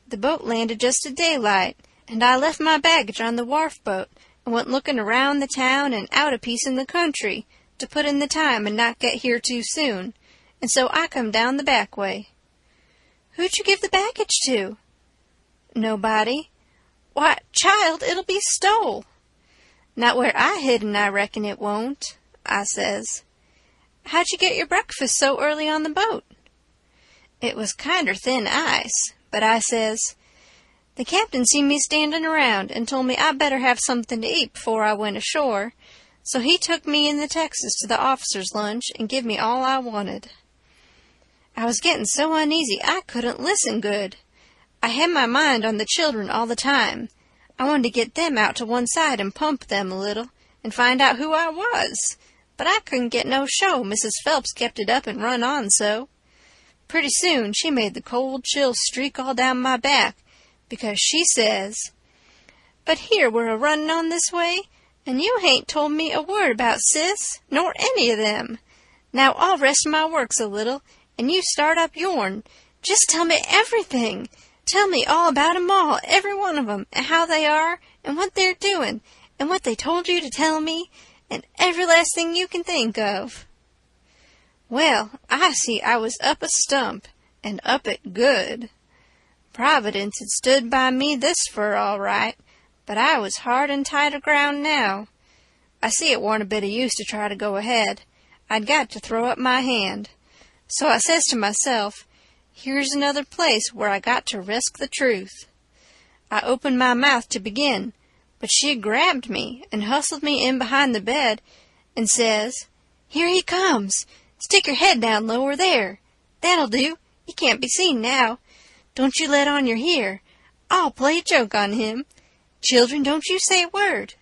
The boat landed just at daylight, and I left my baggage on the wharf boat and went looking around the town and out a piece in the country to put in the time and not get here too soon, and so I come down the back way. Who'd you give the baggage to? Nobody. Why, child, it'll be stole. Not where I hidden, I reckon it won't, I says. How'd you get your breakfast so early on the boat? It was kinder thin ice, but I says, the captain seen me standing around and told me I better have something to eat before I went ashore, so he took me in the Texas to the officers' lunch and give me all I wanted. I was getting so uneasy I couldn't listen good. I had my mind on the children all the time. I wanted to get them out to one side and pump them a little and find out who I was, but I couldn't get no show. Mrs. Phelps kept it up and run on so. Pretty soon she made the cold chill streak all down my back, because she says, but here we're a-running on this way, and you hain't told me a word about Sis, nor any of them. Now I'll rest my works a little, and you start up yourn. Just tell me everything. Tell me all about 'em all, every one of 'em, and how they are, and what they're doing, and what they told you to tell me, and every last thing you can think of. Well, I see I was up a stump, and up it good. Providence had stood by me this fur all right, but I was hard and tight aground now. I see it warn't a bit of use to try to go ahead. I'd got to throw up my hand. So I says to myself, here's another place where I got to risk the truth. I opened my mouth to begin, but she grabbed me and hustled me in behind the bed and says, here he comes. Stick your head down lower there. That'll do. He can't be seen now. Don't you let on you're here. I'll play a joke on him. Children, don't you say a word.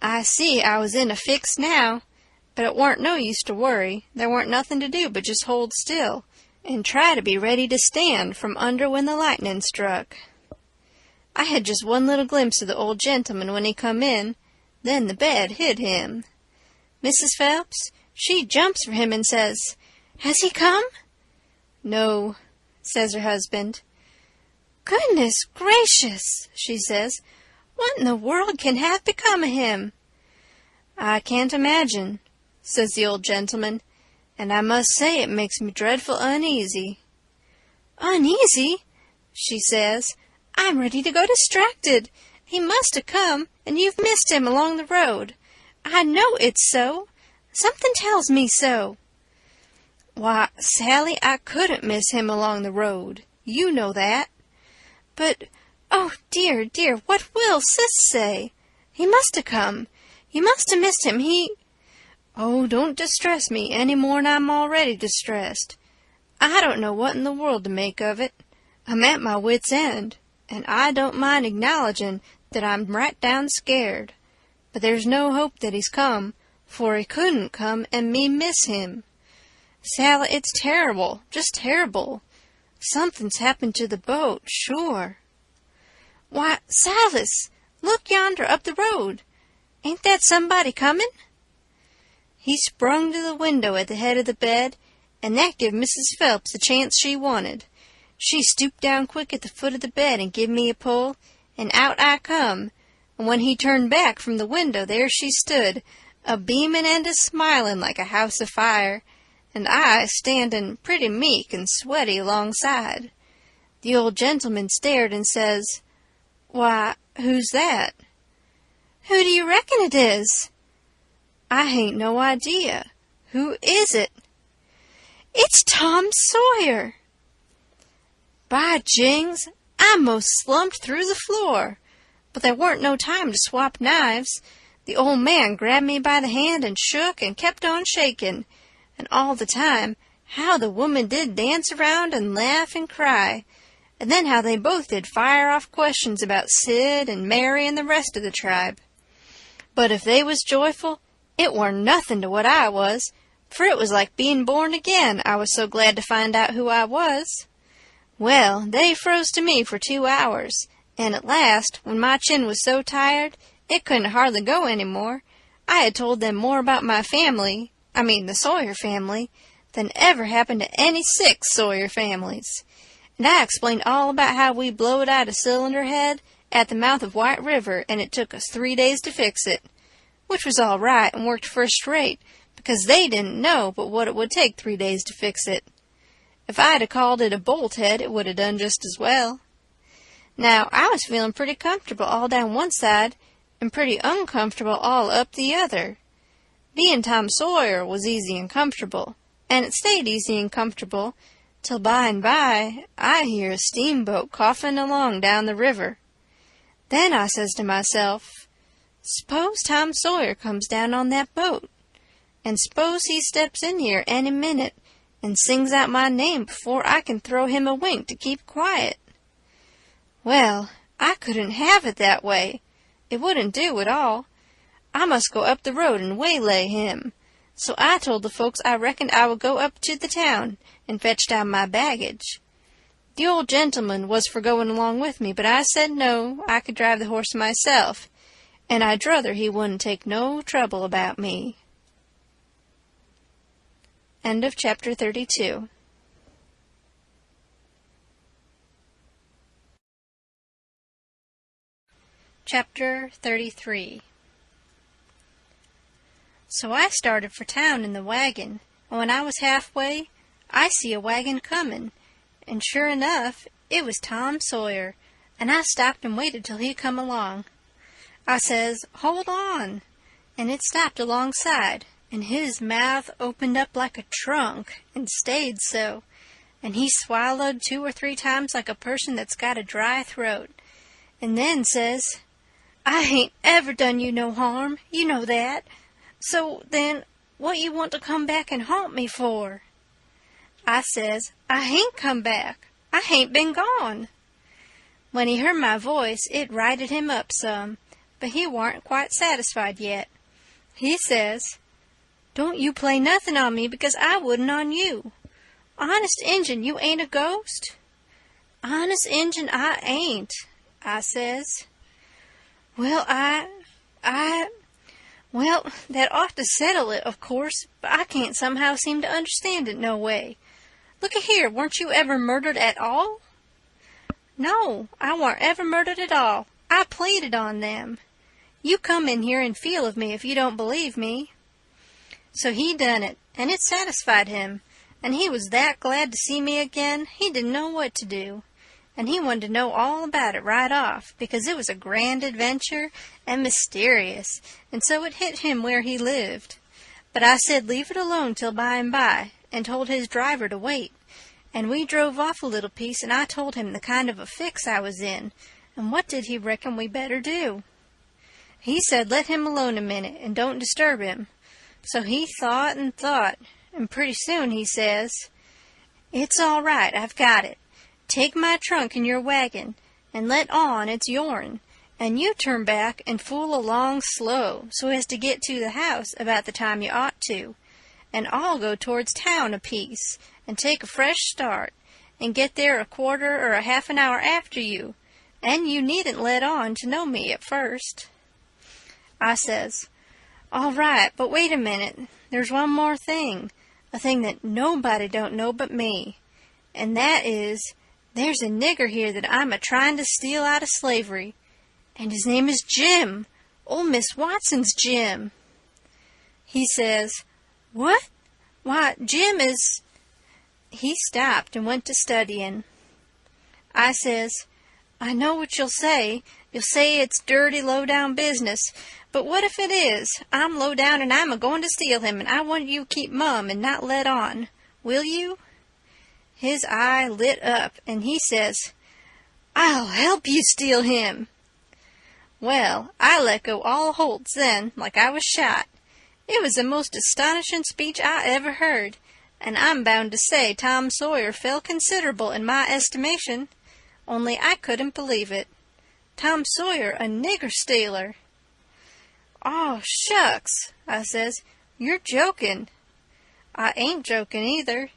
I see I was in a fix now, but it warn't no use to worry. There warn't nothing to do but just hold still and try to be ready to stand from under when the lightning struck. I had just one little glimpse of the old gentleman when he come in, then the bed hid him. Mrs. Phelps, she jumps for him and says, has he come? No, says her husband. Goodness gracious, she says, what in the world can have become of him? I can't imagine, says the old gentleman, and I must say it makes me dreadful uneasy. Uneasy? She says, I'm ready to go distracted. He must have come, and you've missed him along the road. I know it's so. Something tells me so. Why, Sally, I couldn't miss him along the road. You know that. But, oh, dear, dear, what will Sis say? He must have come. You must have missed him. Oh, don't distress me any more'n I'm already distressed. I don't know what in the world to make of it. I'm at my wit's end, and I don't mind acknowledging that I'm right down scared. But there's no hope that he's come, for he couldn't come and me miss him. Sally, it's terrible, just terrible. Something's happened to the boat, sure. Why, Silas, look yonder up the road. Ain't that somebody coming? He sprung to the window at the head of the bed, and that give Mrs. Phelps the chance she wanted. She stooped down quick at the foot of the bed and give me a pull, and out I come, and when he turned back from the window, there she stood, a-beamin' and a-smilin' like a house afire, and I standin' pretty meek and sweaty alongside. The old gentleman stared and says, why, who's that? "Who do you reckon it is?" "I hain't no idea. Who is it?" "It's Tom Sawyer." By jings, I most slumped through the floor. But there weren't no time to swap knives. The old man grabbed me by the hand and shook and kept on shaking. And all the time, how the woman did dance around and laugh and cry. And then how they both did fire off questions about Sid and Mary and the rest of the tribe. But if they was joyful, it warn't nothing to what I was, for it was like being born again, I was so glad to find out who I was. Well, they froze to me for 2 hours, and at last, when my chin was so tired it couldn't hardly go any more, I had told them more about my family, the Sawyer family, than ever happened to any 6 Sawyer families. And I explained all about how we blowed out a cylinder head at the mouth of White River, and it took us 3 days to fix it, which was all right and worked first rate, because they didn't know but what it would take 3 days to fix it. If I'd a called it a bolt head, it would have done just as well. Now, I was feeling pretty comfortable all down one side, and pretty uncomfortable all up the other. Being Tom Sawyer was easy and comfortable, and it stayed easy and comfortable, till by and by I hear a steamboat coughing along down the river. Then I says to myself, s'pose Tom Sawyer comes down on that boat, and s'pose he steps in here any minute and sings out my name before I can throw him a wink to keep quiet. Well, I couldn't have it that way. It wouldn't do at all. I must go up the road and waylay him. So I told the folks I reckoned I would go up to the town and fetch down my baggage. The old gentleman was for going along with me, but I said no, I could drive the horse myself, and I'd druther he wouldn't take no trouble about me. End of chapter 32. Chapter 33. So I started for town in the wagon, and when I was halfway, I see a wagon comin', and sure enough, it was Tom Sawyer, and I stopped and waited till he come along. I says, "Hold on," and it stopped alongside, and his mouth opened up like a trunk, and stayed so, and he swallowed 2 or 3 times like a person that's got a dry throat, and then says, "I hain't ever done you no harm, you know that. So, then, what you want to come back and haunt me for?" I says, "I hain't come back. I hain't been gone." When he heard my voice, it righted him up some, but he warn't quite satisfied yet. He says, "Don't you play nothing on me, because I wouldn't on you. Honest Injun, you ain't a ghost?" "Honest Injun, I ain't," I says. Well, Well, that ought to settle it, of course, but I can't somehow seem to understand it no way. Look-a-here, weren't you ever murdered at all?" "No, I warn't ever murdered at all. I pleaded on them. You come in here and feel of me if you don't believe me." So he done it, and it satisfied him, and he was that glad to see me again he didn't know what to do. And he wanted to know all about it right off, because it was a grand adventure and mysterious, and so it hit him where he lived. But I said leave it alone till by and by, and told his driver to wait, and we drove off a little piece, and I told him the kind of a fix I was in, and what did he reckon we better do? He said let him alone a minute, and don't disturb him. So he thought and thought, and pretty soon he says, "It's all right, I've got it. Take my trunk in your wagon, and let on it's yourn, and you turn back and fool along slow, so as to get to the house about the time you ought to, and I'll go towards town a piece, and take a fresh start, and get there a quarter or a half an hour after you, and you needn't let on to know me at first." I says, "All right, but wait a minute, there's one more thing, a thing that nobody don't know but me, and that is, there's a nigger here that I'm a-trying to steal out of slavery, and his name is Jim, old Miss Watson's Jim." He says, "What? Why, Jim is—" He stopped and went to studying. I says, "I know what you'll say, You'll say it's dirty, low-down business, but what if it is? I'm low-down and I'm a-going to steal him, and I want you to keep mum and not let on. Will you?" His eye lit up, and he says, "I'll help you steal him." Well, I let go all holts then, like I was shot. It was the most astonishing speech I ever heard, and I'm bound to say Tom Sawyer fell considerable in my estimation, only I couldn't believe it. Tom Sawyer a nigger stealer. "Oh, shucks," I says, "you're joking." "I ain't joking either."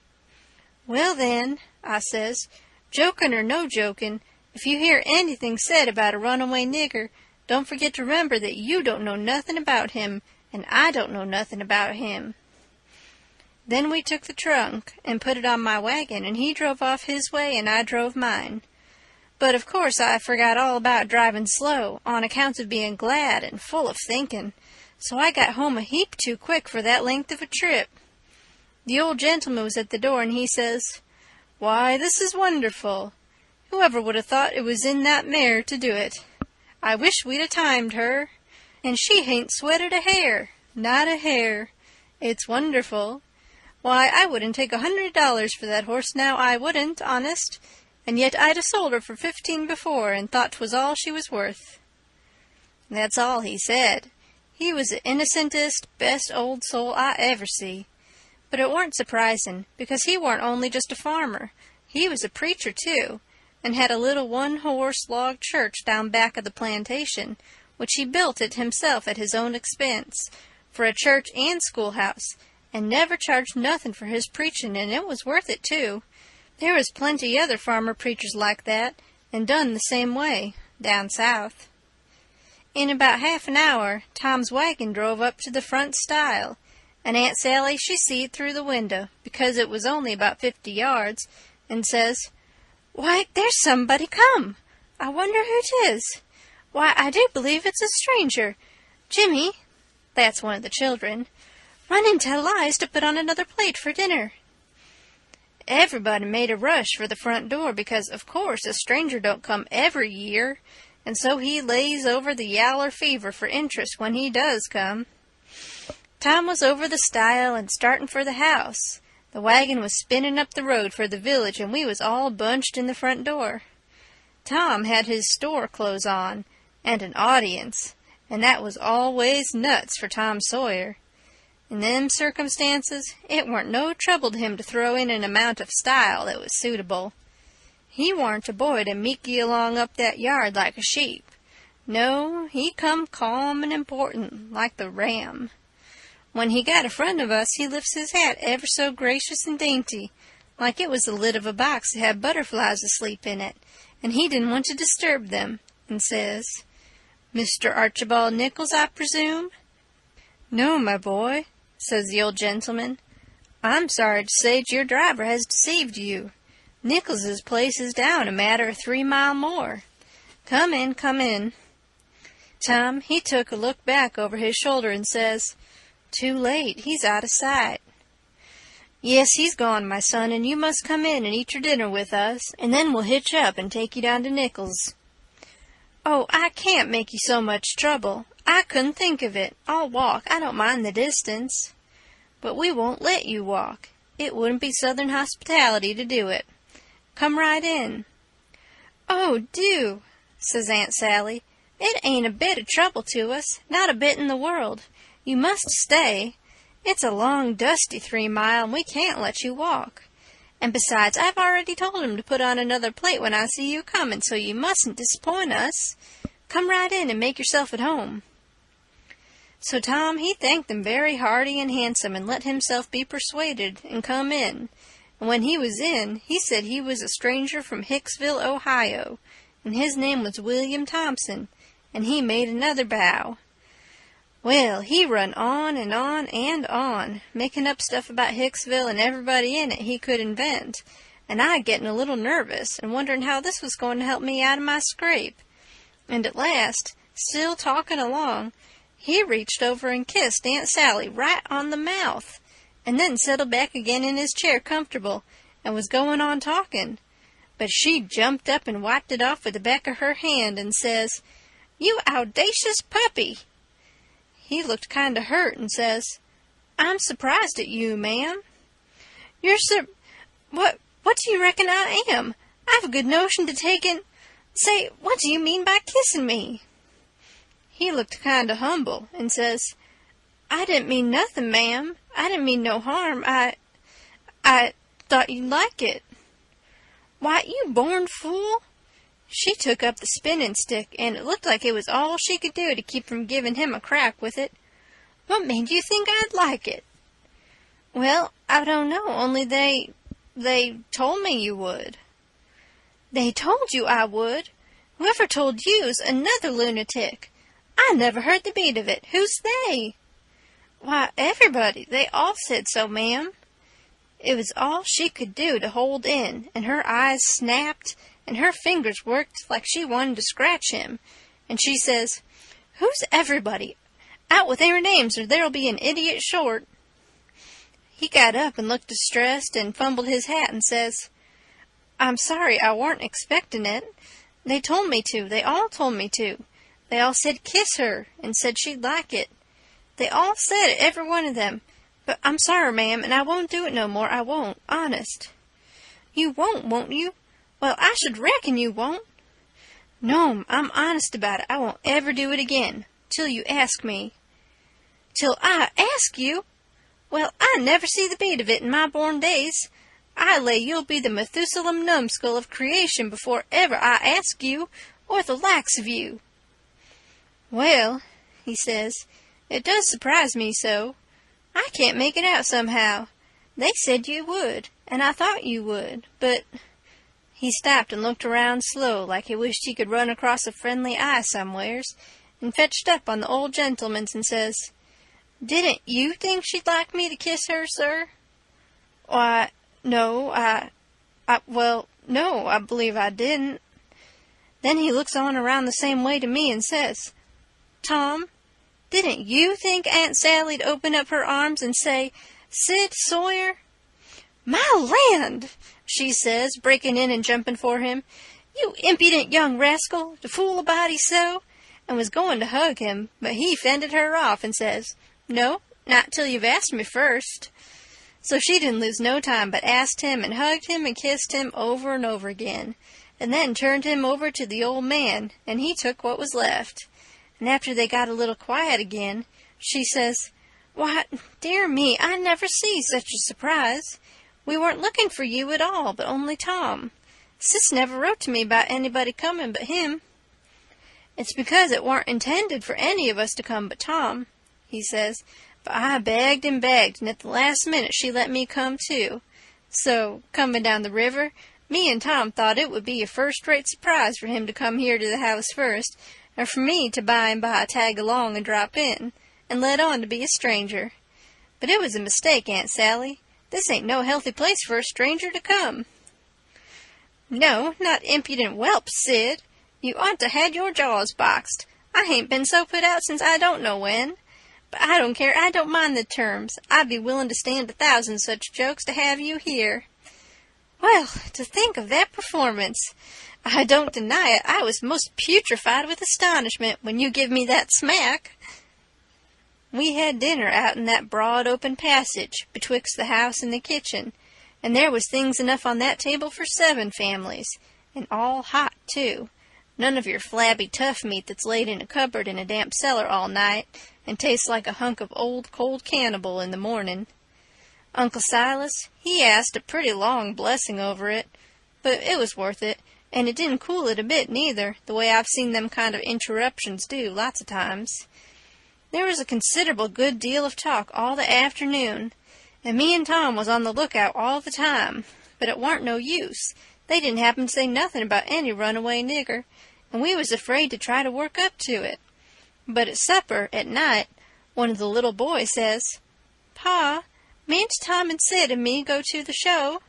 "Well then," I says, "joking or no joking, if you hear anything said about a runaway nigger, don't forget to remember that you don't know nothing about him, and I don't know nothing about him." Then we took the trunk and put it on my wagon, and he drove off his way and I drove mine. But of course I forgot all about driving slow, on account of being glad and full of thinking, so I got home a heap too quick for that length of a trip. The old gentleman was at the door, and he says, "Why, this is wonderful. Whoever would have thought it was in that mare to do it? I wish we'd have timed her. And she hain't sweated a hair, not a hair. It's wonderful. Why, I wouldn't take $100 for that horse now, I wouldn't, honest, and yet I'd have sold her for 15 before, and thought 'twas all she was worth." That's all he said. He was the innocentest, best old soul I ever see. But it warn't surprising, because he warn't only just a farmer. He was a preacher, too, and had a little one-horse log church down back of the plantation, which he built it himself at his own expense, for a church and schoolhouse, and never charged nothing for his preaching, and it was worth it, too. There was plenty other farmer preachers like that, and done the same way, down south. In about half an hour, Tom's wagon drove up to the front stile, and Aunt Sally she seed through the window, because it was only about 50 yards, and says, "Why, there's somebody come. I wonder who 'tis. Why, I do believe it's a stranger. Jimmy," that's one of the children, "run and tell Lize to put on another plate for dinner." Everybody made a rush for the front door, because, of course, a stranger don't come every year, and so he lays over the yaller fever for interest when he does come. Tom was over the stile and starting for the house. The wagon was spinning up the road for the village, and we was all bunched in the front door. Tom had his store clothes on, and an audience, and that was always nuts for Tom Sawyer. In them circumstances, it warn't no trouble to him to throw in an amount of style that was suitable. He warn't a boy to meeky along up that yard like a sheep. No, he come calm and important, like the ram. When he got in front of us, he lifts his hat ever so gracious and dainty, like it was the lid of a box that had butterflies asleep in it, and he didn't want to disturb them, and says, "Mr. Archibald Nichols, I presume?" "No, my boy," says the old gentleman. "I'm sorry to say your driver has deceived you. Nichols's place is down a matter of 3 mile more. Come in, come in." Tom, he took a look back over his shoulder and says, "Too late, he's out of sight." "Yes, he's gone, my son, and you must come in and eat your dinner with us, and then we'll hitch up and take you down to Nichols." "Oh, I can't make you so much trouble. I couldn't think of it. I'll walk. I don't mind the distance." "But we won't let you walk. It wouldn't be Southern hospitality to do it. Come right in." "Oh, do," says Aunt Sally. "It ain't a bit of trouble to us, not a bit in the world. You must stay. It's a long, dusty 3 mile, and we can't let you walk. And besides, I've already told him to put on another plate when I see you coming, so you mustn't disappoint us. Come right in and make yourself at home." So Tom, he thanked them very hearty and handsome, and let himself be persuaded, and come in. And when he was in, he said he was a stranger from Hicksville, Ohio, and his name was William Thompson, and he made another bow. Well, he run on and on and on, making up stuff about Hicksville and everybody in it he could invent, and I getting a little nervous and wondering how this was going to help me out of my scrape. And at last, still talking along, he reached over and kissed Aunt Sally right on the mouth, and then settled back again in his chair comfortable, and was going on talking. But she jumped up and wiped it off with the back of her hand, and says, You audacious puppy! He looked kind of hurt and says, I'm surprised at you, ma'am. What do you reckon I am? I've a good notion to take and... Say, what do you mean by kissing me? He looked kind of humble and says, I didn't mean nothing, ma'am. I didn't mean no harm. I thought you'd like it. Why, you born fool! She took up the spinning stick, and it looked like it was all she could do to keep from giving him a crack with it. What made you think I'd like it? Well, I don't know, only they told me you would. They told you I would? Whoever told you's another lunatic. I never heard the beat of it. Who's they? Why, everybody. They all said so, ma'am. It was all she could do to hold in, and her eyes snapped, and her fingers worked like she wanted to scratch him. And she says, Who's everybody? Out with their names, or there'll be an idiot short. He got up and looked distressed and fumbled his hat and says, I'm sorry, I weren't expecting it. They told me to. They all told me to. They all said kiss her, and said she'd like it. They all said it, every one of them. But I'm sorry, ma'am, and I won't do it no more. I won't, honest. You won't you? Well, I should reckon you won't. No, I'm honest about it. I won't ever do it again, till you ask me. Till I ask you? Well, I never see the beat of it in my born days. I lay you'll be the Methuselah numbskull of creation before ever I ask you, or the likes of you. Well, he says, it does surprise me so. I can't make it out somehow. They said you would, and I thought you would, but... He stopped and looked around slow, like he wished he could run across a friendly eye somewheres, and fetched up on the old gentleman's and says, Didn't you think she'd like me to kiss her, sir? Why, no, no, I believe I didn't. Then he looks on around the same way to me and says, Tom, didn't you think Aunt Sally'd open up her arms and say, Sid Sawyer? My land, she says, breaking in and jumping for him. You impudent young rascal, to fool a body so, and was going to hug him, but he fended her off and says, No, not till you've asked me first. So she didn't lose no time, but asked him and hugged him and kissed him over and over again, and then turned him over to the old man, and he took what was left. And after they got a little quiet again, she says, Why, dear me, I never see such a surprise. We weren't looking for you at all, but only Tom. Sis never wrote to me about anybody coming but him. It's because it weren't intended for any of us to come but Tom, he says, but I begged and begged, and at the last minute she let me come too. So, coming down the river, me and Tom thought it would be a first-rate surprise for him to come here to the house first, and for me to by and by tag along and drop in, and let on to be a stranger. But it was a mistake, Aunt Sally. This ain't no healthy place for a stranger to come. No, not impudent whelp, Sid. You ought to had your jaws boxed. I hain't been so put out since I don't know when. But I don't care. I don't mind the terms. I'd be willing to stand 1,000 such jokes to have you here. Well, to think of that performance. I don't deny it. I was most putrefied with astonishment when you give me that smack. We had dinner out in that broad open passage betwixt the house and the kitchen, and there was things enough on that table for 7 families, and all hot, too. None of your flabby tough meat that's laid in a cupboard in a damp cellar all night, and tastes like a hunk of old cold cannibal in the morning. Uncle Silas, he asked a pretty long blessing over it, but it was worth it, and it didn't cool it a bit neither, the way I've seen them kind of interruptions do lots of times. There was a considerable good deal of talk all the afternoon, and me and Tom was on the lookout all the time, but it warn't no use. They didn't happen to say nothing about any runaway nigger, and we was afraid to try to work up to it. But at supper, at night, one of the little boys says, Pa, mayn't Tom and Sid and me go to the show?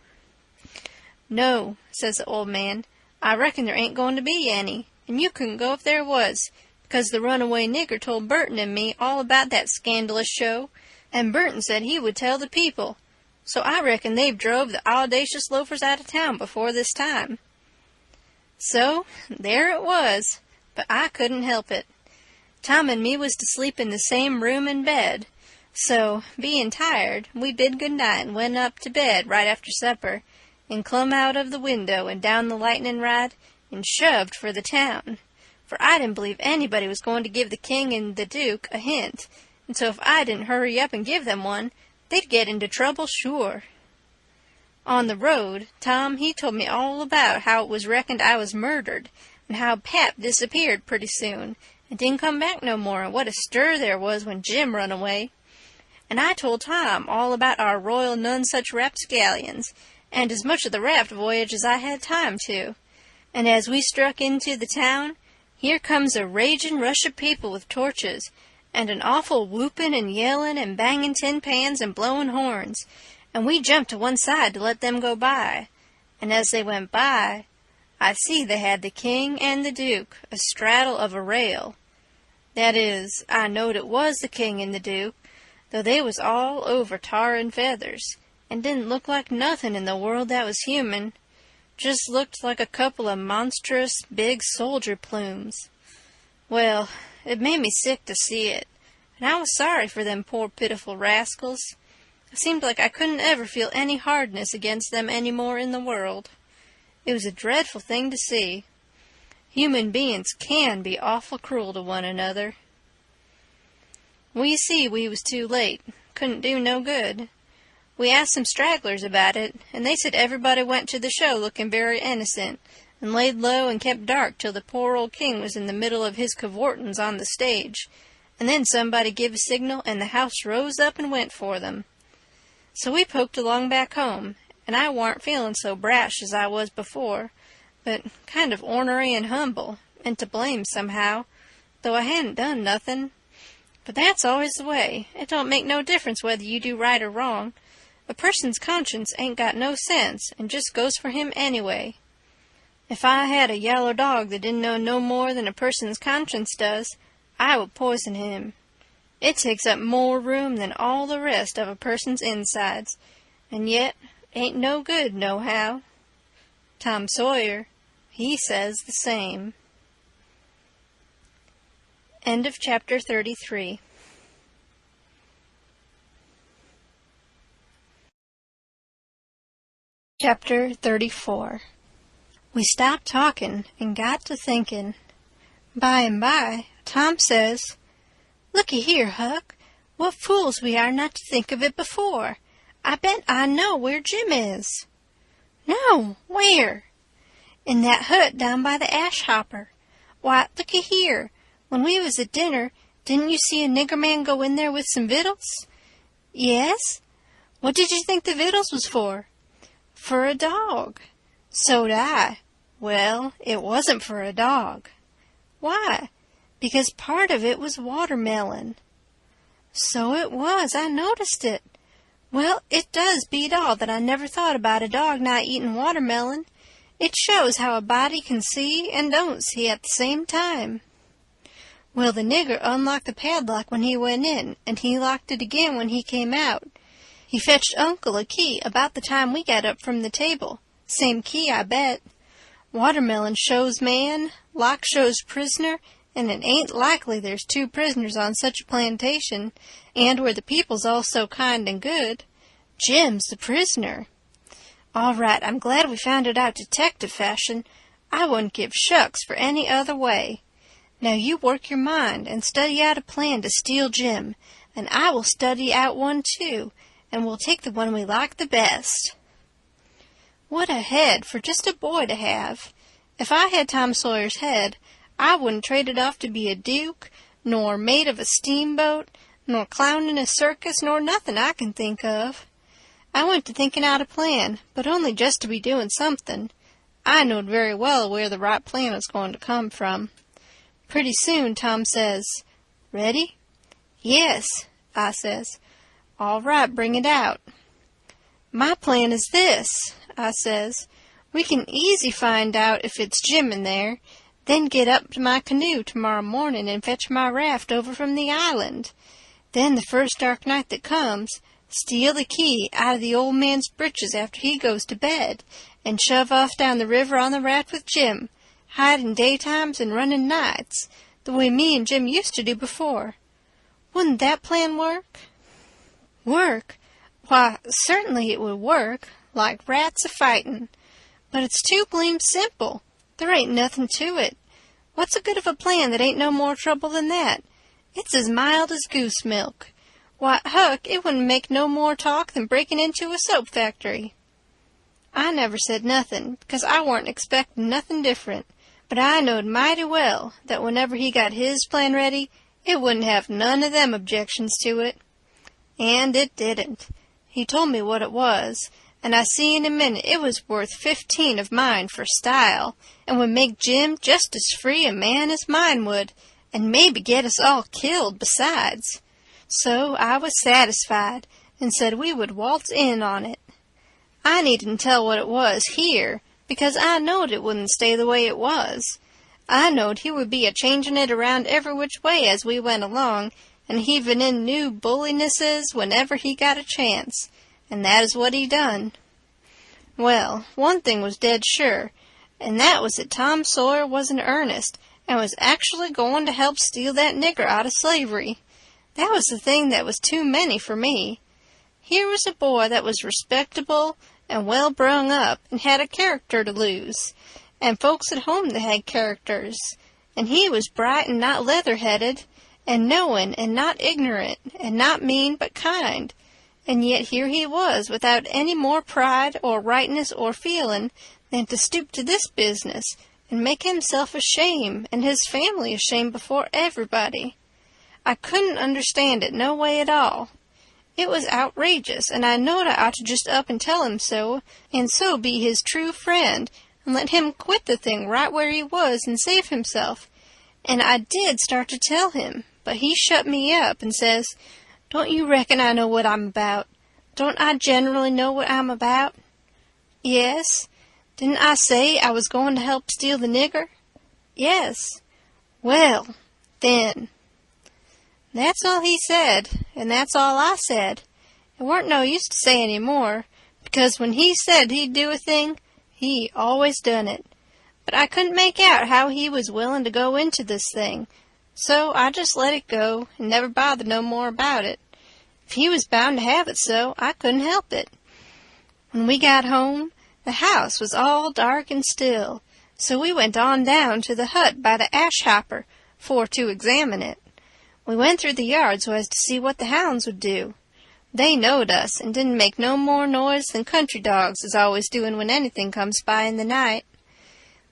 No, says the old man, I reckon there ain't going to be any, and you couldn't go if there was, because the runaway nigger told Burton and me all about that scandalous show, and Burton said he would tell the people, so I reckon they've drove the audacious loafers out of town before this time. So, there it was, but I couldn't help it. Tom and me was to sleep in the same room and bed, so, being tired, we bid good night and went up to bed right after supper, and clumb out of the window and down the lightning rod, and shoved for the town, for I didn't believe anybody was going to give the king and the duke a hint, and so if I didn't hurry up and give them one, they'd get into trouble sure. On the road, Tom, he told me all about how it was reckoned I was murdered, and how Pap disappeared pretty soon, and didn't come back no more, and what a stir there was when Jim run away. And I told Tom all about our Royal Nonesuch rapscallions, and as much of the raft voyage as I had time to. And as we struck into the town, here comes a raging rush of people with torches, and an awful whooping and yelling and banging tin pans and blowing horns, and we jumped to one side to let them go by. And as they went by, I see they had the king and the duke astraddle of a rail. That is, I knowed it was the king and the duke, though they was all over tar and feathers, and didn't look like nothing in the world that was human, just looked like a couple of monstrous big soldier plumes. Well, it made me sick to see it, and I was sorry for them poor pitiful rascals. It seemed like I couldn't ever feel any hardness against them any more in the world. It was a dreadful thing to see. Human beings can be awful cruel to one another. Well, you see, we was too late. Couldn't do no good. We asked some stragglers about it, and they said everybody went to the show looking very innocent, and laid low and kept dark till the poor old king was in the middle of his cavortins on the stage, and then somebody give a signal, and the house rose up and went for them. So we poked along back home, and I warn't feeling so brash as I was before, but kind of ornery and humble, and to blame somehow, though I hadn't done nothing. But that's always the way. It don't make no difference whether you do right or wrong. A person's conscience ain't got no sense, and just goes for him anyway. If I had a yaller dog that didn't know no more than a person's conscience does, I would poison him. It takes up more room than all the rest of a person's insides, and yet ain't no good nohow. Tom Sawyer, he says the same. End of chapter 33. Chapter 34. We stopped talking and got to thinking. By and by, Tom says, "Looky here, Huck, what fools we are not to think of it before. I bet I know where Jim is." "No, where?" "In that hut down by the ash hopper. Why, looky here. When we was at dinner, didn't you see a nigger man go in there with some victuals?" "Yes." "What did you think the victuals was for?" "For a dog." "So'd I." "Well, it wasn't for a dog." "Why?" "Because part of it was watermelon." "So it was. I noticed it. Well, it does beat all that I never thought about a dog not eating watermelon. It shows how a body can see and don't see at the same time." "Well, the nigger unlocked the padlock when he went in, and he locked it again when he came out. He fetched Uncle a key about the time we got up from the table. Same key, I bet. Watermelon shows man, lock shows prisoner, and it ain't likely there's two prisoners on such a plantation, and where the people's all so kind and good. Jim's the prisoner. All right, I'm glad we found it out detective fashion. I wouldn't give shucks for any other way. Now you work your mind and study out a plan to steal Jim, and I will study out one too, and we'll take the one we like the best." What a head for just a boy to have! If I had Tom Sawyer's head, I wouldn't trade it off to be a duke, nor mate of a steamboat, nor clown in a circus, nor nothing I can think of. I went to thinking out a plan, but only just to be doing something. I knowed very well where the right plan was going to come from. Pretty soon Tom says, "Ready?" "Yes," I says. "All right, bring it out." "My plan is this," I says. "We can easy find out if it's Jim in there, then get up to my canoe tomorrow morning and fetch my raft over from the island. Then the first dark night that comes, steal the key out of the old man's breeches after he goes to bed, and shove off down the river on the raft with Jim, hiding daytimes and running nights, the way me and Jim used to do before. Wouldn't that plan work? Work? Why, certainly it would work, like rats a-fightin'. But it's too blame simple. There ain't nothing to it. What's a good of a plan that ain't no more trouble than that? It's as mild as goose milk. Why, Huck, it wouldn't make no more talk than breaking into a soap factory. I never said nothin', because I warn't expectin' nothin' different, but I knowed mighty well that whenever he got his plan ready, it wouldn't have none of them objections to it. And it didn't. He told me what it was, and I see in a minute it was worth 15 of mine for style, and would make Jim just as free a man as mine would, and maybe get us all killed besides. So I was satisfied, and said we would waltz in on it. I needn't tell what it was here, because I knowed it wouldn't stay the way it was. I knowed he would be a-changin' it around every which way as we went along, and heavin' in new bullinesses whenever he got a chance, and that is what he done. Well, one thing was dead sure, and that was that Tom Sawyer was in earnest, and was actually goin' to help steal that nigger out of slavery. That was the thing that was too many for me. Here was a boy that was respectable and well brung up, and had a character to lose, and folks at home that had characters, and he was bright and not leather-headed, and knowin' and not ignorant, and not mean but kind, and yet here he was without any more pride or rightness or feelin' than to stoop to this business, and make himself ashamed and his family ashamed before everybody. I couldn't understand it no way at all. It was outrageous, and I knowed I ought to just up and tell him so, and so be his true friend, and let him quit the thing right where he was and save himself. And I did start to tell him, but he shut me up and says, "Don't you reckon I know what I'm about? Don't I generally know what I'm about?" "Yes." "Didn't I say I was going to help steal the nigger?" "Yes." "Well, then." That's all he said, and that's all I said. It weren't no use to say any more, because when he said he'd do a thing, he always done it. But I couldn't make out how he was willin' to go into this thing, so I just let it go, and never bothered no more about it. If he was bound to have it so, I couldn't help it. When we got home, the house was all dark and still, so we went on down to the hut by the ash hopper for to examine it. We went through the yard so as to see what the hounds would do. They knowed us, and didn't make no more noise than country dogs is always doing when anything comes by in the night.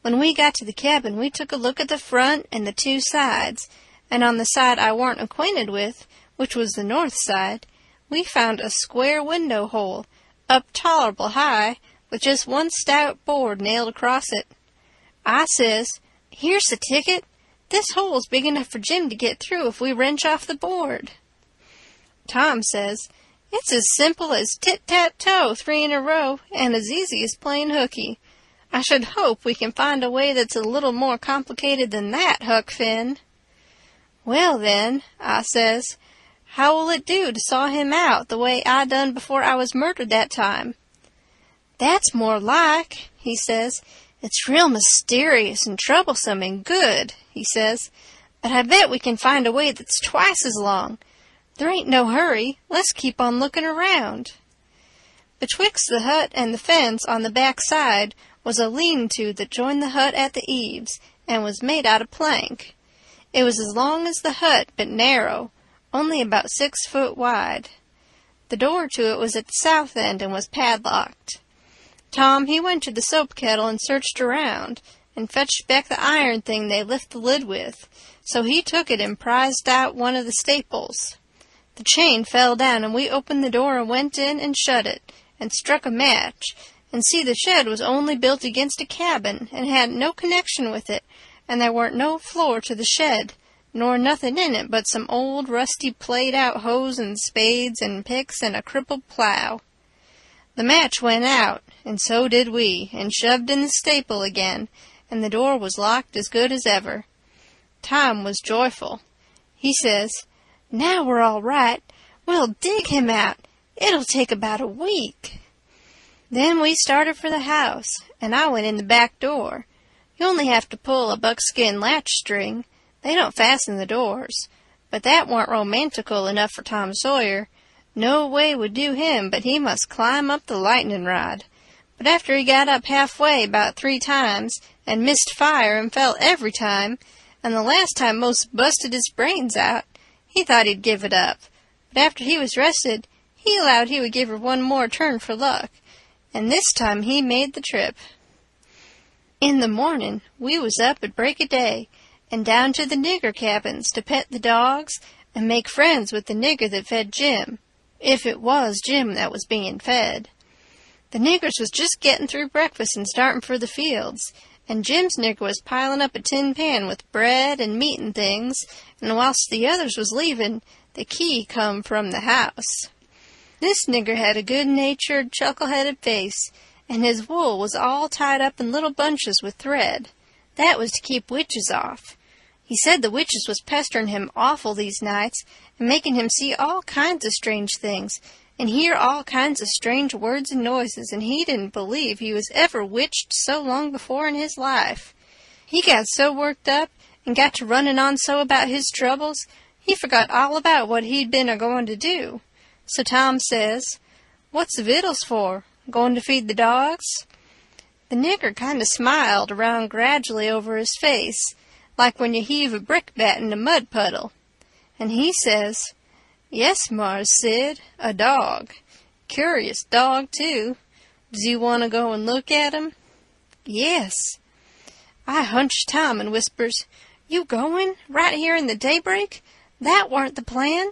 When we got to the cabin, we took a look at the front and the two sides, and on the side I warn't acquainted with, which was the north side, we found a square window hole, up tolerable high, with just one stout board nailed across it. I says, "Here's the ticket. This hole's big enough for Jim to get through if we wrench off the board." Tom says, "It's as simple as tit-tat-toe 3 in a row, and as easy as playing hooky. I should hope we can find a way that's a little more complicated than that, Huck Finn." "Well, then," I says, "how will it do to saw him out the way I done before I was murdered that time?" "That's more like," he says. "It's real mysterious and troublesome and good," he says, "but I bet we can find a way that's twice as long. There ain't no hurry. Let's keep on looking around." Betwixt the hut and the fence on the back side was a lean-to that joined the hut at the eaves, and was made out of plank. It was as long as the hut, but narrow, only about 6 foot wide. The door to it was at the south end and was padlocked. Tom, he went to the soap kettle and searched around, and fetched back the iron thing they lift the lid with, so he took it and prized out one of the staples. The chain fell down, and we opened the door and went in and shut it, and struck a match, and see the shed was only built against a cabin, and had no connection with it, and there weren't no floor to the shed, nor nothing in it but some old rusty played-out hoes and spades and picks and a crippled plow. The match went out, and so did we, and shoved in the staple again, and the door was locked as good as ever. Tom was joyful. He says, "Now we're all right. We'll dig him out. It'll take about a week." Then we started for the house, and I went in the back door. You only have to pull a buckskin latch string. They don't fasten the doors. But that warn't romantical enough for Tom Sawyer. No way would do him, but he must climb up the lightning rod. But after he got up halfway about 3 times, and missed fire and fell every time, and the last time most busted his brains out, he thought he'd give it up. But after he was rested, he allowed he would give her one more turn for luck, and this time he made the trip. In the morning, we was up at break of day, and down to the nigger cabins to pet the dogs and make friends with the nigger that fed Jim, if it was Jim that was being fed. The niggers was just getting through breakfast and starting for the fields, and Jim's nigger was piling up a tin pan with bread and meat and things, and whilst the others was leaving, the key come from the house. This nigger had a good-natured, chuckle-headed face, and his wool was all tied up in little bunches with thread. That was to keep witches off. He said the witches was pestering him awful these nights, and making him see all kinds of strange things, and hear all kinds of strange words and noises, and he didn't believe he was ever witched so long before in his life. He got so worked up, and got to running on so about his troubles, he forgot all about what he'd been a-going to do. So Tom says, "What's the victuals for? Going to feed the dogs?" The nigger kind of smiled around gradually over his face, like when you heave a brickbat in a mud puddle. And he says, "Yes, Mars Sid, a dog. Curious dog, too. Does you want to go and look at him?" "Yes." I hunched Tom and whispers, "You going? Right here in the daybreak? That warn't the plan."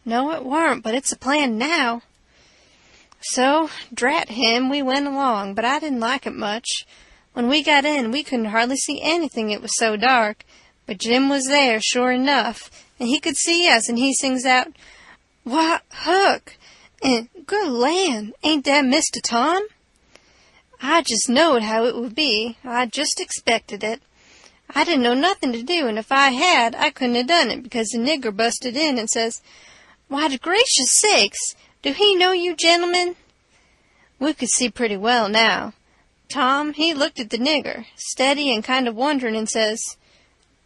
"No, it warn't, but it's a plan now." So, drat him, we went along, but I didn't like it much. When we got in, we couldn't hardly see anything, it was so dark. But Jim was there, sure enough, and he could see us, and he sings out, "Why, Huck, and good land, ain't that Mr. Tom?" I just knowed how it would be. I just expected it. I didn't know nothing to do, and if I had, I couldn't have done it, because the nigger busted in and says, "Why, to gracious sakes, do he know you gentlemen?" We could see pretty well now. Tom, he looked at the nigger, steady and kind of wondering, and says,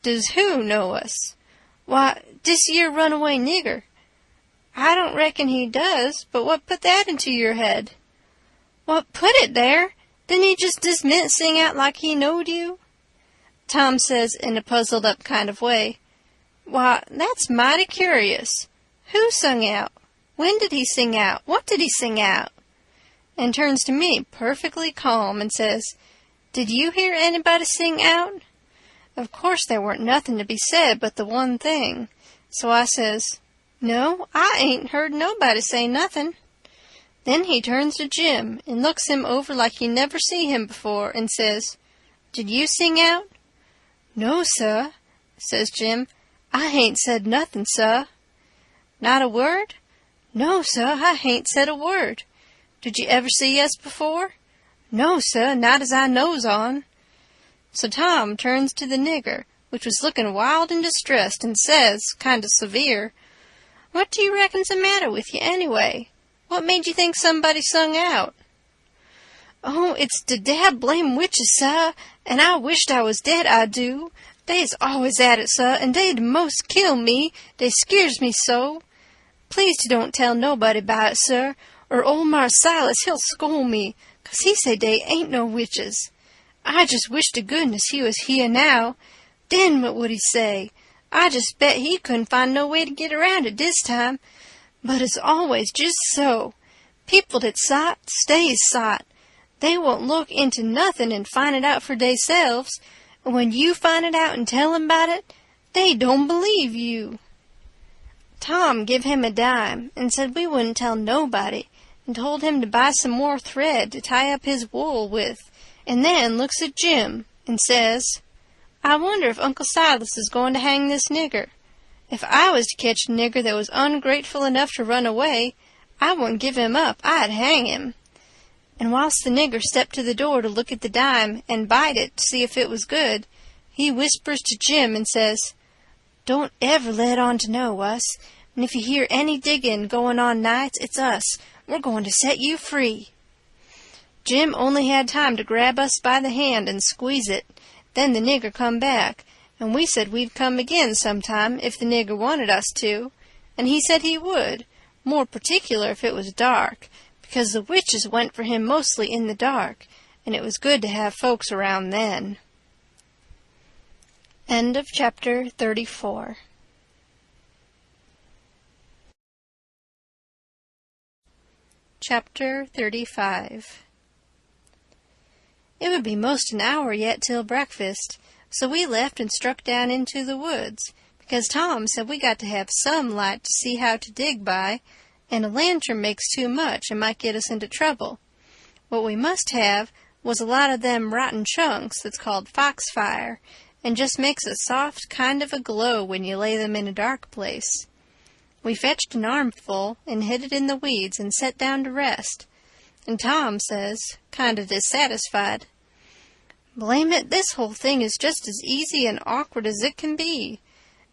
"Does who know us?" "Why, dis yer runaway nigger." "I don't reckon he does, but what put that into your head?" "What put it there? Didn't he just this minute sing out like he knowed you?" Tom says in a puzzled-up kind of way, "Why, that's mighty curious. Who sung out? When did he sing out? What did he sing out?" And turns to me perfectly calm and says, "Did you hear anybody sing out?" Of course there weren't nothing to be said but the one thing. So I says, "No, I ain't heard nobody say nothing." Then he turns to Jim and looks him over like he never see him before and says, "Did you sing out?" "No, suh," says Jim. "I hain't said nothing, suh." "Not a word?" "No, suh, I hain't said a word." "Did you ever see us before?" "No, suh, not as I knows on." So Tom turns to the nigger, which was looking wild and distressed, and says, kind of severe, "What do you reckon's the matter with you, anyway? What made you think somebody sung out?" "Oh, it's de dad blame witches, suh, and I wisht I was dead, I do. Dey's always at it, suh, and dey'd most kill me. Dey skeers me so. Please don't tell nobody 'bout it, sir, or old Mars Silas he'll scold me, 'cause he say dey ain't no witches. I just wish to goodness he was here now. Then what would he say? I just bet he couldn't find no way to get around it dis time. But it's always just so. People that sot stays sot. They won't look into nothing and find it out for deyselves, and when you find it out and tell 'em about it, they don't believe you." Tom give him a dime and said we wouldn't tell nobody, and told him to buy some more thread to tie up his wool with, and then looks at Jim and says, "I wonder if Uncle Silas is going to hang this nigger. If I was to catch a nigger that was ungrateful enough to run away, I wouldn't give him up, I'd hang him." And whilst the nigger stepped to the door to look at the dime and bite it to see if it was good, he whispers to Jim and says, "Don't ever let on to know us, and if you hear any digging going on nights, it's us. We're going to set you free." Jim only had time to grab us by the hand and squeeze it. Then the nigger come back, and we said we'd come again sometime if the nigger wanted us to, and he said he would, more particular if it was dark, because the witches went for him mostly in the dark, and it was good to have folks around then. End of chapter 34. Chapter 35. It would be most an hour yet till breakfast, so we left and struck down into the woods, because Tom said we got to have some light to see how to dig by, and a lantern makes too much and might get us into trouble. What we must have was a lot of them rotten chunks that's called foxfire, and just makes a soft kind of a glow when you lay them in a dark place. We fetched an armful and hid it in the weeds and sat down to rest, and Tom says, kind of dissatisfied, "Blame it, this whole thing is just as easy and awkward as it can be,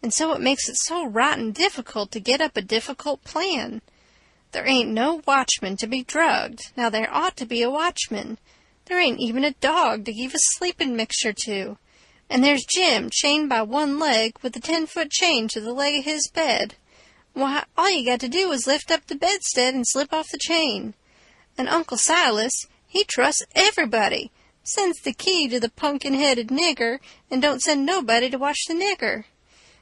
and so it makes it so rotten difficult to get up a difficult plan. There ain't no watchman to be drugged. Now there ought to be a watchman. There ain't even a dog to give a sleeping mixture to. And there's Jim chained by one leg with a 10-foot chain to the leg of his bed. Why, all you got to do is lift up the bedstead and slip off the chain. And Uncle Silas, he trusts everybody, sends the key to the pumpkin-headed nigger, and don't send nobody to watch the nigger.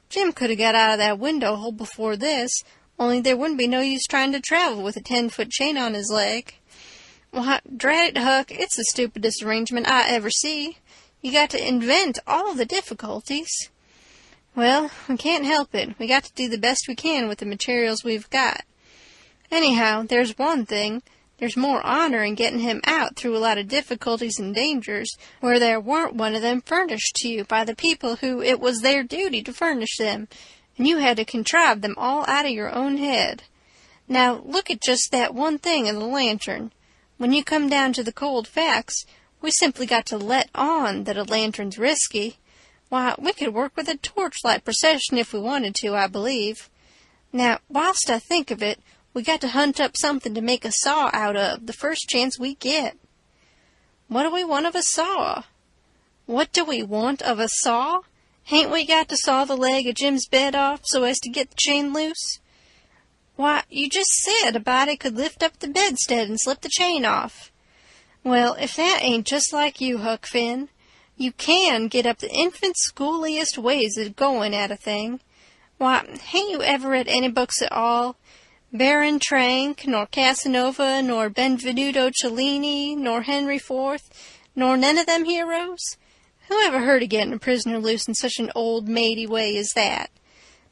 Jim could have got out of that window hole before this, only there wouldn't be no use trying to travel with a 10-foot chain on his leg. Why, drat it, Huck, it's the stupidest arrangement I ever see. You got to invent all the difficulties. Well, we can't help it. We got to do the best we can with the materials we've got. Anyhow, there's one thing. There's more honor in getting him out through a lot of difficulties and dangers where there weren't one of them furnished to you by the people who it was their duty to furnish them, and you had to contrive them all out of your own head. Now, look at just that one thing in the lantern. When you come down to the cold facts, we simply got to let on that a lantern's risky. Why, we could work with a torchlight procession if we wanted to, I believe. Now, whilst I think of it, we got to hunt up something to make a saw out of the first chance we get. What do we want of a saw? What do we want of a saw? Hain't we got to saw the leg of Jim's bed off so as to get the chain loose? Why, you just said a body could lift up the bedstead and slip the chain off. Well, if that ain't just like you, Huck Finn. You can get up the infant schooliest ways of going at a thing. Why, hain't you ever read any books at all? Baron Trank, nor Casanova, nor Benvenuto Cellini, nor Henry IV, nor none of them heroes? Who ever heard of getting a prisoner loose in such an old maidy way as that?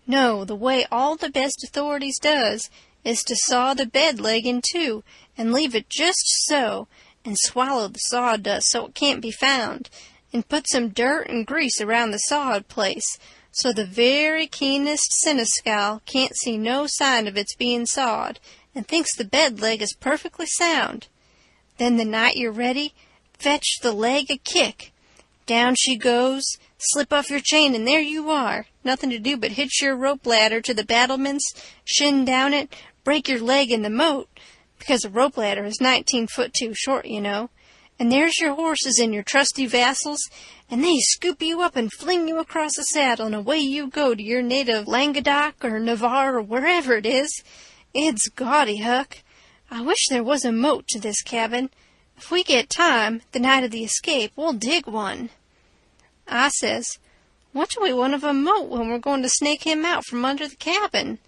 No, the way all the best authorities does is to saw the bed leg in two and leave it just so, and swallow the sawdust so it can't be found, and put some dirt and grease around the sawed place, so the very keenest senescal can't see no sign of its being sawed, and thinks the bed leg is perfectly sound. Then the night you're ready, fetch the leg a kick. Down she goes, slip off your chain, and there you are. Nothing to do but hitch your rope ladder to the battlements, shin down it, break your leg in the moat, because a rope ladder is 19 foot too short, you know. And there's your horses and your trusty vassals, and they scoop you up and fling you across the saddle, and away you go to your native Languedoc or Navarre or wherever it is. It's gaudy, Huck. I wish there was a moat to this cabin. If we get time, the night of the escape, we'll dig one. I says, what do we want of a moat when we're going to snake him out from under the cabin?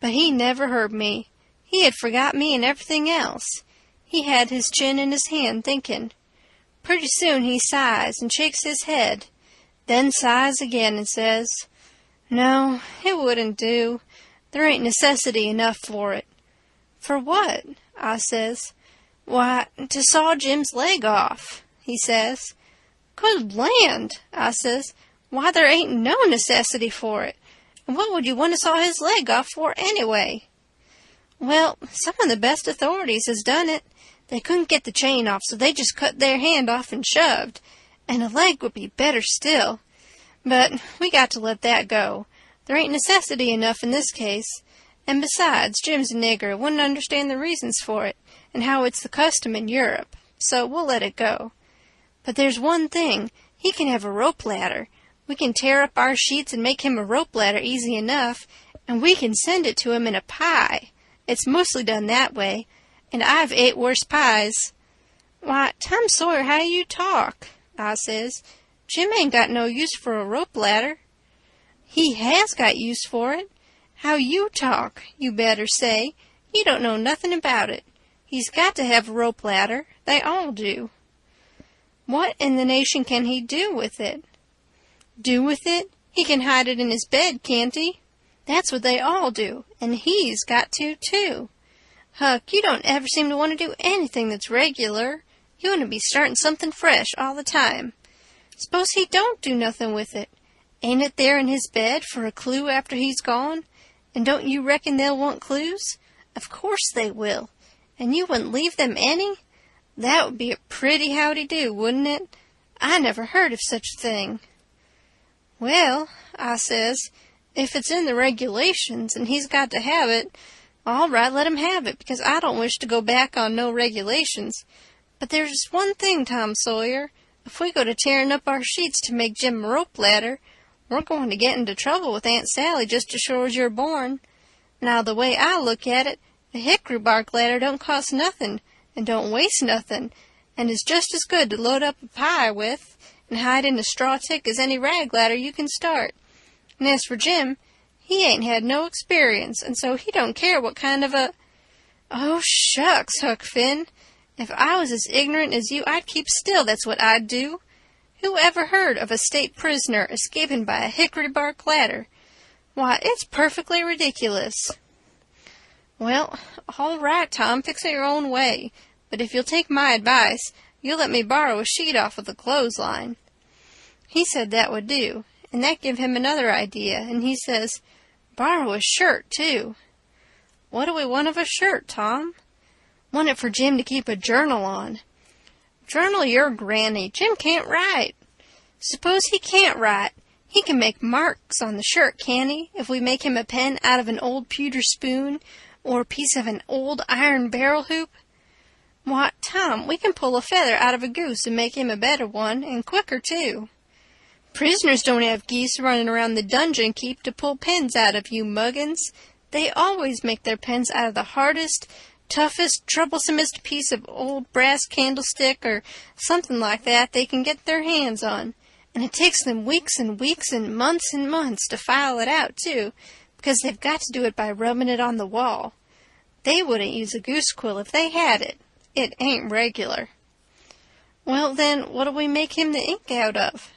But he never heard me. He had forgot me and everything else. He had his chin in his hand, thinking. Pretty soon he sighs and shakes his head, then sighs again and says, No, it wouldn't do. There ain't necessity enough for it. For what? I says. Why, to saw Jim's leg off, he says. Good land, I says. Why, there ain't no necessity for it. And what would you want to saw his leg off for anyway? Well, some of the best authorities has done it. They couldn't get the chain off, so they just cut their hand off and shoved. And a leg would be better still. But we got to let that go. There ain't necessity enough in this case. And besides, Jim's a nigger, wouldn't understand the reasons for it, and how it's the custom in Europe. so we'll let it go. But there's one thing. He can have a rope ladder. We can tear up our sheets and make him a rope ladder easy enough, and we can send it to him in a pie. It's mostly done that way, and I've ate worse pies." "Why, Tom Sawyer, how you talk," I says. "Jim ain't got no use for a rope ladder." "He has got use for it. How you talk, you better say. You don't know nothing about it. He's got to have a rope ladder. They all do." "What in the nation can he do with it?" "Do with it? He can hide it in his bed, can't he? That's what they all do, and he's got to, too. Huck, you don't ever seem to want to do anything that's regular. You want to be starting something fresh all the time. Suppose he don't do nothing with it. Ain't it there in his bed for a clue after he's gone? And don't you reckon they'll want clues? Of course they will. And you wouldn't leave them any? That would be a pretty howdy-do, wouldn't it? I never heard of such a thing." "Well," I says, "if it's in the regulations and he's got to have it, all right, let him have it, because I don't wish to go back on no regulations. But there's just one thing, Tom Sawyer. If we go to tearing up our sheets to make Jim a rope ladder, we're going to get into trouble with Aunt Sally just as sure as you're born. Now, the way I look at it, a hickory bark ladder don't cost nothing, and don't waste nothing, and is just as good to load up a pie with and hide in a straw tick as any rag ladder you can start. And as for Jim, he ain't had no experience, and so he don't care what kind of a—" "Oh, shucks, Huck Finn. If I was as ignorant as you, I'd keep still, that's what I'd do. Who ever heard of a state prisoner escaping by a hickory bark ladder? Why, it's perfectly ridiculous." "Well, all right, Tom, fix it your own way. But if you'll take my advice, you'll let me borrow a sheet off of the clothesline." He said that would do, and that give him another idea, and he says, "Borrow a shirt, too." "What do we want of a shirt, Tom?" "Want it for Jim to keep a journal on." "Journal your granny. Jim can't write." "Suppose he can't write. He can make marks on the shirt, can't he, if we make him a pen out of an old pewter spoon or a piece of an old iron barrel hoop?" "Why, Tom, we can pull a feather out of a goose and make him a better one, and quicker, too." "Prisoners don't have geese running around the dungeon keep to pull pens out of, you muggins. They always make their pens out of the hardest, toughest, troublesomest piece of old brass candlestick or something like that they can get their hands on. And it takes them weeks and weeks and months to file it out, too, because they've got to do it by rubbing it on the wall. They wouldn't use a goose quill if they had it. It ain't regular." "Well, then, what'll we make him the ink out of?"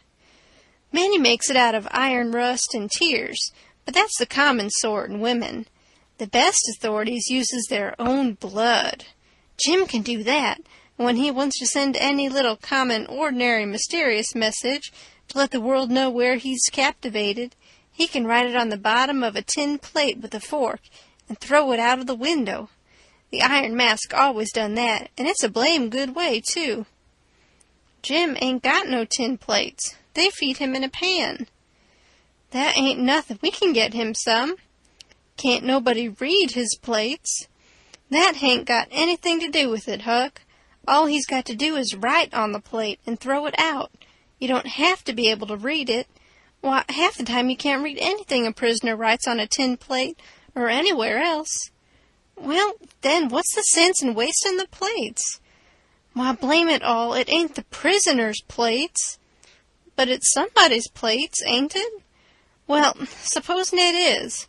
"Manny makes it out of iron rust and tears, but that's the common sort in women. The best authorities uses their own blood. Jim can do that, and when he wants to send any little common, ordinary, mysterious message to let the world know where he's captivated, he can write it on the bottom of a tin plate with a fork and throw it out of the window. The Iron Mask always done that, and it's a blame good way, too." "Jim ain't got no tin plates. They feed him in a pan." "That ain't nothing. We can get him some." "Can't nobody read his plates." "That hain't got anything to do with it, Huck. All he's got to do is write on the plate and throw it out. You don't have to be able to read it. Why, half the time you can't read anything a prisoner writes on a tin plate or anywhere else." "Well, then, what's the sense in wasting the plates?" "Why, blame it all, it ain't the prisoner's plates." "But it's somebody's plates, ain't it?" "Well, supposing it is,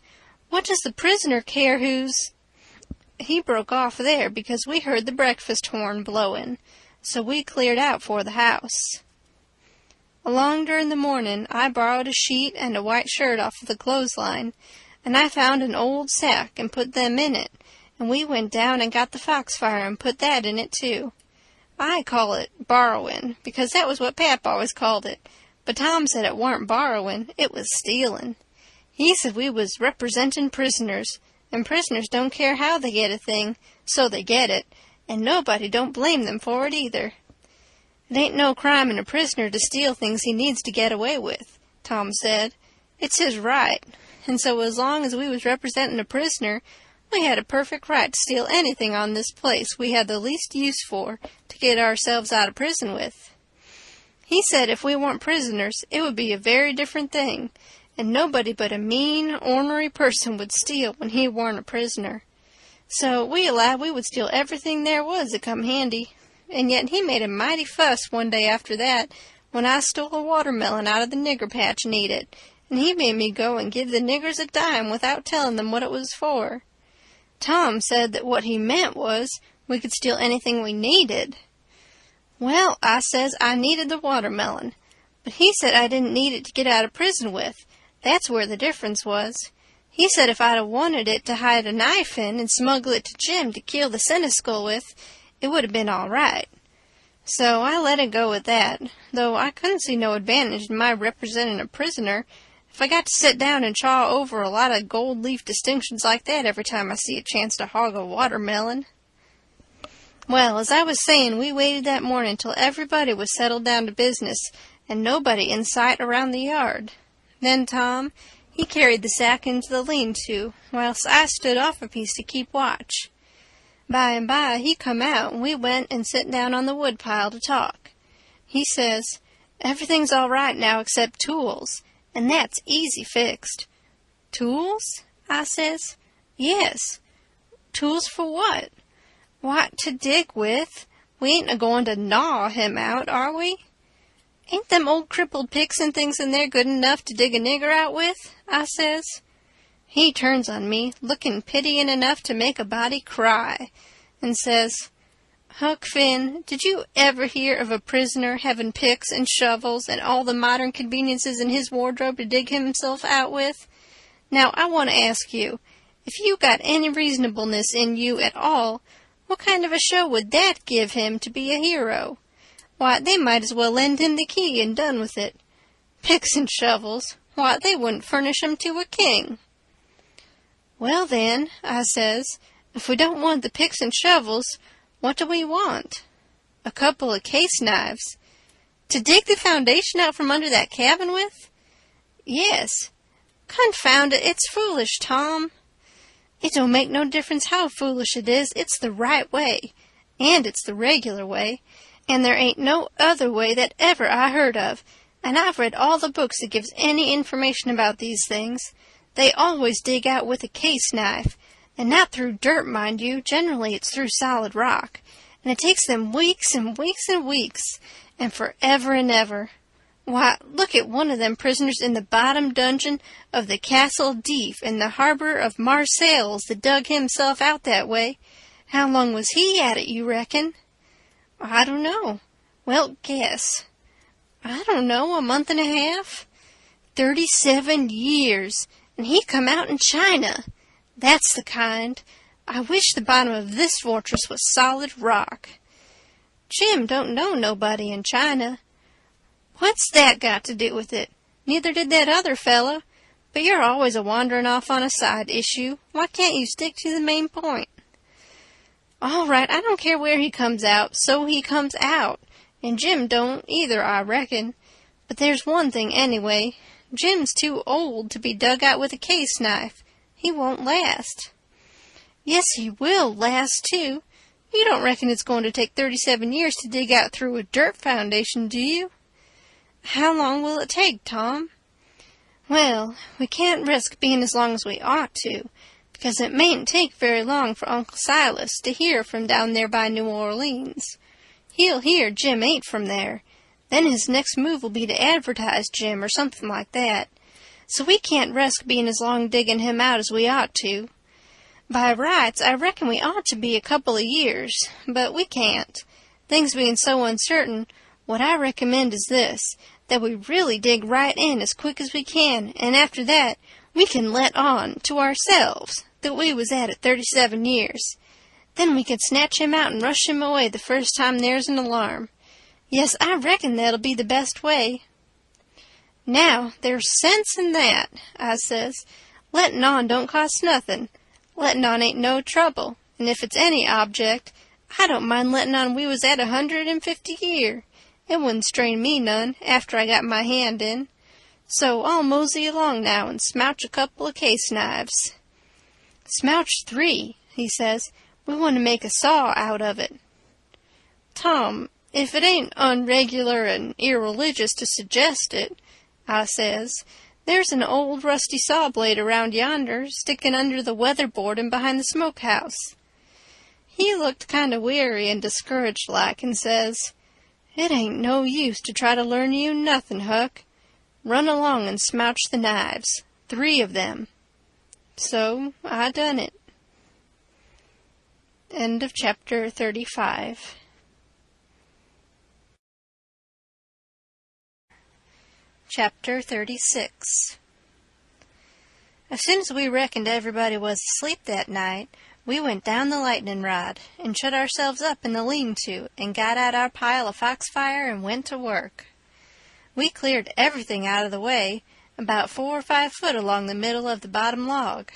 what does the prisoner care who's—" He broke off there because we heard the breakfast horn blowing, so we cleared out for the house. Along during the morning I borrowed a sheet and a white shirt off of the clothesline, and I found an old sack and put them in it, and we went down and got the foxfire and put that in it, too. I call it borrowing, because that was what Pap always called it, but Tom said it warn't borrowing, it was stealing. He said we was representing prisoners, and prisoners don't care how they get a thing, so they get it, and nobody don't blame them for it either. It ain't no crime in a prisoner to steal things he needs to get away with, Tom said. It's his right, and so as long as we was representing a prisoner, We had a perfect right to steal anything on this place we had the least use for to get ourselves out of prison with. He said if we weren't prisoners, it would be a very different thing, and nobody but a mean, ornery person would steal when he weren't a prisoner. So we allowed we would steal everything there was that come handy, and yet he made a mighty fuss one day after that when I stole a watermelon out of the nigger patch and ate it, and he made me go and give the niggers a dime without telling them what it was for. Tom said that what he meant was we could steal anything we needed. Well, I says I needed the watermelon, but he said I didn't need it to get out of prison with. That's where the difference was. He said if I'd wanted it to hide a knife in and smuggle it to Jim to kill the seneschal with, it would have been all right. So I let it go with that, though I couldn't see no advantage in my representing a prisoner if I got to sit down and chaw over a lot of gold leaf distinctions like that every time I see a chance to hog a watermelon. Well, as I was saying, we waited that morning till everybody was settled down to business and nobody in sight around the yard. Then Tom, he carried the sack into the lean-to, whilst I stood off a piece to keep watch. By and by he come out, and we went and sit down on the woodpile to talk. He says, everything's all right now except tools, and that's easy fixed. Tools? I says. Yes. Tools for what? Why, to dig with. We ain't a-going to gnaw him out, are we? Ain't them old crippled picks and things in there good enough to dig a nigger out with? I says. He turns on me, looking pitying enough to make a body cry, and says, Huck Finn, did you ever hear of a prisoner having picks and shovels and all the modern conveniences in his wardrobe to dig himself out with? Now, I want to ask you, if you got any reasonableness in you at all, what kind of a show would that give him to be a hero? Why, they might as well lend him the key and done with it. Picks and shovels, why, they wouldn't furnish 'em to a king. Well, then, I says, if we don't want the picks and shovels, what do we want? A couple of case knives. To dig the foundation out from under that cabin with? Yes. Confound it, it's foolish, Tom. It don't make no difference how foolish it is, it's the right way, and it's the regular way, and there ain't no other way that ever I heard of, and I've read all the books that gives any information about these things. They always dig out with a case knife, and not through dirt, mind you. Generally it's through solid rock, and it takes them weeks and weeks and weeks, and forever and ever. Why, look at one of them prisoners in the bottom dungeon of the Castle Deef in the harbor of Marseilles that dug himself out that way. How long was he at it, you reckon? I don't know. Well, guess. I don't know, a month and a half? 37 years. And he come out in China. That's the kind. I wish the bottom of this fortress was solid rock. Jim don't know nobody in China. What's that got to do with it? Neither did that other fellow. But you're always a-wandering off on a side issue. Why can't you stick to the main point? All right, I don't care where he comes out, so he comes out. And Jim don't either, I reckon. But there's one thing anyway. Jim's too old to be dug out with a case knife. He won't last. Yes, he will last, too. You don't reckon it's going to take 37 years to dig out through a dirt foundation, do you? How long will it take, Tom? Well, we can't risk being as long as we ought to, because it mayn't take very long for Uncle Silas to hear from down there by New Orleans. He'll hear Jim ain't from there. Then his next move will be to advertise Jim or something like that. So we can't risk being as long digging him out as we ought to. By rights, I reckon we ought to be a couple of years, but we can't. Things being so uncertain, what I recommend is this, that we really dig right in as quick as we can, and after that we can let on to ourselves that we was at it 37 years. Then we can snatch him out and rush him away the first time there's an alarm. Yes, I reckon that'll be the best way. Now, there's sense in that, I says. Letting on don't cost nothing. Letting on ain't no trouble, and if it's any object, I don't mind letting on we was at 150 year. It wouldn't strain me none, after I got my hand in. So I'll mosey along now and smouch a couple of case knives. "Smouch 3," he says. "We want to make a saw out of it." "Tom, if it ain't unregular and irreligious to suggest it," I says, "there's an old rusty saw blade around yonder, sticking under the weatherboard and behind the smokehouse." He looked kind of weary and discouraged like, and says, "It ain't no use to try to learn you nothing, Huck. Run along and smouch the knives, 3 of them." So I done it. End of chapter 35. Chapter 36. As soon as we reckoned everybody was asleep that night, we went down the lightning rod and shut ourselves up in the lean-to and got out our pile of foxfire and went to work. We cleared everything out of the way, about 4 or 5 foot along the middle of the bottom log.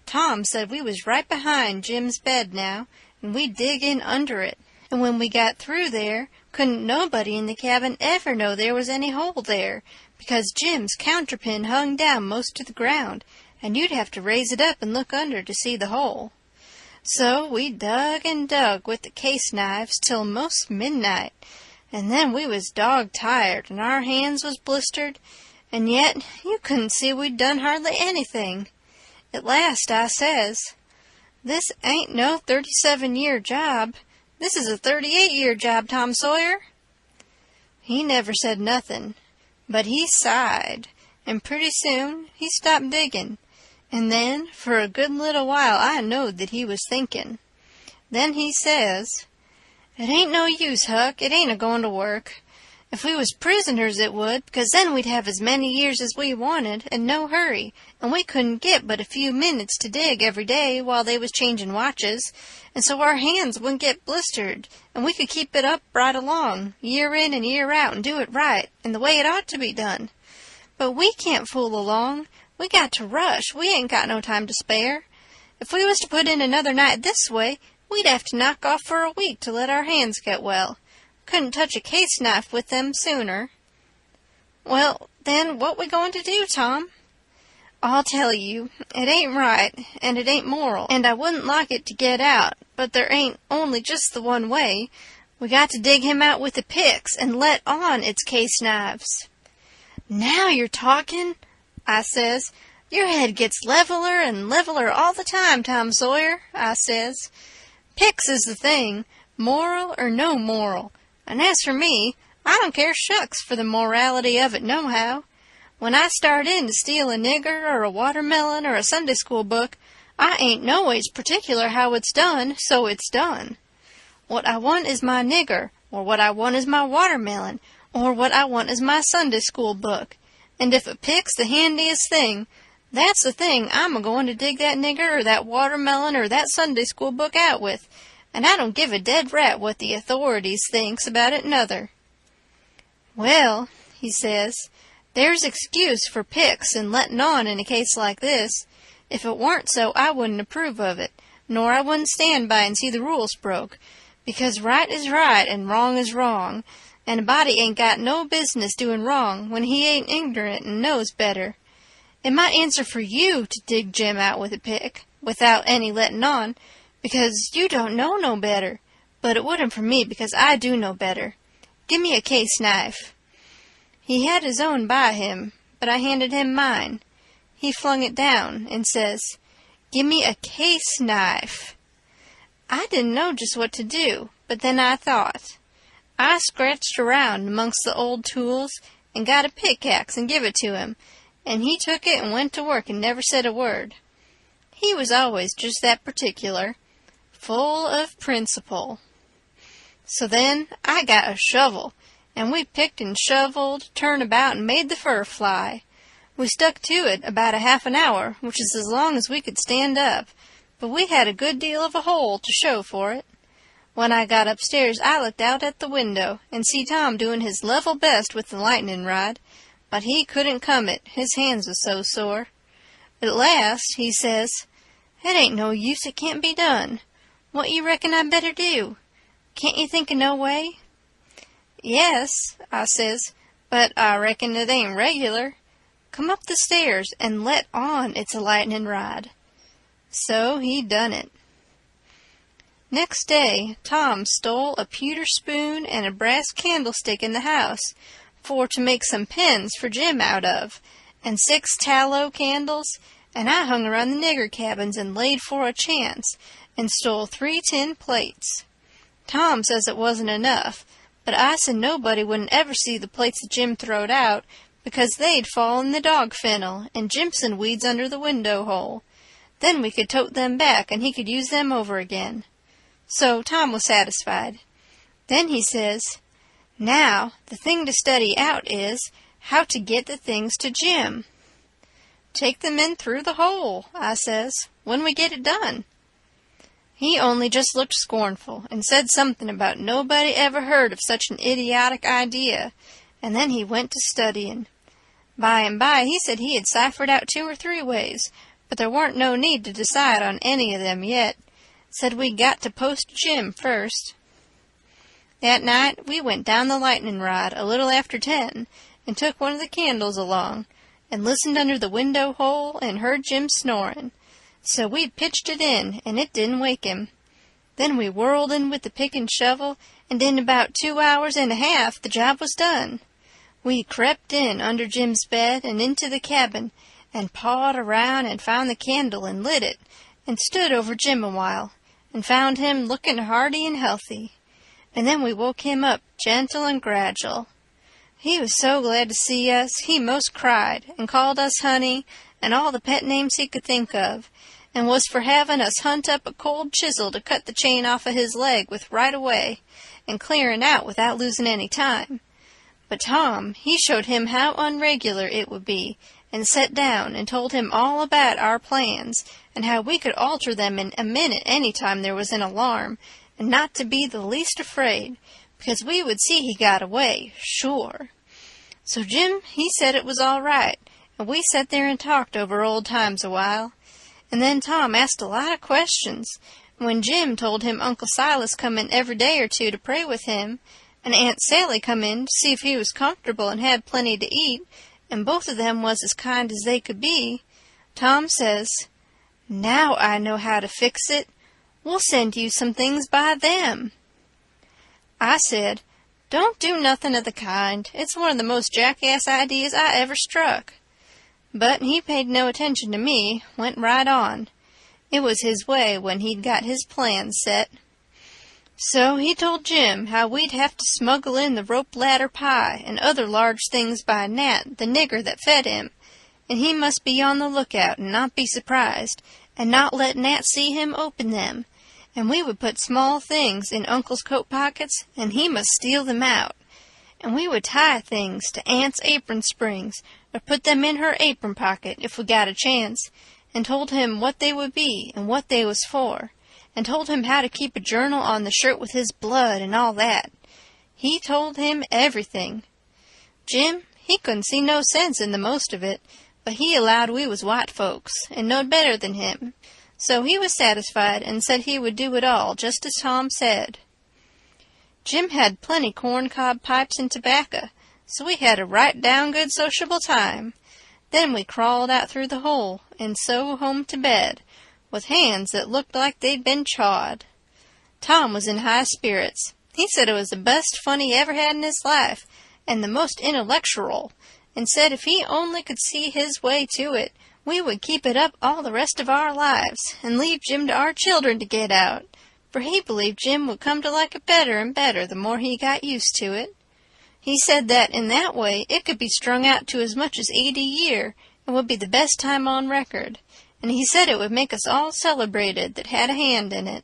Tom said we was right behind Jim's bed now, and we'd dig in under it, and when we got through there, couldn't nobody in the cabin ever know there was any hole there, because Jim's counterpin hung down most to the ground, and you'd have to raise it up and look under to see the hole. So we dug and dug with the case knives till most midnight, and then we was dog-tired, and our hands was blistered, and yet you couldn't see we'd done hardly anything. At last I says, "This ain't no 37-year job. This is a 38-year job, Tom Sawyer." He never said nothing, but he sighed, and pretty soon he stopped digging, and then for a good little while I knowed that he was thinking. Then he says, "It ain't no use, Huck. It ain't a-goin' to work. If we was prisoners it would, because then we'd have as many years as we wanted, and no hurry, and we couldn't get but a few minutes to dig every day while they was changing watches, and so our hands wouldn't get blistered, and we could keep it up right along, year in and year out, and do it right, and the way it ought to be done. But we can't fool along. We got to rush. We ain't got no time to spare. If we was to put in another night this way, we'd have to knock off for a week to let our hands get well. Couldn't touch a case knife with them sooner." "Well, then, what we going to do, Tom?" "I'll tell you. It ain't right, and it ain't moral, and I wouldn't like it to get out, but there ain't only just the one way. We got to dig him out with the picks and let on it's case knives." "Now you're talking," I says. "Your head gets leveler and leveler all the time, Tom Sawyer," I says. "Picks is the thing, moral or no moral. And as for me, I don't care shucks for the morality of it nohow. When I start in to steal a nigger or a watermelon or a Sunday school book, I ain't no ways particular how it's done, so it's done. What I want is my nigger, or what I want is my watermelon, or what I want is my Sunday school book. And if a pick's the handiest thing, that's the thing I'm a-going to dig that nigger or that watermelon or that Sunday school book out with, and I don't give a dead rat what the authorities thinks about it nother." "Well," he says, "there's excuse for picks and letting on in a case like this. If it warn't so, I wouldn't approve of it, nor I wouldn't stand by and see the rules broke, because right is right and wrong is wrong, and a body ain't got no business doing wrong when he ain't ignorant and knows better. It might answer for you to dig Jim out with a pick, without any letting on, because you don't know no better, but it wouldn't for me because I do know better. Give me a case knife." He had his own by him, but I handed him mine. He flung it down and says, "Give me a case knife." I didn't know just what to do, but then I thought. I scratched around amongst the old tools and got a pickaxe and give it to him, and he took it and went to work and never said a word. He was always just that particular, full of principle. So then I got a shovel, and we picked and shoveled, turned about, and made the fur fly. We stuck to it about a half an hour, which is as long as we could stand up, but we had a good deal of a hole to show for it. When I got upstairs, I looked out at the window and see Tom doing his level best with the lightning rod, but he couldn't come it, his hands was so sore. At last he says, "It ain't no use, it can't be done. What you reckon I better do? Can't you think of no way?" "Yes," I says, "but I reckon it ain't regular. Come up the stairs and let on it's a lightning rod." So he done it. Next day, Tom stole a pewter spoon and a brass candlestick in the house for to make some pens for Jim out of, and 6 tallow candles, and I hung around the nigger cabins and laid for a chance, and stole 3 tin plates. Tom says it wasn't enough, but I said nobody wouldn't ever see the plates that Jim throwed out, because they'd fall in the dog fennel and Jimson weeds under the window hole. Then we could tote them back, and he could use them over again. So Tom was satisfied. Then he says, "Now, the thing to study out is how to get the things to Jim." "Take them in through the hole," I says, "when we get it done." He only just looked scornful, and said something about nobody ever heard of such an idiotic idea, and then he went to studying. By and by he said he had ciphered out 2 or 3 ways, but there warn't no need to decide on any of them yet. Said we got to post Jim first. That night we went down the lightning rod a little after 10, and took one of the candles along, and listened under the window hole and heard Jim snoring. So we pitched it in, and it didn't wake him. Then we whirled in with the pick and shovel, and in about 2 hours and a half the job was done. We crept in under Jim's bed and into the cabin, and pawed around and found the candle and lit it, and stood over Jim a while, and found him looking hearty and healthy. And then we woke him up gentle and gradual. He was so glad to see us, he most cried, and called us honey, and all the pet names he could think of, and was for having us hunt up a cold chisel to cut the chain off of his leg with right away, and clearing out without losing any time. But Tom, he showed him how unregular it would be, and set down and told him all about our plans, and how we could alter them in a minute any time there was an alarm, and not to be the least afraid, because we would see he got away, sure. So Jim, he said it was all right, and we sat there and talked over old times a while. And then Tom asked a lot of questions, and when Jim told him Uncle Silas come in every day or 2 to pray with him, and Aunt Sally come in to see if he was comfortable and had plenty to eat, and both of them was as kind as they could be, Tom says, "Now I know how to fix it. We'll send you some things by them." I said, "Don't do nothing of the kind. It's one of the most jackass ideas I ever struck." But he paid no attention to me, went right on. It was his way when he'd got his plans set. So he told Jim how we'd have to smuggle in the rope ladder pie and other large things by Nat, the nigger that fed him, and he must be on the lookout and not be surprised, and not let Nat see him open them, and we would put small things in Uncle's coat pockets, and he must steal them out, and we would tie things to Aunt's apron springs, or put them in her apron pocket if we got a chance, and told him what they would be and what they was for, and told him how to keep a journal on the shirt with his blood and all that. He told him everything. Jim, he couldn't see no sense in the most of it, but he allowed we was white folks, and knowed better than him, so he was satisfied and said he would do it all just as Tom said. Jim had plenty corn-cob pipes and tobacco, so we had a right down good sociable time. Then we crawled out through the hole, and so home to bed, with hands that looked like they'd been chawed. Tom was in high spirits. He said it was the best fun he ever had in his life, and the most intellectual, and said if he only could see his way to it, we would keep it up all the rest of our lives, and leave Jim to our children to get out, for he believed Jim would come to like it better and better the more he got used to it. He said that in that way it could be strung out to as much as 80 a year, and would be the best time on record, and he said it would make us all celebrated that had a hand in it.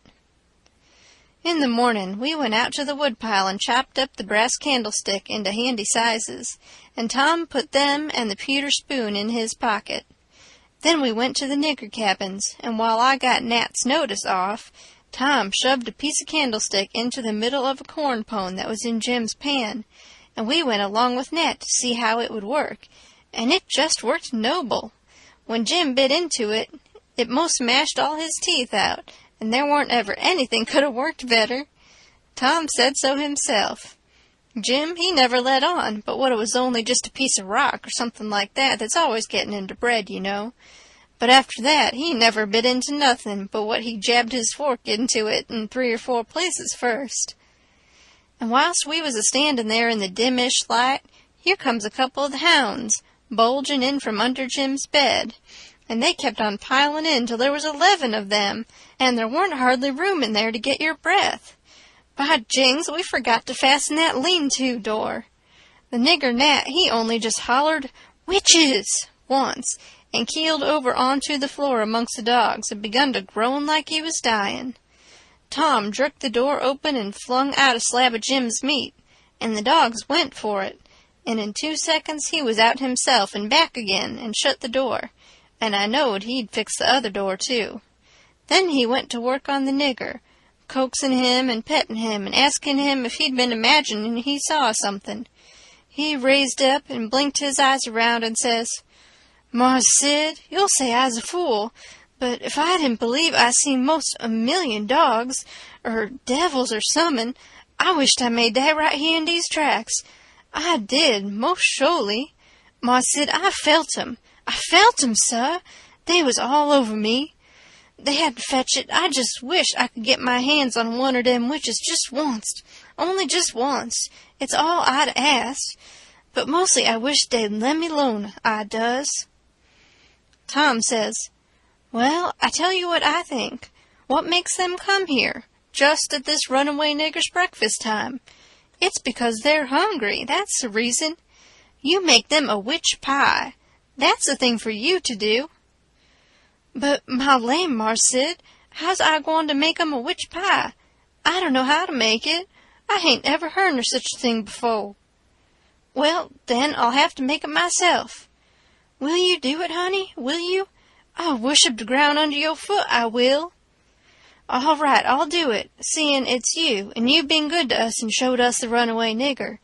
In the morning we went out to the woodpile and chopped up the brass candlestick into handy sizes, and Tom put them and the pewter spoon in his pocket. Then we went to the nigger cabins, and while I got Nat's notice off, Tom shoved a piece of candlestick into the middle of a corn pone that was in Jim's pan, and we went along with Nat to see how it would work, and it just worked noble. When Jim bit into it, it most mashed all his teeth out, and there warn't ever anything could have worked better. Tom said so himself. Jim, he never let on, but what it was only just a piece of rock or something like that that's always getting into bread, you know. But after that he never bit into nothing but what he jabbed his fork into it in 3 or 4 places first. And whilst we was a-standing there in the dim-ish light, here comes a couple of the hounds, bulging in from under Jim's bed, and they kept on piling in till there was 11 of them, and there weren't hardly room in there to get your breath. By jings, we forgot to fasten that lean-to door. The nigger Nat, he only just hollered, "Witches!" once, and keeled over onto the floor amongst the dogs and begun to groan like he was dying. Tom jerked the door open and flung out a slab of Jim's meat, and the dogs went for it, and in 2 seconds he was out himself and back again and shut the door, and I knowed he'd fix the other door too. Then he went to work on the nigger, coaxing him and petting him and asking him if he'd been imagining he saw something. He raised up and blinked his eyes around and says, "Mars Sid, you'll say I's a fool, but if I didn't believe I seen most 1,000,000 dogs, or devils or summin', I wished I made that right here in these tracks. I did, most surely. Mars Sid, I felt 'em, sir. They was all over me. They had to fetch it. I just wished I could get my hands on one of them witches just once, only just once. It's all I'd ask. But mostly I wish they'd let me alone, I does." Tom says, "Well, I tell you what I think. What makes them come here, just at this runaway nigger's breakfast time? It's because they're hungry, that's the reason. You make them a witch pie. That's the thing for you to do." "But, my land, Mars Sid, how's I going to make 'em a witch pie? I don't know how to make it. I hain't ever heard of such a thing before." "Well, then I'll have to make it myself." "Will you do it, honey? Will you? I'll worship the ground under your foot, I will." "All right, I'll do it, seeing it's you, and you been good to us and showed us the runaway nigger.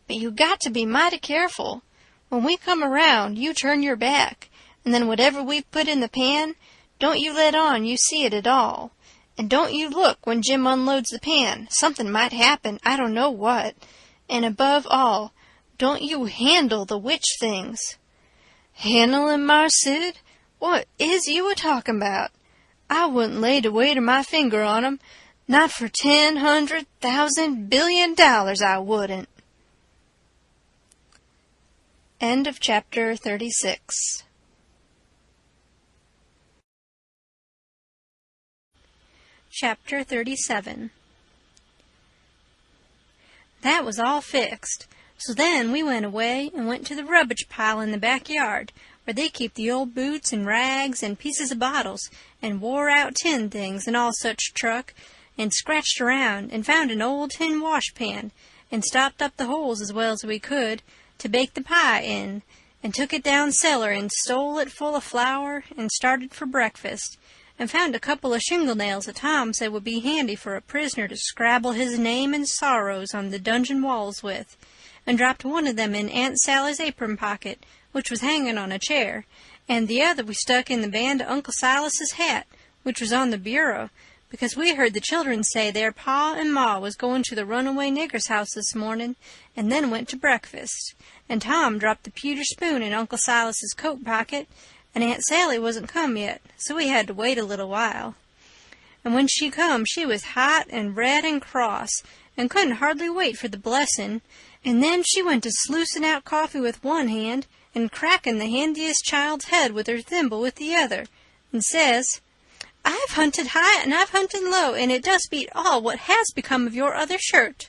But you got to be mighty careful. When we come around, you turn your back, and then whatever we've put in the pan, don't you let on you see it at all. And don't you look when Jim unloads the pan. Something might happen, I don't know what. And above all, don't you handle the witch things." "Handle 'em, Mars Sid? What is you a-talking about? I wouldn't lay the weight of my finger on 'em, not for 10,000,000 billion dollars, I wouldn't." End of chapter 36. Chapter 37. That was all fixed. So then we went away and went to the rubbish pile in the backyard, where they keep the old boots and rags and pieces of bottles and wore-out tin things and all such truck, and scratched around and found an old tin washpan, and stopped up the holes as well as we could to bake the pie in, and took it down cellar and stole it full of flour and started for breakfast, and found a couple of shingle-nails that Tom said would be handy for a prisoner to scrabble his name and sorrows on the dungeon walls with, and dropped one of them in Aunt Sally's apron pocket, which was hanging on a chair, and the other we stuck in the band of Uncle Silas's hat, which was on the bureau, because we heard the children say their pa and ma was going to the runaway nigger's house this morning, and then went to breakfast, and Tom dropped the pewter spoon in Uncle Silas's coat pocket, and Aunt Sally wasn't come yet, so we had to wait a little while. And when she come, she was hot and red and cross, and couldn't hardly wait for the blessing, and then she went to sluicing out coffee with one hand and cracking the handiest child's head with her thimble with the other, and says, "I've hunted high and I've hunted low, and it does beat all what has become of your other shirt."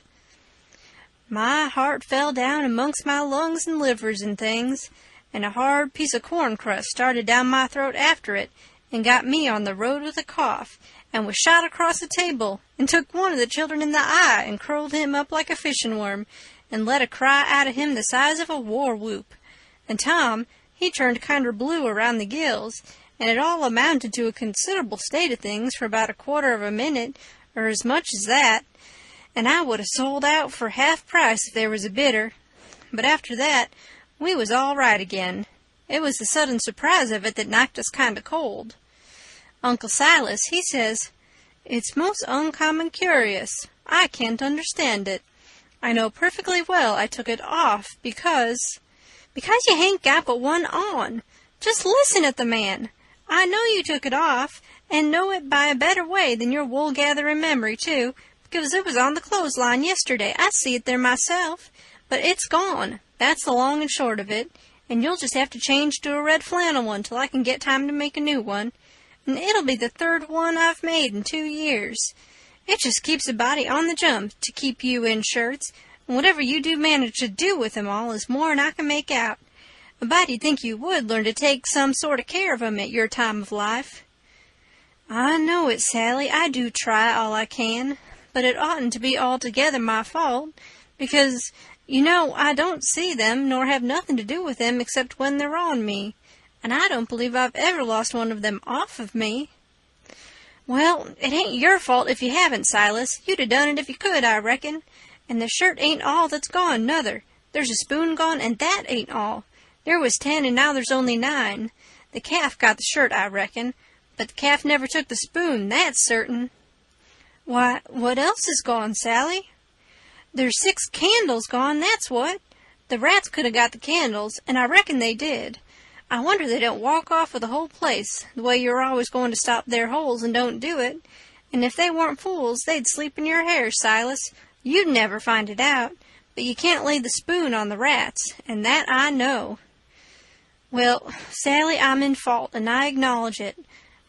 My heart fell down amongst my lungs and livers and things, and a hard piece of corn crust started down my throat after it, and got me on the road with a cough, and was shot across the table, and took one of the children in the eye, and curled him up like a fishing worm, and let a cry out of him the size of a war-whoop. And Tom, he turned kinder blue around the gills, and it all amounted to a considerable state of things for about a quarter of a minute, or as much as that, and I would 'a' sold out for half price if there was a bidder. But after that, we was all right again. It was the sudden surprise of it that knocked us kind of cold. Uncle Silas, he says, "It's most uncommon curious. I can't understand it. I know perfectly well I took it off because you hain't got but one on. Just listen at the man. I know you took it off, and know it by a better way than your wool-gathering memory, too, because it was on the clothesline yesterday. I see it there myself. But it's gone. That's the long and short of it. And you'll just have to change to a red flannel one till I can get time to make a new one. And it'll be the third one I've made in 2 years. It just keeps a body on the jump to keep you in shirts, and whatever you do manage to do with 'em all is more'n I can make out. A body'd think you would learn to take some sort of care of 'em at your time of life. I know it, Sally. I do try all I can, but it oughtn't to be altogether my fault, because, you know, I don't see them nor have nothing to do with them except when they're on me, and I don't believe I've ever lost one of them off of me. Well, it ain't your fault if you haven't, Silas. You'd have done it if you could, I reckon. And the shirt ain't all that's gone, nuther. There's a spoon gone, and that ain't all. There was 10, and now there's only 9. The calf got the shirt, I reckon, but the calf never took the spoon, that's certain. Why, what else is gone, Sally? There's 6 candles gone, that's what. The rats could have got the candles, and I reckon they did. I wonder they don't walk off with the whole place, the way you're always going to stop their holes and don't do it. And if they weren't fools, they'd sleep in your hair, Silas. You'd never find it out, but you can't lay the spoon on the rats, and that I know. Well, Sally, I'm in fault, and I acknowledge it.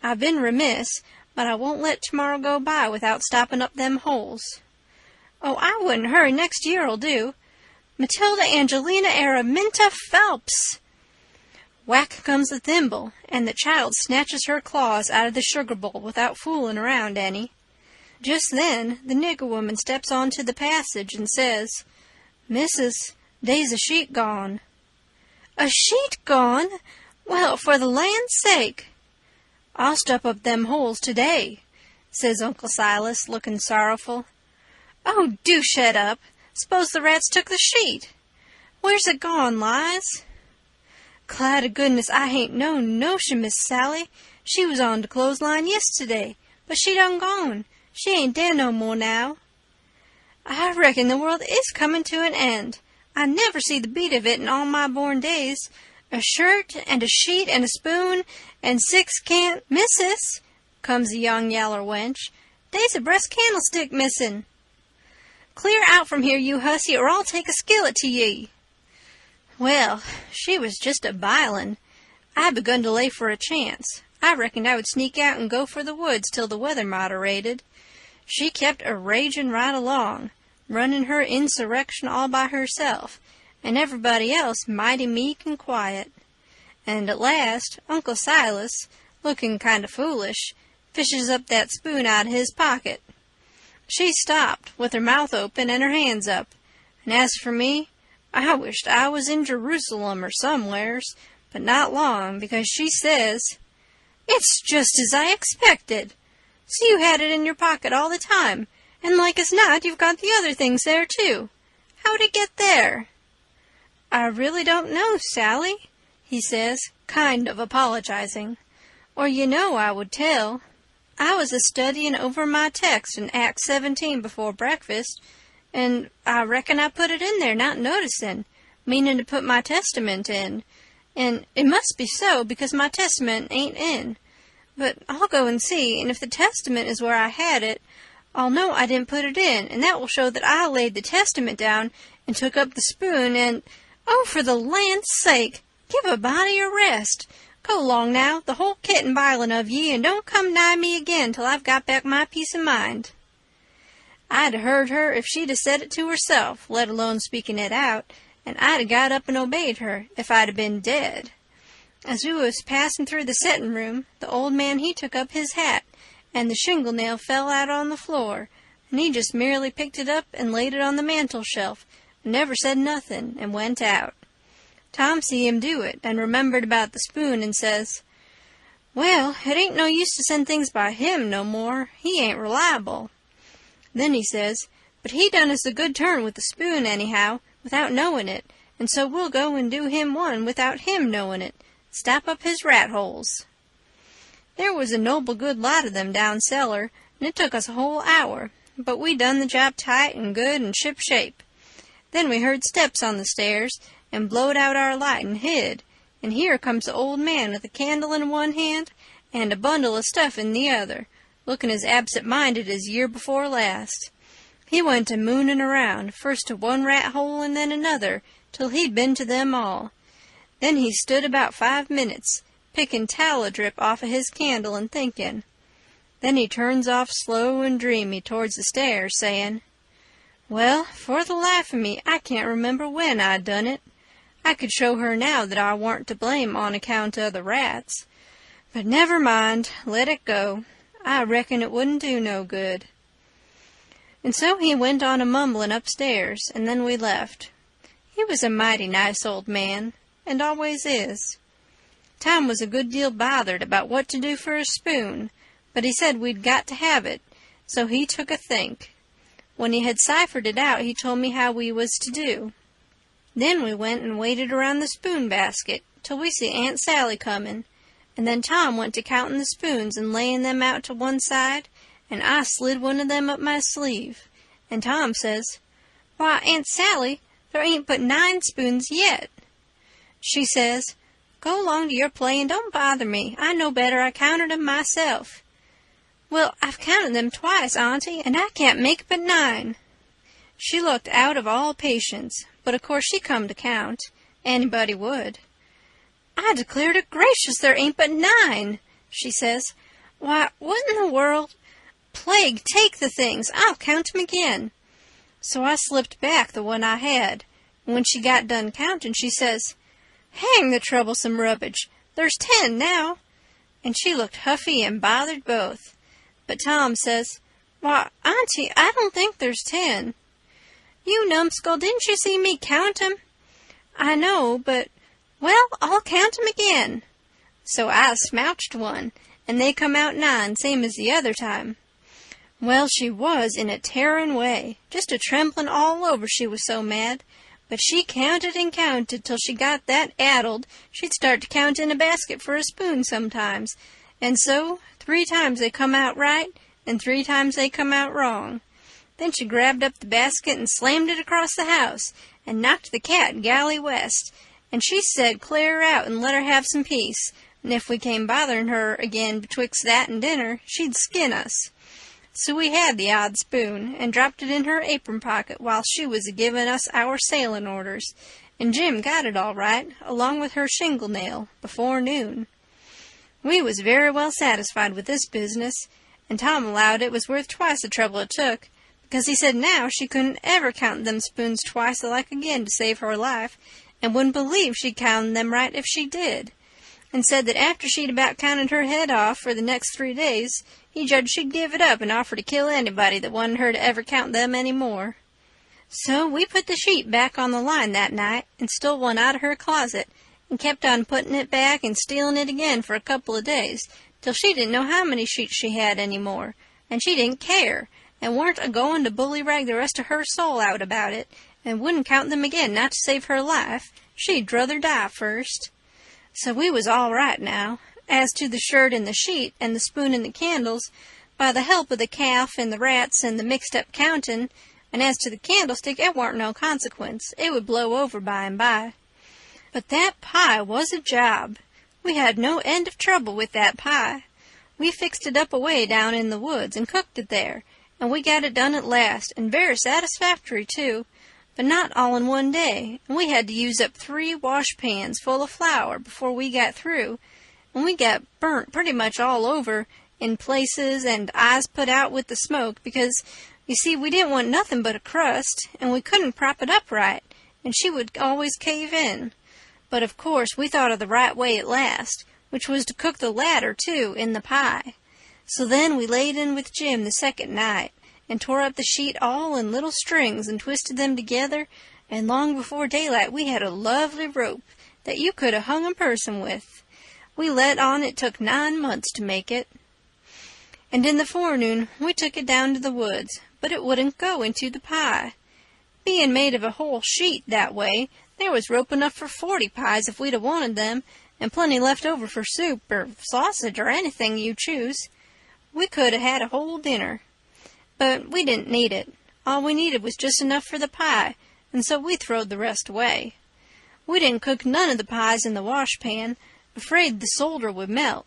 I've been remiss, but I won't let tomorrow go by without stopping up them holes. Oh, I wouldn't hurry. Next year'll do. Matilda Angelina Araminta Phelps! Whack comes the thimble, and the child snatches her claws out of the sugar bowl without fooling around any. Just then the nigger woman steps onto the passage and says, "Missus, dey's a sheet gone." "A sheet gone? Well, for the land's sake!" "I'll stop up them holes today," says Uncle Silas, looking sorrowful. "Oh, do shut up. S'pose the rats took the sheet. Where's it gone, Lize?" "Cly to goodness, I hain't no notion, Miss Sally. She was on the clothesline yisterday, but she done gone. She ain't there no more now." "I reckon the world is comin' to an end. I never see the beat of it in all my born days. A shirt and a sheet and a spoon and 6 Missus," comes a young yaller wench, "dey's a breast candlestick missin'." "Clear out from here, you hussy, or I'll take a skillet to ye." Well, she was just a bilin'. I begun to lay for a chance. I reckoned I would sneak out and go for the woods till the weather moderated. She kept a-ragin' right along, running her insurrection all by herself, and everybody else mighty meek and quiet. And at last Uncle Silas, looking kind of foolish, fishes up that spoon out of his pocket. She stopped, with her mouth open and her hands up, and as for me, I wished I was in Jerusalem or somewheres, but not long, because she says, "It's just as I expected. So you had it in your pocket all the time, and like as not you've got the other things there too. How'd it get there?" "I really don't know, Sally," he says, kind of apologizing. "Or you know I would tell. I was a-studying over my text in Acts 17 before breakfast, and I reckon I put it in there not noticing, meaning to put my testament in. And it must be so, because my testament ain't in. But I'll go and see, and if the testament is where I had it, I'll know I didn't put it in, and that will show that I laid the testament down and took up the spoon and— Oh, for the land's sake, give a body a rest. Go along now, the whole kit and bilin' of ye, and don't come nigh me again till I've got back my peace of mind." I'd heard her if she'd 'a' said it to herself, let alone speaking it out, and I'd 'a' got up and obeyed her if I'd 'a' been dead. As we was passing through the settin' room, the old man he took up his hat, and the shingle nail fell out on the floor, and he just merely picked it up and laid it on the mantel shelf, and never said nothin', and went out. Tom see him do it, and remembered about the spoon, and says, "Well, it ain't no use to send things by him no more. He ain't reliable." Then he says, "But he done us a good turn with the spoon, anyhow, without knowing it, and so we'll go and do him one without him knowing it. Stop up his rat holes." There was a noble good lot of them down cellar, and it took us a whole hour, but we done the job tight and good and ship-shape. Then we heard steps on the stairs, and blowed out our light and hid, and here comes the old man with a candle in one hand and a bundle of stuff in the other, looking as absent-minded as year before last. He went a-mooning around, first to one rat hole and then another, till he'd been to them all. Then he stood about 5 minutes, picking tallow-drip off of his candle and thinking. Then he turns off slow and dreamy towards the stairs, saying, "Well, for the life of me, I can't remember when I done it. I could show her now that I warn't to blame on account of the rats. But never mind, let it go. I reckon it wouldn't do no good." And so he went on a-mumbling upstairs, and then we left. He was a mighty nice old man, and always is. Tom was a good deal bothered about what to do for a spoon, but he said we'd got to have it, so he took a think. When he had ciphered it out, he told me how we was to do. Then we went and waited around the spoon basket till we see Aunt Sally comin', and then Tom went to counting the spoons and laying them out to one side, and I slid one of them up my sleeve, and Tom says, "Why, Aunt Sally, there ain't but 9 spoons yet." She says, "Go along to your play and don't bother me. I know better. I counted 'em myself." "Well, I've counted them twice, Auntie, and I can't make but 9. She looked out of all patience, but of course she come to count. Anybody would. "I declare to gracious there ain't but 9, she says. "Why, what in the world? Plague take the things, I'll count 'em again." So I slipped back the one I had, and when she got done counting, she says, "Hang the troublesome rubbish, there's 10 now." And she looked huffy and bothered both. But Tom says, "Why, Auntie, I don't think there's 10. "You numbskull, didn't you see me count 'em?" "I know, but, well, I'll count 'em again." So I smouched one, and they come out 9, same as the other time. Well, she was in a tearing way, just a-trembling all over, she was so mad. But she counted and counted till she got that addled she'd start to count in a basket for a spoon sometimes, and so 3 times they come out right, and 3 times they come out wrong. Then she grabbed up the basket and slammed it across the house, and knocked the cat galley west, and she said clear out and let her have some peace, and if we came bothering her again betwixt that and dinner, she'd skin us. So we had the odd spoon, and dropped it in her apron pocket while she was a-giving us our sailing orders, and Jim got it all right, along with her shingle nail, before noon. We was very well satisfied with this business, and Tom allowed it was worth twice the trouble it took, because he said now she couldn't ever count them spoons twice alike again to save her life, and wouldn't believe she'd counted them right if she did, and said that after she'd about counted her head off for the next 3 days, he judged she'd give it up and offer to kill anybody that wanted her to ever count them any more. So we put the sheet back on the line that night, and stole one out of her closet, and kept on putting it back and stealing it again for a couple of days, till she didn't know how many sheets she had any more, and she didn't care, and weren't a-going to bullyrag the rest of her soul out about it, and wouldn't count them again not to save her life. She'd druther die first. So we was all right now. As to the shirt and the sheet and the spoon and the candles, by the help of the calf and the rats and the mixed-up counting, and as to the candlestick, it warn't no consequence. It would blow over by and by. But that pie was a job. We had no end of trouble with that pie. We fixed it up away down in the woods and cooked it there, and we got it done at last, and very satisfactory, too, but not all in one day, and we had to use up 3 washpans full of flour before we got through, and we got burnt pretty much all over in places and eyes put out with the smoke, because, you see, we didn't want nothing but a crust, and we couldn't prop it up right, and she would always cave in. But, of course, we thought of the right way at last, which was to cook the latter, too, in the pie. So then we laid in with Jim the second night, and tore up the sheet all in little strings and twisted them together, and long before daylight we had a lovely rope that you could have hung a person with. We let on it took 9 months to make it. And in the forenoon we took it down to the woods, but it wouldn't go into the pie. Being made of a whole sheet that way, there was rope enough for 40 pies if we'd have wanted them, and plenty left over for soup or sausage or anything you choose. We could have had a whole dinner. But we didn't need it. All we needed was just enough for the pie, and so we throwed the rest away. We didn't cook none of the pies in the washpan, afraid the solder would melt,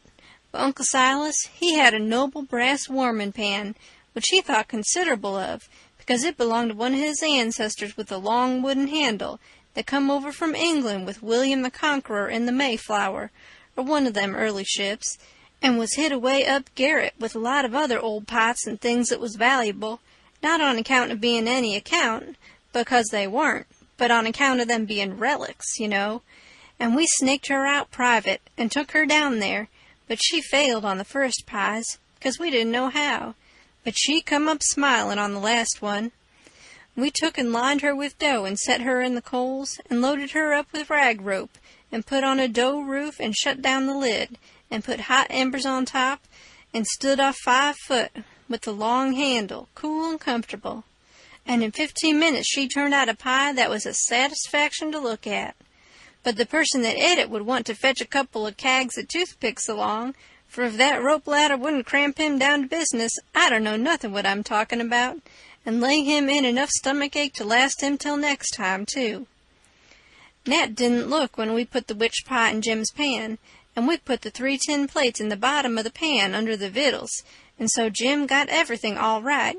But Uncle Silas, he had a noble brass warming pan, which he thought considerable of, because it belonged to one of his ancestors with a long wooden handle that come over from England with William the Conqueror in the Mayflower, or one of them early ships, and was hid away up garret with a lot of other old pots and things that was valuable, not on account of being any account, because they weren't, but on account of them being relics, you know. And we snaked her out private and took her down there, but she failed on the first pies, 'cause we didn't know how. But she come up smilin' on the last one. We took and lined her with dough and set her in the coals and loaded her up with rag rope and put on a dough roof and shut down the lid and put hot embers on top and stood off 5 foot with the long handle, cool and comfortable. And in 15 minutes she turned out a pie that was a satisfaction to look at. But the person that ate it would want to fetch a couple of cags of toothpicks along, for if that rope ladder wouldn't cramp him down to business, I don't know nothing what I'm talking about, and lay him in enough stomachache to last him till next time, too. Nat didn't look when we put the witch pie in Jim's pan, and we put the 3 tin plates in the bottom of the pan under the victuals, and so Jim got everything all right,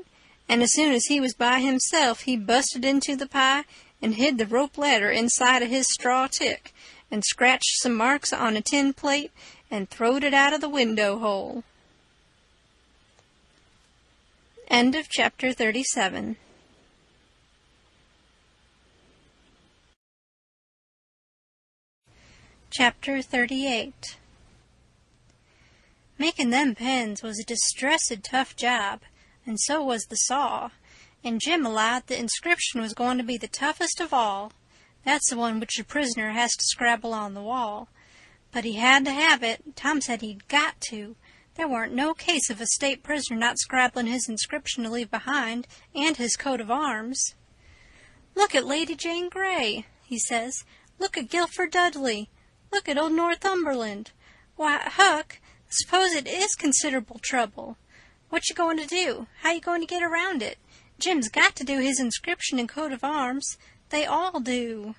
and as soon as he was by himself he busted into the pie and hid the rope ladder inside of his straw tick, and scratched some marks on a tin plate, and throwed it out of the window hole. End of chapter 37. Chapter 38. Making them pens was a distressed tough job, and so was the saw, and Jim allowed the inscription was going to be the toughest of all. That's the one which the prisoner has to scrabble on the wall. But he had to have it. Tom said he'd got to. There weren't no case of a state prisoner not scrabbling his inscription to leave behind, and his coat of arms. "Look at Lady Jane Grey," he says. "Look at Guilford Dudley. Look at old Northumberland. Why, Huck, suppose it is considerable trouble. What you going to do? How you going to get around it? Jim's got to do his inscription and coat of arms. They all do."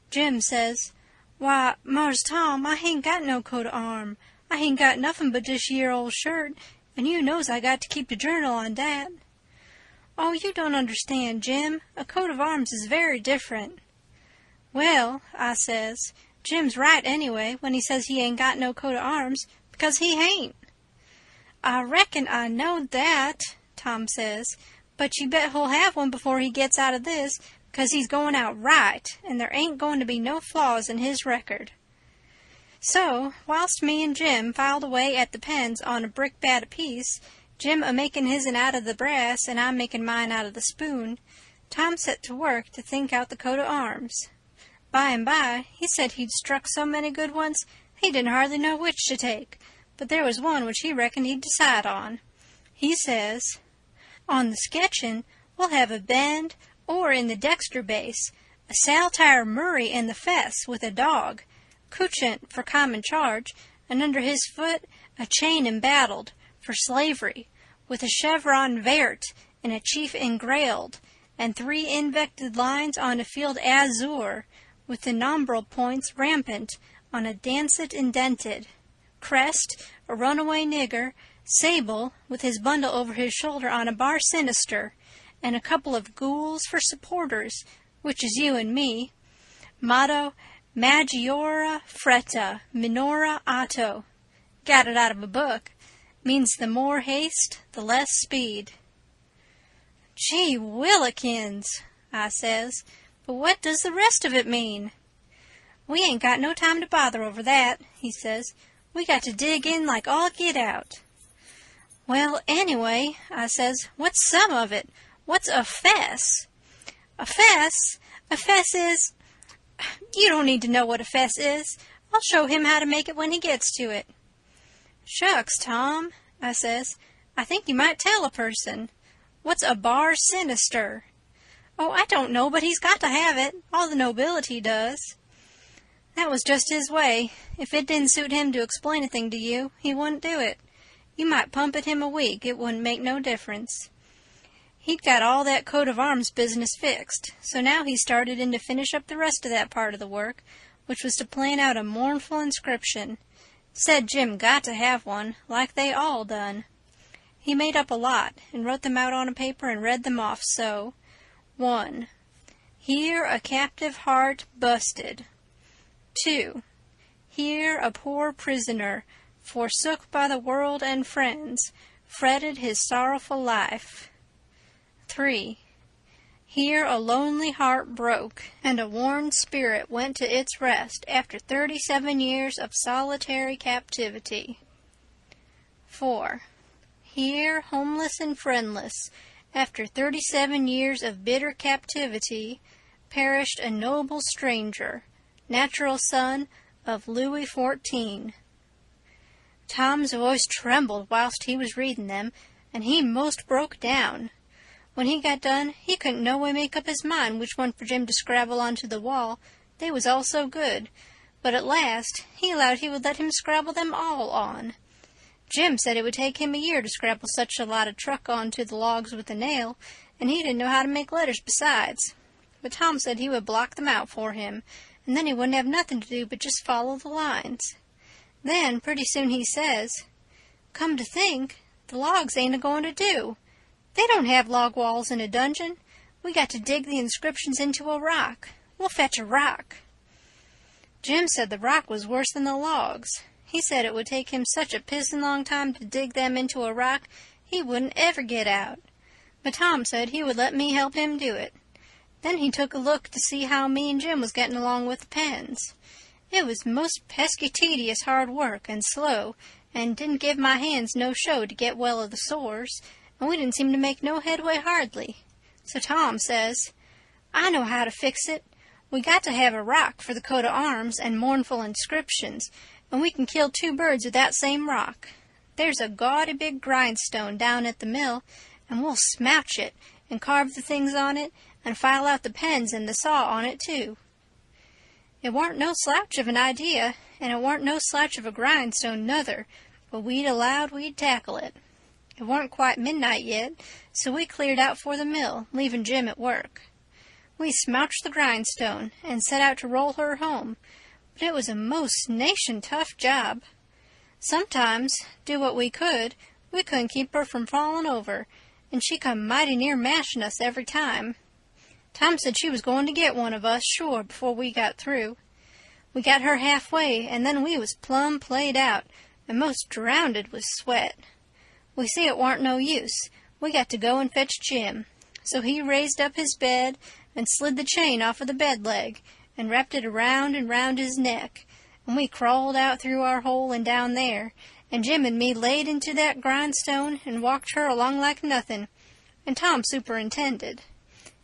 Jim says, "Why, Mars Tom, I hain't got no coat of arm. I hain't got nothing but this year old shirt, and you knows I got to keep the journal on dat." "Oh, you don't understand, Jim. A coat of arms is very different." "Well," I says, "Jim's right anyway when he says he ain't got no coat of arms, because he hain't." "I reckon I knowed that," Tom says, "but you bet he'll have one before he gets out of this, because he's going out right, and there ain't going to be no flaws in his record." So, whilst me and Jim filed away at the pens on a brickbat apiece, Jim a-making his'n out of the brass and I'm making mine out of the spoon, Tom set to work to think out the coat of arms. By and by, he said he'd struck so many good ones he didn't hardly know which to take, but there was one which he reckoned he'd decide on. He says, "On the sketchin', we'll have a bend, or in the dexter base, a saltire Murray in the fess with a dog, couchant for common charge, and under his foot a chain embattled for slavery, with a chevron vert and a chief engrailed, and 3 invected lines on a field azure, with the nombral points rampant on a dancet indented, crest, a runaway nigger, sable, with his bundle over his shoulder on a bar sinister, and a couple of ghouls for supporters, which is you and me. Motto, Magiora fretta, minora atto. Got it out of a book. Means the more haste, the less speed." "Gee willikins," I says, "but what does the rest of it mean?" "We ain't got no time to bother over that," he says. "We got to dig in like all get out." "Well, anyway," I says, "what's some of it? What's a fess?" "A fess? A fess is—" "You don't need to know what a fess is. I'll show him how to make it when he gets to it." "Shucks, Tom," I says, "I think you might tell a person. What's a bar sinister?" "Oh, I don't know, but he's got to have it. All the nobility does." That was just his way. If it didn't suit him to explain a thing to you, he wouldn't do it. You might pump at him a week, it wouldn't make no difference. He'd got all that coat of arms business fixed, so now he started in to finish up the rest of that part of the work, which was to plan out a mournful inscription. Said Jim got to have one, like they all done. He made up a lot, and wrote them out on a paper and read them off so. 1. Here a captive heart busted. 2. Here a poor prisoner, forsook by the world and friends, fretted his sorrowful life. 3. Here a lonely heart broke, and a worn spirit went to its rest after 37 years of solitary captivity. 4. Here, homeless and friendless, after 37 years of bitter captivity, perished a noble stranger, natural son of Louis XIV. Tom's voice trembled whilst he was reading them, and he most broke down. When he got done, he couldn't no way make up his mind which one for Jim to scrabble onto the wall, they was all so good, but at last he allowed he would let him scrabble them all on. Jim said it would take him a year to scrabble such a lot of truck onto the logs with a nail, and he didn't know how to make letters besides. But Tom said he would block them out for him, and then he wouldn't have nothing to do but just follow the lines. Then, pretty soon he says, "Come to think, the logs ain't a-going to do. They don't have log walls in a dungeon. We got to dig the inscriptions into a rock. We'll fetch a rock." Jim said the rock was worse than the logs. He said it would take him such a pissin' long time to dig them into a rock he wouldn't ever get out. But Tom said he would let me help him do it. Then he took a look to see how me and Jim was getting along with the pens. It was most pesky tedious hard work and slow, and didn't give my hands no show to get well of the sores, and we didn't seem to make no headway hardly. So Tom says, "I know how to fix it. We got to have a rock for the coat of arms and mournful inscriptions, and we can kill 2 birds with that same rock. There's a gaudy big grindstone down at the mill, and we'll smouch it and carve the things on it and file out the pens and the saw on it too." It warn't no slouch of an idea, and it warn't no slouch of a grindstone nother, but we'd allowed we'd tackle it. It warn't quite midnight yet, so we cleared out for the mill, leaving Jim at work. We smouched the grindstone and set out to roll her home, but it was a most nation tough job. Sometimes, do what we couldn't keep her from falling over, and she come mighty near mashing us every time. Tom said she was going to get one of us, sure, before we got through. We got her halfway, and then we was plumb played out, and most drownded with sweat. We see it warn't no use. We got to go and fetch Jim. So he raised up his bed and slid the chain off of the bed leg and wrapped it around and round his neck, and we crawled out through our hole and down there, and Jim and me laid into that grindstone and walked her along like nothing, and Tom superintended.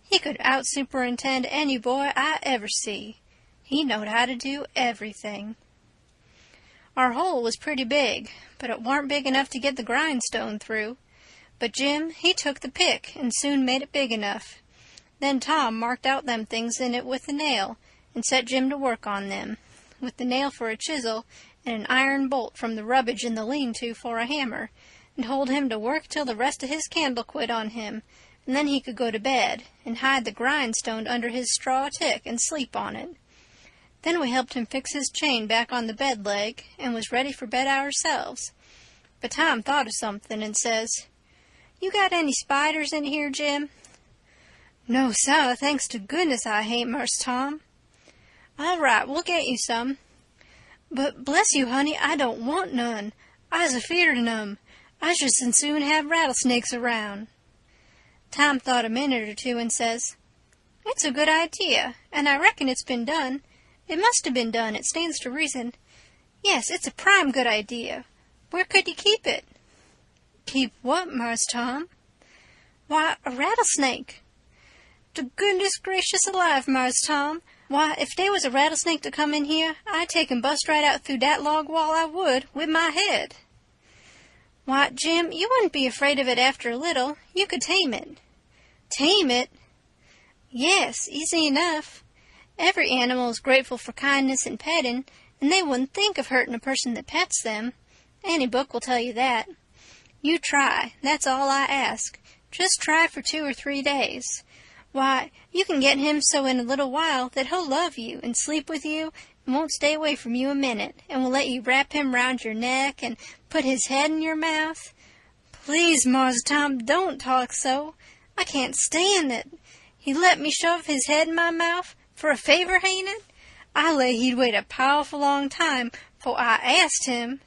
He could out-superintend any boy I ever see. He knowed how to do everything. Our hole was pretty big, but it warn't big enough to get the grindstone through. But Jim, he took the pick and soon made it big enough. Then Tom marked out them things in it with a nail and set Jim to work on them, with the nail for a chisel and an iron bolt from the rubbish in the lean-to for a hammer, and told him to work till the rest of his candle quit on him, and then he could go to bed and hide the grindstone under his straw tick and sleep on it. Then we helped him fix his chain back on the bed leg and was ready for bed ourselves. But Tom thought of something and says, "You got any spiders in here, Jim?" "No, sir, thanks to goodness I hain't, Marse Tom." "All right, we'll get you some." "But bless you, honey, I don't want none. I's afeard of 'em. I should as soon have rattlesnakes around." Tom thought a minute or two and says, "It's a good idea, and I reckon it's been done. It must have been done, it stands to reason. Yes, it's a prime good idea. Where could you keep it?" "Keep what, Marse Tom?" "Why, a rattlesnake." "To goodness gracious alive, Marse Tom. Why, if they was a rattlesnake to come in here, I'd take and bust right out through that log wall, I would, with my head." "Why, Jim, you wouldn't be afraid of it after a little. You could tame it." "Tame it?" "Yes, easy enough. Every animal is grateful for kindness and petting, and they wouldn't think of hurting a person that pets them. Any book will tell you that. You try, that's all I ask. Just try for 2 or 3 days. Why, you can get him so in a little while that he'll love you and sleep with you and won't stay away from you a minute, and will let you wrap him round your neck and put his head in your mouth. Please, Mars Tom, don't talk so. I can't stand it. He let me shove his head in my mouth for a favor, ain't it? I lay he'd wait a powerful long time 'fore I asked him,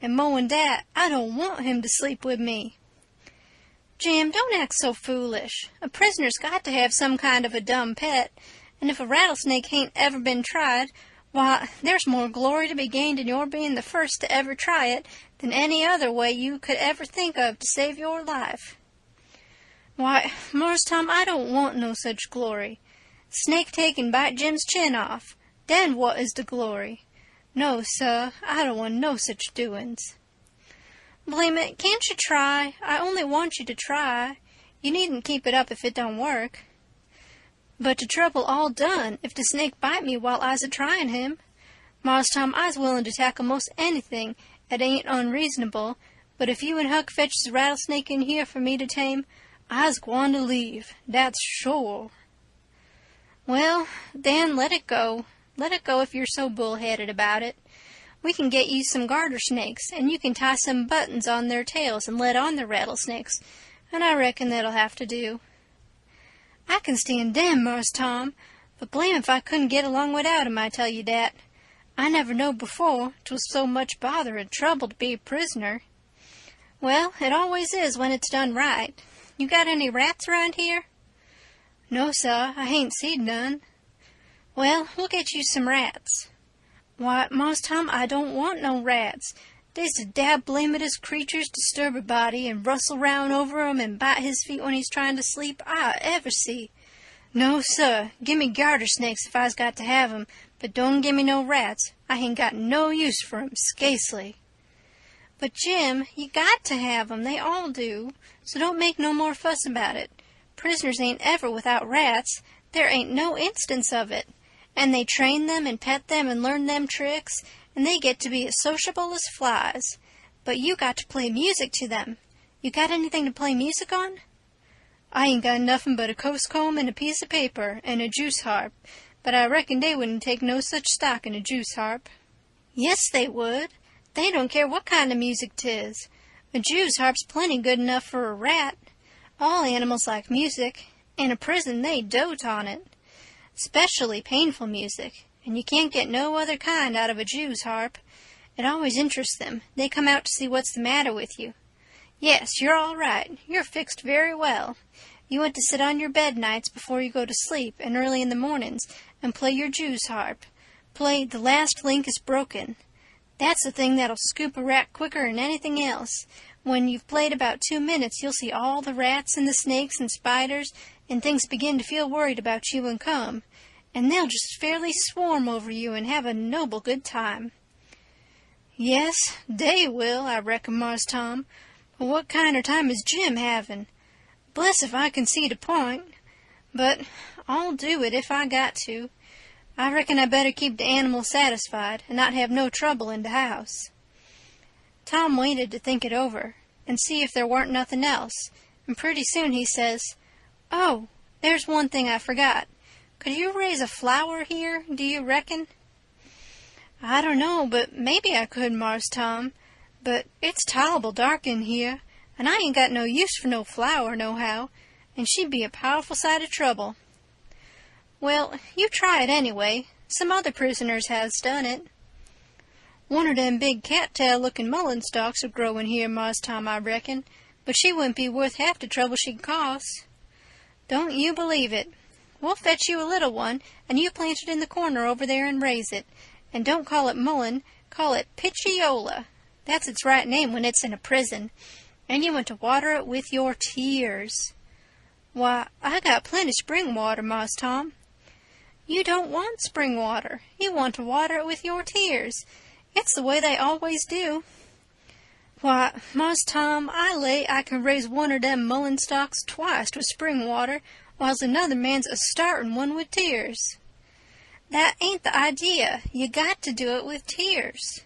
and more'n that, I don't want him to sleep with me. Jim, don't act so foolish. A prisoner's got to have some kind of a dumb pet, and if a rattlesnake hain't ever been tried, why, there's more glory to be gained in your being the first to ever try it than any other way you could ever think of to save your life. Why, Mars Tom, I don't want no such glory. Snake take and bite Jim's chin off. Then what is the glory? No, sir, I don't want no such doings. Blame it, can't you try? I only want you to try. You needn't keep it up if it don't work. But the trouble all done if the snake bite me while I's a-tryin' him. Mars Tom, I's willing to tackle most anything that ain't unreasonable, but if you and Huck fetches a rattlesnake in here for me to tame, I's gwine to leave, that's sure. Well, then let it go. Let it go if you're so bullheaded about it. We can get you some garter snakes, and you can tie some buttons on their tails and let on the rattlesnakes, and I reckon that'll have to do. I can stand them, Mars Tom, but blame if I couldn't get along without 'em, I tell you dat. I never knowed before 'twas so much bother and trouble to be a prisoner. Well, it always is when it's done right. You got any rats around here? No, sir, I hain't seed none. Well, we'll get you some rats. Why, Mars Tom, I don't want no rats. They's the dab-blamedest creatures disturb a body and rustle round over 'em and bite his feet when he's trying to sleep I ever see. No, sir, gimme garter snakes if I's got to have 'em, but don't gimme no rats. I hain't got no use for 'em, scasely. But, Jim, you got to have 'em, they all do, so don't make no more fuss about it. Prisoners ain't ever without rats, there ain't no instance of it, and they train them and pet them and learn them tricks, and they get to be as sociable as flies. But you got to play music to them. You got anything to play music on? I ain't got nothing but a coast comb and a piece of paper and a juice harp, but I reckon they wouldn't take no such stock in a juice harp. Yes, they would. They don't care what kind of music 'tis. A juice harp's plenty good enough for a rat. All animals like music. In a prison they dote on it. Specially painful music, and you can't get no other kind out of a Jew's harp. It always interests them. They come out to see what's the matter with you. Yes, you're all right. You're fixed very well. You want to sit on your bed nights before you go to sleep and early in the mornings and play your Jew's harp. Play The Last Link is Broken. That's the thing that'll scoop a rat quicker'n anything else. When you've played about 2 minutes, you'll see all the rats and the snakes and spiders and things begin to feel worried about you and come, and they'll just fairly swarm over you and have a noble good time. Yes, they will, I reckon, Mars Tom. But what kinder time is Jim having? Bless if I can see the point. But I'll do it if I got to. I reckon I better keep the animals satisfied and not have no trouble in the house. Tom waited to think it over and see if there weren't nothing else, and pretty soon he says, "Oh, there's one thing I forgot. Could you raise a flower here, do you reckon?" "I don't know, but maybe I could, Mars Tom. But it's tolerable dark in here, and I ain't got no use for no flower nohow, and she'd be a powerful sight of trouble." "Well, you try it anyway. Some other prisoners has done it." "One of them big cat-tail-looking mullein stalks would grow in here, Mars Tom, I reckon, but she wouldn't be worth half the trouble she'd cost." "Don't you believe it. We'll fetch you a little one, and you plant it in the corner over there and raise it. And don't call it mullein, call it pitchiola. That's its right name when it's in a prison. And you want to water it with your tears." "Why, I got plenty spring water, Mars Tom." "You don't want spring water. You want to water it with your tears. It's the way they always do." "Why, Mars Tom, I lay I can raise one of them mullein stalks twice with spring water, whiles another man's a-startin' one with tears." "That ain't the idea. You got to do it with tears."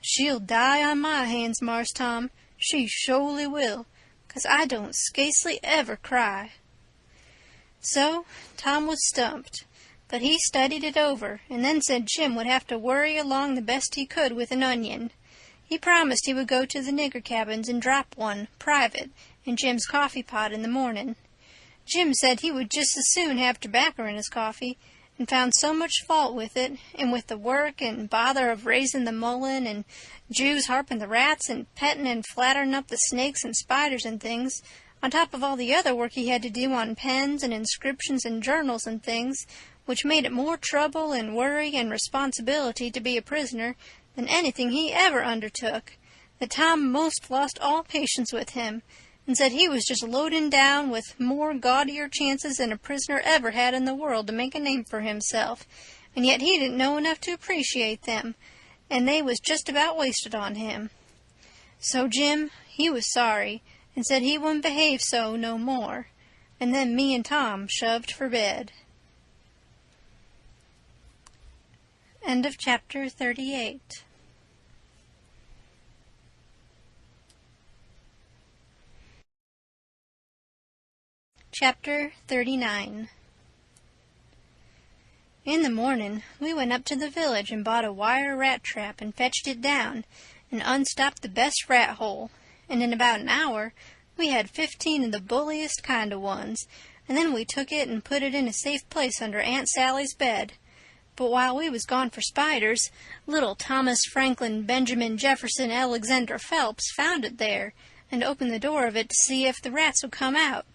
"She'll die on my hands, Mars Tom. She surely will, 'cause I don't scasely ever cry." So Tom was stumped. But he studied it over, and then said Jim would have to worry along the best he could with an onion. He promised he would go to the nigger cabins and drop one, private, in Jim's coffee pot in the morning. Jim said he would just as soon have tobacco in his coffee, and found so much fault with it, and with the work and bother of raising the mullein, and Jews harping the rats, and petting and flattering up the snakes and spiders and things, on top of all the other work he had to do on pens and inscriptions and journals and things, which made it more trouble and worry and responsibility to be a prisoner than anything he ever undertook, that Tom most lost all patience with him, and said he was just loading down with more gaudier chances than a prisoner ever had in the world to make a name for himself, and yet he didn't know enough to appreciate them, and they was just about wasted on him. So Jim, he was sorry, and said he wouldn't behave so no more, and then me and Tom shoved for bed. End of chapter 38. Chapter 39. In the morning, we went up to the village and bought a wire rat trap and fetched it down and unstopped the best rat hole, and in about an hour we had 15 of the bulliest kind of ones, and then we took it and put it in a safe place under Aunt Sally's bed. But while we was gone for spiders, little Thomas Franklin Benjamin Jefferson Alexander Phelps found it there, and opened the door of it to see if the rats would come out.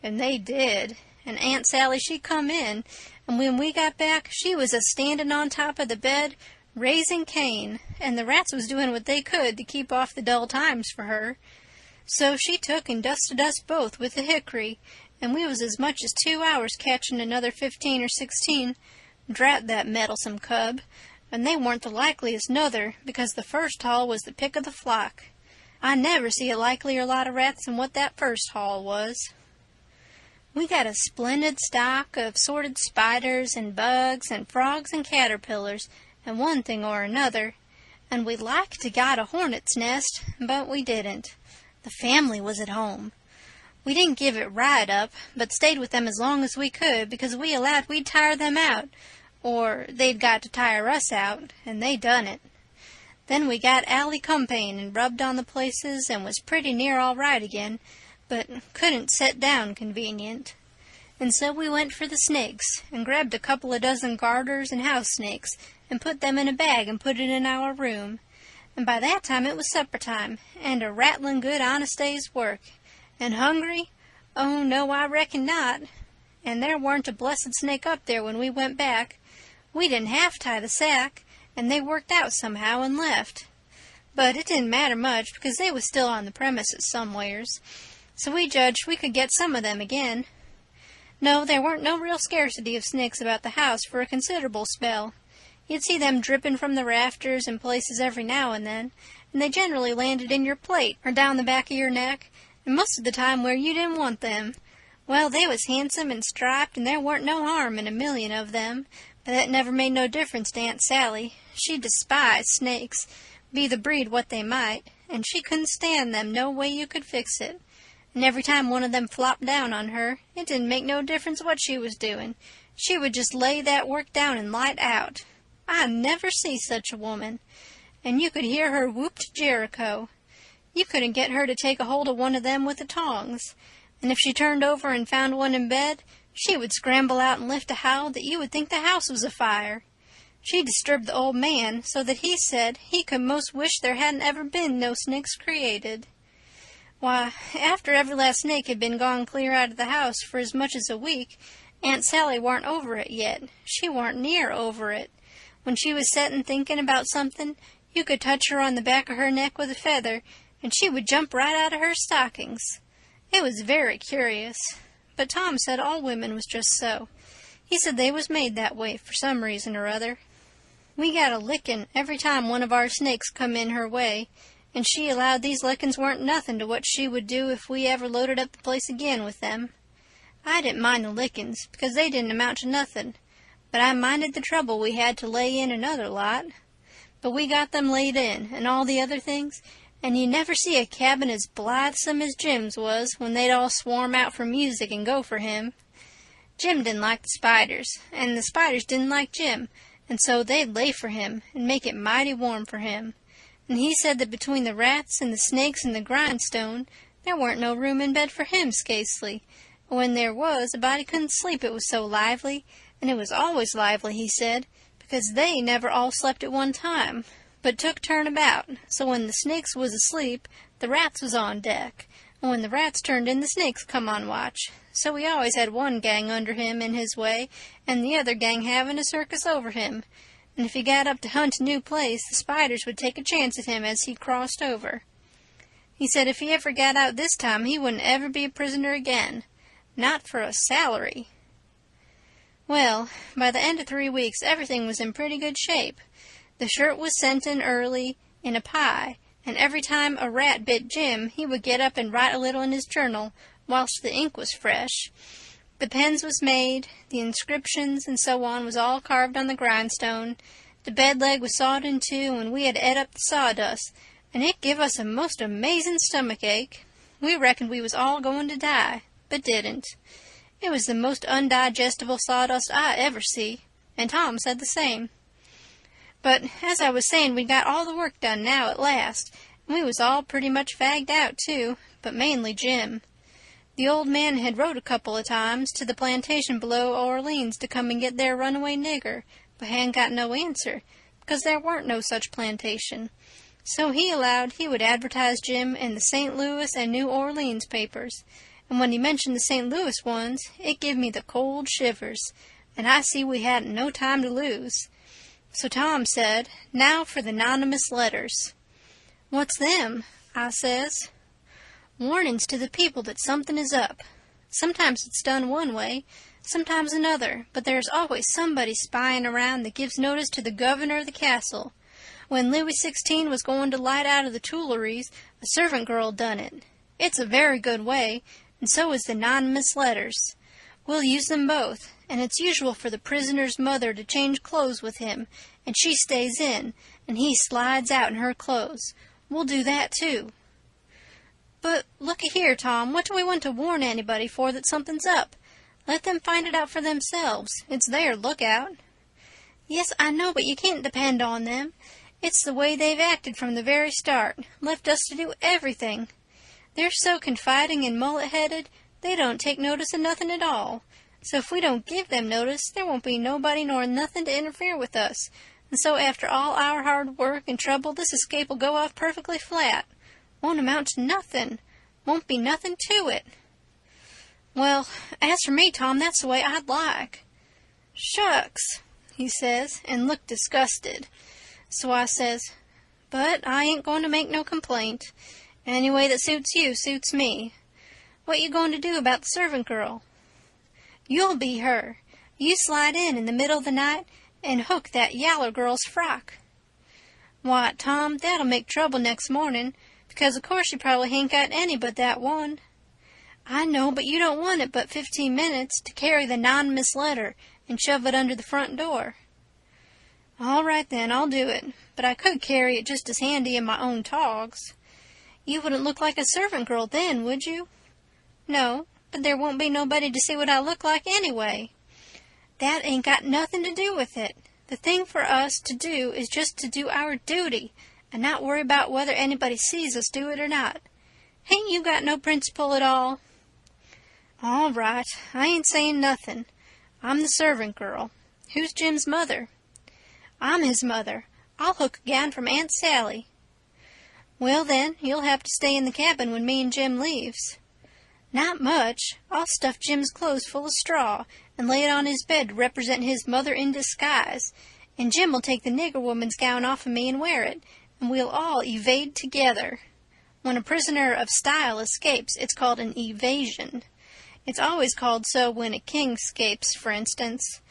And they did, and Aunt Sally she come in, and when we got back she was a-standing on top of the bed, raising Cain, and the rats was doing what they could to keep off the dull times for her. So she took and dusted us both with the hickory, and we was as much as 2 hours catching another 15 or 16, drat that meddlesome cub, and they weren't the likeliest nother, because the first haul was the pick of the flock. I never see a likelier lot of rats than what that first haul was. We got a splendid stock of sorted spiders and bugs and frogs and caterpillars and one thing or another, and we like to got a hornet's nest, but we didn't. The family was at home. We didn't give it right up, but stayed with them as long as we could, because we allowed we'd tire them out, or they'd got to tire us out, and they done it. Then we got Allie Compain and rubbed on the places and was pretty near all right again, but couldn't set down convenient. And so we went for the snakes, and grabbed a couple of dozen garters and house snakes, and put them in a bag and put it in our room. And by that time it was supper time, and a rattling good honest day's work. And hungry? Oh, no, I reckon not. And there weren't a blessed snake up there when we went back. We didn't half tie the sack, and they worked out somehow and left. But it didn't matter much, because they was still on the premises somewheres. So we judged we could get some of them again. No, there weren't no real scarcity of snakes about the house for a considerable spell. You'd see them dripping from the rafters and places every now and then, and they generally landed in your plate or down the back of your neck, and most of the time where you didn't want them. Well, they was handsome and striped, and there weren't no harm in a million of them, but that never made no difference to Aunt Sally. She despised snakes, be the breed what they might, and she couldn't stand them no way you could fix it. And every time one of them flopped down on her, it didn't make no difference what she was doing. She would just lay that work down and light out. I never see such a woman. And you could hear her whoop to Jericho. You couldn't get her to take a hold of one of them with the tongs. And if she turned over and found one in bed, she would scramble out and lift a howl that you would think the house was afire. She disturbed the old man so that he said he could most wish there hadn't ever been no snakes created. Why, after every last snake had been gone clear out of the house for as much as a week, Aunt Sally warn't over it yet. She warn't near over it. When she was settin' thinking about something, you could touch her on the back of her neck with a feather, and she would jump right out of her stockings. It was very curious. But Tom said all women was just so. He said they was made that way for some reason or other. We got a lickin' every time one of our snakes come in her way, and she allowed these lickings weren't nothing to what she would do if we ever loaded up the place again with them. I didn't mind the lickings, because they didn't amount to nothing, but I minded the trouble we had to lay in another lot. But we got them laid in, and all the other things, and you never see a cabin as blithesome as Jim's was when they'd all swarm out for music and go for him. Jim didn't like the spiders, and the spiders didn't like Jim, and so they'd lay for him and make it mighty warm for him. And he said that between the rats and the snakes and the grindstone, there weren't no room in bed for him scasely. And when there was, a body couldn't sleep, it was so lively, and it was always lively, he said, because they never all slept at one time, but took turn about. So when the snakes was asleep, the rats was on deck, and when the rats turned in, the snakes come on watch. So he always had one gang under him in his way, and the other gang having a circus over him. And if he got up to hunt a new place, the spiders would take a chance at him as he crossed over. He said if he ever got out this time, he wouldn't ever be a prisoner again. Not for a salary. Well, by the end of 3 weeks, everything was in pretty good shape. The shirt was sent in early, in a pie, and every time a rat bit Jim, he would get up and write a little in his journal, whilst the ink was fresh. The pens was made, the inscriptions and so on was all carved on the grindstone, the bed leg was sawed in two, and we had ate up the sawdust, and it give us a most amazing stomach ache. We reckoned we was all going to die, but didn't. It was the most undigestible sawdust I ever see, and Tom said the same. But, as I was saying, we'd got all the work done now at last, and we was all pretty much fagged out, too, but mainly Jim. The old man had wrote a couple of times to the plantation below Orleans to come and get their runaway nigger, but hadn't got no answer, because there weren't no such plantation. So he allowed he would advertise Jim in the St. Louis and New Orleans papers, and when he mentioned the St. Louis ones, it give me the cold shivers, and I see we hadn't no time to lose. So Tom said, now for the anonymous letters. What's them? I says. Warnings to the people that something is up. Sometimes it's done one way, sometimes another, but there's always somebody spying around that gives notice to the governor of the castle. When Louis XVI was going to light out of the Tuileries, a servant girl done it. It's a very good way, and so is the anonymous letters. We'll use them both, and it's usual for the prisoner's mother to change clothes with him, and she stays in, and he slides out in her clothes. We'll do that, too. But look-a-here, Tom, what do we want to warn anybody for that something's up? Let them find it out for themselves. It's their lookout. Yes, I know, but you can't depend on them. It's the way they've acted from the very start, left us to do everything. They're so confiding and mullet-headed, they don't take notice of nothing at all. So if we don't give them notice, there won't be nobody nor nothing to interfere with us. And so after all our hard work and trouble, this escape will go off perfectly flat. Won't amount to nothing. Won't be nothing to it. Well, as for me, Tom, that's the way I'd like. Shucks, he says, and looked disgusted. So I says, but I ain't going to make no complaint. Any way that suits you suits me. What you going to do about the servant girl? You'll be her. You slide in the middle of the night and hook that yaller girl's frock. Why, Tom, that'll make trouble next morning, because of course you probably hain't got any but that one. I know, but you don't want it but 15 minutes to carry the anonymous letter and shove it under the front door. All right, then, I'll do it, but I could carry it just as handy in my own togs. You wouldn't look like a servant girl then, would you? No, but there won't be nobody to see what I look like anyway. That ain't got nothing to do with it. The thing for us to do is just to do our duty, and not worry about whether anybody sees us do it or not. Hain't you got no principle at all? All right, I ain't saying nothing. I'm the servant girl. Who's Jim's mother? I'm his mother. I'll hook a gown from Aunt Sally. Well, then, you'll have to stay in the cabin when me and Jim leaves. Not much. I'll stuff Jim's clothes full of straw and lay it on his bed to represent his mother in disguise, and Jim will take the nigger woman's gown off of me and wear it, and we'll all evade together. When a prisoner of style escapes, it's called an evasion. It's always called so when a king escapes, for instance,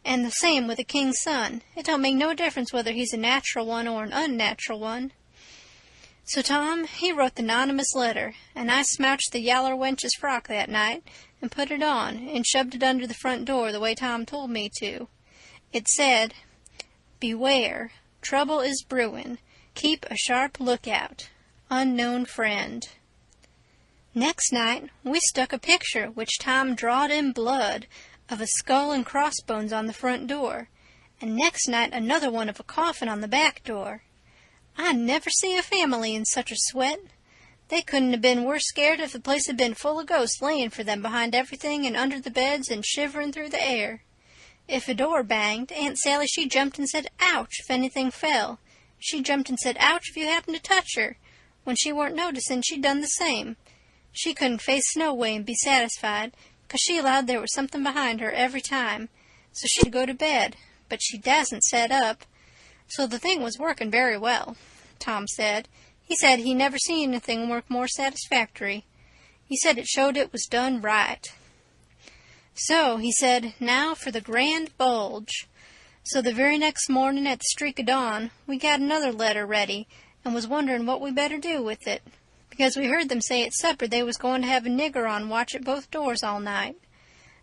and the same with a king's son. It don't make no difference whether he's a natural one or an unnatural one. So Tom, he wrote the anonymous letter, and I smouched the yaller wench's frock that night, and put it on, and shoved it under the front door the way Tom told me to. It said, "Beware, trouble is brewin'. Keep a sharp lookout. Unknown friend." Next night, we stuck a picture, which Tom drawed in blood, of a skull and crossbones on the front door, and next night another one of a coffin on the back door. I never see a family in such a sweat. They couldn't have been worse scared if the place had been full of ghosts laying for them behind everything and under the beds and shivering through the air. If a door banged, Aunt Sally, she jumped and said, "Ouch," if anything fell. She jumped and said, "Ouch," if you happened to touch her. When she weren't noticing, she done the same. She couldn't face Snow Way and be satisfied, 'cause she allowed there was something behind her every time, so she'd go to bed, but she dasn't set up. So the thing was working very well, Tom said. He said he never seen anything work more satisfactory. He said it showed it was done right. So, he said, now for the grand bulge. So the very next morning at the streak of dawn, we got another letter ready, and was wondering what we better do with it, because we heard them say at supper they was going to have a nigger on watch at both doors all night.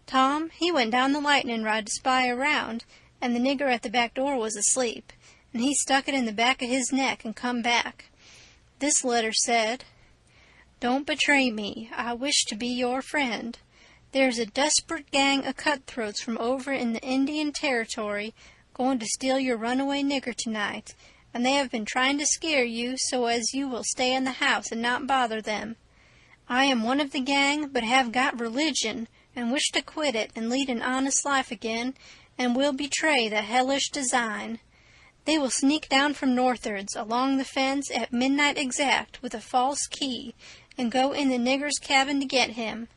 Tom, he went down the lightning rod to spy around, and the nigger at the back door was asleep, and he stuck it in the back of his neck and come back. This letter said, "Don't betray me. I wish to be your friend. There's a desperate gang of cutthroats from over in the Indian Territory going to steal your runaway nigger tonight, and they have been trying to scare you so as you will stay in the house and not bother them. I am one of the gang, but have got religion, and wish to quit it and lead an honest life again, and will betray the hellish design. They will sneak down from northards along the fence at midnight exact with a false key, and go in the nigger's cabin to get him.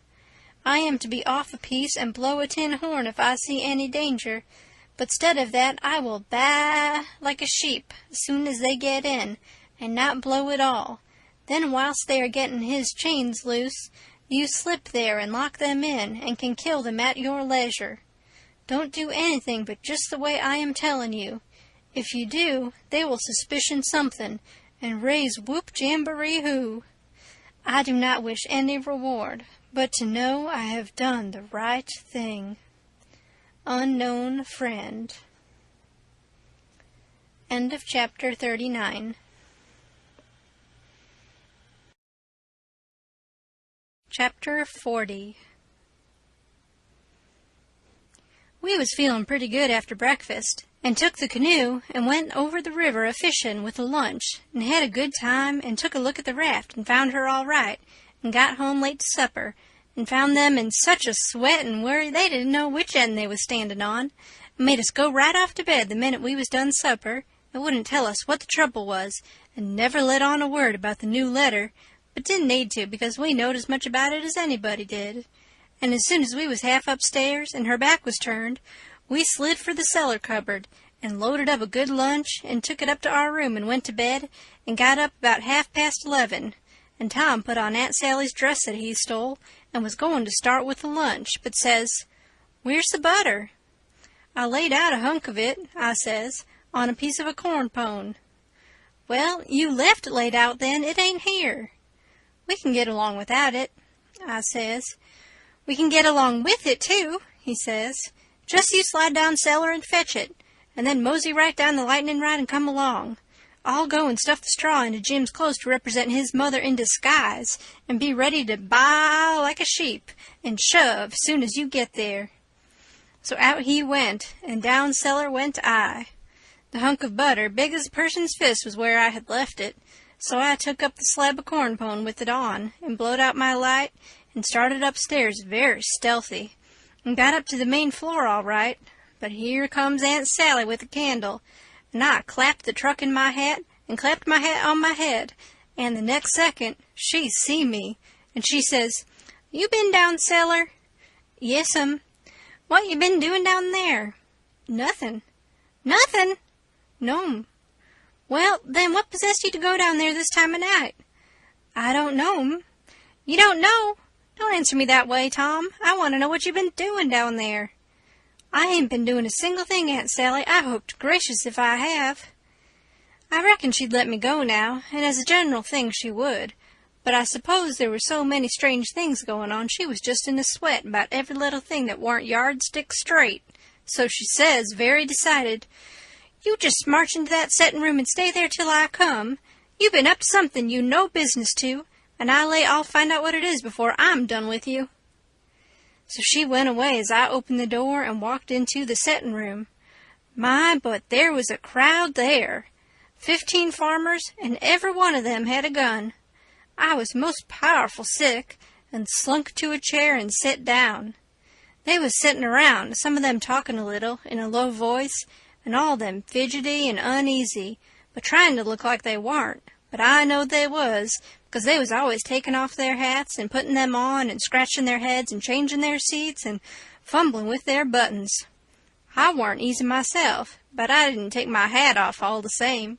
I am to be off a piece and blow a tin horn if I see any danger, but stead of that I will baa like a sheep as soon as they get in, and not blow at all. Then whilst they are getting his chains loose, you slip there and lock them in, and can kill them at your leisure. Don't do anything but just the way I am telling you. If you do, they will suspicion something, and raise whoop jamboree hoo. I do not wish any reward, but to know I have done the right thing. Unknown Friend." End of chapter 39. Chapter 40. We was feeling pretty good after breakfast, and took the canoe and went over the river a-fishing with a lunch, and had a good time, and took a look at the raft and found her all right, and got home late to supper, and found them in such a sweat and worry they didn't know which end they was standing on, and made us go right off to bed the minute we was done supper, and wouldn't tell us what the trouble was, and never let on a word about the new letter, but didn't need to because we knowed as much about it as anybody did. And as soon as we was half upstairs and her back was turned, we slid for the cellar cupboard and loaded up a good lunch and took it up to our room and went to bed and got up about 11:30, and Tom put on Aunt Sally's dress that he stole and was going to start with the lunch, but says, "Where's the butter?" "I laid out a hunk of it," I says, "on a piece of a corn pone." "Well, you left it laid out then, it ain't here." "We can get along without it," I says. "We can get along with it, too," he says. "Just you slide down cellar and fetch it, and then mosey right down the lightning rod and come along. I'll go and stuff the straw into Jim's clothes to represent his mother in disguise, and be ready to baa like a sheep and shove as soon as you get there." So out he went, and down cellar went I. The hunk of butter, big as a person's fist, was where I had left it, so I took up the slab of corn pone with it on, and blowed out my light, and started upstairs very stealthy, and got up to the main floor all right, but here comes Aunt Sally with a candle, and I clapped the truck in my hat, and clapped my hat on my head, and the next second she see me, and she says, "You been down cellar?" "Yes'm." "What you been doing down there?" "Nothing." "Nothing?" "No'm." "Well, then what possessed you to go down there this time of night?" "I don't know'm." "You don't know? Don't answer me that way, Tom. I want to know what you've been doing down there." "I ain't been doing a single thing, Aunt Sally. I hope to gracious if I have." I reckon she'd let me go now, and as a general thing she would, but I suppose there were so many strange things going on she was just in a sweat about every little thing that warn't yardstick straight. So she says, very decided, "You just march into that settin' room and stay there till I come. You been up to something you no business to, and I lay I'll find out what it is before I'm done with you." So she went away as I opened the door and walked into the settin' room. My, but there was a crowd there. 15 farmers, and every one of them had a gun. I was most powerful sick, and slunk to a chair and set down. They was sittin' around, some of them talking a little, in a low voice, and all of them fidgety and uneasy, but trying to look like they warn't. But I knowed they was, because they was always taking off their hats and putting them on and scratching their heads and changing their seats and fumbling with their buttons. I warn't easy myself, but I didn't take my hat off all the same.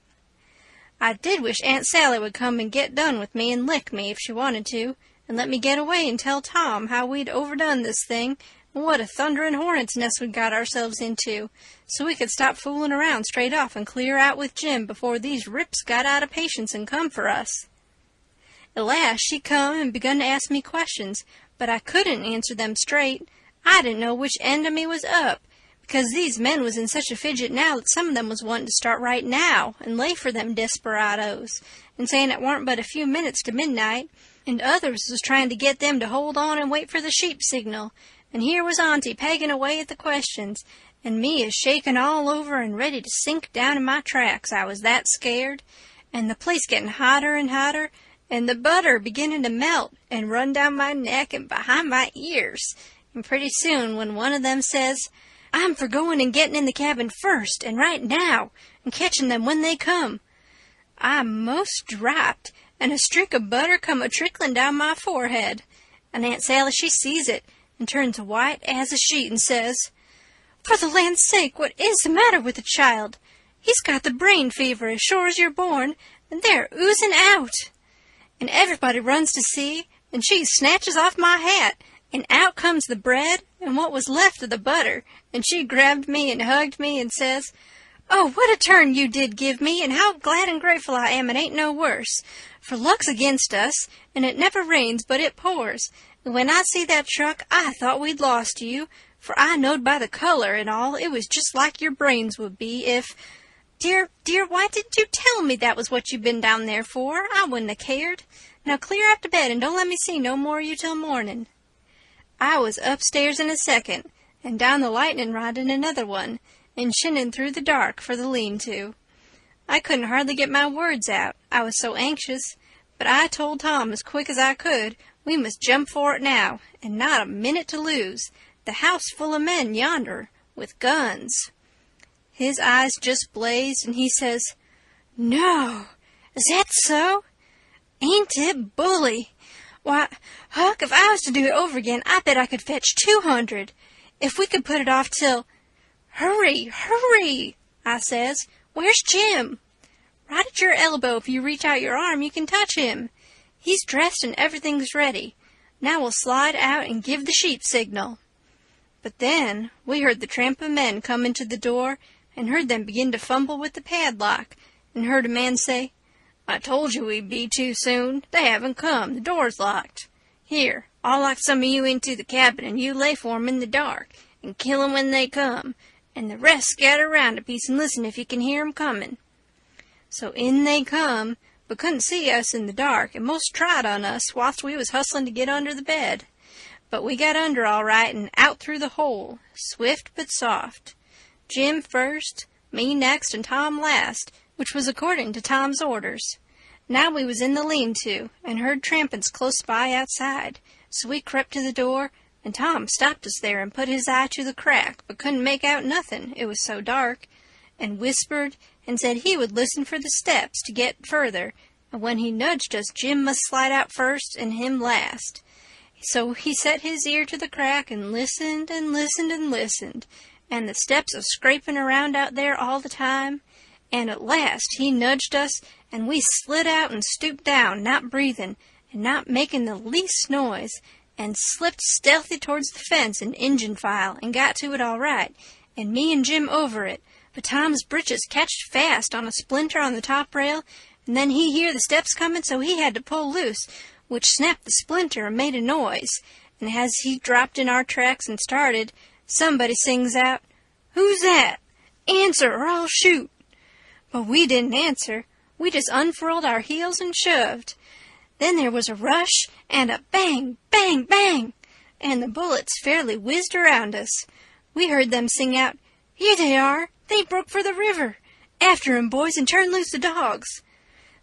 I did wish Aunt Sally would come and get done with me and lick me if she wanted to, and let me get away and tell Tom how we'd overdone this thing and what a thunderin' hornet's nest we'd got ourselves into, so we could stop fooling around straight off and clear out with Jim before these rips got out of patience and come for us. At last she come and begun to ask me questions, but I couldn't answer them straight. I didn't know which end of me was up, because these men was in such a fidget now that some of them was wanting to start right now and lay for them desperados, and saying it warn't but a few minutes to midnight, and others was trying to get them to hold on and wait for the sheep signal, and here was Auntie pegging away at the questions, and me a shaking all over and ready to sink down in my tracks, I was that scared, and the place getting hotter and hotter, and the butter beginning to melt and run down my neck and behind my ears, and pretty soon when one of them says, "I'm for going and getting in the cabin first, and right now, and catching them when they come," I most dropped, and a streak of butter come a-trickling down my forehead, and Aunt Sally she sees it, and turns white as a sheet and says, "For the land's sake, what is the matter with the child? He's got the brain fever as sure as you're born, and they're oozing out." And everybody runs to see, and she snatches off my hat, and out comes the bread and what was left of the butter, and she grabbed me and hugged me and says, "Oh, what a turn you did give me, and how glad and grateful I am it ain't no worse, for luck's against us, and it never rains but it pours, and when I see that truck I thought we'd lost you, for I knowed by the color and all it was just like your brains would be if— Dear, why didn't you tell me that was what you'd been down there for? I wouldn't have cared. Now clear up to bed and don't let me see no more of you till morning." I was upstairs in a second, and down the lightning rod in another one, and shinning through the dark for the lean-to. I couldn't hardly get my words out, I was so anxious, but I told Tom as quick as I could we must jump for it now, and not a minute to lose, the house full of men yonder, with guns. His eyes just blazed, and he says, "No, is that so? Ain't it bully? Why, Huck, if I was to do it over again, I bet I could fetch 200. If we could put it off till—" "Hurry, I says. "Where's Jim?" "Right at your elbow. If you reach out your arm, you can touch him. He's dressed and everything's ready. Now we'll slide out and give the sheep signal." But then we heard the tramp of men come into the door, and heard them begin to fumble with the padlock, and heard a man say, "I told you we'd be too soon. They haven't come. The door's locked. Here, I'll lock some of you into the cabin, and you lay for 'em in the dark, and kill 'em when they come, and the rest scatter around a piece and listen if you can hear 'em coming." So in they come, but couldn't see us in the dark, and most tried on us whilst we was hustling to get under the bed. But we got under all right and out through the hole, swift but soft. Jim first, me next, and Tom last, which was according to Tom's orders. Now we was in the lean-to, and heard trampin's close by outside, so we crept to the door, and Tom stopped us there and put his eye to the crack, but couldn't make out nothin', it was so dark, and whispered and said he would listen for the steps to get further, and when he nudged us Jim must slide out first and him last. So he set his ear to the crack and listened and listened and listened, and the steps was scraping around out there all the time, and at last he nudged us, and we slid out and stooped down, not breathing, and not making the least noise, and slipped stealthy towards the fence in Injun file, and got to it all right, and me and Jim over it, but Tom's britches catched fast on a splinter on the top rail, and then he hear the steps coming, so he had to pull loose, which snapped the splinter and made a noise, and as he dropped in our tracks and started, somebody sings out, "Who's that? Answer or I'll shoot." But we didn't answer. We just unfurled our heels and shoved. Then there was a rush and a bang, bang, bang. and the bullets fairly whizzed around us. We heard them sing out, "Here they are! They broke for the river! After 'em, boys, and turn loose the dogs!"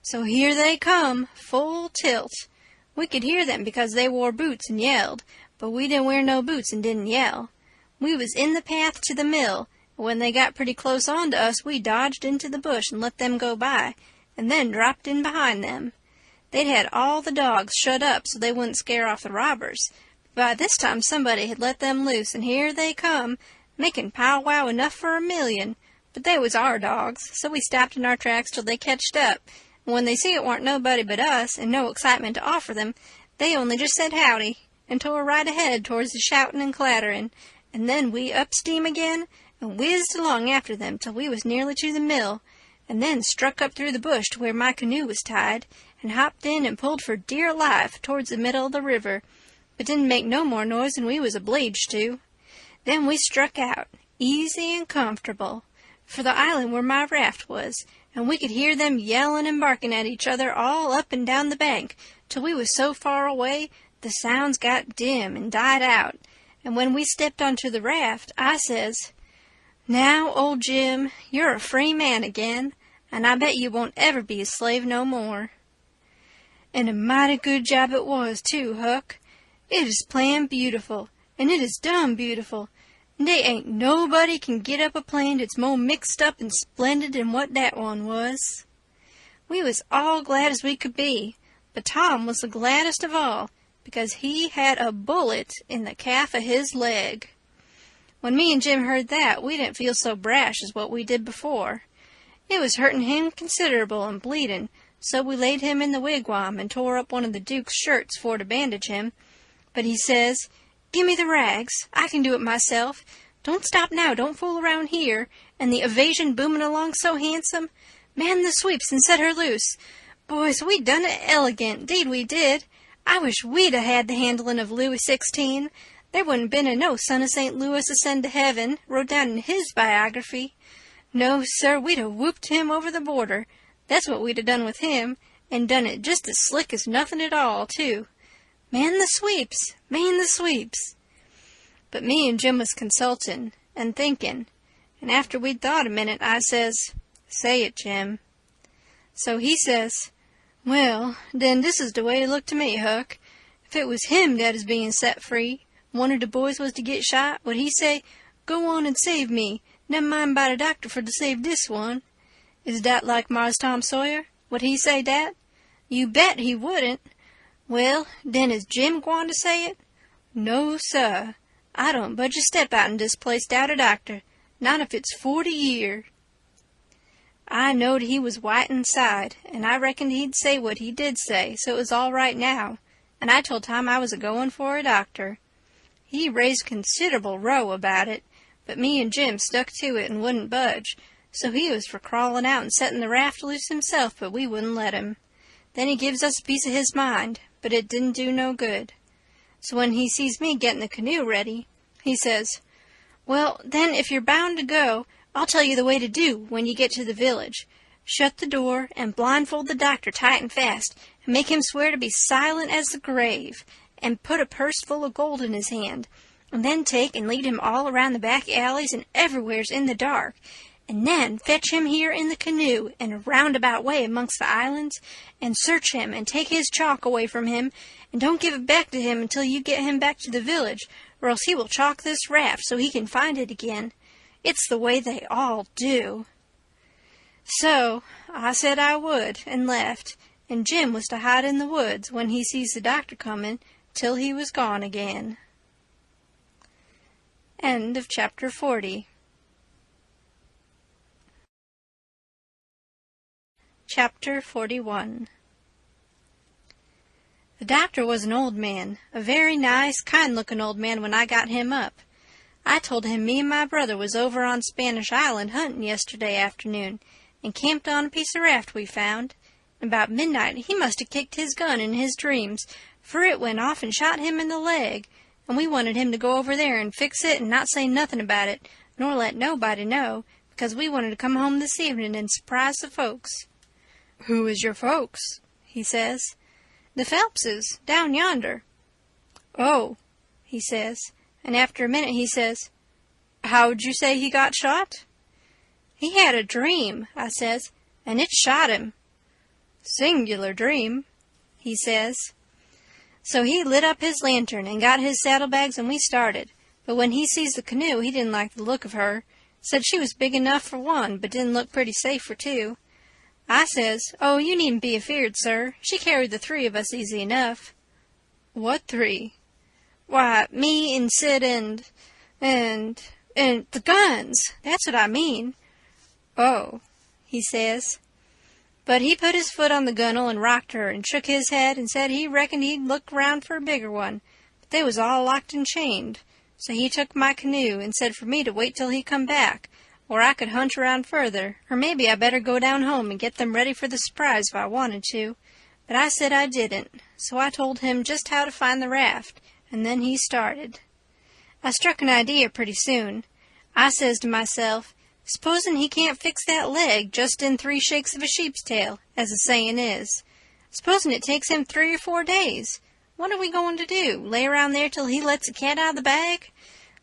So here they come, full tilt. We could hear them because they wore boots and yelled, but we didn't wear no boots and didn't yell. We was in the path to the mill, and when they got pretty close on to us, we dodged into the bush and let them go by, and then dropped in behind them. They'd had all the dogs shut up so they wouldn't scare off the robbers. By this time somebody had let them loose, and here they come, making powwow enough for 1,000,000. But they was our dogs, so we stopped in our tracks till they catched up, and when they see it warn't nobody but us, and no excitement to offer them, they only just said howdy, and tore right ahead towards the shouting and clattering, and then we up steam again, and whizzed along after them till we was nearly to the mill, and then struck up through the bush to where my canoe was tied, and hopped in and pulled for dear life towards the middle of the river, but didn't make no more noise than we was obleeged to. Then we struck out, easy and comfortable, for the island where my raft was, and we could hear them yelling and barking at each other all up and down the bank, till we was so far away the sounds got dim and died out, and when we stepped onto the raft, I says, "Now, old Jim, you're a free man again, and I bet you won't ever be a slave no more." And a mighty good job it was, too, Huck. It is planned beautiful, and it is done beautiful, and they ain't nobody can get up a plan that's more mixed up and splendid than what that one was. We was all glad as we could be, but Tom was the gladdest of all, because he had a bullet in the calf of his leg. When me and Jim heard that, we didn't feel so brash as what we did before. It was hurting him considerable and bleeding, so we laid him in the wigwam and tore up one of the Duke's shirts for to bandage him. But he says, "Give me the rags. I can do it myself. Don't stop now. Don't fool around here. And the evasion booming along so handsome. Man the sweeps and set her loose. Boys, we done it elegant. 'Deed we did. I wish we'd 'a' had the handling of Louis XVI. There wouldn't been a no son of St. Louis ascend to heaven, wrote down in his biography. No, sir, we'd 'a' whooped him over the border. That's what we'd 'a' done with him, and done it just as slick as nothing at all, too. Man the sweeps! Man the sweeps!" But me and Jim was consulting and thinking, and after we'd thought a minute, I says, "Say it, Jim." So he says, "Well, then this is the way it looked to me, Huck. If it was him that is being set free, one of the boys was to get shot, would he say, 'Go on and save me, never mind by the doctor for to save this one'? Is dat like Mars Tom Sawyer? Would he say dat? You bet he wouldn't. Well, then is Jim gwine to say it? No, sir. I don't budge a step out in dis place dout a doctor, not if it's 40 year. I knowed he was white inside, and I reckoned he'd say what he did say, so it was all right now, and I told Tom I was a-going for a doctor. He raised considerable row about it, but me and Jim stuck to it and wouldn't budge, so he was for crawling out and setting the raft loose himself, but we wouldn't let him. Then he gives us a piece of his mind, but it didn't do no good. So when he sees me getting the canoe ready, he says, "Well, then, if you're bound to go, I'll tell you the way to do when you get to the village. Shut the door and blindfold the doctor tight and fast, and make him swear to be silent as the grave, and put a purse full of gold in his hand, and then take and lead him all around the back alleys and everywheres in the dark, and then fetch him here in the canoe in a roundabout way amongst the islands, and search him and take his chalk away from him, and don't give it back to him until you get him back to the village, or else he will chalk this raft so he can find it again. It's the way they all do." So I said I would, and left, and Jim was to hide in the woods when he sees the doctor coming, till he was gone again. End of chapter 40. Chapter 41. The doctor was an old man, a very nice, kind-looking old man when I got him up. I told him me and my brother was over on Spanish Island hunting yesterday afternoon, and camped on a piece of raft we found. About midnight he must have kicked his gun in his dreams, for it went off and shot him in the leg, and we wanted him to go over there and fix it and not say nothing about it, nor let nobody know, because we wanted to come home this evening and surprise the folks. "Who is your folks?" he says. "The Phelpses, down yonder." "Oh," he says, and after a minute he says, "How'd you say he got shot?" "He had a dream," I says, "and it shot him." "Singular dream," he says. So he lit up his lantern and got his saddlebags and we started. But when he sees the canoe, he didn't like the look of her. Said she was big enough for one, but didn't look pretty safe for two. I says, "Oh, you needn't be afeard, sir. She carried the three of us easy enough." "What three?" "Why, me and Sid and the guns. That's what I mean." "Oh," he says. But he put his foot on the gunwale and rocked her and shook his head and said he reckoned he'd look round for a bigger one, but they was all locked and chained. So he took my canoe and said for me to wait till he come back, or I could hunt around further, or maybe I better go down home and get them ready for the surprise if I wanted to. But I said I didn't, so I told him just how to find the raft, and then he started. I struck an idea pretty soon. I says to myself, supposin' he can't fix that leg just in 3 shakes of a sheep's tail, as the sayin' is. Supposin' it takes him 3 or 4 days. What are we going to do, lay around there till he lets the cat out of the bag?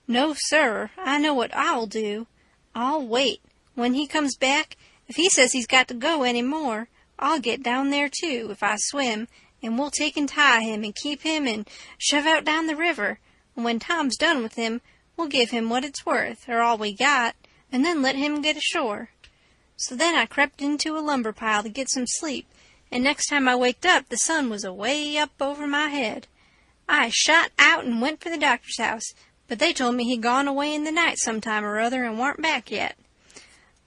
No, sir, I know what I'll do. I'll wait. When he comes back, if he says he's got to go any more, I'll get down there too, if I swim, and we'll take and tie him and keep him and shove out down the river. And when Tom's done with him, we'll give him what it's worth, or all we got, and then let him get ashore. So then I crept into a lumber pile to get some sleep, and next time I waked up the sun was away up over my head. I shot out and went for the doctor's house, but they told me he'd gone away in the night sometime or other and warn't back yet.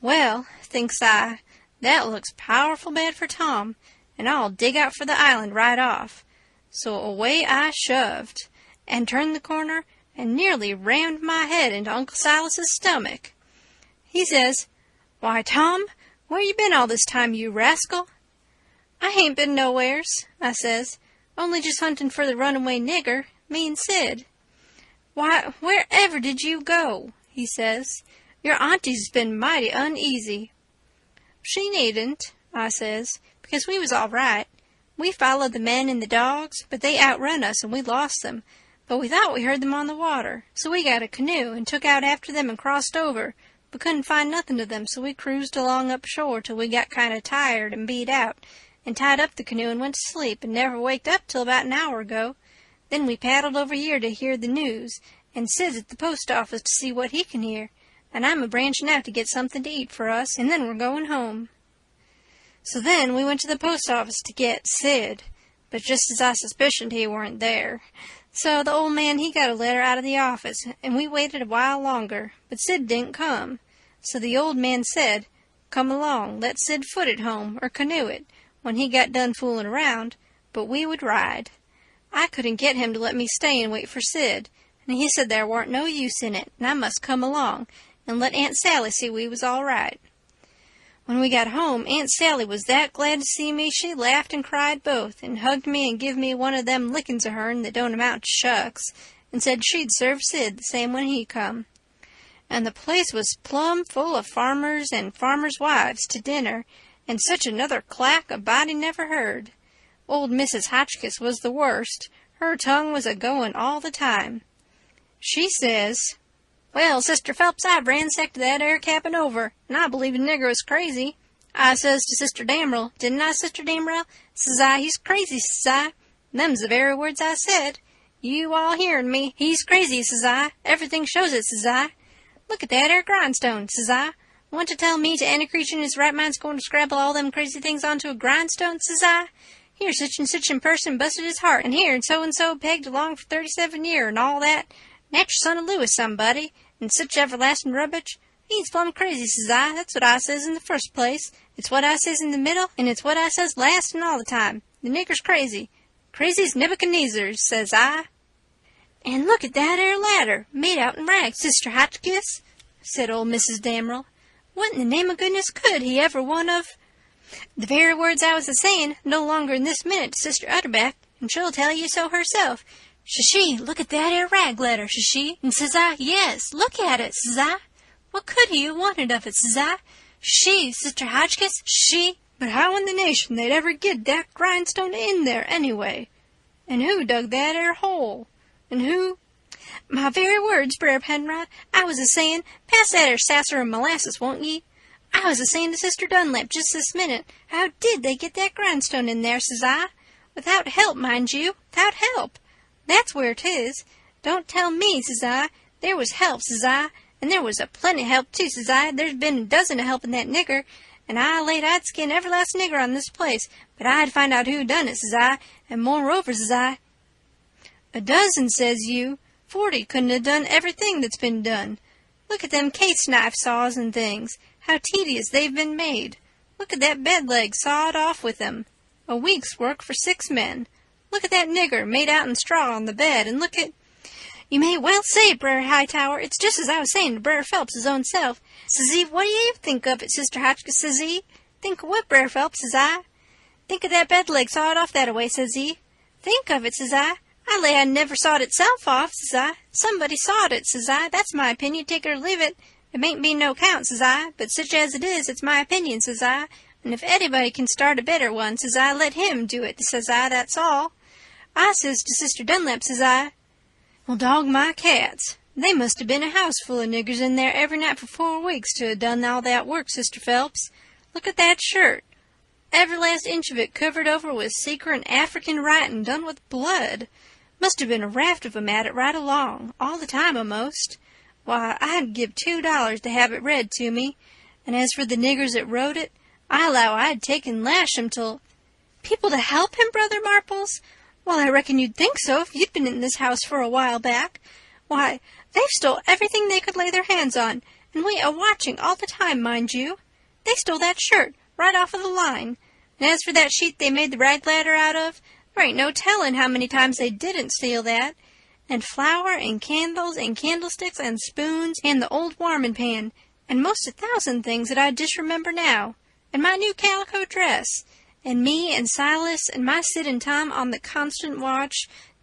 Well, thinks I, that looks powerful bad for Tom, and I'll dig out for the island right off. So away I shoved, and turned the corner, and nearly rammed my head into Uncle Silas's stomach. He says, "Why, Tom, where you been all this time, you rascal?" "I hain't been nowheres," I says, "only just hunting for the runaway nigger, me and Sid." "Why, wherever did you go?" he says. "Your auntie's been mighty uneasy." "She needn't," I says, "because we was all right. We followed the men and the dogs, but they outrun us and we lost them. But we thought we heard them on the water, so we got a canoe and took out after them and crossed over, but couldn't find nothing to them, so we cruised along up shore till we got kind of tired and beat out, and tied up the canoe and went to sleep and never waked up till about an hour ago. Then we paddled over here to hear the news, and Sid's at the post office to see what he can hear, and I'm a-branching out to get something to eat for us, and then we're going home." So then we went to the post office to get Sid, but just as I suspicioned he weren't there. So the old man he got a letter out of the office, and we waited a while longer, but Sid didn't come. So the old man said, "Come along, let Sid foot it home, or canoe it, when he got done fooling around, but we would ride." I couldn't get him to let me stay and wait for Sid, and he said there warn't no use in it, and I must come along, and let Aunt Sally see we was all right. When we got home, Aunt Sally was that glad to see me she laughed and cried both, and hugged me and give me one of them lickings of hern that don't amount to shucks, and said she'd serve Sid the same when he come. And the place was plumb full of farmers and farmers' wives to dinner, and such another clack a body never heard. Old Mrs. Hotchkiss was the worst. Her tongue was a-going all the time. She says, "Well, Sister Phelps, I've ransacked that 'ere cabin over, and I believe the nigger is crazy. I says to Sister Damrell, didn't I, Sister Damrell? Says I, he's crazy, says I. Them's the very words I said. You all hearin' me. He's crazy, says I. Everything shows it, says I. Look at that 'ere grindstone, says I. Want to tell me to any creature in his right mind's going to scrabble all them crazy things onto a grindstone, says I. Here such and person busted his heart, and here and so pegged along for 37 year, and all that. Natural son of Lewis, somebody, and such everlasting rubbish. He's plumb crazy, says I. That's what I says in the first place. It's what I says in the middle, and it's what I says last and all the time. The nigger's crazy. Crazy's Nebuchadnezzar, says I." "And look at that 'ere ladder, made out in rags, Sister Hotchkiss," said old Mrs. Damrell. "What in the name of goodness could he ever want of—" "The very words I was a-saying no longer in this minute to Sister Utterback, and she'll tell you so herself. Says she, 'Look at that 'ere rag ladder,' says she, and says I, 'Yes, look at it,' says I. 'What could he have wanted of it,' says I. She, Sister Hotchkiss, she, but how in the nation they'd ever get that grindstone in there, anyway? And who dug that 'ere hole? And who—" My very words, Brer Penrod. I was a-sayin', pass that 'ere sasser and molasses, won't ye? I was a-sayin' to Sister Dunlap just this minute, how did they get that grindstone in there, says I? Without help, mind you, without help. That's where 'tis. Don't tell me, says I. There was help, says I, and there was a plenty help, too, says I. There's been a dozen of helping that nigger, and I laid I'd skin every last nigger on this place, but I'd find out who done it, says I, and moreover, says I. A dozen, says you. 40 couldn't have done everything that's been done. Look at them case knife saws and things, how tedious they've been made. Look at that bed leg sawed off with them. A week's work for 6 men. Look at that nigger made out in straw on the bed, and look at... You may well say it, Brer Hightower. It's just as I was saying to Brer Phelps his own self. Says he, what do you think of it, Sister Hotchkiss, says he? Think of what, Brer Phelps, says I? Think of that bed leg sawed off that-a-way, says he. Think of it, says I. I lay I never sawed itself off, says I. Somebody sawed it, says I. That's my opinion, take it or leave it. It mayn't be no count, says I, but such as it is, it's my opinion, says I. And if anybody can start a better one, says I, let him do it, says I, that's all. I says to Sister Dunlap, says I, well, dog my cats. They must have been a house full of niggers in there every night for 4 weeks to have done all that work, Sister Phelps. Look at that shirt. Every last inch of it covered over with secret African writing done with blood. Must have been a raft of 'em at it right along, all the time a'most. Why, I'd give $2 to have it read to me. And as for the niggers that wrote it, I allow I'd take and lash 'em till... People to help him, Brother Marples? Well, I reckon you'd think so if you'd been in this house for a while back. Why, they've stole everything they could lay their hands on, and we a-watching all the time, mind you. They stole that shirt right off of the line. And as for that sheet they made the rag ladder out of, there ain't no telling how many times they didn't steal that. And flour and candles and candlesticks and spoons and the old warming pan and most 1,000 things that I disremember now. And my new calico dress. And me and Silas and my Sid and Tom on the constant watch,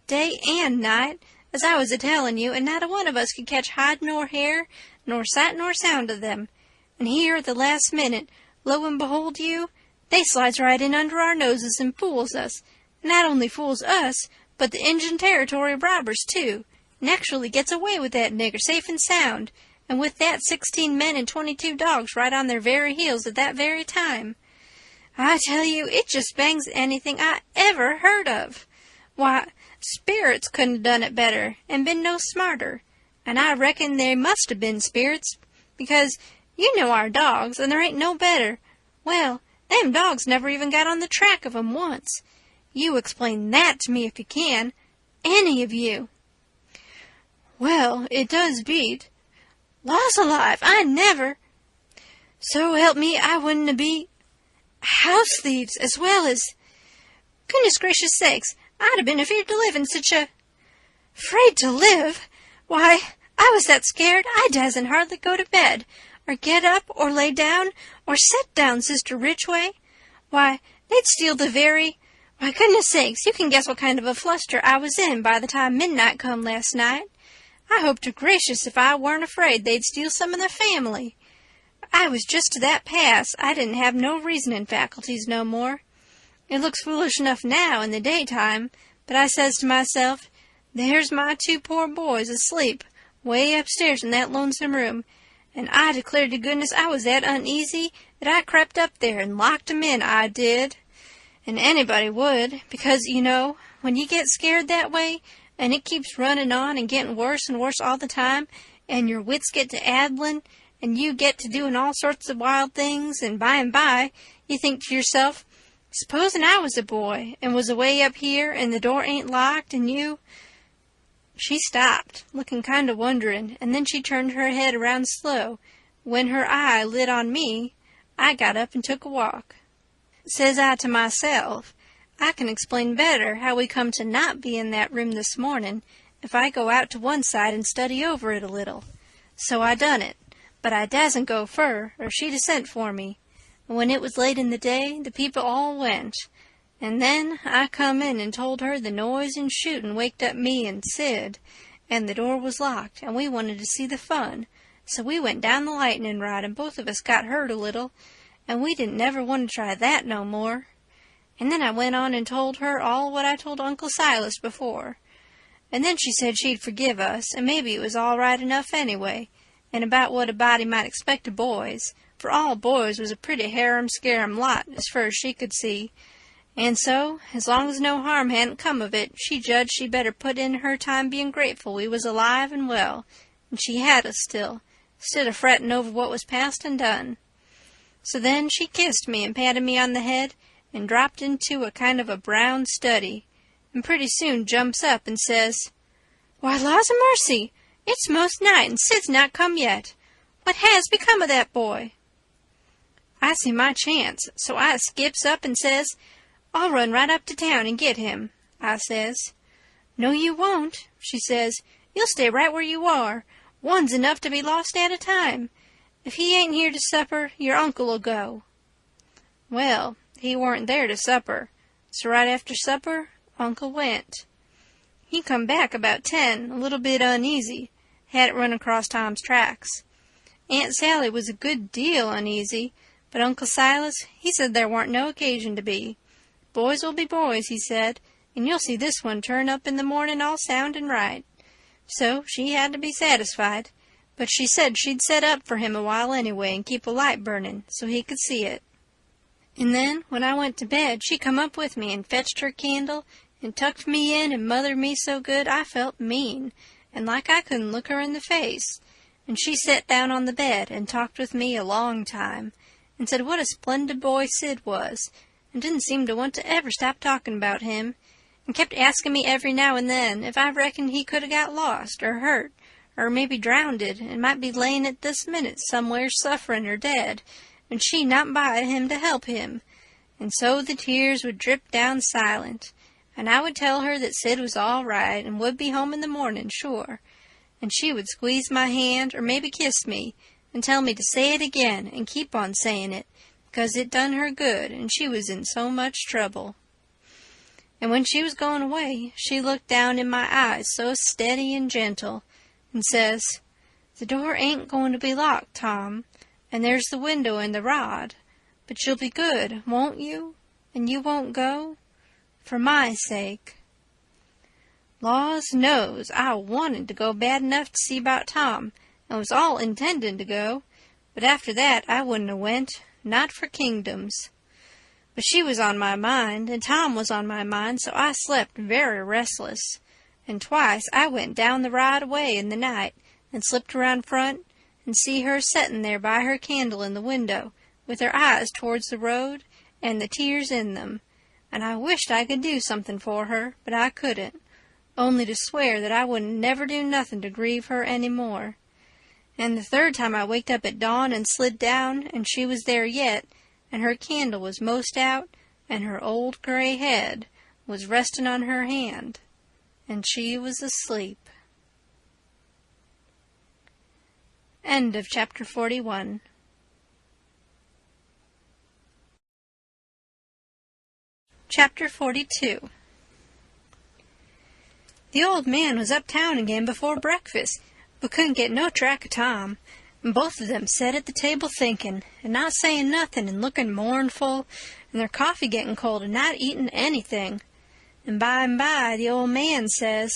day and night, as I was a-telling you, and not a one of us could catch hide nor hair, nor sight nor sound of them. And here at the last minute, lo and behold you, they slides right in under our noses and fools us. Not only fools us, but the Injun Territory robbers, too, and actually gets away with that nigger safe and sound, and with that 16 men and 22 dogs right on their very heels at that very time. I tell you, it just bangs anything I ever heard of. Why, spirits couldn't have done it better, and been no smarter, and I reckon they must have been spirits, because you know our dogs, and there ain't no better. Well, them dogs never even got on the track of 'em once. You explain that to me if you can. Any of you. Well, it does beat. Laws alive, I never. So help me, I wouldn't a be house thieves as well as... Goodness gracious sakes, I'd have been afraid to live in such a... Afraid to live? Why, I was that scared I dasn't hardly go to bed, or get up, or lay down, or sit down, Sister Ridgway. Why, they'd steal the very... Why, goodness sakes, you can guess what kind of a fluster I was in by the time midnight come last night. I hope to gracious if I weren't afraid they'd steal some of the family. I was just to that pass I didn't have no reasoning faculties no more. It looks foolish enough now in the daytime, but I says to myself, there's my 2 poor boys asleep way upstairs in that lonesome room, and I declare to goodness I was that uneasy that I crept up there and locked 'em in, I did. And anybody would, because, you know, when you get scared that way, and it keeps running on and getting worse and worse all the time, and your wits get to addling, and you get to doing all sorts of wild things, and by, you think to yourself, supposing I was a boy, and was away up here, and the door ain't locked, and you... She stopped, looking kind of wondering, and then she turned her head around slow. When her eye lit on me, I got up and took a walk. Says I to myself, I can explain better how we come to not be in that room this morning if I go out to one side and study over it a little. So I done it, but I dasn't go fur, or she'd 'a sent for me. And when it was late in the day, the people all went. And then I come in and told her the noise and shooting waked up me and Sid, and the door was locked, and we wanted to see the fun. So we went down the lightning rod, and both of us got hurt a little, and we didn't never want to try that no more. And then I went on and told her all what I told Uncle Silas before. and then she said she'd forgive us, and maybe it was all right enough anyway, and about what a body might expect of boys, for all boys was a pretty harum-scarum lot as far as she could see, and so, as long as no harm hadn't come of it, she judged she'd better put in her time being grateful we was alive and well, and she had us still, instead of fretting over what was past and done. So then she kissed me and patted me on the head, and dropped into a kind of a brown study, and pretty soon jumps up and says, "Why, laws a mercy! It's most night, and Sid's not come yet. What has become of that boy?" I see my chance, so I skips up and says, "I'll run right up to town and get him," I says. "No, you won't," she says. "You'll stay right where you are. One's enough to be lost at a time. If he ain't here to supper, your uncle'll go." Well, he weren't there to supper, so right after supper, Uncle went. He come back about 10, a little bit uneasy, hadn't run across Tom's tracks. Aunt Sally was a good deal uneasy, but Uncle Silas, he said there warn't no occasion to be. Boys will be boys, he said, and you'll see this one turn up in the morning all sound and right. So she had to be satisfied, but she said she'd set up for him a while anyway and keep a light burning so he could see it. And then, when I went to bed, she come up with me and fetched her candle and tucked me in and mothered me so good I felt mean, and like I couldn't look her in the face. And she sat down on the bed and talked with me a long time, and said what a splendid boy Sid was, and didn't seem to want to ever stop talking about him, and kept asking me every now and then if I reckoned he could 'a' got lost or hurt, or maybe drownded, and might be layin' at this minute somewhere sufferin' or dead, and she not by him to help him. And so the tears would drip down silent, and I would tell her that Sid was all right and would be home in the morning, sure. And she would squeeze my hand or maybe kiss me and tell me to say it again and keep on saying it, because it done her good and she was in so much trouble. And when she was going away, she looked down in my eyes so steady and gentle, and says, "The door ain't going to be locked, Tom, and there's the window and the rod, but you'll be good, won't you? And you won't go? For my sake." Laws knows, I wanted to go bad enough to see about Tom, and was all intending to go, but after that I wouldn't have went, not for kingdoms. But she was on my mind, and Tom was on my mind, so I slept very restless, and twice I went down the right way in the night, and slipped around front, and see her settin' there by her candle in the window, with her eyes towards the road, and the tears in them, and I wished I could do something for her, but I couldn't, only to swear that I wouldn't never do nothing to grieve her any more. And the third time I waked up at dawn and slid down, and she was there yet, and her candle was most out, and her old gray head was resting on her hand, and she was asleep. End of chapter 41. Chapter 42. The old man was uptown again before breakfast, but couldn't get no track of Tom, and both of them sat at the table thinking, and not saying nothing, and looking mournful, and their coffee getting cold, and not eating anything. And by the old man says,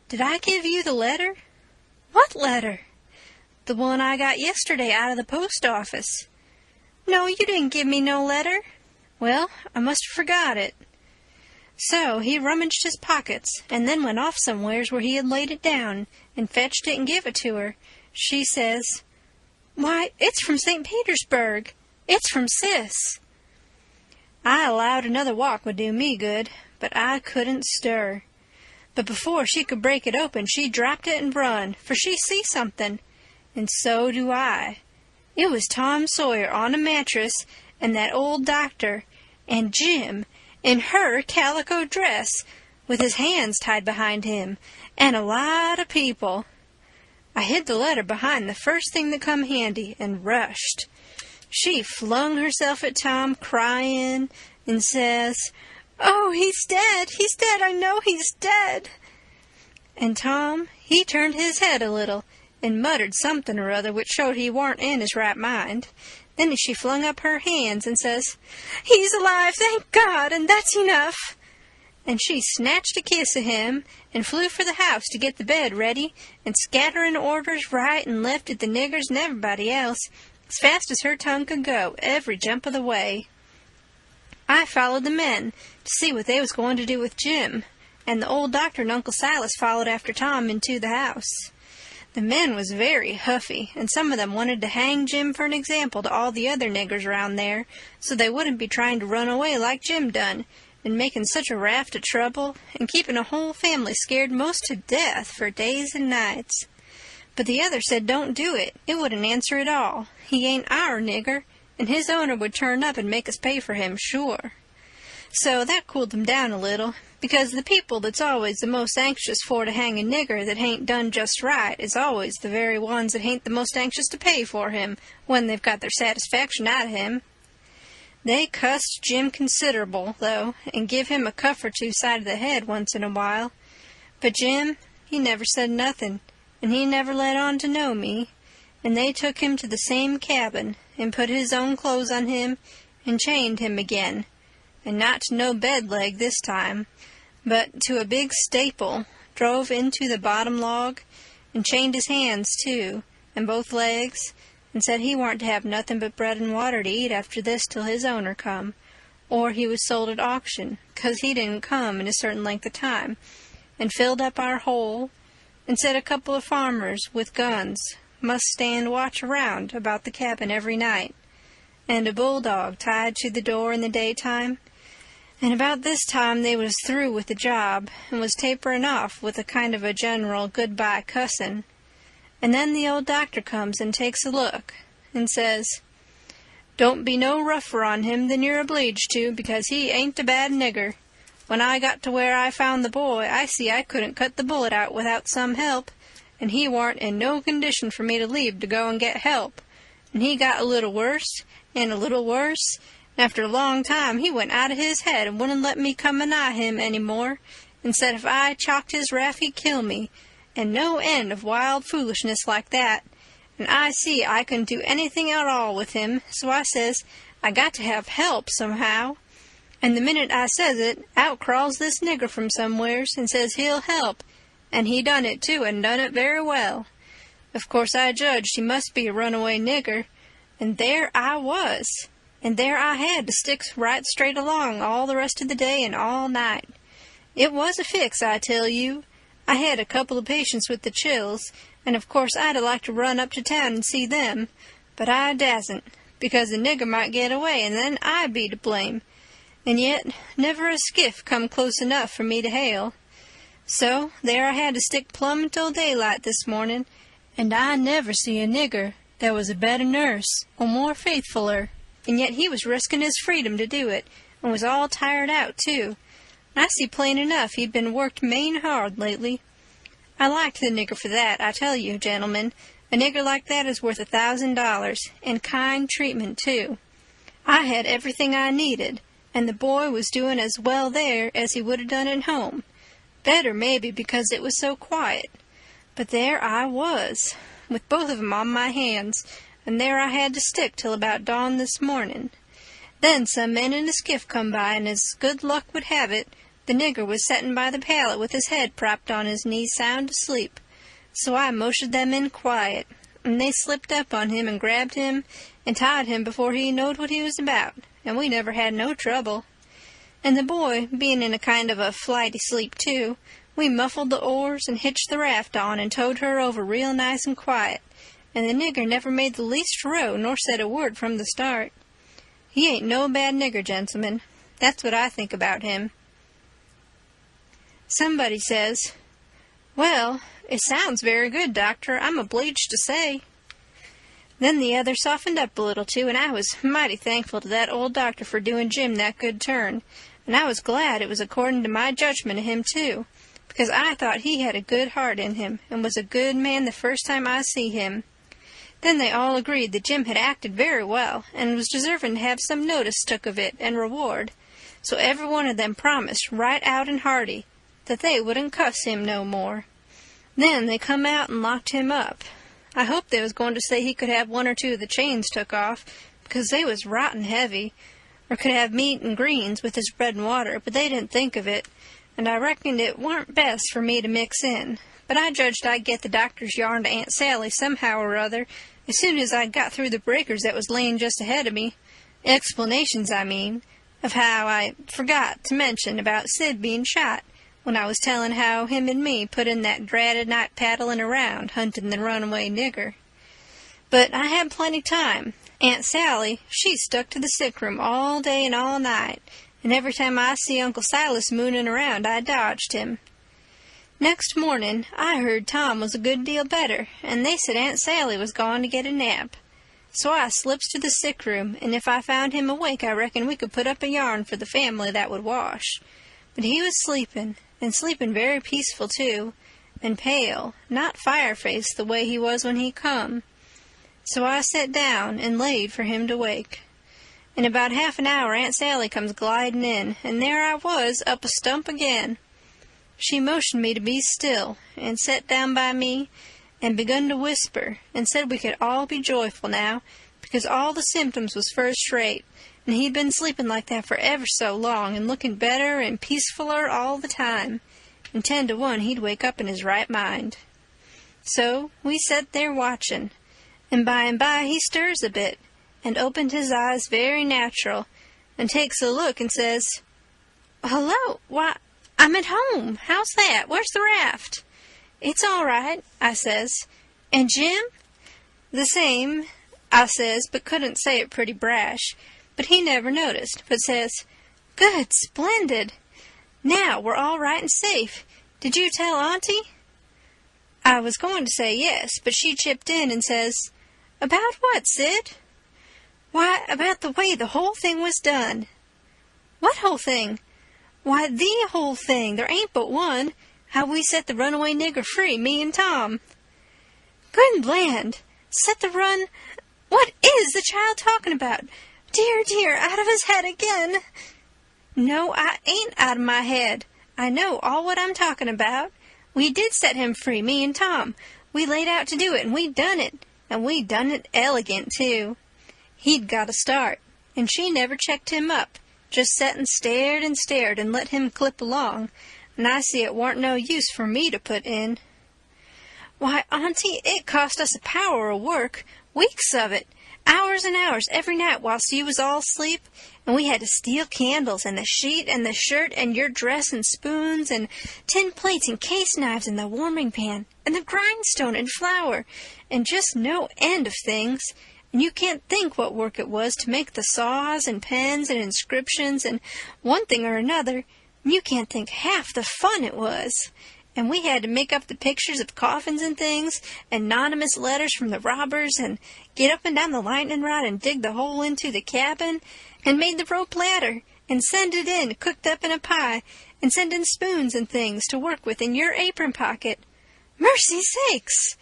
"Did I give you the letter?" "What letter?" "The one I got yesterday out of the post office." "No, you didn't give me no letter." "Well, I must have forgot it." So he rummaged his pockets, and then went off somewheres where he had laid it down, and fetched it and give it to her. She says, "Why, it's from St. Petersburg. It's from Sis." I allowed another walk would do me good, but I couldn't stir. But before she could break it open, she dropped it and run, for she see something. And so do I. It was Tom Sawyer on a mattress, and that old doctor, and Jim, in her calico dress, with his hands tied behind him, and a lot of people. I hid the letter behind the first thing that come handy, and rushed. She flung herself at Tom, crying, and says, "Oh, he's dead, I know he's dead." And Tom, he turned his head a little, and muttered something or other which showed he warn't in his right mind. Then she flung up her hands and says, "He's alive, thank God, and that's enough." and she snatched a kiss of him and flew for the house to get the bed ready and scattering orders right and left at the niggers and everybody else as fast as her tongue could go every jump of the way. I followed the men to see what they was going to do with Jim, and the old doctor and Uncle Silas followed after Tom into the house. The men was very huffy, and some of them wanted to hang Jim for an example to all the other niggers around there, so they wouldn't be trying to run away like Jim done, and making such a raft of trouble, and keeping a whole family scared most to death for days and nights. But the other said don't do it. It wouldn't answer at all. He ain't our nigger, and his owner would turn up and make us pay for him, sure. So that cooled them down a little, because the people that's always the most anxious for to hang a nigger that hain't done just right is always the very ones that hain't the most anxious to pay for him when they've got their satisfaction out of him. They cussed Jim considerable, though, and give him a cuff or two side of the head once in a while. But Jim, he never said nothing, and he never let on to know me, and they took him to the same cabin and put his own clothes on him and chained him again, and not to no bed leg this time, but to a big staple, drove into the bottom log, and chained his hands, too, and both legs, and said he warn't to have nothing but bread and water to eat after this till his owner come, or he was sold at auction, 'cause he didn't come in a certain length of time, and filled up our hole, and said a couple of farmers with guns must stand watch around about the cabin every night, and a bulldog tied to the door in the daytime. And about this time they was through with the job, and was tapering off with a kind of a general good-bye cussin'. And then the old doctor comes and takes a look, and says, "Don't be no rougher on him than you're obleeged to, because he ain't a bad nigger. When I got to where I found the boy, I see I couldn't cut the bullet out without some help, and he warn't in no condition for me to leave to go and get help. And he got a little worse, and a little worse, and after a long time he went out of his head and wouldn't let me come anigh him any more, and said if I chalked his raft he'd kill me, and no end of wild foolishness like that. And I see I couldn't do anything at all with him, so I says I got to have help somehow. And the minute I says it, out crawls this nigger from somewheres and says he'll help, and he done it too, and done it very well. Of course I judged he must be a runaway nigger, and there I was, and there I had to stick right straight along all the rest of the day and all night. It was a fix, I tell you. I had a couple of patients with the chills, and of course I'd a liked to run up to town and see them, but I dasn't, because the nigger might get away, and then I'd be to blame. And yet never a skiff come close enough for me to hail. So there I had to stick plumb until daylight this morning, and I never see a nigger that was a better nurse or more faithfuler, and yet he was risking his freedom to do it, and was all tired out, too. And I see plain enough he'd been worked main hard lately. I liked the nigger for that, I tell you, gentlemen. A nigger like that is worth $1,000, and kind treatment, too. I had everything I needed, and the boy was doing as well there as he would have done at home. Better, maybe, because it was so quiet. But there I was, with both of 'em on my hands, and there I had to stick till about dawn this morning. Then some men in a skiff come by, and as good luck would have it, the nigger was settin' by the pallet with his head propped on his knees sound asleep. So I motioned them in quiet, and they slipped up on him and grabbed him and tied him before he knowed what he was about, and we never had no trouble. And the boy, being in a kind of a flighty sleep, too, we muffled the oars and hitched the raft on and towed her over real nice and quiet, and the nigger never made the least row nor said a word from the start. He ain't no bad nigger, gentlemen. That's what I think about him." Somebody says, "Well, it sounds very good, Doctor, I'm obleeged to say." Then the other softened up a little, too, and I was mighty thankful to that old doctor for doing Jim that good turn, and I was glad it was according to my judgment of him, too, because I thought he had a good heart in him, and was a good man the first time I see him. Then they all agreed that Jim had acted very well, and was deserving to have some notice took of it and reward, so every one of them promised right out and hearty that they wouldn't cuss him no more. Then they come out and locked him up. I hoped they was going to say he could have one or two of the chains took off, because they was rotten heavy, or could have meat and greens with his bread and water, but they didn't think of it, and I reckoned it warn't best for me to mix in. But I judged I'd get the doctor's yarn to Aunt Sally somehow or other, as soon as I'd got through the breakers that was laying just ahead of me. Explanations, I mean, of how I forgot to mention about Sid being shot, when I was telling how him and me put in that dratted night paddling around, hunting the runaway nigger. But I had plenty time. Aunt Sally, she stuck to the sick room all day and all night, and every time I see Uncle Silas mooning around, I dodged him. Next morning, I heard Tom was a good deal better, and they said Aunt Sally was gone to get a nap. So I slips to the sick room, and if I found him awake, I reckon we could put up a yarn for the family that would wash. But he was sleeping, and sleeping very peaceful too, and pale, not fire-faced the way he was when he come. So I sat down and laid for him to wake. In about half an hour Aunt Sally comes gliding in, and there I was, up a stump again. She motioned me to be still, and sat down by me, and begun to whisper, and said we could all be joyful now, because all the symptoms was first rate, and he'd been sleeping like that for ever so long, and looking better and peacefuller all the time, and 10 to 1 he'd wake up in his right mind. So we sat there watching, and by he stirs a bit, and opened his eyes very natural, and takes a look and says, "Hello, why, I'm at home. How's that? Where's the raft?" "It's all right," I says. "And Jim?" "The same," I says, but couldn't say it pretty brash. But he never noticed, but says, "Good, splendid. Now we're all right and safe. Did you tell Auntie?" I was going to say yes, but she chipped in and says, "About what, Sid?" "Why, about the way the whole thing was done." "What whole thing?" "Why, the whole thing. There ain't but one. How we set the runaway nigger free, me and Tom." "Good land! Set the run... What is the child talking about? Dear, dear, out of his head again." "No, I ain't out of my head. I know all what I'm talking about. We did set him free, me and Tom. We laid out to do it, and we done it. And we done it elegant, too. He'd got a start, and she never checked him up. Just set and stared and let him clip along, and I see it warn't no use for me to put in. Why, Auntie, it cost us a power of work, weeks of it, hours and hours every night whilst you was all asleep, and we had to steal candles and the sheet and the shirt and your dress and spoons and tin plates and case knives and the warming pan and the grindstone and flour and just no end of things. And you can't think what work it was to make the saws and pens and inscriptions and one thing or another, and you can't think half the fun it was. And we had to make up the pictures of coffins and things, anonymous letters from the robbers, and get up and down the lightning rod and dig the hole into the cabin, and made the rope ladder, and send it in cooked up in a pie, and send in spoons and things to work with in your apron pocket. Mercy sakes!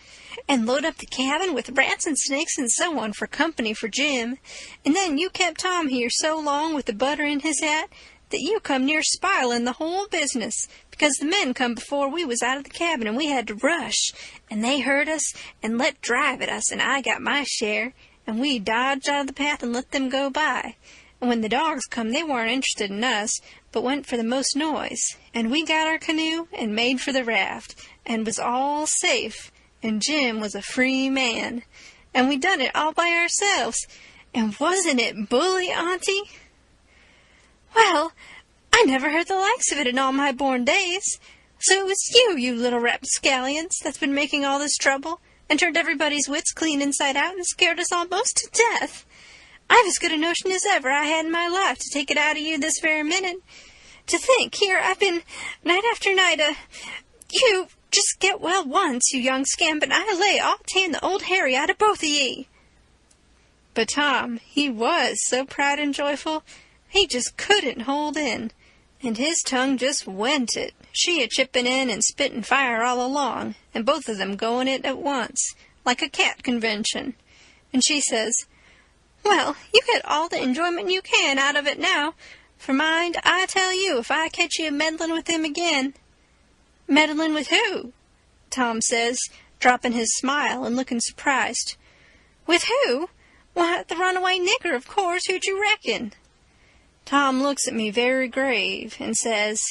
And load up the cabin with rats and snakes and so on for company for Jim. And then you kept Tom here so long with the butter in his hat that you come near spiling the whole business, because the men come before we was out of the cabin and we had to rush, and they heard us and let drive at us, and I got my share, and we dodged out of the path and let them go by. And when the dogs come, they weren't interested in us, but went for the most noise, and we got our canoe and made for the raft, and was all safe, and Jim was a free man, and we done it all by ourselves, and wasn't it bully, Auntie? Well, I never heard the likes of it in all my born days. So it was you little rapscallions, that's been making all this trouble, and turned everybody's wits clean inside out, and scared us almost to death. I've as good a notion as ever I had in my life to take it out of you this very minute. To think, here I've been, night after night, you just get well once, you young scamp, and I lay all tame the old Harry out of both of ye. But Tom, he was so proud and joyful, he just couldn't hold in, and his tongue just went it, she a-chipping in and spitting fire all along, and both of them going it at once, like a cat convention. And she says, "Well, you get all the enjoyment you can out of it now, for mind, I tell you, if I catch you meddling with him again." "Meddling with who?" Tom says, dropping his smile and looking surprised. "With who? Why, the runaway nigger, of course. Who'd you reckon?" Tom looks at me very grave and says,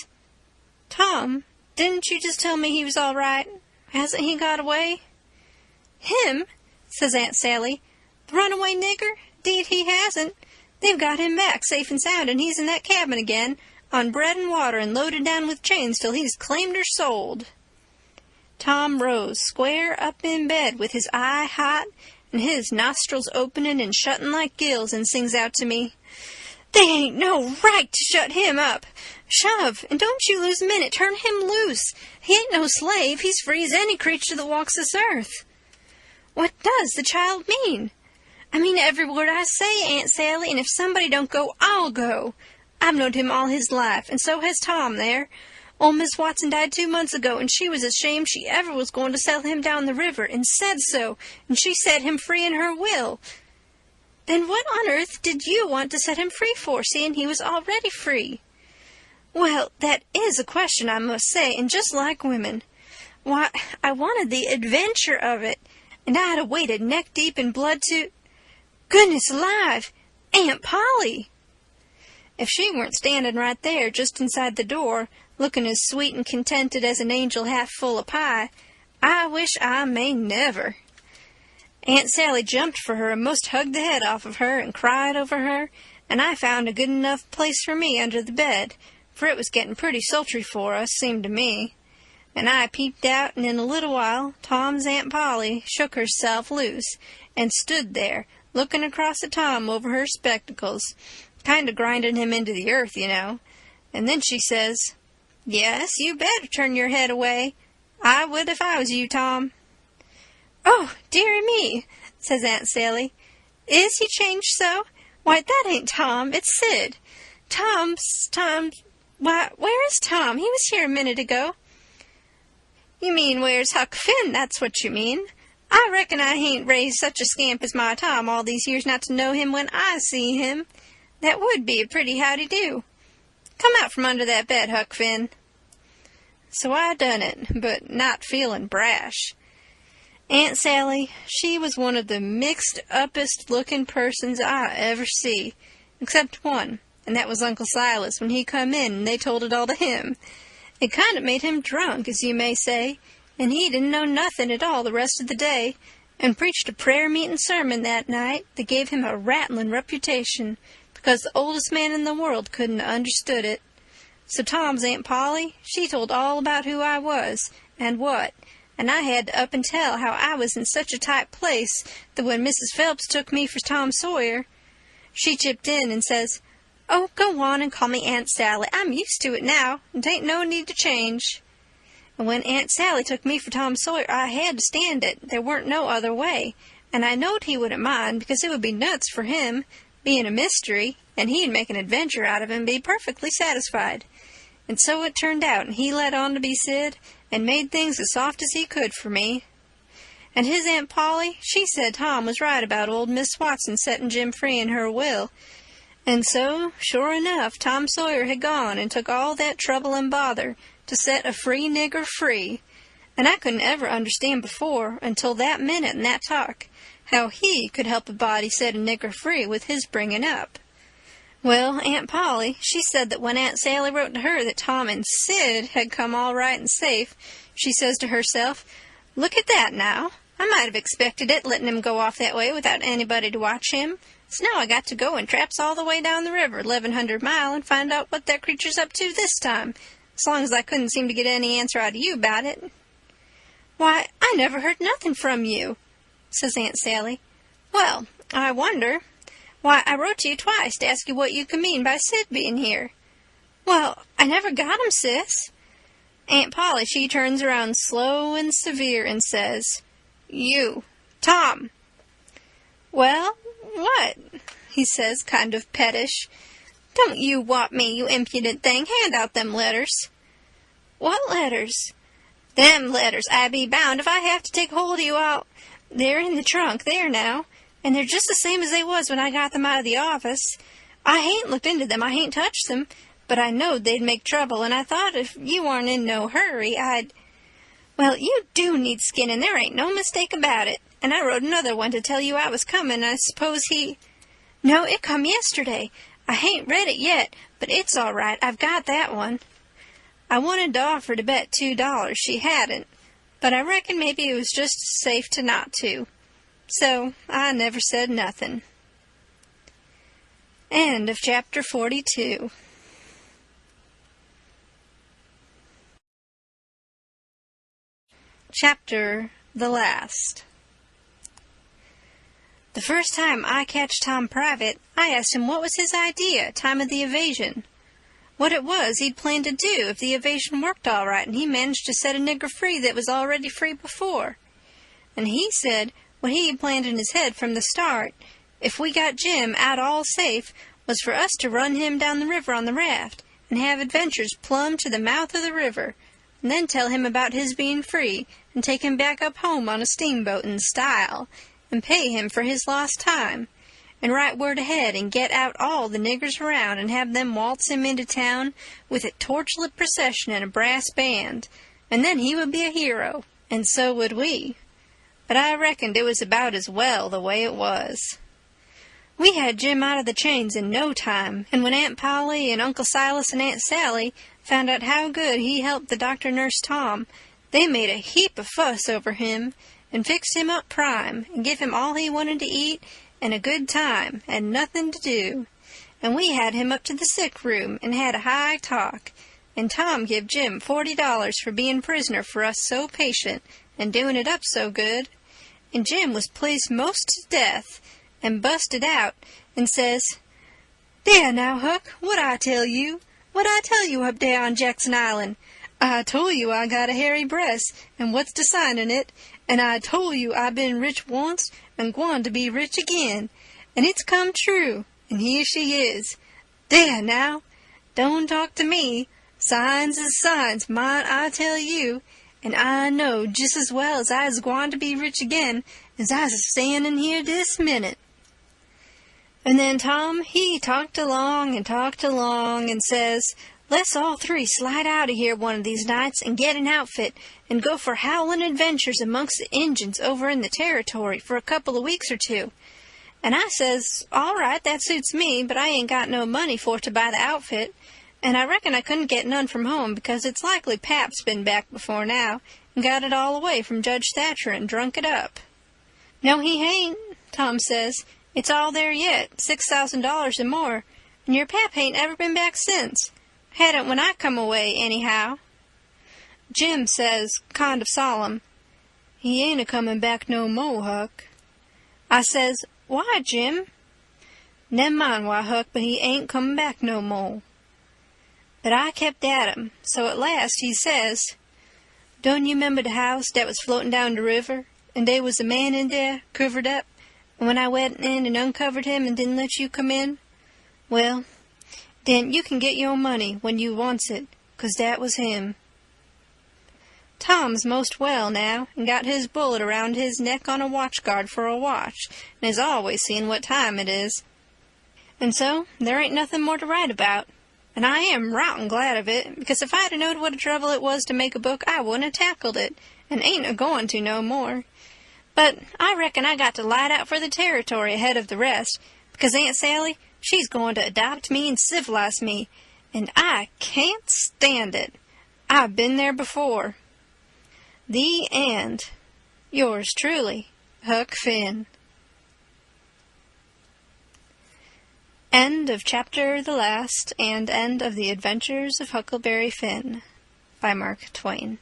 "Tom, didn't you just tell me he was all right? Hasn't he got away?" "Him?" says Aunt Sally. "The runaway nigger? 'Deed he hasn't. They've got him back safe and sound, and he's in that cabin again, on bread and water and loaded down with chains till he's claimed or sold." Tom rose square up in bed with his eye hot and his nostrils opening and shutting like gills, and sings out to me, "They ain't no right to shut him up. Shove, and don't you lose a minute. Turn him loose. He ain't no slave. He's free as any creature that walks this earth." "What does the child mean?" "I mean every word I say, Aunt Sally, and if somebody don't go, I'll go. I've known him all his life, and so has Tom there. Old Miss Watson died 2 months ago, and she was ashamed she ever was going to sell him down the river, and said so, and she set him free in her will." "Then what on earth did you want to set him free for, seeing he was already free?" "Well, that is a question, I must say, and just like women. Why, I wanted the adventure of it, and I'd have waded neck-deep in blood to— Goodness alive! Aunt Polly!" If she weren't standing right there, just inside the door, looking as sweet and contented as an angel half full of pie, I wish I may never. Aunt Sally jumped for her and most hugged the head off of her and cried over her, and I found a good enough place for me under the bed, for it was getting pretty sultry for us, seemed to me. And I peeped out, and in a little while Tom's Aunt Polly shook herself loose and stood there, looking across at Tom over her spectacles, kind of grinding him into the earth, you know. And then she says, "Yes, you better turn your head away. I would if I was you, Tom." "Oh, dearie me," says Aunt Sally. "Is he changed so? Why, that ain't Tom, it's Sid. Why, where is Tom? He was here a minute ago." "You mean where's Huck Finn, that's what you mean. I reckon I hain't raised such a scamp as my Tom all these years not to know him when I see him. That would be a pretty howdy-do. Come out from under that bed, Huck Finn." So I done it, but not feeling brash. Aunt Sally, she was one of the mixed-uppest looking persons I ever see, except one, and that was Uncle Silas when he come in and they told it all to him. It kind of made him drunk, as you may say, and he didn't know nothing at all the rest of the day, and preached a prayer-meeting sermon that night that gave him a rattling reputation, because the oldest man in the world couldn't have understood it. So Tom's Aunt Polly, she told all about who I was, and what, and I had to up and tell how I was in such a tight place that when Mrs. Phelps took me for Tom Sawyer, she chipped in and says, "Oh, go on and call me Aunt Sally. I'm used to it now, and 'tain't no need to change." And when Aunt Sally took me for Tom Sawyer, I had to stand it. There weren't no other way, and I knowed he wouldn't mind, because it would be nuts for him, being a mystery, and he'd make an adventure out of it and be perfectly satisfied. And so it turned out, and he let on to be Sid, and made things as soft as he could for me. And his Aunt Polly, she said Tom was right about old Miss Watson setting Jim free in her will. And so, sure enough, Tom Sawyer had gone and took all that trouble and bother to set a free nigger free. And I couldn't ever understand before, until that minute and that talk, how he could help a body set a nigger free with his bringing up. Well, Aunt Polly, she said that when Aunt Sally wrote to her that Tom and Sid had come all right and safe, she says to herself, "Look at that now. I might have expected it, letting him go off that way without anybody to watch him. So now I got to go and traps all the way down the river, 1100 mile, and find out what that creature's up to this time, as long as I couldn't seem to get any answer out of you about it." "Why, I never heard nothing from you," says Aunt Sally. "Well, I wonder. Why, I wrote to you twice to ask you what you could mean by Sid being here." "Well, I never got him, sis." Aunt Polly, she turns around slow and severe and says, "You, Tom." "Well, what?" he says, kind of pettish. "Don't you whop me, you impudent thing. Hand out them letters." "What letters?" "Them letters, I be bound. If I have to take hold of you, They're in the trunk, there now, and they're just the same as they was when I got them out of the office. I hain't looked into them, I hain't touched them, but I knowed they'd make trouble, and I thought if you warn't in no hurry, Well, you do need skinning, there ain't no mistake about it, and I wrote another one to tell you I was coming. I suppose No, it come yesterday. I hain't read it yet, but it's all right. I've got that one. I wanted to offer to bet $2 she hadn't, but I reckon maybe it was just as safe to not to. So I never said nothing. End of chapter 42. Chapter the last. The first time I catched Tom private, I asked him what was his idea, time of the evasion. What it was he'd planned to do if the evasion worked all right and he managed to set a nigger free that was already free before. And he said what he had planned in his head from the start, if we got Jim out all safe, was for us to run him down the river on the raft and have adventures plumb to the mouth of the river, and then tell him about his being free and take him back up home on a steamboat in style, and pay him for his lost time, and write word ahead and get out all the niggers around and have them waltz him into town with a torchlit procession and a brass band, and then he would be a hero, and so would we. But I reckoned it was about as well the way it was. We had Jim out of the chains in no time, and when Aunt Polly and Uncle Silas and Aunt Sally found out how good he helped the doctor nurse Tom, they made a heap of fuss over him, and fixed him up prime, and give him all he wanted to eat, and a good time, and nothing to do. And we had him up to the sick room, and had a high talk, and Tom give Jim $40 for being prisoner for us so patient, and doing it up so good. And Jim was pleased most to death, and busted out, and says, "There now, Huck, what'd I tell you? What'd I tell you up there on Jackson Island? I told you I got a hairy breast, and what's the sign in it? And I told you I been rich once, and gwine to be rich again. And it's come true, and here she is. There now, don't talk to me. Signs is signs, mind I tell you. And I know just as well as I's gwine to be rich again as I's standing here this minute." And then Tom, he talked along, and says, "Let's all three slide out of here one of these nights and get an outfit and go for howling adventures amongst the Injuns over in the territory for a couple of weeks or two." And I says, "All right, that suits me, but I ain't got no money for to buy the outfit, and I reckon I couldn't get none from home because it's likely Pap's been back before now and got it all away from Judge Thatcher and drunk it up." "No, he hain't," Tom says. "It's all there yet, $6,000 and more, and your Pap hain't ever been back since. Hadn't when I come away, anyhow." Jim says, kind of solemn, "He ain't a-comin' back no mo', Huck." I says, "Why, Jim?" "Never mind why, Huck, but he ain't comin' back no mo'." But I kept at him, so at last he says, "Don't you 'member the house that was floating down the river, and they was a man in there, covered up, and when I went in and uncovered him and didn't let you come in? Well, then you can get your money when you wants it, 'cause that was him." Tom's most well now, and got his bullet around his neck on a watch guard for a watch, and is always seeing what time it is. And so there ain't nothing more to write about, and I am rotten glad of it, because if I'd knowed what a trouble it was to make a book, I wouldn't have tackled it, and ain't a-going to no more. But I reckon I got to light out for the territory ahead of the rest, because Aunt Sally, she's going to adopt me and civilize me, and I can't stand it. I've been there before. The end. Yours truly, Huck Finn. End of chapter the last, and end of the Adventures of Huckleberry Finn by Mark Twain.